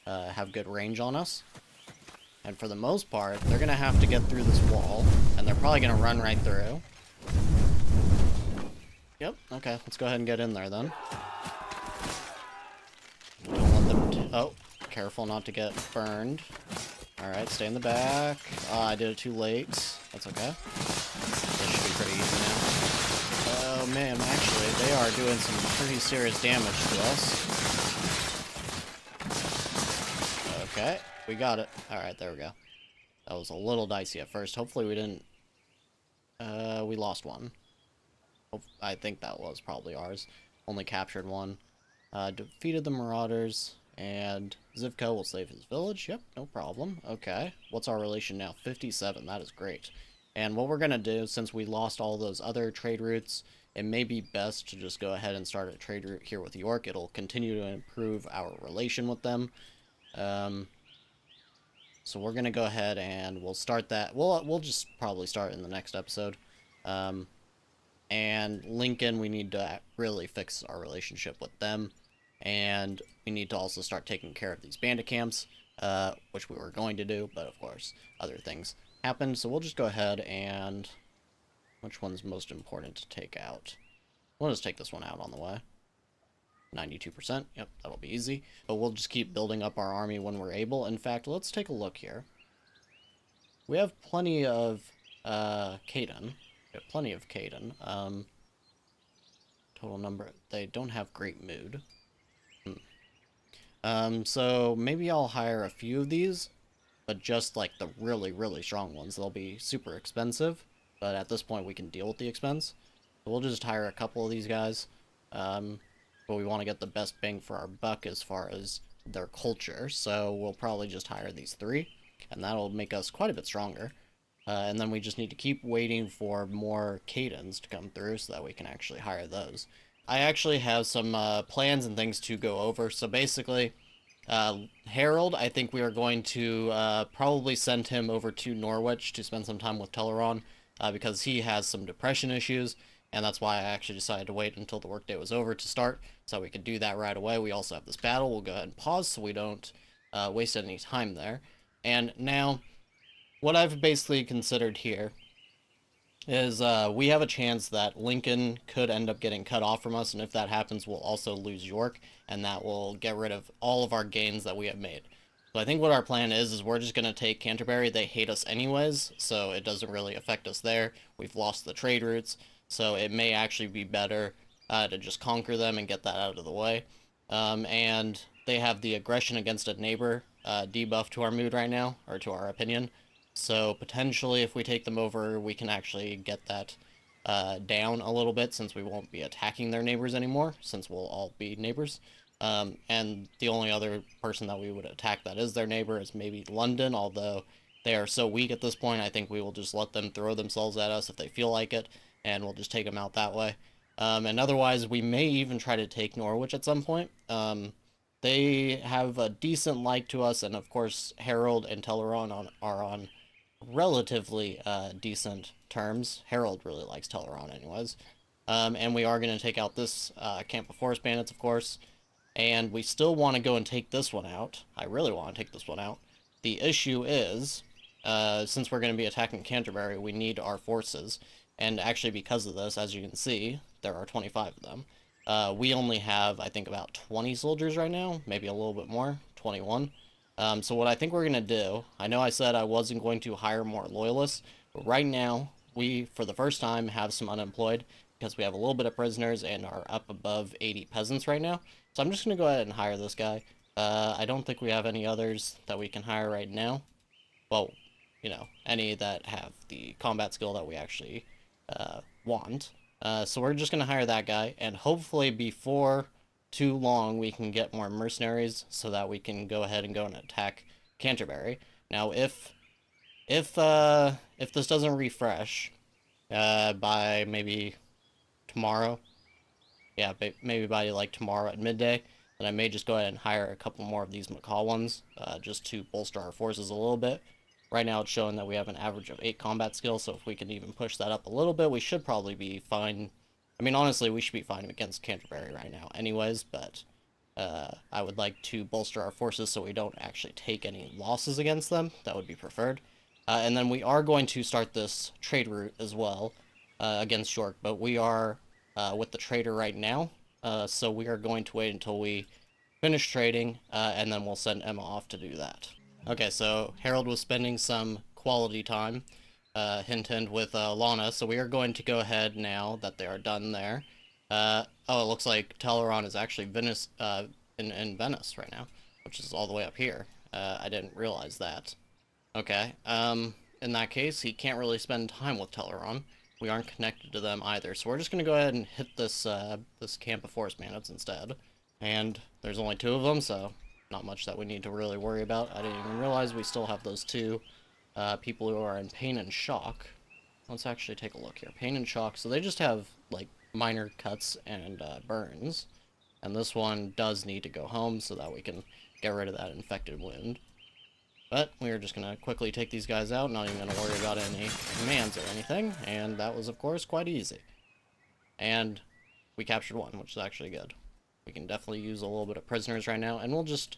have good range on us. And for the most part, they're going to have to get through this wall, and they're probably going to run right through. Yep, okay, let's go ahead and get in there then. Don't want them to... Oh, careful not to get burned. Alright, stay in the back. Oh, I did it too late. That's okay. This should be pretty easy now. Oh man, actually, they are doing some pretty serious damage to us. Okay, we got it. Alright, there we go. That was a little dicey at first. Hopefully we didn't... we lost one. I think that was probably ours. Only captured one. Defeated the marauders, and Zivko will save his village. Yep, no problem. Okay, what's our relation now? 57, that is great. And what we're gonna do, since we lost all those other trade routes, it may be best to just go ahead and start a trade route here with York. It'll continue to improve our relation with them. So we're gonna go ahead and we'll start that. We'll just probably start in the next episode. And Lincoln, we need to really fix our relationship with them, and we need to also start taking care of these bandit camps, which we were going to do, but of course other things happened. So we'll just go ahead and... Which one's most important to take out? We'll just take this one out on the way. 92%, yep, that'll be easy. But we'll just keep building up our army when we're able. In fact, let's take a look here. We have plenty of Caden. Plenty of Caden. Total number. They don't have great mood. So maybe I'll hire a few of these, but just like the really, really strong ones. They'll be super expensive, but at this point we can deal with the expense. So we'll just hire a couple of these guys. But we want to get the best bang for our buck as far as their culture. So we'll probably just hire these 3, and that'll make us quite a bit stronger. And then we just need to keep waiting for more Cadens to come through so that we can actually hire those. I actually have some plans and things to go over. So basically, Harold, I think we are going to probably send him over to Norwich to spend some time with Teleron, because he has some depression issues, and that's why I actually decided to wait until the workday was over to start, so we could do that right away. We also have this battle. We'll go ahead and pause so we don't waste any time there. And now... what I've basically considered here is we have a chance that Lincoln could end up getting cut off from us, and if that happens, we'll also lose York, and that will get rid of all of our gains that we have made. So I think what our plan is we're just going to take Canterbury. They hate us anyways, so it doesn't really affect us there. We've lost the trade routes, so it may actually be better to just conquer them and get that out of the way. And they have the aggression against a neighbor debuff to our mood right now, or to our opinion. So potentially, if we take them over, we can actually get that down a little bit, since we won't be attacking their neighbors anymore, since we'll all be neighbors. And the only other person that we would attack that is their neighbor is maybe London, although they are so weak at this point, I think we will just let them throw themselves at us if they feel like it, and we'll just take them out that way. And otherwise, we may even try to take Norwich at some point. They have a decent like to us, and of course, Harold and Teleron are on relatively decent terms. Harold really likes Teleron anyways. And we are going to take out this camp of forest bandits, of course. And we still want to go and take this one out. I really want to take this one out. The issue is, since we're going to be attacking Canterbury, we need our forces. And actually, because of this, as you can see, there are 25 of them. We only have, I think, about 20 soldiers right now. Maybe a little bit more. 21. So what I think we're going to do, I know I said I wasn't going to hire more loyalists, but right now, we, for the first time, have some unemployed, because we have a little bit of prisoners and are up above 80 peasants right now. So I'm just going to go ahead and hire this guy. I don't think we have any others that we can hire right now. Well, you know, any that have the combat skill that we actually want. So we're just going to hire that guy, and hopefully before too long we can get more mercenaries so that we can go ahead and go and attack Canterbury. Now, if this doesn't refresh by maybe tomorrow, yeah, maybe by like tomorrow at midday, then I may just go ahead and hire a couple more of these Macaw ones, just to bolster our forces a little bit. Right now it's showing that we have an average of 8 combat skills, so if we can even push that up a little bit, we should probably be fine. I mean, honestly, we should be fine against Canterbury right now anyways, but I would like to bolster our forces so we don't actually take any losses against them. That would be preferred. And then we are going to start this trade route as well against York, but we are with the trader right now, so we are going to wait until we finish trading, and then we'll send Emma off to do that. Okay, so Harold was spending some quality time, hint hint, with Lana, so we are going to go ahead now that they are done there. Oh, it looks like Teleron is actually Venice, in Venice right now, which is all the way up here. I didn't realize that. Okay, in that case, he can't really spend time with Teleron. We aren't connected to them either, so we're just going to go ahead and hit this this camp of forest bandits instead. And there's only 2 of them, so not much that we need to really worry about. I didn't even realize we still have those 2 people who are in pain and shock. Let's actually take a look here. Pain and shock, so they just have, like, minor cuts and burns. And this one does need to go home so that we can get rid of that infected wound. But we're just going to quickly take these guys out, not even going to worry about any commands or anything, and that was, of course, quite easy. And we captured 1, which is actually good. We can definitely use a little bit of prisoners right now, and we'll just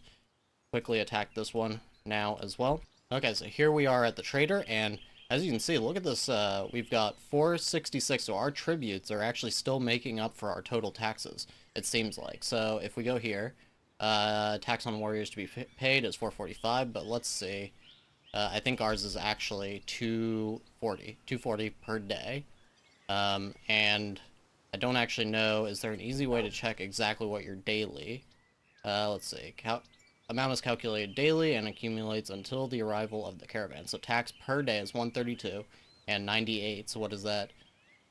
quickly attack this one now as well. Okay, so here we are at the trader, and as you can see, look at this, we've got 466, so our tributes are actually still making up for our total taxes, it seems like. So if we go here, tax on warriors to be paid is 445, but let's see. I think ours is actually 240 per day. And I don't actually know, is there an easy way to check exactly what your daily, let's see, amount is calculated daily and accumulates until the arrival of the caravan. So tax per day is 132 and 98, so what is that?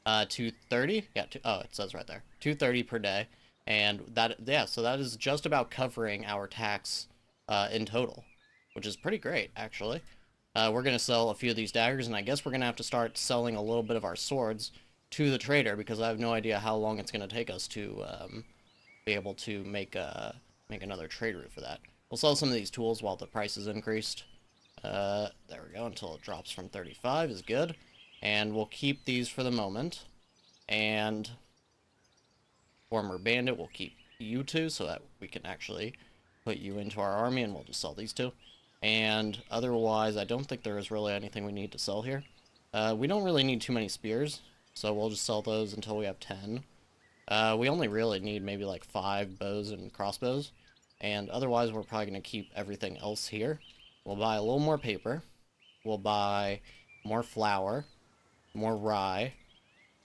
230? Yeah, oh, it says right there. 230 per day. And that, yeah, so that is just about covering our tax in total, which is pretty great, actually. We're going to sell a few of these daggers, and I guess we're going to have to start selling a little bit of our swords to the trader, because I have no idea how long it's going to take us to be able to make another trade route for that. We'll sell some of these tools while the price is increased. There we go, until it drops from 35 is good. And we'll keep these for the moment. And former bandit, we'll keep you 2 so that we can actually put you into our army, and we'll just sell these 2. And otherwise, I don't think there is really anything we need to sell here. We don't really need too many spears, so we'll just sell those until we have 10. We only really need maybe like 5 bows and crossbows, and otherwise we're probably going to keep everything else here. We'll buy a little more paper, we'll buy more flour, more rye,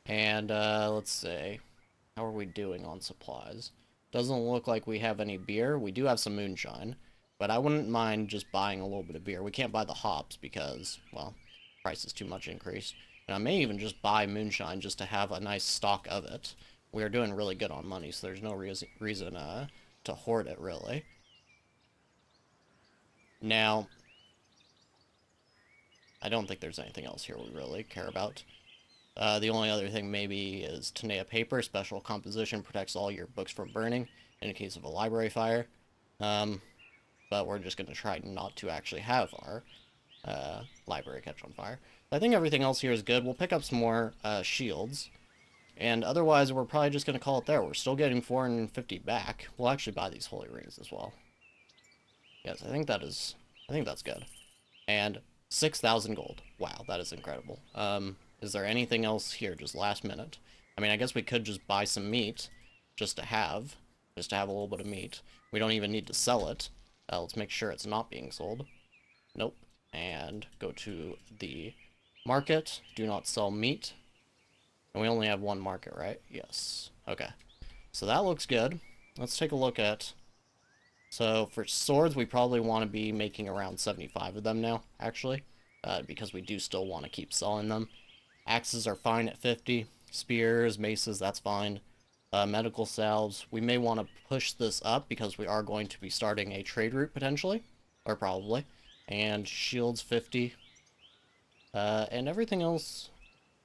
and let's see, How are we doing on supplies? Doesn't look like we have any beer. We do have some moonshine, but I wouldn't mind just buying a little bit of beer. We can't buy the hops because, well, price is too much increased. And I may even just buy moonshine just to have a nice stock of it. We are doing really good on money, so there's no reason to hoard it, really. Now, I don't think there's anything else here we really care about. The only other thing maybe is Tanea paper. Special composition protects all your books from burning in a case of a library fire. But we're just going to try not to actually have our library catch on fire. I think everything else here is good. We'll pick up some more shields. And otherwise, we're probably just going to call it there. We're still getting 450 back. We'll actually buy these holy rings as well. Yes, I think that's good. And 6,000 gold. Wow, that is incredible. Is there anything else here, just last minute? I mean, I guess we could just buy some meat, just to have a little bit of meat. We don't even need to sell it. Let's make sure it's not being sold. Nope. And go to the market. Do not sell meat. And we only have one market, right? Yes. Okay. So that looks good. Let's take a look at... So for swords, we probably want to be making around 75 of them now, actually. Because we do still want to keep selling them. Axes are fine at 50. Spears, maces, that's fine. Medical salves. We may want to push this up because we are going to be starting a trade route potentially. Or probably. And shields 50. And everything else,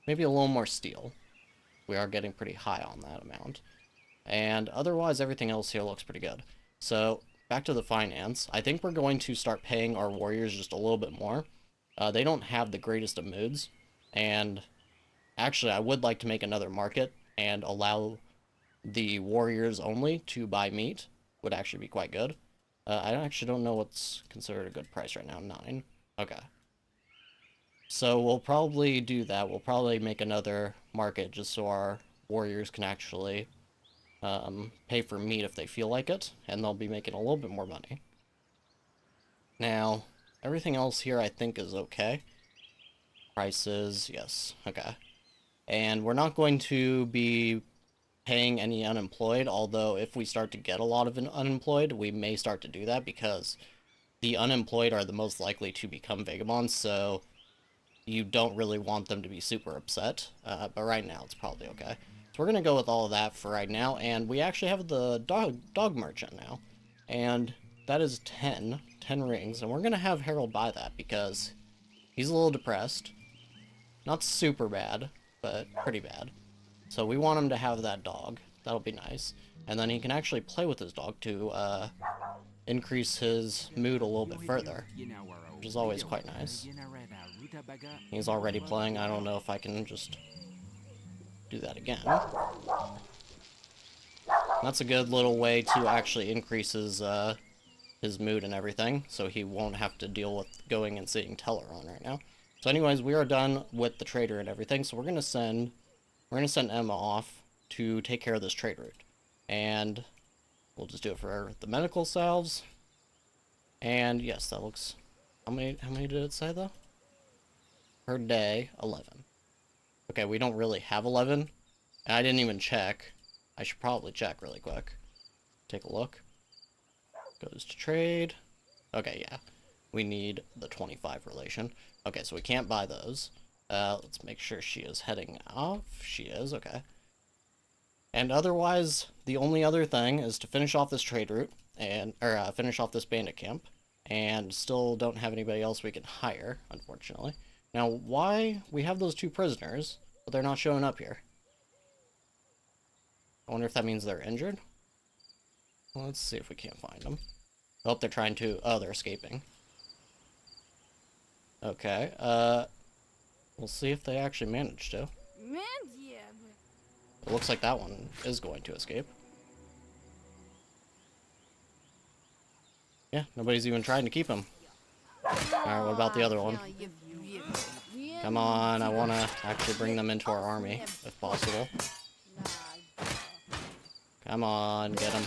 maybe a little more steel. We are getting pretty high on that amount. And otherwise, everything else here looks pretty good. So, back to the finance. I think we're going to start paying our warriors just a little bit more. They don't have the greatest of moods. And actually, I would like to make another market and allow the warriors only to buy meat. Would actually be quite good. I actually don't know what's considered a good price right now. 9. Okay. So we'll probably do that. We'll probably make another market just so our warriors can actually pay for meat if they feel like it. And they'll be making a little bit more money. Now, everything else here I think is okay. Prices, yes, okay. And we're not going to be paying any unemployed, although if we start to get a lot of unemployed, we may start to do that because the unemployed are the most likely to become vagabonds, so you don't really want them to be super upset. But right now, it's probably okay. So we're going to go with all of that for right now, and we actually have the dog merchant now. And that is 10 rings, and we're going to have Harold buy that because he's a little depressed. Not super bad, but pretty bad. So we want him to have that dog. That'll be nice. And then he can actually play with his dog to increase his mood a little bit further, which is always quite nice. He's already playing. I don't know if I can just do that again. That's a good little way to actually increase his mood and everything, so he won't have to deal with going and seeing Teleron right now. So anyways, we are done with the trader and everything, so we're gonna send Emma off to take care of this trade route. And we'll just do it for the medical salves. And yes, that looks... How many did it say though? Per day, 11. Okay, we don't really have 11. And I didn't even check. I should probably check really quick. Take a look. Goes to trade. Okay, yeah. We need the 25 relation. Okay, so we can't buy those. Let's make sure she is heading off. She is, okay. And otherwise, the only other thing is to finish off this trade route, or finish off this bandit camp, and still don't have anybody else we can hire, unfortunately. Now, why we have those 2 prisoners, but they're not showing up here? I wonder if that means they're injured? Well, let's see if we can't find them. I hope they're trying to... Oh, they're escaping. Okay, we'll see if they actually manage to. It looks like that one is going to escape. Yeah, nobody's even trying to keep him. Alright, what about the other one? Come on, I want to actually bring them into our army, if possible. Come on, get them.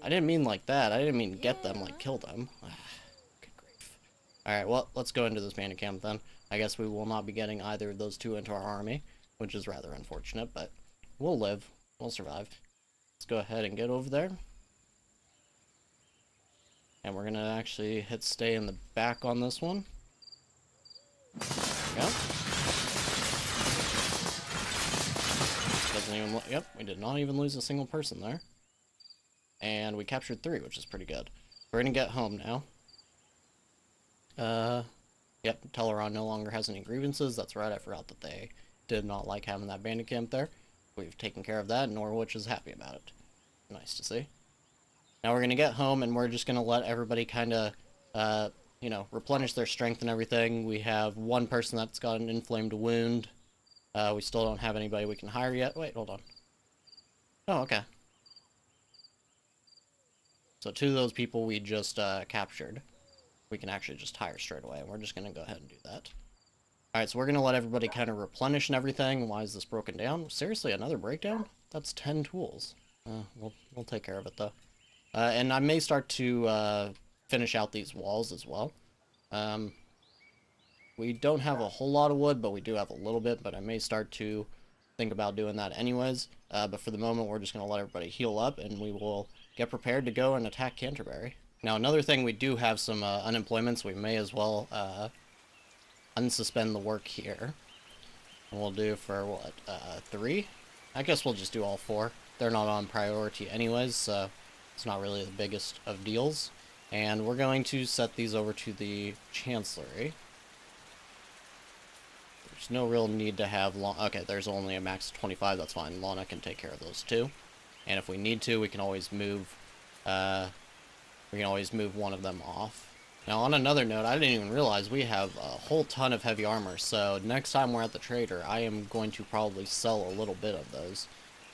I didn't mean like that. I didn't mean get them, like kill them. Good grief. Alright, well, let's go into this bandit camp then. I guess we will not be getting either of those 2 into our army. which is rather unfortunate, but we'll live. We'll survive. Let's go ahead and get over there. And we're gonna actually hit stay in the back on this one. There we go. Doesn't even yep, we did not even lose a single person there. And we captured 3, which is pretty good. We're gonna get home now. Yep, Teleron no longer has any grievances. That's right, I forgot that they did not like having that bandit camp there. We've taken care of that, and Norwich is happy about it. Nice to see. Now we're gonna get home, and we're just gonna let everybody kind of, you know, replenish their strength and everything. We have one person that's got an inflamed wound. We still don't have anybody we can hire yet. Wait, hold on. Oh, okay. So 2 of those people we just captured, we can actually just hire straight away, and we're just gonna go ahead and do that. Alright, so we're gonna let everybody kind of replenish and everything. Why is this broken down? Seriously, another breakdown? That's 10 tools. We'll take care of it though. And I may start to finish out these walls as well. We don't have a whole lot of wood, but we do have a little bit, but I may start to think about doing that anyways. But for the moment, we're just going to let everybody heal up, and we will get prepared to go and attack Canterbury. Now, another thing, we do have some unemployment, so we may as well unsuspend the work here. And we'll do for, what, 3? I guess we'll just do all 4. They're not on priority anyways, so it's not really the biggest of deals. And we're going to set these over to the Chancellery. There's no real need to have okay, there's only a max of 25, that's fine. Lana can take care of those too. And if we need to, we can always move one of them off. Now, on another note, I didn't even realize we have a whole ton of heavy armor, so next time we're at the trader, I am going to probably sell a little bit of those.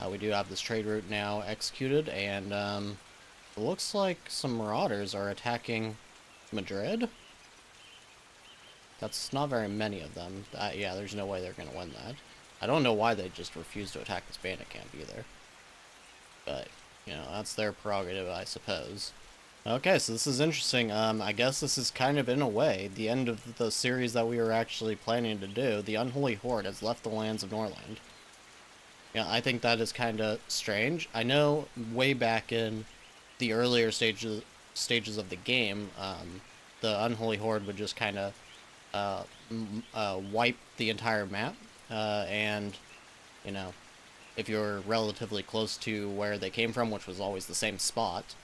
We do have this trade route now executed, and it looks like some marauders are attacking Madrid. That's not very many of them. Yeah, there's no way they're going to win that. I don't know why they just refused to attack this bandit camp either. But, you know, that's their prerogative, I suppose. Okay, so this is interesting. I guess this is kind of, in a way, the end of the series that we were actually planning to do. The Unholy Horde has left the lands of Norland. Yeah, I think that is kind of strange. I know way back in the earlier stages of the game, the Unholy Horde would just kind of wipe the entire map, and, you know, if you're relatively close to where they came from, which was always the same spot,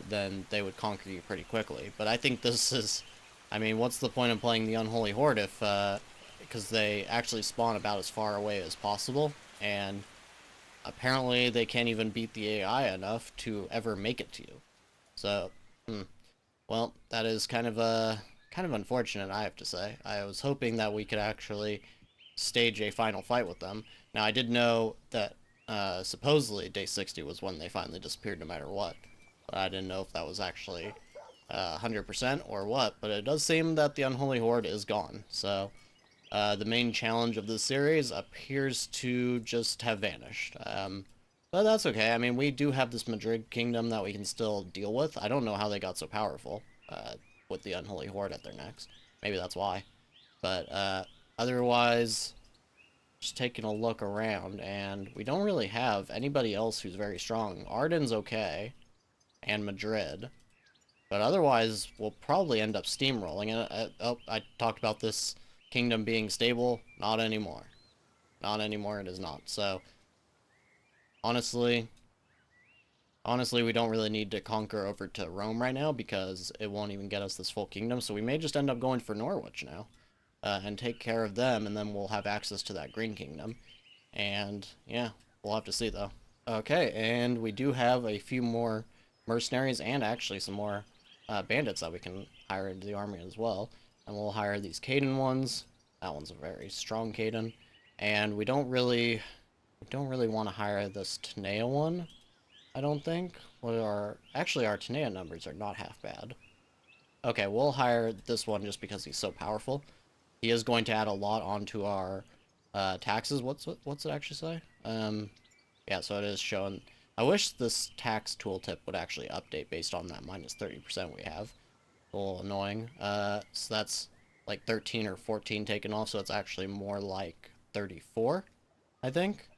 then they would conquer you pretty quickly. But I think this is, I mean, what's the point of playing the Unholy Horde if, because they actually spawn about as far away as possible, and apparently they can't even beat the AI enough to ever make it to you. So, well, that is kind of unfortunate, I have to say. I was hoping that we could actually stage a final fight with them. Now, I did know that supposedly day 60 was when they finally disappeared no matter what, but I didn't know if that was actually 100% or what, but it does seem that the Unholy Horde is gone. So the main challenge of this series appears to just have vanished. But that's okay. I mean, we do have this Madrid kingdom that we can still deal with. I don't know how they got so powerful with the Unholy Horde at their necks. Maybe that's why. But otherwise, just taking a look around, and we don't really have anybody else who's very strong. Arden's okay, and Madrid. But otherwise, we'll probably end up steamrolling. And I talked about this kingdom being stable. Not anymore. Not anymore, it is not. So, honestly, we don't really need to conquer over to Rome right now, because it won't even get us this full kingdom. So we may just end up going for Norwich now, and take care of them, and then we'll have access to that Green Kingdom. And, yeah, we'll have to see, though. Okay, and we do have a few more mercenaries, and actually some more bandits that we can hire into the army as well. And we'll hire these Caden ones. That one's a very strong Caden. And we don't really want to hire this Tanea one, I don't think. Actually, our Tanea numbers are not half bad. Okay, we'll hire this one just because he's so powerful. He is going to add a lot onto our taxes. What's it actually say? Yeah, so it is showing. I wish this tax tooltip would actually update based on that minus 30% we have. A little annoying. So that's like 13 or 14 taken off, so it's actually more like 34. I think.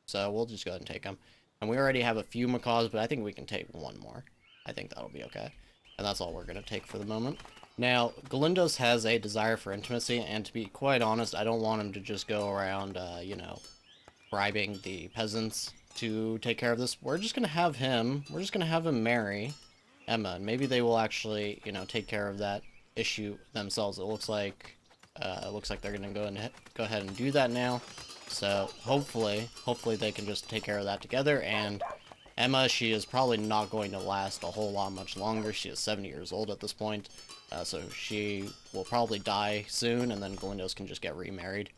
So we'll just go ahead and take them. And we already have a few macaws, but I think we can take one more. I think that'll be okay. And that's all we're going to take for the moment. Now, Galindos has a desire for intimacy, and to be quite honest, I don't want him to just go around, you know, bribing the peasants to take care of this. We're just going to have him marry Emma, and maybe they will actually, you know, take care of that issue themselves. It looks like they're going to go ahead and do that now. So hopefully they can just take care of that together. And Emma, she is probably not going to last a whole lot much longer. She is 70 years old at this point, so she will probably die soon, and then Galindos can just get remarried.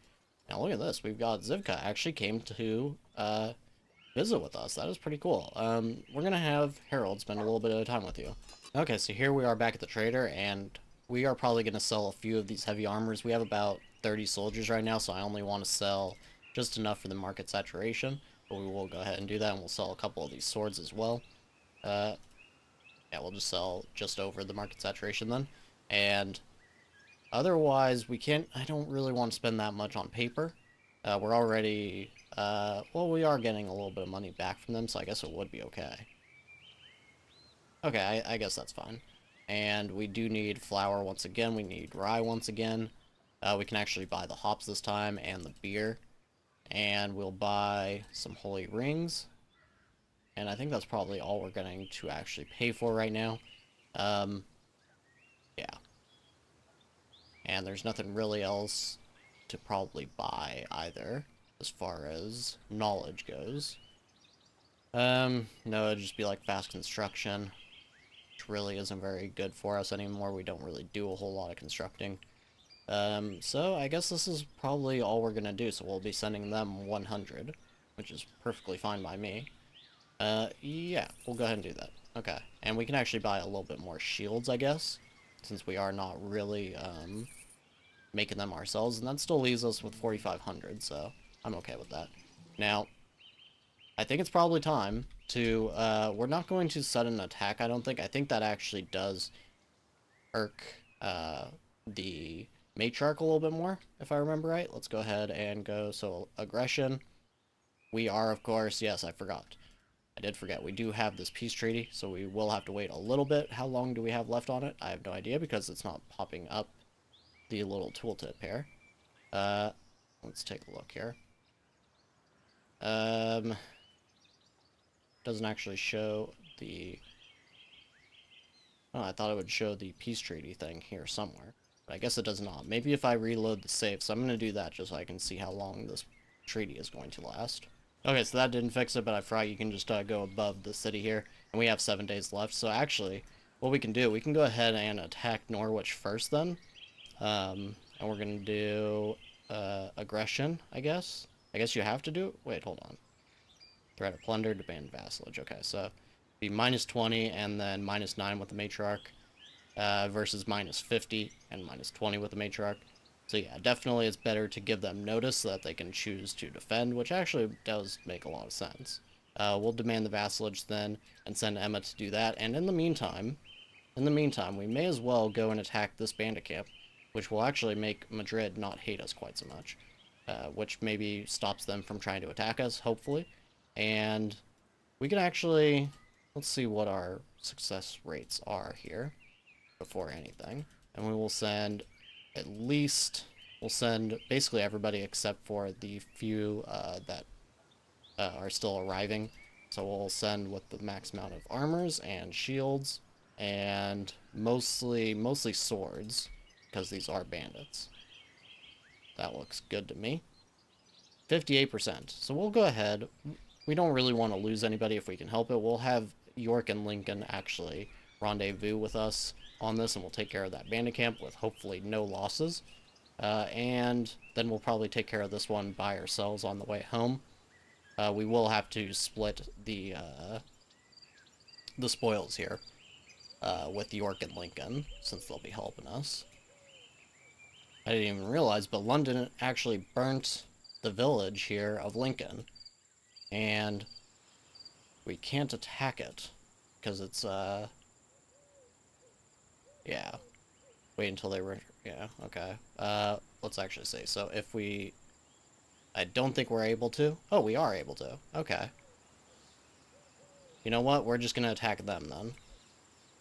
Now look at this, we've got Zivka actually came to visit with us. That is pretty cool. We're gonna have Harold spend a little bit of time with you. Okay, so here we are back at the trader, and we are probably gonna sell a few of these heavy armors. We have about 30 soldiers right now, so I only want to sell just enough for the market saturation. But we will go ahead and do that, and we'll sell a couple of these swords as well. Yeah, we'll just sell just over the market saturation then. And otherwise, I don't really want to spend that much on paper. We're already, well, we are getting a little bit of money back from them, so I guess it would be okay. Okay, I guess that's fine. And we do need flour once again. We need rye once again. We can actually buy the hops this time and the beer. And we'll buy some holy rings. And I think that's probably all we're going to actually pay for right now. Yeah. And there's nothing really else to probably buy either, as far as knowledge goes. No, it'd just be like fast construction, which really isn't very good for us anymore. We don't really do a whole lot of constructing. So I guess this is probably all we're gonna do, so we'll be sending them 100, which is perfectly fine by me. Yeah, we'll go ahead and do that. Okay, and we can actually buy a little bit more shields, I guess, since we are not really, making them ourselves, and that still leaves us with 4,500, so I'm okay with that. Now, I think it's probably time to, we're not going to sudden attack, I don't think. I think that actually does irk, the matriarch a little bit more, if I remember right. Let's go ahead and go, so aggression. We are, of course, yes, I forgot. I did forget, we do have this peace treaty, so we will have to wait a little bit. How long do we have left on it? I have no idea, because it's not popping up the little tooltip here. Let's take a look here. Doesn't actually show the... Oh, I thought it would show the peace treaty thing here somewhere. But I guess it does not. Maybe if I reload the save, so I'm going to do that just so I can see how long this treaty is going to last. Okay, so that didn't fix it, but I forgot you can just go above the city here. And we have 7 days left, so actually, what we can do, we can go ahead and attack Norwich first then. And we're going to do aggression, I guess. I guess you have to do it. Wait, hold on. Threat of plunder, demand vassalage. Okay, so be minus 20 and then minus 9 with the matriarch versus minus 50 and minus 20 with the matriarch. So yeah, definitely it's better to give them notice so that they can choose to defend, which actually does make a lot of sense. We'll demand the vassalage then and send Emma to do that. And in the meantime, we may as well go and attack this bandit camp, which will actually make Madrid not hate us quite so much, which maybe stops them from trying to attack us, hopefully. And we can actually, let's see what our success rates are here before anything. And we will send at least, we'll send basically everybody except for the few that are still arriving. So we'll send with the max amount of armors and shields and mostly swords, because these are bandits. That looks good to me. 58%. So we'll go ahead. We don't really want to lose anybody if we can help it. We'll have York and Lincoln actually rendezvous with us on this, and we'll take care of that bandit camp with hopefully no losses. And then we'll probably take care of this one by ourselves on the way home. We will have to split the spoils here with York and Lincoln, since they'll be helping us. I didn't even realize, but London actually burnt the village here of Lincoln, and we can't attack it because it's yeah, wait until they were, yeah, okay. Let's actually say, so if we I don't think we're able to. Oh, we are able to. Okay. You know what? We're just gonna attack them then.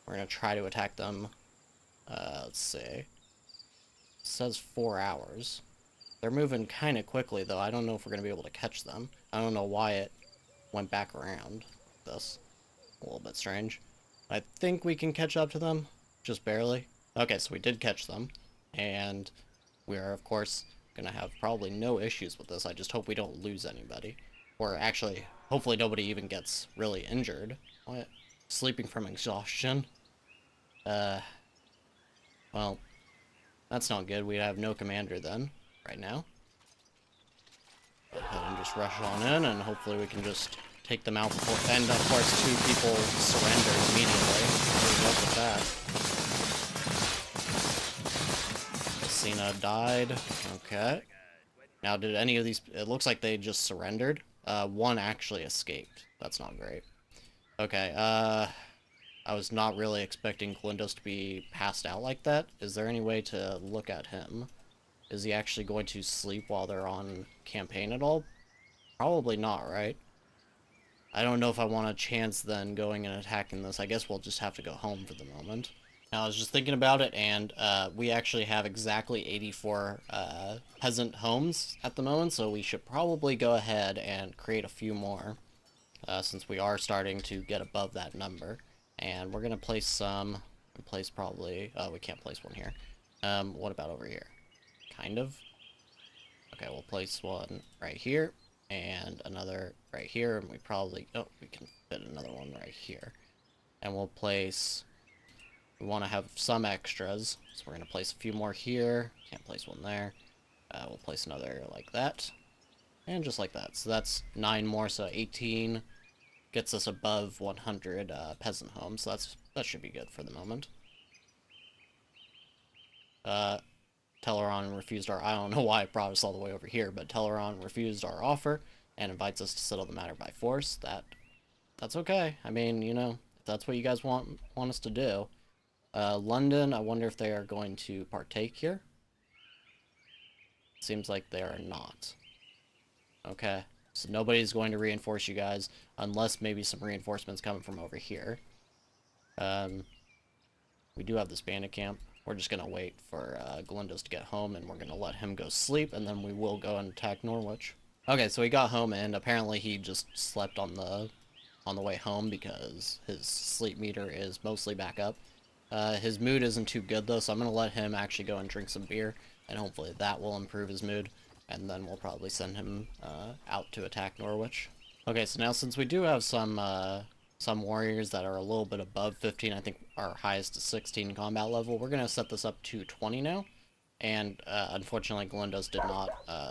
We're gonna try to attack them. Let's see. It says 4 hours. They're moving kind of quickly, though. I don't know if we're gonna be able to catch them. I don't know why it went back around this. A little bit strange. I think we can catch up to them. Just barely. Okay, so we did catch them. And we are, of course, gonna have probably no issues with this. I just hope we don't lose anybody. Or actually, hopefully nobody even gets really injured. What? Sleeping from exhaustion? Well, that's not good. We have no commander then, right now. Go ahead and just rush on in, and hopefully we can just take them out before... And, of course, 2 people surrender immediately. Good luck with that. Cena died. Okay. Now, did any of these... It looks like they just surrendered. 1 actually escaped. That's not great. Okay, I was not really expecting Glindos to be passed out like that. Is there any way to look at him? Is he actually going to sleep while they're on campaign at all? Probably not, right? I don't know if I want a chance then going and attacking this. I guess we'll just have to go home for the moment. Now, I was just thinking about it, and we actually have exactly 84 peasant homes at the moment, so we should probably go ahead and create a few more, since we are starting to get above that number. And we're going to place some... Place probably... Oh, we can't place one here. What about over here? Kind of. Okay, we'll place one right here, and another right here, and we probably... Oh, we can fit another one right here. And we'll place... We want to have some extras, so we're going to place a few more here. Can't place one there. We'll place another like that. And just like that. So that's 9 more, so 18 gets us above 100 peasant homes. So that should be good for the moment. Teleron refused our... I don't know why I brought us all the way over here, but Teleron refused our offer and invites us to settle the matter by force. That's okay. I mean, you know, if that's what you guys want us to do. London, I wonder if they are going to partake here. Seems like they are not. Okay, so nobody's going to reinforce you guys, unless maybe some reinforcements coming from over here. We do have this bandit camp. We're just going to wait for Glindos to get home, and we're going to let him go sleep, and then we will go and attack Norwich. Okay, so he got home, and apparently he just slept on the way home because his sleep meter is mostly back up. His mood isn't too good, though, so I'm going to let him actually go and drink some beer, and hopefully that will improve his mood, and then we'll probably send him out to attack Norwich. Okay, so now since we do have some warriors that are a little bit above 15, I think our highest is 16 combat level, we're going to set this up to 20 now, and unfortunately Glindos did not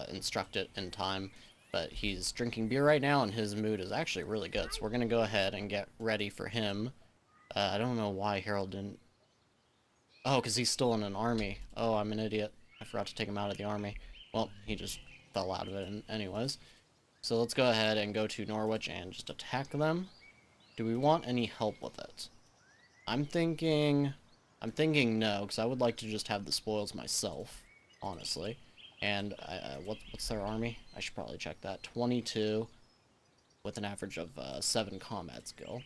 instruct it in time, but he's drinking beer right now, and his mood is actually really good, so we're going to go ahead and get ready for him. I don't know why Harold didn't... Oh, because he's still in an army. Oh, I'm an idiot. I forgot to take him out of the army. Well, he just fell out of it anyways. So let's go ahead and go to Norwich and just attack them. Do we want any help with it? I'm thinking no, because I would like to just have the spoils myself, honestly. And what's their army? I should probably check that. 22 with an average of 7 combat skill.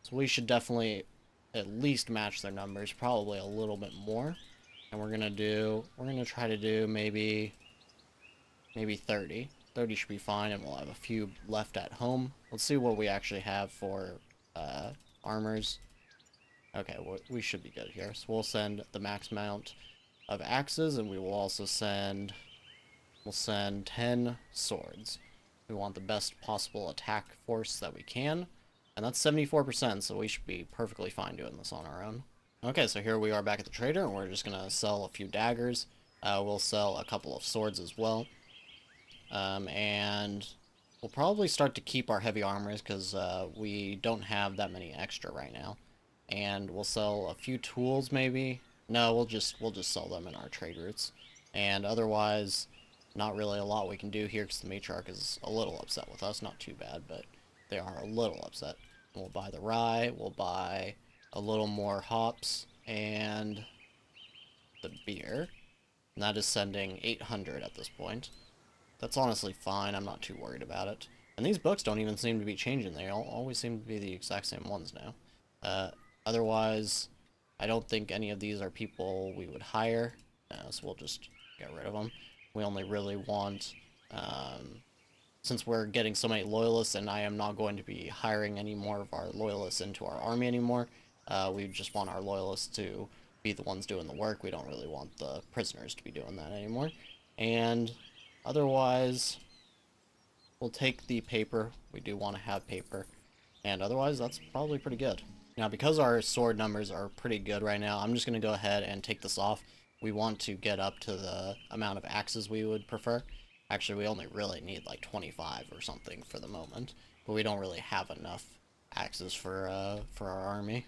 So we should definitely at least match their numbers, probably a little bit more. And we're gonna try to do maybe 30. 30 should be fine, and we'll have a few left at home. Let's see what we actually have for armors. Okay, we should be good here. So we'll send the max amount of axes, and we will also send 10 swords. We want the best possible attack force that we can. And that's 74%, so we should be perfectly fine doing this on our own. Okay, so here we are back at the trader, and we're just going to sell a few daggers. We'll sell a couple of swords as well. And we'll probably start to keep our heavy armors, because we don't have that many extra right now. And we'll sell a few tools, maybe. No, we'll just sell them in our trade routes. And otherwise, not really a lot we can do here, because the matriarch is a little upset with us. Not too bad, but they are a little upset. We'll buy the rye, we'll buy a little more hops, and the beer. And that is sending 800 at this point. that's honestly fine. I'm not too worried about it. And these books don't even seem to be changing. They all always seem to be the exact same ones now. Otherwise, I don't think any of these are people we would hire, so we'll just get rid of them. We only really want, since we're getting so many loyalists and I am not going to be hiring any more of our loyalists into our army anymore, we just want our loyalists to be the ones doing the work. We don't really want the prisoners to be doing that anymore. And otherwise, we'll take the paper. We do want to have paper. And otherwise, that's probably pretty good. Now, because our sword numbers are pretty good right now, I'm just going to go ahead and take this off. We want to get up to the amount of axes we would prefer. Actually, we only really need like 25 or something for the moment. But we don't really have enough axes for our army.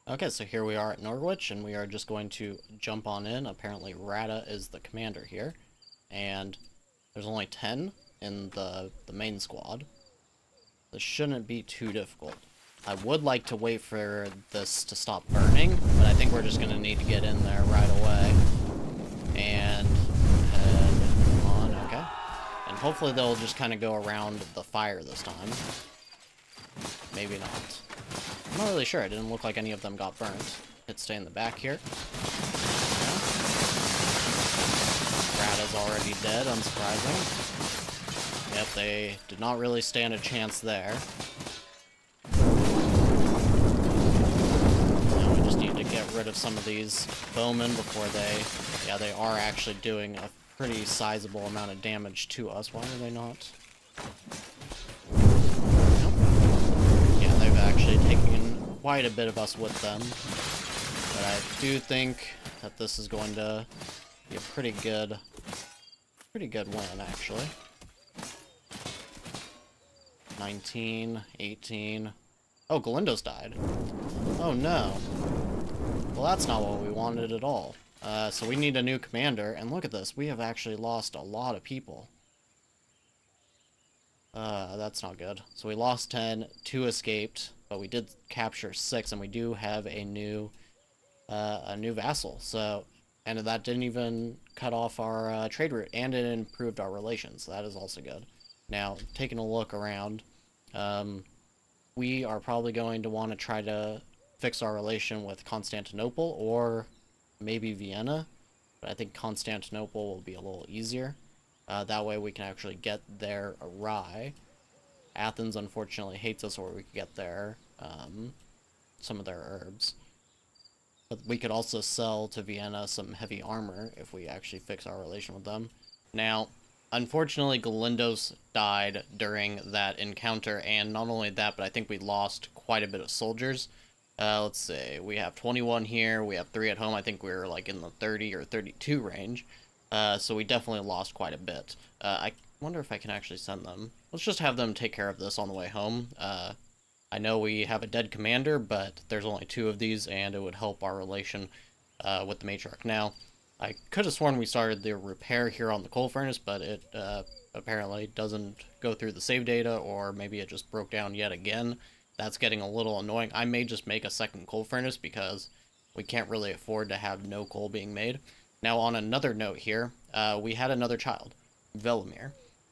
Okay, so here we are at Norwich, and we are just going to jump on in. Apparently, Rata is the commander here. And there's only 10 in the main squad. This shouldn't be too difficult. I would like to wait for this to stop burning, but I think we're just going to need to get in there right away. And head on, okay. And hopefully they'll just kind of go around the fire this time. Maybe not. I'm not really sure. It didn't look like any of them got burnt. Hit stay in the back here. Rata's already dead, unsurprising. Yep, they did not really stand a chance there. Now we just need to get rid of some of these bowmen before they are actually doing a pretty sizable amount of damage to us. Why are they not? Nope. Yeah, they've actually taken quite a bit of us with them. But I do think that this is going to be a pretty good win, actually. 19, 18. Oh, Galindo's died. Oh no. Well, that's not what we wanted at all. So we need a new commander, and look at this. We have actually lost a lot of people. That's not good. So we lost 10, 2 escaped, but we did capture 6, and we do have a new vassal. So, and that didn't even cut off our trade route, and it improved our relations. So that is also good. Now, taking a look around, we are probably going to want to try to fix our relation with Constantinople or maybe Vienna, but I think Constantinople will be a little easier. That way we can actually get their rye. Athens unfortunately hates us, or we could get their some of their herbs. But we could also sell to Vienna some heavy armor if we actually fix our relation with them. Now, unfortunately, Galindo's died during that encounter, and not only that, but I think we lost quite a bit of soldiers. Let's see, we have 21 here, we have 3 at home. I think we were like in the 30 or 32 range. So we definitely lost quite a bit. I wonder if I can actually send them. Let's just have them take care of this on the way home. I know we have a dead commander, but there's only 2 of these, and it would help our relation with the matriarch. Now, I could have sworn we started the repair here on the coal furnace, but it apparently doesn't go through the save data, or maybe it just broke down yet again. That's getting a little annoying. I may just make a second coal furnace because we can't really afford to have no coal being made. Now, on another note here, we had another child, Velimir,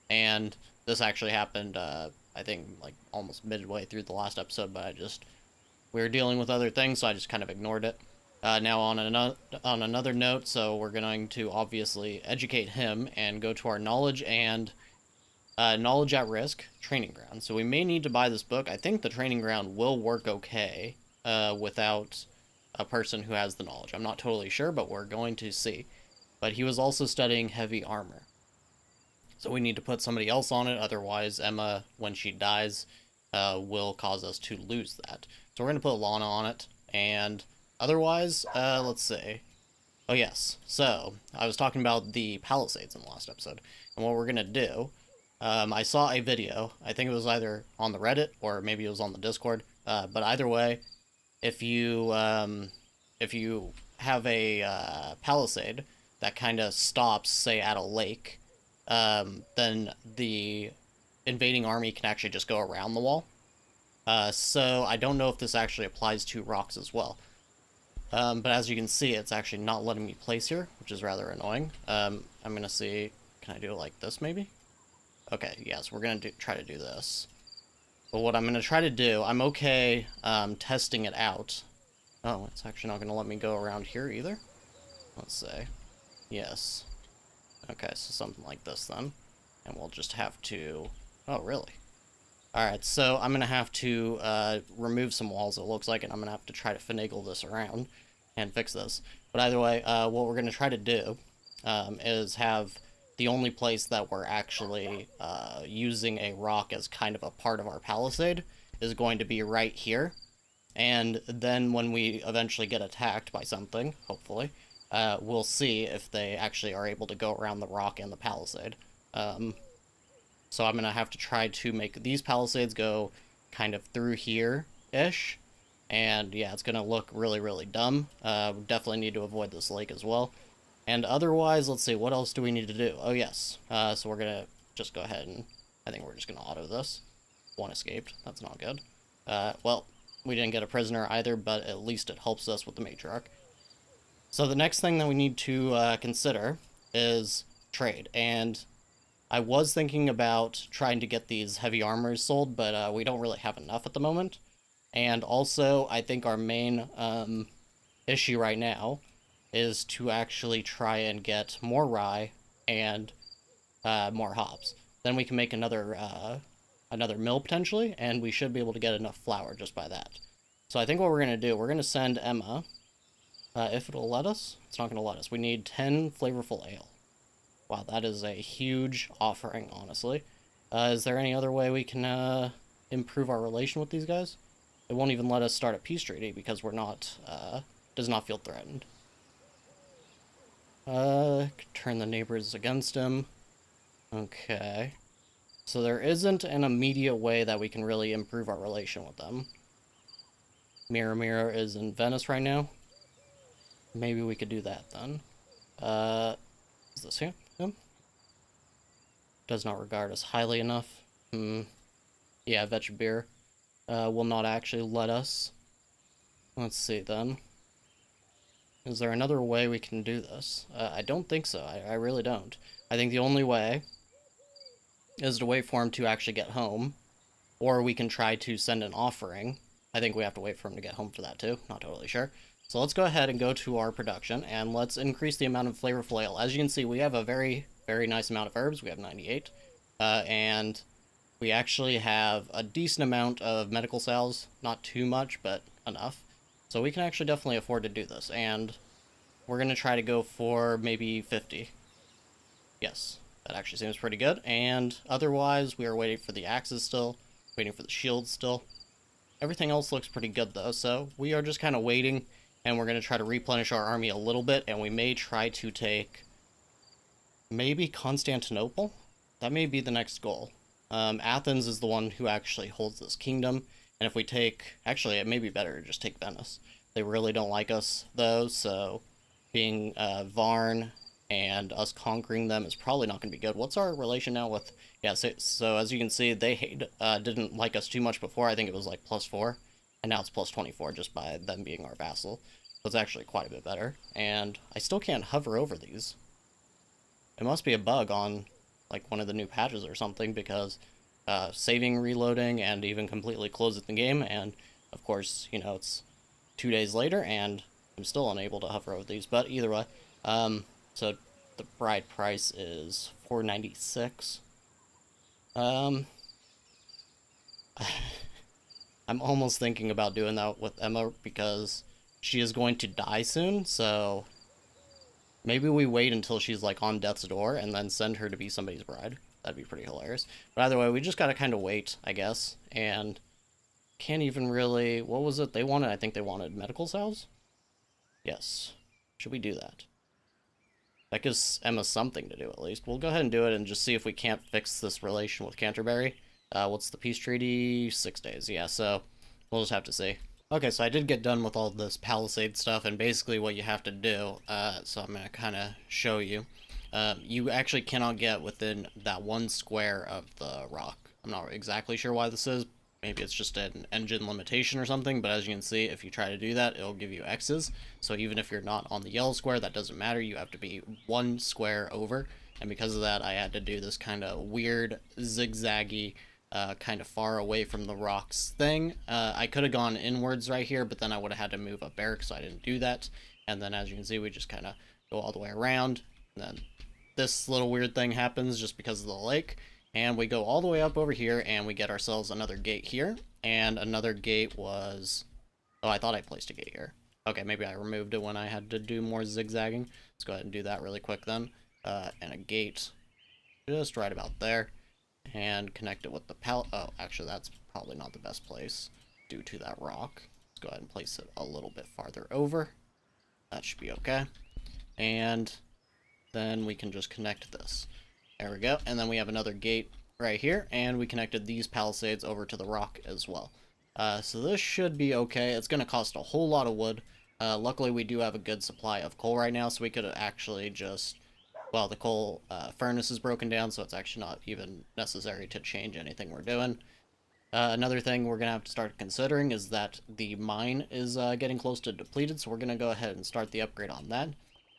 and this actually happened, I think, like almost midway through the last episode, but we were dealing with other things, so I just kind of ignored it. Now, on another note, so we're going to obviously educate him and go to our knowledge and knowledge at risk training ground. So we may need to buy this book. I think the training ground will work okay without a person who has the knowledge. I'm not totally sure, but we're going to see. But he was also studying heavy armor. So we need to put somebody else on it, otherwise Emma, when she dies, will cause us to lose that. So we're going to put Lana on it, and otherwise, let's see. Oh yes, so I was talking about the palisades in the last episode, and what we're going to do, I saw a video, I think it was either on the Reddit, or maybe it was on the Discord, but either way, if you have a palisade that kind of stops, say, at a lake, then the invading army can actually just go around the wall. So I don't know if this actually applies to rocks as well. But as you can see, it's actually not letting me place here, which is rather annoying. I'm going to see, can I do it like this maybe? Okay, yes, we're gonna try to do this. But what I'm gonna try to do, I'm okay testing it out. Oh, it's actually not gonna let me go around here either. Let's see. Yes. Okay, so something like this then. And we'll just have to... Oh, really? Alright, so I'm gonna have to remove some walls, it looks like, and I'm gonna have to try to finagle this around and fix this. But either way, what we're gonna try to do is have the only place that we're actually using a rock as kind of a part of our palisade is going to be right here. And then when we eventually get attacked by something, hopefully, we'll see if they actually are able to go around the rock and the palisade. So I'm going to have to try to make these palisades go kind of through here-ish. And yeah, it's going to look really, really dumb. We definitely need to avoid this lake as well. And otherwise, let's see, what else do we need to do? Oh, yes. So we're going to just go ahead and... I think we're just going to auto this. One escaped. That's not good. Well, we didn't get a prisoner either, but at least it helps us with the matriarch. So the next thing that we need to consider is trade. And I was thinking about trying to get these heavy armors sold, but we don't really have enough at the moment. And also, I think our main issue right now is to actually try and get more rye and more hops. Then we can make another mill potentially, and we should be able to get enough flour just by that. So I think what we're going to do, we're going to send Emma, if it'll let us. It's not going to let us. We need 10 flavorful ale. Wow, that is a huge offering, honestly. Is there any other way we can improve our relation with these guys? It won't even let us start a peace treaty because we're not, does not feel threatened. Turn the neighbors against him. Okay. So there isn't an immediate way that we can really improve our relation with them. Mira is in Venice right now. Maybe we could do that then. Is this him? Does not regard us highly enough. Yeah, Vetch will not actually let us. Let's see then. Is there another way we can do this? I don't think so. I really don't. I think the only way is to wait for him to actually get home, or we can try to send an offering. I think we have to wait for him to get home for that too. Not totally sure. So let's go ahead and go to our production, and let's increase the amount of flavorful ale. As you can see, we have a very, very nice amount of herbs. We have 98. And we actually have a decent amount of medical sales. Not too much, but enough. So we can actually definitely afford to do this, and we're going to try to go for maybe 50. Yes, that actually seems pretty good. And otherwise, we are waiting for the axes still, waiting for the shields still. Everything else looks pretty good, though, so we are just kind of waiting, and we're going to try to replenish our army a little bit, and we may try to take maybe Constantinople? That may be the next goal. Athens is the one who actually holds this kingdom, and if we take... Actually, it may be better to just take Venice. They really don't like us, though, so being Varn and us conquering them is probably not going to be good. What's our relation now with... Yeah, so as you can see, they didn't like us too much before. I think it was like +4, and now it's +24 just by them being our vassal. So it's actually quite a bit better. And I still can't hover over these. It must be a bug on like one of the new patches or something, because saving, reloading, and even completely closing the game, and of course, you know, it's 2 days later, and I'm still unable to hover over these. But either way, so the bride price is $496. I'm almost thinking about doing that with Emma because she is going to die soon, so maybe we wait until she's like on death's door and then send her to be somebody's bride. That'd be pretty hilarious. But either way, we just gotta kind of wait, I guess, and can't even really... What was it they wanted? I think they wanted medical salves? Yes. Should we do that? That gives Emma something to do, at least. We'll go ahead and do it and just see if we can't fix this relation with Canterbury. What's the peace treaty? 6 days, yeah, so we'll just have to see. Okay, so I did get done with all this palisade stuff, and basically what you have to do, so I'm going to kind of show you. You actually cannot get within that 1 square of the rock. I'm not exactly sure why this is. Maybe it's just an engine limitation or something, but as you can see, if you try to do that, it'll give you X's. So even if you're not on the yellow square, that doesn't matter. You have to be 1 square over, and because of that I had to do this kind of weird zigzaggy kind of far away from the rocks thing. I could have gone inwards right here, but then I would have had to move up barracks, so I didn't do that. And then as you can see, we just kind of go all the way around, and then this little weird thing happens just because of the lake, and we go all the way up over here, and we get ourselves another gate here, and another gate was... Oh, I thought I placed a gate here. Okay, maybe I removed it when I had to do more zigzagging. Let's go ahead and do that really quick then. And a gate just right about there. And connect it with the oh, actually, that's probably not the best place due to that rock. Let's go ahead and place it a little bit farther over. That should be okay. And then we can just connect this. There we go. And then we have another gate right here, and we connected these palisades over to the rock as well. So this should be okay. It's going to cost a whole lot of wood. Luckily, we do have a good supply of coal right now, so we could actually just... Well, the coal furnace is broken down, so it's actually not even necessary to change anything we're doing. Another thing we're going to have to start considering is that the mine is getting close to depleted, so we're going to go ahead and start the upgrade on that.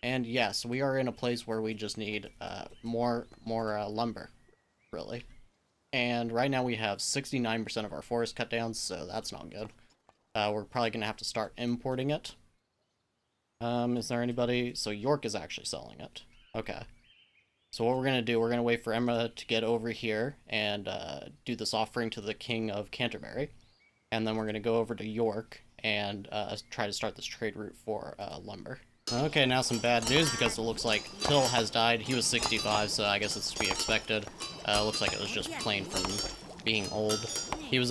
And yes, we are in a place where we just need more lumber, really. And right now we have 69% of our forest cut down, so that's not good. We're probably going to have to start importing it. Is there anybody? So York is actually selling it. Okay. So what we're going to do, we're going to wait for Emma to get over here and do this offering to the King of Canterbury. And then we're going to go over to York and try to start this trade route for lumber. Okay, now some bad news, because it looks like Till has died. He was 65, so I guess it's to be expected. Looks like it was just plain from being old. He was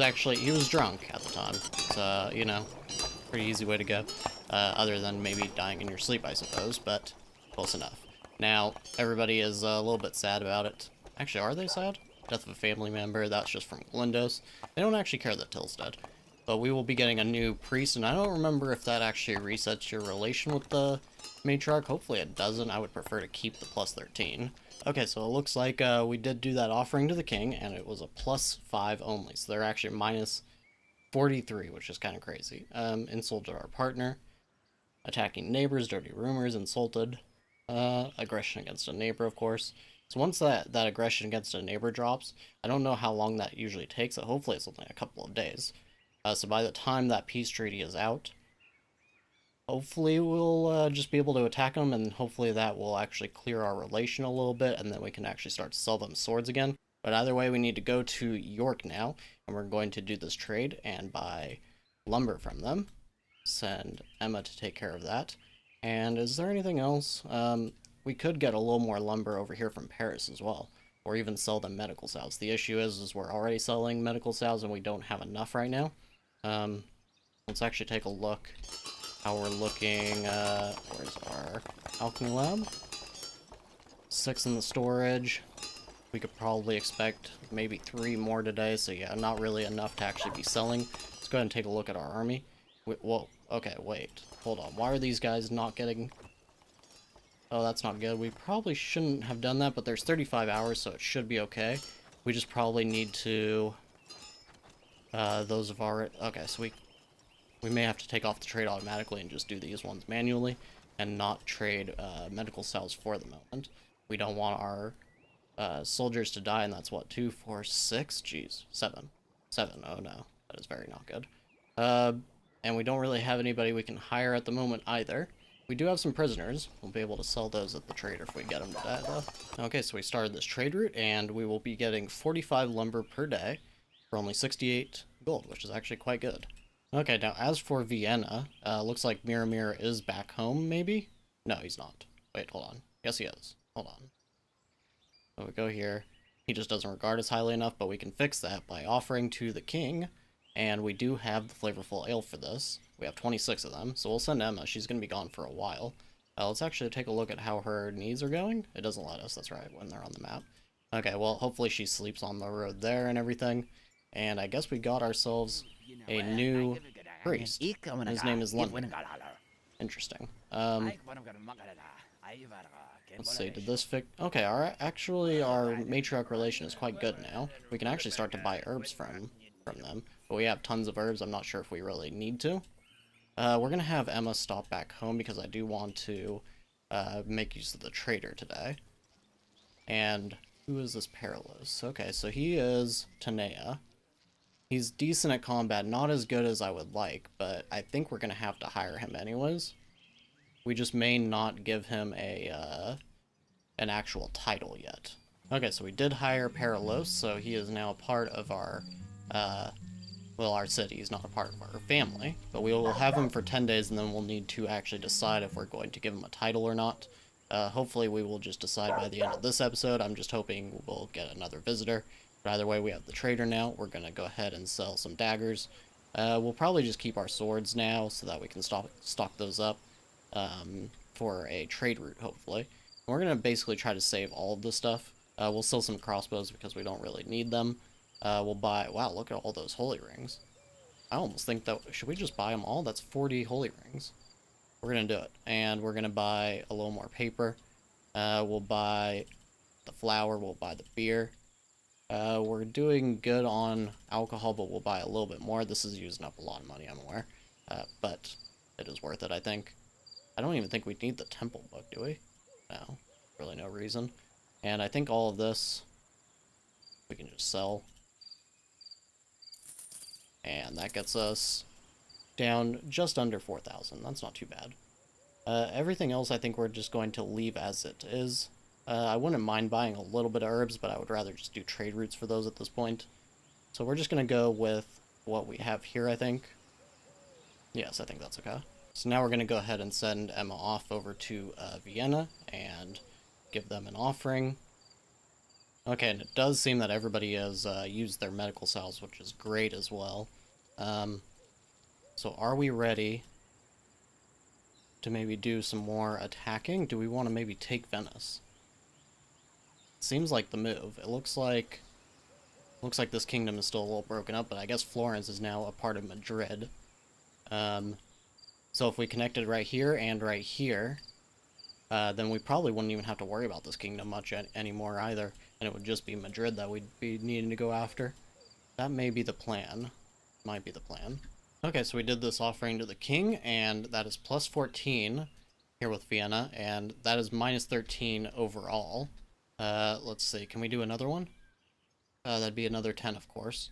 drunk at the time. So, you know, pretty easy way to go. Other than maybe dying in your sleep, I suppose, but close enough. Now, everybody is a little bit sad about it. Actually, are they sad? Death of a family member, that's just from Glindos. They don't actually care that Till's dead. But we will be getting a new priest, and I don't remember if that actually resets your relation with the matriarch. Hopefully it doesn't. I would prefer to keep the plus 13. Okay, so it looks like we did do that offering to the king, and it was a plus 5 only. So they're actually minus 43, which is kind of crazy. Insulted our partner. Attacking neighbors, dirty rumors, insulted. Aggression against a neighbor, of course. So once that aggression against a neighbor drops, I don't know how long that usually takes. So hopefully it's only a couple of days. So by the time that peace treaty is out, hopefully we'll just be able to attack them, and hopefully that will actually clear our relation a little bit, and then we can actually start to sell them swords again. But either way, we need to go to York now, and we're going to do this trade and buy lumber from them. Send Emma to take care of that. And is there anything else? We could get a little more lumber over here from Paris as well, or even sell them medical salves. The issue is we're already selling medical salves and we don't have enough right now. Let's actually take a look how we're looking. Where's our alchemy lab? 6 in the storage. We could probably expect maybe 3 more today, so yeah, not really enough to actually be selling. Let's go ahead and take a look at our army. Whoa, okay, wait, hold on. Why are these guys not getting... Oh, that's not good. We probably shouldn't have done that, but there's 35 hours, so it should be okay. We just probably need to... those of our... Okay, so we may have to take off the trade automatically and just do these ones manually, and not trade medical cells for the moment. We don't want our soldiers to die, and that's what, 2, 4, 6? Jeez, 7. 7, oh no. That is very not good. And we don't really have anybody we can hire at the moment either. We do have some prisoners. We'll be able to sell those at the trader if we get them to die, though. Okay, so we started this trade route, and we will be getting 45 lumber per day for only 68 gold, which is actually quite good. Okay, now as for Vienna, looks like Miramir is back home, maybe? No, he's not. Wait, hold on. Yes, he is. Hold on. So we go here. He just doesn't regard us highly enough, but we can fix that by offering to the king. And we do have the flavorful ale for this. We have 26 of them, so we'll send Emma. She's going to be gone for a while. Let's actually take a look at how her needs are going. It doesn't let us, that's right, when they're on the map. Okay, well, hopefully she sleeps on the road there and everything. And I guess we got ourselves a new priest. His name is London. Interesting. Let's see, did this fix... Okay, actually, our matriarch relation is quite good now. We can actually start to buy herbs from them. But we have tons of herbs. I'm not sure if we really need to. We're going to have Emma stop back home because I do want to make use of the trader today. And who is this Perilous? Okay, so he is Tanea. He's decent at combat, not as good as I would like, but I think we're going to have to hire him anyways. We just may not give him an actual title yet. Okay, so we did hire Perilous, so he is now a part of our, well, our city. He's not a part of our family, but we will have him for 10 days, and then we'll need to actually decide if we're going to give him a title or not. Hopefully we will just decide by the end of this episode. I'm just hoping we'll get another visitor. But either way, we have the trader now. We're going to go ahead and sell some daggers. We'll probably just keep our swords now so that we can stock those up for a trade route, hopefully. And we're going to basically try to save all of this stuff. We'll sell some crossbows because we don't really need them. We'll buy... Wow, look at all those holy rings. I almost think that... Should we just buy them all? That's 40 holy rings. We're going to do it. And we're going to buy a little more paper. We'll buy the flour. We'll buy the beer. We're doing good on alcohol, but we'll buy a little bit more. This is using up a lot of money, I'm aware. But it is worth it, I think. I don't even think we need the temple book, do we? No. Really no reason. And I think all of this we can just sell. And that gets us down just under 4,000. That's not too bad. Everything else I think we're just going to leave as it is. I wouldn't mind buying a little bit of herbs, but I would rather just do trade routes for those at this point. So we're just going to go with what we have here, I think. Yes, I think that's okay. So now we're going to go ahead and send Emma off over to Vienna and give them an offering. Okay, and it does seem that everybody has used their medical cells, which is great as well. So are we ready to maybe do some more attacking? Do we want to maybe take Venice? Seems like the move. It looks like this kingdom is still a little broken up, but I guess Florence is now a part of Madrid. So if we connected right here and right here, then we probably wouldn't even have to worry about this kingdom much anymore either, and it would just be Madrid that we'd be needing to go after. That may be the plan. Might be the plan. Okay, so we did this offering to the king, and that is plus 14 here with Vienna, and that is minus 13 overall. Let's see, can we do another one? That'd be another 10, of course.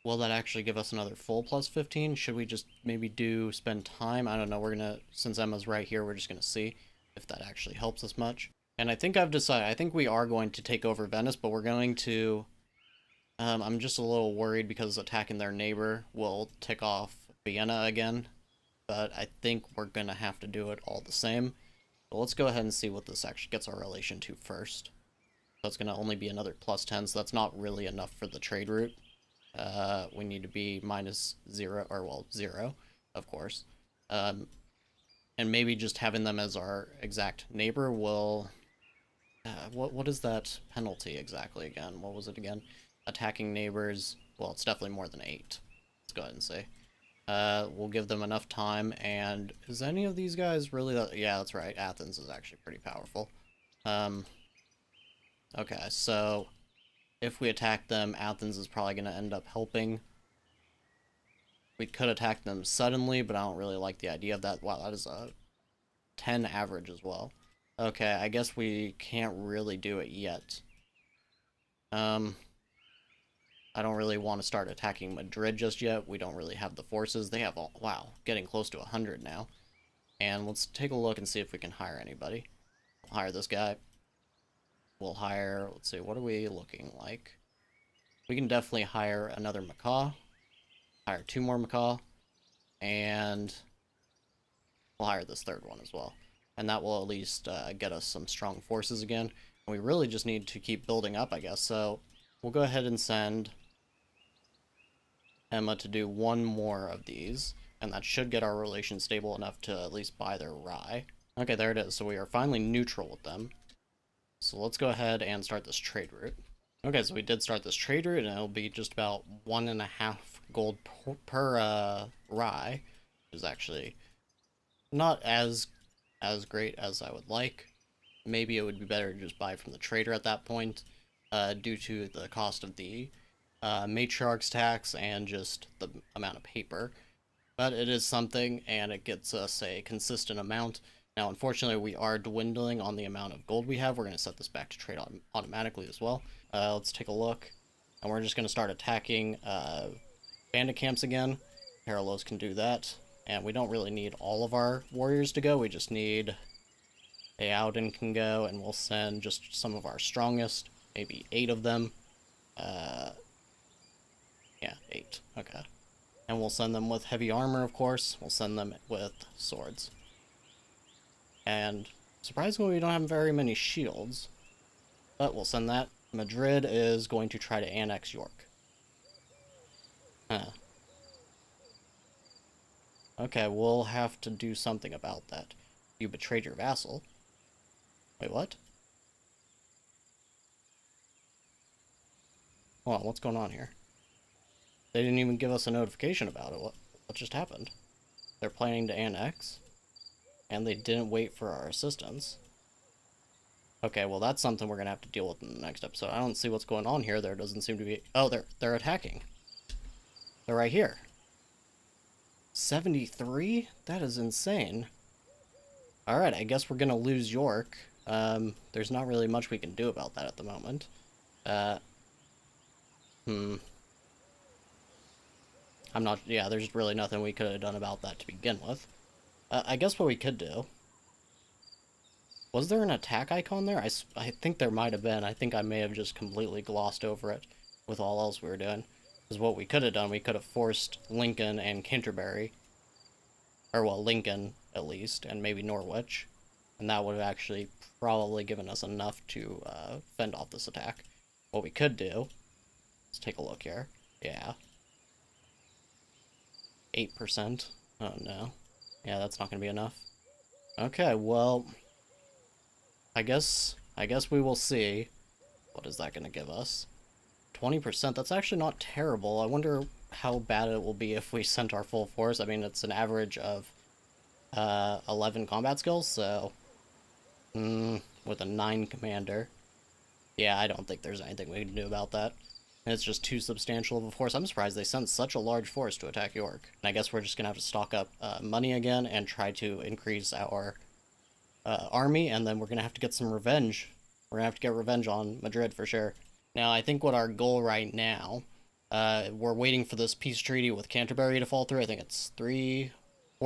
Will that actually give us another full plus 15? Should we just maybe spend time? I don't know, we're gonna, since Emma's right here, we're just gonna see if that actually helps us much. And I think I've decided, I think we are going to take over Venice, but we're going to, I'm just a little worried because attacking their neighbor will tick off Vienna again. But I think we're gonna have to do it all the same. But let's go ahead and see what this actually gets our relation to first. So it's gonna only be another plus 10, so that's not really enough for the trade route. We need to be minus 0, or well, 0, of course. And maybe just having them as our exact neighbor will... what is that penalty exactly again? What was it again? Attacking neighbors... Well, it's definitely more than 8. Let's go ahead and say. We'll give them enough time, and... Is any of these guys really... Yeah, that's right. Athens is actually pretty powerful. Okay, so... If we attack them, Athens is probably going to end up helping. We could attack them suddenly, but I don't really like the idea of that. Wow, that is a 10 average as well. Okay, I guess we can't really do it yet. I don't really want to start attacking Madrid just yet. We don't really have the forces. They have all... Wow, getting close to 100 now. And let's take a look and see if we can hire anybody. We'll hire this guy. We'll hire, let's see, what are we looking like? We can definitely hire another macaw, hire 2 more macaw, and we'll hire this third one as well. And that will at least get us some strong forces again. And we really just need to keep building up, I guess. So we'll go ahead and send Emma to do 1 more of these, and that should get our relations stable enough to at least buy their rye. Okay, there it is. So we are finally neutral with them. So let's go ahead and start this trade route. Okay, so we did start this trade route, and it'll be just about 1.5 gold per rye, which is actually not as great as I would like. Maybe it would be better to just buy from the trader at that point, due to the cost of the matriarch's tax and just the amount of paper. But it is something, and it gets us a consistent amount. Now, unfortunately, we are dwindling on the amount of gold we have. We're going to set this back to trade automatically as well. Let's take a look. And we're just going to start attacking bandit camps again. Parallels can do that. And we don't really need all of our warriors to go. We just need a Auden can go, and we'll send just some of our strongest, maybe 8 of them. Yeah, 8. Okay. And we'll send them with heavy armor, of course. We'll send them with swords. And surprisingly, we don't have very many shields. But we'll send that. Madrid is going to try to annex York. Huh. Okay, we'll have to do something about that. You betrayed your vassal. Wait, what? Hold on, what's going on here? They didn't even give us a notification about it. What just happened? They're planning to annex, and they didn't wait for our assistance. Okay, well that's something we're gonna have to deal with in the next episode. I don't see what's going on here. There doesn't seem to be... Oh, they're attacking. They're right here. 73? That is insane. Alright, I guess we're gonna lose York. There's not really much we can do about that at the moment. Yeah, there's really nothing we could have done about that to begin with. I guess what we could do... Was there an attack icon there? I think there might have been. I think I may have just completely glossed over it with all else we were doing. Because what we could have done, we could have forced Lincoln and Canterbury. Or, well, Lincoln, at least, and maybe Norwich. And that would have actually probably given us enough to fend off this attack. What we could do... Let's take a look here. Yeah. 8%. Oh, no. Yeah, that's not going to be enough. Okay, well... I guess we will see. What is that going to give us? 20%. That's actually not terrible. I wonder how bad it will be if we sent our full force. I mean, it's an average of 11 combat skills, so... with a 9 commander. Yeah, I don't think there's anything we can do about that. It's just too substantial of a force. I'm surprised they sent such a large force to attack York. And I guess we're just going to have to stock up money again and try to increase our army, and then we're going to have to get some revenge. We're going to have to get revenge on Madrid for sure. Now, I think what our goal right now, we're waiting for this peace treaty with Canterbury to fall through. I think it's 3-4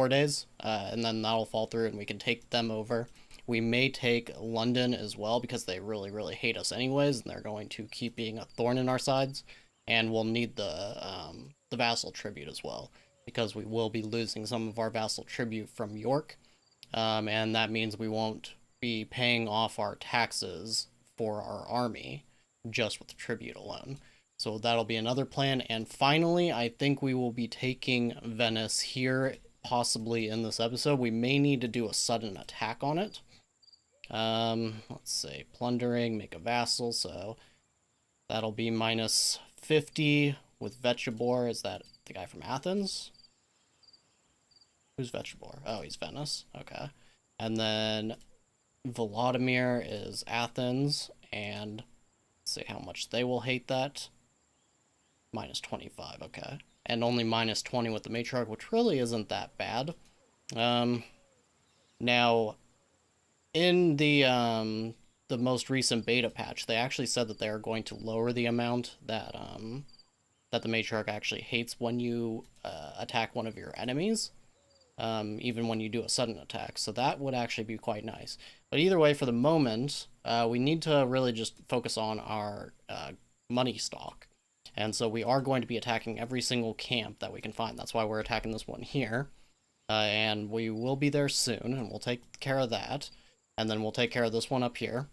days, and then that'll fall through and we can take them over. We may take London as well, because they really, really hate us anyways, and they're going to keep being a thorn in our sides. And we'll need the vassal tribute as well, because we will be losing some of our vassal tribute from York. And that means we won't be paying off our taxes for our army just with the tribute alone. So that'll be another plan. And finally, I think we will be taking Venice here, possibly in this episode. We may need to do a sudden attack on it. Let's say plundering, make a vassal, so that'll be minus 50 with Vetchabor. Is that the guy from Athens? Who's Vetchabor? Oh, he's Venice. Okay. And then Volodymyr is Athens, and let's see how much they will hate that. Minus 25, okay. And only minus 20 with the matriarch, which really isn't that bad. Now, in the most recent beta patch, they actually said that they are going to lower the amount that that the matriarch actually hates when you attack one of your enemies, even when you do a sudden attack. So that would actually be quite nice. But either way, for the moment, we need to really just focus on our money stock. And so we are going to be attacking every single camp that we can find. That's why we're attacking this one here. And we will be there soon, and we'll take care of that. And then we'll take care of this one up here.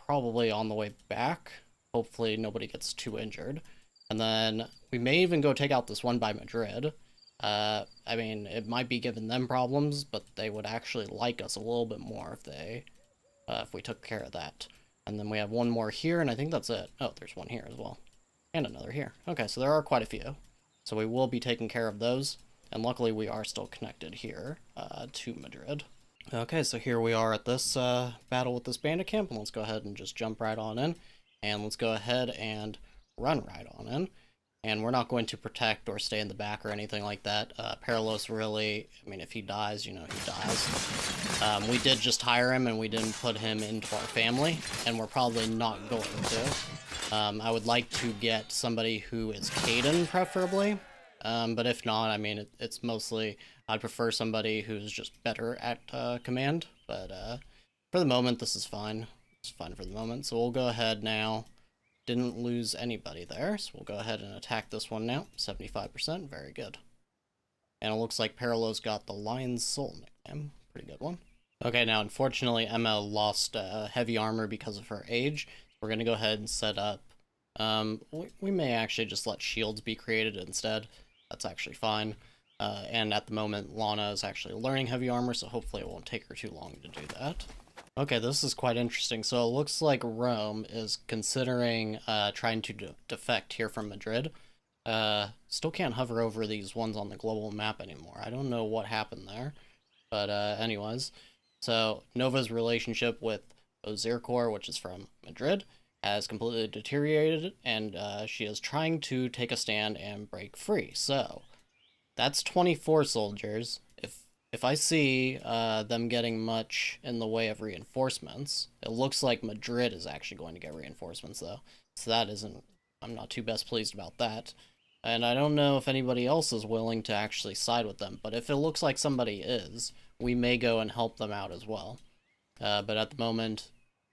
Probably on the way back. Hopefully nobody gets too injured. And then we may even go take out this one by Madrid. I mean, it might be giving them problems, but they would actually like us a little bit more if we took care of that. And then we have one more here, and I think that's it. Oh, there's one here as well. And another here. Okay, so there are quite a few. So we will be taking care of those. And luckily we are still connected here to Madrid. Okay, so here we are at this battle with this bandit camp, and let's go ahead and just jump right on in. And let's go ahead and run right on in. and we're not going to protect or stay in the back or anything like that. Paralos really, I mean, if he dies, you know, he dies. We did just hire him, and we didn't put him into our family, and we're probably not going to. I would like to get somebody who is Caden, preferably, but if not, I mean, it's mostly, I'd prefer somebody who's just better at command, but for the moment, this is fine. It's fine for the moment, so we'll go ahead now. Didn't lose anybody there, so we'll go ahead and attack this one now. 75%, very good. And it looks like Paralos got the Lion's Soul nickname. Pretty good one. Okay, now unfortunately Emma lost heavy armor because of her age. We're going to go ahead and set up... we may actually just let shields be created instead. That's actually fine. And at the moment, Lana is actually learning heavy armor, so hopefully it won't take her too long to do that. Okay, this is quite interesting. So it looks like Rome is considering trying to defect here from Madrid. Still can't hover over these ones on the global map anymore. I don't know what happened there. But anyways, so Nova's relationship with Ozirkor, which is from Madrid, has completely deteriorated, and she is trying to take a stand and break free. So that's 24 soldiers. If I see them getting much in the way of reinforcements, it looks like Madrid is actually going to get reinforcements, though. So that isn't... I'm not too best pleased about that. And I don't know if anybody else is willing to actually side with them, but if it looks like somebody is, we may go and help them out as well. But at the moment,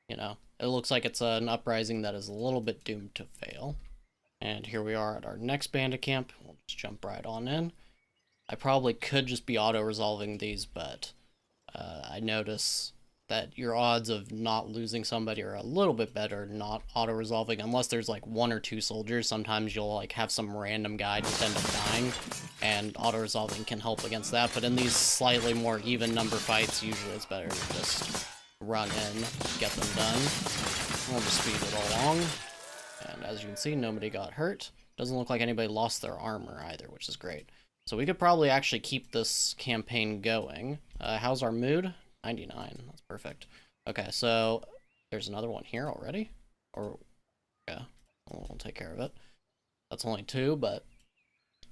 you know, it looks like it's an uprising that is a little bit doomed to fail. And here we are at our next bandit camp. We'll just jump right on in. I probably could just be auto-resolving these, but I notice that your odds of not losing somebody are a little bit better not auto-resolving, unless there's like 1 or 2 soldiers. Sometimes you'll like have some random guy just end up dying, and auto-resolving can help against that, but in these slightly more even number fights, usually it's better to just run in, get them done. We'll just speed it along, and as you can see, nobody got hurt. Doesn't look like anybody lost their armor either, which is great. So we could probably actually keep this campaign going. How's our mood? 99. That's perfect. Okay, so there's another one here already. Or, yeah, we'll take care of it. That's only 2, but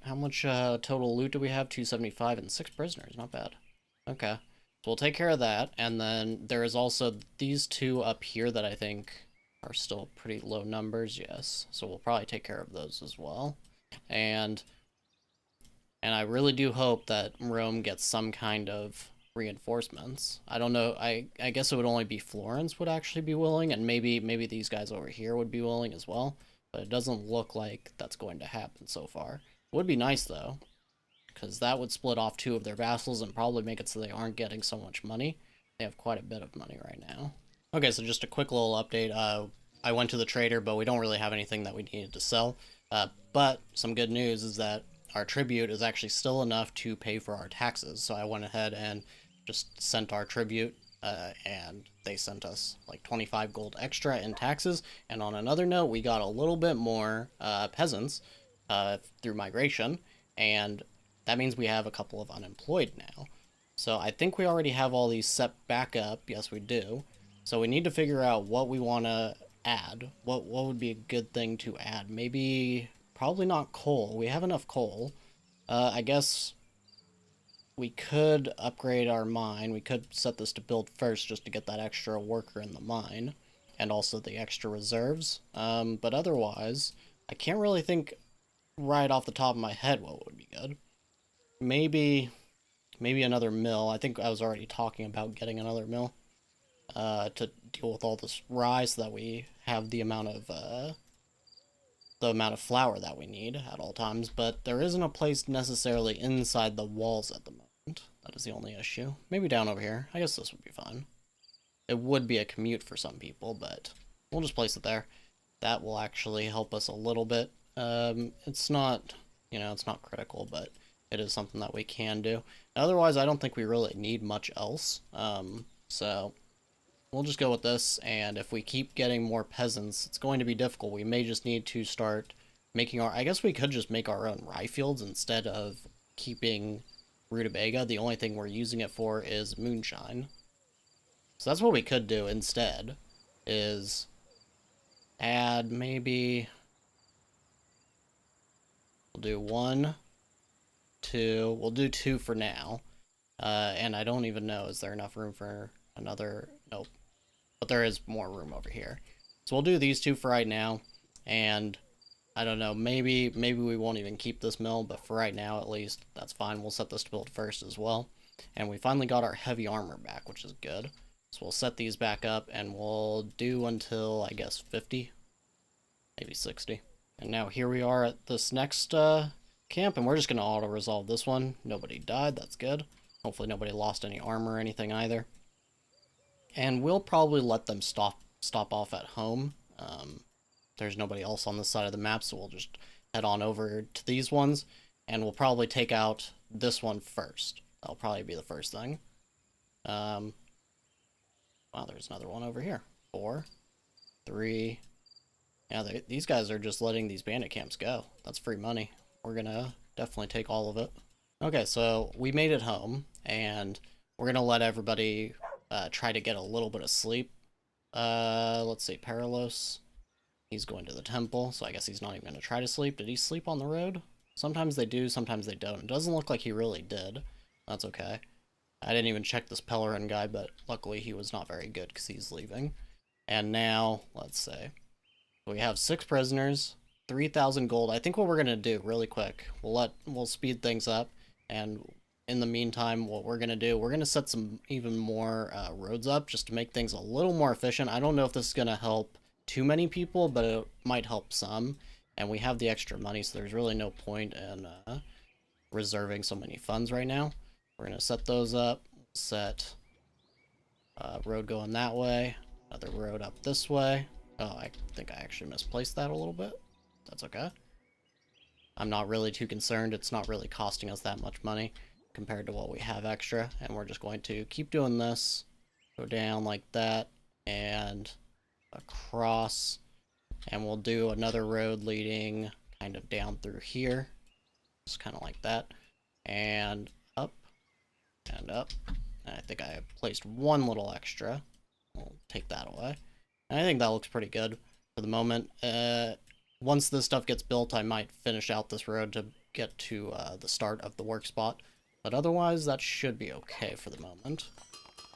how much total loot do we have? 275 and 6 prisoners. Not bad. Okay, so we'll take care of that. And then there is also these 2 up here that I think are still pretty low numbers. Yes, so we'll probably take care of those as well. And I really do hope that Rome gets some kind of reinforcements. I don't know, I guess it would only be Florence would actually be willing, and maybe these guys over here would be willing as well, but it doesn't look like that's going to happen so far. It would be nice, though, because that would split off 2 of their vassals and probably make it so they aren't getting so much money. They have quite a bit of money right now. Okay, so just a quick little update. I went to the trader, but we don't really have anything that we needed to sell. But some good news is that our tribute is actually still enough to pay for our taxes. So I went ahead and just sent our tribute, and they sent us like 25 gold extra in taxes. And on another note, we got a little bit more peasants through migration, and that means we have a couple of unemployed now. So I think we already have all these set back up. Yes, we do. So we need to figure out what we want to add. What would be a good thing to add? Maybe... probably not coal. We have enough coal. I guess we could upgrade our mine. We could set this to build first just to get that extra worker in the mine. And also the extra reserves. But otherwise, I can't really think right off the top of my head what would be good. Maybe another mill. I think I was already talking about getting another mill. To deal with all this rye so that we have the amount of flour that we need at all times, but there isn't a place necessarily inside the walls at the moment. That is the only issue. Maybe down over here. I guess this would be fine. It would be a commute for some people, but we'll just place it there. That will actually help us a little bit. It's not, you know, it's not critical, but it is something that we can do. Otherwise, I don't think we really need much else. So we'll just go with this, and if we keep getting more peasants, it's going to be difficult. We may just need to start making our... I guess we could just make our own rye fields instead of keeping rutabaga. The only thing we're using it for is moonshine. So that's what we could do instead, is add maybe... We'll do 1, 2. We'll do 2 for now. And I don't even know, is there enough room for another? Nope. But there is more room over here. So we'll do these 2 for right now. And I don't know, maybe we won't even keep this mill, but for right now at least, that's fine. We'll set this to build first as well. And we finally got our heavy armor back, which is good. So we'll set these back up and we'll do until, I guess, 50, maybe 60. And now here we are at this next camp, and we're just going to auto-resolve this one. Nobody died, that's good. Hopefully nobody lost any armor or anything either. And we'll probably let them stop off at home. There's nobody else on this side of the map, so we'll just head on over to these ones, and we'll probably take out this one first. That'll probably be the first thing. Wow, there's another one over here. 4, 3. Yeah, these guys are just letting these bandit camps go. That's free money. We're gonna definitely take all of it. Okay, so we made it home, and we're gonna let everybody try to get a little bit of sleep. Let's see, Paralos. He's going to the temple, so I guess he's not even gonna try to sleep. Did he sleep on the road? Sometimes they do, sometimes they don't. It doesn't look like he really did. That's okay. I didn't even check this Pellerin guy, but luckily he was not very good because he's leaving. And now, let's see. We have 6 prisoners, 3,000 gold. I think what we're gonna do really quick, we'll speed things up, and in the meantime, what we're gonna do, we're gonna set some even more roads up just to make things a little more efficient. I don't know if this is gonna help too many people, but it might help some. And we have the extra money, so there's really no point in reserving so many funds right now. We're gonna set those up. Set road going that way. Another road up this way. Oh, I think I actually misplaced that a little bit. That's okay. I'm not really too concerned. It's not really costing us that much money compared to what we have extra. And we're just going to keep doing this. Go down like that. And across. And we'll do another road leading kind of down through here. Just kind of like that. And up. And up. And I think I placed one little extra. We'll take that away. And I think that looks pretty good for the moment. Once this stuff gets built, I might finish out this road to get to the start of the work spot. But otherwise, that should be okay for the moment.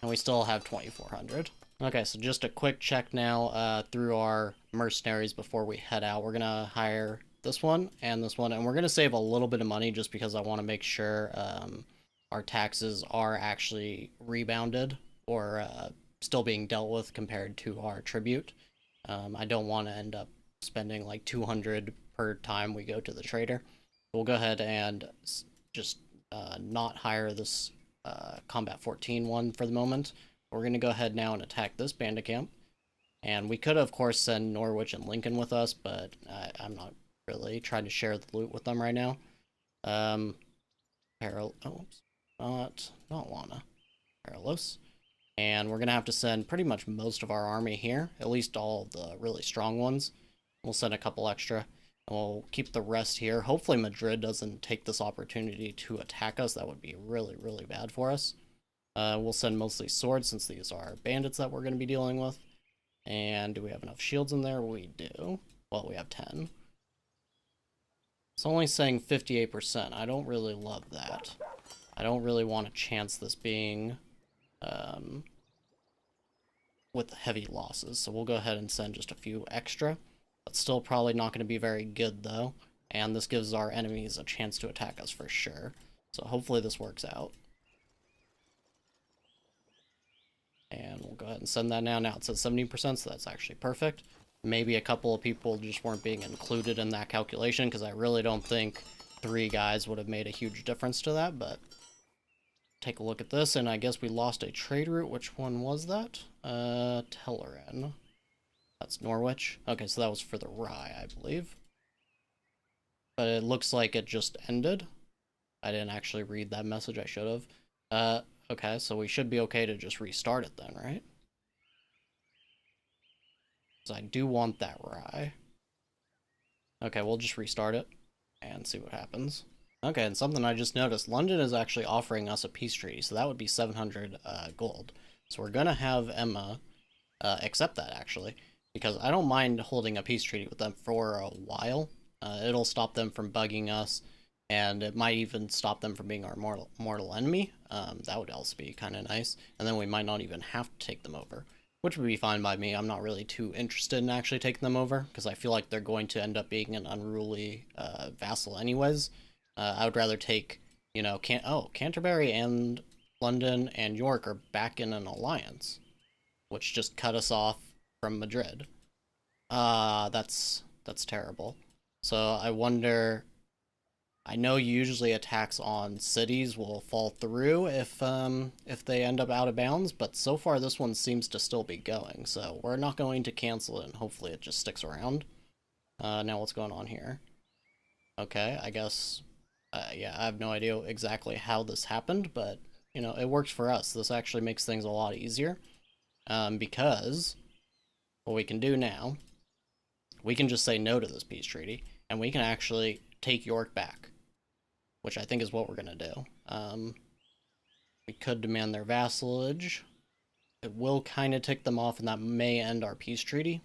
And we still have 2,400. Okay, so just a quick check now through our mercenaries before we head out. We're going to hire this one, and we're going to save a little bit of money just because I want to make sure our taxes are actually rebounded or still being dealt with compared to our tribute. I don't want to end up spending like 200 per time we go to the trader. We'll go ahead and just not hire this combat 14 one for the moment. We're going to go ahead now and attack this bandit camp. And we could, of course, send Norwich and Lincoln with us, but I'm not really trying to share the loot with them right now. Not wanna. Paralos. And we're going to have to send pretty much most of our army here, at least all of the really strong ones. We'll send a couple extra, and we'll keep the rest here. Hopefully Madrid doesn't take this opportunity to attack us. That would be really, really bad for us. We'll send mostly swords since these are bandits that we're going to be dealing with. And do we have enough shields in there? We do. Well, we have 10. It's only saying 58%. I don't really love that. I don't really want to chance this being with heavy losses. So we'll go ahead and send just a few extra. That's still probably not going to be very good, though. And this gives our enemies a chance to attack us for sure. So hopefully this works out. And we'll go ahead and send that now. Now it says 70%, so that's actually perfect. Maybe a couple of people just weren't being included in that calculation, because I really don't think 3 guys would have made a huge difference to that, but take a look at this, and I guess we lost a trade route. Which one was that? Pellerin. That's Norwich. Okay, so that was for the rye, I believe. But it looks like it just ended. I didn't actually read that message. I should have. Okay, so we should be okay to just restart it then, right? Because I do want that rye. Okay, we'll just restart it and see what happens. Okay, and something I just noticed, London is actually offering us a peace treaty, so that would be 700 gold. So we're gonna have Emma accept that, actually, because I don't mind holding a peace treaty with them for a while. It'll stop them from bugging us, and it might even stop them from being our mortal enemy. That would also be kind of nice, and then we might not even have to take them over, which would be fine by me. I'm not really too interested in actually taking them over, because I feel like they're going to end up being an unruly vassal anyways. I would rather take, you know, Canterbury and London and York are back in an alliance, which just cut us off from Madrid. That's terrible. So I wonder. I know usually attacks on cities will fall through if they end up out of bounds, but so far this one seems to still be going. So we're not going to cancel it, and hopefully it just sticks around. Now what's going on here? Okay, I guess. Yeah, I have no idea exactly how this happened, but you know it works for us. This actually makes things a lot easier, because what we can do now, we can just say no to this peace treaty, and we can actually take York back, which I think is what we're going to do. We could demand their vassalage. It will kind of tick them off, and that may end our peace treaty.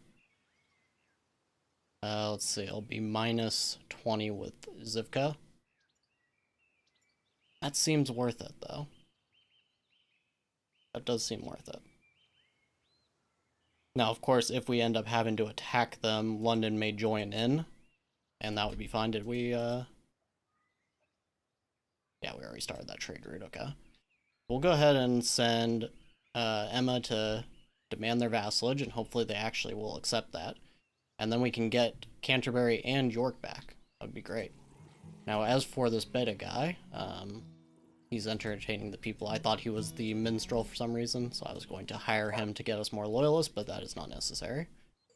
Let's see, it'll be minus 20 with Zivka. That seems worth it, though. That does seem worth it. Now, of course, if we end up having to attack them, London may join in, and that would be fine. Did we, Yeah, we already started that trade route, okay. We'll go ahead and send Emma to demand their vassalage, and hopefully they actually will accept that. And then we can get Canterbury and York back. That would be great. Now, as for this beta guy, he's entertaining the people. I thought he was the minstrel for some reason, so I was going to hire him to get us more loyalists, but that is not necessary.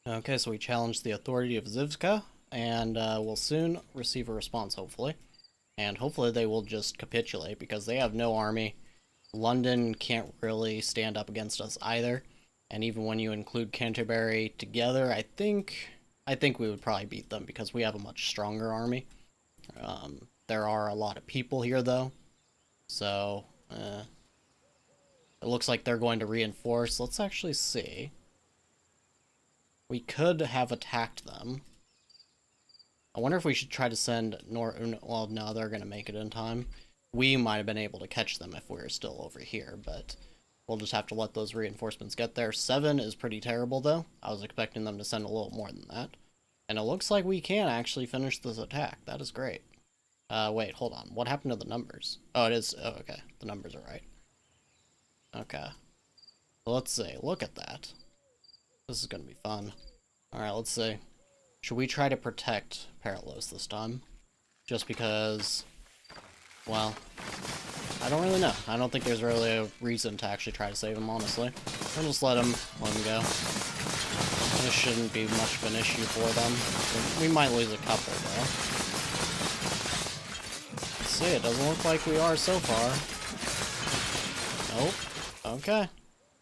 Okay, so we challenged the authority of Zivka, and we'll soon receive a response, hopefully. And hopefully they will just capitulate, because they have no army. London can't really stand up against us either. And even when you include Canterbury together, I think we would probably beat them, because we have a much stronger army. There are a lot of people here, though. So, it looks like they're going to reinforce. Let's actually see. We could have attacked them. I wonder if we should try to send well, no, they're going to make it in time. We might have been able to catch them if we were still over here, but we'll just have to let those reinforcements get there. 7 is pretty terrible, though. I was expecting them to send a little more than that. And it looks like we can actually finish this attack. That is great. Wait, hold on. What happened to the numbers? Oh, it is. Oh, okay. The numbers are right. Okay. Well, let's see. Look at that. This is going to be fun. Alright, let's see. Should we try to protect Paralos this time? Just because, well, I don't really know. I don't think there's really a reason to actually try to save him, honestly. We'll just let him go. This shouldn't be much of an issue for them. We might lose a couple, though. Let's see, it doesn't look like we are so far. Nope. Okay.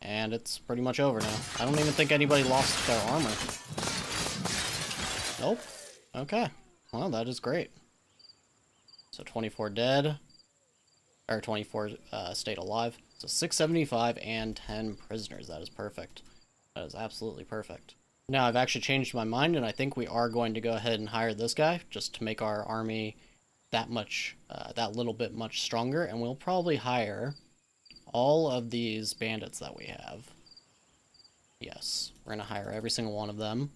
And it's pretty much over now. I don't even think anybody lost their armor. Nope. Okay. Well, that is great. So 24 dead. Or 24 stayed alive. So 675 and 10 prisoners. That is perfect. That is absolutely perfect. Now, I've actually changed my mind, and I think we are going to go ahead and hire this guy, just to make our army that little bit much stronger, and we'll probably hire all of these bandits that we have. Yes, we're going to hire every single one of them.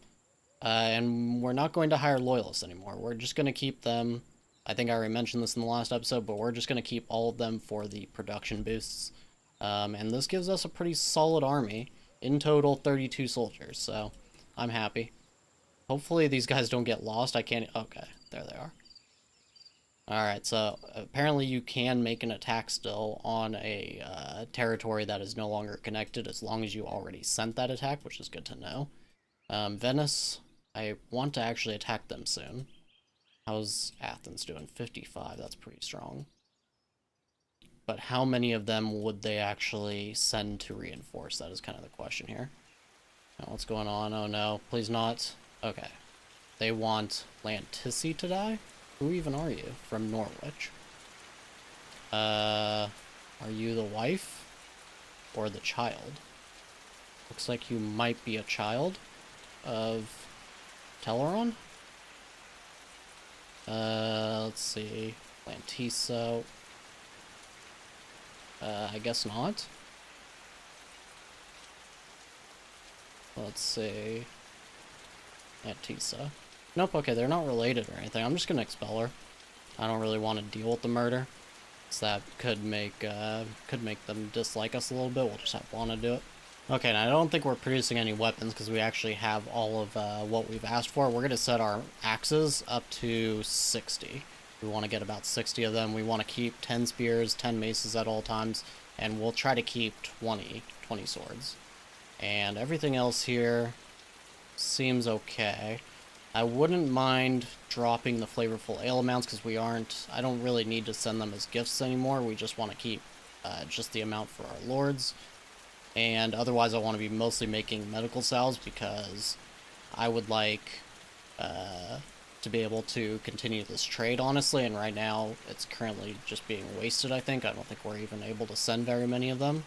And we're not going to hire loyalists anymore. We're just going to keep them. I think I already mentioned this in the last episode, but we're just going to keep all of them for the production boosts. And this gives us a pretty solid army. In total, 32 soldiers, so I'm happy. Hopefully these guys don't get lost. I can't... Okay, there they are. Alright, so apparently you can make an attack still on a territory that is no longer connected as long as you already sent that attack, which is good to know. Venice, I want to actually attack them soon. How's Athens doing? 55, that's pretty strong. But how many of them would they actually send to reinforce? That is kind of the question here. Now, what's going on? Oh no, please not. Okay. They want Lantissi to die? Who even are you? From Norwich. Are you the wife? Or the child? Looks like you might be a child of Teleron? Let's see. Lantiso. I guess not. Let's see. Antisa. Nope, okay, they're not related or anything. I'm just gonna expel her. I don't really want to deal with the murder. So that could make them dislike us a little bit. We'll just have Lana do it. Okay, now I don't think we're producing any weapons because we actually have all of what we've asked for. We're gonna set our axes up to 60. We want to get about 60 of them. We want to keep 10 spears, 10 maces at all times, and we'll try to keep 20 swords. And everything else here seems okay. I wouldn't mind dropping the flavorful ale amounts because I don't really need to send them as gifts anymore. We just want to keep just the amount for our lords. And otherwise I want to be mostly making medical salves because I would like to be able to continue this trade, honestly, and right now it's currently just being wasted, I think. I don't think we're even able to send very many of them.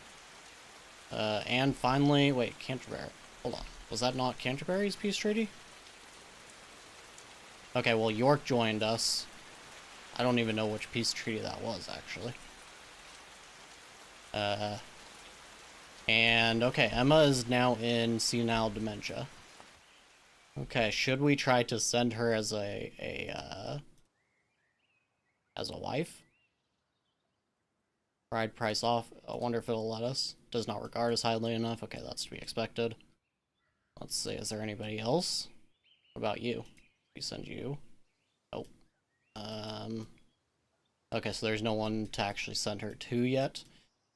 And finally, wait, Canterbury. Hold on. Was that not Canterbury's peace treaty? Okay, well, York joined us. I don't even know which peace treaty that was, actually. And, okay, Emma is now in senile dementia. Okay, should we try to send her as a wife? Pride price off. I wonder if it'll let us. Does not regard us highly enough. Okay, that's to be expected. Let's see, is there anybody else? What about you? We send you. Oh. Okay, so there's no one to actually send her to yet.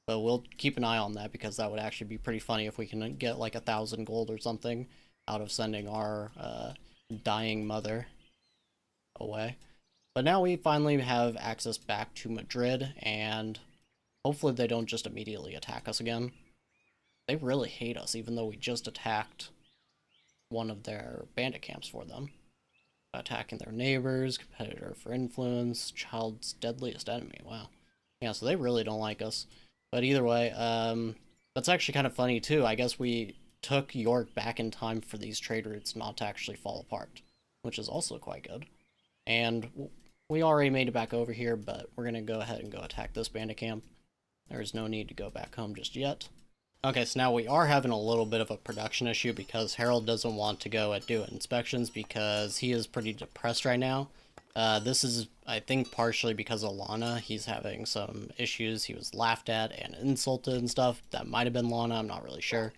But we'll keep an eye on that because that would actually be pretty funny if we can get like 1,000 gold or something out of sending our dying mother away. But now we finally have access back to Madrid, and hopefully they don't just immediately attack us again. They really hate us, even though we just attacked one of their bandit camps for them. Attacking their neighbors, competitor for influence, child's deadliest enemy. Wow. Yeah, so they really don't like us. But either way, that's actually kind of funny too. I guess we took York back in time for these trade routes not to actually fall apart, which is also quite good. And we already made it back over here, but we're going to go ahead and go attack this bandit camp. There's no need to go back home just yet. Okay, so now we are having a little bit of a production issue because Harold doesn't want to go and do inspections because he is pretty depressed right now. This is, I think, partially because of Lana. He's having some issues. He was laughed at and insulted and stuff. That might have been Lana, I'm not really sure.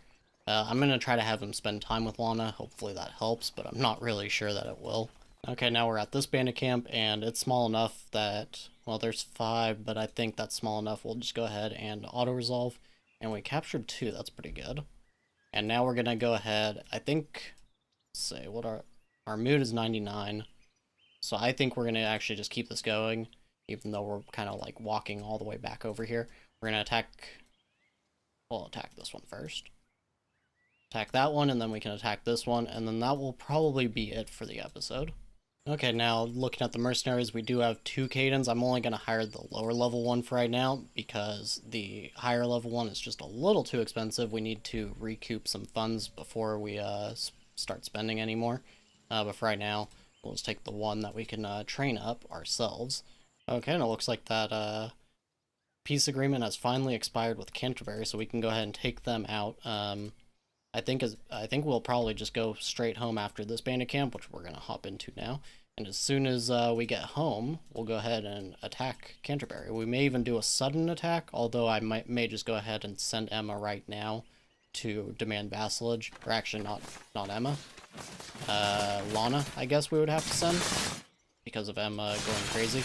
I'm going to try to have him spend time with Lana. Hopefully that helps, but I'm not really sure that it will. Okay, now we're at this bandit camp, and it's small enough that, well, there's 5, but I think that's small enough. We'll just go ahead and auto-resolve. And we captured 2, that's pretty good. And now we're gonna go ahead, I think, let's say, what our mood is 99. So I think we're gonna actually just keep this going, even though we're kind of like walking all the way back over here. We're gonna we'll attack this one first. Attack that one, and then we can attack this one, and then that will probably be it for the episode. Okay, now looking at the mercenaries, we do have 2 Cadens. I'm only going to hire the lower level one for right now because the higher level one is just a little too expensive. We need to recoup some funds before we start spending anymore. But for right now, we'll just take the one that we can train up ourselves. Okay, and it looks like that peace agreement has finally expired with Canterbury, so we can go ahead and take them out. I think we'll probably just go straight home after this bandit camp, which we're going to hop into now. And as soon as we get home, we'll go ahead and attack Canterbury. We may even do a sudden attack, although I may just go ahead and send Emma right now to demand vassalage. Or actually, not Emma. Lana, I guess we would have to send, because of Emma going crazy.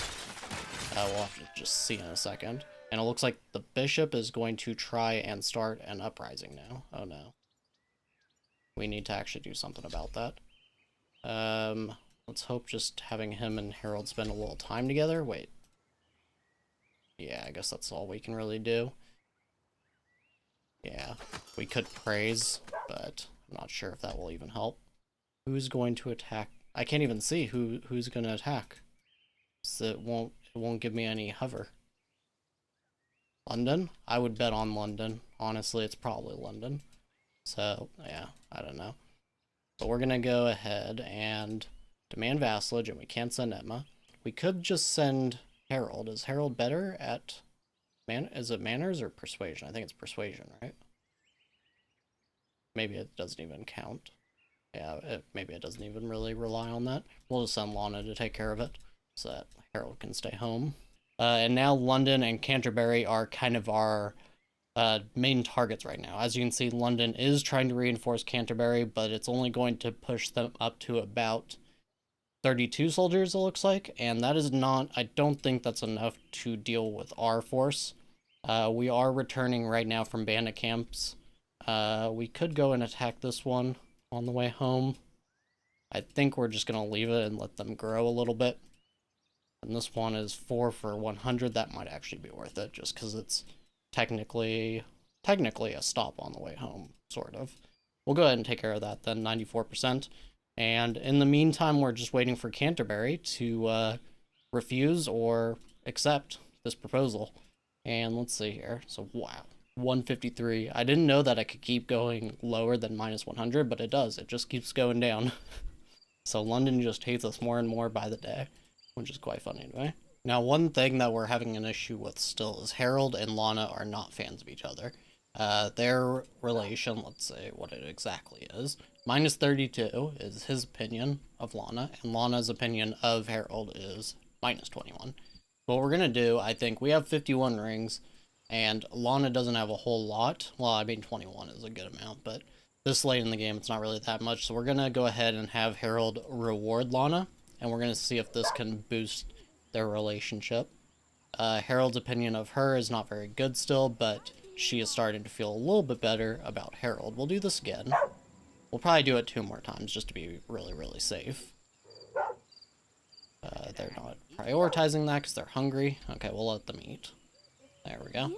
We'll have to just see in a second. And it looks like the bishop is going to try and start an uprising now. Oh no. We need to actually do something about that. Let's hope just having him and Harold spend a little time together. Wait. Yeah, I guess that's all we can really do. Yeah, we could praise, but I'm not sure if that will even help. Who's going to attack? I can't even see who's going to attack. So it won't give me any hover. London? I would bet on London. Honestly, it's probably London. So, yeah, I don't know. But we're going to go ahead and demand vassalage, and we can't send Emma. we could just send Herald. Is Herald better at is it manners or persuasion? I think it's persuasion, right? Maybe it doesn't even count. Yeah, maybe it doesn't even really rely on that. We'll just send Lana to take care of it so that Harold can stay home. And now London and Canterbury are kind of our main targets right now. As you can see, London is trying to reinforce Canterbury, but it's only going to push them up to about 32 soldiers, it looks like, and that is not, I don't think that's enough to deal with our force. We are returning right now from bandit camps. We could go and attack this one on the way home. I think we're just going to leave it and let them grow a little bit. And this one is 4 for 100. That might actually be worth it, just because it's technically a stop on the way home, sort of. We'll go ahead and take care of that then, 94%. And in the meantime, we're just waiting for Canterbury to refuse or accept this proposal. And let's see here. So, wow. 153. I didn't know that I could keep going lower than minus 100, but it does. It just keeps going down. So London just hates us more and more by the day, which is quite funny to me. Now, one thing that we're having an issue with still is Harold and Lana are not fans of each other. Their relation, let's say what it exactly is. Minus 32 is his opinion of Lana, and Lana's opinion of Harold is minus 21. What we're going to do, I think, we have 51 rings, and Lana doesn't have a whole lot. Well, I mean, 21 is a good amount, but this late in the game, it's not really that much. So we're going to go ahead and have Harold reward Lana, and we're going to see if this can boost their relationship. Harold's opinion of her is not very good still, but she is starting to feel a little bit better about Harold. We'll do this again. We'll probably do it 2 more times just to be really, really safe. They're not prioritizing that because they're hungry. Okay, we'll let them eat. There we go.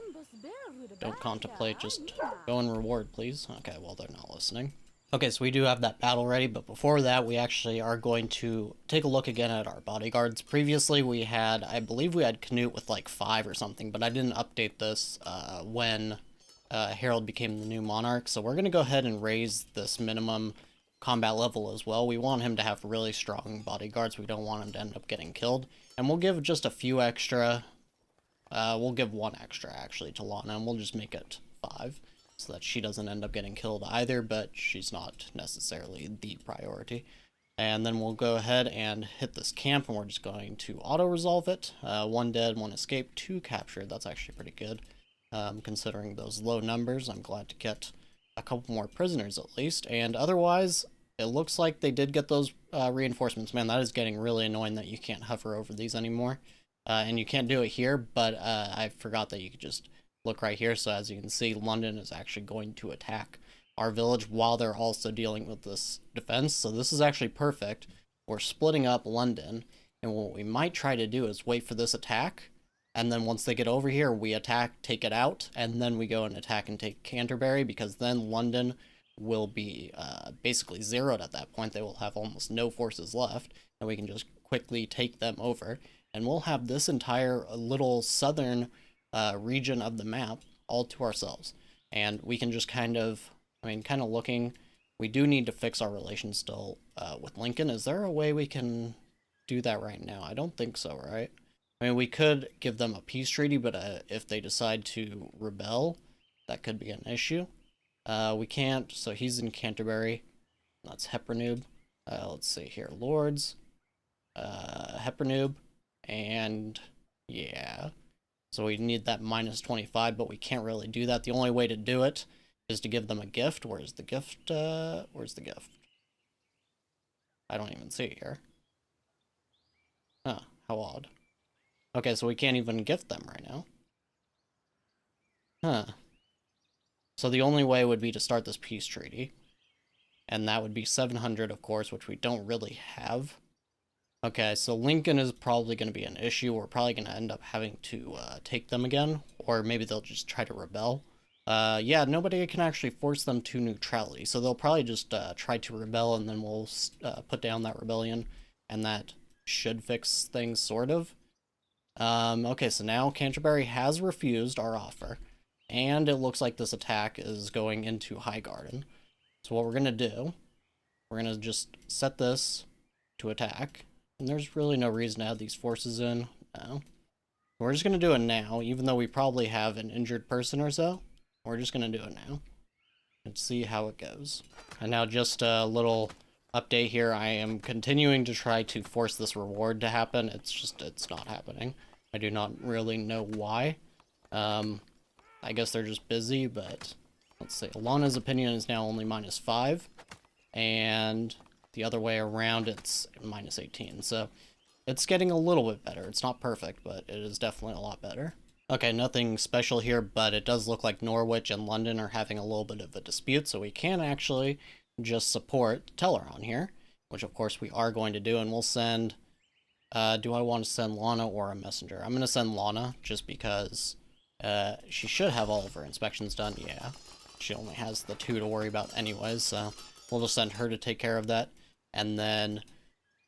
Don't contemplate, just go and reward, please. Okay, well, they're not listening. Okay, so we do have that battle ready, but before that, we actually are going to take a look again at our bodyguards. Previously, we had, I believe we had Canute with like 5 or something, but I didn't update this when Harold became the new monarch. So we're going to go ahead and raise this minimum combat level as well. We want him to have really strong bodyguards. We don't want him to end up getting killed. And we'll give just a few extra. We'll give 1 extra, actually, to Lana, and we'll just make it 5. So that she doesn't end up getting killed either, but she's not necessarily the priority. And then we'll go ahead and hit this camp, and we're just going to auto-resolve it. 1 dead, 1 escaped, 2 captured. That's actually pretty good. Considering those low numbers, I'm glad to get a couple more prisoners at least. And otherwise, it looks like they did get those reinforcements. Man, that is getting really annoying that you can't hover over these anymore. And you can't do it here, but I forgot that you could just look right here. So as you can see, London is actually going to attack our village while they're also dealing with this defense. So this is actually perfect. We're splitting up London, and what we might try to do is wait for this attack, and then once they get over here, we attack, take it out, and then we go and attack and take Canterbury, because then London will be basically zeroed at that point. They will have almost no forces left, and we can just quickly take them over, and we'll have this entire little southern region of the map all to ourselves. And we can just kind of looking, we do need to fix our relations still with Lincoln. Is there a way we can do that right now? I don't think so, right? I mean, we could give them a peace treaty, but if they decide to rebel, that could be an issue. We can't, so he's in Canterbury. That's Hepernoob. Let's see here, Lords, Hepernoob, and yeah. So we need that minus 25, but we can't really do that. The only way to do it is to give them a gift. Where's the gift? Where's the gift? I don't even see it here. Huh, how odd. Okay, so we can't even gift them right now. Huh. So the only way would be to start this peace treaty. And that would be 700, of course, which we don't really have. Okay, so Lincoln is probably going to be an issue. We're probably going to end up having to take them again. Or maybe they'll just try to rebel. Yeah, nobody can actually force them to neutrality. So they'll probably just try to rebel, and then we'll put down that rebellion. And that should fix things, sort of. Okay, so now Canterbury has refused our offer. And it looks like this attack is going into Highgarden. So what we're going to do, we're going to just set this to attack. And there's really no reason to add these forces in. No. We're just going to do it now, even though we probably have an injured person or so. We're just going to do it now. And see how it goes. And now just a little update here. I am continuing to try to force this reward to happen. It's not happening. I do not really know why. I guess they're just busy, but let's see. Alana's opinion is now only -5. And the other way around, it's -18. So it's getting a little bit better. It's not perfect, but it is definitely a lot better. Okay, nothing special here, but it does look like Norwich and London are having a little bit of a dispute, so we can actually just support Teleron here, which of course we are going to do, and we'll send... do I want to send Lana or a messenger? I'm going to send Lana, just because she should have all of her inspections done. Yeah, she only has the 2 to worry about anyways, so we'll just send her to take care of that. And then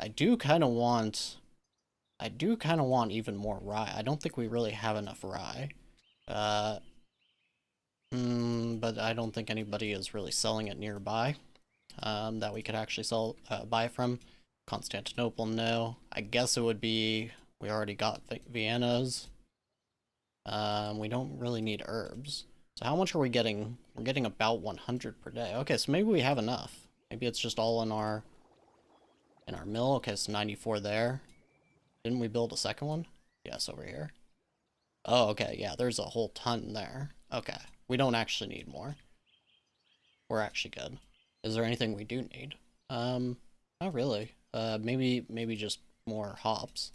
I do kind of want even more rye. I don't think we really have enough rye. But I don't think anybody is really selling it nearby that we could actually buy it from. Constantinople, no. I guess it would be... We already got Vienna's. We don't really need herbs. So how much are we getting? We're getting about 100 per day. Okay, so maybe we have enough. Maybe it's just all in our mill. Okay, so 94 there. Didn't we build a second one? Yes, over here. Oh, okay, yeah, there's a whole ton there. Okay, we don't actually need more. We're actually good. Is there anything we do need? Not really. Maybe just more hops.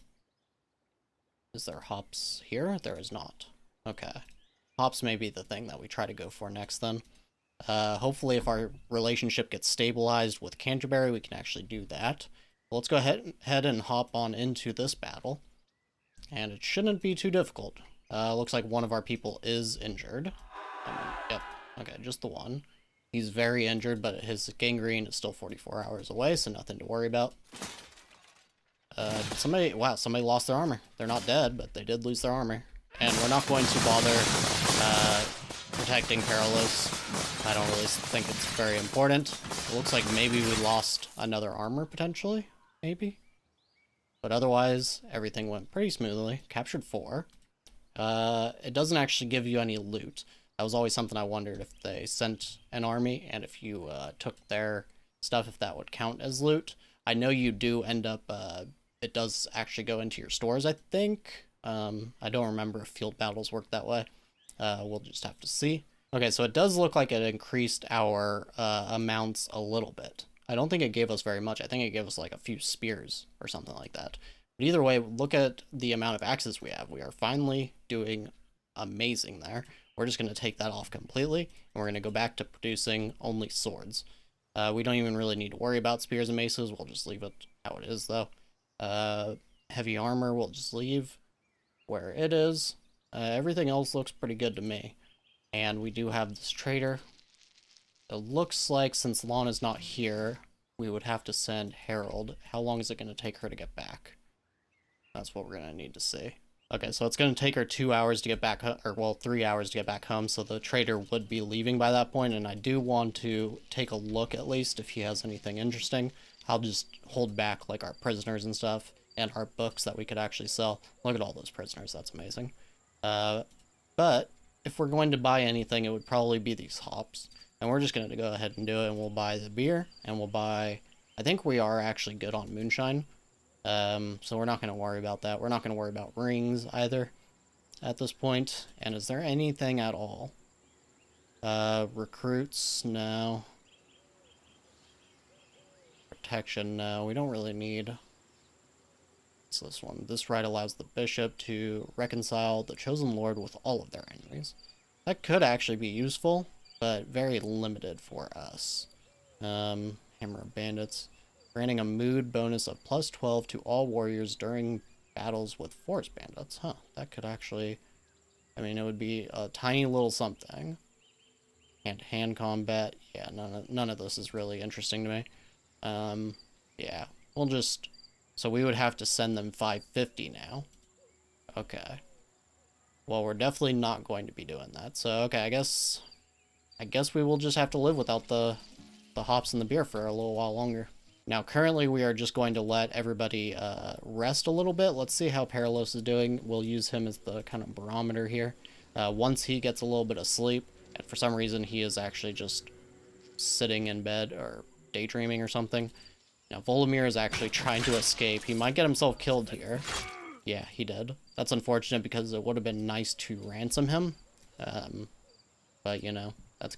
Is there hops here? There is not. Okay. Hops may be the thing that we try to go for next then. Hopefully if our relationship gets stabilized with Canterbury, we can actually do that. Well, let's go ahead and hop on into this battle. And it shouldn't be too difficult. Looks like one of our people is injured. Yep. Okay, just the one. He's very injured, but his gangrene is still 44 hours away, so nothing to worry about. Somebody lost their armor. They're not dead, but they did lose their armor. And we're not going to bother protecting Perilous. I don't really think it's very important. It looks like maybe we lost another armor, potentially. Maybe. But otherwise, everything went pretty smoothly. Captured 4. It doesn't actually give you any loot. That was always something I wondered, if they sent an army and if you took their stuff, if that would count as loot. I know you do end up, it does actually go into your stores, I think. I don't remember if field battles work that way. We'll just have to see. Okay, so it does look like it increased our amounts a little bit. I don't think it gave us very much. I think it gave us like a few spears or something like that. But either way, look at the amount of axes we have. We are finally doing amazing there. We're just going to take that off completely, and we're going to go back to producing only swords. We don't even really need to worry about spears and maces. We'll just leave it how it is, though. Heavy armor, we'll just leave where it is. Everything else looks pretty good to me. And we do have this trader. It looks like since Lana's not here, we would have to send Harold. How long is it going to take her to get back? That's what we're going to need to see. Okay, so it's going to take her 2 hours to get back, or well, 3 hours to get back home, so the trader would be leaving by that point, and I do want to take a look at least if he has anything interesting. I'll just hold back like our prisoners and stuff, and our books that we could actually sell. Look at all those prisoners, that's amazing. But if we're going to buy anything, it would probably be these hops, and we're just going to go ahead and do it, and we'll buy the beer, and we'll buy, I think we are actually good on moonshine. So we're not going to worry about that. We're not going to worry about rings either at this point. And is there anything at all? Recruits? No. Protection? No. We don't really need... What's this one? This right allows the bishop to reconcile the chosen lord with all of their enemies. That could actually be useful, but very limited for us. Hammer of Bandits. Granting a mood bonus of +12 to all warriors during battles with forest bandits. Huh, that could actually... I mean, it would be a tiny little something. Hand-to-hand combat. Yeah, none of this is really interesting to me. Yeah, we'll just... So we would have to send them 550 now. Okay. Well, we're definitely not going to be doing that. So, okay, I guess we will just have to live without the hops and the beer for a little while longer. Now, currently, we are just going to let everybody rest a little bit. Let's see how Paralos is doing. We'll use him as the kind of barometer here. Once he gets a little bit of sleep, and for some reason he is actually just sitting in bed or daydreaming or something. Now, Volodymyr is actually trying to escape. He might get himself killed here. Yeah, he did. That's unfortunate because it would have been nice to ransom him. But, you know, that's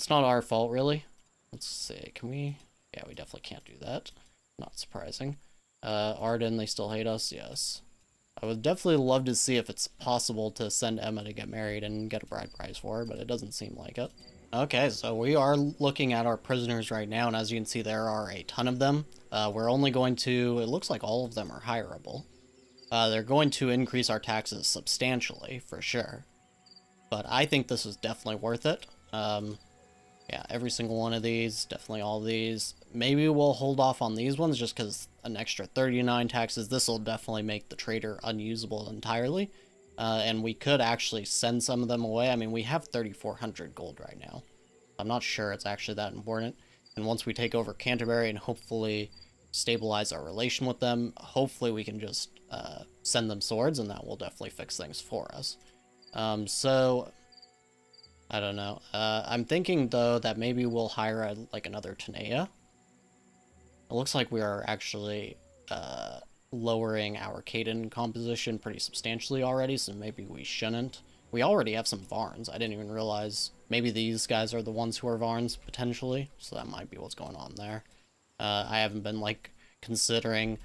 not our fault, really. Let's see, can we... Yeah, we definitely can't do that. Not surprising. Arden, they still hate us? Yes. I would definitely love to see if it's possible to send Emma to get married and get a bride price for her, but it doesn't seem like it. Okay, so we are looking at our prisoners right now, and as you can see, there are a ton of them. We're only going to... It looks like all of them are hireable. They're going to increase our taxes substantially, for sure. But I think this is definitely worth it. Yeah, every single one of these, definitely all of these. Maybe we'll hold off on these ones just because an extra 39 taxes. This will definitely make the trader unusable entirely. And we could actually send some of them away. I mean, we have 3,400 gold right now. I'm not sure it's actually that important. And once we take over Canterbury and hopefully stabilize our relation with them, hopefully we can just send them swords, and that will definitely fix things for us. So... I don't know. I'm thinking, though, that maybe we'll hire, like, another Tanea. It looks like we are actually lowering our Caden composition pretty substantially already, so maybe we shouldn't. We already have some Varns. I didn't even realize. Maybe these guys are the ones who are Varns, potentially, so that might be what's going on there. I haven't been, like, considering,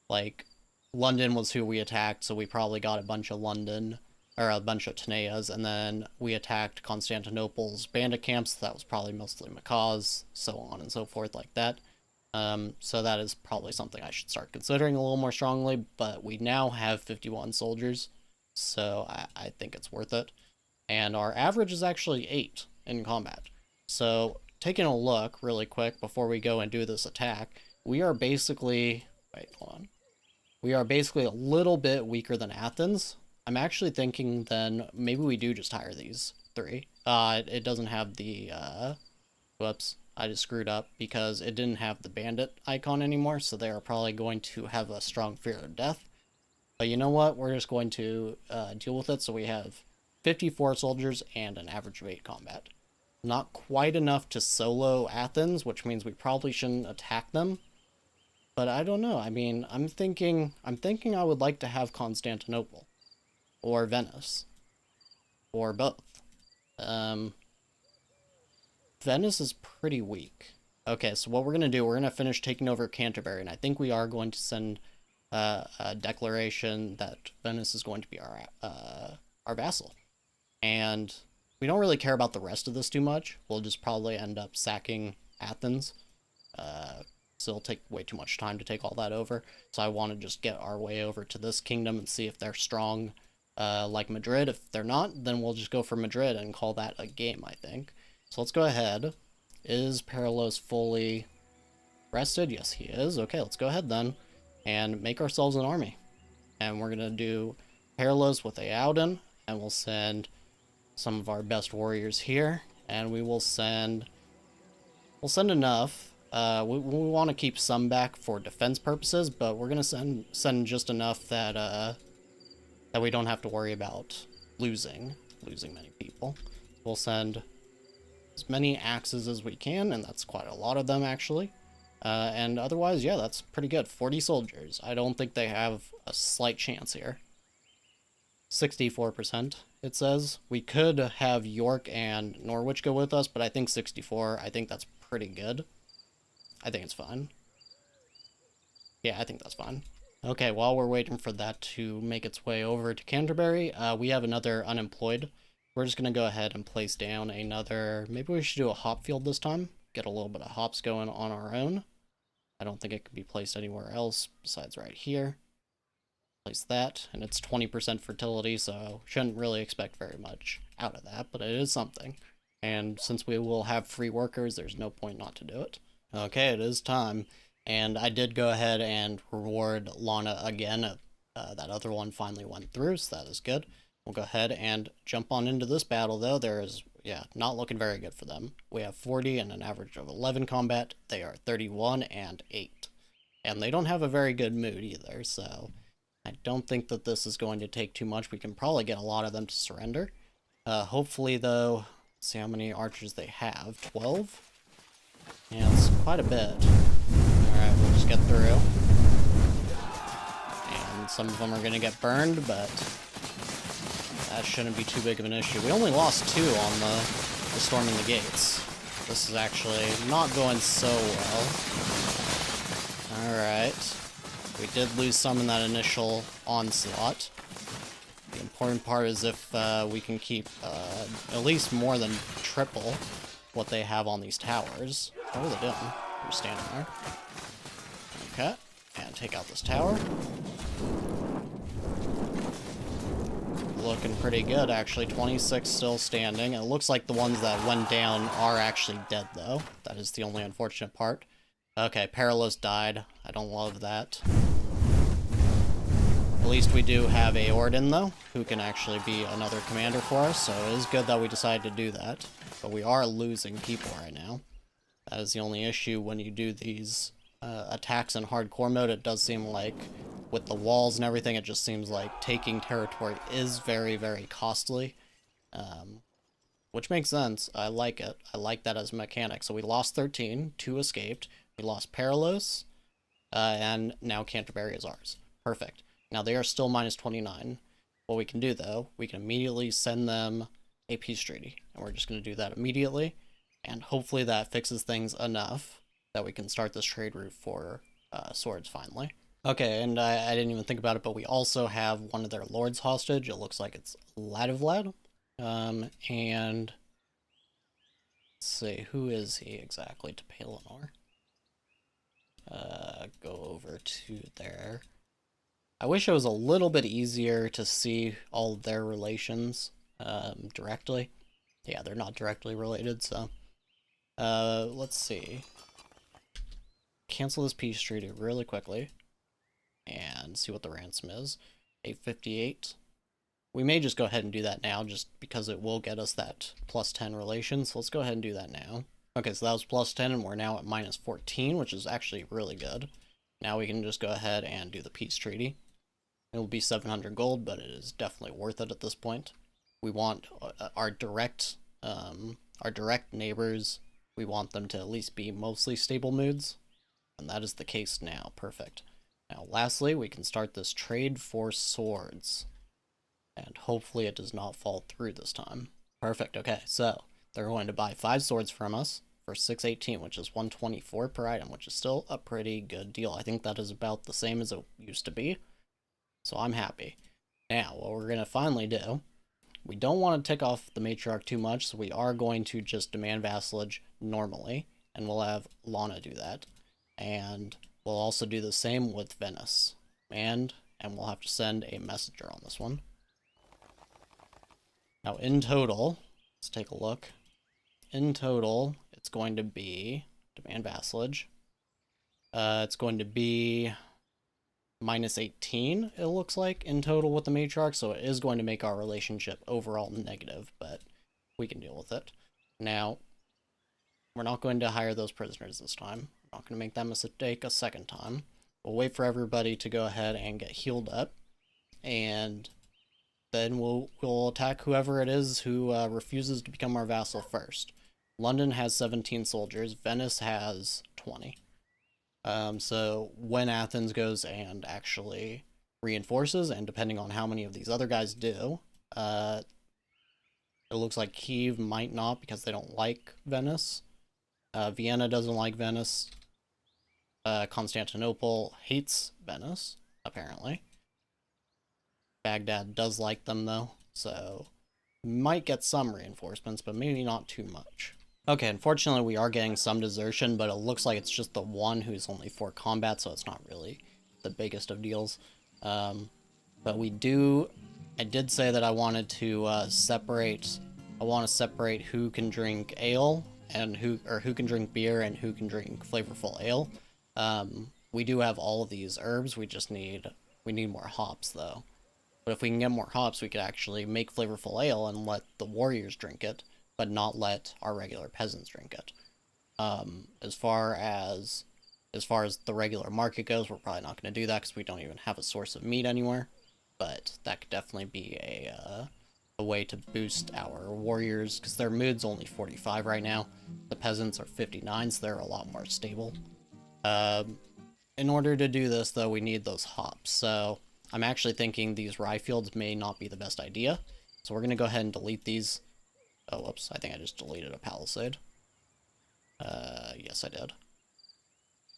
like, London was who we attacked, so we probably got a bunch of London... or a bunch of Taneas, and then we attacked Constantinople's bandit camps. That was probably mostly Macaws, so on and so forth like that. So that is probably something I should start considering a little more strongly, but we now have 51 soldiers, so I think it's worth it. And our average is actually 8 in combat. So taking a look really quick before we go and do this attack, we are basically... Wait, hold on. We are basically a little bit weaker than Athens. I'm actually thinking then maybe we do just hire these 3. It doesn't have the, whoops, I just screwed up because it didn't have the bandit icon anymore, so they are probably going to have a strong fear of death. But you know what? We're just going to deal with it, so we have 54 soldiers and an average of 8 combat. Not quite enough to solo Athens, which means we probably shouldn't attack them. But I don't know. I mean, I'm thinking I would like to have Constantinople. Or Venice. Or both. Venice is pretty weak. Okay, so what we're going to do, we're going to finish taking over Canterbury, and I think we are going to send a declaration that Venice is going to be our vassal. And we don't really care about the rest of this too much. We'll just probably end up sacking Athens. So it'll take way too much time to take all that over. So I want to just get our way over to this kingdom and see if they're strong like Madrid. If they're not, then we'll just go for Madrid and call that a game, I think. So let's go ahead. Is Paralos fully rested? Yes, he is. Okay, let's go ahead then and make ourselves an army. And we're going to do Paralos with Aouden, and we'll send some of our best warriors here, and we'll send enough. We want to keep some back for defense purposes, but we're going to send just enough that that we don't have to worry about losing many people. We'll send as many axes as we can, and that's quite a lot of them, actually. And otherwise, yeah, that's pretty good. 40 soldiers. I don't think they have a slight chance here. 64%, it says. We could have York and Norwich go with us, but I think 64, I think that's pretty good. I think it's fine. Yeah, I think that's fine. Okay, while we're waiting for that to make its way over to Canterbury, we have another unemployed. We're just going to go ahead and place down another... Maybe we should do a hop field this time. Get a little bit of hops going on our own. I don't think it could be placed anywhere else besides right here. Place that, and it's 20% fertility, so shouldn't really expect very much out of that, but it is something. And since we will have free workers, there's no point not to do it. Okay, it is time. And I did go ahead and reward Lana again. That other one finally went through, so that is good. We'll go ahead and jump on into this battle, though. yeah, not looking very good for them. We have 40 and an average of 11 combat. They are 31 and 8. And they don't have a very good mood either, so I don't think that this is going to take too much. We can probably get a lot of them to surrender. Hopefully, though, let's see how many archers they have. 12? Yeah, it's quite a bit. Alright, we'll just get through. And some of them are going to get burned, but that shouldn't be too big of an issue. We only lost 2 on the storming the gates. This is actually not going so well. Alright. We did lose some in that initial onslaught. The important part is if we can keep at least more than triple what they have on these towers. What are they doing? They're standing there. Okay. And take out this tower. Looking pretty good, actually. 26 still standing. It looks like the ones that went down are actually dead, though. That is the only unfortunate part. Okay, Perilous died. I don't love that. At least we do have Aorden, though, who can actually be another commander for us, so it is good that we decided to do that. But we are losing people right now. That is the only issue when you do these attacks in hardcore mode. It does seem like, with the walls and everything, it just seems like taking territory is very, very costly. Which makes sense. I like it. I like that as a mechanic. So we lost 13, 2 escaped. We lost Perilous, and now Canterbury is ours. Perfect. Now they are still minus 29. What we can do, though, we can immediately send them a peace treaty. And we're just going to do that immediately. And hosefully that fixes things enough that we can start this trade route for swords finally. Okay, and I didn't even think about it, but we also have one of their lords hostage. It looks like it's Ladivlad. And let's see, who is he exactly to Pelennor? Go over to there. I wish it was a little bit easier to see all of their relations directly. Yeah, they're not directly related, so let's see. Cancel this peace treaty really quickly and see what the ransom is. 858. We may just go ahead and do that now just because it will get us that plus 10 relation, so let's go ahead and do that now. Okay, so that was plus 10 and we're now at minus 14, which is actually really good. Now we can just go ahead and do the peace treaty. It will be 700 gold, but it is definitely worth it at this point. We want our direct neighbors, we want them to at least be mostly stable moods, and that is the case now. Perfect. Now, lastly, we can start this trade for swords, and hopefully it does not fall through this time. Perfect. Okay, so they're going to buy 5 swords from us for 618, which is 124 per item, which is still a pretty good deal. I think that is about the same as it used to be, so I'm happy. Now, what we're going to finally do, we don't want to tick off the matriarch too much, so we are going to just demand vassalage normally, and we'll have Lana do that. And we'll also do the same with Venice. And we'll have to send a messenger on this one. Now, in total, let's take a look. In total, it's going to be demand vassalage. It's going to be minus 18, it looks like, in total with the matriarch, so it is going to make our relationship overall negative, but we can deal with it. Now, we're not going to hire those prisoners this time. We're not going to make that mistake a second time. We'll wait for everybody to go ahead and get healed up, and then we'll attack whoever it is who refuses to become our vassal first. London has 17 soldiers. Venice has 20. So when Athens goes and actually reinforces, and depending on how many of these other guys do, it looks like Kiev might not because they don't like Venice. Vienna doesn't like Venice. Constantinople hates Venice, apparently. Baghdad does like them, though, so might get some reinforcements, but maybe not too much. Okay, unfortunately we are getting some desertion, but it looks like it's just the one who's only 4 combat, so it's not really the biggest of deals. But I did say that I wanted to separate who can drink ale and who can drink beer and who can drink flavorful ale. We do have all of these herbs, we need more hops though. But if we can get more hops, we could actually make flavorful ale and let the warriors drink it. but not let our regular peasants drink it. As far as the regular market goes, we're probably not going to do that because we don't even have a source of meat anywhere. But that could definitely be a way to boost our warriors, because their mood's only 45 right now. The peasants are 59, so they're a lot more stable. In order to do this, though, we need those hops. So I'm actually thinking these rye fields may not be the best idea. So we're going to go ahead and delete these. Oh, whoops, I think I just deleted a palisade. Yes, I did.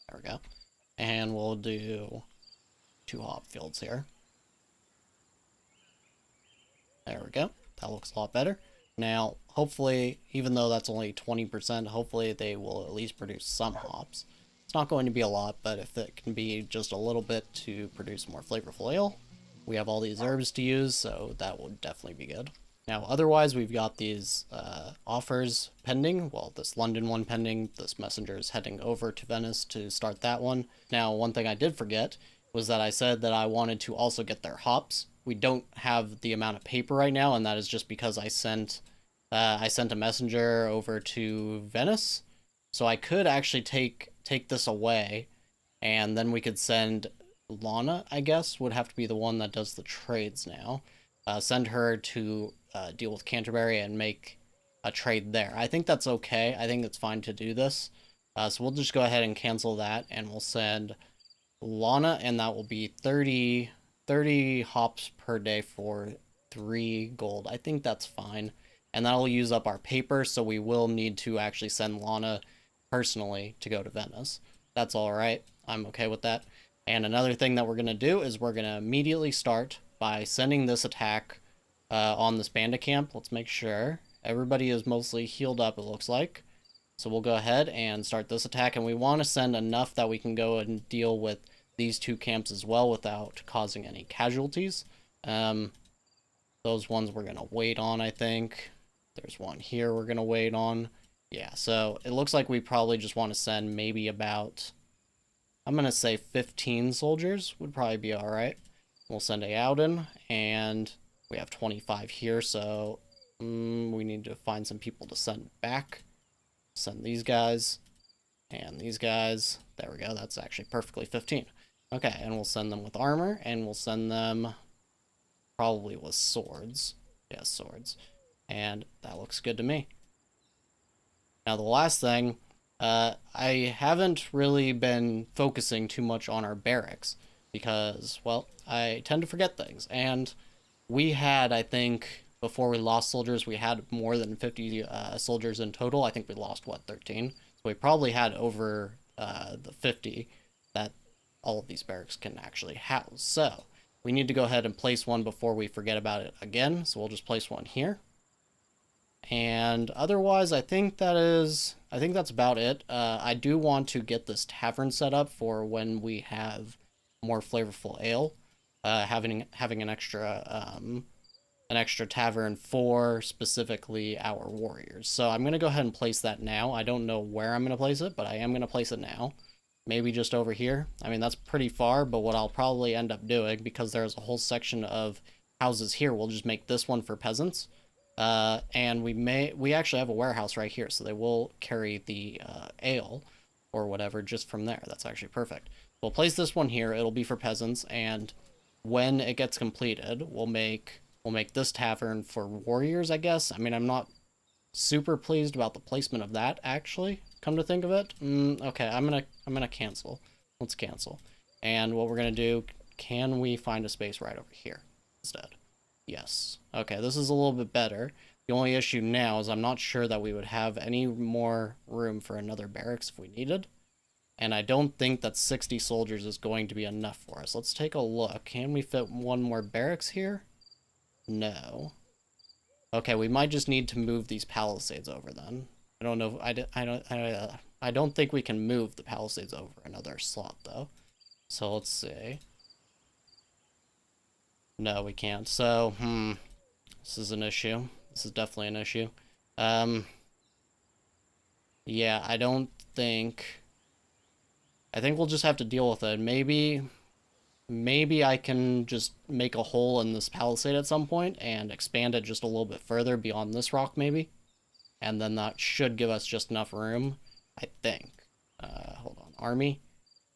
There we go. And we'll do 2 hop fields here. There we go. That looks a lot better. Now, hopefully, even though that's only 20%, hopefully they will at least produce some hops. It's not going to be a lot, but if it can be just a little bit to produce more flavorful ale, we have all these herbs to use, so that will definitely be good. Now, otherwise, we've got these offers pending. Well, this London one pending. This messenger is heading over to Venice to start that one. Now, one thing I did forget was that I said that I wanted to also get their hops. We don't have the amount of paper right now, and that is just because I sent a messenger over to Venice. So I could actually take this away, and then we could send Lana, I guess, would have to be the one that does the trades now. Send her to deal with Canterbury and make a trade there. I think that's okay. I think it's fine to do this. So we'll just go ahead and cancel that, and we'll send Lana, and that will be 30 hops per day for 3 gold. I think that's fine. And that'll use up our paper, so we will need to actually send Lana personally to go to Venice. That's alright. I'm okay with that. And another thing that we're going to do is we're going to immediately start by sending this attack on this bandit camp. Let's make sure everybody is mostly healed up, it looks like. So we'll go ahead and start this attack, and we want to send enough that we can go and deal with these 2 camps as well without causing any casualties. Those ones we're going to wait on, I think. There's one here we're going to wait on. Yeah, so it looks like we probably just want to send maybe about, I'm going to say 15 soldiers would probably be alright. We'll send a Auden, and we have 25 here, so we need to find some people to send back. Send these guys, and these guys. There we go, that's actually perfectly 15. Okay, and we'll send them with armor, and we'll send them probably with swords. Yeah, swords. And that looks good to me. Now, the last thing, I haven't really been focusing too much on our barracks because, well, I tend to forget things. And we had, I think, before we lost soldiers, we had more than 50 soldiers in total. I think we lost, what, 13? So we probably had over the 50 that all of these barracks can actually house. So we need to go ahead and place one before we forget about it again. So we'll just place one here. And otherwise, I think that's about it. I do want to get this tavern set up for when we have more flavorful ale. Having an extra tavern for specifically our warriors. So I'm going to go ahead and place that now. I don't know where I'm going to place it, but I am going to place it now. Maybe just over here. I mean, that's pretty far, but what I'll probably end up doing, because there's a whole section of houses here, we'll just make this one for peasants. And we actually have a warehouse right here, so they will carry the ale or whatever just from there. That's actually perfect. We'll place this one here. It'll be for peasants, and when it gets completed, we'll make this tavern for warriors, I guess. I mean, I'm not super pleased about the placement of that, actually, come to think of it. Okay, I'm gonna cancel. Let's cancel. And what we're gonna do, can we find a space right over here instead? Yes. Okay, this is a little bit better. The only issue now is I'm not sure that we would have any more room for another barracks if we needed. And I don't think that 60 soldiers is going to be enough for us. Let's take a look. Can we fit one more barracks here? No. Okay, we might just need to move these palisades over then. I don't know. I don't think we can move the palisades over another slot though. So let's see. No, we can't. So, this is an issue. This is definitely an issue. Yeah, I think we'll just have to deal with it. Maybe I can just make a hole in this palisade at some point and expand it just a little bit further beyond this rock, maybe. and then that should give us just enough room, I think. Hold on. Army,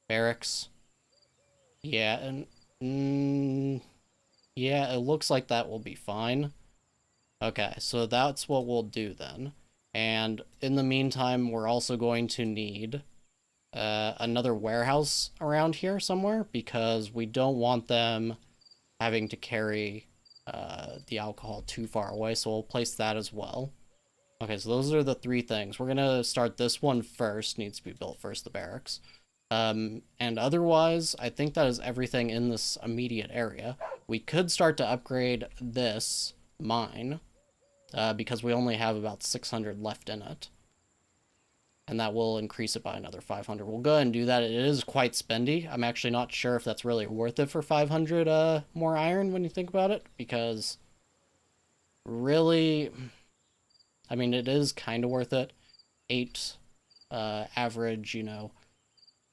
barracks. Yeah, and yeah, it looks like that will be fine. Okay, so that's what we'll do then. And in the meantime, we're also going to need another warehouse around here somewhere, because we don't want them having to carry the alcohol too far away, so we'll place that as well. Okay, so those are the three things. We're gonna start this one first, needs to be built first, the barracks. And otherwise, I think that is everything in this immediate area. We could start to upgrade this mine, because we only have about 600 left in it. And that will increase it by another 500. We'll go ahead and do that. It is quite spendy. I'm actually not sure if that's really worth it for 500 more iron when you think about it, because really, I mean, it is kind of worth it. 8 average,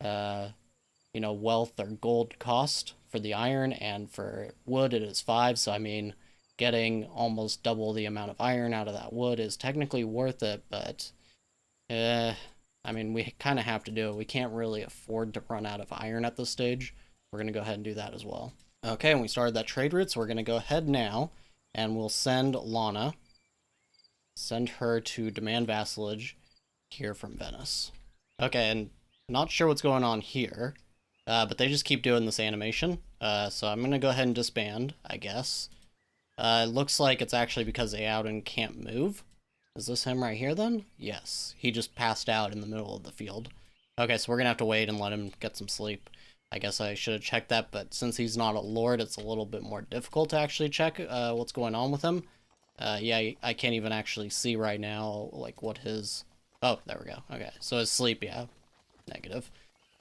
wealth or gold cost for the iron, and for wood it is 5. So I mean, getting almost double the amount of iron out of that wood is technically worth it, but I mean, we kind of have to do it. We can't really afford to run out of iron at this stage. We're going to go ahead and do that as well. Okay, and we started that trade route, so we're going to go ahead now, and we'll send Lana. Send her to demand vassalage here from Venice. Okay, and not sure what's going on here, but they just keep doing this animation. So I'm going to go ahead and disband, I guess. It looks like it's actually because Aouden can't move. Is this him right here then? Yes. He just passed out in the middle of the field. Okay, so we're going to have to wait and let him get some sleep. I guess I should have checked that, but since he's not a lord, it's a little bit more difficult to actually check what's going on with him. Yeah, I can't even actually see right now, like, what his... Oh, there we go. Okay, so his sleep, yeah, negative.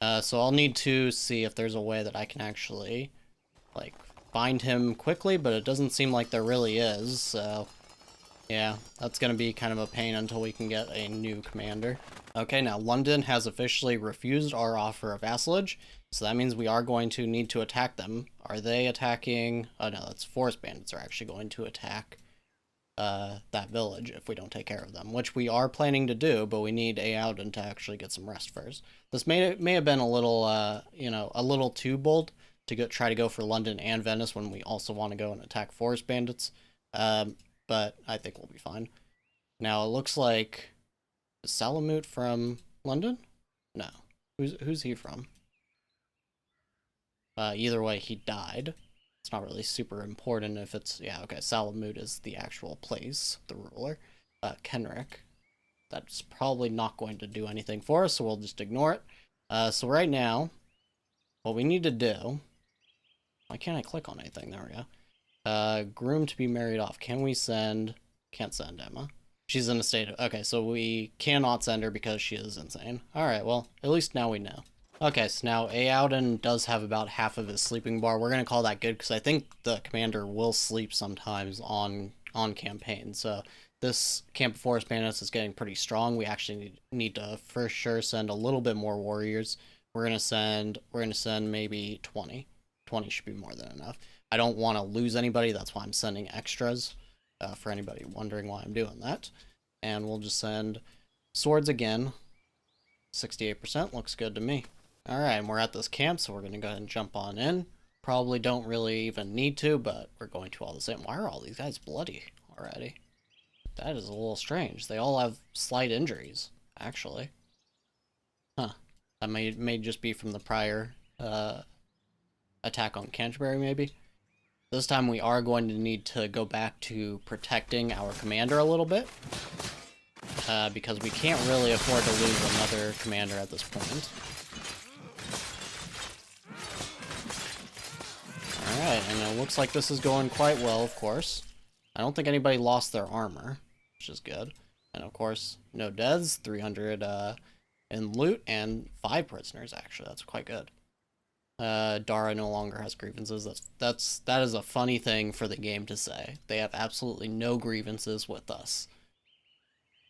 So I'll need to see if there's a way that I can actually, like, find him quickly, but it doesn't seem like there really is, so... Yeah, that's going to be kind of a pain until we can get a new commander. Okay, now London has officially refused our offer of vassalage, so that means we are going to need to attack them. Are they attacking... Oh no, that's forest bandits are actually going to attack that village if we don't take care of them, which we are planning to do, but we need Aouden to actually get some rest first. This may have been a little, a little too bold to try to go for London and Venice when we also want to go and attack forest bandits. But I think we'll be fine. Now, it looks like... Is Salamut from London? No. Who's he from? Either way, he died. It's not really super important if it's... Yeah, okay, Salamut is the actual place, the ruler. Kenrick. That's probably not going to do anything for us, so we'll just ignore it. So right now, what we need to do... Why can't I click on anything? There we go. Groom to be married off. Can we send... Can't send Emma. She's in a state of... Okay, so we cannot send her because she is insane. Alright, well, at least now we know. Okay, so now Aouden does have about half of his sleeping bar. We're going to call that good because I think the commander will sleep sometimes on campaign. So this Camp of Forest Bandits is getting pretty strong. We actually need to for sure send a little bit more warriors. We're going to send maybe 20. 20 should be more than enough. I don't want to lose anybody, that's why I'm sending extras, for anybody wondering why I'm doing that. And we'll just send swords again. 68% looks good to me. Alright, and we're at this camp, so we're going to go ahead and jump on in. Probably don't really even need to, but we're going to all the same. Why are all these guys bloody already? That is a little strange. They all have slight injuries, actually. Huh. That may just be from the prior attack on Canterbury, maybe? This time we are going to need to go back to protecting our commander a little bit. Because we can't really afford to lose another commander at this point. Alright, and it looks like this is going quite well, of course. I don't think anybody lost their armor, which is good. And of course, no deaths, 300 in loot, and 5 prisoners, actually. That's quite good. Dara no longer has grievances. That is a funny thing for the game to say. They have absolutely no grievances with us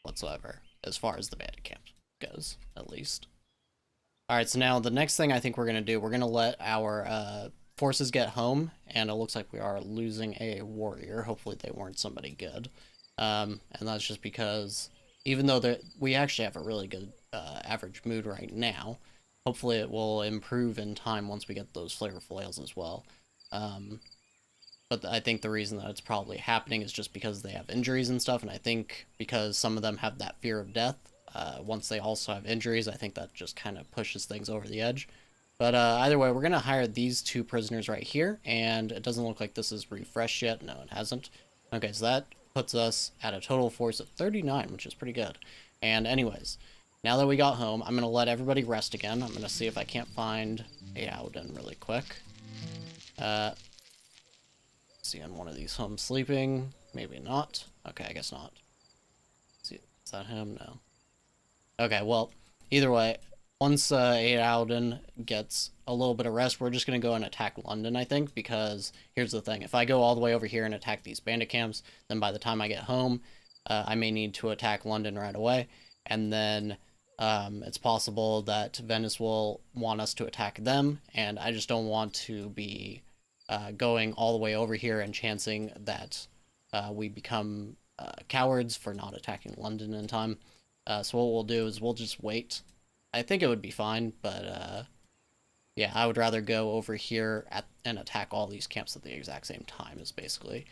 whatsoever, as far as the bandit camp goes, at least. Alright, so now the next thing I think we're going to do, we're going to let our forces get home, and it looks like we are losing a warrior. Hopefully they weren't somebody good. And that's just because even though we actually have a really good average mood right now. Hopefully it will improve in time once we get those flavorful ales as well. Um, but I think the reason that it's probably happening is just because they have injuries and stuff, and I think because some of them have that fear of death, once they also have injuries, I think that just kind of pushes things over the edge. But either way, we're going to hire these two prisoners right here, and it doesn't look like this is refreshed yet. No, it hasn't. Okay, so that puts us at a total force of 39, which is pretty good. And anyways, now that we got home, I'm going to let everybody rest again. I'm going to see if I can't find Aouden really quick. See on one of these home sleeping. Maybe not. Okay, I guess not. See, is that him? No. Okay, well, either way, once Aouden gets a little bit of rest, we're just going to go and attack London, I think, because here's the thing. If I go all the way over here and attack these bandit camps, then by the time I get home, I may need to attack London right away, and then it's possible that Venice will want us to attack them, and I just don't want to be going all the way over here and chancing that we become cowards for not attacking London in time. So what we'll do is we'll just wait. I think it would be fine, but yeah, I would rather go over here and attack all these camps at the exact same time is basically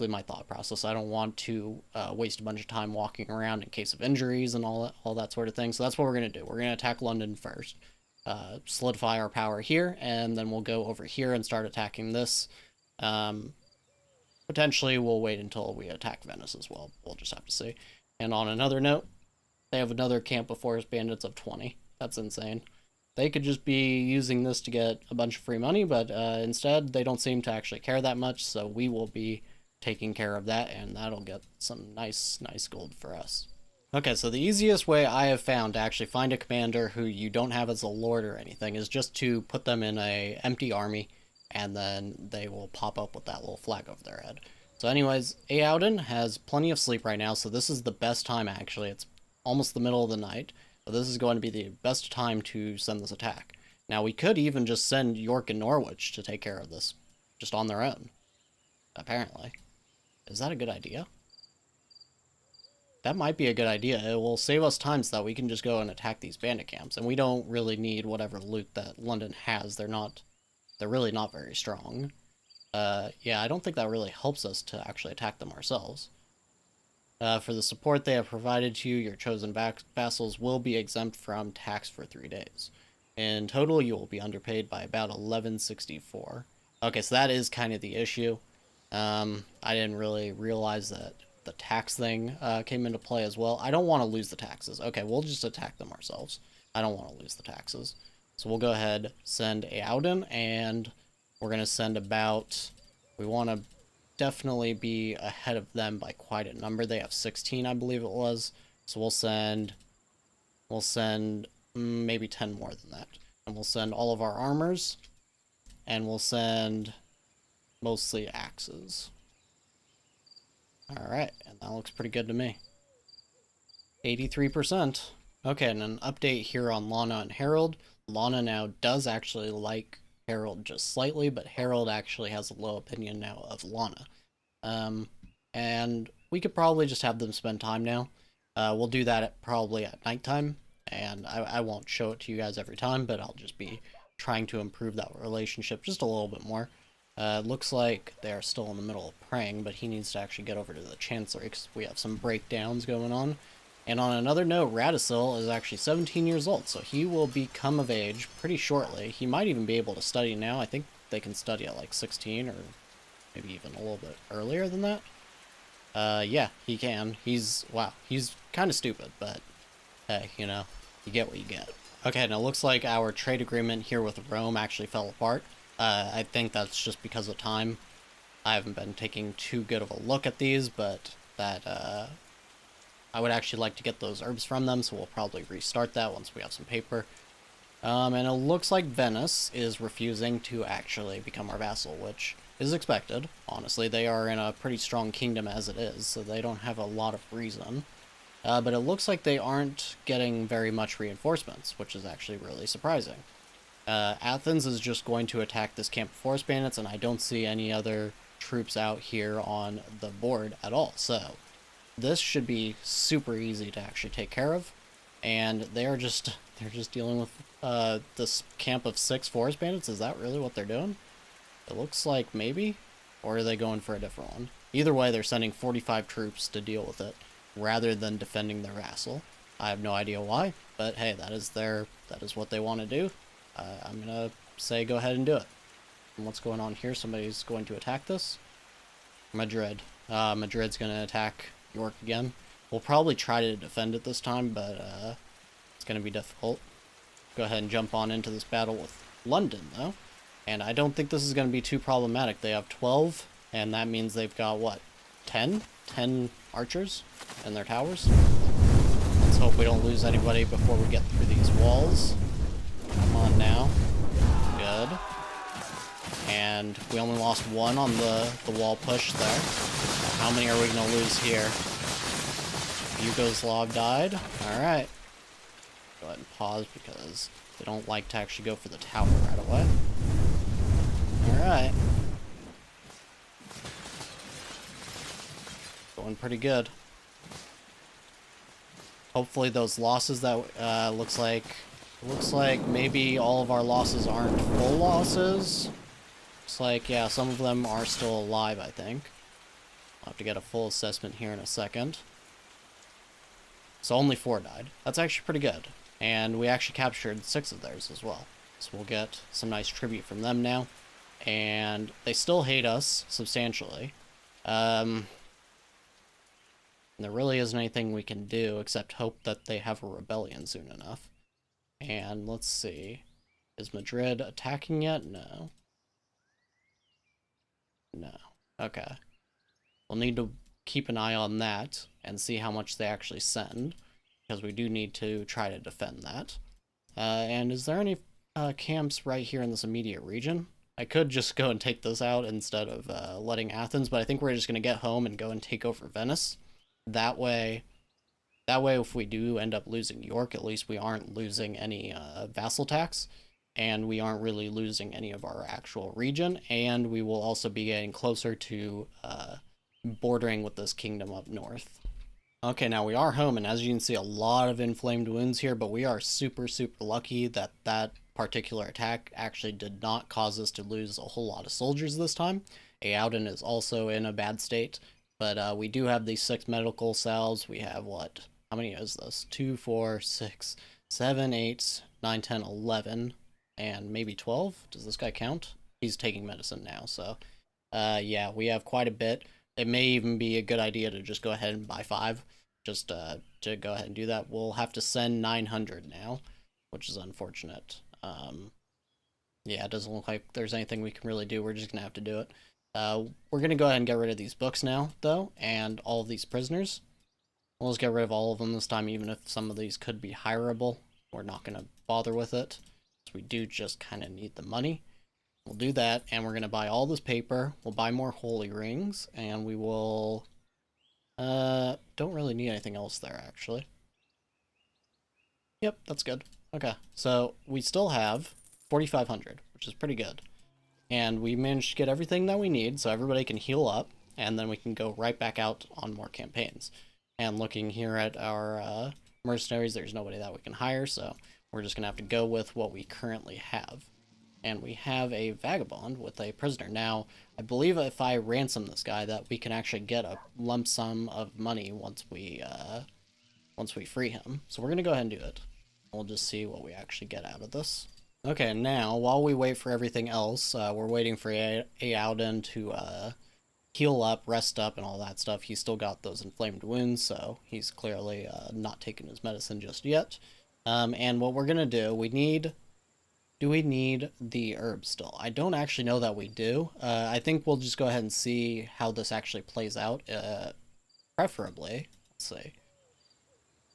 my thought process. I don't want to waste a bunch of time walking around in case of injuries and all that sort of thing. So that's what we're going to do. We're going to attack London first. Solidify our power here, and then we'll go over here and start attacking this. Potentially, we'll wait until we attack Venice as well. We'll just have to see. And on another note, they have another camp of forest bandits of 20. That's insane. They could just be using this to get a bunch of free money, but instead, they don't seem to actually care that much, so we will be taking care of that, and that'll get some nice gold for us. Okay, so the easiest way I have found to actually find a commander who you don't have as a lord or anything is just to put them in a empty army, and then they will pop up with that little flag over their head. So anyways, Aouden has plenty of sleep right now, so this is the best time actually. It's almost the middle of the night, but this is going to be the best time to send this attack. Now, we could even just send York and Norwich to take care of this, just on their own, apparently. Is that a good idea? That might be a good idea. It will save us time so that we can just go and attack these bandit camps, and we don't really need whatever loot that London has. They're really not very strong. Yeah, I don't think that really helps us to actually attack them ourselves. For the support they have provided to you, your chosen vassals will be exempt from tax for 3 days. In total, you will be underpaid by about 1164. Okay, so that is kind of the issue. I didn't really realize that the tax thing came into play as well. I don't want to lose the taxes. Okay, we'll just attack them ourselves. I don't want to lose the taxes. So we'll go ahead, send Aouden, and we're going to send about... We want to definitely be ahead of them by quite a number. They have 16, I believe it was. So we'll send maybe 10 more than that. And we'll send all of our armors, and we'll send mostly axes. Alright, and that looks pretty good to me. 83%. Okay, and an update here on Lana and Harold. Lana now does actually like Harold just slightly, but Harold actually has a low opinion now of Lana. And we could probably just have them spend time now. We'll do that probably at nighttime, and I won't show it to you guys every time, but I'll just be trying to improve that relationship just a little bit more. Looks like they're still in the middle of praying, but he needs to actually get over to the Chancellery because we have some breakdowns going on. And on another note, Radisil is actually 17 years old, so he will become of age pretty shortly. He might even be able to study now. I think they can study at like 16 or maybe even a little bit earlier than that. Yeah, he can. Wow, he's kind of stupid, but hey, you know, you get what you get. Okay, now it looks like our trade agreement here with Rome actually fell apart. I think that's just because of time. I haven't been taking too good of a look at these, but that, I would actually like to get those herbs from them, so we'll probably restart that once we have some paper. And it looks like Venice is refusing to actually become our vassal, which is expected. Honestly, they are in a pretty strong kingdom as it is, so they don't have a lot of reason. But it looks like they aren't getting very much reinforcements, which is actually really surprising. Athens is just going to attack this camp of forest bandits, and I don't see any other troops out here on the board at all. So, this should be super easy to actually take care of. And they're just dealing with this camp of 6 forest bandits. Is that really what they're doing? It looks like maybe, or are they going for a different one? Either way, they're sending 45 troops to deal with it rather than defending their vassal. I have no idea why, but hey, that is what they want to do. I'm gonna say go ahead and do it. And what's going on here? Somebody's going to attack this. Madrid. Madrid's gonna attack York again. We'll probably try to defend it this time, but it's gonna be difficult. Go ahead and jump on into this battle with London, though. And I don't think this is gonna be too problematic. They have 12, and that means they've got, what, 10? 10 archers in their towers? Let's hope we don't lose anybody before we get through these walls. Come on now. Good. And we only lost 1 on the wall push there. Now, how many are we going to lose here? Yugoslav died. Alright. Go ahead and pause because they don't like to actually go for the tower right away. Alright. Going pretty good. Hopefully those losses that looks like maybe all of our losses aren't full losses. Looks like, yeah, some of them are still alive, I think. I'll have to get a full assessment here in a second. So only 4 died. That's actually pretty good. And we actually captured 6 of theirs as well. So we'll get some nice tribute from them now. And they still hate us substantially. There really isn't anything we can do except hope that they have a rebellion soon enough. And let's see. Is Madrid attacking yet? No. No. Okay. We'll need to keep an eye on that and see how much they actually send, because we do need to try to defend that. And is there any camps right here in this immediate region? I could just go and take this out instead of letting Athens, but I think we're just going to get home and go and take over Venice. That way, if we do end up losing York, at least we aren't losing any vassal tax, and we aren't really losing any of our actual region, and we will also be getting closer to bordering with this kingdom up north. Okay, now we are home, and as you can see, a lot of inflamed wounds here, but we are super, super lucky that that particular attack actually did not cause us to lose a whole lot of soldiers this time. Aoudon is also in a bad state. But we do have these 6 medical cells. We have what? How many is this? 2, 4, 6, 7, 8, 9, 10, 11, and maybe 12? Does this guy count? He's taking medicine now, so yeah, we have quite a bit. It may even be a good idea to just go ahead and buy 5, just to go ahead and do that. We'll have to send 900 now, which is unfortunate. Yeah, it doesn't look like there's anything we can really do. We're just gonna have to do it. We're going to go ahead and get rid of these books now, though, and all of these prisoners. We'll just get rid of all of them this time, even if some of these could be hireable. We're not going to bother with it, because we do just kind of need the money. We'll do that, and we're going to buy all this paper. We'll buy more holy rings, and we will... don't really need anything else there, actually. Yep, that's good. Okay, so we still have 4,500, which is pretty good. And we managed to get everything that we need, so everybody can heal up, and then we can go right back out on more campaigns. And looking here at our mercenaries, there's nobody that we can hire, so we're just going to have to go with what we currently have. And we have a vagabond with a prisoner. Now, I believe if I ransom this guy, that we can actually get a lump sum of money once we free him. So we're going to go ahead and do it. We'll just see what we actually get out of this. Okay, now, while we wait for everything else, we're waiting for Aoudon to heal up, rest up, and all that stuff. He's still got those inflamed wounds, so he's clearly not taking his medicine just yet. And what we're going to do, do we need the herbs still? I don't actually know that we do. I think we'll just go ahead and see how this actually plays out, preferably. Let's see.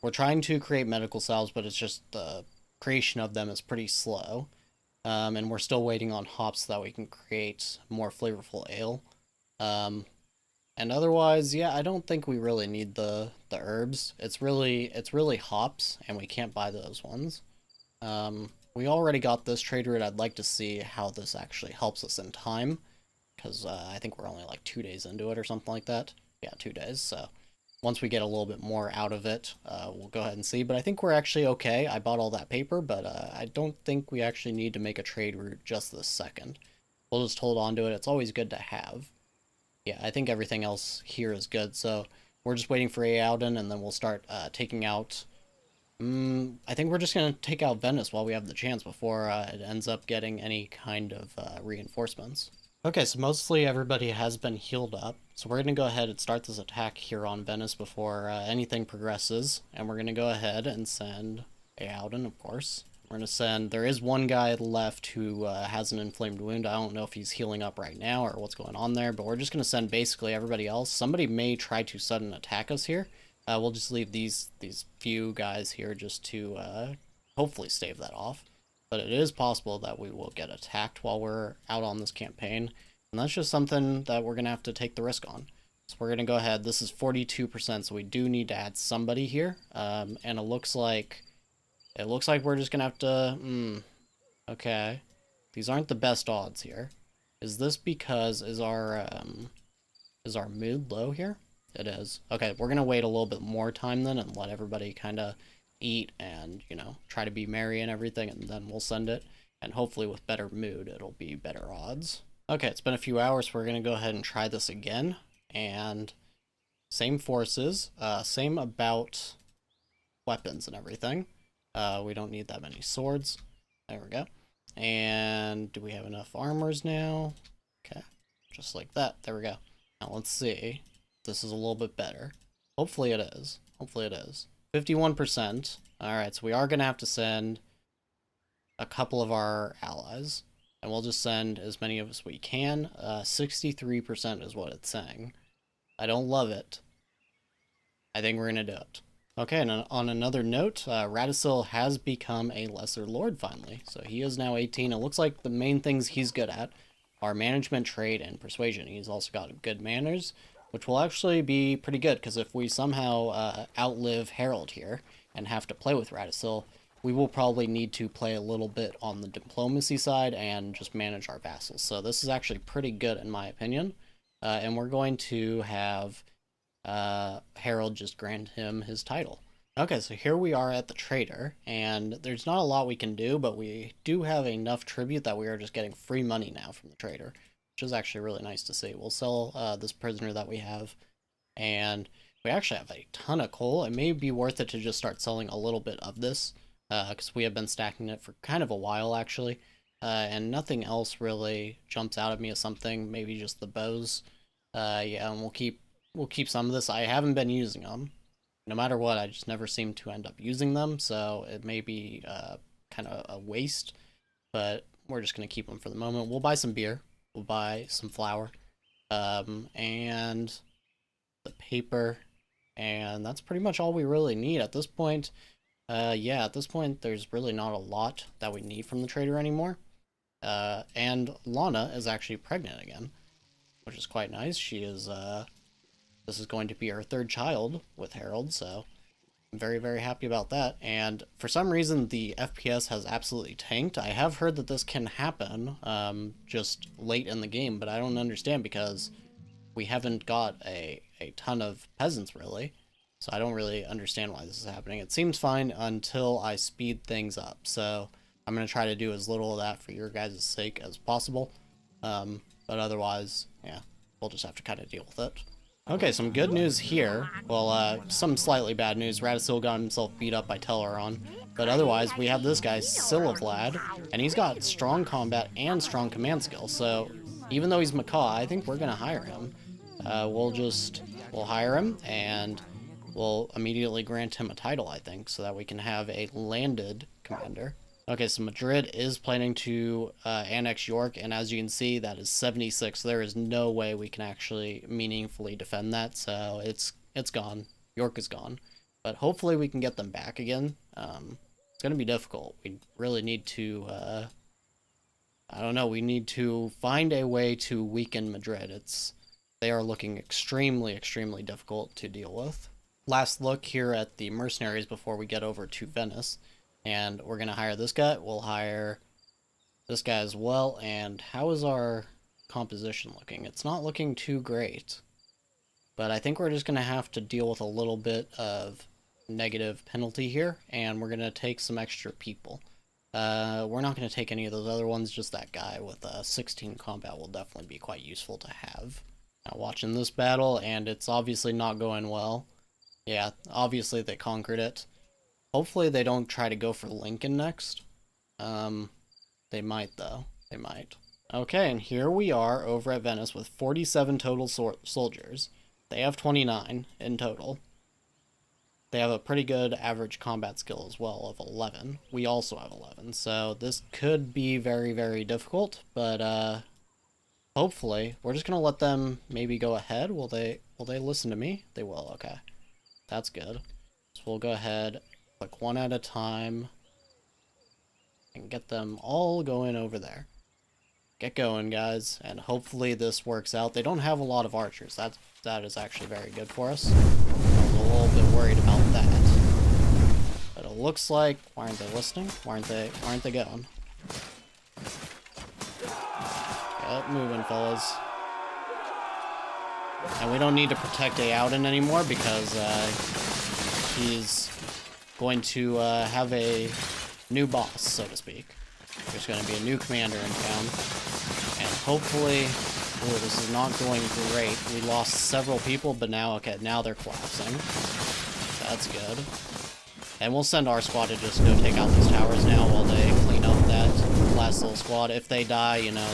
We're trying to create medical cells, but it's just the creation of them is pretty slow, and we're still waiting on hops so that we can create more flavorful ale. And otherwise, yeah, I don't think we really need the herbs. It's really hops, and we can't buy those ones. We already got this trade route. I'd like to see how this actually helps us in time, because I think we're only like 2 days into it or something like that. Yeah, 2 days, so once we get a little bit more out of it, we'll go ahead and see. But I think we're actually okay. I bought all that paper, but I don't think we actually need to make a trade route just this second. We'll just hold on to it. It's always good to have. Yeah, I think everything else here is good. So we're just waiting for Aouden, and then we'll start taking out... I think we're just going to take out Venice while we have the chance before it ends up getting any kind of reinforcements. Okay, so mostly everybody has been healed up, so we're going to go ahead and start this attack here on Venice before anything progresses, and we're going to go ahead and send Aouden, of course. We're going to send... There is one guy left who has an inflamed wound. I don't know if he's healing up right now or what's going on there, but we're just going to send basically everybody else. Somebody may try to sudden attack us here. We'll just leave these few guys here just to hopefully stave that off. But it is possible that we will get attacked while we're out on this campaign. And that's just something that we're going to have to take the risk on. So we're going to go ahead. This is 42%, so we do need to add somebody here. And it looks like we're just going to have to... okay. These aren't the best odds here. Is this because... Is our mood low here? It is. Okay, we're going to wait a little bit more time then and let everybody kind of eat and, you know, try to be merry and everything, and then we'll send it. And hopefully with better mood, it'll be better odds. Okay, it's been a few hours, so we're going to go ahead and try this again. And same forces, same about weapons and everything. We don't need that many swords. There we go. And do we have enough armors now? Okay, just like that. There we go. Now let's see. This is a little bit better. Hopefully it is. Hopefully it is. 51%. Alright, so we are going to have to send a couple of our allies. And we'll just send as many of as we can. 63% is what it's saying. I don't love it. I think we're going to do it. Okay, and on another note, Radisil has become a Lesser Lord finally. So he is now 18. It looks like the main things he's good at are management, trade, and persuasion. He's also got good manners, which will actually be pretty good, because if we somehow outlive Harold here and have to play with Radisil, we will probably need to play a little bit on the diplomacy side and just manage our vassals. So this is actually pretty good in my opinion. And we're going to have Harold just grant him his title. Okay, so here we are at the trader, and there's not a lot we can do, but we do have enough tribute that we are just getting free money now from the trader, which is actually really nice to see. We'll sell this prisoner that we have, and we actually have a ton of coal. It may be worth it to just start selling a little bit of this, because we have been stacking it for kind of a while, actually, and nothing else really jumps out at me as something, maybe just the bows. Yeah, and we'll keep some of this. I haven't been using them. No matter what, I just never seem to end up using them, so it may be kind of a waste, but we're just going to keep them for the moment. We'll buy some beer. We'll buy some flour, and the paper, and that's pretty much all we really need at this point. Yeah, at this point, there's really not a lot that we need from the trader anymore. And Lana is actually pregnant again, which is quite nice. She is, this is going to be her third child with Harold, so I'm very, very happy about that. And for some reason, the FPS has absolutely tanked. I have heard that this can happen just late in the game, but I don't understand because we haven't got a ton of peasants, really. So I don't really understand why this is happening. It seems fine until I speed things up. So I'm going to try to do as little of that for your guys' sake as possible. But otherwise, yeah, we'll just have to kind of deal with it. Okay, some good news here. Well, some slightly bad news. Radisil got himself beat up by Teleron. But otherwise, we have this guy, Silavlad, and he's got strong combat and strong command skill. So even though he's Macaw, I think we're going to hire him. We'll hire him, and we'll immediately grant him a title, I think, so that we can have a landed commander. Okay, so Madrid is planning to annex York, and as you can see, that is 76. There is no way we can actually meaningfully defend that, so it's gone. York is gone. But hopefully we can get them back again. It's going to be difficult. We really need to, I don't know, we need to find a way to weaken Madrid. They are looking extremely, extremely difficult to deal with. Last look here at the mercenaries before we get over to Venice. And we're going to hire this guy. We'll hire this guy as well. And how is our composition looking? It's not looking too great. But I think we're just going to have to deal with a little bit of negative penalty here, and we're going to take some extra people. We're not going to take any of those other ones, just that guy with 16 combat will definitely be quite useful to have. Now watching this battle, and it's obviously not going well. Yeah, obviously they conquered it. Hopefully they don't try to go for Lincoln next. They might though. They might. Okay, and here we are over at Venice with 47 total soldiers. They have 29 in total. They have a pretty good average combat skill as well of 11. We also have 11, so this could be very, very difficult, but hopefully we're just gonna let them maybe go ahead. Will they listen to me? They will. Okay, that's good. So we'll go ahead, click one at a time, and get them all going over there. Get going, guys, and hopefully this works out. They don't have a lot of archers. That is actually very good for us. I'm a little bit worried about that. But it looks like, why aren't they listening? Why aren't they going? Get moving, fellas. And we don't need to protect Aouden anymore because he's going to have a new boss, so to speak. There's going to be a new commander in town. And hopefully, ooh, this is not going great. We lost several people, but now, okay, now they're collapsing. That's good. And we'll send our squad to just go take out these towers now while they clean up that last little squad. If they die, you know,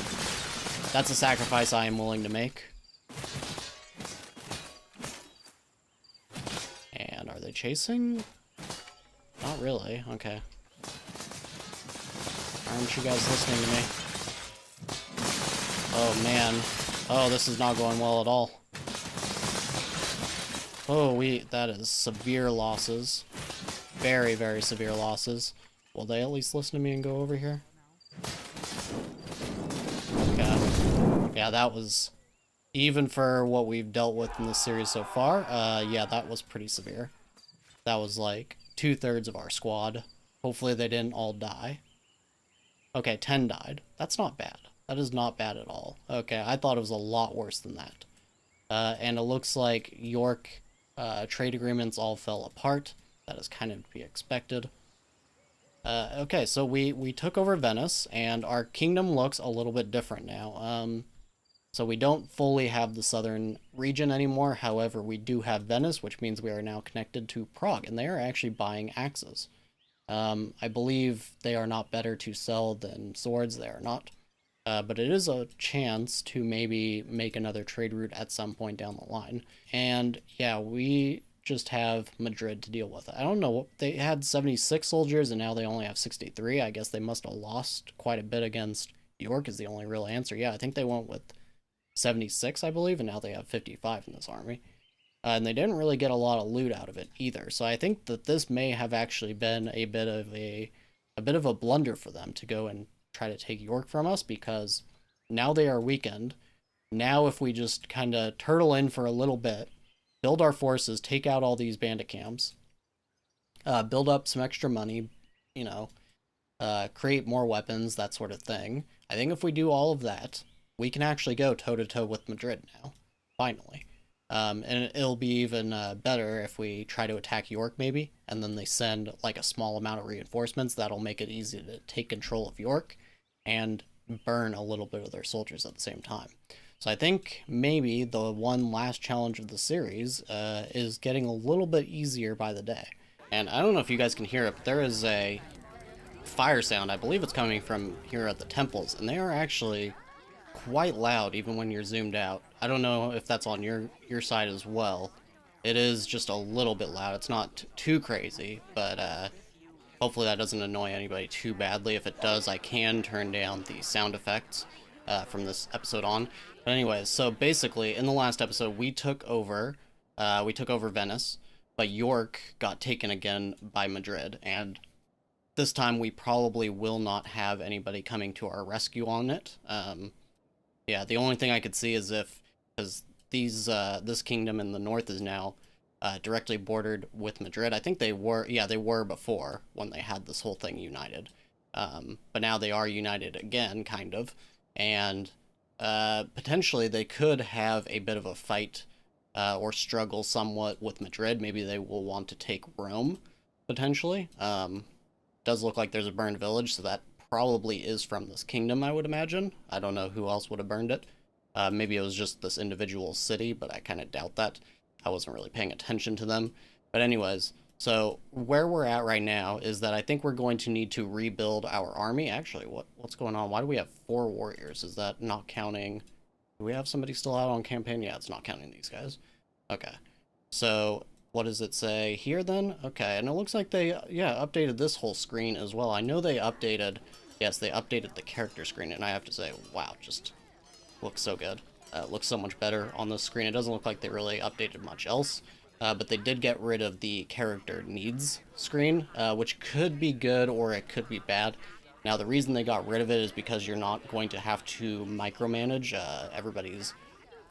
that's a sacrifice I am willing to make. And are they chasing? Not really. Okay. Aren't you guys listening to me? Oh, man. Oh, this is not going well at all. Oh, that is severe losses. Very, very severe losses. Will they at least listen to me and go over here? Okay. Yeah, that was... Even for what we've dealt with in this series so far, yeah, that was pretty severe. That was like 2/3 of our squad. Hopefully they didn't all die. Okay, 10 died. That's not bad. That is not bad at all. Okay, I thought it was a lot worse than that. And it looks like York trade agreements all fell apart. That is kind of to be expected. Okay, so we took over Venice, and our kingdom looks a little bit different now. So we don't fully have the southern region anymore. However, we do have Venice, which means we are now connected to Prague, and they are actually buying axes. I believe they are not better to sell than swords. They are not. But it is a chance to maybe make another trade route at some point down the line. And yeah, we just have Madrid to deal with. I don't know, they had 76 soldiers and now they only have 63. I guess they must have lost quite a bit against York is the only real answer. Yeah, I think they went with 76, I believe, and now they have 55 in this army. And they didn't really get a lot of loot out of it either. So I think that this may have actually been a bit of a blunder for them to go and try to take York from us, because now they are weakened. Now if we just kind of turtle in for a little bit, build our forces, take out all these bandit camps, build up some extra money, you know, create more weapons, that sort of thing. I think if we do all of that, we can actually go toe-to-toe with Madrid now, finally. And it'll be even better if we try to attack York, maybe, and then they send like a small amount of reinforcements. That'll make it easy to take control of York and burn a little bit of their soldiers at the same time. So I think maybe the one last challenge of the series is getting a little bit easier by the day. And I don't know if you guys can hear it, but there is a fire sound. I believe it's coming from here at the temples, and they are actually quite loud even when you're zoomed out. I don't know if that's on your side as well. It is just a little bit loud. It's not too crazy, but hopefully that doesn't annoy anybody too badly. If it does, I can turn down the sound effects from this episode on. But anyways, so basically in the last episode we took over Venice, but York got taken again by Madrid, and this time we probably will not have anybody coming to our rescue on it. Yeah, the only thing I could see is because this kingdom in the north is now directly bordered with Madrid. I think they were before when they had this whole thing united. But now they are united again, kind of. And potentially they could have a bit of a fight or struggle somewhat with Madrid. Maybe they will want to take Rome, potentially. Does look like there's a burned village, so that probably is from this kingdom, I would imagine. I don't know who else would have burned it. Maybe it was just this individual city, but I kind of doubt that. I wasn't really paying attention to them. But anyways, so where we're at right now is that I think we're going to need to rebuild our army. Actually, what's going on? Why do we have 4 warriors? Is that not counting? Do we have somebody still out on campaign? Yeah, it's not counting these guys. Okay. So what does it say here then? Okay, and it looks like they, yeah, updated this whole screen as well. I know they updated, yes, they updated the character screen, and I have to say, wow, just looks so good. Looks so much better on this screen. It doesn't look like they really updated much else, but they did get rid of the character needs screen, which could be good or it could be bad. Now, the reason they got rid of it is because you're not going to have to micromanage everybody's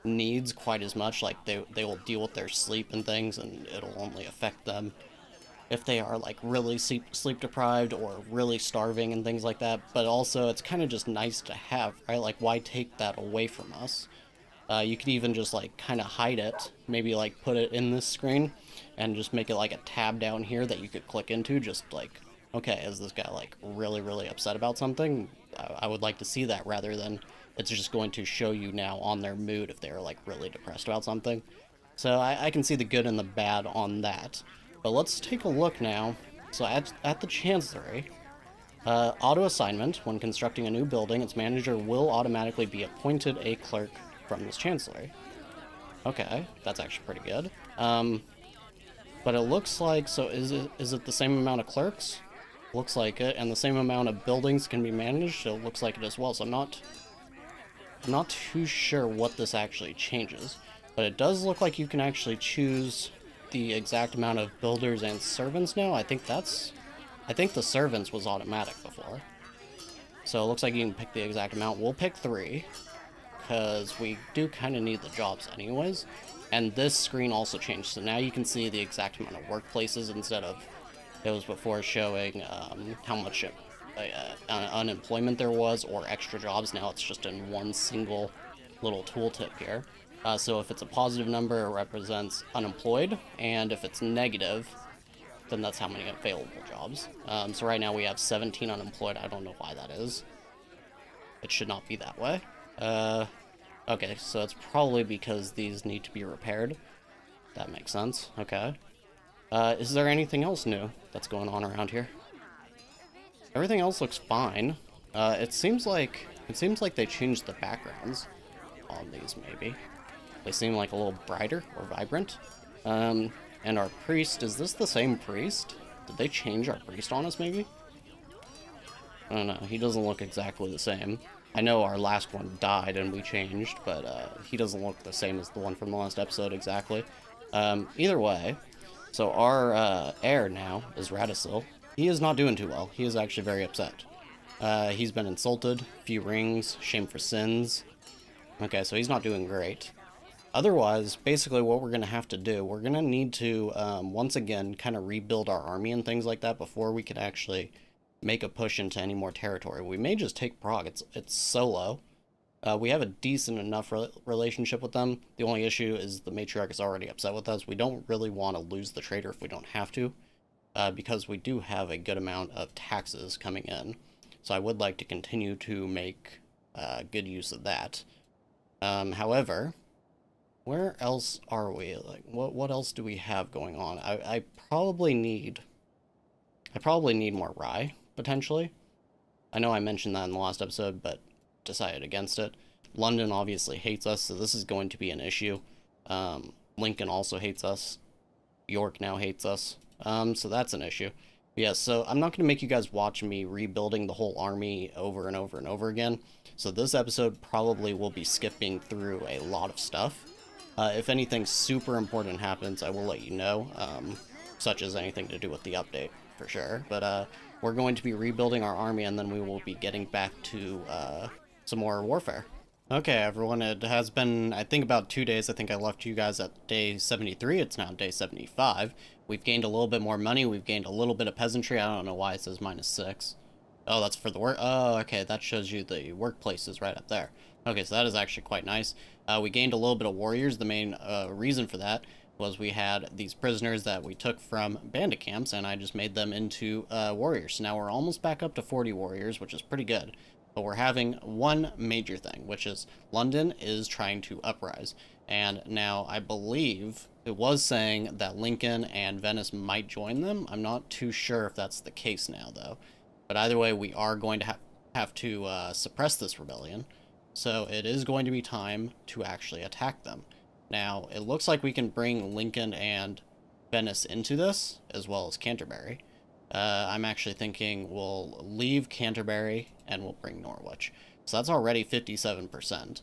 needs quite as much. Like, they will deal with their sleep and things, and it'll only affect them if they are, like, really sleep deprived or really starving and things like that. But also, it's kind of just nice to have, right? Like, why take that away from us? You could even just, like, kind of hide it. Maybe, like, put it in this screen and just make it, like, a tab down here that you could click into. Just, like, okay, is this guy, like, really, really upset about something? I would like to see that rather than it's just going to show you now on their mood if they're, like, really depressed about something. So I can see the good and the bad on that. But let's take a look now. So at the Chancellery, auto assignment. When constructing a new building, its manager will automatically be appointed a clerk from this Chancellery. Okay, that's actually pretty good. But it looks like, so is it the same amount of clerks? Looks like it, and the same amount of buildings can be managed, so it looks like it as well. So I'm not too sure what this actually changes, but it does look like you can actually choose the exact amount of builders and servants now. I think the servants was automatic before. So it looks like you can pick the exact amount. We'll pick 3, because we do kind of need the jobs anyways. And this screen also changed, so now you can see the exact amount of workplaces instead of it was before showing how much unemployment there was or extra jobs. Now it's just in one single little tooltip here. So if it's a positive number, it represents unemployed, and if it's negative, then that's how many available jobs. So right now we have 17 unemployed. I don't know why that is. It should not be that way. Okay, so it's probably because these need to be repaired. That makes sense. Okay. Is there anything else new that's going on around here? Everything else looks fine. It seems like they changed the backgrounds on these, maybe. They seem like a little brighter or vibrant. And our priest, is this the same priest? Did they change our priest on us, maybe? I don't know, he doesn't look exactly the same. I know our last one died and we changed, but he doesn't look the same as the one from the last episode exactly. Either way, so our heir now is Radisil. He is not doing too well. He is actually very upset. He's been insulted, few rings, shame for sins. Okay, so he's not doing great. Otherwise, basically what we're going to have to do, we're going to need to, once again, kind of rebuild our army and things like that before we can actually make a push into any more territory. We may just take Prague. It's solo. We have a decent enough relationship with them. The only issue is the matriarch is already upset with us. We don't really want to lose the trader if we don't have to, because we do have a good amount of taxes coming in. So I would like to continue to make good use of that. However, where else are we? Like, what else do we have going on? I probably need more rye, potentially. I know I mentioned that in the last episode, but decided against it. London obviously hates us, so this is going to be an issue. Lincoln also hates us. York now hates us. So that's an issue. But yeah, so I'm not going to make you guys watch me rebuilding the whole army over and over and over again. So this episode probably will be skipping through a lot of stuff. If anything super important happens, I will let you know, such as anything to do with the update, for sure. But we're going to be rebuilding our army, and then we will be getting back to some more warfare. Okay, everyone, it has been, I think, about 2 days. I think I left you guys at day 73. It's now day 75. We've gained a little bit more money. We've gained a little bit of peasantry. I don't know why it says -6. Oh, that's for the work. Oh, okay, that shows you the workplaces right up there. Okay, so that is actually quite nice. We gained a little bit of warriors. The main reason for that was we had these prisoners that we took from bandit camps, and I just made them into warriors. So now we're almost back up to 40 warriors, which is pretty good. But we're having one major thing, which is London is trying to uprise. And now I believe it was saying that Lincoln and Venice might join them. I'm not too sure if that's the case now, though. But either way, we are going to have to suppress this rebellion. So it is going to be time to actually attack them. Now, it looks like we can bring Lincoln and Venice into this, as well as Canterbury. I'm actually thinking we'll leave Canterbury and we'll bring Norwich. So that's already 57%,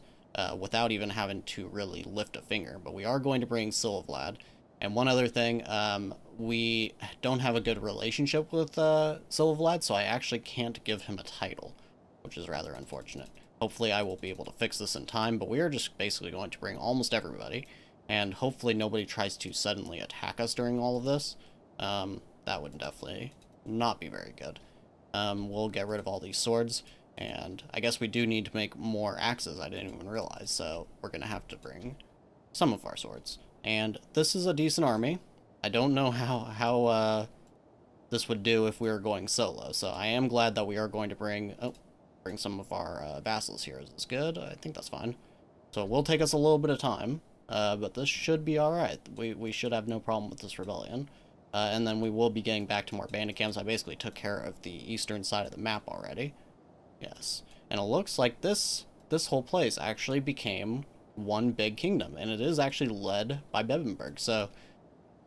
without even having to really lift a finger. But we are going to bring Silvlad. And one other thing, we don't have a good relationship with Silvlad, so I actually can't give him a title, which is rather unfortunate. Hopefully I will be able to fix this in time, but we are just basically going to bring almost everybody, and hopefully nobody tries to suddenly attack us during all of this. That would definitely not be very good. We'll get rid of all these swords, and I guess we do need to make more axes. I didn't even realize, so we're going to have to bring some of our swords. And this is a decent army. I don't know how this would do if we were going solo, so I am glad that we are going to bring some of our vassals here. Is this good? I think that's fine. So it will take us a little bit of time, but this should be alright. We should have no problem with this rebellion. And then we will be getting back to more bandit camps. I basically took care of the eastern side of the map already. Yes. And it looks like this whole place actually became one big kingdom, and it is actually led by Bebbanburg. So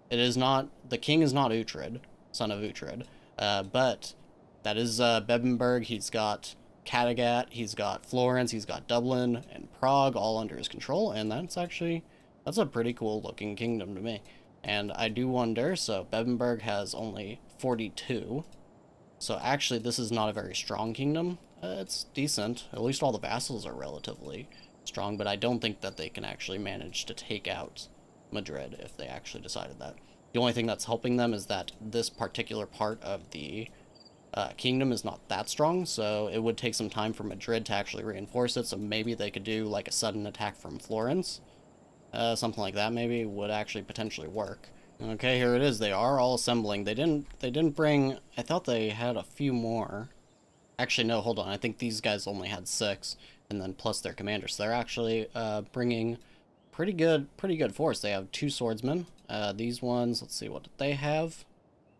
it is not, the king is not Uhtred, son of Uhtred, but that is Bebbanburg. He's got Kattegat, he's got Florence, he's got Dublin and Prague all under his control, and that's a pretty cool looking kingdom to me. And I do wonder, so Bebbanburg has only 42, so actually this is not a very strong kingdom. It's decent, at least all the vassals are relatively strong, but I don't think that they can actually manage to take out Madrid if they actually decided that. The only thing that's helping them is that this particular part of the kingdom is not that strong, so it would take some time for Madrid to actually reinforce it, so maybe they could do like a sudden attack from Florence. Something like that maybe would actually potentially work. Okay, here it is. They are all assembling. They didn't bring, I thought they had a few more. Actually, no, hold on. I think these guys only had 6, and then plus their commanders. So they're actually bringing pretty good force. They have 2 swordsmen. These ones, let's see, what did they have?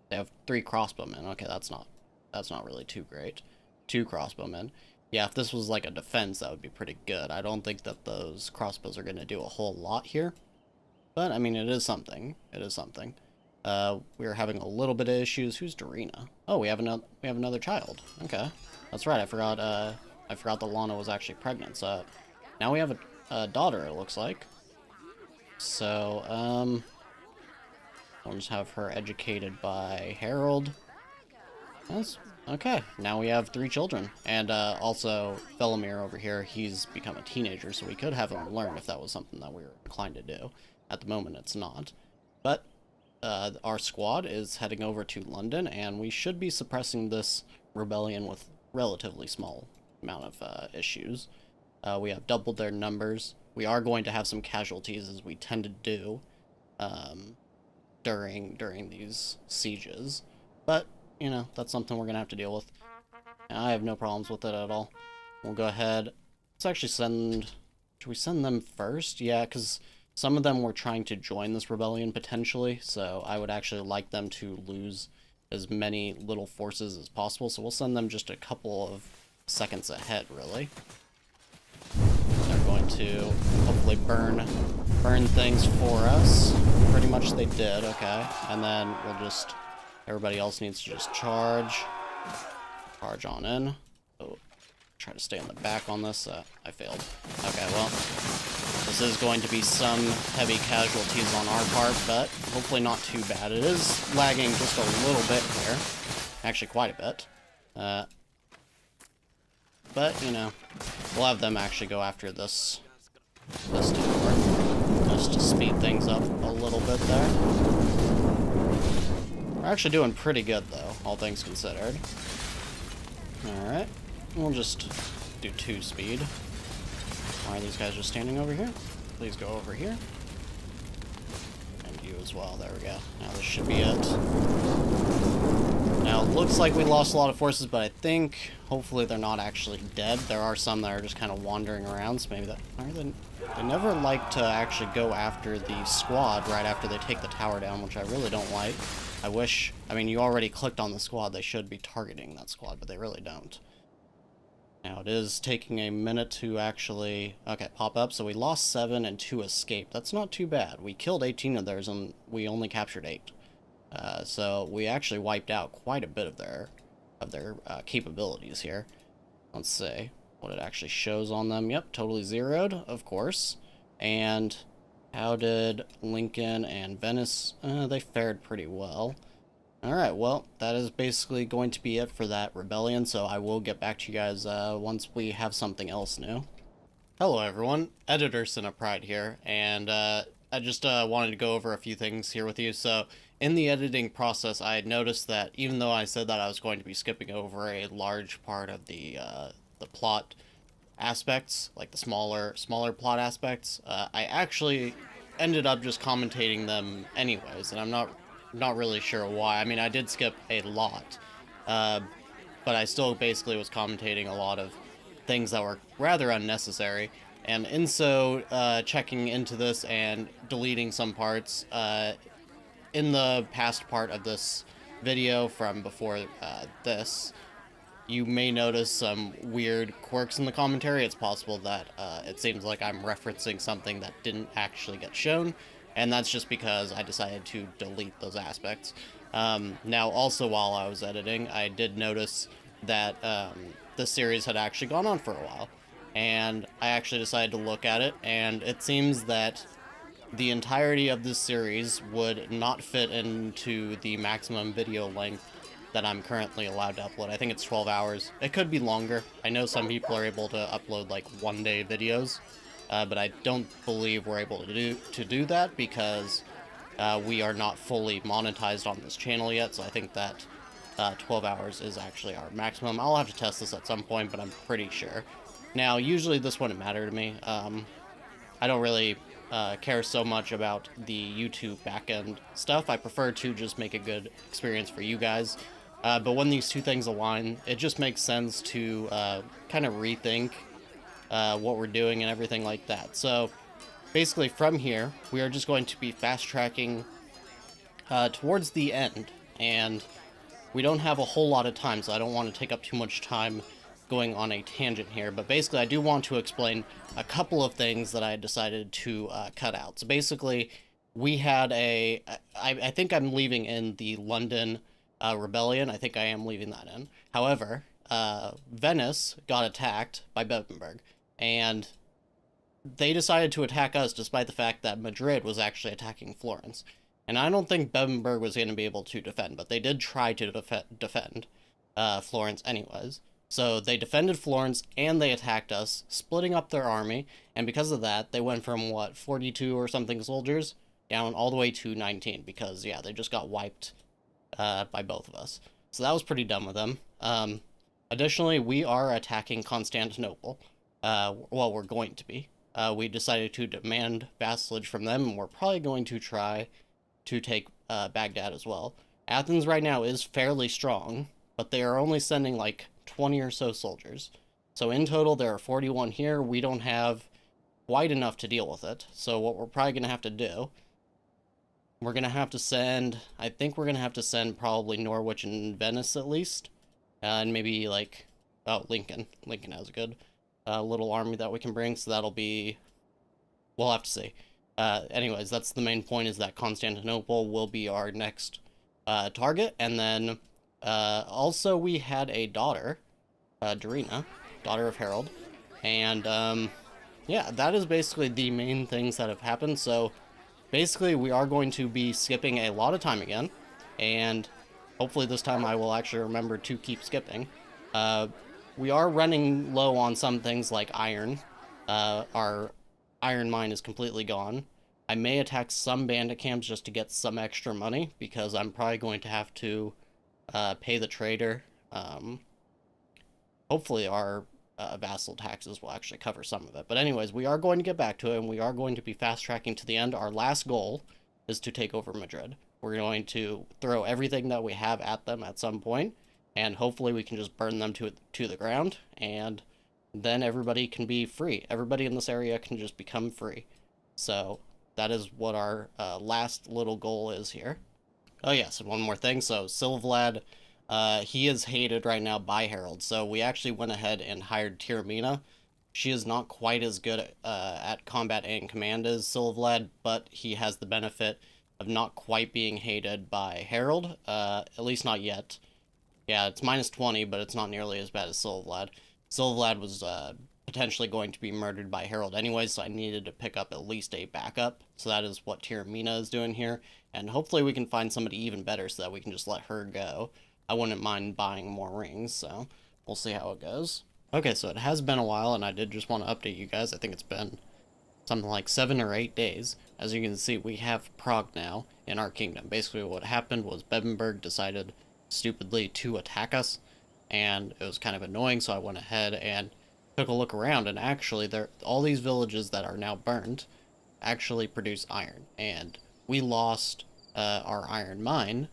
They have 3 crossbowmen. Okay, that's not really too great. 2 crossbowmen. Yeah, if this was like a defense, that would be pretty good. I don't think that those crossbows are going to do a whole lot here. But, I mean, it is something. It is something. We're having a little bit of issues. Who's Dorina? Oh, we have another child. Okay. That's right, I forgot that Lana was actually pregnant. So, now we have a daughter, it looks like. So, we'll just have her educated by Harold. That's okay. Now we have 3 children. And also, Felomir over here, he's become a teenager, so we could have him learn if that was something that we were inclined to do. At the moment, it's not. But our squad is heading over to London, and we should be suppressing this rebellion with relatively small amount of issues. We have doubled their numbers. We are going to have some casualties, as we tend to do during these sieges. But, you know, that's something we're going to have to deal with. I have no problems with it at all. We'll go ahead. Let's actually send... Should we send them first? Yeah, because some of them were trying to join this rebellion, potentially. So I would actually like them to lose as many little forces as possible. So we'll send them just a couple of seconds ahead, really. They're going to hopefully burn things for us. Pretty much they did, okay. And then we'll just... Everybody else needs to just charge. Charge on in. Oh, try to stay in the back on this. I failed. Okay, well, this is going to be some heavy casualties on our part, but hopefully not too bad. It is lagging just a little bit here. Actually, quite a bit. But, you know, we'll have them actually go after this tower, just to speed things up a little bit there. We're actually doing pretty good, though, all things considered. Alright, we'll just do 2 speed. Why are these guys just standing over here? Please go over here. And you as well. There we go. Now this should be it. Now, it looks like we lost a lot of forces, but I think hopefully they're not actually dead. There are some that are just kind of wandering around, so maybe that... They never like to actually go after the squad right after they take the tower down, which I really don't like. I wish... I mean, you already clicked on the squad. They should be targeting that squad, but they really don't. Now, it is taking a minute to actually... Okay, pop up. So we lost 7 and 2 escaped. That's not too bad. We killed 18 of theirs, and we only captured 8. So we actually wiped out quite a bit of their capabilities here. Let's see what it actually shows on them. Yep, totally zeroed, of course. And how did Lincoln and Venice? They fared pretty well. Alright, well, that is basically going to be it for that rebellion, so I will get back to you guys once we have something else new. Hello everyone, Editor Cinepride here, and I just wanted to go over a few things here with you. So, in the editing process, I had noticed that even though I said that I was going to be skipping over a large part of the plot aspects, like the smaller plot aspects, I actually ended up just commentating them anyways, and I'm not really sure why. I mean, I did skip a lot, but I still basically was commentating a lot of things that were rather unnecessary. And in so checking into this and deleting some parts, in the past part of this video from before this, you may notice some weird quirks in the commentary. It's possible that it seems like I'm referencing something that didn't actually get shown, and that's just because I decided to delete those aspects. Now, also while I was editing, I did notice that the series had actually gone on for a while, and I actually decided to look at it, and it seems that the entirety of this series would not fit into the maximum video length that I'm currently allowed to upload. I think it's 12 hours. It could be longer. I know some people are able to upload like one-day videos, but I don't believe we're able to do that because we are not fully monetized on this channel yet, so I think that 12 hours is actually our maximum. I'll have to test this at some point, but I'm pretty sure. Now, usually this wouldn't matter to me. I don't really care so much about the YouTube backend stuff. I prefer to just make a good experience for you guys. But when these two things align, it just makes sense to kind of rethink what we're doing and everything like that. So basically from here, we are just going to be fast-tracking towards the end. And we don't have a whole lot of time, so I don't want to take up too much time going on a tangent here, but basically I do want to explain a couple of things that I decided to cut out. So basically, we had I think I'm leaving in the London rebellion. I think I am leaving that in. However, Venice got attacked by Bebenberg, and they decided to attack us despite the fact that Madrid was actually attacking Florence. And I don't think Bebenberg was going to be able to defend, but they did try to defend Florence anyways. So they defended Florence and they attacked us, splitting up their army, and because of that, they went from, what, 42 or something soldiers down all the way to 19, because, yeah, they just got wiped by both of us. So that was pretty dumb of them. Additionally, we are attacking Constantinople. Well, we're going to be. We decided to demand vassalage from them, and we're probably going to try to take Baghdad as well. Athens right now is fairly strong, but they are only sending, like, 20 or so soldiers. So in total, there are 41 here. We don't have quite enough to deal with it. So what we're probably going to have to do, we're going to have to send, I think we're going to have to send probably Norwich and Venice at least. And maybe like, oh, Lincoln. Lincoln has a good little army that we can bring. So that'll be, we'll have to see. Anyways, that's the main point, is that Constantinople will be our next target. And then also we had a daughter, Darina, daughter of Harold, and yeah, that is basically the main things that have happened. So basically we are going to be skipping a lot of time again, and hopefully this time I will actually remember to keep skipping. We are running low on some things like iron. Our iron mine is completely gone. I may attack some bandit camps just to get some extra money, because I'm probably going to have to pay the trader. Hopefully our vassal taxes will actually cover some of it. But anyways, we are going to get back to it, and we are going to be fast-tracking to the end. Our last goal is to take over Madrid. We're going to throw everything that we have at them at some point, and hopefully we can just burn them to the ground, and then everybody can be free. Everybody in this area can just become free. So that is what our last little goal is here. Oh yes, and one more thing. So Silvlad, he is hated right now by Harold. So we actually went ahead and hired Tyramina. She is not quite as good at combat and command as Silvlad, but he has the benefit of not quite being hated by Harold, at least not yet. Yeah, it's -20, but it's not nearly as bad as Silvlad. Silvlad was potentially going to be murdered by Harold anyways, so I needed to pick up at least a backup. So that is what Tyramina is doing here, and hopefully we can find somebody even better so that we can just let her go. I wouldn't mind buying more rings, so we'll see how it goes. Okay, so it has been a while, and I did just want to update you guys. I think it's been something like 7 or 8 days. As you can see, we have Prague now in our kingdom. Basically what happened was Bebenberg decided stupidly to attack us, and it was kind of annoying, so I went ahead and took a look around, and actually all these villages that are now burned actually produce iron, and we lost our iron mine,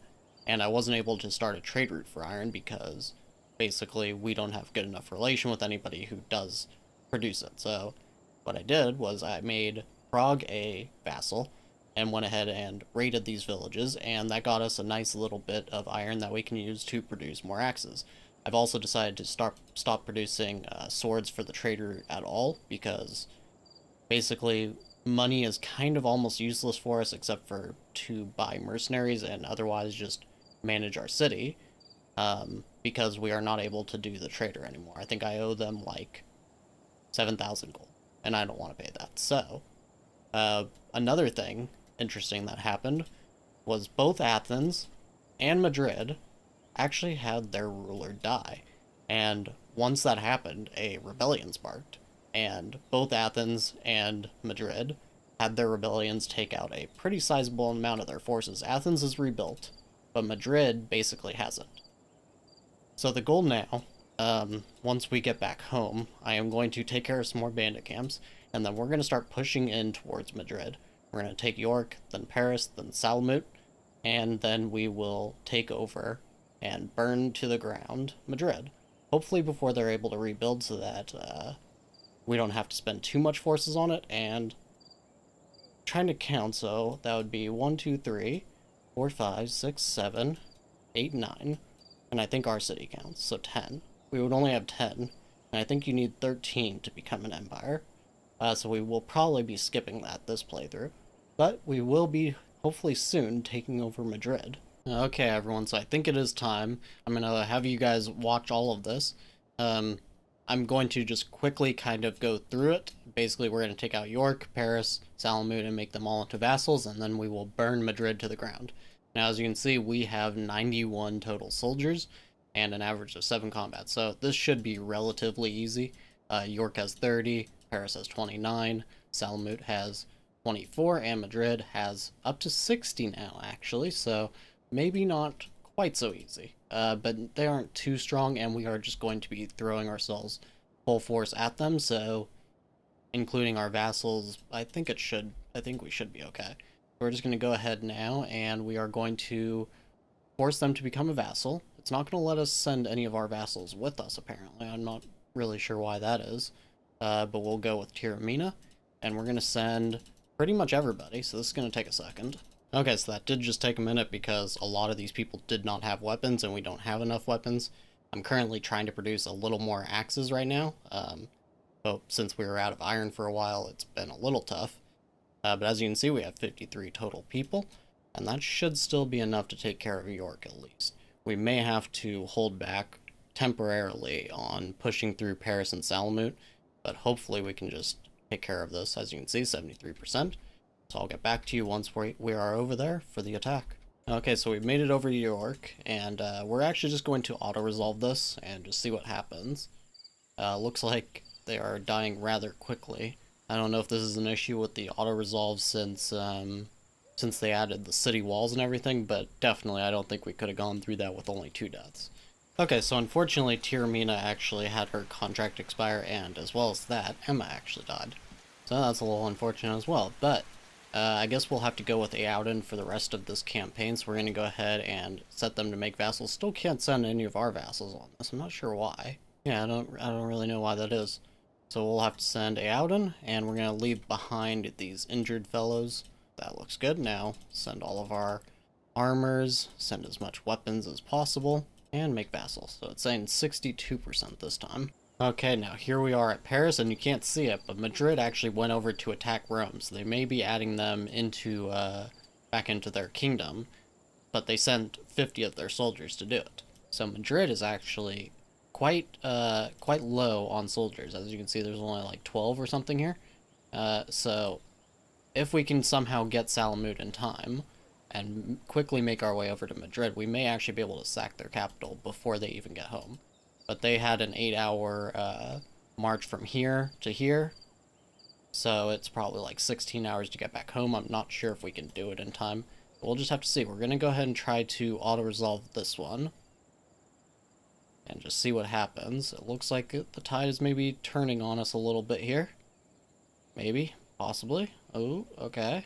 and I wasn't able to start a trade route for iron because basically we don't have good enough relation with anybody who does produce it. So what I did was I made Prague a vassal and went ahead and raided these villages, and that got us a nice little bit of iron that we can use to produce more axes. I've also decided to stop producing swords for the trade route at all, because basically money is kind of almost useless for us except for to buy mercenaries and otherwise just manage our city, because we are not able to do the trader anymore. I think I owe them like 7,000 gold, and I don't want to pay that. So another thing interesting that happened was both Athens and Madrid actually had their ruler die, and once that happened, a rebellion sparked, and both Athens and Madrid had their rebellions take out a pretty sizable amount of their forces. Athens is rebuilt, but Madrid basically hasn't. So the goal now, once we get back home, I am going to take care of some more bandit camps, and then we're going to start pushing in towards Madrid. We're going to take York, then Paris, then Salmut, and then we will take over and burn to the ground Madrid. Hopefully before they're able to rebuild, so that we don't have to spend too much forces on it. And trying to count, so that would be 1, 2, 3, 4, 5, 6, 7, 8, 9, and I think our city counts, so 10. We would only have 10, and I think you need 13 to become an empire. So we will probably be skipping that this playthrough, but we will be hopefully soon taking over Madrid. Okay, everyone, so I think it is time. I'm going to have you guys watch all of this. I'm going to just quickly kind of go through it. Basically, we're going to take out York, Paris, Salmut, and make them all into vassals, and then we will burn Madrid to the ground. Now, as you can see, we have 91 total soldiers and an average of 7 combats, so this should be relatively easy. York has 30, Paris has 29, Salmut has 24, and Madrid has up to 60 now, actually, so maybe not quite so easy. But they aren't too strong, and we are just going to be throwing ourselves full force at them, so including our vassals, I think we should be okay. We're just going to go ahead now, and we are going to force them to become a vassal. It's not going to let us send any of our vassals with us, apparently. I'm not really sure why that is. But we'll go with Tyramina, and we're going to send pretty much everybody, so this is going to take a second. Okay, so that did just take a minute because a lot of these people did not have weapons, and we don't have enough weapons. I'm currently trying to produce a little more axes right now, but since we were out of iron for a while, it's been a little tough. But as you can see, we have 53 total people, and that should still be enough to take care of York at least. We may have to hold back temporarily on pushing through Paris and Salmut, but hopefully we can just take care of this. As you can see, 73%. So I'll get back to you once we are over there for the attack. Okay, so we've made it over to York, and we're actually just going to auto-resolve this and just see what happens. Looks like they are dying rather quickly. I don't know if this is an issue with the auto-resolve since they added the city walls and everything, but definitely I don't think we could have gone through that with only 2 deaths. Okay, so unfortunately, Tiramina actually had her contract expire, and as well as that, Emma actually died. So that's a little unfortunate as well. But I guess we'll have to go with Aouden for the rest of this campaign. So we're going to go ahead and set them to make vassals. Still can't send any of our vassals on this. I'm not sure why. Yeah, I don't really know why that is. So we'll have to send Aouden, and we're going to leave behind these injured fellows. That looks good. Now send all of our armors, send as much weapons as possible, and make vassals. So it's saying 62% this time. Okay, now here we are at Paris, and you can't see it, but Madrid actually went over to attack Rome, so they may be adding them into back into their kingdom, but they sent 50 of their soldiers to do it. So Madrid is actually quite low on soldiers. As you can see, there's only like 12 or something here. So if we can somehow get Salamut in time and quickly make our way over to Madrid, we may actually be able to sack their capital before they even get home. But they had an 8-hour march from here to here, so it's probably like 16 hours to get back home. I'm not sure if we can do it in time. We'll just have to see. We're going to go ahead and try to auto-resolve this one and just see what happens. It looks like the tide is maybe turning on us a little bit here. Maybe. Possibly. Oh, okay.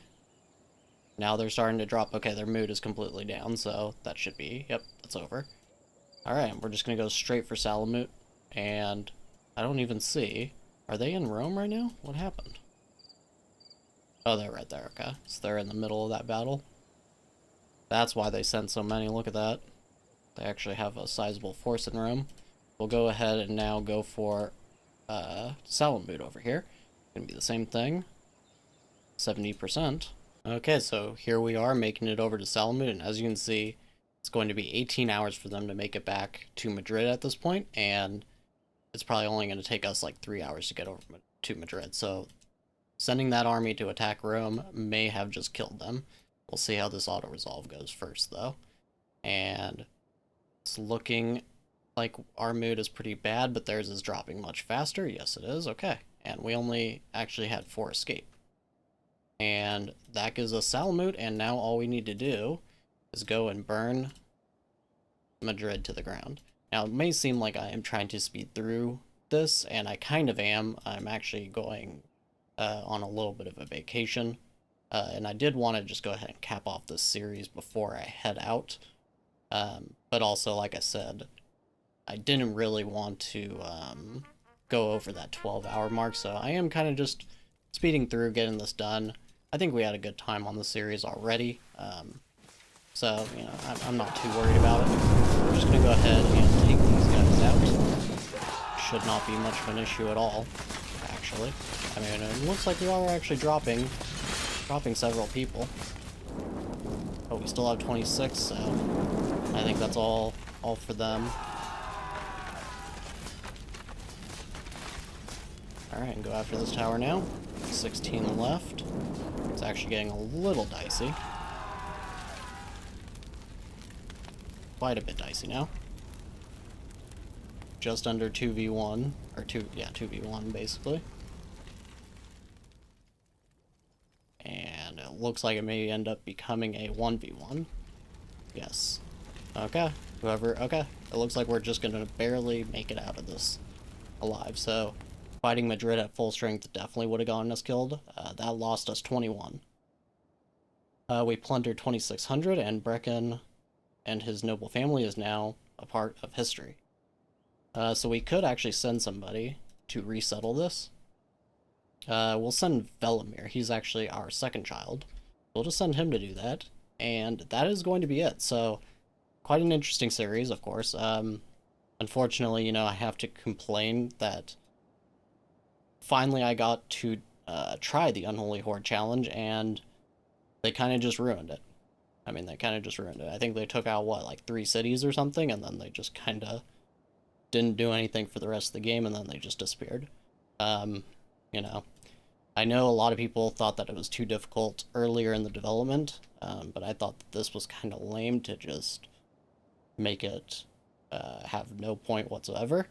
Now they're starting to drop. Okay, their mood is completely down, so that should be... Yep, that's over. Alright, we're just going to go straight for Salamut, and I don't even see... Are they in Rome right now? What happened? Oh, they're right there, okay. So they're in the middle of that battle. That's why they sent so many, look at that. They actually have a sizable force in Rome. We'll go ahead and now go for Salamut over here. Gonna be the same thing. 70%. Okay, so here we are making it over to Salamut, and as you can see, it's going to be 18 hours for them to make it back to Madrid at this point, and it's probably only going to take us like 3 hours to get over to Madrid. So sending that army to attack Rome may have just killed them. We'll see how this auto-resolve goes first, though. And it's looking like our mood is pretty bad, but theirs is dropping much faster. Yes, it is. Okay. And we only actually had 4 escape. And that gives us Salamut, and now all we need to do is go and burn Madrid to the ground. Now, it may seem like I am trying to speed through this, and I kind of am. I'm actually going on a little bit of a vacation, and I did want to just go ahead and cap off this series before I head out. But also, like I said, I didn't really want to go over that 12-hour mark, so I am kind of just speeding through, getting this done. I think we had a good time on the series already, so, you know, I'm not too worried about it. We're just going to go ahead and take these guys out. Should not be much of an issue at all, actually. I mean, it looks like we are actually dropping several people. But we still have 26, so I think that's all for them. Alright, and go after this tower now. 16 left. It's actually getting a little dicey. Quite a bit dicey now. Just under 2v1, or 2v1 basically. And it looks like it may end up becoming a 1v1. Yes. Okay. Okay. It looks like we're just gonna barely make it out of this alive, so fighting Madrid at full strength definitely would have gotten us killed. That lost us 21. We plundered 2,600, and Brecon and his noble family is now a part of history. So we could actually send somebody to resettle this. We'll send Velimir. He's actually our second child. We'll just send him to do that, and that is going to be it. So, quite an interesting series, of course. Unfortunately, you know, I have to complain that finally I got to try the Unholy Horde challenge, and they kind of just ruined it. I mean, they kind of just ruined it. I think they took out, what, like 3 cities or something, and then they just kind of didn't do anything for the rest of the game, and then they just disappeared. You know, I know a lot of people thought that it was too difficult earlier in the development, but I thought that this was kind of lame to just make it have no point whatsoever.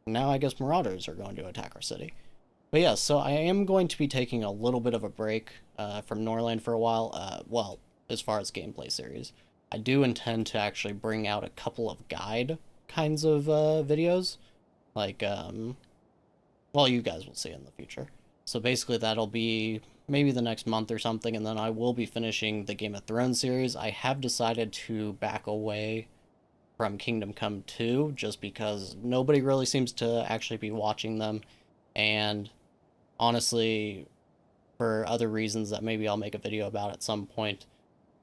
Now I guess Marauders are going to attack our city. But yeah, so I am going to be taking a little bit of a break from Norland for a while. Well, as far as gameplay series, I do intend to actually bring out a couple of guide kinds of videos. Like, well, you guys will see in the future. So basically, that'll be maybe the next month or something, and then I will be finishing the Game of Thrones series. I have decided to back away from Kingdom Come 2 just because nobody really seems to actually be watching them, and honestly, for other reasons that maybe I'll make a video about at some point,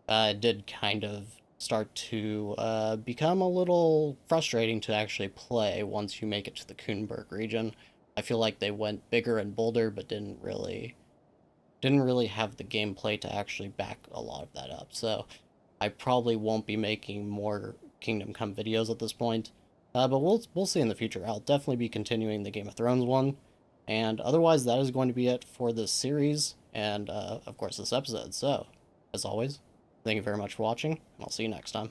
it did kind of start to become a little frustrating to actually play once you make it to the Kuhnberg region. I feel like they went bigger and bolder, but didn't really have the gameplay to actually back a lot of that up. So I probably won't be making more Kingdom Come videos at this point. But we'll see in the future. I'll definitely be continuing the Game of Thrones one. And otherwise, that is going to be it for this series and, of course, this episode. So, as always, thank you very much for watching, and I'll see you next time.